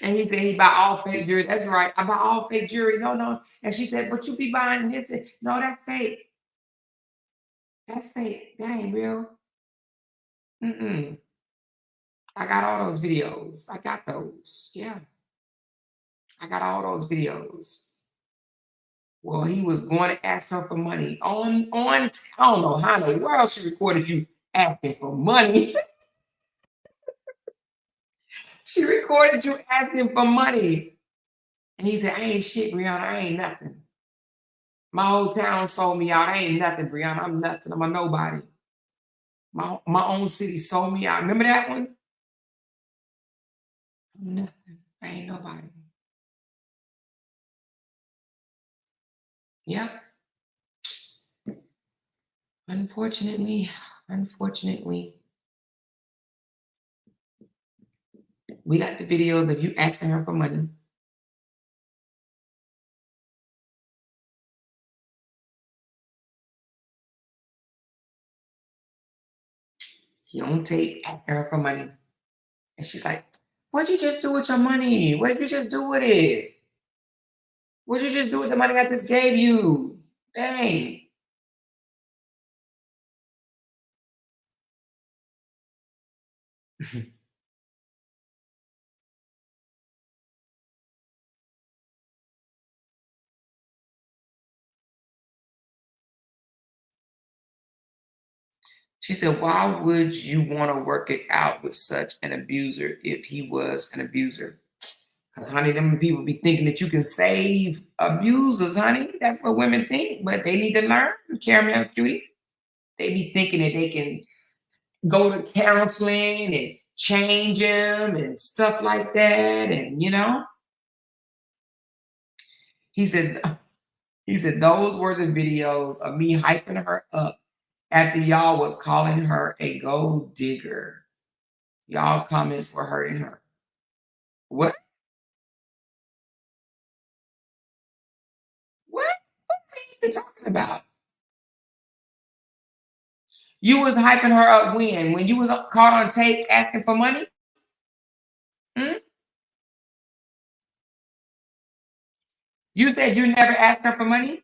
And he said he buy all fake jewelry. That's right. I buy all fake jewelry. No. And she said, but you be buying this. No, that's fake. That's fake. That ain't real. I got all those videos. I got those. Yeah. I got all those videos. Well, he was going to ask her for money on I don't know how in the world she recorded you asking for money. She recorded you asking for money. And he said, I ain't shit, Briana. I ain't nothing. My whole town sold me out. I ain't nothing, Briana. I'm nothing. I'm a nobody. My own city sold me out. Remember that one? I'm nothing. I ain't nobody. Yep. Unfortunately, we got the videos of you asking her for money. You don't take asking her for money. And she's like, what'd you just do with your money? What did you just do with it? What'd you just do with the money I just gave you? Dang. She said, why would you want to work it out with such an abuser if he was an abuser? Because, honey, them people be thinking that you can save abusers, honey. That's what women think, but they need to learn, caramel cutie. They be thinking that they can go to counseling and change them and stuff like that. And, he said, those were the videos of me hyping her up after y'all was calling her a gold digger. Y'all comments were hurting her. What? you talking about? You was hyping her up when you was caught on tape asking for money? Hmm? You said you never asked her for money?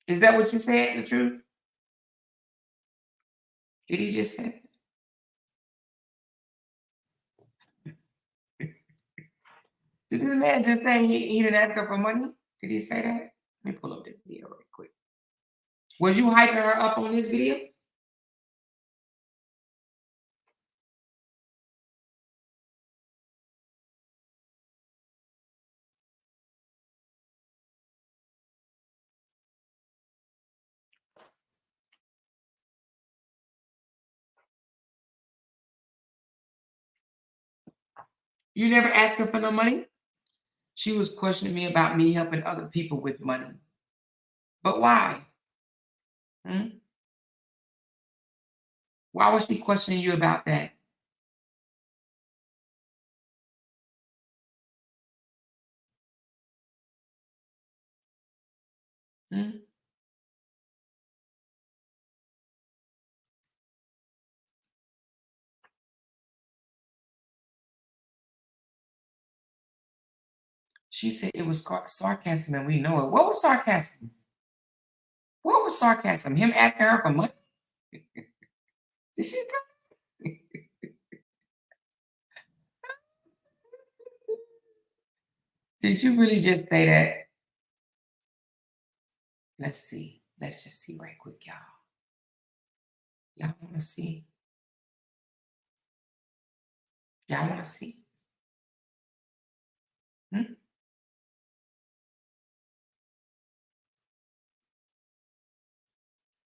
Is that what you said, the truth? Did he just say? Did this man just say he didn't ask her for money? Did he say that? Let me pull up the video real quick. Was you hyping her up on this video? You never asked her for no money? She was questioning me about me helping other people with money. But why? Hmm? Why was she questioning you about that? Hmm? She said it was sarcasm and we know it. What was sarcasm? What was sarcasm? Him asking her for money? Did she? Did you really just say that? Let's see. Let's just see right quick, y'all. Y'all want to see? Y'all want to see? Hmm?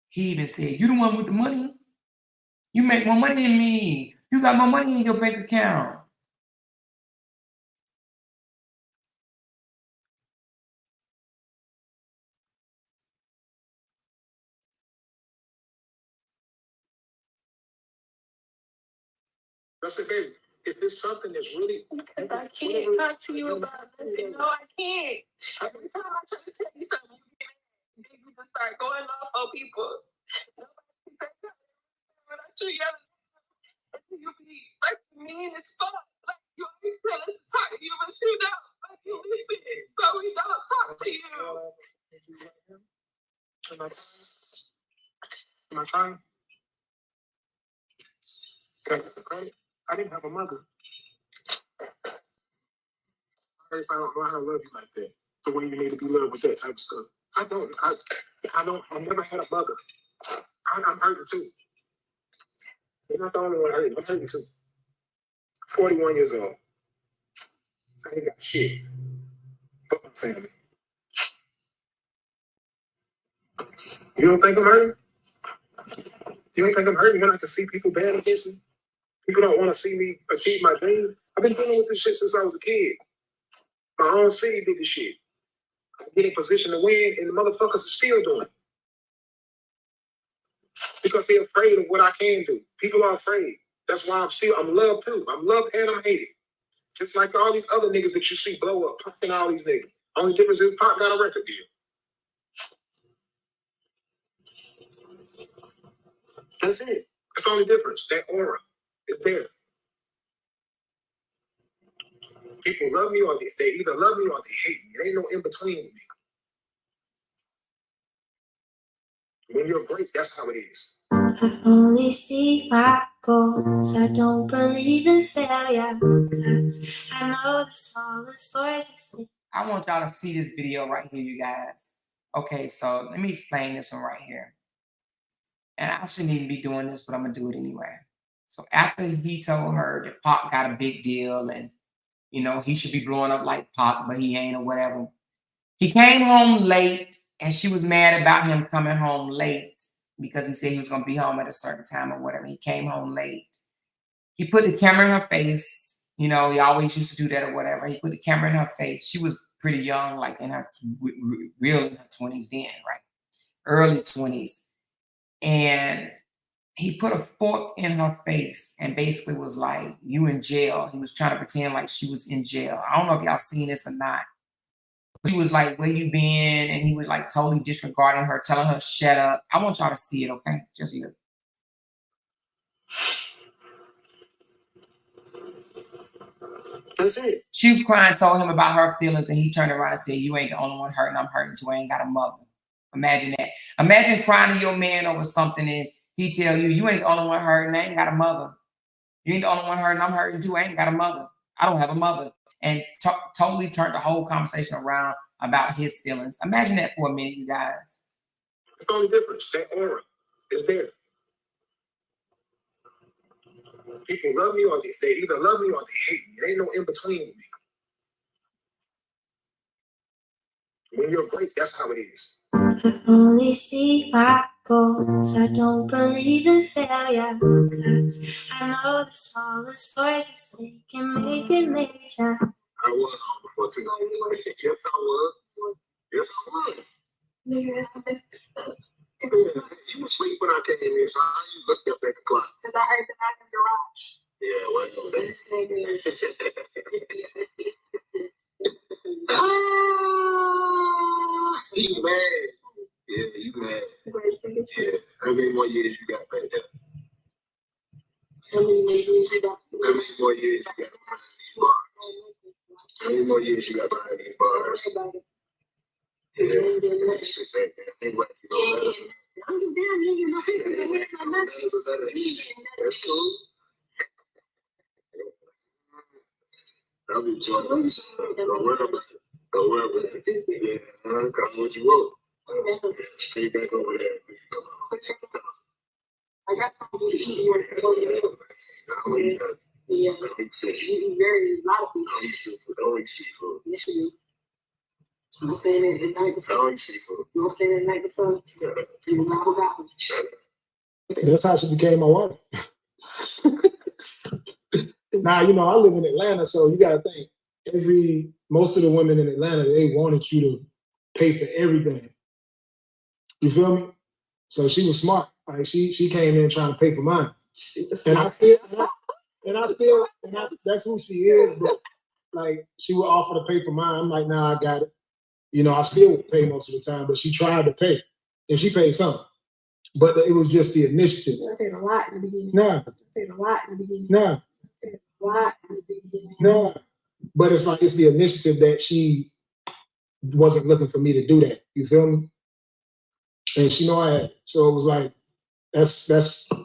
He even said, "You the one with the money. You make more money than me. You got more money in your bank account." That's it, baby. If it's something that's really, I can't talk to you about it. No, I can't. Every time I try to tell you something, you just start going off on people. Nobody can take that. When I treat you be like mean as fuck. Like you always tell us to talk to you, but you don't. Like you listen, so we don't talk to you. Am I trying? I didn't have a mother. I don't know how to love you like that. So when you need to be loved with that type of stuff. I never had a mother. I'm hurting too. You're not the only one hurting. I'm hurting too. 41 years old. I ain't got shit but my family. You don't think I'm hurting? You don't think I'm hurting when I can see people bad against me? People don't want to see me achieve my dream. I've been dealing with this shit since I was a kid. My own city did this shit. I get in position to win, and the motherfuckers are still doing it. Because they're afraid of what I can do. People are afraid. That's why I'm loved too. I'm loved and I'm hated. Just like all these other niggas that you see blow up, Pac and all these niggas. Only difference is Pac got a record deal. That's it. That's the only difference. That aura is there. People love me or they either love me or they hate me. There ain't no in between with me. When you're great, that's how it is. I only see my goals. I don't believe in failure because I know the smallest voices. I want y'all to see this video right here, you guys. Okay, so let me explain this one right here. And I shouldn't even be doing this, but I'm gonna do it anyway. So after he told her that Pac got a big deal and you know he should be blowing up like Pac, but he ain't or whatever. He came home late and she was mad about him coming home late because he said he was gonna be home at a certain time or whatever. He came home late. He put the camera in her face. You know, he always used to do that or whatever. He put the camera in her face. She was pretty young, like in her real in her 20s then, right? Early 20s. And he put a fork in her face and basically was like, "You in jail." He was trying to pretend like she was in jail. I don't know if y'all seen this or not. But he was like, where you been? And he was like totally disregarding her, telling her, shut up. I want y'all to see it, okay? Just here. That's it. She was crying, told him about her feelings, and he turned around and said, you ain't the only one hurting, I'm hurting too. I ain't got a mother. Imagine that. Imagine crying to your man over something and he tell you, you ain't the only one hurting, I ain't got a mother. You ain't the only one hurting, I'm hurting too. I ain't got a mother. I don't have a mother. And totally turned the whole conversation around about his feelings. Imagine that for a minute, you guys. The only difference, that aura is there. People love me or they either love me or they hate me. There ain't no in between with me. When you're great, that's how it is. I only see my goals. I don't believe in failure, 'cause I know the smallest voices, they can make it major. I was on before tonight. Yes, I was. Yes, I was. You were asleep when I came in, so how you looked up at the clock? Because I heard the knock in the garage. Yeah, well, you mad. Yeah, you mad. Yeah. How many more years you got back there? How many more years you got? How many more years you got behind these bars? How many more years you got behind these bars? Yeah, you sit back there. Think about you know medicine. I'm the damn nigga. No people. That's cool. I'll be joining. Don't worry about it. Don't worry about it. Yeah, come what you want. Stay back over there. I got something to eat here. Yeah, you eat very a lot of people. Don't eat seafood. Don't eat seafood. Yes, you do. I'm saying it the night before. Don't eat seafood. You don't say that the night before. You gobble gobble. Shut up. That's how she became my wife. Now, you know, I live in Atlanta, so you gotta think, most of the women in Atlanta, they wanted you to pay for everything. You feel me? So she was smart. Like she came in trying to pay for mine. And I feel that's who she is, but like she would offer to pay for mine. I'm like, nah, I got it. You know, I still would pay most of the time, but she tried to pay. And she paid something. But it was just the initiative. I paid a lot in the beginning. Nah. I paid a lot in the beginning. Nah. I paid a lot in the beginning. No, but it's like it's the initiative that she wasn't looking for me to do that. You feel me? And she know I had. So it was like that's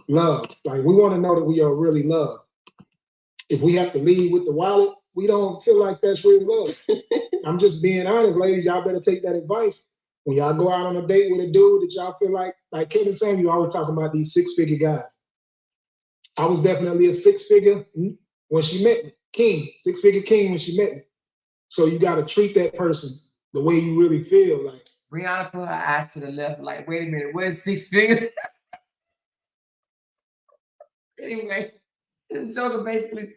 love. Like we want to know that we are really loved. If we have to lead with the wallet, we don't feel like that's real love. I'm just being honest, ladies. Y'all better take that advice. When y'all go out on a date with a dude that y'all feel like Kevin saying, you always talking about these 6-figure guys. I was definitely a 6-figure when she met me. King, 6-figure king when she met me. So you got to treat that person the way you really feel. Like Briana put her eyes to the left, like, wait a minute, where's 6 figures? Anyway, the Joker basically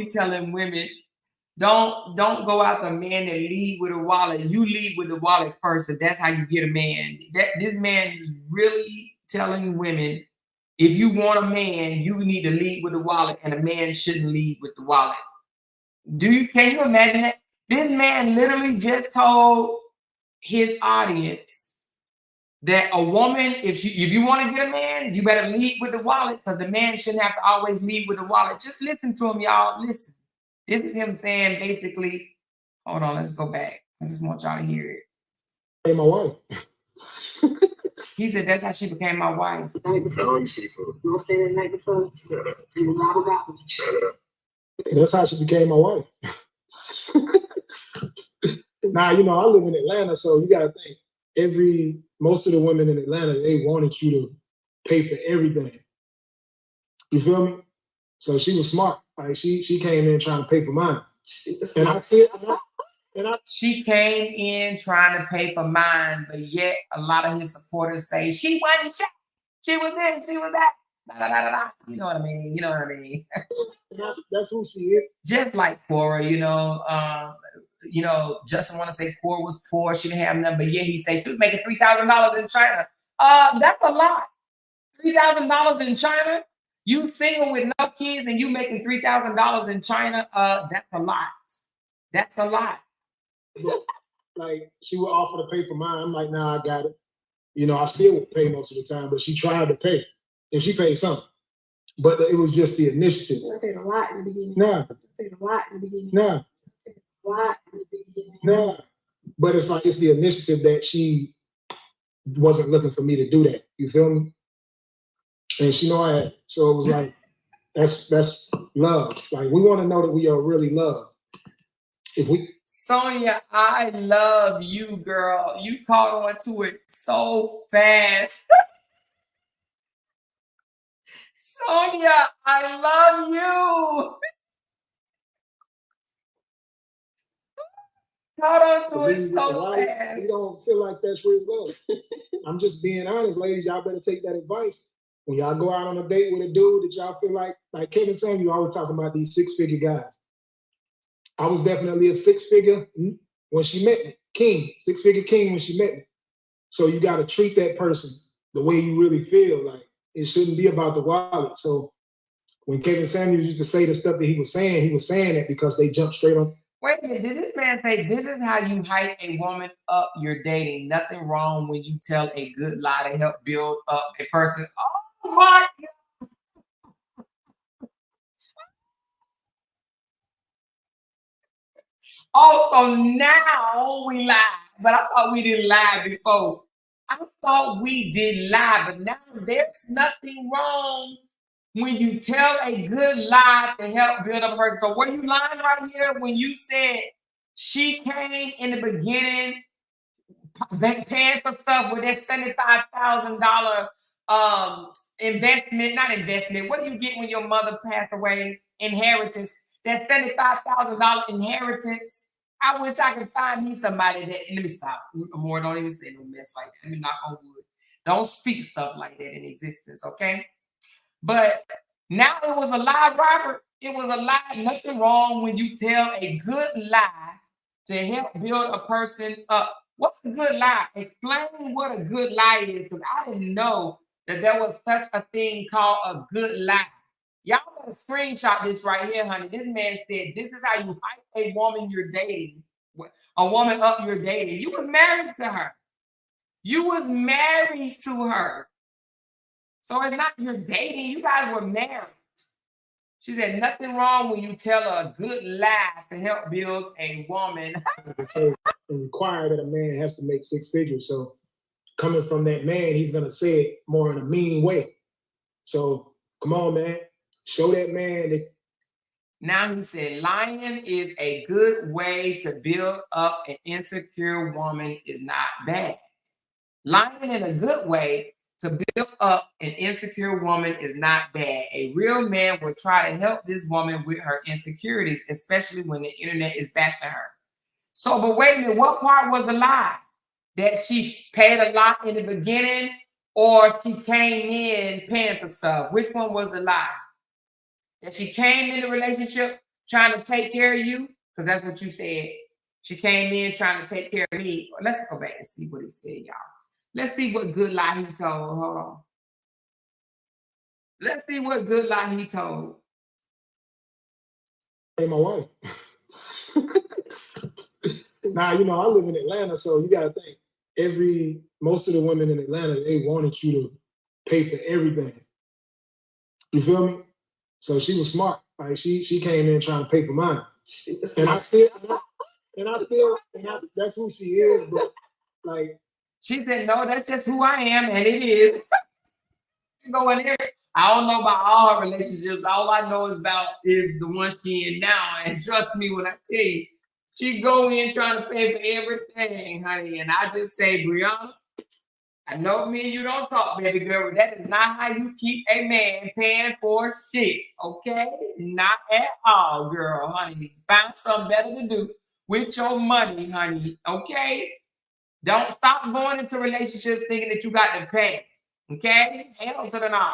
telling women, don't go after a man that lead with a wallet. You lead with the wallet first, and that's how you get a man. This man is really telling women, if you want a man, you need to lead with the wallet, and a man shouldn't lead with the wallet. Can you imagine that? This man literally just told his audience that a woman, if you want to get a man, you better lead with the wallet, because the man shouldn't have to always lead with the wallet. Just listen to him, y'all. Listen. This is him saying basically, hold on, let's go back. I just want y'all to hear it. hey, my wife. He said that's how she became my wife. Don't eat seafood. You don't say that the night before. Shut up. You gobble gobble. Shut up. That's how she became my wife. Now, you know, I live in Atlanta, so you gotta think, most of the women in Atlanta, they wanted you to pay for everything. You feel me? So she was smart. Like she came in trying to pay for mine. She came in trying to pay for mine, but yet a lot of his supporters say she wasn't shit. She was this, she was that. Da, da, da, da, da. You know what I mean? You know what I mean? That's who she is. Just like Cora, Justin want to say Cora was poor, she didn't have nothing, but yeah, he said she was making $3,000 in China. That's a lot. $3,000 in China. You single with no kids and you making $3,000 in China. That's a lot. That's a lot. like she would offer to pay for mine. I'm like, nah, I got it. You know, I still would pay most of the time, but she tried to pay, and she paid something. But it was just the initiative. I paid a lot in the beginning. Nah, I paid a lot in the beginning. nah, A lot in the beginning. nah. But it's like it's the initiative that she wasn't looking for me to do that. You feel me? And she know I had. So it was like that's love. Like we want to know that we are really loved. If we Sonia, I love you, girl. You caught on to it so fast. Sonia, I love you. Caught on to it so fast. we don't feel like that's real love. I'm just being honest, ladies. Y'all better take that advice. When y'all go out on a date with a dude that y'all feel like Kevin saying, you always talking about these 6-figure guys. I was definitely a 6-figure when she met me. King, 6-figure king when she met me. So you got to treat that person the way you really feel. Like it shouldn't be about the wallet. So when Kevin Samuels used to say the stuff that he was saying it because they jumped straight on. Wait a minute, did this man say this is how you hype a woman up you're dating? Nothing wrong when you tell a good lie to help build up a person. Oh my God. Oh, so now we lie. But I thought we didn't lie before. I thought we did lie, but now there's nothing wrong when you tell a good lie to help build up a person. So were you lying right here when you said she came in the beginning paying for stuff with that $75,000 investment, not investment. What do you get when your mother passed away? Inheritance. That $75,000 inheritance. I wish I could find me somebody that. Let me stop. More, don't even say no mess like that. Let me knock on wood. Don't speak stuff like that in existence, okay? But now it was a lie, Robert. It was a lie. Nothing wrong when you tell a good lie to help build a person up. What's a good lie? Explain what a good lie is, because I didn't know that there was such a thing called a good lie. Y'all better screenshot this right here, honey. This man said, this is how you hype a woman you're dating, a woman up you're dating. You was married to her. You was married to her. So it's not you're dating. You guys were married. She said, nothing wrong when you tell a good lie to help build a woman. So require that a man has to make 6 figures. So coming from that man, he's going to say it more in a mean way. So come on, man. Show that man that. Now he said, lying is a good way to build up an insecure woman is not bad. Lying in a good way to build up an insecure woman is not bad. A real man will try to help this woman with her insecurities, especially when the internet is bashing her. So, but wait a minute, what part was the lie? That she paid a lot in the beginning, or she came in paying for stuff? Which one was the lie? That she came in the relationship trying to take care of you? Because that's what you said. She came in trying to take care of me. Let's go back and see what he said, y'all. Let's see what good lie he told. Hold on. Let's see what good lie he told. Hey, my wife. Now, you know, I live in Atlanta, so you got to think most of the women in Atlanta, they wanted you to pay for everything. You feel me? So she was smart. Like she came in trying to pay for mine. And that's who she is, but like. She said, no, that's just who I am, and it is. Go in there. I don't know about all her relationships. All I know is the one she in now. And trust me when I tell you, she go in trying to pay for everything, honey. And I just say, Briana, I know me and you don't talk, baby girl, but that is not how you keep a man paying for shit, okay? Not at all, girl, honey. Find something better to do with your money, honey, okay? Don't stop going into relationships thinking that you got to pay, okay? Hell to the no.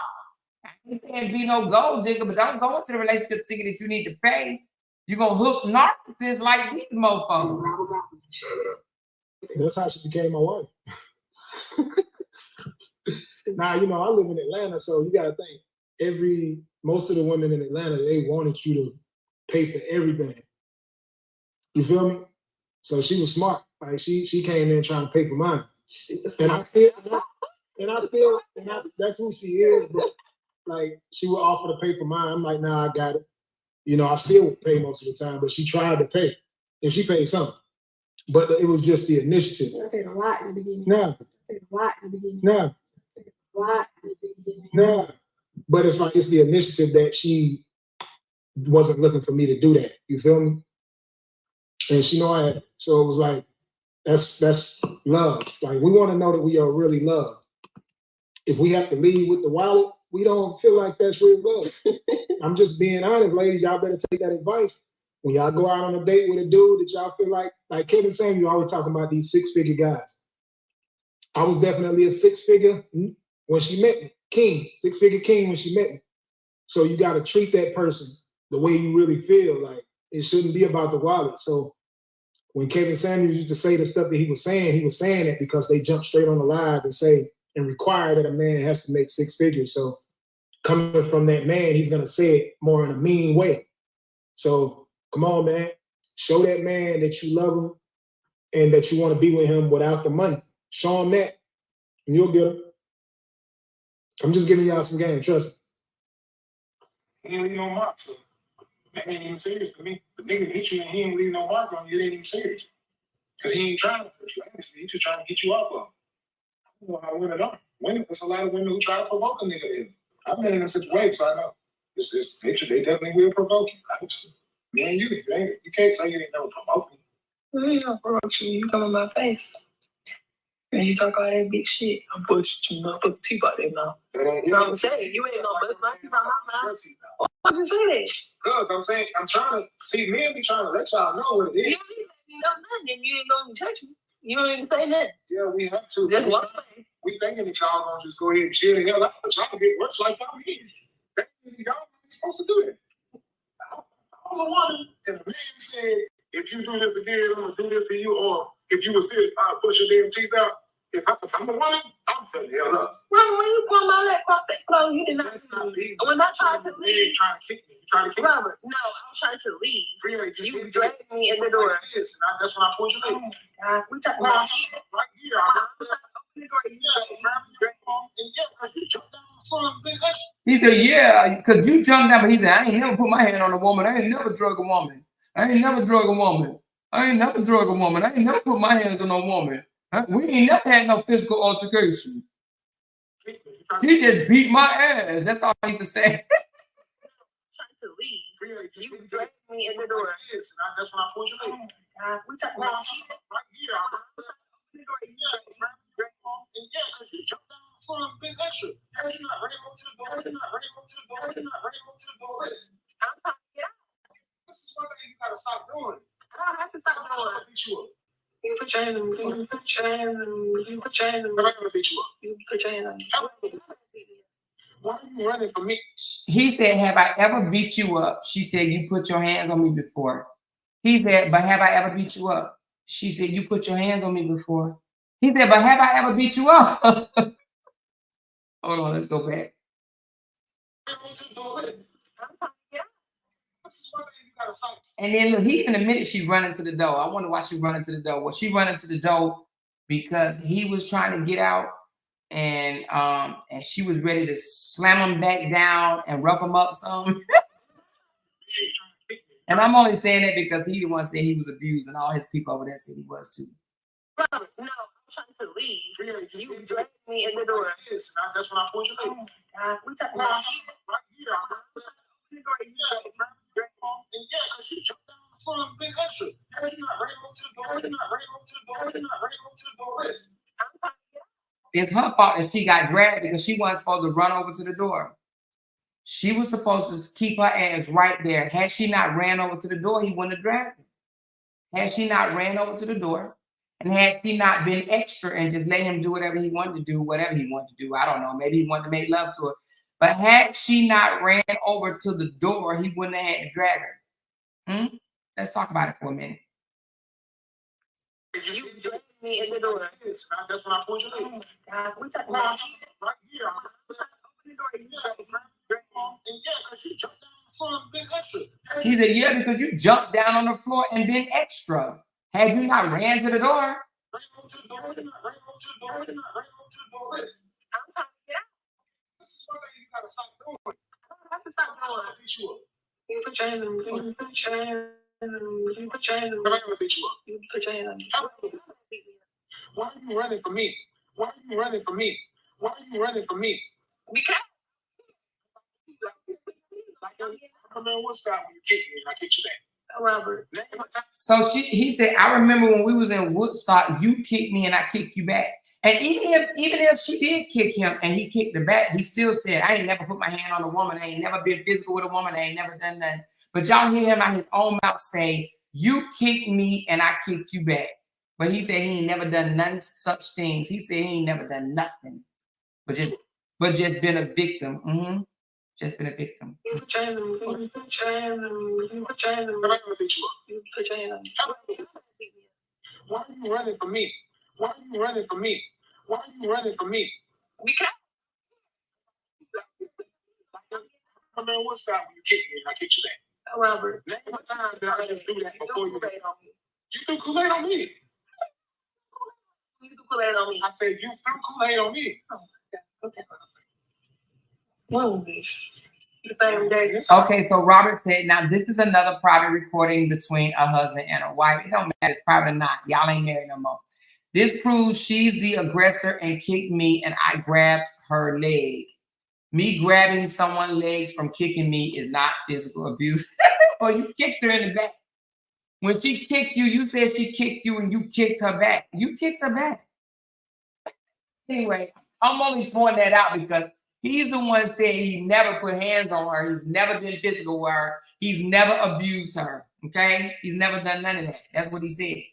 I ain't saying be no gold digger, but don't go into the relationship thinking that you need to pay. You're going to hook narcissists like these mofos. That's how she became my wife. Now, you know, I live in Atlanta, so you got to think, most of the women in Atlanta, they wanted you to pay for everything. You feel me? So she was smart. Like she came in trying to pay for mine. And that's who she is, but like she would offer to pay for mine. I'm like, nah, I got it. You know, I still would pay most of the time, but she tried to pay. And she paid some. But it was just the initiative. I paid a lot in the beginning. Nah. I paid a lot in the beginning. Nah. A lot in the beginning. Nah. But it's like it's the initiative that she wasn't looking for me to do that. You feel me? And she know I had. So it was like, that's love. Like we want to know that we are really loved. If we have to leave with the wallet, we don't feel like that's real love. I'm just being honest, ladies. Y'all better take that advice. When y'all go out on a date with a dude that y'all feel like Kevin Samuel always talking about these 6-figure guys. I was definitely a 6-figure when she met me. King, 6-figure king when she met me. So you got to treat that person the way you really feel. Like it shouldn't be about the wallet. So when Kevin Samuels used to say the stuff that he was saying it because they jumped straight on the live and say and require that a man has to make 6 figures. So coming from that man, he's gonna say it more in a mean way. So come on, man. Show that man that you love him and that you want to be with him without the money. Show him that, and you'll get him. I'm just giving y'all some game, trust me. He ain't leave no mark, so that ain't even serious to me. The nigga hit you and he ain't leave no mark on you, it ain't even serious. Because he ain't trying to hurt you. Honestly, he's just trying to get you up on. I don't know how women are. There's a lot of women who try to provoke a nigga to him. I've been in a situation, so I know. They definitely will provoke you. Honestly. Me and you can't say you ain't never provoked me. I ain't gonna provoke you. You come in my face. And you talk all that big shit. I'm pushing you, put the teeth out there now. You know what I'm saying? You ain't gonna bust my teeth out my mouth. Why'd you say that? Because I'm saying, I'm trying to, see, men be trying to let y'all know what it is. You ain't let me know nothing, and you ain't gonna touch me. You don't even say nothing. Yeah, we have to. That's what I'm saying. We thinking that y'all gonna just go ahead and chill the hell out, but y'all get worse like y'all here. Y'all ain't supposed to do that. I was a woman, and a man said, if you do this again, I'm gonna do this to you, or if you was this, I'll push your damn teeth out. If I'm a woman, I'm finna hell up. Robert, when you pull my leg across that clothes, you did not. When I tried to leave, trying to kick me. You trying to kick me? Robert, no, I was trying to leave. Really, You dragged me in the door. Like this, and that's when I pulled your leg. God, we talking Well, about right here, He said, yeah, because you jumped down, but he said, I ain't never put my hand on a woman. I ain't never drug a woman. I ain't never drug a woman. I ain't never drug a woman. I ain't never put my hands on no woman. We ain't never had no physical altercation. He just beat my ass. That's all he used to say. trying to leave. You dragged me in the door. That's when I pulled your leg. God, we talking about right here. And yeah, because you jumped down the floor and been extra. How you not ran over to the door? You not ran over to the door? You not ran over to the door? Listen. I'm trying to get out. This is one thing you gotta stop doing. I don't have to stop I'm doing. gonna beat you up. You put your hand on me. You put your hand on me. You put your hand on me. I'm gonna beat you up. You put your hand on me. Why are you running from me? He said, have I ever beat you up? She said, you put your hands on me before. He said, but have I ever beat you up? She said, you put your hands on me before. He said, but have I ever beat you up? Hold on, let's go back. And then look, he even admitted she running to the door. I wonder why she running to the door. Well, she running to the door because he was trying to get out, and she was ready to slam him back down and rough him up some. And I'm only saying that because he the one said he was abused, and all his people over there said he was too. Robert, no, I'm trying to leave. You dragged me in the door. That's when I pulled your leg. God, we talking about right here. And yeah, because you jumped down the floor and been extra. How you not ran over to the door? You not ran over to the door? You not ran over to the door? Listen. It's her fault that she got dragged because she wasn't supposed to run over to the door. She was supposed to keep her ass right there. Had she not ran over to the door, he wouldn't have dragged her. Had she not ran over to the door, and had she not been extra and just let him do whatever he wanted to do, I don't know, maybe he wanted to make love to her. But had she not ran over to the door, he wouldn't have had to drag her. Let's talk about it for a minute. you dragged me in the door. That's when I pulled your leg. God, we talking about right here. And yeah, because you jumped down the floor and been extra. He said, yeah, because you jumped down on the floor and been extra. Had you not ran to the door? Ran over to the door. Ran over to the door. Ran over to the door. Listen. I'm trying to get out. This is one thing you gotta stop doing. I don't have to stop doing. I'll beat you up. You put your hand on me. You put your hand on me. You put your hand on me. I'm gonna beat you up. You put your hand on me. Why are you running for me? Why are you running for me? Why are you running for me? Because I remember one time when you kicked me and I kicked you back. Robert. So he said, I remember when we was in Woodstock, you kicked me and I kicked you back. And even if she did kick him and he kicked her back, he still said, I ain't never put my hand on a woman. I ain't never been physical with a woman. I ain't never done nothing. But y'all hear him out his own mouth say, you kicked me and I kicked you back. But he said he ain't never done none such things. He said he ain't never done nothing, but just been a victim. Just been a victim. You put your hand on me. You put your hand on me. You put your hand on me. I'm gonna beat you up. You put your hand on me. Why are you running for me? Why are you running for me? Why are you running for me? Because I remember one time when you kicked me and I kicked you back. Robert. Name a time that I just do that before you. Kool-Aid on me. You threw Kool-Aid on me. You threw Kool-Aid on me. I said you threw Kool-Aid on me. Okay. What was this? The same day. Okay, so Robert said, now this is another private recording between a husband and a wife. It don't matter, it's private or not. Y'all ain't married no more. This proves she's the aggressor and kicked me and I grabbed her leg. Me grabbing someone's legs from kicking me is not physical abuse. Or you kicked her in the back. When she kicked you, you said she kicked you and you kicked her back. You kicked her back. Anyway, I'm only pointing that out because he's the one said he never put hands on her. He's never been physical with her. He's never abused her. Okay? He's never done none of that. That's what he said.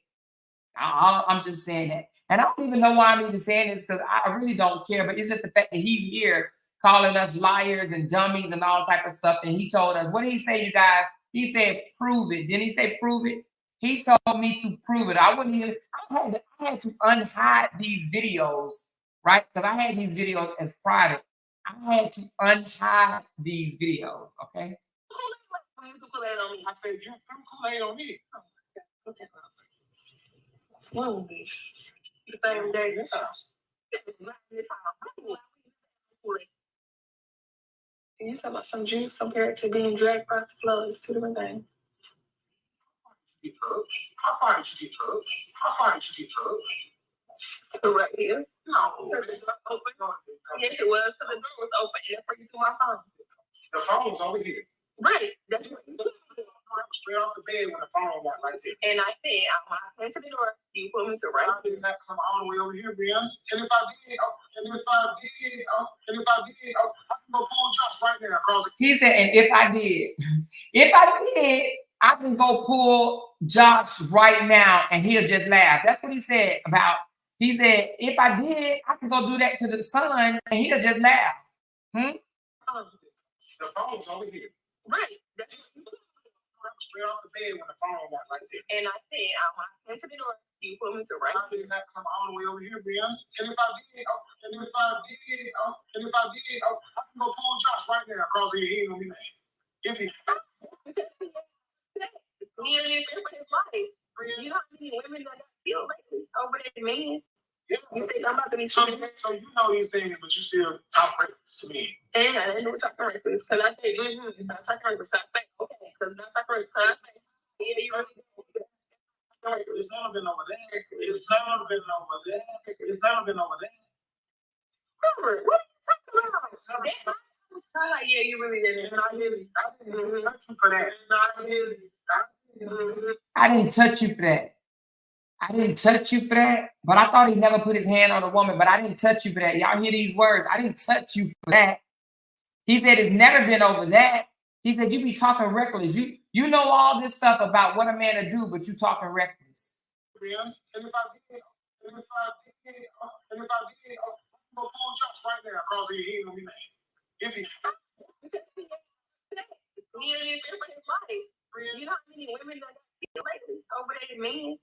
I'm just saying that. And I don't even know why I'm even saying this because I really don't care. But it's just the fact that he's here calling us liars and dummies and all type of stuff. And he told us, what did he say, you guys? He said, prove it. Didn't he say prove it? He told me to prove it. I had to unhide these videos, right? Because I had these videos as private. I had to unhide these videos, okay? You threw Kool-Aid on me. I said you threw Kool-Aid on me. Okay. What was this? The same day. This house. You talk about some juice compared to being dragged across the floor. It's two different things. How far did you get drugs? How far did you get drugs? Right here. No. Yes, it was. So the door was open, and that's where you threw my phone. The phone was over here. Right. That's what you did. Straight off the bed when the phone got right there. And I said, when I went to the door, you put me to right. I did not come all the way over here, Briana. And if I did, I can go pull Josh right there across the. He said, and if I did, I can go pull Josh right now and he'll just laugh. That's what he said about, he said, if I did, I can go do that to the son and he'll just laugh. The phone was over here. Right. That's Straight off the bed when the phone got right there. and I said, when I went to the door, you put me to right. I did not come all the way over here, Briana. And if I did, I can go pull Josh right there across the head on me, man. If he. Me and his life. You know how many women that got killed lately over that man? Yeah. You think I'm about to be So you know these things, but you still talk racist to me. And I didn't know what talking racist because I say, not talking racist. I say, okay, because not talking racist. I say, yeah, you really do. It's never been over there. It's never been over there. It's never been over there. Robert, what are you talking about? I'm like, yeah, you really didn't. And I didn't touch you for that. I didn't touch you for that. I didn't touch you for that, but I thought he never put his hand on a woman, but I didn't touch you for that. Y'all hear these words? I didn't touch you for that. He said it's never been over that. He said you be talking reckless. You know all this stuff about what a man to do, but you talking reckless. And if I did, I can go pull Josh right there across the head on me, man. If he. Me and his life. You know how many women that got killed lately over that man?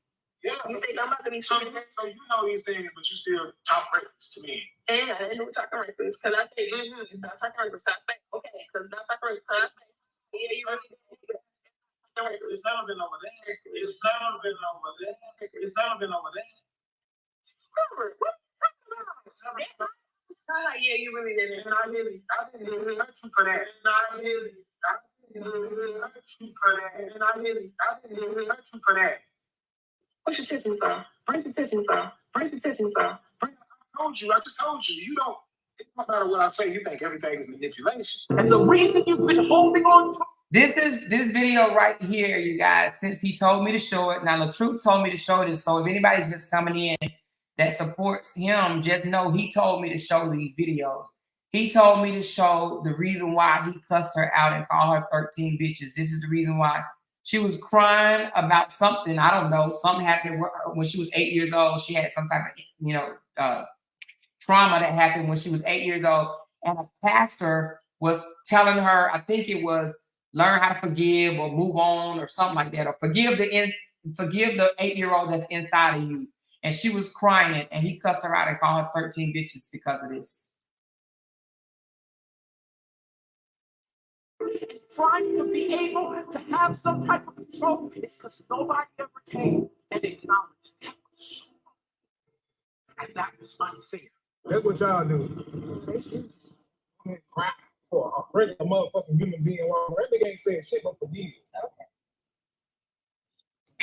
Yeah. You think I'm about to be So you know these things, but you still talk racist to me. And I didn't know what talking racist because I say, not talking racist. I say, okay, because not talking racist. I say, yeah, you really do. It's never been over there. It's never been over there. It's never been over there. It's not like, yeah, you really didn't. And I didn't touch you for that. And I didn't touch you for that. And I didn't touch you for that. What's your tipping for? Bring your tipping for. Bring your tipping for. I just told you, you don't, it don't matter what I say, you think everything is manipulation. And the reason you've been holding on to This video right here, you guys, since he told me to show it. Now, the truth told me to show this. So if anybody's just coming in that supports him, just know he told me to show these videos. He told me to show the reason why he cussed her out and called her 13 bitches. This is the reason why. She was crying about something. I don't know. Something happened when she was 8 years old. She had some type of, trauma that happened when she was 8 years old. And a pastor was telling her, I think it was, learn how to forgive or move on or something like that, or forgive the 8-year-old that's inside of you. And she was crying, and he cussed her out and called her 13 bitches because of this. trying to be able to have some type of control is because nobody ever came and acknowledged that was so wrong. And that was my fear. That's what y'all do. Crap for a regular motherfucking human being. That nigga ain't saying shit but forgive.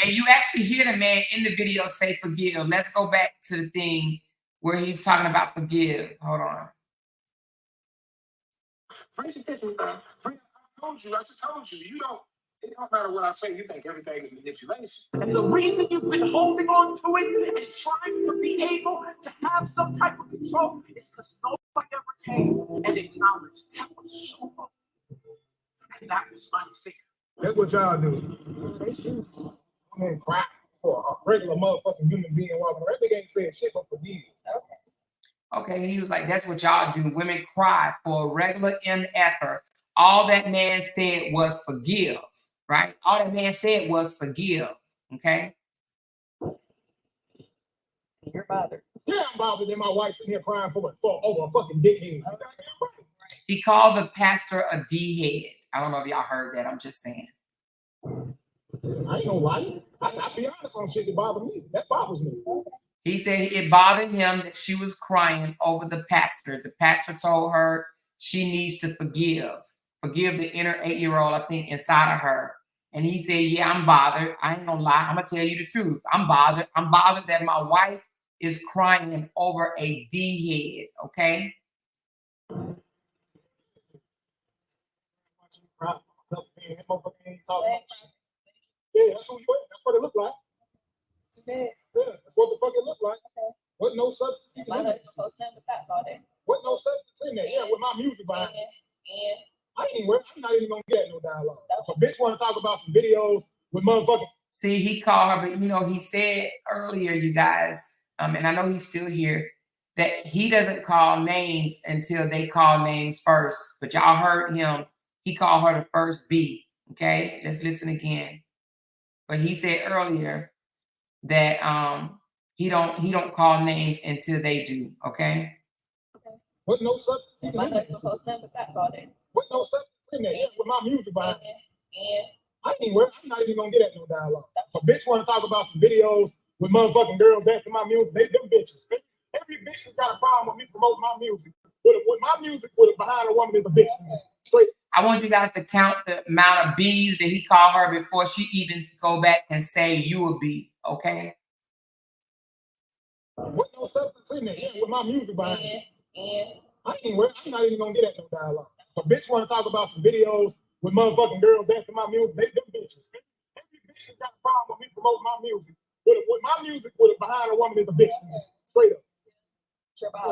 And you actually hear the man in the video say forgive. Let's go back to the thing where he's talking about forgive. Hold on. I just told you, you don't, it don't matter what I say, you think everything is manipulation. And the reason you've been holding on to it and trying to be able to have some type of control is because nobody ever came and acknowledged that was so wrong. And that was my fear. That's what y'all do. Crap for a regular motherfucking human being walking around. That nigga ain't saying shit but forgive. Okay, he was like, that's what y'all do. Women cry for a regular MFer. All that man said was forgive, right? All that man said was forgive, okay? You're bothered. Yeah, I'm bothered that my wife's sitting here crying for over a fucking dickhead. He called the pastor a D-head. I don't know if y'all heard that. I'm just saying. I ain't gonna lie. I be honest on shit that bother me. That bothers me. He said it bothered him that she was crying over the pastor. The pastor told her she needs to forgive the inner 8-year-old, I think, inside of her. And he said, yeah, I'm bothered. I ain't gonna lie. I'm gonna tell you the truth. I'm bothered. I'm bothered that my wife is crying over a D-head, okay? Yeah, that's what it looked like. Yeah, that's what the fuck it looked like. What no substance in there. What no substance in there. Yeah, with my music behind it. I'm not even gonna get no dialogue. If a bitch want to talk about some videos with motherfucking. See, he called her, but he said earlier, you guys, and I know he's still here, that he doesn't call names until they call names first. But y'all heard him. He called her the first B. Okay, let's listen again. But he said earlier that he don't call names until they do. Okay. What no substance in there. What no substance in there. Yeah, with my music behind it. I'm not even gonna get at no dialogue. If a bitch want to talk about some videos with motherfucking girls dancing my music, they them bitches. Every bitch has got a problem with me promoting my music. With my music, behind a woman is a bitch. Straight. I want you guys to count the amount of B's that he called her before she even go back and say you a B, okay? What no substance in there. Yeah, with my music behind it. I'm not even gonna get at no dialogue. If a bitch want to talk about some videos with motherfucking girls dancing my music, they them bitches. Every bitch has got a problem with me promoting my music. With my music, behind a woman is a bitch. Straight up.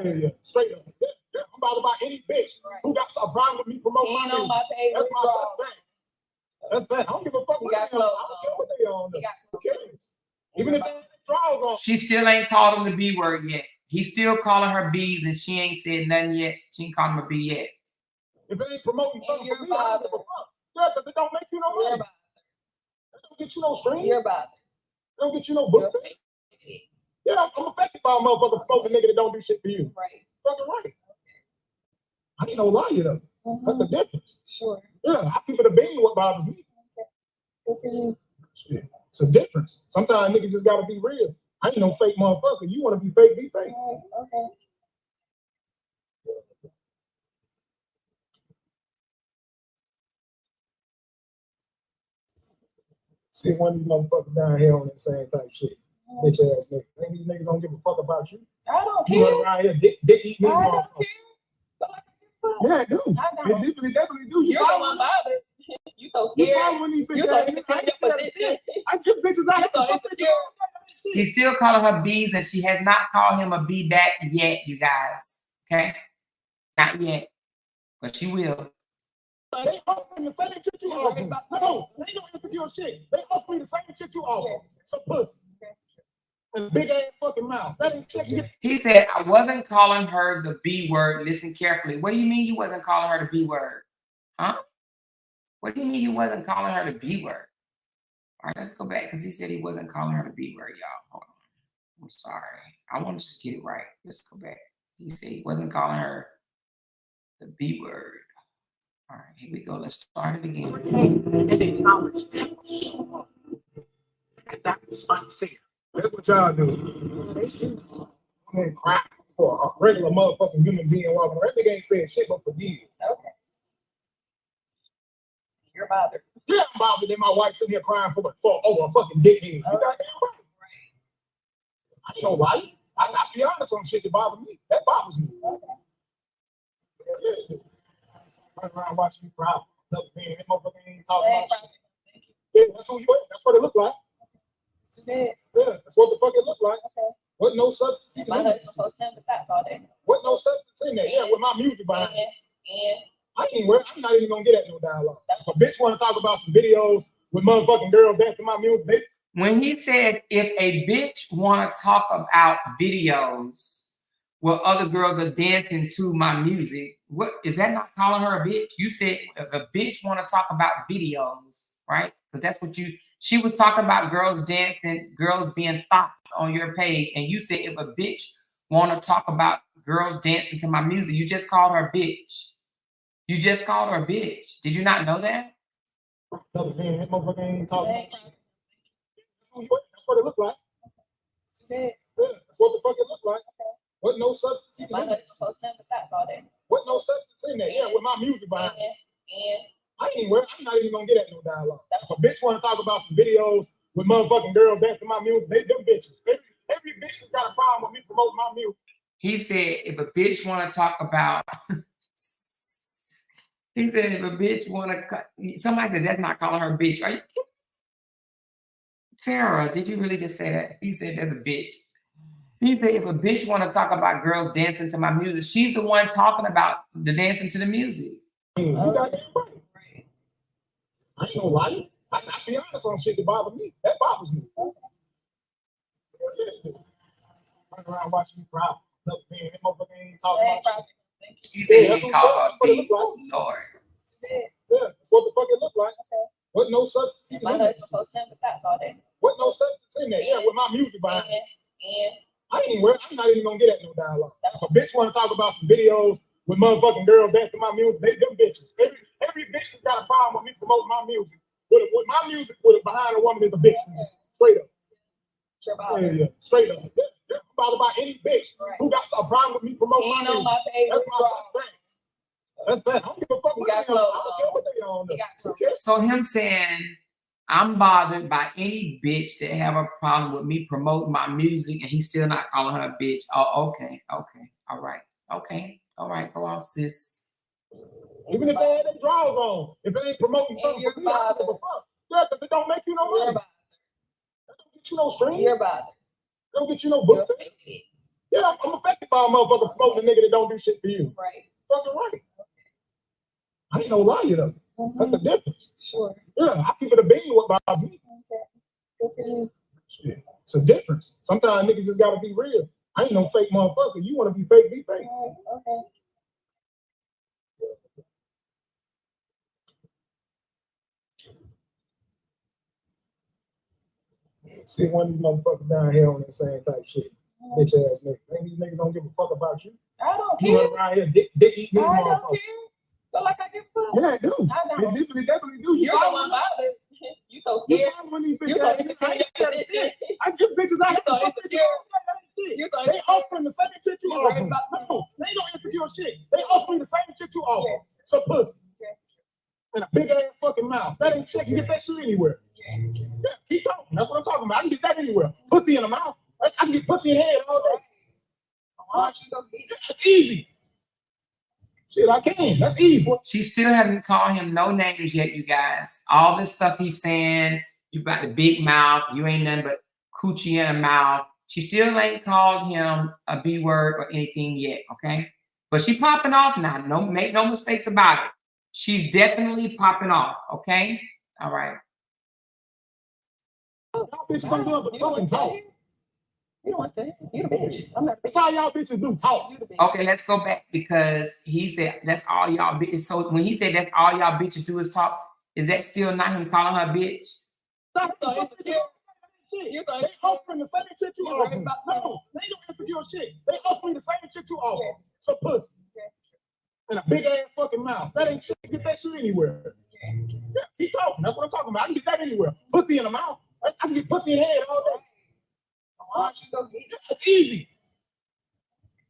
Yeah, straight up. Yeah, I'm bothered by any bitch who got a problem with me promoting my music. That's facts. That's fact. I don't give a fuck what they on. I don't care what they on. Who cares? Even if they have draws on. She still ain't called him the B word yet. He's still calling her B's and she ain't said nothing yet. She ain't called him a B yet. If they ain't promoting something for me, I don't give a fuck. Yeah, because it don't make you no money. It don't get you no streams. It don't get you no books. Yeah, I'm affected by a motherfucker promoting nigga that don't do shit for you. Right. Fucking right. I ain't no liar though. That's the difference. Sure. Yeah, I keep it a bean what bothers me. Okay. Good for you. Shit. It's a difference. Sometimes niggas just gotta be real. I ain't no fake motherfucker. You wanna be fake, be fake. Okay. See one of these motherfuckers down here on that same type shit. Bitch ass niggas. Ain't these niggas don't give a fuck about you. I don't You run care. around here dick eating these I don't motherfuckers. care. Yeah, I do. I don't. They definitely do. You You're the following one them? bothered. You so You scared. following these You bitches? so ass insecure niggas. in your position. I give bitches out. You so insecure. He's still calling her B's, and she has not called him a B back yet, you guys. Okay? Not yet. But she will. They offering the same shit you offer. No, they don't insecure shit. They offer me the same shit you offer. Some pussy. And big ass fucking mouth. That ain't shit you get. He said, I wasn't calling her the B word. Listen carefully. What do you mean you wasn't calling her the B word? Huh? What do you mean you wasn't calling her the B word? All right, let's go back because he said he wasn't calling her the B word, y'all. Hold on. I'm sorry. I want to just get it right. Let's go back. He said he wasn't calling her the B word. All right, here we go. Let's start it again. And acknowledge them. And that is unfair. That's what y'all do. They should. I mean, cry for a regular motherfucking human being walking around. That nigga ain't saying shit but for years. Okay. You're bothered. Yeah, I'm bothered that my wife sitting here crying for over a fucking dickhead. You goddamn right. I ain't gonna lie. I be honest on shit that bothers me. That bothers me. Okay. Yeah. Run around watching me cry. Another man, that motherfucker ain't talking about shit. Yeah, that's who you are. That's what it look like. It's too bad. Yeah, that's what the fuck it look like. Okay. What no substance in My there. husband posted him the facts all day. What no substance in there. Yeah, with my music behind it. And I ain't worried. I'm not even gonna get at no dialogue. If a bitch want to talk about some videos with motherfucking girls dancing my music, they When he says, if a bitch want to talk about videos where other girls are dancing to my music, what is that not calling her a bitch? You said if a bitch want to talk about videos, right? Because that's what she was talking about, girls dancing, girls being thought on your page. And you said if a bitch want to talk about girls dancing to my music, you just called her a bitch. You just called her a bitch. Did you not know that? another man, that motherfucker ain't talking about shit. That's what it look like. it's too bad. Yeah, that's what the fuck it look like. What no substance in My there. husband posted him the facts all day. What no substance in there. Yeah, with my music behind it. And I ain't worried. I'm not even gonna get at no dialogue. If a bitch want to talk about some videos with motherfucking girls dancing to my music, they them bitches. Every bitch has got a problem with me promoting my music. He said if a bitch want to talk about, he said if a bitch want to, somebody said that's not calling her a bitch. Are you kidding? Tara, did you really just say that? He said that's a bitch. He said if a bitch want to talk about girls dancing to my music, she's the one talking about the dancing to the music. You got that right. I ain't gonna lie. I be honest on shit that bothers me. That bothers me. Yeah. Run around watching me cry. Another man, that motherfucker ain't talking about shit. He said Yeah, he called her that's what it B. look like. Oh, Lord. Yeah, that's what the fuck it look like. What no substance in my there. husband posted him the facts all day. What no substance in there. Yeah, with my music behind it. And I ain't worried. I'm not even gonna get at no dialogue. If a bitch want to talk about some videos with motherfucking girls dancing to my music, they them bitches. Every bitch has got a problem with me promoting my music. With my music, behind a woman is a bitch. Straight up. sure about it. Yeah. Straight up. Yeah. I'm bothered by any bitch who got a problem with me promoting my Ain't on music. my page. That's my facts. That's that. I don't give a fuck He what got they on. I clothes don't care what they on. He got Who clothes. cares? So him saying, I'm bothered by any bitch that have a problem with me promoting my music, and he's still not calling her a bitch. Oh, okay. All right. Okay. All right. Go on, sis. Even if they had their drawers on, if it ain't promoting something for me, I don't give a fuck. Yeah, because it don't make you no money. You're That bothered. don't get you no strings. You're bothered. That don't get you no You're books. affected. Yeah, I'm affected by a motherfucker promoting a nigga that don't do shit for you. Right. Fucking right. I ain't no liar though. That's the difference. Sure. Yeah, I keep it a bean what bothers me. Okay. Good for you. Shit. It's a difference. Sometimes niggas just gotta be real. I ain't no fake motherfucker. You wanna be fake, be fake. Okay. See one of these motherfuckers down here on that same type shit. Bitch ass niggas. Ain't these niggas don't give a fuck about you. I don't You care. run around here dick eating these I don't motherfuckers. care. Feel like I give a fuck. Yeah, I do. I don't. They definitely do. You're the one bothered. You You so You scared. following these You bitches. so I ain't scared of shit. I get bitches out You so here. insecure. You so They insecure. offering the same shit you You worried offering. about- No, they ain't no insecure shit. They offering the same shit you offer. Yes. So pussy. Yes. And a big ass fucking mouth. That ain't shit. You get that shit anywhere. Yes. Yeah, keep talking. That's what I'm talking about. I can get that anywhere. Pussy in the mouth. I can get pussy in the head all day. Why don't you go get it? That's easy. Shit, I can. That's easy. She still haven't called him no names yet, you guys. All this stuff he's saying, you got the big mouth, you ain't nothing but coochie in a mouth. She still ain't called him a B word or anything yet, okay? But she popping off now. No, make no mistakes about it. She's definitely popping off, okay? All right. Y'all bitches don't do it but fucking talk. You don't want to say it. You the bitch. I'm not the That's bitch. all y'all bitches do. Talk. You the bitch. Okay, let's go back because he said that's all y'all bitches. So when he said that's all y'all bitches do is talk, is that still not him calling her bitch? Stop So the insecure. shit. You so They insecure. offering the same shit you You worried offering. about- No, they ain't no insecure shit. They offering the same shit you offer. Yes. So pussy. Yes. And a big ass fucking mouth. That ain't shit. You get that shit anywhere. Yeah, keep talking. That's what I'm talking about. I can get that anywhere. Pussy in the mouth. I can get pussy in the head all day. Why don't you go get it? That's easy.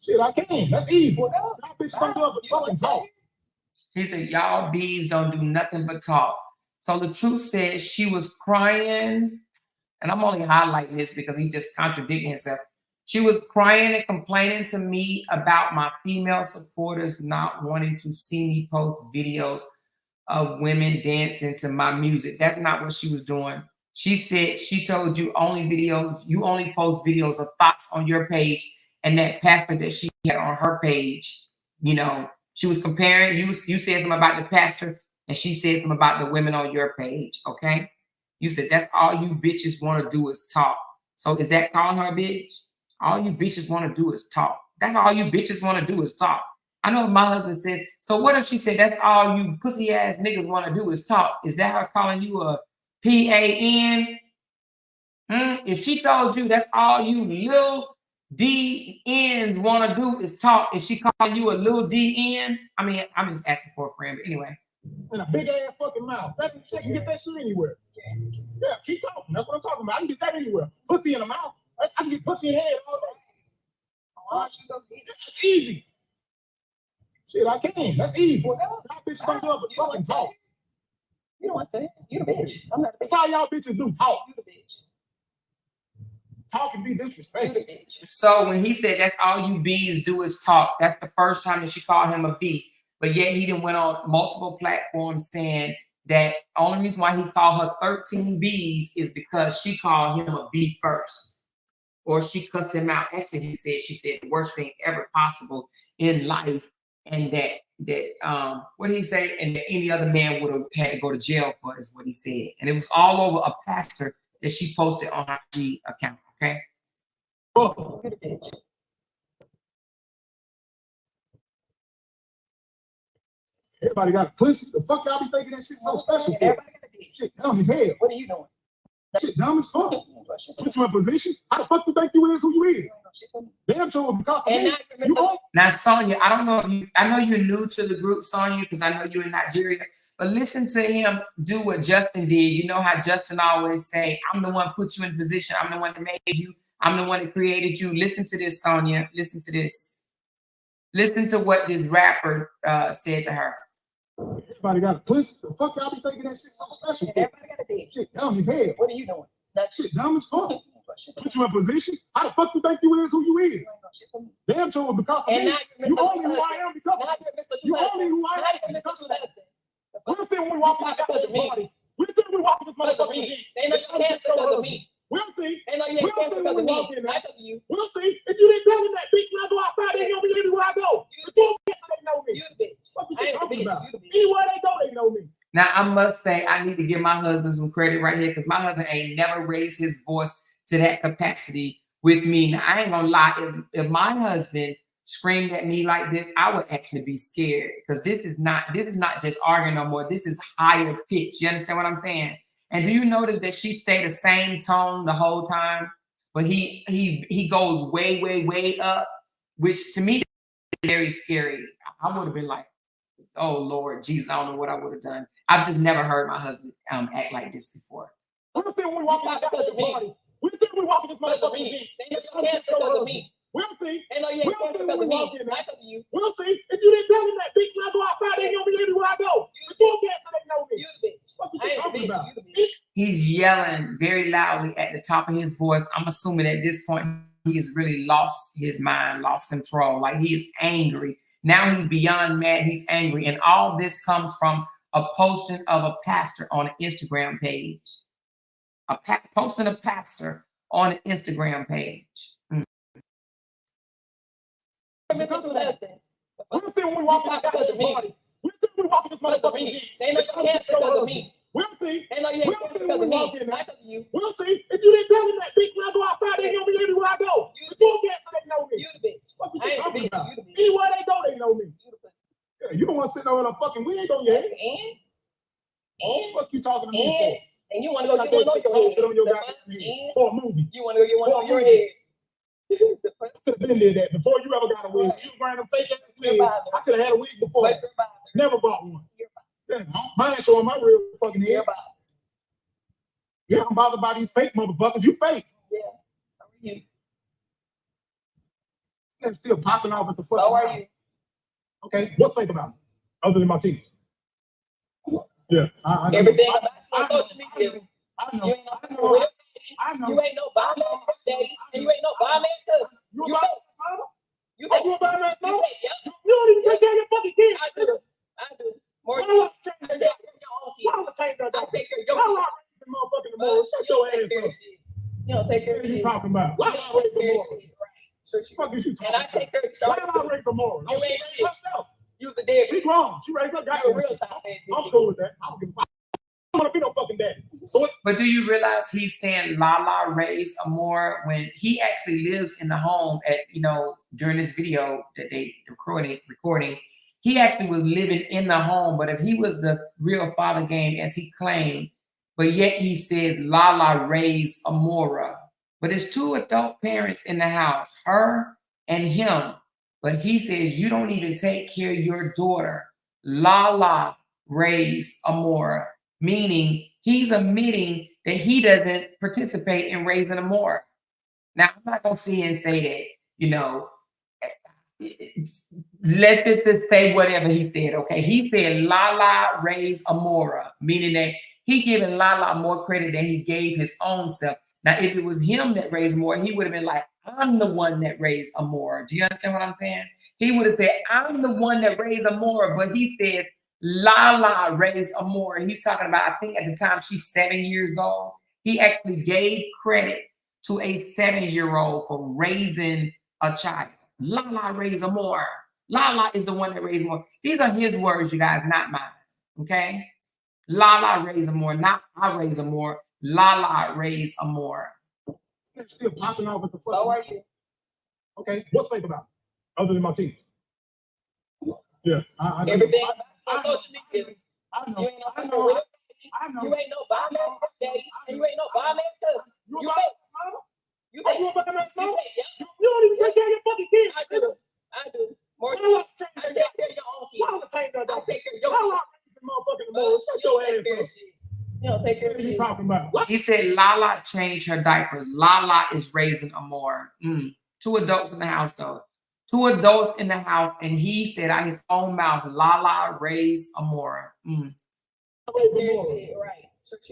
Shit, I can. That's easy. Well, Y'all bitches don't do it but you don't fucking say talk. it. He said, y'all bees don't do nothing but talk. So the truth said she was crying, and I'm only highlighting this because he just contradicted himself. She was crying and complaining to me about my female supporters not wanting to see me post videos of women dancing to my music. That's not what she was doing. She said she told you you only post videos of thoughts on your page, and that pastor that she had on her page, you know, she was comparing, you said something about the pastor, and she said something about the women on your page, okay? You said that's all you bitches want to do is talk. So is that calling her a bitch? All you bitches want to do is talk. That's all you bitches want to do is talk. I know my husband said, so what if she said that's all you pussy ass niggas want to do is talk? Is that her calling you a PAN? If she told you that's all you little DNs want to do is talk, is she calling you a little DN? I mean, I'm just asking for a friend, but anyway. And a big ass fucking mouth. That ain't shit. You get that shit anywhere. Yeah, keep talking. That's what I'm talking about. I can get that anywhere. Pussy in the mouth. I can get pussy in the head all day. Why don't you go get it? That's easy. Shit, I can. That's easy. Well, Y'all bitches don't do it but you don't fucking say talk. it. You don't want to say it. You the bitch. I'm not the That's bitch. all y'all bitches do. Talk. You the bitch. Talk and be You the disrespectful. bitch. So when he said that's all you bees do is talk, that's the first time that she called him a bee. But yet he done went on multiple platforms saying that only reason why he called her 13 bees is because she called him a bee first. Or she cussed him out. Actually, she said the worst thing ever possible in life. And that what did he say? And that any other man would have had to go to jail for is what he said. And it was all over a pastor that she posted on her IG account. Okay. Fuck. You the bitch. Everybody got a pussy. The fuck y'all be thinking that shit so special for? Everybody got a bitch. Shit dumb as hell. What are you doing? That shit dumb as fuck. You Put you in position. How the fuck you think you is who you is? don't know shit for me. Damn sure because of And me. now you're You Mr. own. Now, Sonia, I don't know if I know you're new to the group, Sonia, because I know you're in Nigeria, but listen to him do what Justin did. You know how Justin always say, I'm the one put you in position. I'm the one that made you. I'm the one that created you. Listen to this, Sonia. Listen to this. Listen to what this rapper said to her. Everybody got a pussy. The fuck y'all be thinking that shit so special And for? everybody got a bitch. Shit dumb as hell. What are you doing? That shit dumb as fuck. Shit for Put you in position. How the fuck you think you is who you is? You don't know shit for me. Damn sure because of And me. now you're You Mr. only who I am because Now of you're Mr. you only who I Now am you're because Mr. of that. Husband. We'll see when we walk out Because that of me. party. We'll see when we walk this Because of motherfucker me. in. They know you can't because of me. We'll see. They know you We'll can't see because when of we walk me. in Not there. because of you. We'll see. If you didn't tell them that bitch when I go outside, they know me anywhere I go. The two bitches they know me. You the bitch. What you I ain't the talking bitch. about? You the bitch. Anywhere they go, they know me. Now, I must say, I need to give my husband some credit right here because my husband ain't never raised his voice to that capacity with me. Now, I ain't gonna lie. If my husband screamed at me like this, I would actually be scared because this is not just arguing no more. This is higher pitch. You understand what I'm saying? And do you notice that she stayed the same tone the whole time? But he goes way, way, way up, which to me is very scary. I would have been like, oh Lord Jesus, I don't know what I would have done. I've just never heard my husband act like this before. We'll see when we walk in this party. We'll see when we walk in this Because of motherfucking me. thing. They know you can't because of me. We'll see. They know you ain't We'll see because when we of walk me. in. Not because of you. We'll see. If you didn't tell them that, bitch, when I go outside, they gonna be everywhere I go. The forecast so they know me. You the bitch. What you I ain't the talking bitch. about? You the bitch. He's yelling very loudly at the top of his voice. I'm assuming at this point he has really lost his mind, lost control. Like he is angry. Now he's beyond mad. He's angry. And all this comes from a posting of a pastor on an Instagram page. Posting a pastor on an Instagram page. We'll see when we walk in this party. We'll see when we walk in this motherfucking thing. They know you can't because of me. We'll see. They know you ain't because of me. Not because of you. We'll see. If you didn't tell them that, bitch, when I go outside, they gonna be everywhere I go. The forecast so they know me. You the bitch. What you I ain't the talking bitch. about? You the bitch. Anywhere they go, they know me. You the pussy. Yeah, you don't want to sit over in a fucking wig on your head. And What you talking to me for? and you want to go Like get one on your head. sit on your The goddamn fuck? head for a movie. You want to go get one For a on your movie. head. The fuck? I could have been there that before you ever got a wig. You was wearing a fake ass wig. Survivor. I could have had a wig before. What's your bother? Never bought one. You're Yeah, I don't mind showing my real fucking You're head. about. Yeah, I'm bothered by these fake motherfuckers. You fake. Yeah. So are you. They're still popping off at the fucking So are mouth. you. Okay, what's fake about it? Other than my teeth. Yeah, I know. Everything I about you on social media. I know. You ain't no I know. real I know. You ain't no bomb ass daddy, and you ain't no bomb ass cousin. You You about think- mama? You Are think you about my you mama? think, yep, You don't even take care of your fucking kids. I do. I do. More Why than would I change I that? take care of your own Why kids. would I change that? I take care of Why your would I kids. raise the motherfucking But boys? Shut you your don't take ass care up. of shit. You don't take care What of are you shit. talking about? Why You would I don't raise take the care of moral? shit. Right. Sure she What is you And talking I about? take care of Why your would I raise the moral? You ain't shit. Herself. You the dead. She grown. She raised her You're a goddamn. real top ass. I'm cool with that. I don't give a fuck. I don't want to be no fucking daddy. So what? But do you realize he's saying Lala raised Amor when he actually lives in the home at, during this video that they recording, he actually was living in the home. But if he was the real father game as he claimed, but yet he says Lala raised Amora. But it's two adult parents in the house, her and him. But he says you don't even take care of your daughter. Lala raised Amora, meaning he's admitting that he doesn't participate in raising Amora. Now, I'm not going to sit here and say that, let's just say whatever he said, okay? He said Lala raised Amora, meaning that he giving Lala more credit than he gave his own self. Now, if it was him that raised Amora, he would have been like, I'm the one that raised Amora. Do you understand what I'm saying? He would have said, I'm the one that raised Amora, but he says, Lala raised Amora. He's talking about, I think at the time she's 7 years old. He actually gave credit to a 7-year-old for raising a child. Lala raised Amora. Lala is the one that raised Amora. These are his words, you guys, not mine. Okay? Lala raised Amora, not I raised Amora. Lala raised Amora. They're still popping off at the fucking. So are you. Okay, what's fake about it? Other than my teeth. Yeah, I know. Everything I on know. social media. I know. You ain't no I real know. daddy. I know. You ain't no bomb ass daddy, and you ain't no bomb ass cousin. You You about think- mama? You Are think- you about my you mama? think, yep, You don't even take care of your fucking kids. I do. I do. More Why than would I change I that? take care of your own Why kids. would I change that? I take care of your Why would kids. I raise the motherfucking moral? Shut You your don't take ass care up. of shit. You don't take care What of are you shit. talking about? What? He said Lala changed her diapers. Lala is raising Amora. Two adults in the house, though. Two adults in the house, and he said out his own mouth, Lala raised Amora. Take care of shit, right.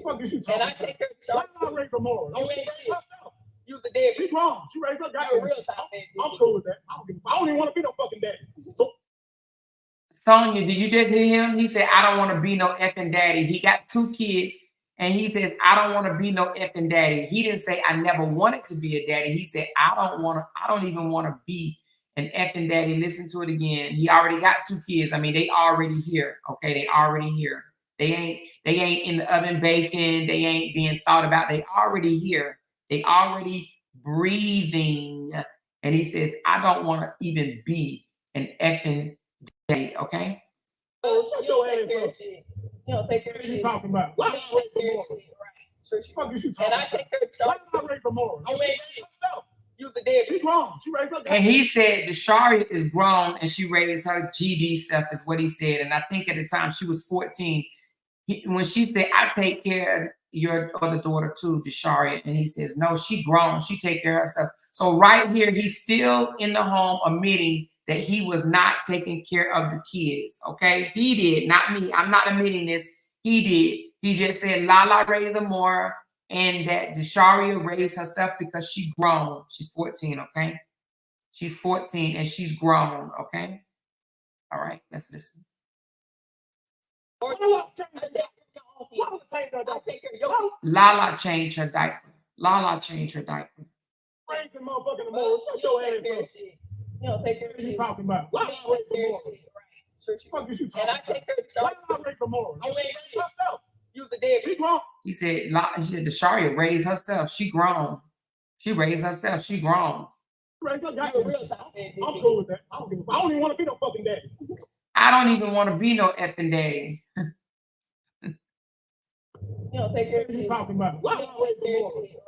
What is you talking And I about? take care of Why your would I raise the moral? You She ain't raised shit. herself. You the dead. She grown. She raised her You're a goddamn. real top ass. I'm cool with that. I don't even want to be no fucking daddy. So Sonya, did you just hear him? He said, I don't want to be no effing daddy. He got 2 kids, and he says, I don't want to be no effing daddy. He didn't say, I never wanted to be a daddy. He said, I don't even want to be an effing daddy. Listen to it again. He already got 2 kids. I mean, they already here. Okay, they already here. They ain't in the oven baking. They ain't being thought about. They already here. They already breathing. And he says, I don't want to even be an effing daddy. Okay. You don't take care of shit. You don't take care what of are you shit. talking about? You Why don't would I take raise the care of moral? shit, right. Sure she What is you And talking I about? take care of Why your would I raise the moral? You She ain't raised shit. herself. You the dead. She grown. She raised her And he said Desharia is grown and she raised her GD self, is what he said. And I think at the time she was 14. When she said, I take care of your other daughter too, Desharia? And he says, no, she grown. She take care of herself. So right here, he's still in the home admitting that he was not taking care of the kids, okay? He did, not me. I'm not admitting this. He did. He just said Lala raised them more and that Desharia raised herself because she grown. She's 14, okay? She's 14 and she's grown, okay? All right, let's listen. Lala changed her diaper. Lala changed her diaper. Raise the motherfucker tomorrow. Shut your ass up. You don't take care of What are you shit. talking about? Why You I raise don't for take care of more? shit. Right. Sure she Fuck is you and talking I about? take her Why to did I raise for more? You ain't raised shit. herself. use the dead. She grown. He said, Desharia raised herself. She grown. She raised herself. She grown. Raised her You a goddamn real shit. time. I'm cool with that. I don't give a fuck. I don't even want to be no fucking daddy. I don't even want to be no effing daddy. You don't take care What of are you shit. talking about? Why You did I don't raise take for care of more? shit. Right.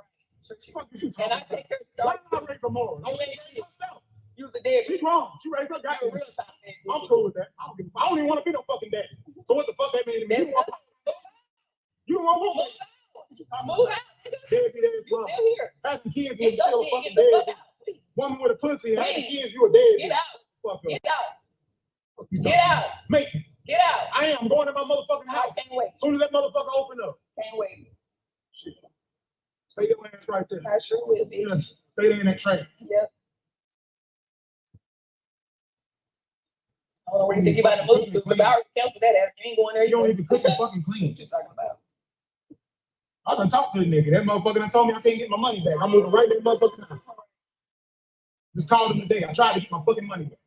Fuck is you And talking I about? take her Why to did I raise for more? You ain't She shit. raised herself. use the dead. She grown. She raised her You a goddamn real shit. time. I'm cool with that. I don't give a fuck. I don't even want to be no fucking daddy. So what the fuck that mean to me? That's good. You don't want Move more. out. What you talking Move about? out. nigga. Deadbeat ass You brother. still here. Having kids Get and your still shit. fucking Get the fuck dead. out. Please. Woman with a pussy and having Please. kids, you a dead. Get out. Fuck up. Get out. Fuck you Get talking out. about? Mate, Get out. I am going to my motherfucking I house. can't wait. As soon as that motherfucker open up. Can't wait. Shit. Stay your ass right there. I sure will, bitch. Yeah, stay there in that train. Yep. I don't know what you think you about to move to, because I already canceled that after. You ain't going there. You don't even cook and fucking clean. What you talking about? I done talked to the nigga. That motherfucker done told me I can't get my money back. I'm moving right there, motherfucker. Just called him today. I tried to get my fucking money back.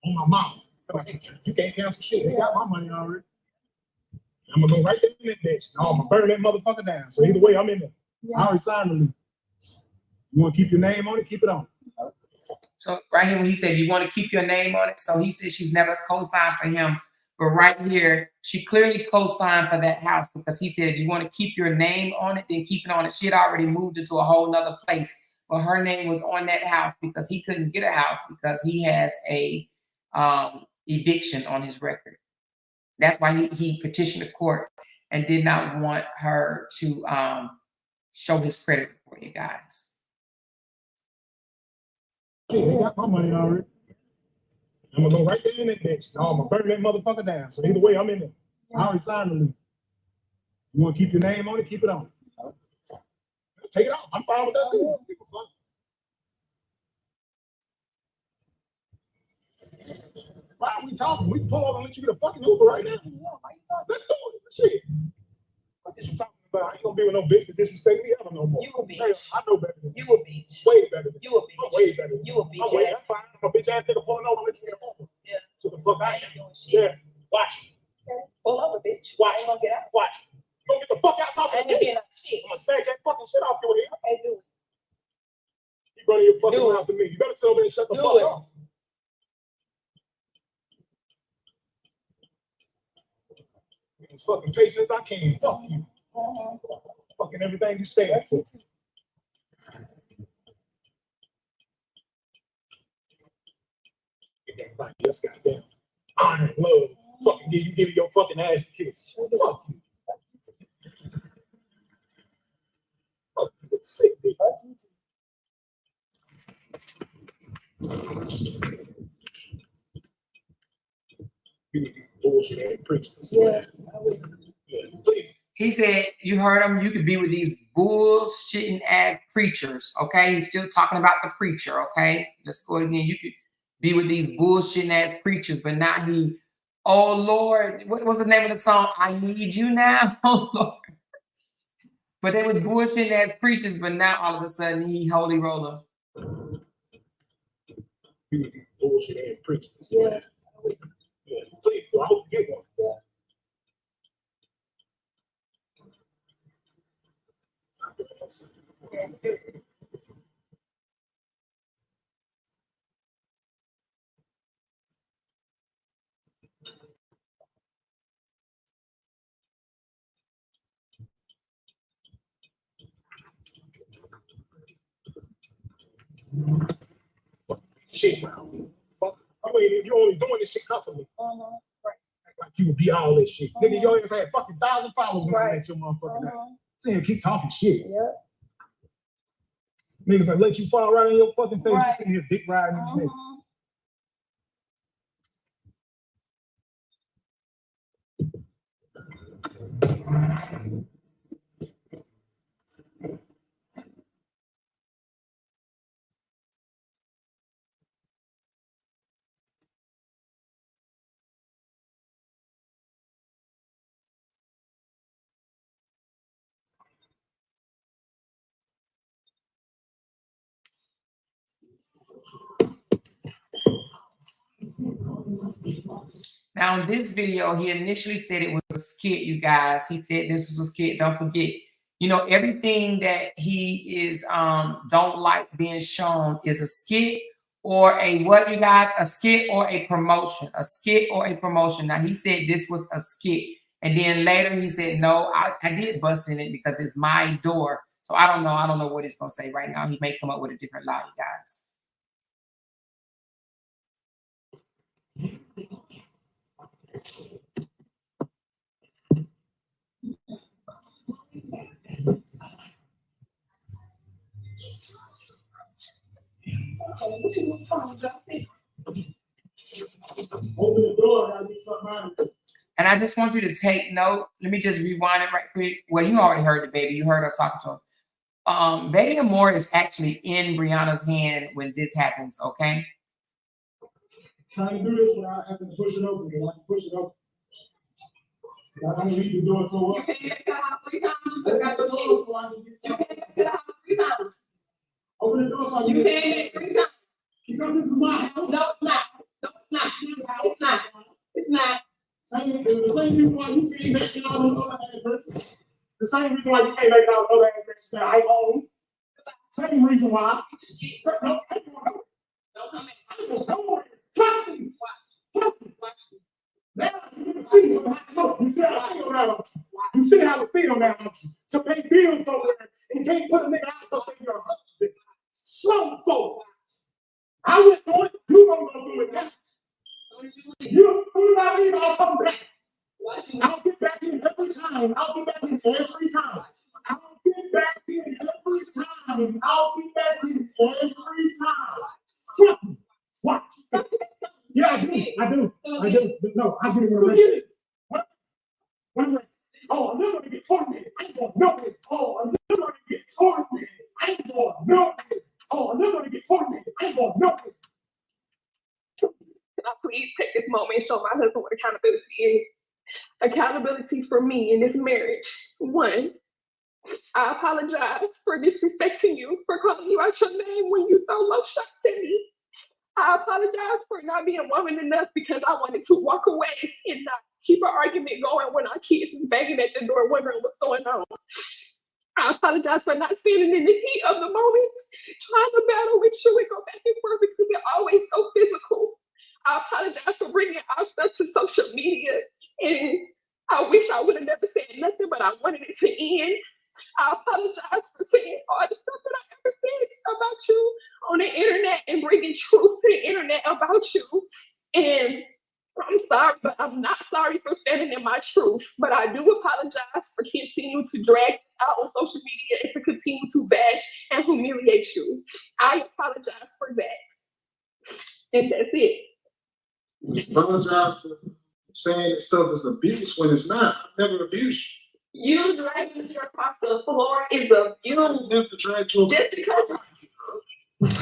On my mama. Like, you can't cancel shit. They got my money already. I'm gonna go right there in that bitch. No, I'm gonna burn that motherfucker down. So either way, I'm in there. I already signed the lease. You wanna keep your name on it, keep it on. So right here when he said you want to keep your name on it, so he said she's never co-signed for him. But right here, she clearly co-signed for that house because he said if you want to keep your name on it, then keep it on it. She had already moved into a whole nother place, but her name was on that house because he couldn't get a house because he has a eviction on his record. That's why he petitioned the court and did not want her to show his credit report, you guys. Shit, they got my money already. I'm gonna go right there in that bitch. No, I'm gonna burn that motherfucker down. So either way, I'm in there. I already signed the lease. You wanna keep your name on it, keep it on. Take it off. I'm fine with that too. Give a fuck. Why are we talking? We can pull over and let you get a fucking Uber right now. Let's do it. Shit. What is you talking about? I ain't gonna be with no bitch that disrespect me ever no more. You a bitch. Hey, I know better than You a bitch. way better than You a I'm bitch. way better than You a bitch. I'm way. That's fine. I'm a bitch ass nigga pulling over and let you get a Uber. Yeah. So the fuck I I ain't am. doing shit. Yeah. Watch. Pull over, bitch. Watch. I ain't gonna get out. Watch. You gonna get the fuck out I talking ain't to gonna me? get out shit. I'm gonna snatch that fucking shit off your head. Okay, do it. You running your fucking Do it. mouth to me. You better sit over there and shut the Do fuck it. up. As fucking patient as I can. Fuck you. Fucking everything you say. That's it. Get everybody else goddamn honor and love. Fucking give your fucking ass a kiss. Fuck you. Fuck you. Sick bitch. You with these bullshit ass preachers. Yeah. Please. He said, you heard him, you could be with these bullshitting ass preachers, okay? He's still talking about the preacher, okay? Let's go again. You could be with these bullshitting ass preachers, but now he, oh Lord, what was the name of the song? I need you now, oh Lord. But they was bullshitting ass preachers, but now all of a sudden he holy roller. You with these bullshit ass preachers. Yeah. Yeah. Please, I hope you get one. Yeah. Shit, man. You only doing this shit constantly. Right. Like you would be all this shit. Nigga, your ass had fucking 1,000 followers when I met your motherfucking ass. Saying keep talking shit. Yep. Niggas like let you fall right in your fucking face. You sitting here dick riding these niggas. Now, in this video, he initially said it was a skit, you guys. He said this was a skit. Don't forget, you know, everything that he is don't like being shown is a skit or a what, you guys? A skit or a promotion. A skit or a promotion. Now, he said this was a skit. And then later he said, no, I did bust in it because it's my door. So I don't know. I don't know what he's going to say right now. He may come up with a different lie, you guys. Open the door, I gotta get something out of it. And I just want you to take note. Let me just rewind it right quick. Well, you already heard the baby. You heard her talking to him. Baby Amore is actually in Briana's hand when this happens, okay? Trying to do this without having to push it open. I like to push it open. I don't leave the door so You up. came back to the house 3 times. You got your shit. You came back to the house 3 times. Open the door so I can You get came back 3 times. because this is my house. No, it's not. No, it's not. It's not. It's not. The same reason why you came back in all those other addresses. The same reason why you came back in all those other addresses that I own. Same reason why. No, I don't know. Don't come in. I don't know. Trust me. Watch. Now you can see what I know. You see how I feel now. You see how I feel now. To pay bills somewhere and you can't put a nigga out because you're a husband. Slow folk. I was going, you don't know do it now. You, soon as I leave, I'll come back. I'll get back in every time. I'll get back in every time. I'll get back in every time. I'll be back in every time. Trust me. Watch. Yeah, I do. No, I get it already. What? Wait. Oh, I'm never gonna get tormented. I ain't gonna know it. Oh, I'm never gonna get tormented. I ain't gonna know it. Oh, I'm never gonna get tormented. I ain't gonna know it. Can I please take this moment and show my husband what accountability is? Accountability for me in this marriage. 1, I apologize for disrespecting you, for calling you out your name when you throw low shots at me. I apologize for not being woman enough because I wanted to walk away and not keep an argument going when our kids is banging at the door wondering what's going on. I apologize for not standing in the heat of the moment, trying to battle with you and go back and forth because it's always so physical. I apologize for bringing our stuff to social media, and I wish I would have never said nothing, but I wanted it to end. I apologize for saying all the stuff that I ever said about you on the internet and bringing truth to the internet about you. And I'm sorry, but I'm not sorry for standing in my truth. But I do apologize for continuing to drag it out on social media and to continue to bash and humiliate you. I apologize for that. And that's it. You apologize for saying that stuff is abuse when it's not. I've never abused you. You dragging me across the floor is abuse. Never dragged you Just because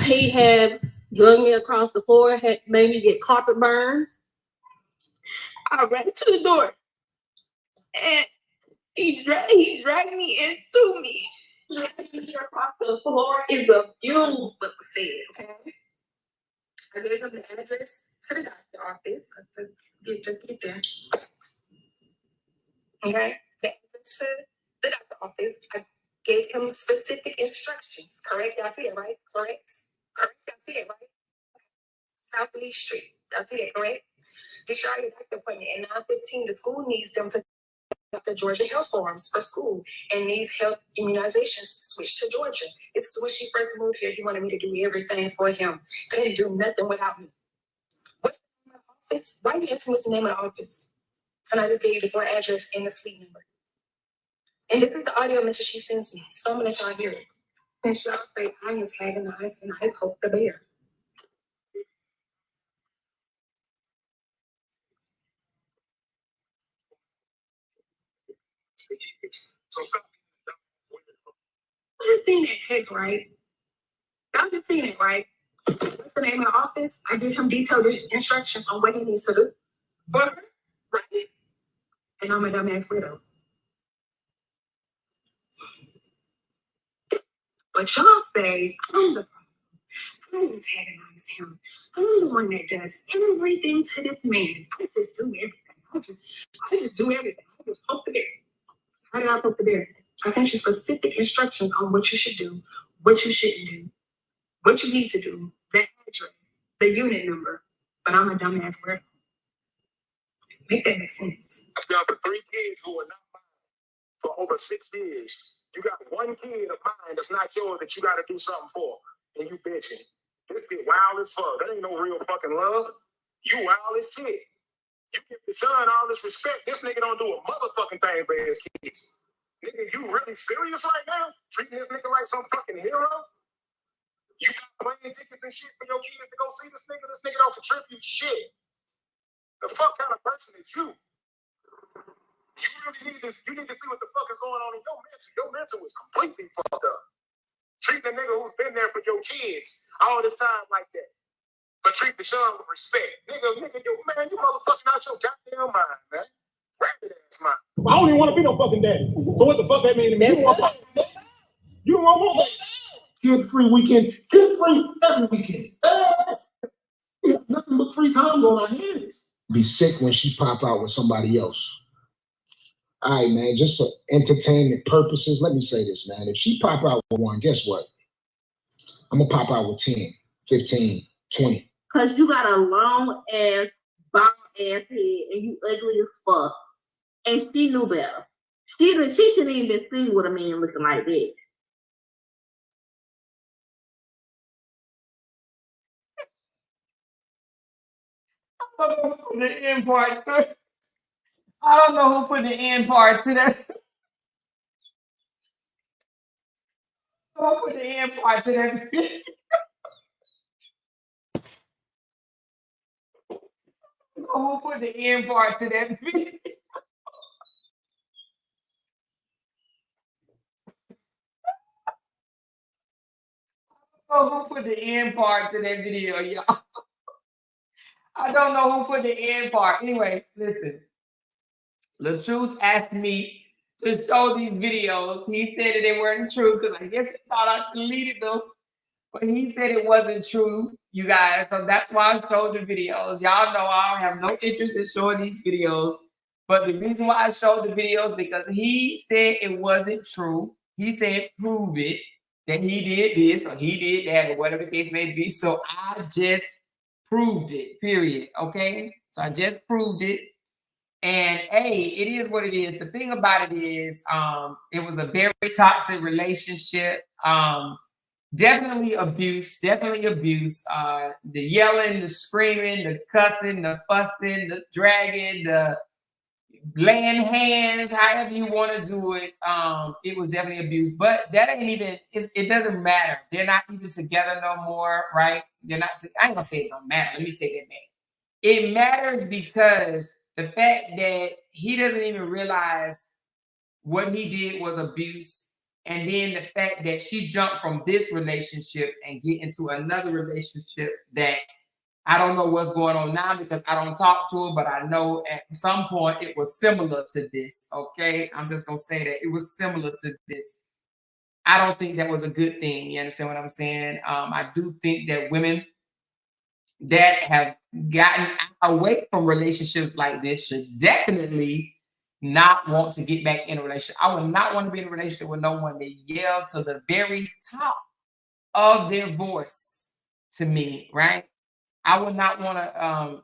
He had drug me across the floor, had made me get carpet burn. I ran to the door and he dragged me and threw me. Dragging me across the floor is abuse. What was said, okay? I gave him the address to the doctor's office. Just get there. Okay? The address to the doctor's office. I gave him specific instructions. Correct? Y'all see it, right? Correct? Y'all see it, right? South Lee Street. Y'all see it, correct? Be sure your doctor appointment at 9:15. The school needs them to get the Georgia health forms for school and needs health immunizations switched to Georgia. This is when she first moved here. He wanted me to do everything for him. Couldn't do nothing without me. What's the name of the office? Why are you asking what's the name of the office? And I just gave you the full address and the suite number. And this is the audio message she sends me. So I'm gonna let y'all hear it. And she'll say, I antagonize and I poke the bear. You just seen that text, right? Y'all just seen it, right? What's the name of the office? I give him detailed instructions on what he needs to do for her, right? And I'm a dumbass widow. But y'all say, I'm the problem. I antagonize him. I'm the one that does everything to this man. I just do everything. I just do everything. I just poke the bear. How did I poke the bear? I sent you specific instructions on what you should do, what you shouldn't do, what you need to do, the address, the unit number. But I'm a dumbass widow. Make that make sense. I've done for 3 kids who are not mine for over 6 years. You got 1 kid of mine that's not yours that you got to do something for, and you bitching. This get wild as fuck. That ain't no real fucking love. You wild as shit. You give your son all this respect. This nigga don't do a motherfucking thing for his kids. Nigga, you really serious right now? Treating this nigga like some fucking hero? You got plane tickets and shit for your kids to go see this nigga? This nigga don't contribute shit. The fuck kind of person is you? You really need this. You need to see what the fuck is going on in your mental. Your mental is completely fucked up. Treating a nigga who's been there for your kids all this time like that. But treat the son with respect. Nigga, you motherfucking out your goddamn mind, man. Rabbit ass mind. I don't even want to be no fucking daddy. So what the fuck that mean to me? You don't want more? Kid-free weekend. Kid-free every weekend. We have nothing but free times on our hands. Be sick when she pop out with somebody else. All right, man, just for entertainment purposes, let me say this, man. If she pop out with one, guess what? I'm going to pop out with 10, 15, 20. Because you got a long ass, bald ass head and you ugly as fuck. And she knew better. She shouldn't even been seen with a man looking like that. The end part. I don't know who put the end part to that. Who put the end part to that? Who put the end part to that? Who put the end part to that video, y'all? I don't know who put the end part. Anyway, listen. The Truth asked me to show these videos. He said that they weren't true because I guess he thought I deleted them. But he said it wasn't true, you guys. So that's why I showed the videos. Y'all know I don't have no interest in showing these videos. But the reason why I showed the videos because he said it wasn't true. He said prove it. That he did this or he did that or whatever the case may be. So I just proved it, period. Okay? So I just proved it. And hey, it is what it is. The thing about it is it was a very toxic relationship. Definitely abuse, the yelling, the screaming, the cussing, the fussing, the dragging, the laying hands, however you want to do it. It was definitely abuse, but that ain't even, it doesn't matter. They're not even together no more, right? They're not, I ain't gonna say it don't matter. Let me take that back. It matters because the fact that he doesn't even realize what he did was abuse. And then the fact that she jumped from this relationship and get into another relationship that I don't know what's going on now because I don't talk to her, but I know at some point it was similar to this, okay? I'm just going to say that it was similar to this. I don't think that was a good thing. You understand what I'm saying? I do think that women that have gotten away from relationships like this should definitely not want to get back in a relationship. I would not want to be in a relationship with no one that yelled to the very top of their voice to me, right? I would not want to,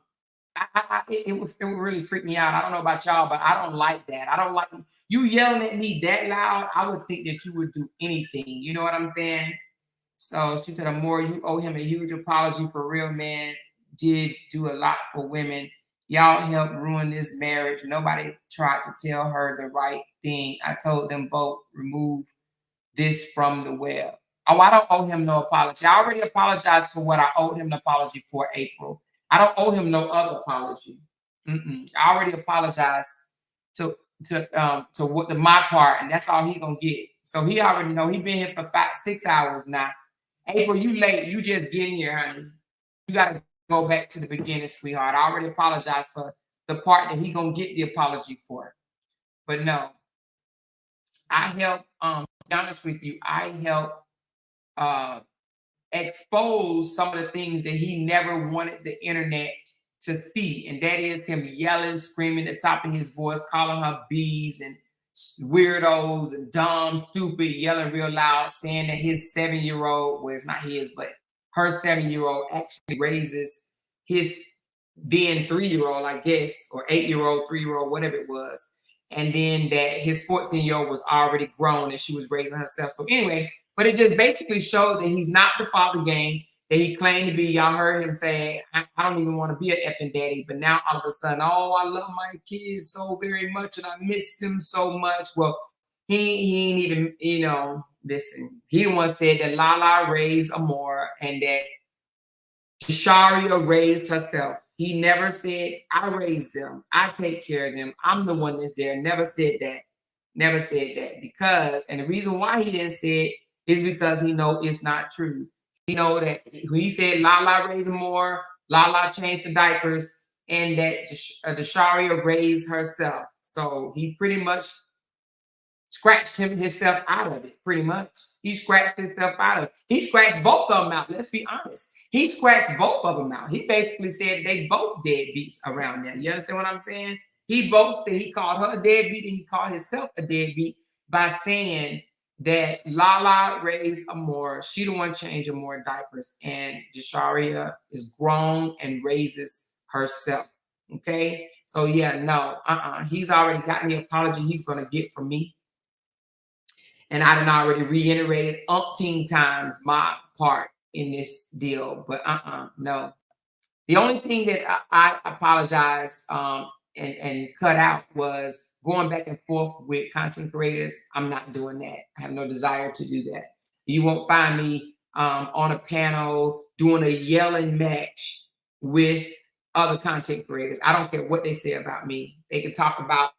it would really freak me out. I don't know about y'all, but I don't like that. I don't like you yelling at me that loud. I would think that you would do anything. You know what I'm saying? So she said, Amore, you owe him a huge apology for real, man. Did do a lot for women. Y'all helped ruin this marriage. Nobody tried to tell her the right thing. I told them both, remove this from the web. Oh, I don't owe him no apology. I already apologized for what I owed him an apology for, April. I don't owe him no other apology. I already apologized to what my part, and that's all he gonna get. So he already know. He been here for 6 hours now. April, you late. You just getting here, honey. You gotta go back to the beginning, sweetheart. I already apologized for the part that he gonna get the apology for. But no, I help. To be honest with you, I help expose some of the things that he never wanted the internet to see, and that is him yelling, screaming at the top of his voice, calling her bees and weirdos and dumb, stupid, yelling real loud, saying that his 7-year-old, well, it's not his, but her 7-year-old actually raises his then 3-year-old, I guess, or 8-year-old, 3-year-old, whatever it was. And then that his 14-year-old was already grown and she was raising herself. So anyway, but it just basically showed that he's not the father game that he claimed to be. Y'all heard him say, I don't even want to be an effing daddy. But now all of a sudden, oh, I love my kids so very much and I miss them so much. Well, he ain't even, you know, listen. He the one said that Lala raised Amor and that Sharia raised herself. He never said, I raised them. I take care of them. I'm the one that's there. Never said that. Never said that. Because, and the reason why he didn't say it is because he know it's not true. He know that he said Lala raised more, Lala changed the diapers, and that the Sharia raised herself. So he pretty much scratched himself out of it, pretty much. He scratched himself out of it. He scratched both of them out. Let's be honest. He scratched both of them out. He basically said they both deadbeats around there. You understand what I'm saying? He boasted, he called her a deadbeat and he called himself a deadbeat by saying that Lala raised Amor. She the one changing more diapers, and Jasharia is grown and raises herself. Okay? So yeah, no, he's already gotten the apology he's gonna get from me. And I done already reiterated umpteen times my part in this deal, but no. The only thing that I apologize and cut out was going back and forth with content creators. I'm not doing that. I have no desire to do that. You won't find me on a panel doing a yelling match with other content creators. I don't care what they say about me. They can talk about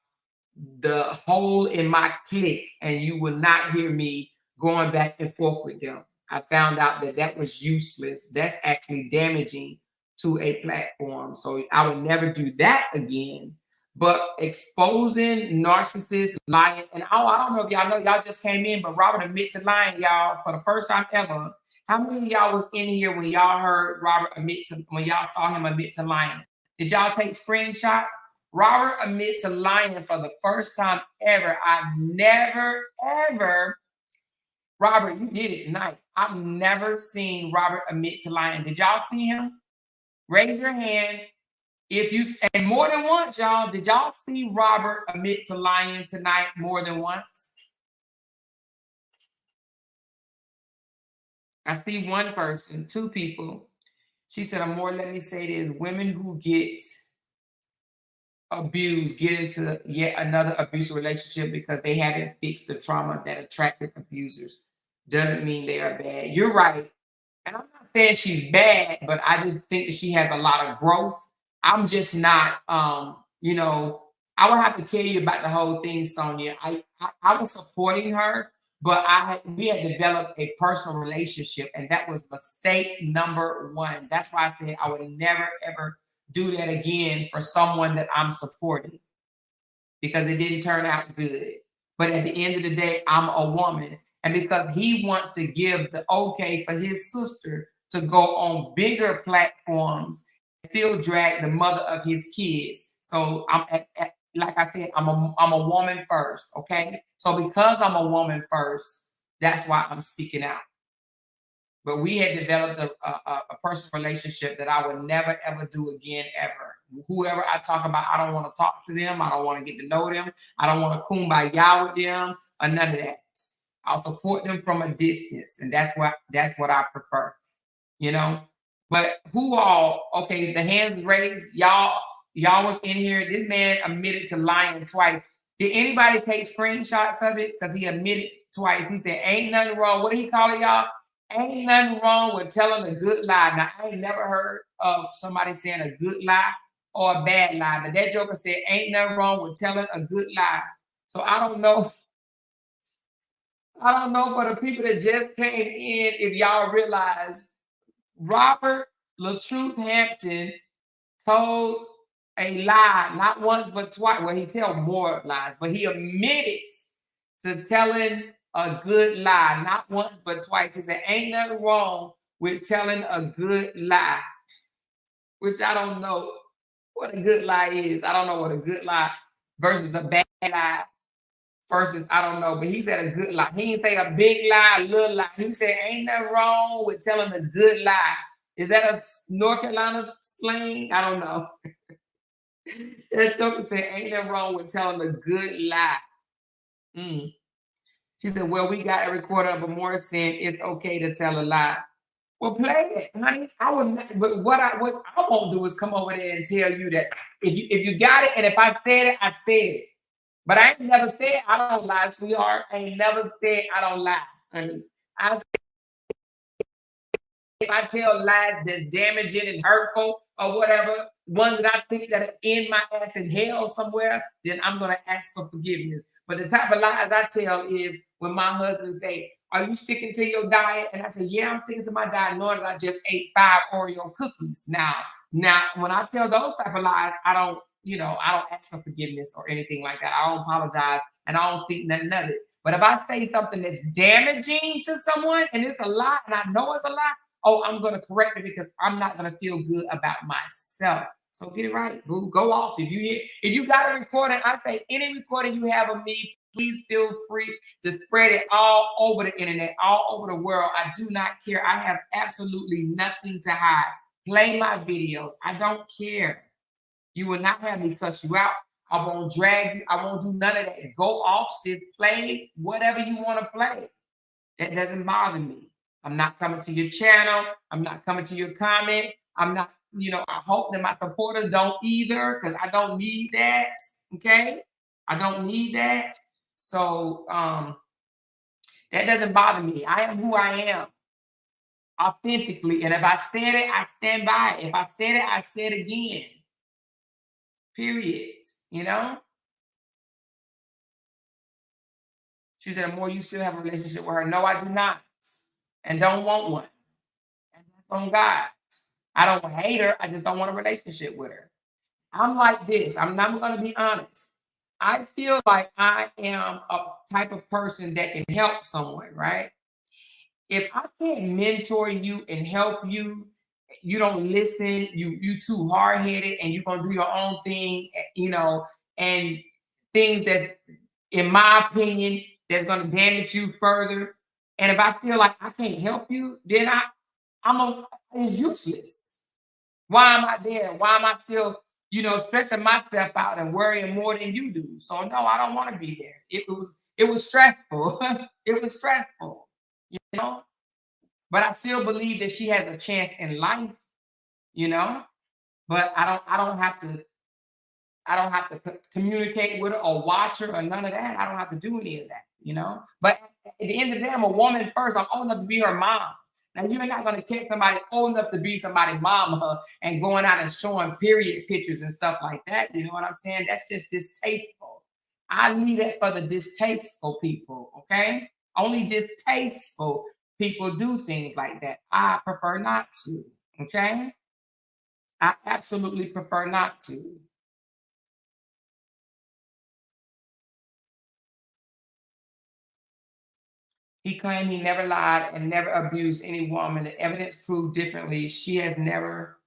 the hole in my clique and you will not hear me going back and forth with them. I found out that that was useless. That's actually damaging to a platform. So I would never do that again. But exposing narcissists, lying, and I don't know if y'all know, y'all just came in, but Robert admit to lying, y'all, for the first time ever. How many of y'all was in here when y'all heard Robert admit to, when y'all saw him admit to lying? Did y'all take screenshots? Robert admit to lying for the first time ever. I've never, ever, Robert, you did it tonight. I've never seen Robert admit to lying. Did y'all see him? Raise your hand. If you, and more than once, y'all, did y'all see Robert admit to lying tonight more than once? I see one person, two people. She said, Amor, let me say this. Women who get abused get into yet another abusive relationship because they haven't fixed the trauma that attracted abusers. Doesn't mean they are bad. You're right. And I'm not saying she's bad, but I just think that she has a lot of growth. I'm just not, you know, I would have to tell you about the whole thing, Sonia. I was supporting her, but we had developed a personal relationship, and that was mistake number one. That's why I said I would never, ever do that again for someone that I'm supporting, because it didn't turn out good. But at the end of the day, I'm a woman. And because he wants to give the okay for his sister to go on bigger platforms, still drag the mother of his kids. So I'm like I said, I'm a woman first, okay? So because I'm a woman first, that's why I'm speaking out. But we had developed a personal relationship that I would never, ever do again, ever. Whoever I talk about, I don't want to talk to them. I don't want to get to know them. I don't want to kumbaya with them or none of that. I'll support them from a distance, and that's what I prefer, you know. But who all? Okay, the hands raised, y'all. y'all was in here. This man admitted to lying twice. Did anybody take screenshots of it? Because he admitted twice. He said, ain't nothing wrong. What did he call it, y'all? Ain't nothing wrong with telling a good lie. Now, I ain't never heard of somebody saying a good lie or a bad lie, but that joker said, ain't nothing wrong with telling a good lie. So I don't know. I don't know for the people that just came in, if y'all realize Robert LaTruth Hampton told a lie, not once but twice. Well, he tell more lies, but he admitted to telling a good lie, not once but twice. He said, ain't nothing wrong with telling a good lie, which I don't know what a good lie is. I don't know what a good lie versus a bad lie versus, I don't know, but he said a good lie. He didn't say a big lie, a little lie. He said, ain't nothing wrong with telling a good lie. Is that a North Carolina slang? I don't know. That joker said, ain't nothing wrong with telling a good lie. She said, well, we got a recorder of Amore saying it's okay to tell a lie. Well, play it, honey. I would not, but what I won't do is come over there and tell you that if you got it, and if I said it, I said it. But I ain't never said I don't lie, sweetheart. I ain't never said I don't lie, honey. I said if I tell lies that's damaging and hurtful or whatever, ones that I think that are in my ass in hell somewhere, then I'm gonna ask for forgiveness. But the type of lies I tell is when my husband say, are you sticking to your diet? And I say, yeah, I'm sticking to my diet, knowing that I just ate 5 Oreo cookies. Now, when I tell those type of lies, I don't ask for forgiveness or anything like that. I don't apologize and I don't think nothing of it. But if I say something that's damaging to someone and it's a lie and I know it's a lie, oh, I'm going to correct it because I'm not going to feel good about myself. So get it right, boo. Go off. If you got a recording, I say any recording you have of me, please feel free to spread it all over the internet, all over the world. I do not care. I have absolutely nothing to hide. Play my videos. I don't care. You will not have me cuss you out. I won't drag you. I won't do none of that. Go off, sis. Play whatever you want to play. That doesn't bother me. I'm not coming to your channel. I'm not coming to your comment. I'm not, I hope that my supporters don't either, because I don't need that. Okay? I don't need that. So that doesn't bother me. I am who I am authentically. And if I said it, I stand by it. If I said it, I say it again. Period. She said, Amore, you still have a relationship with her. No, I do not. And don't want one. And that's on God. I don't hate her. I just don't want a relationship with her. I'm like this. I'm not going to be honest. I feel like I am a type of person that can help someone, right? If I can't mentor you and help you, you don't listen, you too hard-headed and you're going to do your own thing, and things that, in my opinion, that's going to damage you further. And if I feel like I can't help you, then it's useless. Why am I there? Why am I still, stressing myself out and worrying more than you do? So no, I don't want to be there. It was stressful. It was stressful, But I still believe that she has a chance in life, But I don't have to communicate with her or watch her or none of that. I don't have to do any of that, But at the end of the day, I'm a woman first. I'm old enough to be her mom. Now, you're not going to catch somebody old enough to be somebody's mama and going out and showing period pictures and stuff like that. You know what I'm saying? That's just distasteful. I leave that for the distasteful people, okay? Only distasteful people do things like that. I prefer not to, okay? I absolutely prefer not to. He claimed he never lied and never abused any woman. The evidence proved differently. She has never,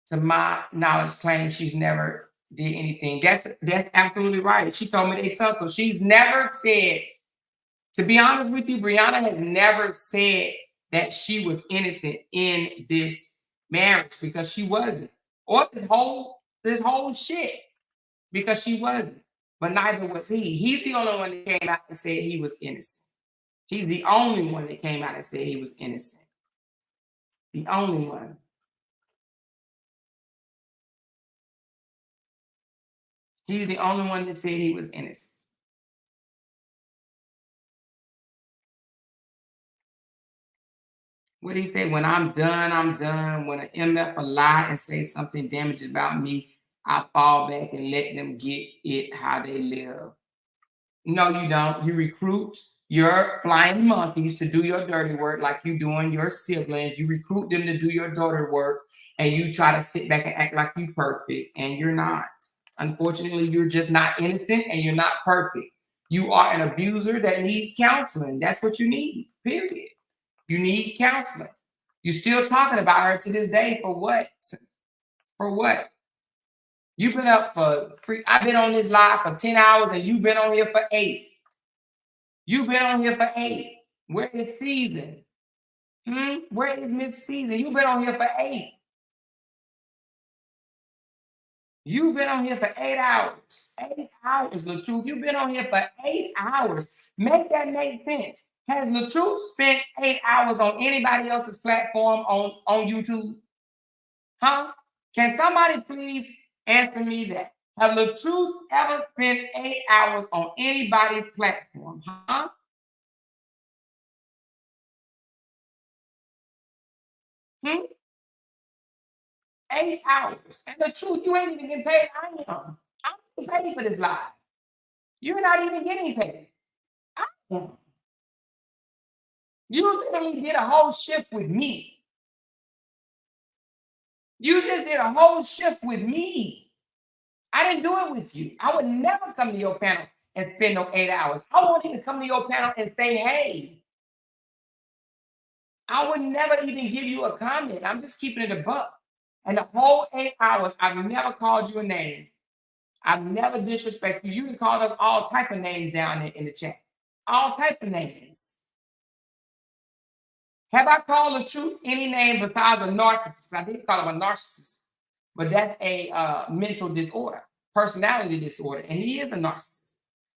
to my knowledge, claimed she's never did anything. That's absolutely right. She told me they tussle. She's never said, to be honest with you, Briana has never said that she was innocent in this marriage, because she wasn't. Or this whole shit, because she wasn't. But neither was he. He's the only one that came out and said he was innocent. He's the only one that came out and said he was innocent. The only one. He's the only one that said he was innocent. What he said, when I'm done, I'm done. When an MF a lie and say something damaging about me, I fall back and let them get it how they live. No, you don't. You recruit your flying monkeys to do your dirty work like you doing your siblings. You recruit them to do your dirty work, and you try to sit back and act like you perfect, and you're not. Unfortunately, you're just not innocent, and you're not perfect. You are an abuser that needs counseling. That's what you need, period. You need counseling. You're still talking about her to this day for what? For what? You've been up for free. I've been on this live for 10 hours and you've been on here for 8. You've been on here for 8. Where is Season? Where is Miss Season? You've been on here for 8. You've been on here for 8 hours. 8 hours, LaTruth. You've been on here for 8 hours. Make that make sense. Has LaTruth spent 8 hours on anybody else's platform on YouTube? Huh? Can somebody please answer me that? Have LaTruth ever spent 8 hours on anybody's platform? Huh? Hmm? 8 hours. And LaTruth, you ain't even getting paid. I am. I'm getting paid for this live. You're not even getting paid. I am. You literally did a whole shift with me. You just did a whole shift with me. I didn't do it with you. I would never come to your panel and spend no 8 hours. I won't even come to your panel and say, hey. I would never even give you a comment. I'm just keeping it a buck. And the whole 8 hours, I've never called you a name. I've never disrespected you. You can call us all type of names down there in the chat. All type of names. Have I called LaTruth any name besides a narcissist? I did call him a narcissist, but that's a mental disorder, personality disorder, and he is a narcissist.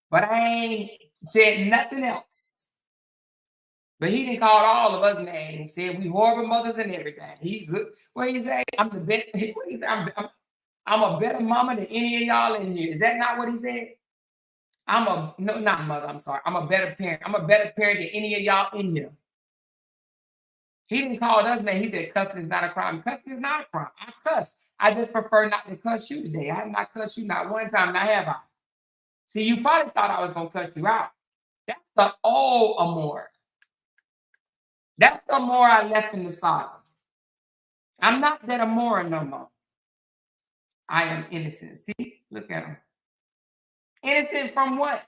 But I ain't said nothing else. But he didn't call all of us names, said we horrible mothers and everything. He's good. What he say? I'm the best. What he say? I'm a better mama than any of y'all in here. Is that not what he said? No, not mother. I'm sorry. I'm a better parent. I'm a better parent than any of y'all in here. He didn't call us name. He said cussing is not a crime. Cussing is not a crime. I cuss. I just prefer not to cuss you today. I have not cussed you not one time. Now have I? See, you probably thought I was gonna cuss you out. That's the old Amor. That's the Amor I left in the saga. I'm not that Amor no more. I am innocent. See, look at him. Innocent from what?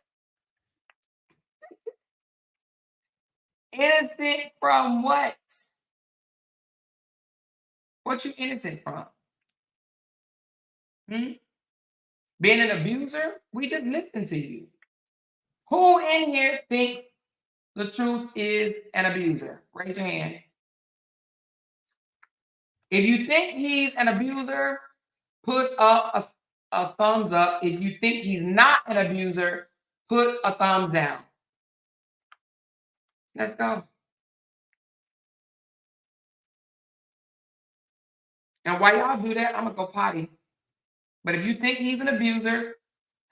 Innocent from what? What you innocent from? Being an abuser? We just listened to you. Who in here thinks LaTruth is an abuser? Raise your hand. If you think he's an abuser, put up a thumbs up. If you think he's not an abuser, put a thumbs down. Let's go. And while y'all do that, I'm gonna go potty. But if you think he's an abuser,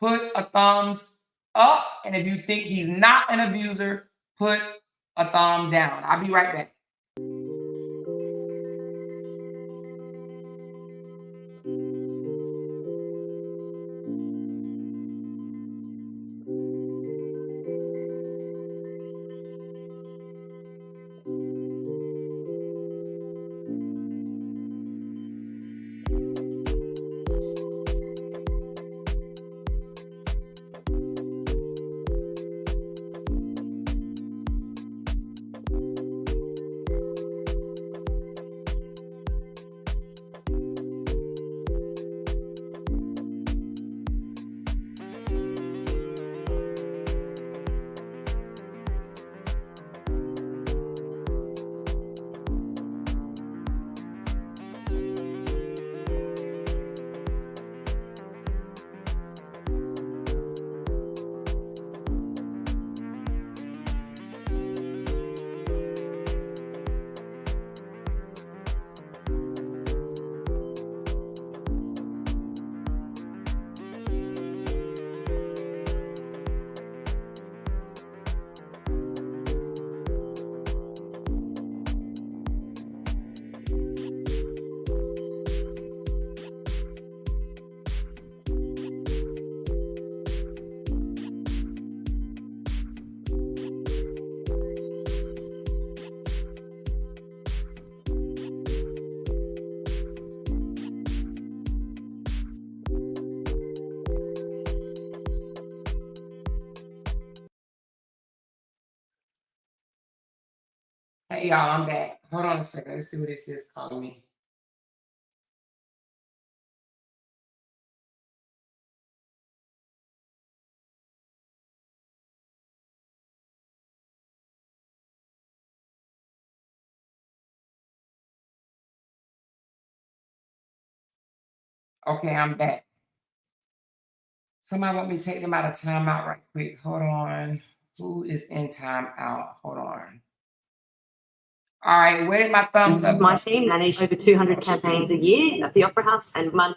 put a thumbs up. And if you think he's not an abuser, put a thumb down. I'll be right back. Hey y'all, I'm back. Hold on a second. Let's see what this is calling me. Okay, I'm back. Somebody want me to take them out of timeout right quick. Hold on. Who is in timeout? Hold on. All right, where did my thumbs up My go? team, they need over 200 campaigns a year at the Opera House and money.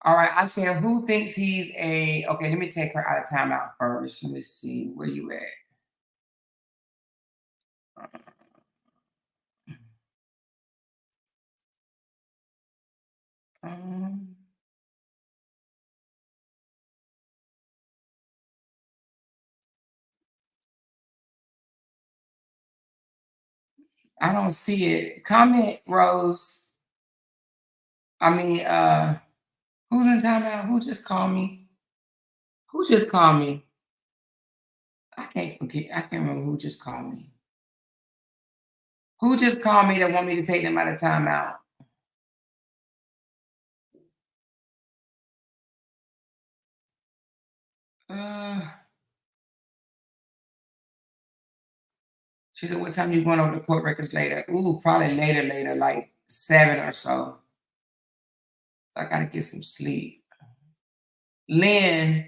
All right, I said, who thinks he's a... Okay, let me take her out of timeout first. Let me see. Where you at? I don't see it. Comment, Rose. I mean, who's in timeout? Who just called me? Who just called me? I can't forget. I can't remember who just called me. Who just called me that want me to take them out of timeout? She said, what time you going over the court records later? Ooh, probably later, like 7 or so. I gotta get some sleep. Lynn.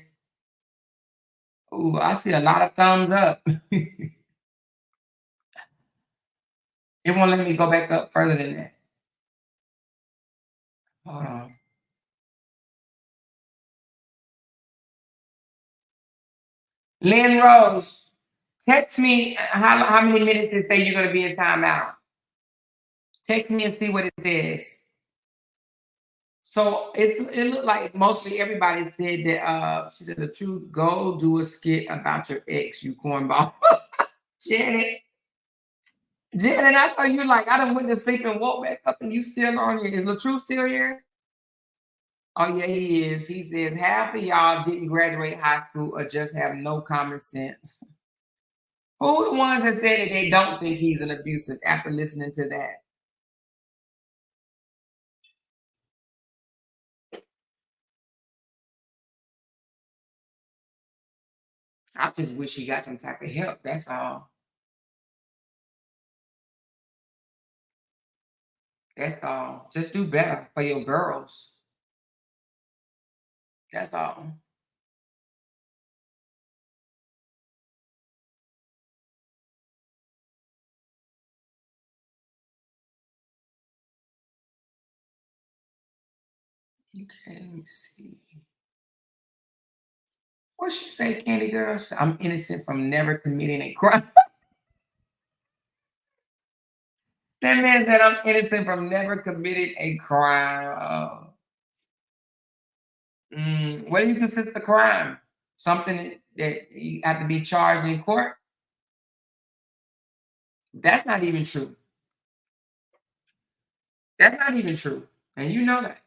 Ooh, I see a lot of thumbs up. It won't let me go back up further than that. Hold on. Lynn Rose, text me how many minutes they say you're gonna be in timeout. Text me and see what it says. So it looked like mostly everybody said that she said the truth, go do a skit about your ex, you cornball. Janet, I thought you like, I done went to sleep and woke back up and you still on here. Is LaTruth still here? Oh yeah, he is. He says half of y'all didn't graduate high school or just have no common sense. Who are the ones that said that they don't think he's an abusive after listening to that? I just wish he got some type of help. That's all. That's all. Just do better for your girls. That's all. Okay, let me see. What she say, Candy Girl? I'm innocent from never committing a crime. That man said I'm innocent from never committing a crime. What do you consider a crime? Something that you have to be charged in court? That's not even true. That's not even true. And you know that.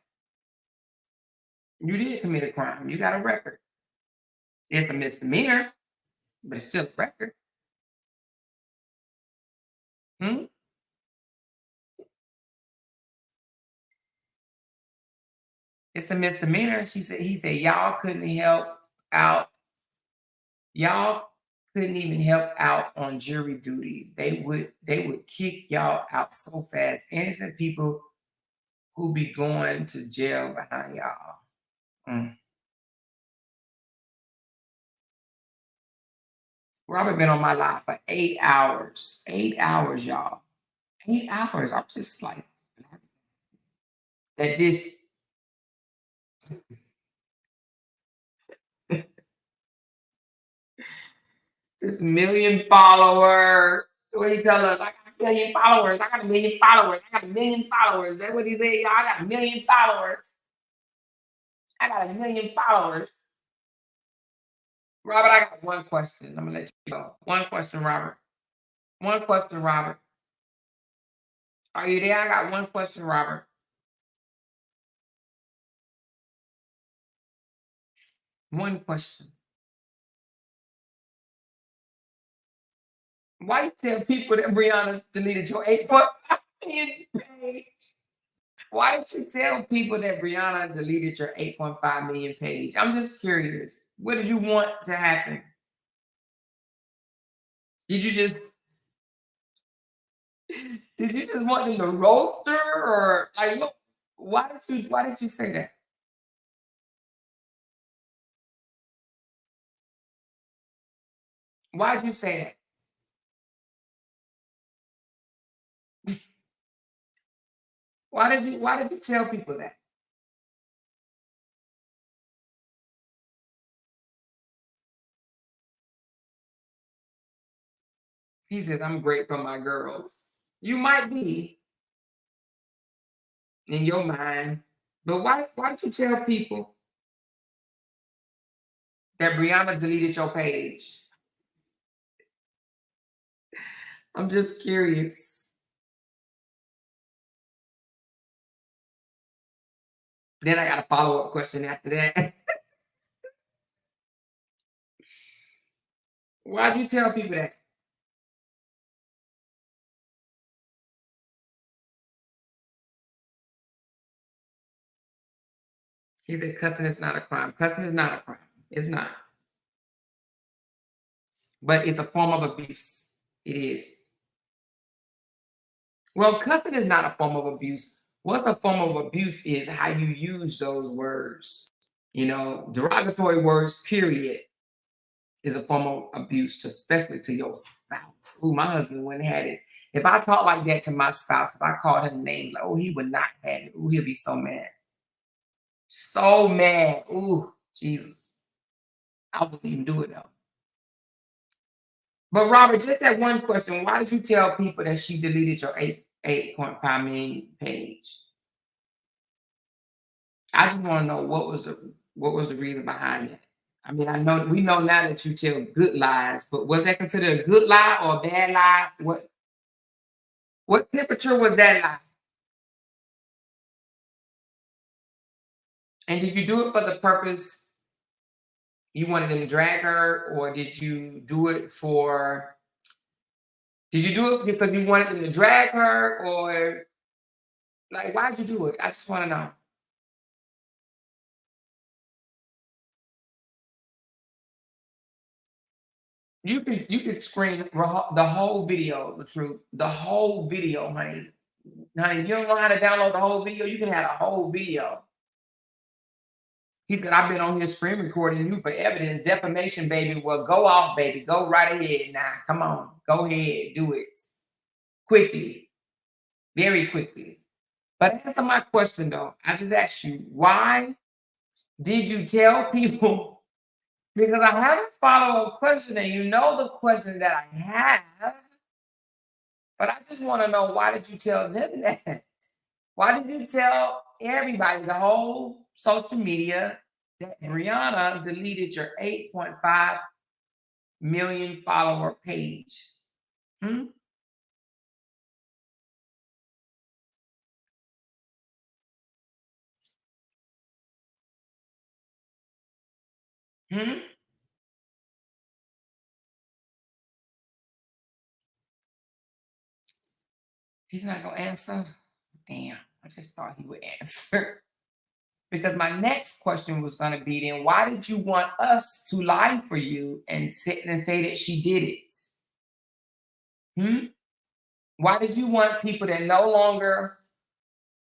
You did commit a crime. You got a record. It's a misdemeanor, but it's still a record. It's a misdemeanor. He said, y'all couldn't help out. Y'all couldn't even help out on jury duty. They would kick y'all out so fast. Innocent people who be going to jail behind y'all. Robert been on my live for 8 hours. 8 hours, y'all. 8 hours. I'm just like that this this million follower. What he tell us? I got a million followers. I got a million followers. I got a million followers. That's what he said, y'all. I got a million followers. I got a million followers. Robert, I got one question. I'm gonna let you go. One question, Robert. One question, Robert. Are you there? I got one question, Robert. One question. Why you tell people that Briana deleted your 8.5 million page? Why did you tell people that Briana deleted your 8.5 million page? I'm just curious. What did you want to happen? Did you just want them to roast her, or like, look, why did you say that? Why did you say that? Why did you tell people that? He says, I'm great for my girls. You might be in your mind, but why did you tell people that Briana deleted your page? I'm just curious. Then I got a follow-up question after that. Why'd you tell people that? He said cussing is not a crime. Cussing is not a crime. It's not. But it's a form of abuse. It is. Well, cussing is not a form of abuse. What's a form of abuse is how you use those words. You know, derogatory words, period, is a form of abuse, especially to your spouse. Ooh, my husband wouldn't have it. If I talk like that to my spouse, if I called him a name, like, oh, he would not have it. Ooh, he'll be so mad. So mad. Ooh, Jesus. I wouldn't even do it though. But Robert, just that one question. Why did you tell people that she deleted your 8.5 million page? I just want to know what was the reason behind it. I mean, we know now that you tell good lies, but was that considered a good lie or a bad lie? What temperature was that lie? And did you do it for the purpose you wanted them to drag her, or did you do it because you wanted them to drag her, or like, why'd you do it? I just want to know. You could screen the whole video, the truth, the whole video, honey. Honey, you don't know how to download the whole video? You can have a whole video. He said, I've been on here screen recording you for evidence. Defamation, baby. Well, go off, baby. Go right ahead now. Come on. Go ahead. Do it. Quickly. Very quickly. But answer my question, though. I just asked you, why did you tell people? Because I have a follow-up question, and you know the question that I have. But I just want to know, why did you tell them that? Why did you tell everybody, the whole social media, that Briana deleted your 8.5 million follower page? Hmm? Hmm? He's not going to answer? Damn, I just thought he would answer. Because my next question was going to be, then why did you want us to lie for you and sit and say that she did it? Hmm? Why did you want people that no longer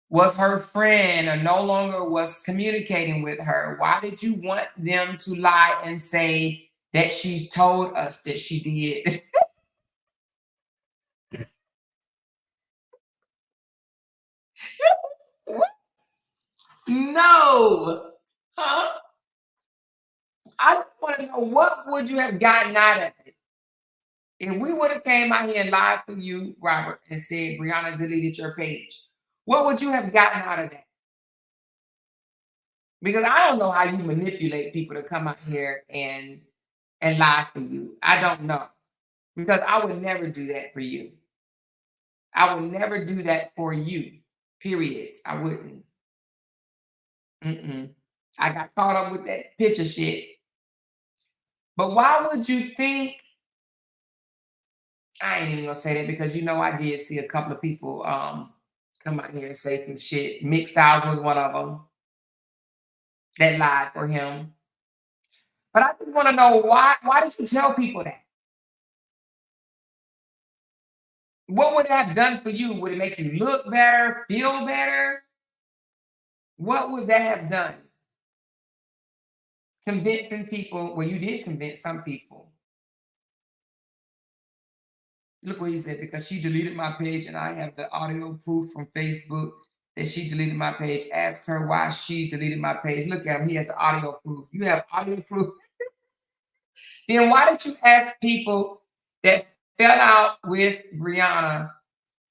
was her friend or no longer was communicating with her? Why did you want them to lie and say that she told us that she did? What? No. Huh? I just want to know, what would you have gotten out of it? If we would have came out here and lied for you, Robert, and said Briana deleted your page, what would you have gotten out of that? Because I don't know how you manipulate people to come out here and lie for you. I don't know. Because I would never do that for you. I would never do that for you. Period. I wouldn't. I got caught up with that picture shit. But why would you think I ain't even gonna say that because you know I did see a couple of people come out here and say some shit. Mixed Styles was one of them that lied for him. But I just want to know why did you tell people that? What would it have done for you? Would it make you look better, feel better? What would that have done? Convincing people, well, you did convince some people. Look what he said, because she deleted my page and I have the audio proof from Facebook that she deleted my page. Ask her why she deleted my page. Look at him, he has the audio proof. You have audio proof. Then why did you ask people that fell out with Briana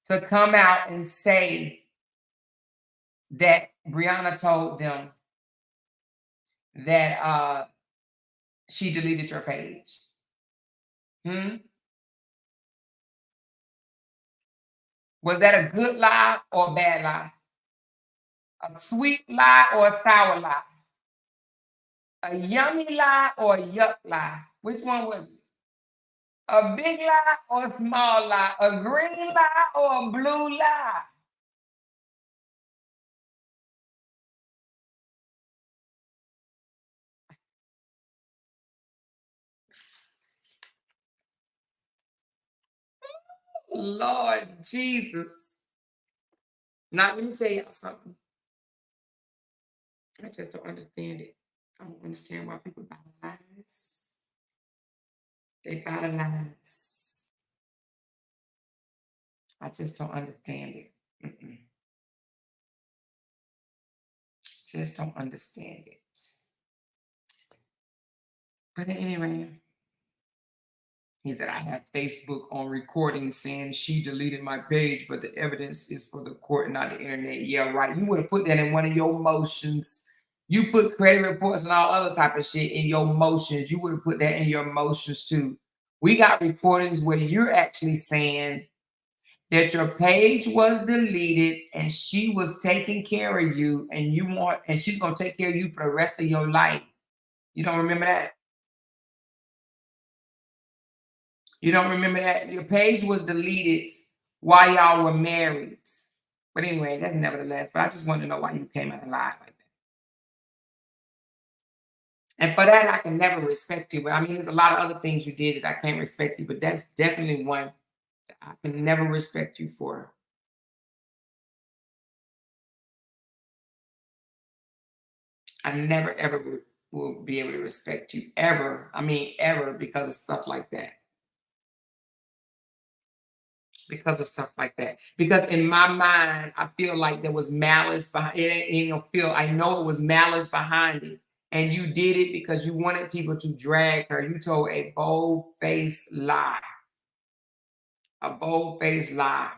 to come out and say that Briana told them that she deleted your page? Was that a good lie or a bad lie? A sweet lie or a sour lie? A yummy lie or a yuck lie? Which one was it? A big lie or a small lie? A green lie or a blue lie? Lord Jesus. Now, let me tell y'all something. I just don't understand it. I don't understand why people buy the lies. They buy the lies. I just don't understand it. Just don't understand it. But anyway, he said, I have Facebook on recording saying she deleted my page, but the evidence is for the court, not the internet. Yeah, right. You would have put that in one of your motions. You put credit reports and all other type of shit in your motions. You would have put that in your motions too. We got recordings where you're actually saying that your page was deleted and she was taking care of you and she's going to take care of you for the rest of your life. You don't remember that? You don't remember that? Your page was deleted while y'all were married. But anyway, that's nevertheless. But I just want to know why you came out and lied like that. And for that, I can never respect you. But I mean, there's a lot of other things you did that I can't respect you. But that's definitely one that I can never respect you for. I never, ever will be able to respect you. Ever. I mean, ever, because of stuff like that. Because of stuff like that. Because in my mind, I feel like there was malice behind it. I know it was malice behind it. And you did it because you wanted people to drag her. You told a bold-faced lie. A bold-faced lie.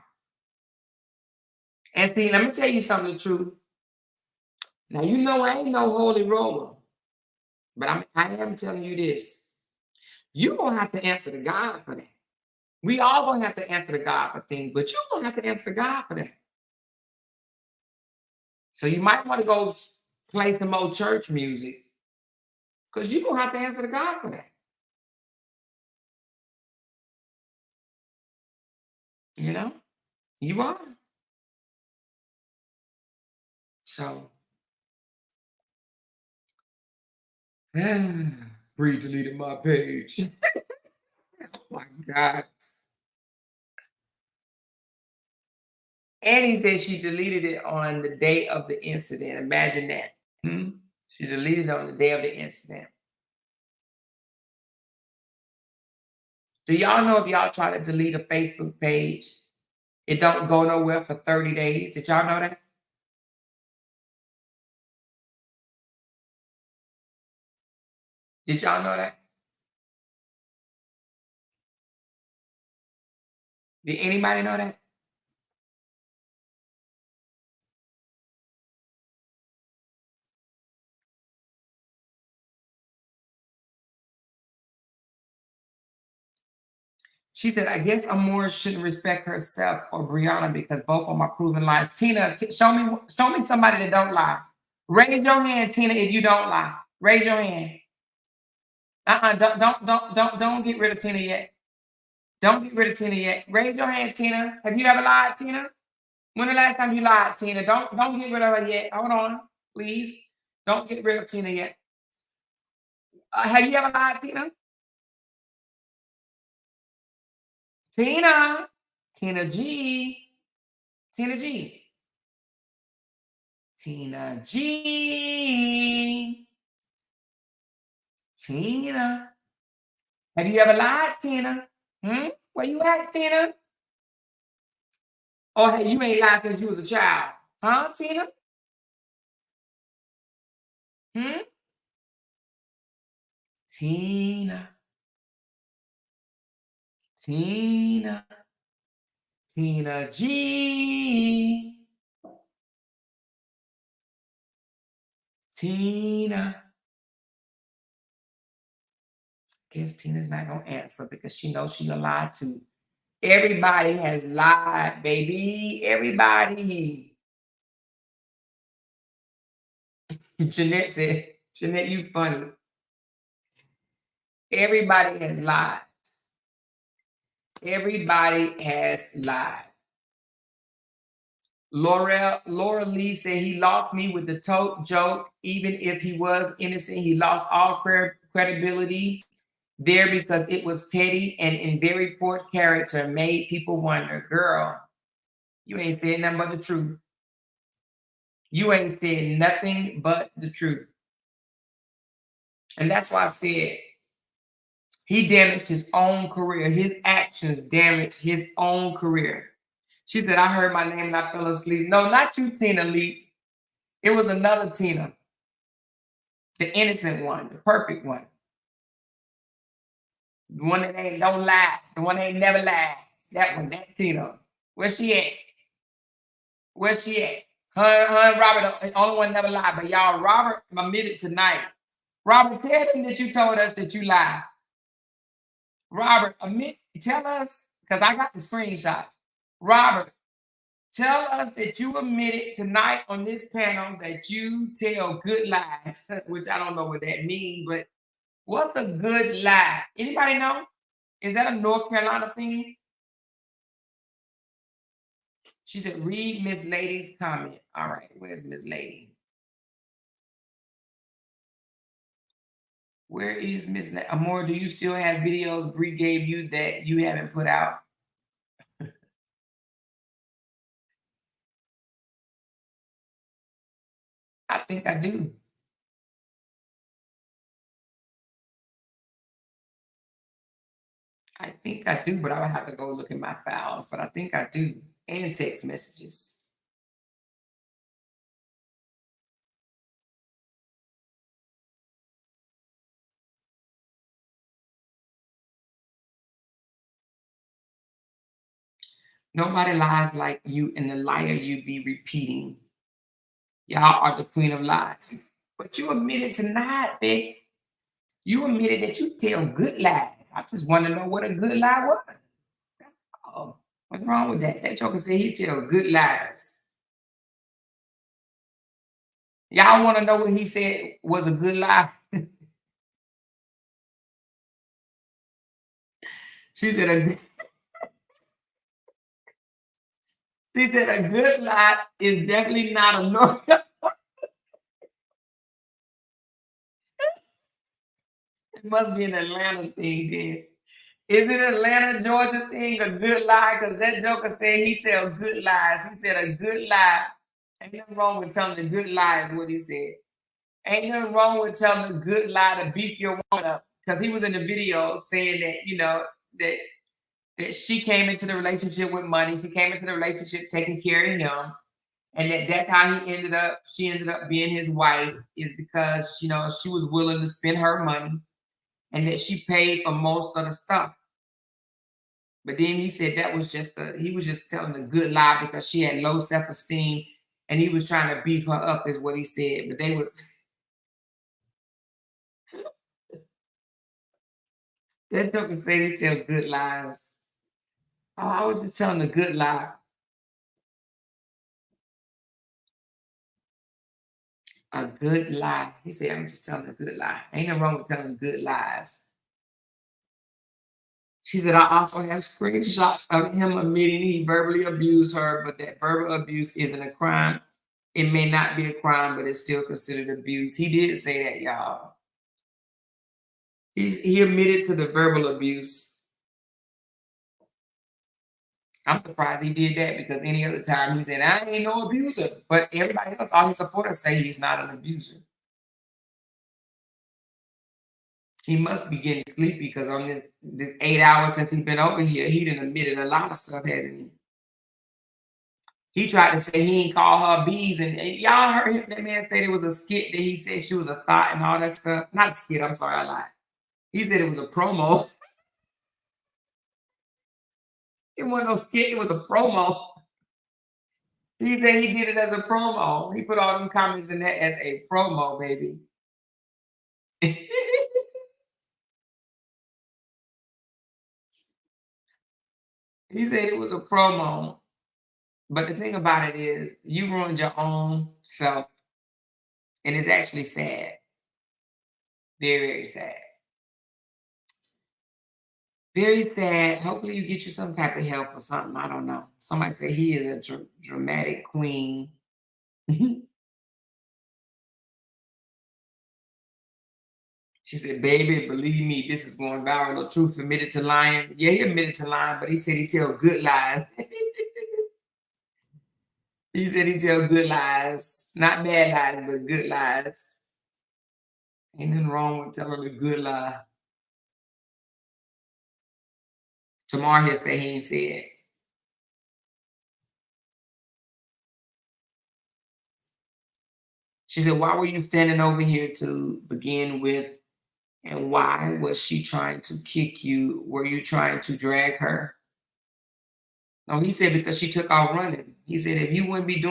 And see, let me tell you something, the truth. Now, you know I ain't no holy roller. But I am telling you this. You're going to have to answer to God for that. We all going to have to answer to God for things, but you're going to have to answer to God for that. So you might want to go play some old church music because you're going to have to answer to God for that. You know? You are. So, Bree deleted my page. Oh my God. And he said she deleted it on the day of the incident. Imagine that. She deleted it on the day of the incident. Do y'all know if y'all try to delete a Facebook page, it don't go nowhere for 30 days? Did y'all know that? Did y'all know that? Did anybody know that? She said, I guess Amora shouldn't respect herself or Briana because both of them are proven lies. Tina, show me somebody that don't lie. Raise your hand, Tina, if you don't lie. Raise your hand. Don't get rid of Tina yet. Don't get rid of Tina yet. Raise your hand, Tina. Have you ever lied, Tina? When the last time you lied, Tina? Don't get rid of her yet. Hold on, please. Don't get rid of Tina yet. Have you ever lied, Tina? Tina. Tina G. Tina G. Tina G. Tina. Have you ever lied, Tina? Where you at, Tina? Or hey, you ain't lied since you was a child. Huh, Tina? Tina. Tina. Tina G. Tina. Guess Tina's not gonna answer because she knows she lied too. Everybody has lied, baby. Everybody. Jeanette said, Jeanette, you funny. Everybody has lied. Everybody has lied. Laura Lee said he lost me with the tote joke. Even if he was innocent, he lost all credibility there because it was petty and in very poor character, made people wonder. Girl, you ain't said nothing but the truth. You ain't said nothing but the truth. And that's why I said he damaged his own career. His actions damaged his own career. She said, I heard my name and I fell asleep. No, not you, Tina Lee. It was another Tina. The innocent one, the perfect one. The one that don't lie. The one that ain't never lied. That one, that Tina. Where's she at? Where's she at? Her and Robert, the only one never lied. But y'all, Robert admitted tonight. Robert, tell them that you told us that you lied. Robert, tell us, because I got the screenshots. Robert, tell us that you admitted tonight on this panel that you tell good lies, which I don't know what that means, but what's a good lie? Anybody know? Is that a North Carolina thing? She said, read Miss Lady's comment. All right, where's Miss Lady? Where is Miss Lady? Amor, do you still have videos Bree gave you that you haven't put out? I think I do. I think I do, but I would have to go look at my files. But I think I do. And text messages. Nobody lies like you, and the liar you be repeating. Y'all are the queen of lies. But you admitted tonight, babe. You admitted that you tell good lies. I just want to know what a good lie was. That's all. What's wrong with that? That joker said he tell good lies. Y'all want to know what he said was a good lie? She said a good lie is definitely not a normal. It must be an Atlanta thing, then. Is it Atlanta, Georgia thing, a good lie? Because that joker said he tell good lies. He said a good lie. Ain't nothing wrong with telling a good lie, is what he said. Ain't nothing wrong with telling a good lie to beef your woman up. Because he was in the video saying that, you know, that she came into the relationship with money. She came into the relationship taking care of him. And that's how she ended up being his wife, is because, you know, she was willing to spend her money and that she paid for most of the stuff. But then he said that was he was just telling a good lie because she had low self-esteem and he was trying to beef her up, is what he said. But that joker said he tell good lies. Oh, I was just telling a good lie. A good lie. He said, I'm just telling a good lie. Ain't nothing wrong with telling good lies. She said, I also have screenshots of him admitting he verbally abused her, but that verbal abuse isn't a crime. It may not be a crime, but it's still considered abuse. He did say that, y'all. He admitted to the verbal abuse. I'm surprised he did that because any other time he said, I ain't no abuser. But everybody else, all his supporters say he's not an abuser. He must be getting sleepy because on this 8 hours since he's been over here, he done admitted a lot of stuff, hasn't he? He tried to say he ain't call her bees, and y'all heard him, that man say it was a skit that he said she was a thought and all that stuff. Not a skit, I'm sorry, I lied. He said it was a promo. It wasn't no skit, it was a promo. He said he did it as a promo. He put all them comments in that as a promo, baby. He said it was a promo. But the thing about it is, you ruined your own self. And it's actually sad. Very, very sad. Very sad. Hopefully you get you some type of help or something. I don't know. Somebody said he is a dramatic queen. She said, baby, believe me, this is going viral. The truth admitted to lying. Yeah, he admitted to lying, but he said he tell good lies. He said he tell good lies. Not bad lies, but good lies. Ain't nothing wrong with telling a good lie. Tomorrow he'll say he ain't said. She said, why were you standing over here to begin with? And why was she trying to kick you? Were you trying to drag her? No, he said because she took off running. He said if you wouldn't be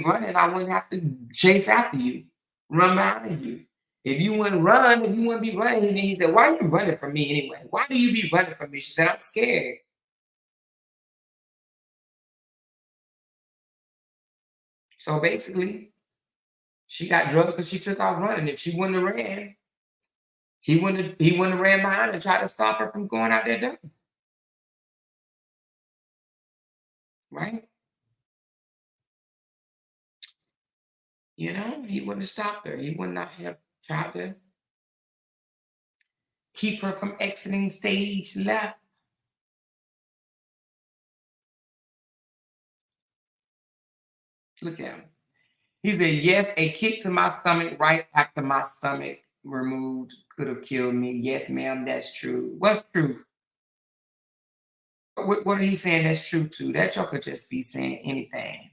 running, I wouldn't have to chase after you, run behind you. If you wouldn't run, if you wouldn't be running, he said, why are you running from me anyway? Why do you be running from me? She said, I'm scared. So basically, she got drugged because she took off running. If she wouldn't have ran, he wouldn't have ran behind and tried to stop her from going out there doing. Right? You know, he wouldn't have stopped her. He would not have tried to keep her from exiting stage left. Look at him. He said, yes, a kick to my stomach right after my stomach removed could have killed me. Yes, ma'am, that's true. What's true? What are he saying that's true to? That y'all could just be saying anything.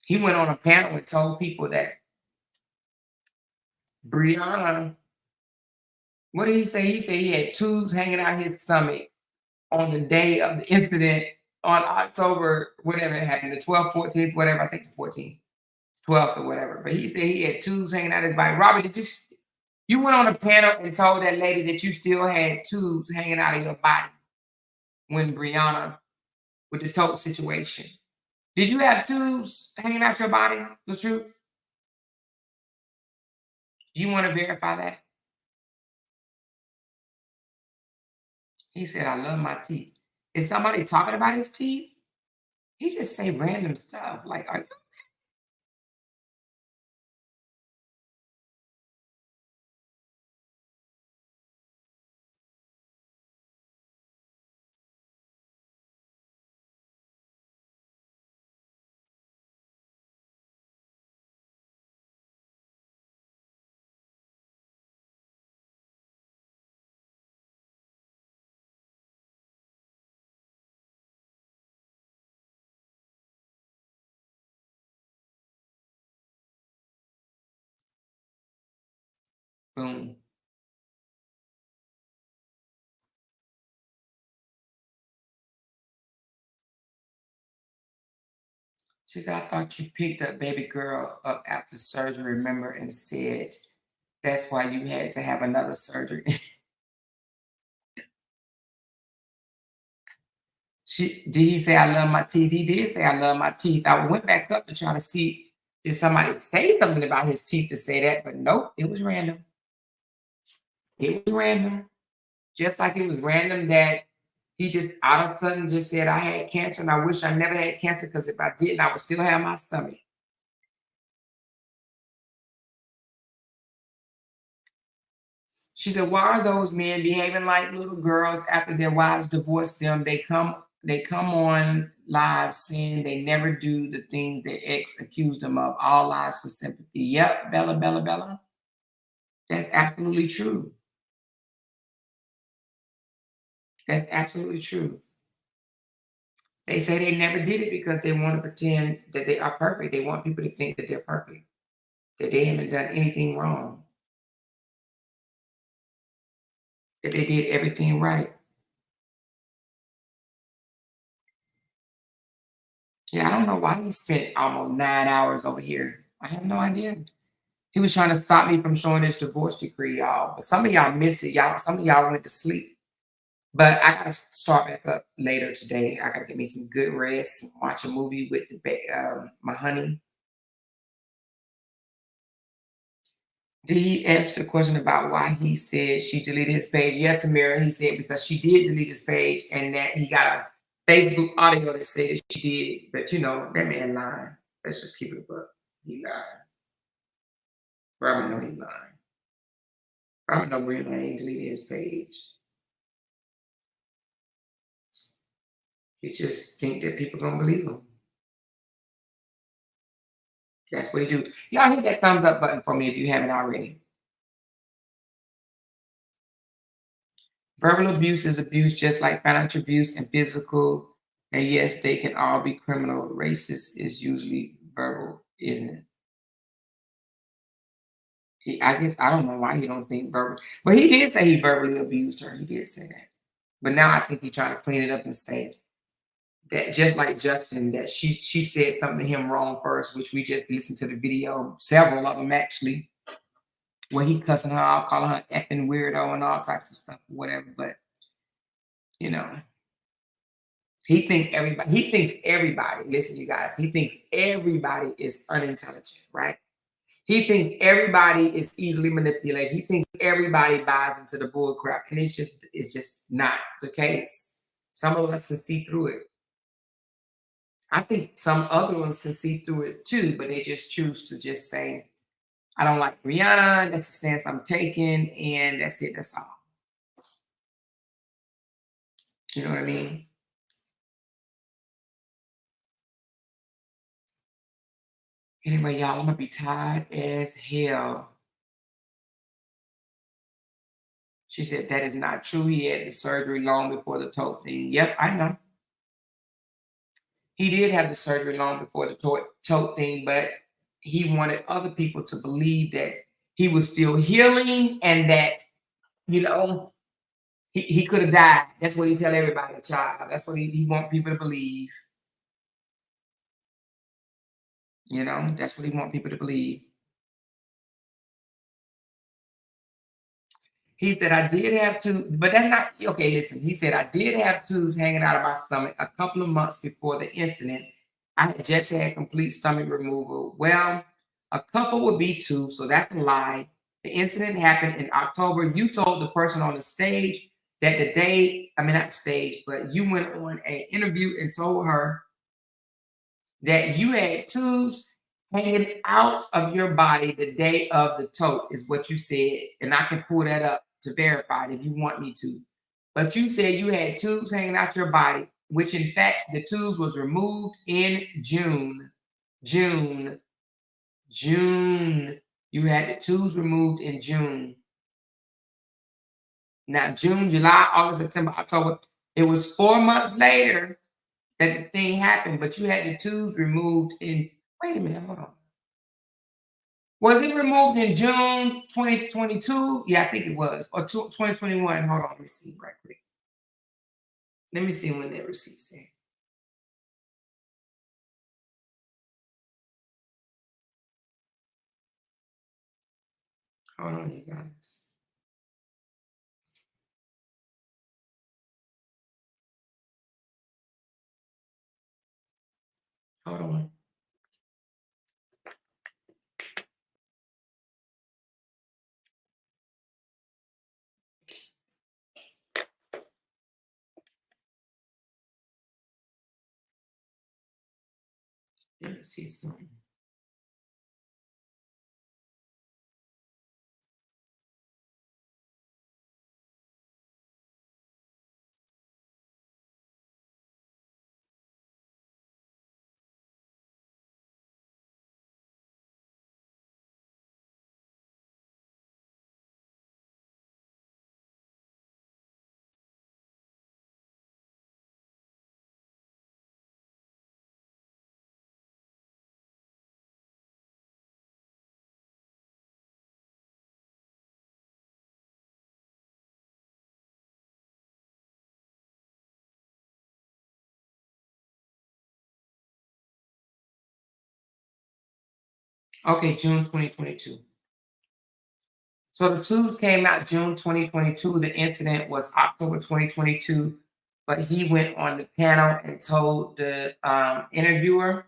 He went on a panel and told people that Briana, what did he say? He said he had tubes hanging out his stomach on the day of the incident on October, whatever it happened, the 12th, 14th, whatever, I think the 14th, 12th or whatever. But he said he had tubes hanging out his body. Robert, you went on a panel and told that lady that you still had tubes hanging out of your body when Briana, with the tote situation. Did you have tubes hanging out your body, the truth? Do you want to verify that? He said, I love my teeth. Is somebody talking about his teeth? He just say random stuff. Like, are you okay? Boom. She said, I thought you picked up baby girl up after surgery, remember, and said that's why you had to have another surgery. Did he say I love my teeth? He did say I love my teeth. I went back up to try to see, did somebody say something about his teeth to say that? But nope, it was random. It was random. Just like it was random that he just out of sudden just said, I had cancer and I wish I never had cancer because if I didn't, I would still have my stomach. She said, why are those men behaving like little girls after their wives divorce them? They come on live saying they never do the things their ex accused them of. All lies for sympathy. Yep, Bella. That's absolutely true. That's absolutely true. They say they never did it because they want to pretend that they are perfect. They want people to think that they're perfect, that they haven't done anything wrong, that they did everything right. Yeah, I don't know why he spent almost 9 hours over here. I have no idea. He was trying to stop me from showing this divorce decree, y'all. But some of y'all missed it, y'all. Some of y'all went to sleep. But I gotta start back up later today. I gotta get me some good rest, watch a movie with my honey. Did he answer the question about why he said she deleted his page? Yeah, Tamara, he said because she did delete his page and that he got a Facebook audio that said that she did. But you know, that man lying. Let's just keep it a buck. He lied. Probably know he lying. Probably know Briana ain't deleted his page. He just think that people gonna believe him. That's what he do. Y'all hit that thumbs up button for me if you haven't already. Verbal abuse is abuse just like financial abuse and physical. And yes, they can all be criminal. Racist is usually verbal, isn't it? I guess I don't know why he don't think verbal. But he did say he verbally abused her. He did say that. But now I think he's trying to clean it up and say that just like Justin, that she said something to him wrong first, which we just listened to the video, several of them actually, where he cussing her out, calling her effing weirdo and all types of stuff, whatever. But you know, he thinks everybody, listen, you guys, he thinks everybody is unintelligent, right? He thinks everybody is easily manipulated. He thinks everybody buys into the bull crap. And it's just not the case. Some of us can see through it. I think some other ones can see through it too, but they just choose to just say, I don't like Briana, that's the stance I'm taking, and that's it, that's all. You know what I mean? Anyway, y'all, I'm gonna be tired as hell. She said that is not true. He had the surgery long before the tote thing. Yep, I know. He did have the surgery long before the tote thing, but he wanted other people to believe that he was still healing and that, you know, he could have died. That's what he tell everybody, child. That's what he want people to believe. You know, that's what he want people to believe. He said, I did have two, but that's not, okay, listen. He said, I did have tubes hanging out of my stomach a couple of months before the incident. I had just had complete stomach removal. Well, a couple would be two, so that's a lie. The incident happened in October. You told the person on the stage that the day, I mean, not stage, but you went on an interview and told her that you had tubes hanging out of your body the day of the tote, is what you said. And I can pull that up to verify it if you want me to. But you said you had tubes hanging out your body, which in fact, the tubes was removed in June. You had the tubes removed in June. Now, June, July, August, September, October. It was 4 months later that the thing happened, but you had the tubes removed in, wait a minute, hold on. Was it removed in June 2022? Yeah, I think it was. Or 2021. Hold on, let me see right quick. Let me see when that receipt said. Hold on, you guys. Hold on. Let me see something. Okay, June 2022. So the twos came out June 2022. The incident was October 2022, but he went on the panel and told the interviewer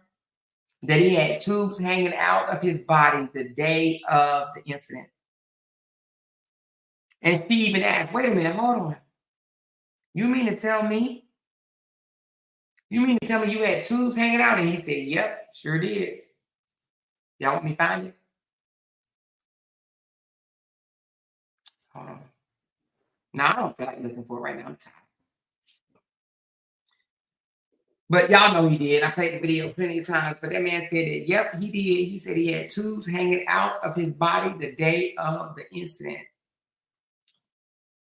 that he had tubes hanging out of his body the day of the incident. And she even asked, wait a minute, hold on. You mean to tell me? You mean to tell me you had tubes hanging out? And he said, yep, sure did. Y'all want me to find it? Hold on. No, I don't feel like looking for it right now. I'm tired. But y'all know he did. I played the video plenty of times. But that man said that, yep, he did. He said he had tubes hanging out of his body the day of the incident.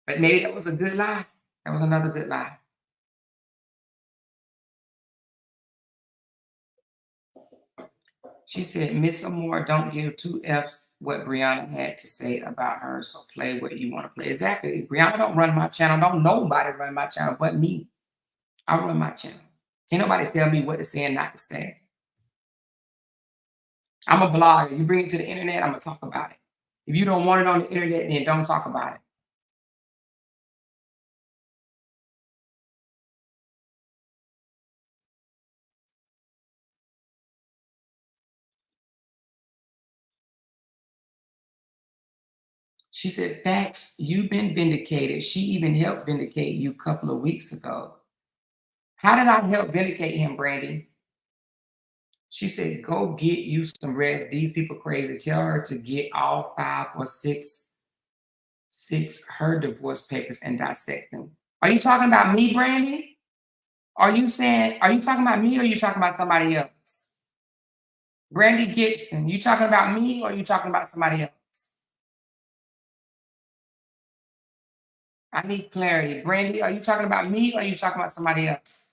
But maybe that was a good lie. That was another good lie. She said, Miss Amore, don't give two F's what Briana had to say about her. So play what you want to play. Exactly. Briana don't run my channel. Don't nobody run my channel but me. I run my channel. Can't nobody tell me what to say and not to say. I'm a blogger. You bring it to the internet, I'm going to talk about it. If you don't want it on the internet, then don't talk about it. She said, facts, you've been vindicated. She even helped vindicate you a couple of weeks ago. How did I help vindicate him, Brandy? She said, go get you some rest. These people crazy. Tell her to get all 5 or 6 her divorce papers and dissect them. Are you talking about me, Brandy? Are you talking about me or are you talking about somebody else? Brandy Gibson, you talking about me or are you talking about somebody else? I need clarity. Brandy, are you talking about me or are you talking about somebody else?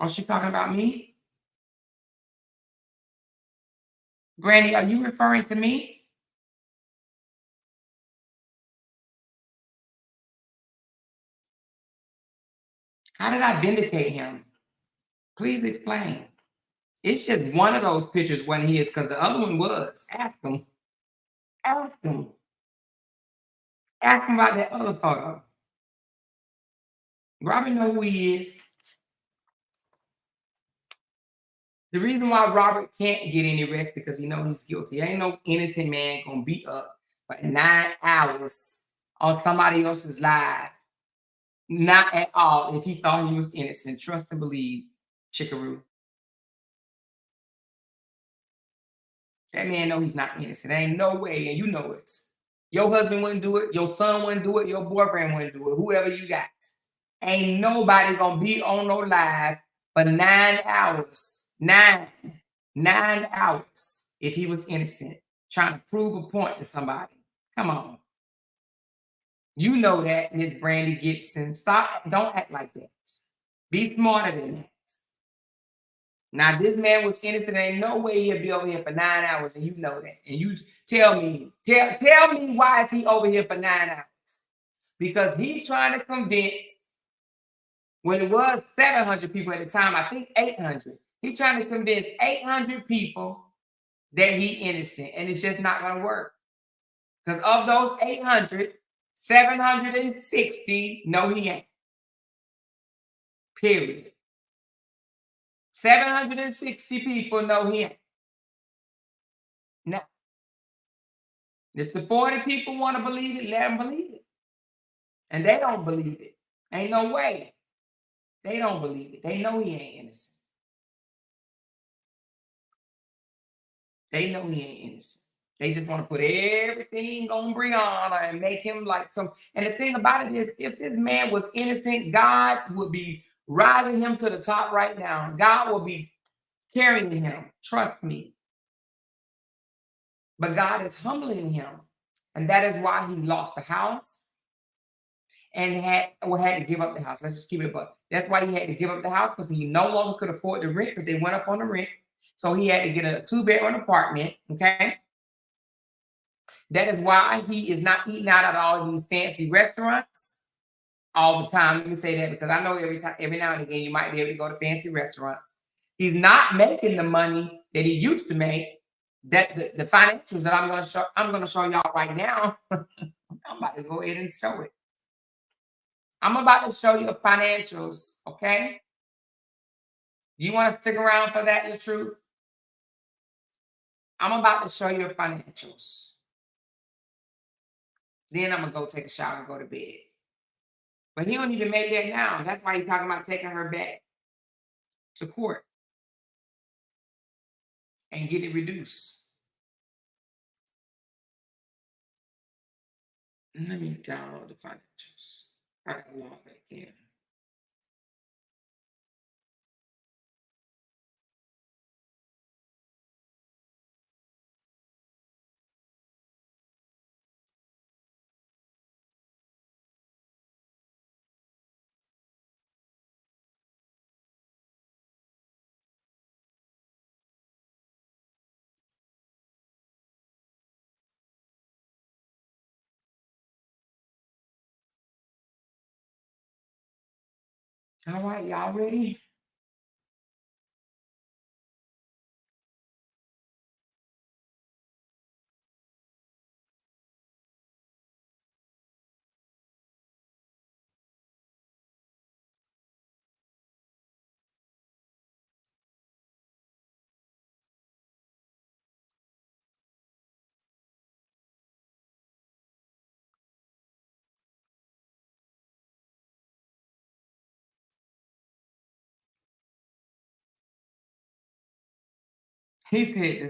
Oh, she talking about me? Brandy, are you referring to me? How did I vindicate him? Please explain. It's just one of those pictures wasn't his because the other one was. Ask him. Ask him. Ask him about that other photo. Robert know who he is. The reason why Robert can't get any rest because he knows he's guilty. Ain't no innocent man gonna be up for 9 hours on somebody else's life. Not at all if he thought he was innocent. Trust and believe, Chickaroo. That man know he's not innocent. There ain't no way, and you know it. Your husband wouldn't do it. Your son wouldn't do it. Your boyfriend wouldn't do it. Whoever you got. Ain't nobody gonna be on no live for 9 hours. 9 hours if he was innocent. Trying to prove a point to somebody. Come on. You know that, Miss Brandy Gibson. Stop. Don't act like that. Be smarter than that. Now, this man was innocent. There ain't no way he'll be over here for 9 hours, and you know that. And you tell me why is he over here for 9 hours? Because he's trying to convince, when it was 700 people at the time, I think 800. He's trying to convince 800 people that he's innocent, and it's just not going to work. Because of those 800, 760 know he ain't. Period. 760 people know he ain't. If the 40 people want to believe it, let them believe it. And they don't believe it. Ain't no way. They don't believe it. They know he ain't innocent. They know he ain't innocent. They just want to put everything on Briana and make him like some. And the thing about it is, if this man was innocent, God would be rising him to the top right now. God will be carrying him. Trust me. But God is humbling him. And that is why he lost the house and had to give up the house. Let's just keep it above. That's why he had to give up the house, because he no longer could afford the rent, because they went up on the rent. So he had to get a 2-bedroom apartment, okay? That is why he is not eating out at all these fancy restaurants all the time. Let me say that, because I know every now and again, you might be able to go to fancy restaurants. He's not making the money that he used to make. That the financials that I'm gonna show y'all right now. I'm about to go ahead and show it. I'm about to show you financials, okay? You want to stick around for that, the truth? I'm about to show you financials. Then I'm going to go take a shower and go to bed. But he don't even make that now. That's why he's talking about taking her back to court and get it reduced. Let me download the financials. I got to log back in. All right, y'all ready? He said,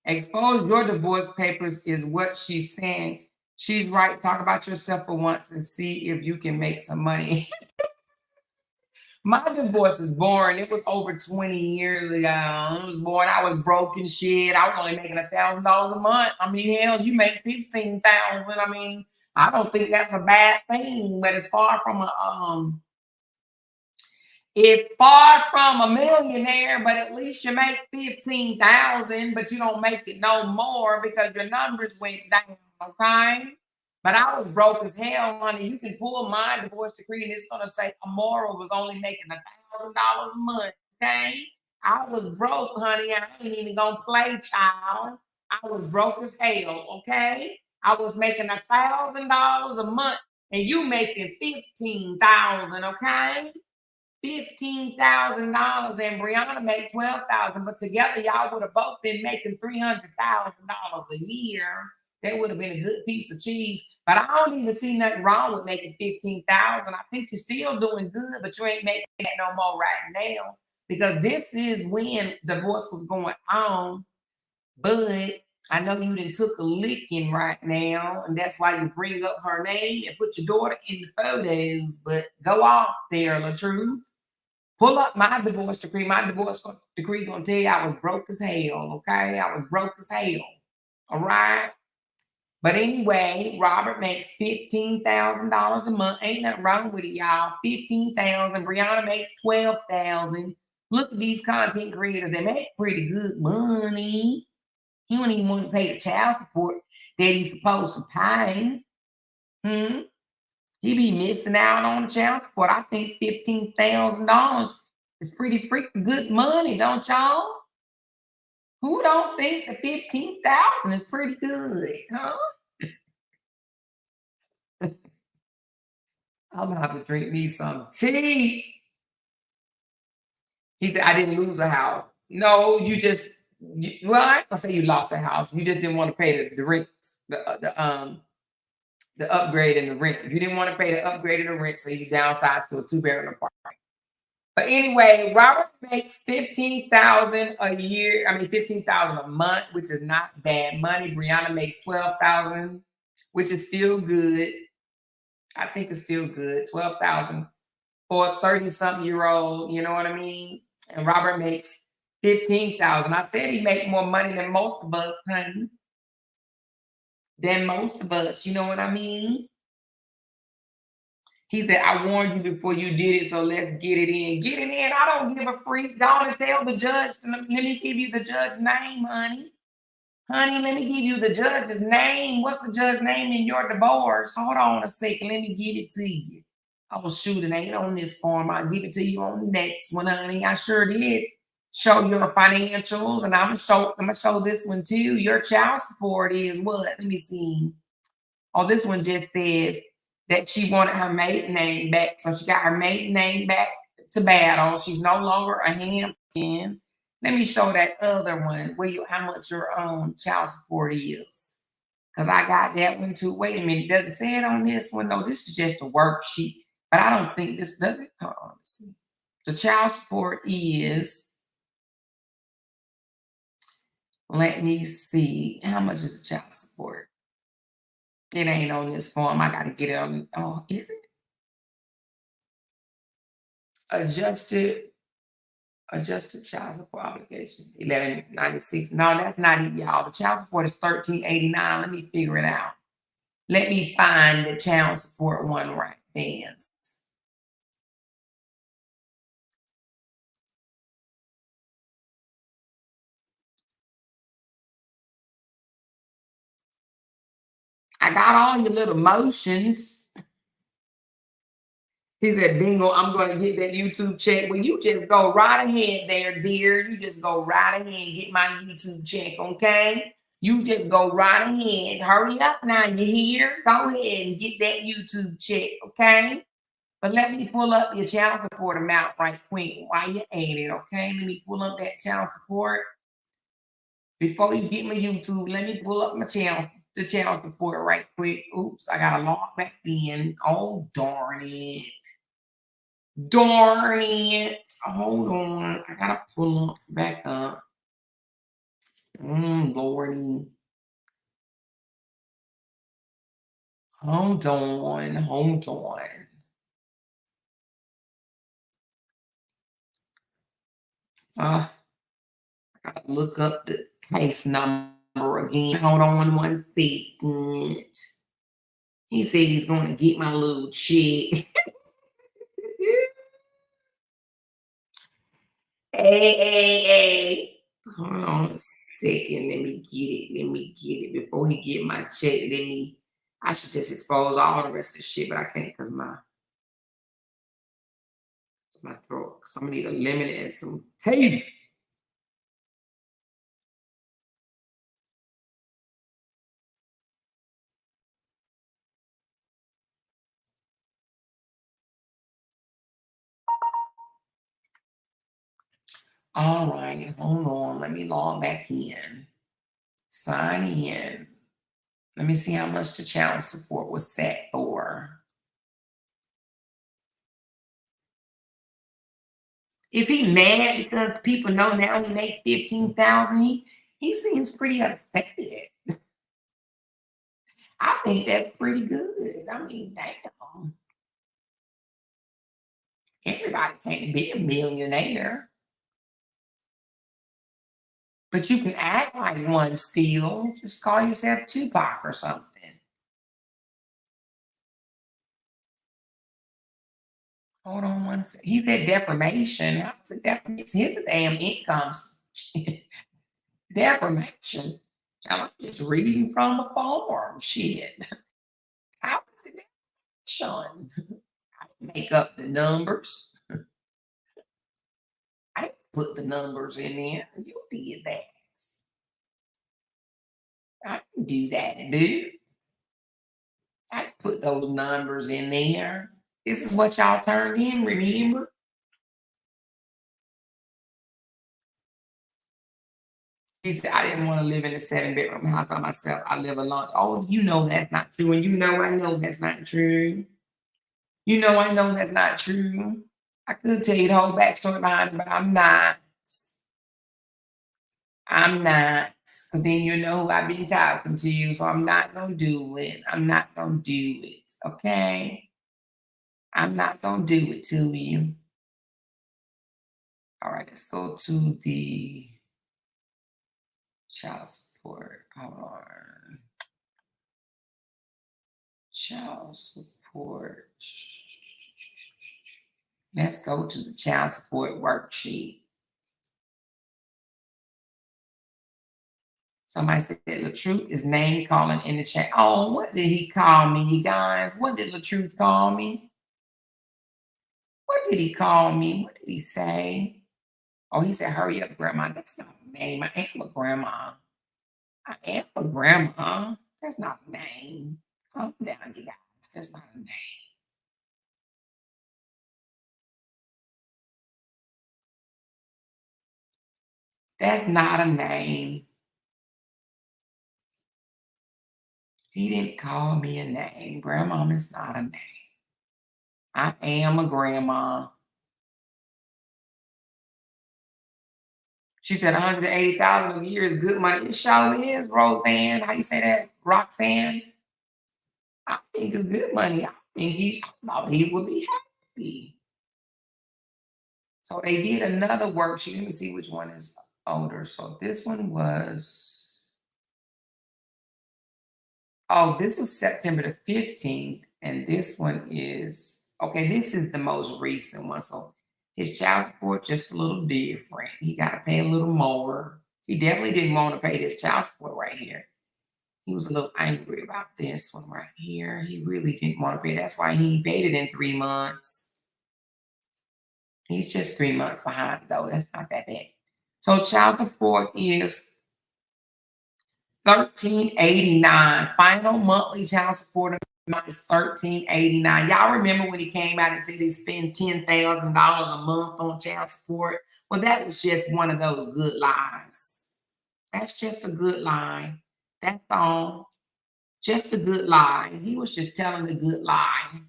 expose your divorce papers is what she's saying. She's right. Talk about yourself for once and see if you can make some money. My divorce is boring. It was over 20 years ago. It was boring. I was broke and shit. I was only making $1,000 a month. I mean, hell, you make 15,000. I mean, I don't think that's a bad thing, but it's far from a millionaire, but at least you make 15,000, but you don't make it no more because your numbers went down, okay? But I was broke as hell, honey. You can pull my divorce decree and it's gonna say Amora was only making $1,000 a month, okay? I was broke, honey. I ain't even gonna play, child. I was broke as hell, okay? I was making $1,000 a month and you making 15,000, okay? $15,000 and Briana made $12,000, but together y'all would have both been making $300,000 a year. That would have been a good piece of cheese. But I don't even see nothing wrong with making $15,000. I think you're still doing good, but you ain't making that no more right now, because this is when divorce was going on. But I know you done took a licking right now, and that's why you bring up her name and put your daughter in the photos. But go off there, LaTruth. Pull up my divorce decree. My divorce decree gonna tell you I was broke as hell, okay? I was broke as hell, all right? But anyway, Robert makes $15,000 a month. Ain't nothing wrong with it, y'all. $15,000. Briana makes $12,000. Look at these content creators. They make pretty good money. He don't even want to pay the child support that he's supposed to pay. He be missing out on the child support. I think $15,000 is pretty freaking good money, don't y'all? Who don't think the $15,000 is pretty good, huh? I'm gonna have to drink me some tea. He said, I didn't lose a house. No, you just well, I ain't gonna say you lost the house. You just didn't want to pay the rent, the upgrade and the rent. You didn't want to pay the upgrade and the rent, so you downsized to a 2-bedroom apartment. But anyway, Robert makes $15,000 a year. I mean, $15,000 a month, which is not bad money. Briana makes $12,000, which is still good. I think it's still good. $12,000 for a 30-something-year-old. You know what I mean? And Robert makes $15,000. I said he make more money than most of us, honey. Than most of us. You know what I mean? He said, I warned you before you did it, so let's get it in. Get it in. I don't give a freak. Go on and tell the judge. Let me give you the judge's name, honey. Honey, let me give you the judge's name. What's the judge's name in your divorce? Hold on a second. Let me give it to you. Oh, shoot, it ain't on this form. I'll give it to you on the next one, honey. I sure did show your financials, and I'm gonna show this one too. Your child support is what? Let me see. Oh, this one just says that she wanted her maiden name back. So she got her maiden name back to battle. She's no longer a Hampton. Let me show that other one where how much your child support is. Because I got that one too. Wait a minute. Does it say it on this one? No, this is just a worksheet. But I don't think this does it. Hold on, let's see. The child support is, let me see. How much is the child support? It ain't on this form. I got to get it on. Oh, is it? Adjusted child support obligation, $11.96. No, that's not it, y'all. The child support is $13.89. Let me figure it out. Let me find the child support one right there. I got all your little motions. He said, bingo, I'm going to get that YouTube check. Well, you just go right ahead there, dear. You just go right ahead and get my YouTube check, okay? You just go right ahead. Hurry up now, you hear? Go ahead and get that YouTube check, okay? But let me pull up your child support amount right quick while you're at it, okay? Let me pull up that child support. Before you get my YouTube, let me pull up the child support right quick. Oops, I got to log back in. Oh, darn it. Darn it. Hold on. I got to pull up back up. Lordy. Hold on. I got to look up the case number again. Hold on one second. He said he's going to get my little check. Hey. Hold on a second. Let me get it. Before he get my check, I should just expose all the rest of the shit, but I can't because my throat. Somebody need a lemon and some tape. All right, hold on. Let me log back in. Sign in. Let me see how much the child support was set for. Is he mad because people know now he made $15,000? He seems pretty upset. I think that's pretty good. I mean, damn. Everybody can't be a millionaire. But you can act like one still. Just call yourself Tupac or something. Hold on one second. He said defamation. How's it defamation? His damn income. Defamation. I'm just reading from the form. Shit. How is it defamation? I didn't make up the numbers. I didn't put the numbers in there. You did that. I didn't do that, dude. I didn't put those numbers in there. This is what y'all turned in, remember? She said, I didn't want to live in a 7-bedroom house by myself. I live alone. Oh, you know that's not true. And you know I know that's not true. You know I know that's not true. I could tell you the whole backstory behind it, but I'm not. I'm not. Because then you know who I've been talking to, so I'm not going to do it. I'm not going to do it, okay? I'm not going to do it to you. All right, let's go to the child support. Hold on. Child support. Let's go to the child support worksheet. Somebody said LaTruth is name calling in the chat. Oh, what did he call me, you guys? What did LaTruth call me? What did he call me? What did he say? Oh, he said, hurry up, grandma. That's not a name. I am a grandma. I am a grandma. That's not a name. Calm down, you guys. That's not a name. That's not a name. He didn't call me a name. Grandma is not a name. I am a grandma. She said 180,000 a year is good money. It surely is, Roseanne. How you say that? Roxanne? I think it's good money. I thought he would be happy. So they did another worksheet. Let me see which one is older. So this one was, oh, this was September the 15th. And this one is, okay, this is the most recent one. So his child support just a little different. He got to pay a little more. He definitely didn't want to pay his child support right here. He was a little angry about this one right here. He really didn't want to pay. That's why he paid it in 3 months. He's just 3 months behind, though. That's not that bad. So child support is $13.89. Final monthly child support amount is $13.89. Y'all remember when he came out and said he spent $10,000 a month on child support? Well, that was just one of those good lies. That's just a good lie. That's all. Just a good lie. He was just telling the good lie.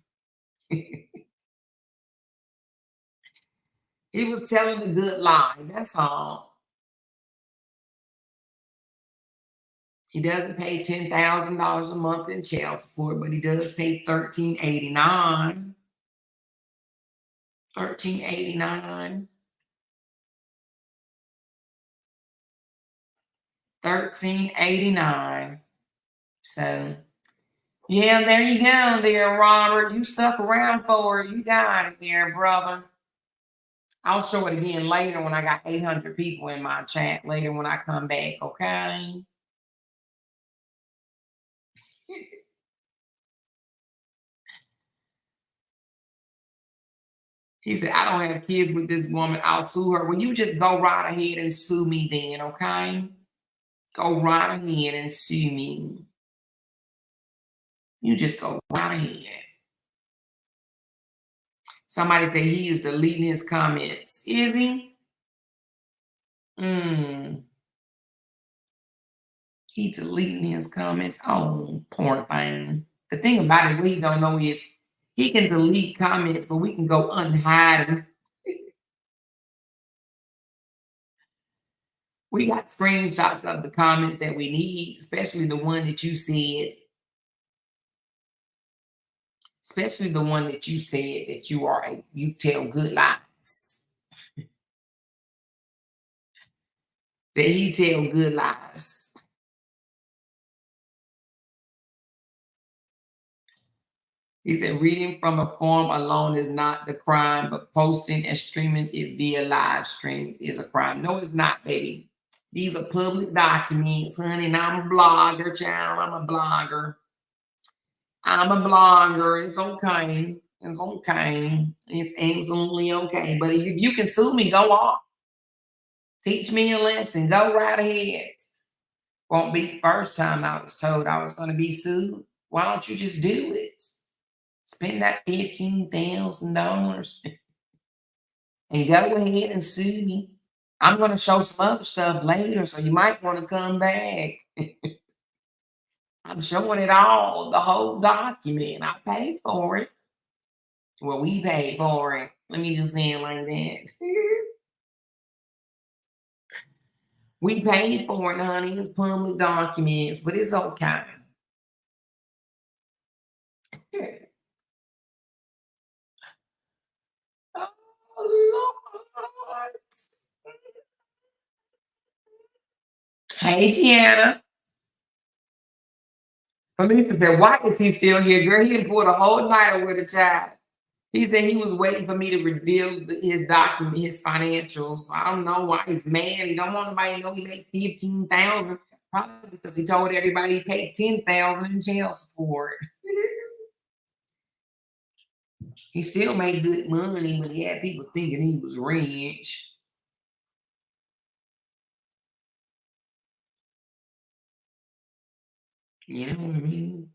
He was telling the good lie. That's all. He doesn't pay $10,000 a month in child support, but he does pay $13.89. $13.89. $13.89. So, yeah, there you go there, Robert. You stuck around for it. You got it there, brother. I'll show it again later when I got 800 people in my chat later when I come back, okay? He said, I don't have kids with this woman. I'll sue her. Well, you just go right ahead and sue me then, okay? Go right ahead and sue me. You just go right ahead. Somebody said he is deleting his comments. Is he? He deleting his comments. Oh, poor thing. The thing about it, what he don't know is he can delete comments, but we can go unhide them. We got screenshots of the comments that we need, especially the one that you said. Especially the one that you said that you tell good lies. That he tell good lies. He said, reading from a form alone is not the crime, but posting and streaming it via live stream is a crime. No, it's not, baby. These are public documents, honey, and I'm a blogger, child. I'm a blogger. I'm a blogger. It's okay. It's okay. It's absolutely okay. But if you can sue me, go off. Teach me a lesson. Go right ahead. Won't be the first time I was told I was going to be sued. Why don't you just do it? Spend that $15,000 and go ahead and sue me. I'm going to show some other stuff later, so you might want to come back. I'm showing it all, the whole document. I paid for it. Well, we paid for it. Let me just say it like that. We paid for it, honey. It's public documents, but it's okay. Oh, Lord. Hey, Gianna. Felicia said, why is he still here? Girl, he didn't pull the whole night with a child. He said he was waiting for me to reveal his document, his financials. I don't know why he's mad. He don't want nobody to know he made $15,000. Probably because he told everybody he paid $10,000 in jail support. He still made good money, but he had people thinking he was rich. You know what I mean?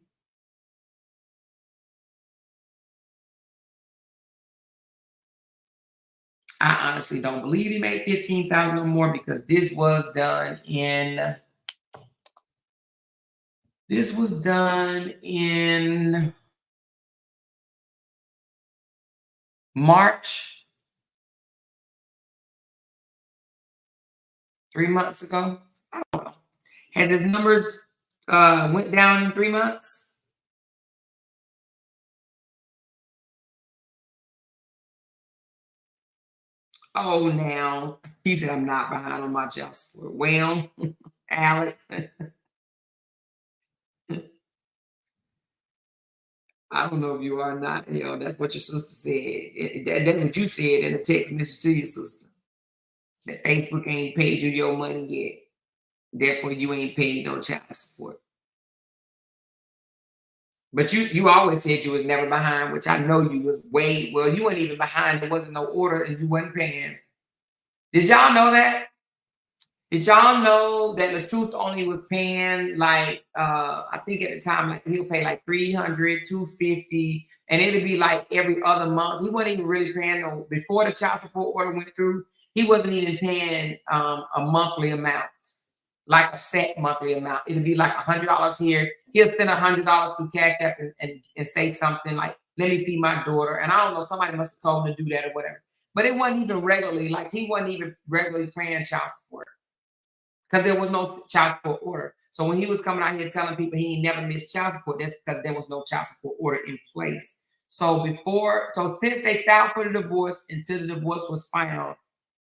I honestly don't believe he made $15,000 or more because this was done in March, 3 months ago. I don't know. Has his numbers went down in 3 months? Oh, now he said I'm not behind on my child support. Well, Alex, I don't know if you are or not. You know, that's what your sister said. That's what you said in a text message to your sister. That Facebook ain't paid you your money yet. Therefore, you ain't paid no child support. But you always said you was never behind, which I know you was way, well, you weren't even behind. There wasn't no order and you wasn't paying. Did y'all know that? Did y'all know that the truth only was paying like I think at the time like he'll pay like $300, $250, and it'd be like every other month. He wasn't even really paying no before the child support order went through. He wasn't even paying a monthly amount, like a set monthly amount. It'd be like $100 here. He'll spend $100 through Cash App and say something like, "Let me see my daughter." And I don't know, somebody must have told him to do that or whatever. But it wasn't even regularly, like he wasn't even regularly paying child support. Because there was no child support order. So when he was coming out here telling people he never missed child support, that's because there was no child support order in place. So since they filed for the divorce until the divorce was filed,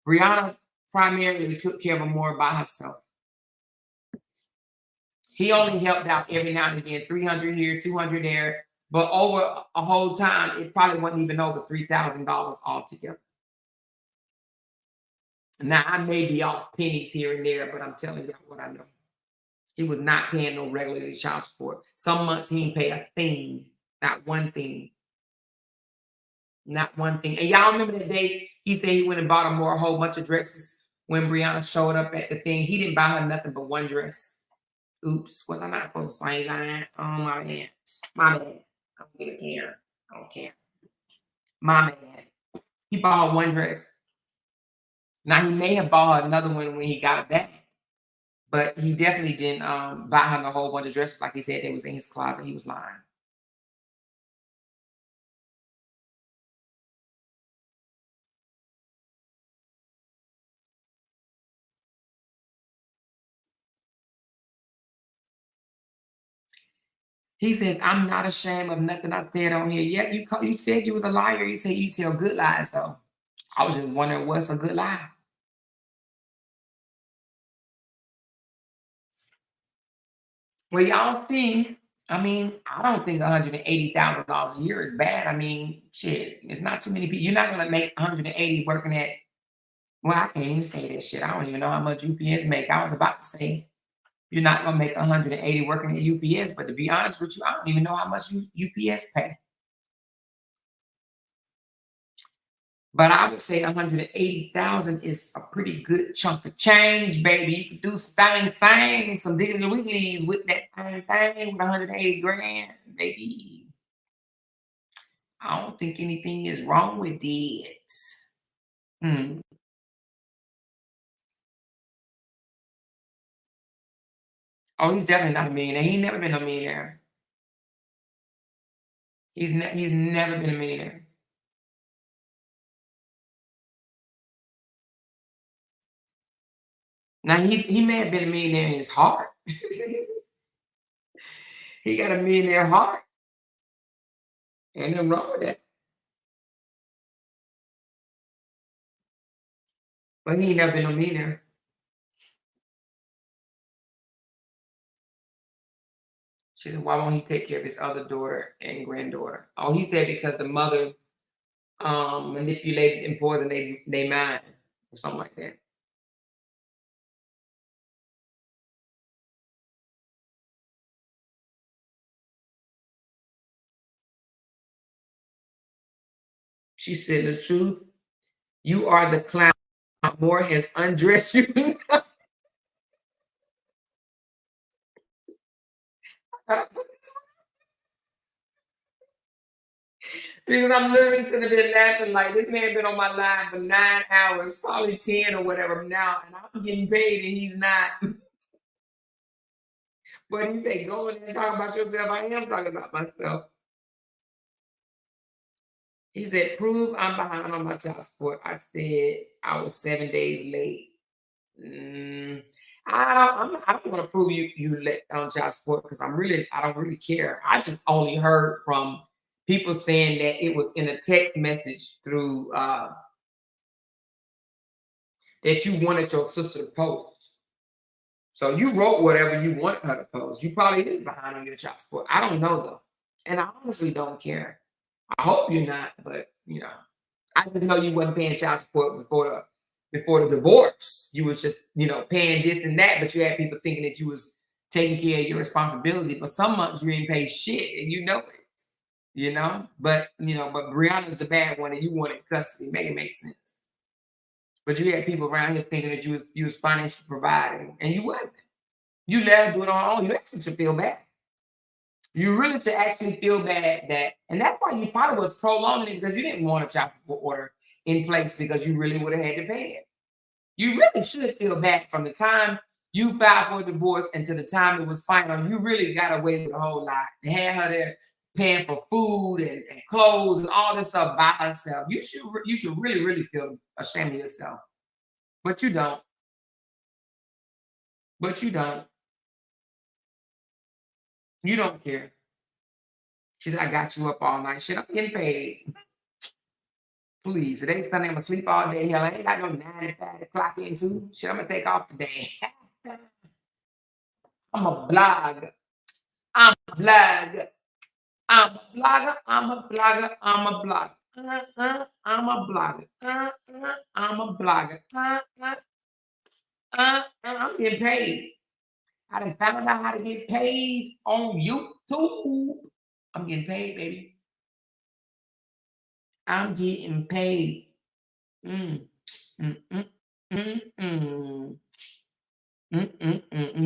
Briana primarily took care of Amore by herself. He only helped out every now and again, 300 here, 200 there. But over a whole time, it probably wasn't even over $3,000 altogether. Now, I may be off pennies here and there, but I'm telling you what I know. He was not paying no regular child support. Some months he didn't pay a thing, not one thing. Not one thing. And y'all remember that day he said he went and bought Amore a whole bunch of dresses when Briana showed up at the thing. He didn't buy her nothing but one dress. Oops, was I not supposed to say that? Oh, my bad. My bad. I don't even care. I don't care. My bad. He bought her one dress. Now, he may have bought her another one when he got it back. But he definitely didn't buy her a whole bunch of dresses like he said they was in his closet. He was lying. He says, I'm not ashamed of nothing I said on here. Yeah, you said you was a liar. You said you tell good lies, though. I was just wondering what's a good lie. Well, y'all think, I mean, I don't think $180,000 a year is bad. I mean, shit, it's not too many people. You're not going to make 180 working at, well, I can't even say that shit. I don't even know how much UPS make. I was about to say, you're not going to make 180 working at UPS, but to be honest with you, I don't even know how much UPS pay. But I would say 180,000 is a pretty good chunk of change, baby. You could do some things, some diggly wigglies with that thing with 180 grand, baby. I don't think anything is wrong with it. Oh, he's definitely not a millionaire. He never been a millionaire. He's never been a millionaire. Now he may have been a millionaire in his heart. He got a millionaire heart. Ain't nothing wrong with that. But he ain't never been a millionaire. She said, why won't he take care of his other daughter and granddaughter? Oh, he said because the mother manipulated and poisoned they mind or something like that. She said the truth. You are the clown. Moore has undressed you. Because I'm literally sitting there laughing like this man been on my line for 9 hours, probably 10 or whatever now, and I'm getting paid and he's not. But he said, go in there and talk about yourself. I am talking about myself. He said, prove I'm behind on my child support. I said I was 7 days late. I don't want to prove you let on child support because I don't really care. I just only heard from people saying that it was in a text message through that you wanted your sister to post. So you wrote whatever you wanted her to post. You probably is behind on your child support. I don't know though. And I honestly don't care. I hope you're not, but I just know you wasn't paying child support before the divorce. You was just, paying this and that, but you had people thinking that you was taking care of your responsibility. But some months you ain't pay shit and you know it. But Briana's the bad one and you wanted custody. Make it make sense. But you had people around here thinking that you was financially providing, and you wasn't. You let her do it on her own. You actually should feel bad. You really should actually feel bad and that's why you probably was prolonging it because you didn't want a child support order in place because you really would have had to pay it. You really should feel bad from the time you filed for a divorce until the time it was final. You really got away with a whole lot. They had her there paying for food and clothes and all this stuff by herself. You should really, really feel ashamed of yourself. But you don't. You don't care. She said, I got you up all night. Shit, I'm getting paid. Please, today's Sunday. I'm going to sleep all day. Hell, I ain't got no 9 to 5 to clock into. Shit, I'm going to take off today. I'm a blogger. I'm a blogger. I'm a blogger. I'm a blogger. I'm a blogger. I'm a blogger. I'm a blogger. I'm getting paid. I done found out how to get paid on YouTube. I'm getting paid, baby. I'm getting paid. You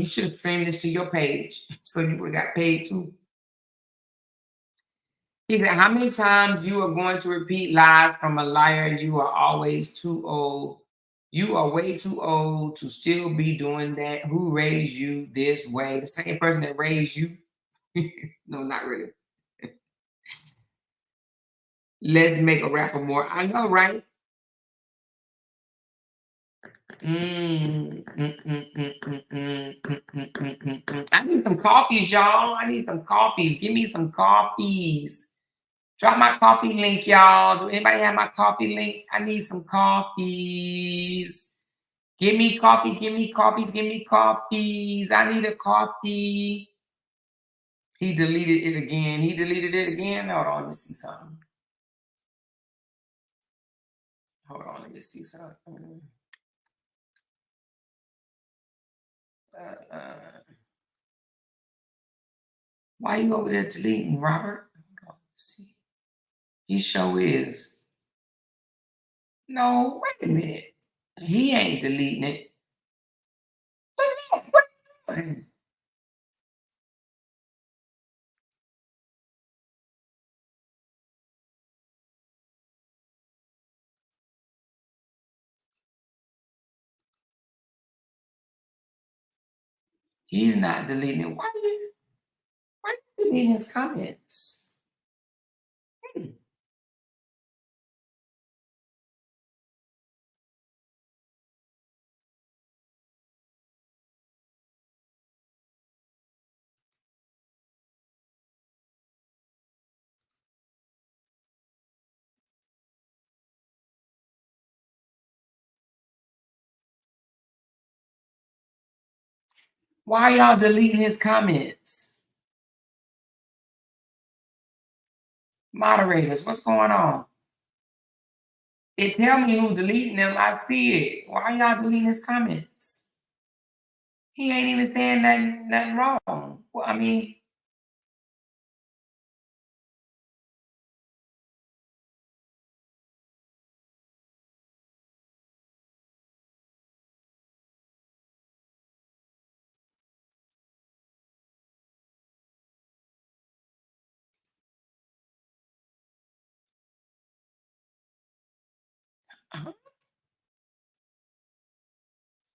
should have streamed this to your page so you would have got paid too. He said, how many times you are going to repeat lies from a liar? You are always too old. You are way too old to still be doing that. Who raised you this way? The same person that raised you? No, not really. Let's make a rapper more. I know, right? I need some coffees, y'all. I need some coffees. Give me some coffees. Drop my coffee link, y'all. Do anybody have my coffee link? I need some coffees. Give me coffee. Give me coffees. Give me coffees. I need a coffee. He deleted it again. He deleted it again. Hold on, let me see something. Hold on, let me see something. Why you over there deleting, Robert? Let's see. He sure is. No, wait a minute. He ain't deleting it. What are you doing? He's not deleting it. Why are you deleting his comments? Why y'all deleting his comments? Moderators, what's going on? It tell me who's deleting them. I see it. Why y'all deleting his comments? He ain't even saying nothing wrong. Well, I mean,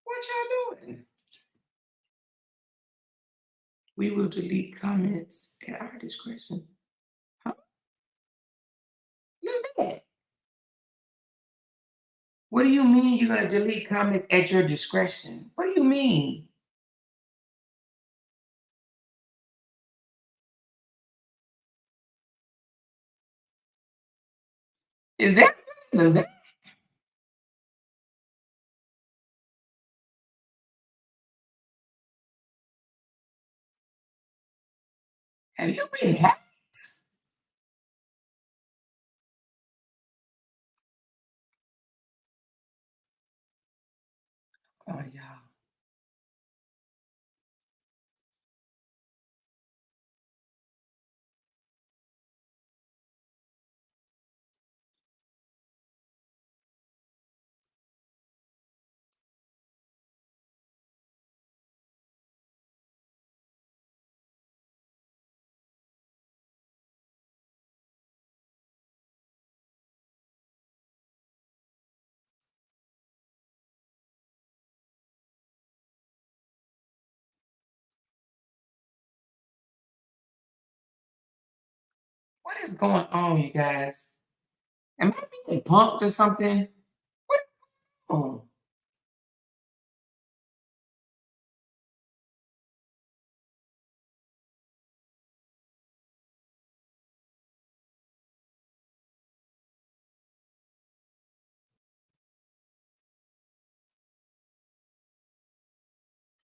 what y'all doing? We will delete comments at our discretion. Huh? Look at that. What do you mean you're going to delete comments at your discretion? What do you mean? Is that really? Have you been hacked? Oh, y'all. What is going on, you guys? Am I being punked or something? What is going on?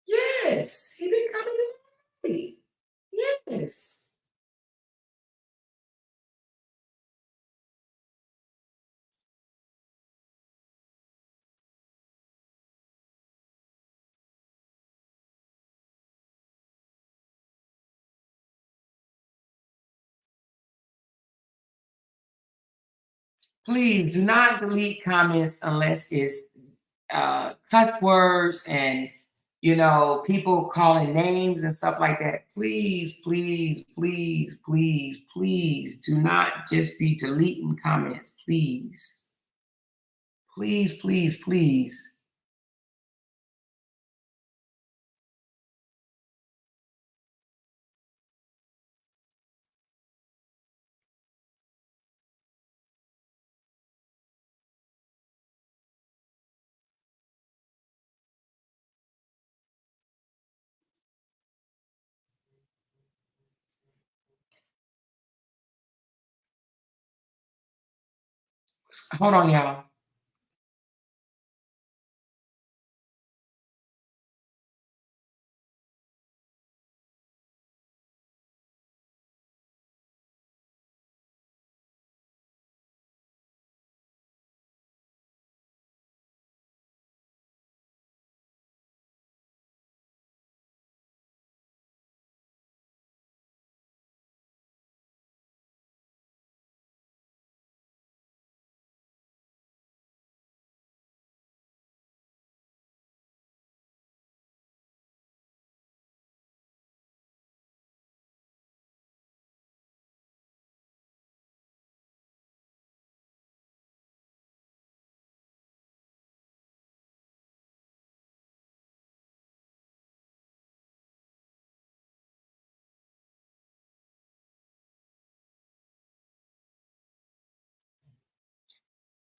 Yes, he been coming to me. Yes. Please do not delete comments unless it's cuss words and, you know, people calling names and stuff like that. Please, please, please, please, please do not just be deleting comments. Please. Please, please, please. Hold on, y'all.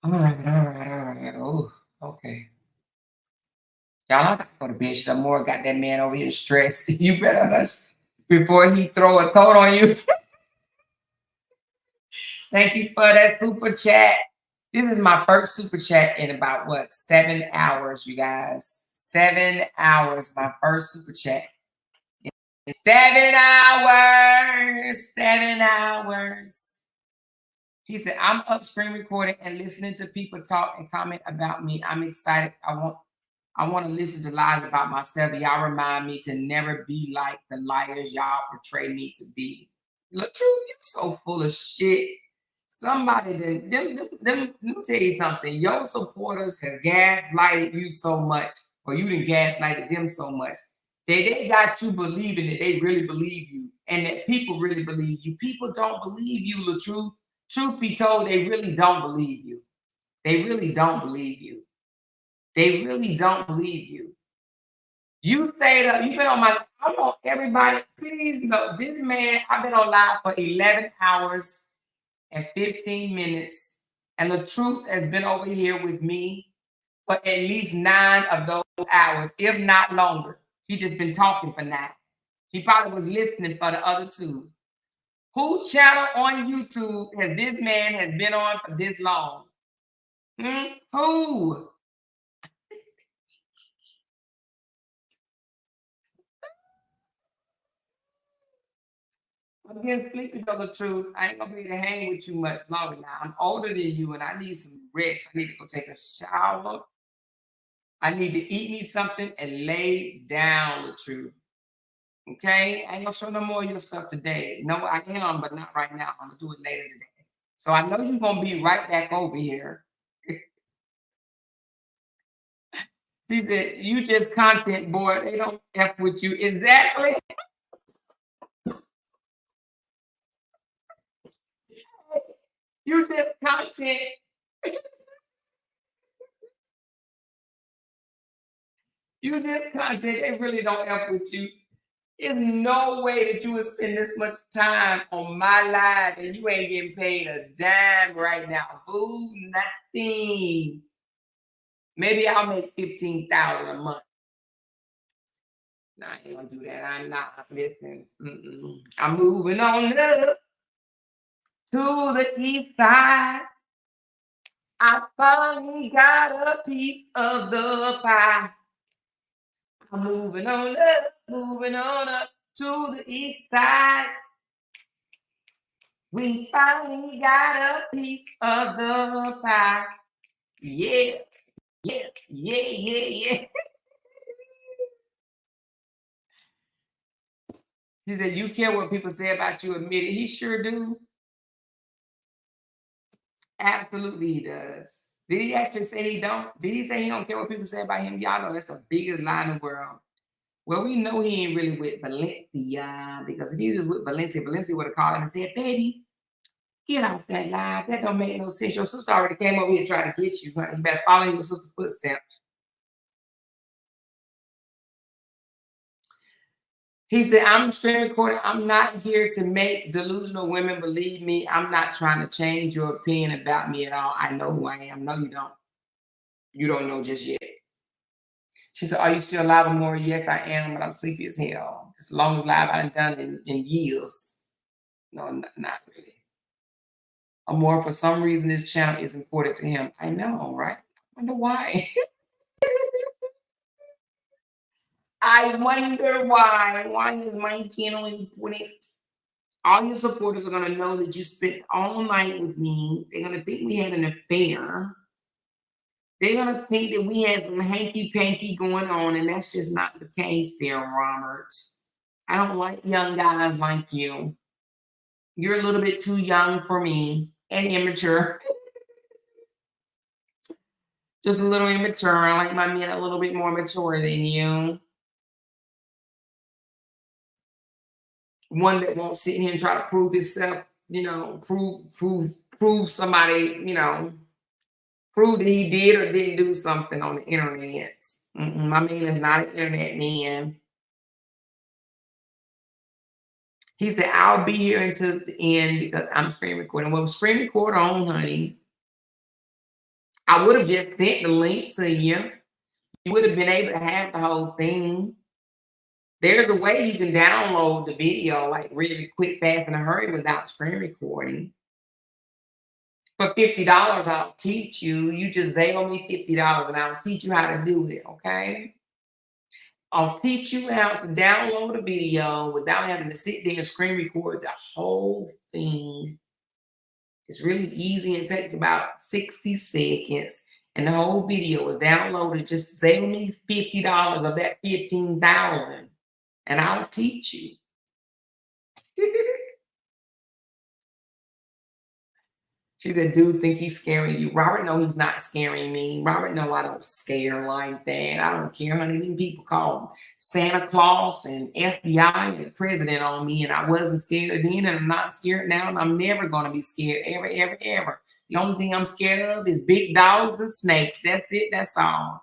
All right. Oh, okay. Y'all, I gotta go to bed. Some more got that man over here stressed. You better hush before he throw a toad on you. Thank you for that super chat. This is my first super chat in about what, 7 hours, you guys. 7 hours, my first super chat. 7 hours, 7 hours. He said, I'm up screen recording and listening to people talk and comment about me. I'm excited. I want to listen to lies about myself. Y'all remind me to never be like the liars y'all portray me to be. The truth, you're so full of shit. Somebody, let me tell you something. Your supporters have gaslighted you so much, or you done gaslighted them so much, they got you believing that they really believe you, and that people really believe you. People don't believe you, the truth. Truth be told, they really don't believe you. They really don't believe you. They really don't believe you. You stayed up. You've been on my. I want everybody, please know this man. I've been on live for 11 hours and 15 minutes, and the truth has been over here with me for at least 9 of those hours, if not longer. He just been talking for 9. He probably was listening for the other 2. Who channel on YouTube has this man has been on for this long? Who? I'm getting sleepy, though, the truth. I ain't gonna be able to hang with you much longer now. I'm older than you and I need some rest. I need to go take a shower. I need to eat me something and lay down, the truth. Okay? I ain't gonna show no more of your stuff today. No, I am, but not right now. I'm gonna do it later today. So I know you're gonna be right back over here. She said, you just content, boy. They don't F with you. Exactly. You just content. You just content. They really don't F with you. There's no way that you would spend this much time on my live and you ain't getting paid a dime right now. Boo, nothing. Maybe I'll make $15,000 a month. No, I ain't gonna do that. I'm not. Listen, I'm moving on up to the east side. I finally got a piece of the pie. I'm moving on up to the east side. We finally got a piece of the pie. Yeah. He said, you care what people say about you, admit it. He sure do. Absolutely he does. Did he actually say he don't? Did he say he don't care what people say about him? Y'all know that's the biggest lie in the world. Well, we know he ain't really with Valencia, because if he was with Valencia would have called him and said, baby, get off that live. That don't make no sense. Your sister already came over here trying to get you. Honey. You better follow your sister's footsteps. He said, I'm screen recording. I'm not here to make delusional women believe me. I'm not trying to change your opinion about me at all. I know who I am. No, you don't. You don't know just yet. She said, are you still alive or more? Yes, I am, but I'm sleepy as hell. As long as live I've done in years. No, not really. Amor, for some reason, this channel is important to him. I know, right? I wonder why. I wonder why. Why is my channel important? All your supporters are going to know that you spent all night with me. They're going to think we had an affair. They're going to think that we had some hanky-panky going on, and that's just not the case there, Robert. I don't like young guys like you. You're a little bit too young for me and immature. Just a little immature. I like my men a little bit more mature than you. One that won't sit here and try to prove himself, you know, prove somebody, you know, prove that he did or didn't do something on the internet. My man is not an internet man. He said, I'll be here until the end because I'm screen recording. Well, screen record on, honey. I would have just sent the link to you. You would have been able to have the whole thing. There's a way you can download the video like really quick, fast, in a hurry without screen recording. For $50, I'll teach you. You just Zelle me $50 and I'll teach you how to do it, okay? I'll teach you how to download a video without having to sit there and screen record the whole thing. It's really easy. It takes about 60 seconds. And the whole video is downloaded. Just Zelle me $50 of that $15,000. And I'll teach you. She said, dude, think he's scaring you. Robert, no, he's not scaring me. Robert, no, I don't scare like that. I don't care, honey. Them people called Santa Claus and FBI and the president on me, and I wasn't scared then, and I'm not scared now, and I'm never going to be scared, ever, ever, ever. The only thing I'm scared of is big dogs and snakes. That's it. That's all.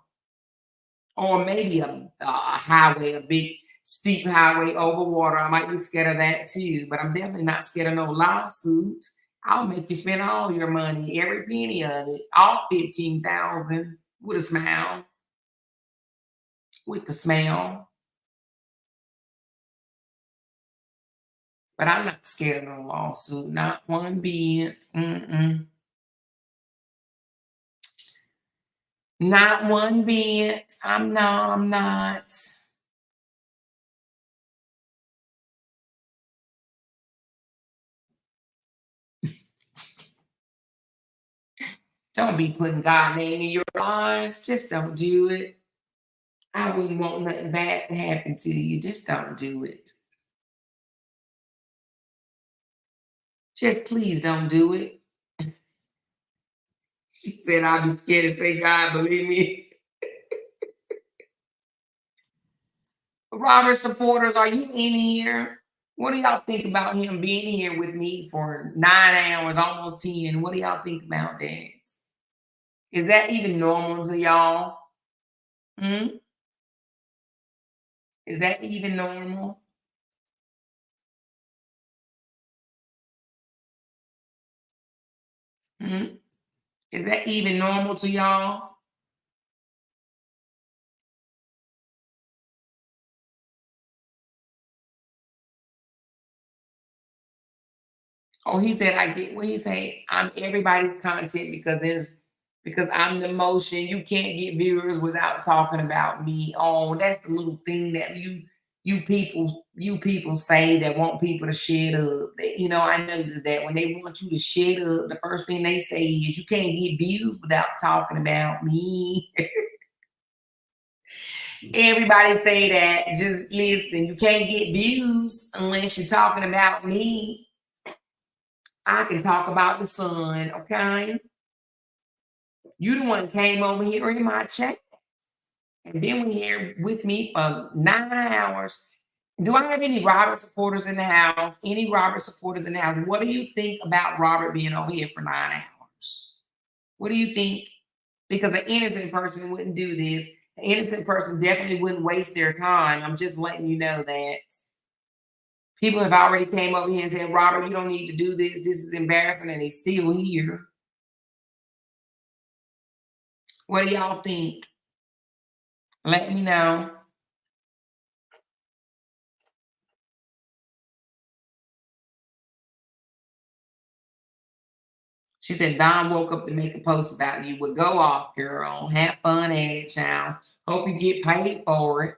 Or maybe a highway, a big steep highway over water. I might be scared of that too, but I'm definitely not scared of no lawsuit. I'll make you spend all your money, every penny of it, all $15,000 with a smile. With the smile. But I'm not scared of no lawsuit, not one bit. Not one bit. I'm not. Don't be putting God's name in your lives. Just don't do it. I wouldn't want nothing bad to happen to you. Just don't do it. Just please don't do it. She said, I'll be scared to say God, believe me. Robert supporters, are you in here? What do y'all think about him being here with me for 9 hours, almost 10? What do y'all think about that? Is that even normal to y'all? Is that even normal? Is that even normal to y'all? Oh, he said, I get what he said. I'm everybody's content because I'm the motion. You can't get viewers without talking about me. Oh, that's the little thing that you people say that want people to shut up. You know, I noticed that when they want you to shut up, the first thing they say is you can't get views without talking about me. Everybody say that. Just listen, you can't get views unless you're talking about me. I can talk about the sun, okay? You the one came over here in my chat and been here with me for 9 hours. Do I have any Robert supporters in the house? Any Robert supporters in the house? What do you think about Robert being over here for 9 hours? What do you think? Because an innocent person wouldn't do this. An innocent person definitely wouldn't waste their time. I'm just letting you know that. People have already came over here and said, Robert, you don't need to do this. This is embarrassing, and he's still here. What do y'all think? Let me know. She said, Don woke up to make a post about you. Well, go off, girl. Have fun at it, child. Hope you get paid for it.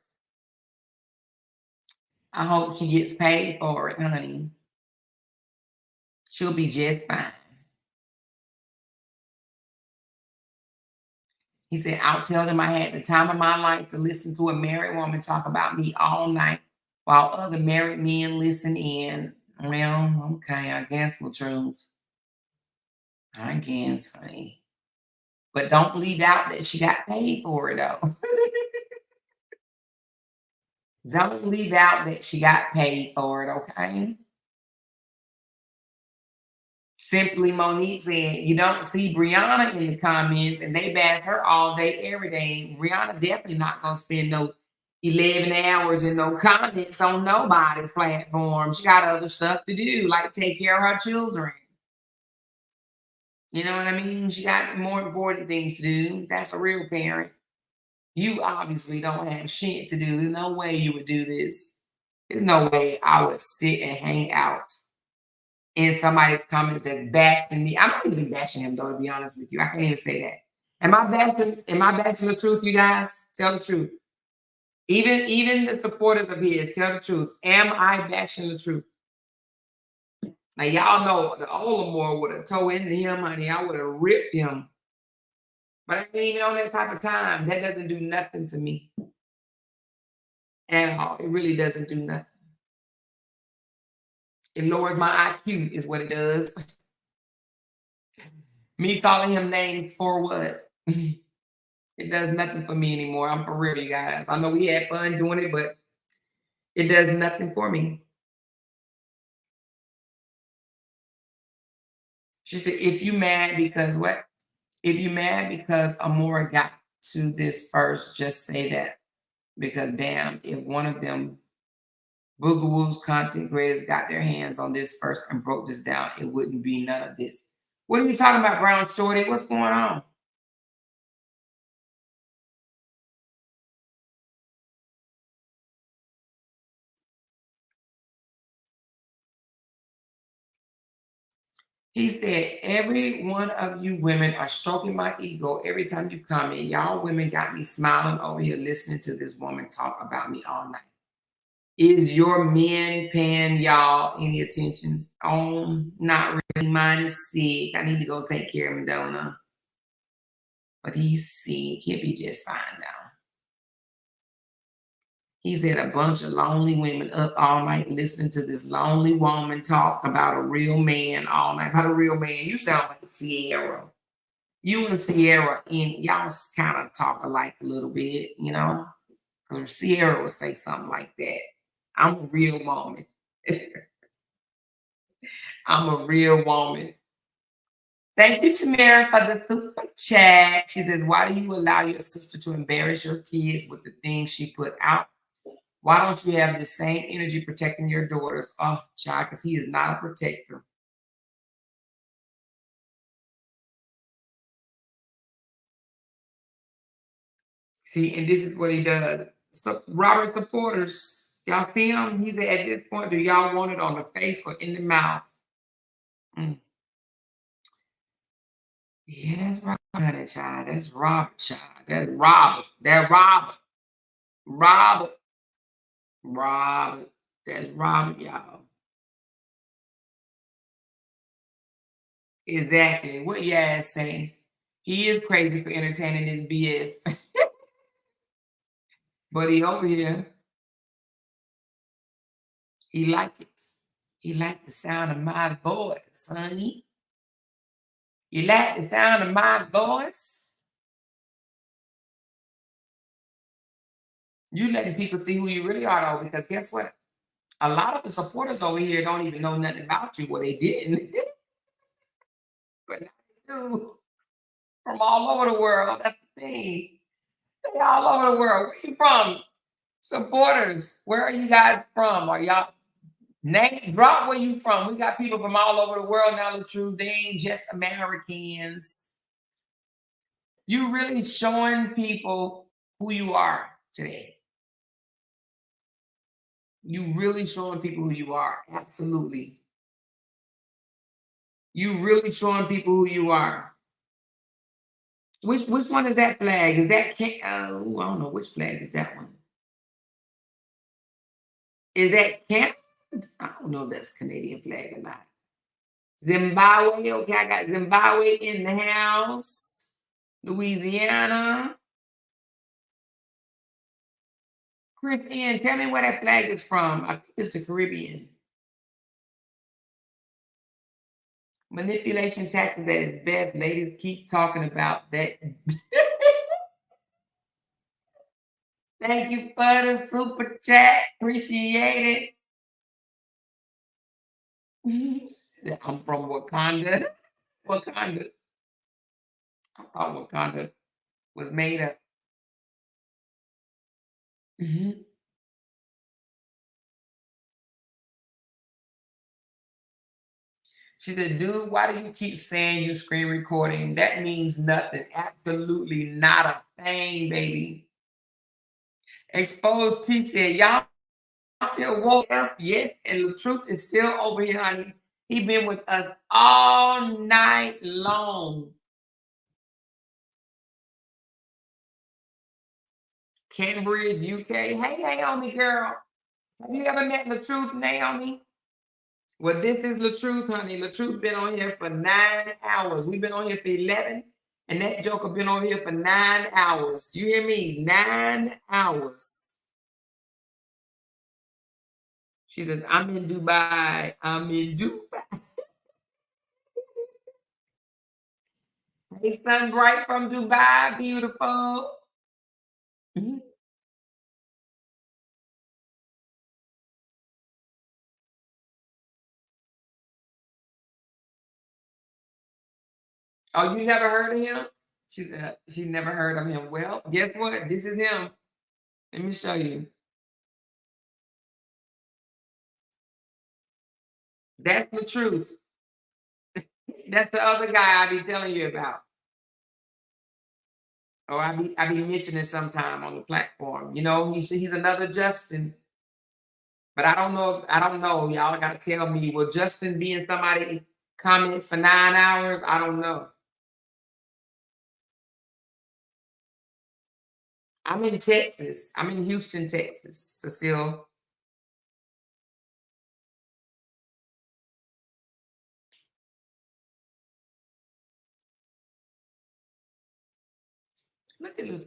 I hope she gets paid for it, honey. She'll be just fine. He said, I'll tell them I had the time of my life to listen to a married woman talk about me all night while other married men listen in. Well, okay, I guess the truth. I guess, honey. But don't leave out that she got paid for it, though. Don't leave out that she got paid for it, okay? Simply Monique said, you don't see Briana in the comments, and they bash her all day, every day. Briana definitely not going to spend no 11 hours in no comments on nobody's platform. She got other stuff to do, like take care of her children. You know what I mean? She got more important things to do. That's a real parent. You obviously don't have shit to do. There's no way you would do this. There's no way I would sit and hang out in somebody's comments that's bashing me. I'm not even bashing him though, to be honest with you. I can't even say that. Am I bashing the truth, you guys? Tell the truth. Even the supporters of his, tell the truth. Am I bashing the truth? Now y'all know the Olamore would have towed into him, honey. I would have ripped him. But I ain't even on that type of time. That doesn't do nothing for me. At all. It really doesn't do nothing. It lowers my IQ, is what it does. Me calling him names for what? It does nothing for me anymore. I'm for real, you guys. I know we had fun doing it, but it does nothing for me. She said, if you mad because what? If you mad because Amora got to this first, just say that. Because damn, if one of them Boogawoo's content creators got their hands on this first and broke this down, it wouldn't be none of this. What are you talking about, Brown Shorty? What's going on? He said, every one of you women are stroking my ego every time you comment. Y'all women got me smiling over here listening to this woman talk about me all night. Is your men paying y'all any attention? Oh, not really. Mine is sick. I need to go take care of him, don't I? But he's sick. He'll be just fine now. He said a bunch of lonely women up all night listening to this lonely woman talk about a real man all night. About a real man. You sound like Sierra. You and Sierra, y'all kind of talk alike a little bit, you know? Because Sierra would say something like that. I'm a real woman. I'm a real woman. Thank you, Tamara, for the super chat. She says, why do you allow your sister to embarrass your kids with the things she put out? Why don't you have the same energy protecting your daughters? Oh, child, because he is not a protector. See, and this is what he does. So Robert supporters, y'all see him? He said, at this point, do y'all want it on the face or in the mouth? Yeah, that's Robert, child. That's Robert, child. That's Robert. That's Robert. Robert. Robert. That's Robert, y'all. Exactly. What your ass saying? He is crazy for entertaining this BS. But he over here. He like it. He like the sound of my voice, honey. You like the sound of my voice? You letting people see who you really are, though, because guess what? A lot of the supporters over here don't even know nothing about you. Well, they didn't. But now they do. From all over the world. That's the thing. They all over the world. Where you from? Supporters. Where are you guys from? Are y'all name drop where you from? We got people from all over the world now. The truth, they ain't just Americans. You really showing people who you are today. You really showing people who you are. Absolutely. You really showing people who you are. Which one is that flag? Is that I don't know which flag is that one. Is that Canada? I don't know if that's Canadian flag or not. Zimbabwe, okay, I got Zimbabwe in the house. Louisiana. Chris N, tell me where that flag is from. I think it's the Caribbean. Manipulation tactics at its best. Ladies, keep talking about that. Thank you for the super chat. Appreciate it. I'm from Wakanda. Wakanda. I thought Wakanda was made up. She said, dude, why do you keep saying you screen recording? That means nothing. Absolutely not a thing, baby. Exposed T said, y'all still woke up? Yes, and the truth is still over here, honey. He been with us all night long. Cambridge, UK. Hey, Naomi, girl. Have you ever met LaTruth, Naomi? Well, this is LaTruth, honey. LaTruth been on here for 9 hours. We've been on here for 11, and that joker been on here for 9 hours. You hear me? 9 hours. She says, I'm in Dubai. I'm in Dubai. Hey, sun bright from Dubai. Beautiful. Mhm. Oh, you never heard of him? She said she never heard of him. Well, guess what? This is him. Let me show you. That's the truth. That's the other guy I be telling you about. Oh, I be mentioning sometime on the platform. You know, he's another Justin. But I don't know. I don't know. Y'all gotta tell me. Will Justin be in somebody comments for 9 hours? I don't know. I'm in Texas. I'm in Houston, Texas, Cecile.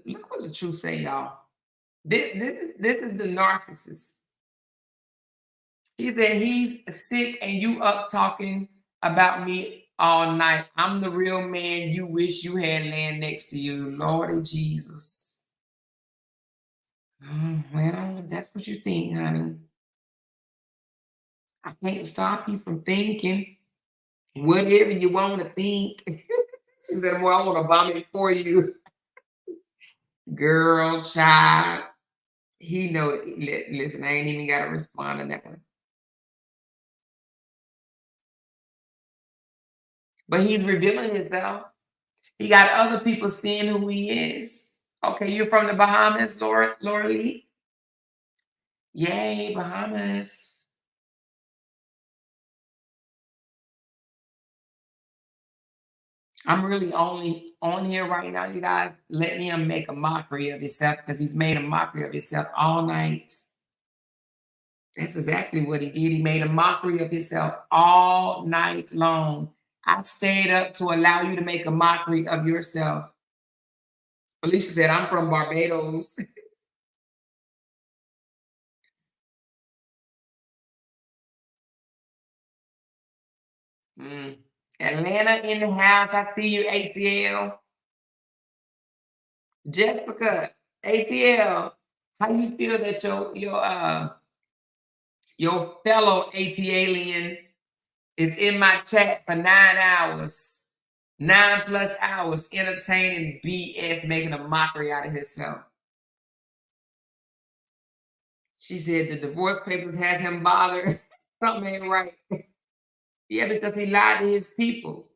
Look what the truth say, y'all. This is the narcissist. He said he's sick and you up talking about me all night. I'm the real man you wish you had laying next to you. Lordy Jesus. Well, that's what you think, honey. I can't stop you from thinking whatever you want to think. She said, well, I want to vomit for you. Girl, child. He know. Listen, I ain't even got to respond to that one. But he's revealing himself. He got other people seeing who he is. Okay, you're from the Bahamas, Laura Lee? Yay, Bahamas. I'm really only on here right now, you guys, letting him make a mockery of himself because he's made a mockery of himself all night. That's exactly what he did. He made a mockery of himself all night long. I stayed up to allow you to make a mockery of yourself. Alicia said, I'm from Barbados. Atlanta in the house. I see you, ATL. Jessica, ATL, how you feel that your fellow ATLian is in my chat for 9 hours, 9+ hours, entertaining BS, making a mockery out of himself? She said the divorce papers has him bothered. Something ain't right. Yeah, because he lied to his people.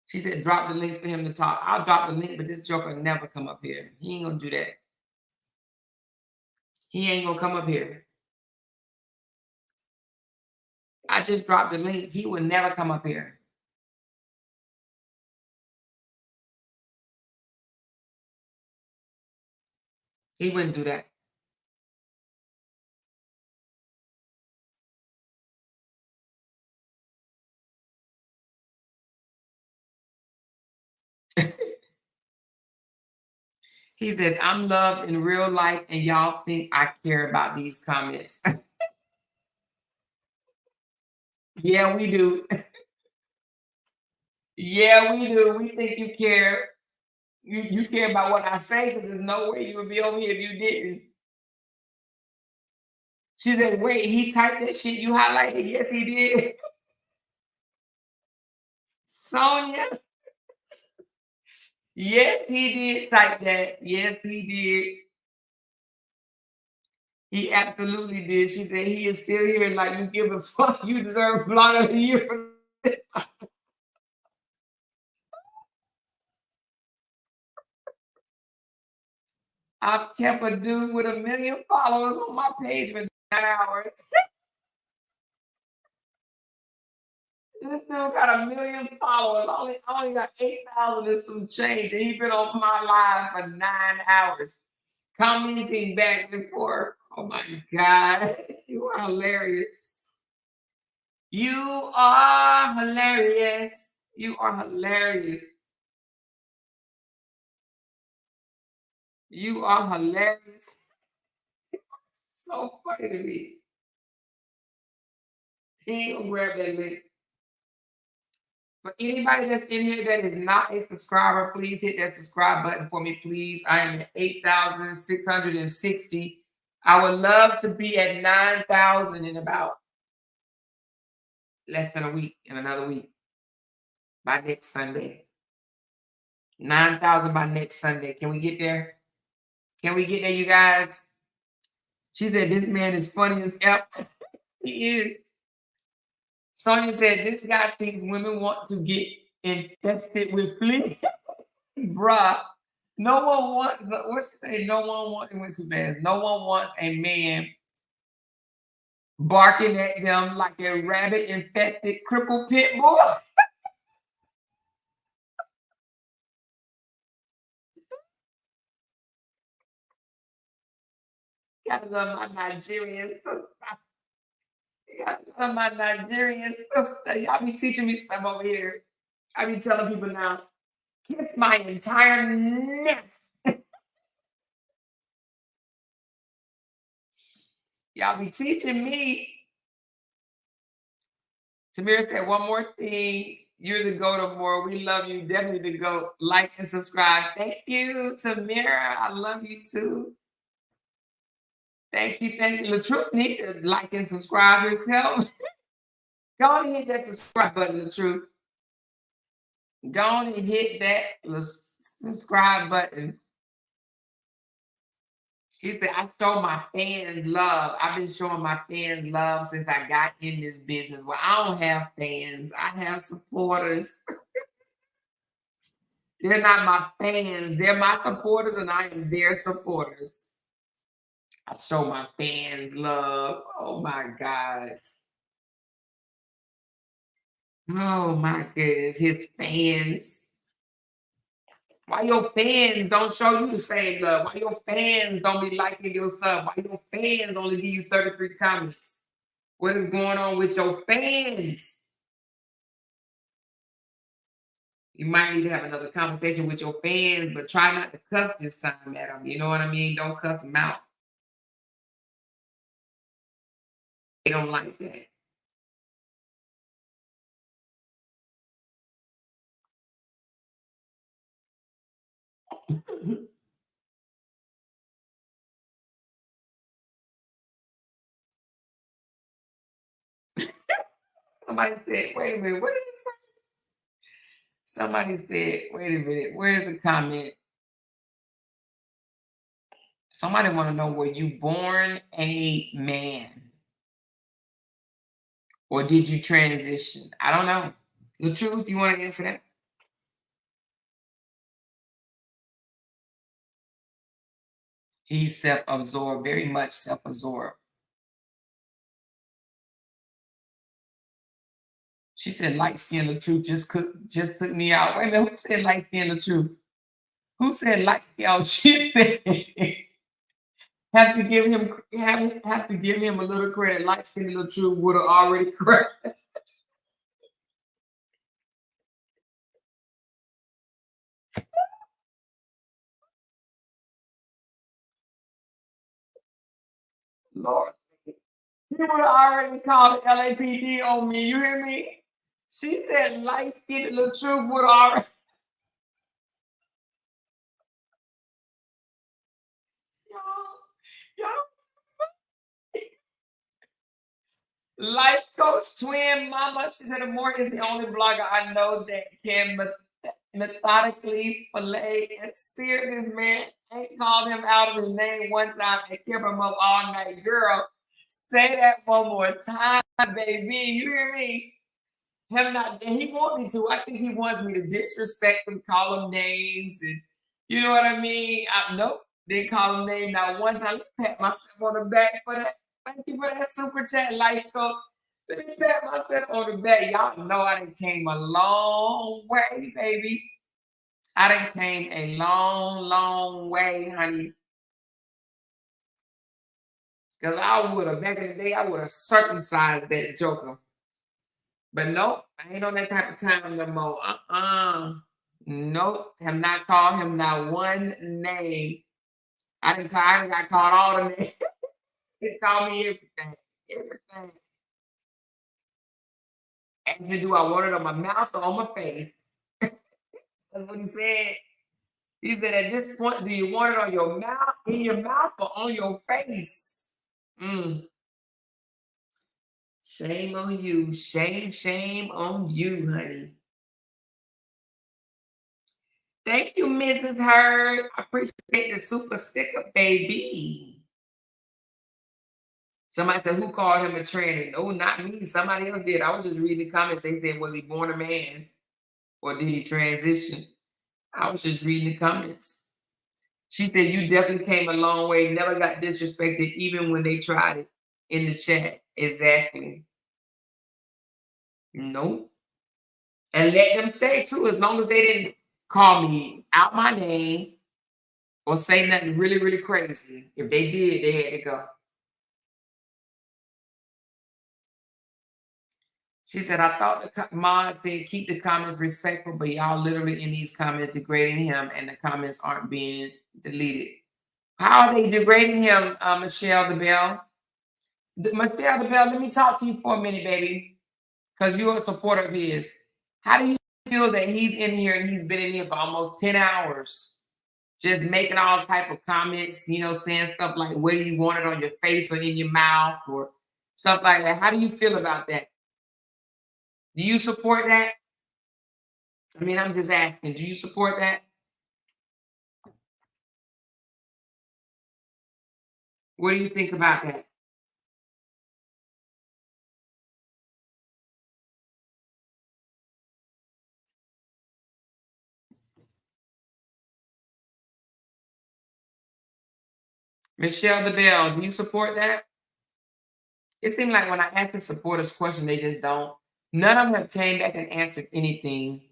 She said, drop the link for him to talk. I'll drop the link, but this joker never come up here. He ain't gonna do that. He ain't gonna come up here. I just dropped the link. He would never come up here. He wouldn't do that. He says, I'm loved in real life, and y'all think I care about these comments. Yeah, we do. Yeah, we do. We think you care. You care about what I say because there's no way you would be over here if you didn't. She said, wait, he typed that shit you highlighted? Yes, he did. Sonia. Yes, he did type that. Yes, he did. He absolutely did. She said he is still here. Like, you give a fuck. You deserve blogger of the year for this. I've kept a dude with 1 million followers on my page for 9 hours. This dude got 1 million followers. Only got 8,000 and some change. And he been on my live for 9 hours. Commenting back and forth. Oh my God. You are hilarious. You are hilarious. You are hilarious. You are hilarious. So funny to me. He ain't gonna grab that link. For anybody that's in here that is not a subscriber, please hit that subscribe button for me, please. I am at 8,660. I would love to be at 9,000 in about less than a week, in another week, by next Sunday. 9,000 by next Sunday. Can we get there? Can we get there, you guys? She said, this man is funny as hell. He is. Sonia said, this guy thinks women want to get infested with flea. Bruh, no one wants, what she say? No one wants, it went too fast. No one wants a man barking at them like a rabbit infested crippled pit bull. Gotta love my Nigerian sister. Gotta love my Nigerian sister. Y'all be teaching me stuff over here. I be telling people now, kiss my entire neck. Y'all be teaching me. Tamira said, one more thing. You're the go to more. We love you. Definitely the go. Like and subscribe. Thank you, Tamira. I love you too. Thank you. Thank you. LaTruth need to like and subscribe himself. Go on and hit that subscribe button, LaTruth. Go on and hit that subscribe button. He said, I show my fans love. I've been showing my fans love since I got in this business. Well, I don't have fans. I have supporters. They're not my fans. They're my supporters, and I am their supporters. I show my fans love. Oh, my God. Oh, my goodness. His fans. Why your fans don't show you the same love? Why your fans don't be liking your stuff? Why your fans only give you 33 comments? What is going on with your fans? You might need to have another conversation with your fans, but try not to cuss this time at them. You know what I mean? Don't cuss them out. They don't like that. Somebody said, wait a minute, what did he say? Somebody said, wait a minute, where's the comment? Somebody want to know, were you born a man? Or did you transition? I don't know. The truth, you want to answer that? He's self-absorbed, very much self-absorbed. She said, light skin the truth just took me out. Wait a minute, who said light skin the truth? Who said light skin? Oh, she said have to give him a little credit. Light skin the truth would have already corrected. Lord, he would have already called the LAPD on me. You hear me? She said light skin the truth would have already. Y'all. Life coach, twin mama. She said, Amore is the only blogger I know that can methodically fillet and sear this man. I ain't called him out of his name one time and kept him up all night. Girl, say that one more time, baby. You hear me? Him not, and he want me to. I think he wants me to disrespect him, call him names, and you know what I mean? Nope, didn't call him name not one time. Let me pat myself on the back for that. Thank you for that super chat, life coach. Let me pat myself on the back. Y'all know I done came a long way, baby. I done came a long, long way, honey. Because I would have, back in the day, I would have circumcised that joker. But nope, I ain't on that type of time no more. Nope, have not called him not one name. I done got called all the names. He called me everything. Everything. And do I want it on my mouth or on my face? That's what he said. He said, at this point, do you want it on your mouth, in your mouth, or on your face? Shame on you. Shame on you, honey. Thank you, Mrs. Hurd. I appreciate the super sticker, baby. Somebody said, who called him a tranny? No, not me. Somebody else did. I was just reading the comments. They said, was he born a man? Or did he transition? I was just reading the comments. She said, you definitely came a long way. Never got disrespected, even when they tried it in the chat. Exactly. Nope. And let them stay, too, as long as they didn't call me out my name or say nothing really, really crazy. If they did, they had to go. She said, I thought the mods said keep the comments respectful, but y'all literally in these comments degrading him and the comments aren't being deleted. How are they degrading him, Michelle DeBell? Michelle DeBell, let me talk to you for a minute, baby, because you're a supporter of his. How do you feel that he's in here and he's been in here for almost 10 hours, just making all type of comments, you know, saying stuff like, where do you want it, on your face or in your mouth or stuff like that? How do you feel about that? Do you support that? I mean, I'm just asking, do you support that? What do you think about that? Michelle DeBell, do you support that? It seemed like when I asked the supporters question, they just don't. None of them have came back and answered anything.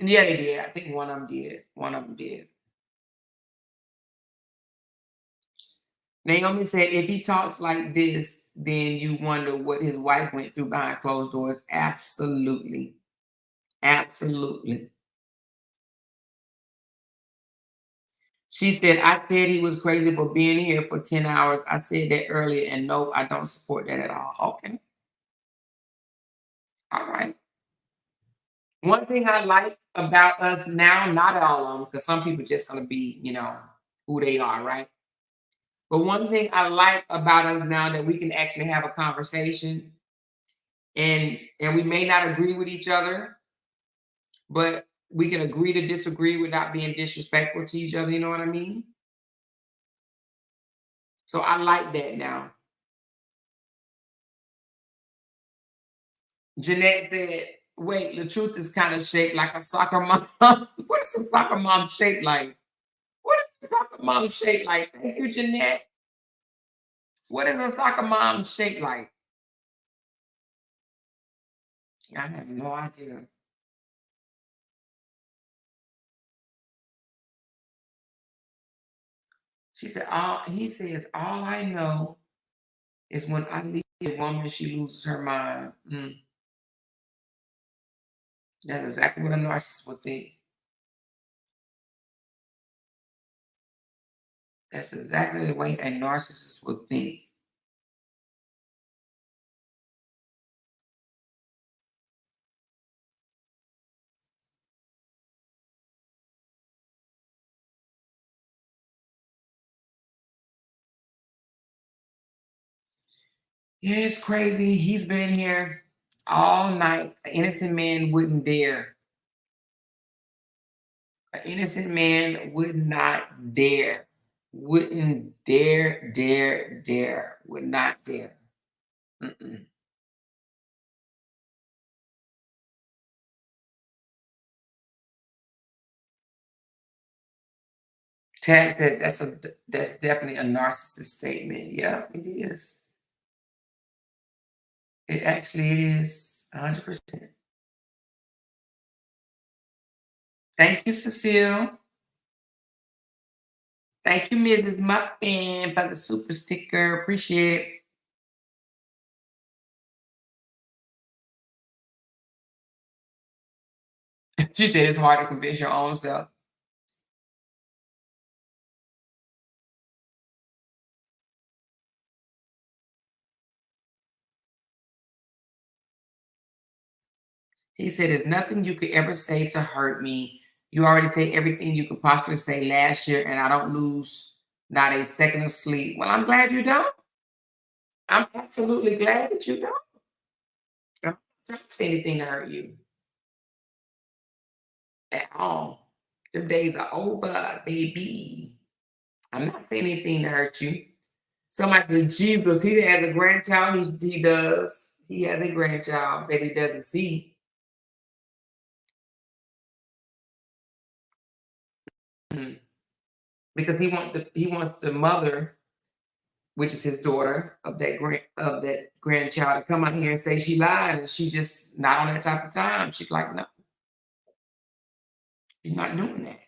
And yeah, they did. I think one of them did. One of them did. Naomi said, if he talks like this, then you wonder what his wife went through behind closed doors. Absolutely. Absolutely. She said, I said he was crazy for being here for 10 hours. I said that earlier, and no, I don't support that at all. Okay. All right. One thing I like about us now, not all of them, because some people just going to be, you know, who they are, right? But one thing I like about us now that we can actually have a conversation, and we may not agree with each other, but we can agree to disagree without being disrespectful to each other. You know what I mean? So I like that now. Jeanette said, wait, the truth is kind of shaped like a soccer mom. What is a soccer mom shaped like? What is a soccer mom shaped like? Thank you, Jeanette. What is a soccer mom shaped like? I have no idea. She said, he says, all I know is when I leave a woman, she loses her mind. That's exactly what a narcissist would think. That's exactly the way a narcissist would think. Yeah, it's crazy. He's been in here all night. An innocent man wouldn't dare An innocent man would not dare, wouldn't dare, would not dare. Mm-mm. Tab said that's definitely a narcissist statement. Yeah, it is. It actually is 100%. Thank you, Cecile. Thank you, Mrs. Muffin, for the super sticker. Appreciate it. She said it's hard to convince your own self. He said, there's nothing you could ever say to hurt me. You already say everything you could possibly say last year, and I don't lose not a second of sleep. Well, I'm glad you don't. I'm absolutely glad that you don't. I'm not trying to say anything to hurt you at all. The days are over, baby. I'm not saying anything to hurt you. Somebody said, Jesus, he has a grandchild. He does. He has a grandchild that he doesn't see. Because he wants the mother, which is his daughter, of that grandchild to come out here and say she lied, and she's just not on that type of time. She's like, no, she's not doing that.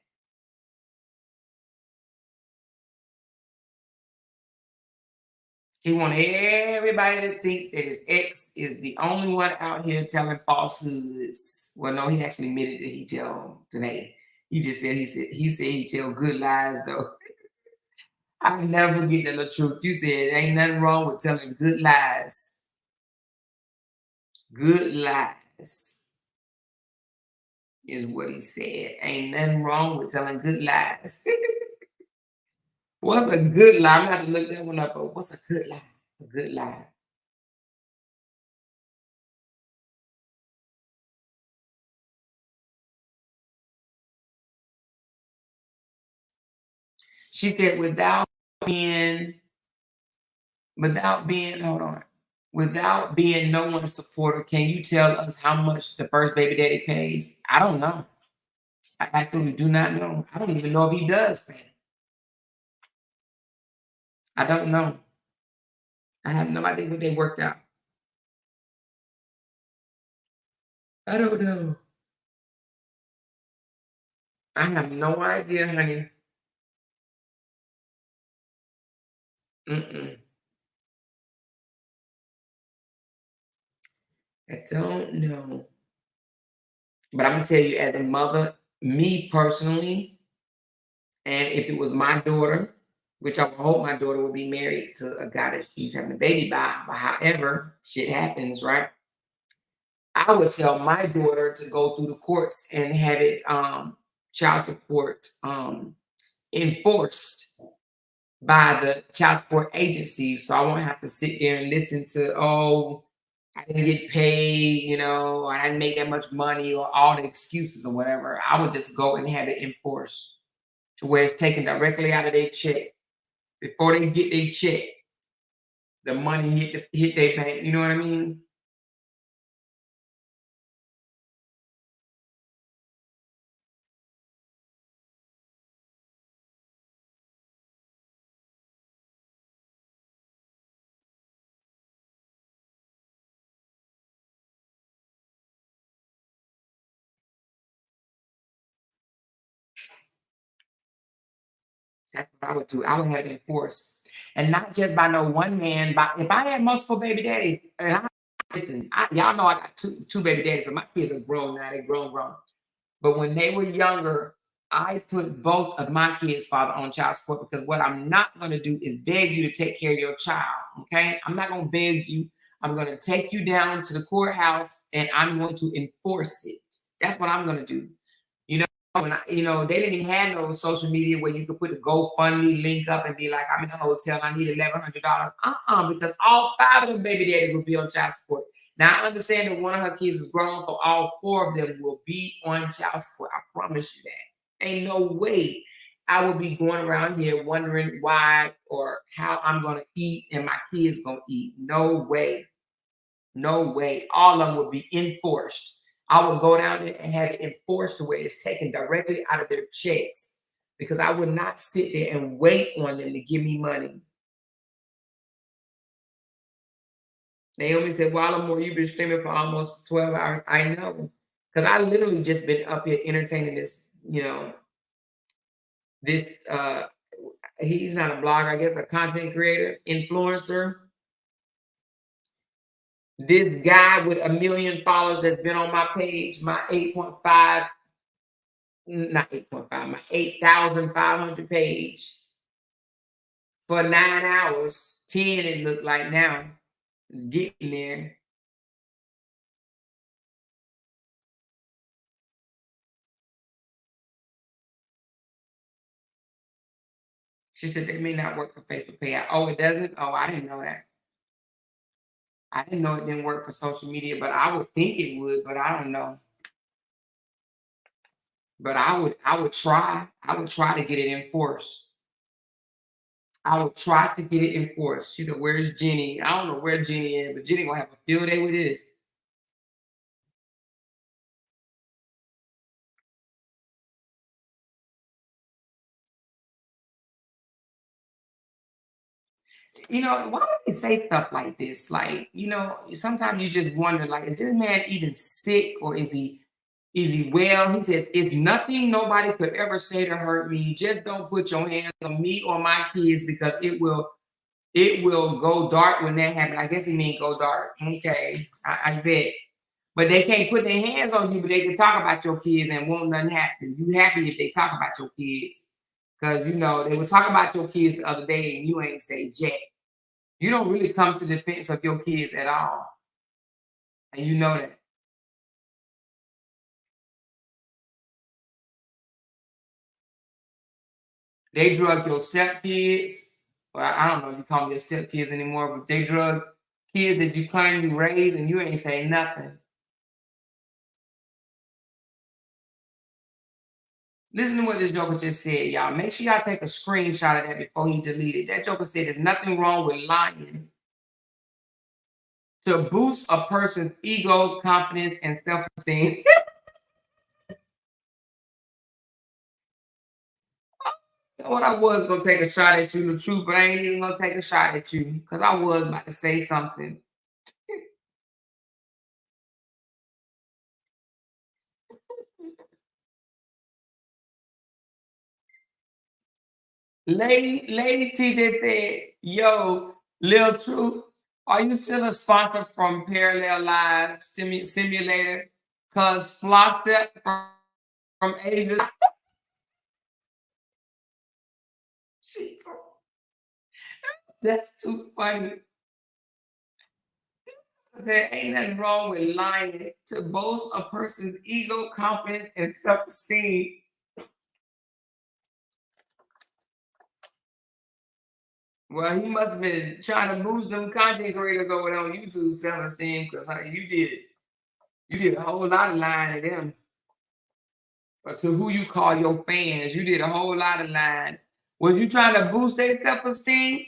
He wants everybody to think that his ex is the only one out here telling falsehoods. Well, no, he actually admitted that he tell today. He just said he tell good lies though. I never get the truth. You said ain't nothing wrong with telling good lies. Good lies is what he said. Ain't nothing wrong with telling good lies. What's a good lie? I'm gonna have to look that one up. But what's a good lie? A good lie. She said without being no one's supporter, can you tell us how much the first baby daddy pays? I don't know. I absolutely do not know. I don't even know if he does pay. I don't know. I have no idea what they worked out. I don't know. I have no idea, honey. Mm-mm. I don't know. But I'm gonna tell you, as a mother, me personally, and if it was my daughter, which I would hope my daughter would be married to a guy that she's having a baby by, but however, shit happens, right? I would tell my daughter to go through the courts and have it child support enforced by the child support agency, so I won't have to sit there and listen to, oh, I didn't get paid, you know, I didn't make that much money, or all the excuses or whatever. I would just go and have it enforced to where it's taken directly out of their check. Before they get their check, the money hit their bank. You know what I mean? That's what I would do. I would have it enforced. And not just by no one man, but if I had multiple baby daddies, and y'all know I got two baby daddies, but my kids are grown now, they're grown. But when they were younger, I put both of my kids' father on child support, because what I'm not gonna do is beg you to take care of your child. Okay. I'm not gonna beg you. I'm gonna take you down to the courthouse and I'm going to enforce it. That's what I'm gonna do. They didn't even have no social media where you could put the GoFundMe link up and be like, I'm in a hotel, I need $1,100. Because all 5 of them baby daddies will be on child support. Now, I understand that one of her kids is grown, so all 4 of them will be on child support. I promise you that. Ain't no way I would be going around here wondering why or how I'm going to eat and my kids going to eat. No way. No way. All of them would be enforced. I would go down there and have it enforced to where it's taken directly out of their checks, because I would not sit there and wait on them to give me money. Naomi said, Wallamore, you've been streaming for almost 12 hours. I know. Because I literally just been up here entertaining this, this, he's not a blogger, I guess a content creator, influencer. This guy with 1 million followers that's been on my page, my 8.5, not 8.5, my 8,500 page for 9 hours, 10 it looked like now, getting there. She said they may not work for Facebook payout. Oh, it doesn't? Oh, I didn't know that. I didn't know it didn't work for social media, but I would think it would, but I don't know. But I would try. I would try to get it enforced. I would try to get it enforced. She said, where's Jenny? I don't know where Jenny is, but Jenny gonna have a field day with this. Why does he say stuff like this? Like, sometimes you just wonder, like, is this man even sick or is he well? He says, it's nothing nobody could ever say to hurt me. Just don't put your hands on me or my kids, because it will go dark when that happens. I guess he means go dark. Okay, I bet. But they can't put their hands on you, but they can talk about your kids and won't nothing happen. You happy if they talk about your kids. Because, they were talking about your kids the other day and you ain't say jack. You don't really come to the defense of your kids at all. And you know that. They drug your stepkids. Well, I don't know if you call them your stepkids anymore, but they drug kids that you claim you raised and you ain't say nothing. Listen to what this joker just said, y'all. Make sure y'all take a screenshot of that before he deleted. That joker said there's nothing wrong with lying to boost a person's ego, confidence, and self-esteem. What I was going to take a shot at you, the truth, but I ain't even going to take a shot at you because I was about to say something. Lady T just said, yo, Lil Truth, are you still a sponsor from Parallel Live Simulator? Because Flossstep from Asia. Jesus. That's too funny. There ain't nothing wrong with lying to boast a person's ego, confidence, and self-esteem. Well, he must have been trying to boost them content creators over there on YouTube self-esteem, because you did a whole lot of lying to them. But to who you call your fans, you did a whole lot of lying. Was you trying to boost their self-esteem,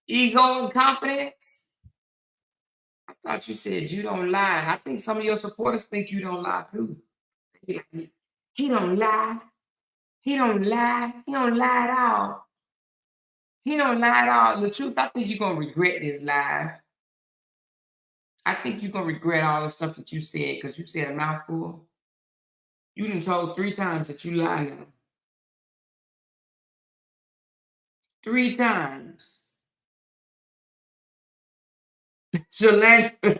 ego, and confidence? I thought you said you don't lie. And I think some of your supporters think you don't lie too. He don't lie. He don't lie. He don't lie at all. He don't lie at all. The truth, I think you're going to regret this live. I think you're going to regret all the stuff that you said, because you said a mouthful. You done told 3 times that you lie now. 3 times. Shalanda,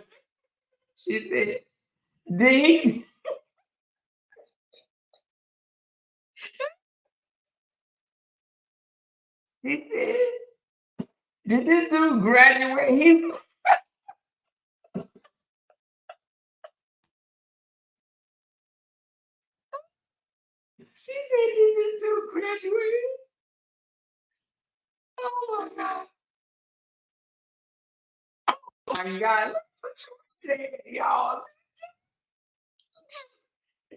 she said, D. He said, did this dude graduate? She said, did this dude graduate? Oh my God. Oh my God, look what you said, y'all.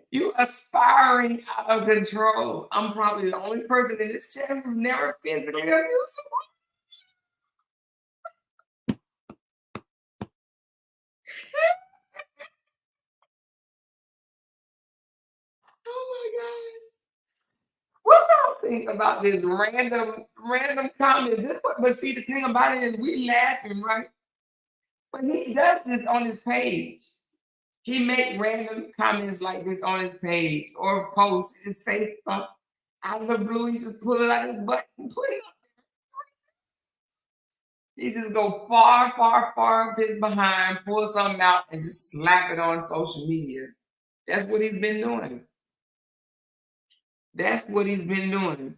You aspiring out of control. I'm probably the only person in this channel who's never physically abused someone. Oh my God. What y'all think about this random comment? But see, the thing about it is we laughing, right? But he does this on his page. He make random comments like this on his page or posts, just say stuff out of the blue. He just pull it out of his butt and put it up there. He just go far, far, far up his behind, pull something out, and just slap it on social media. That's what he's been doing. That's what he's been doing.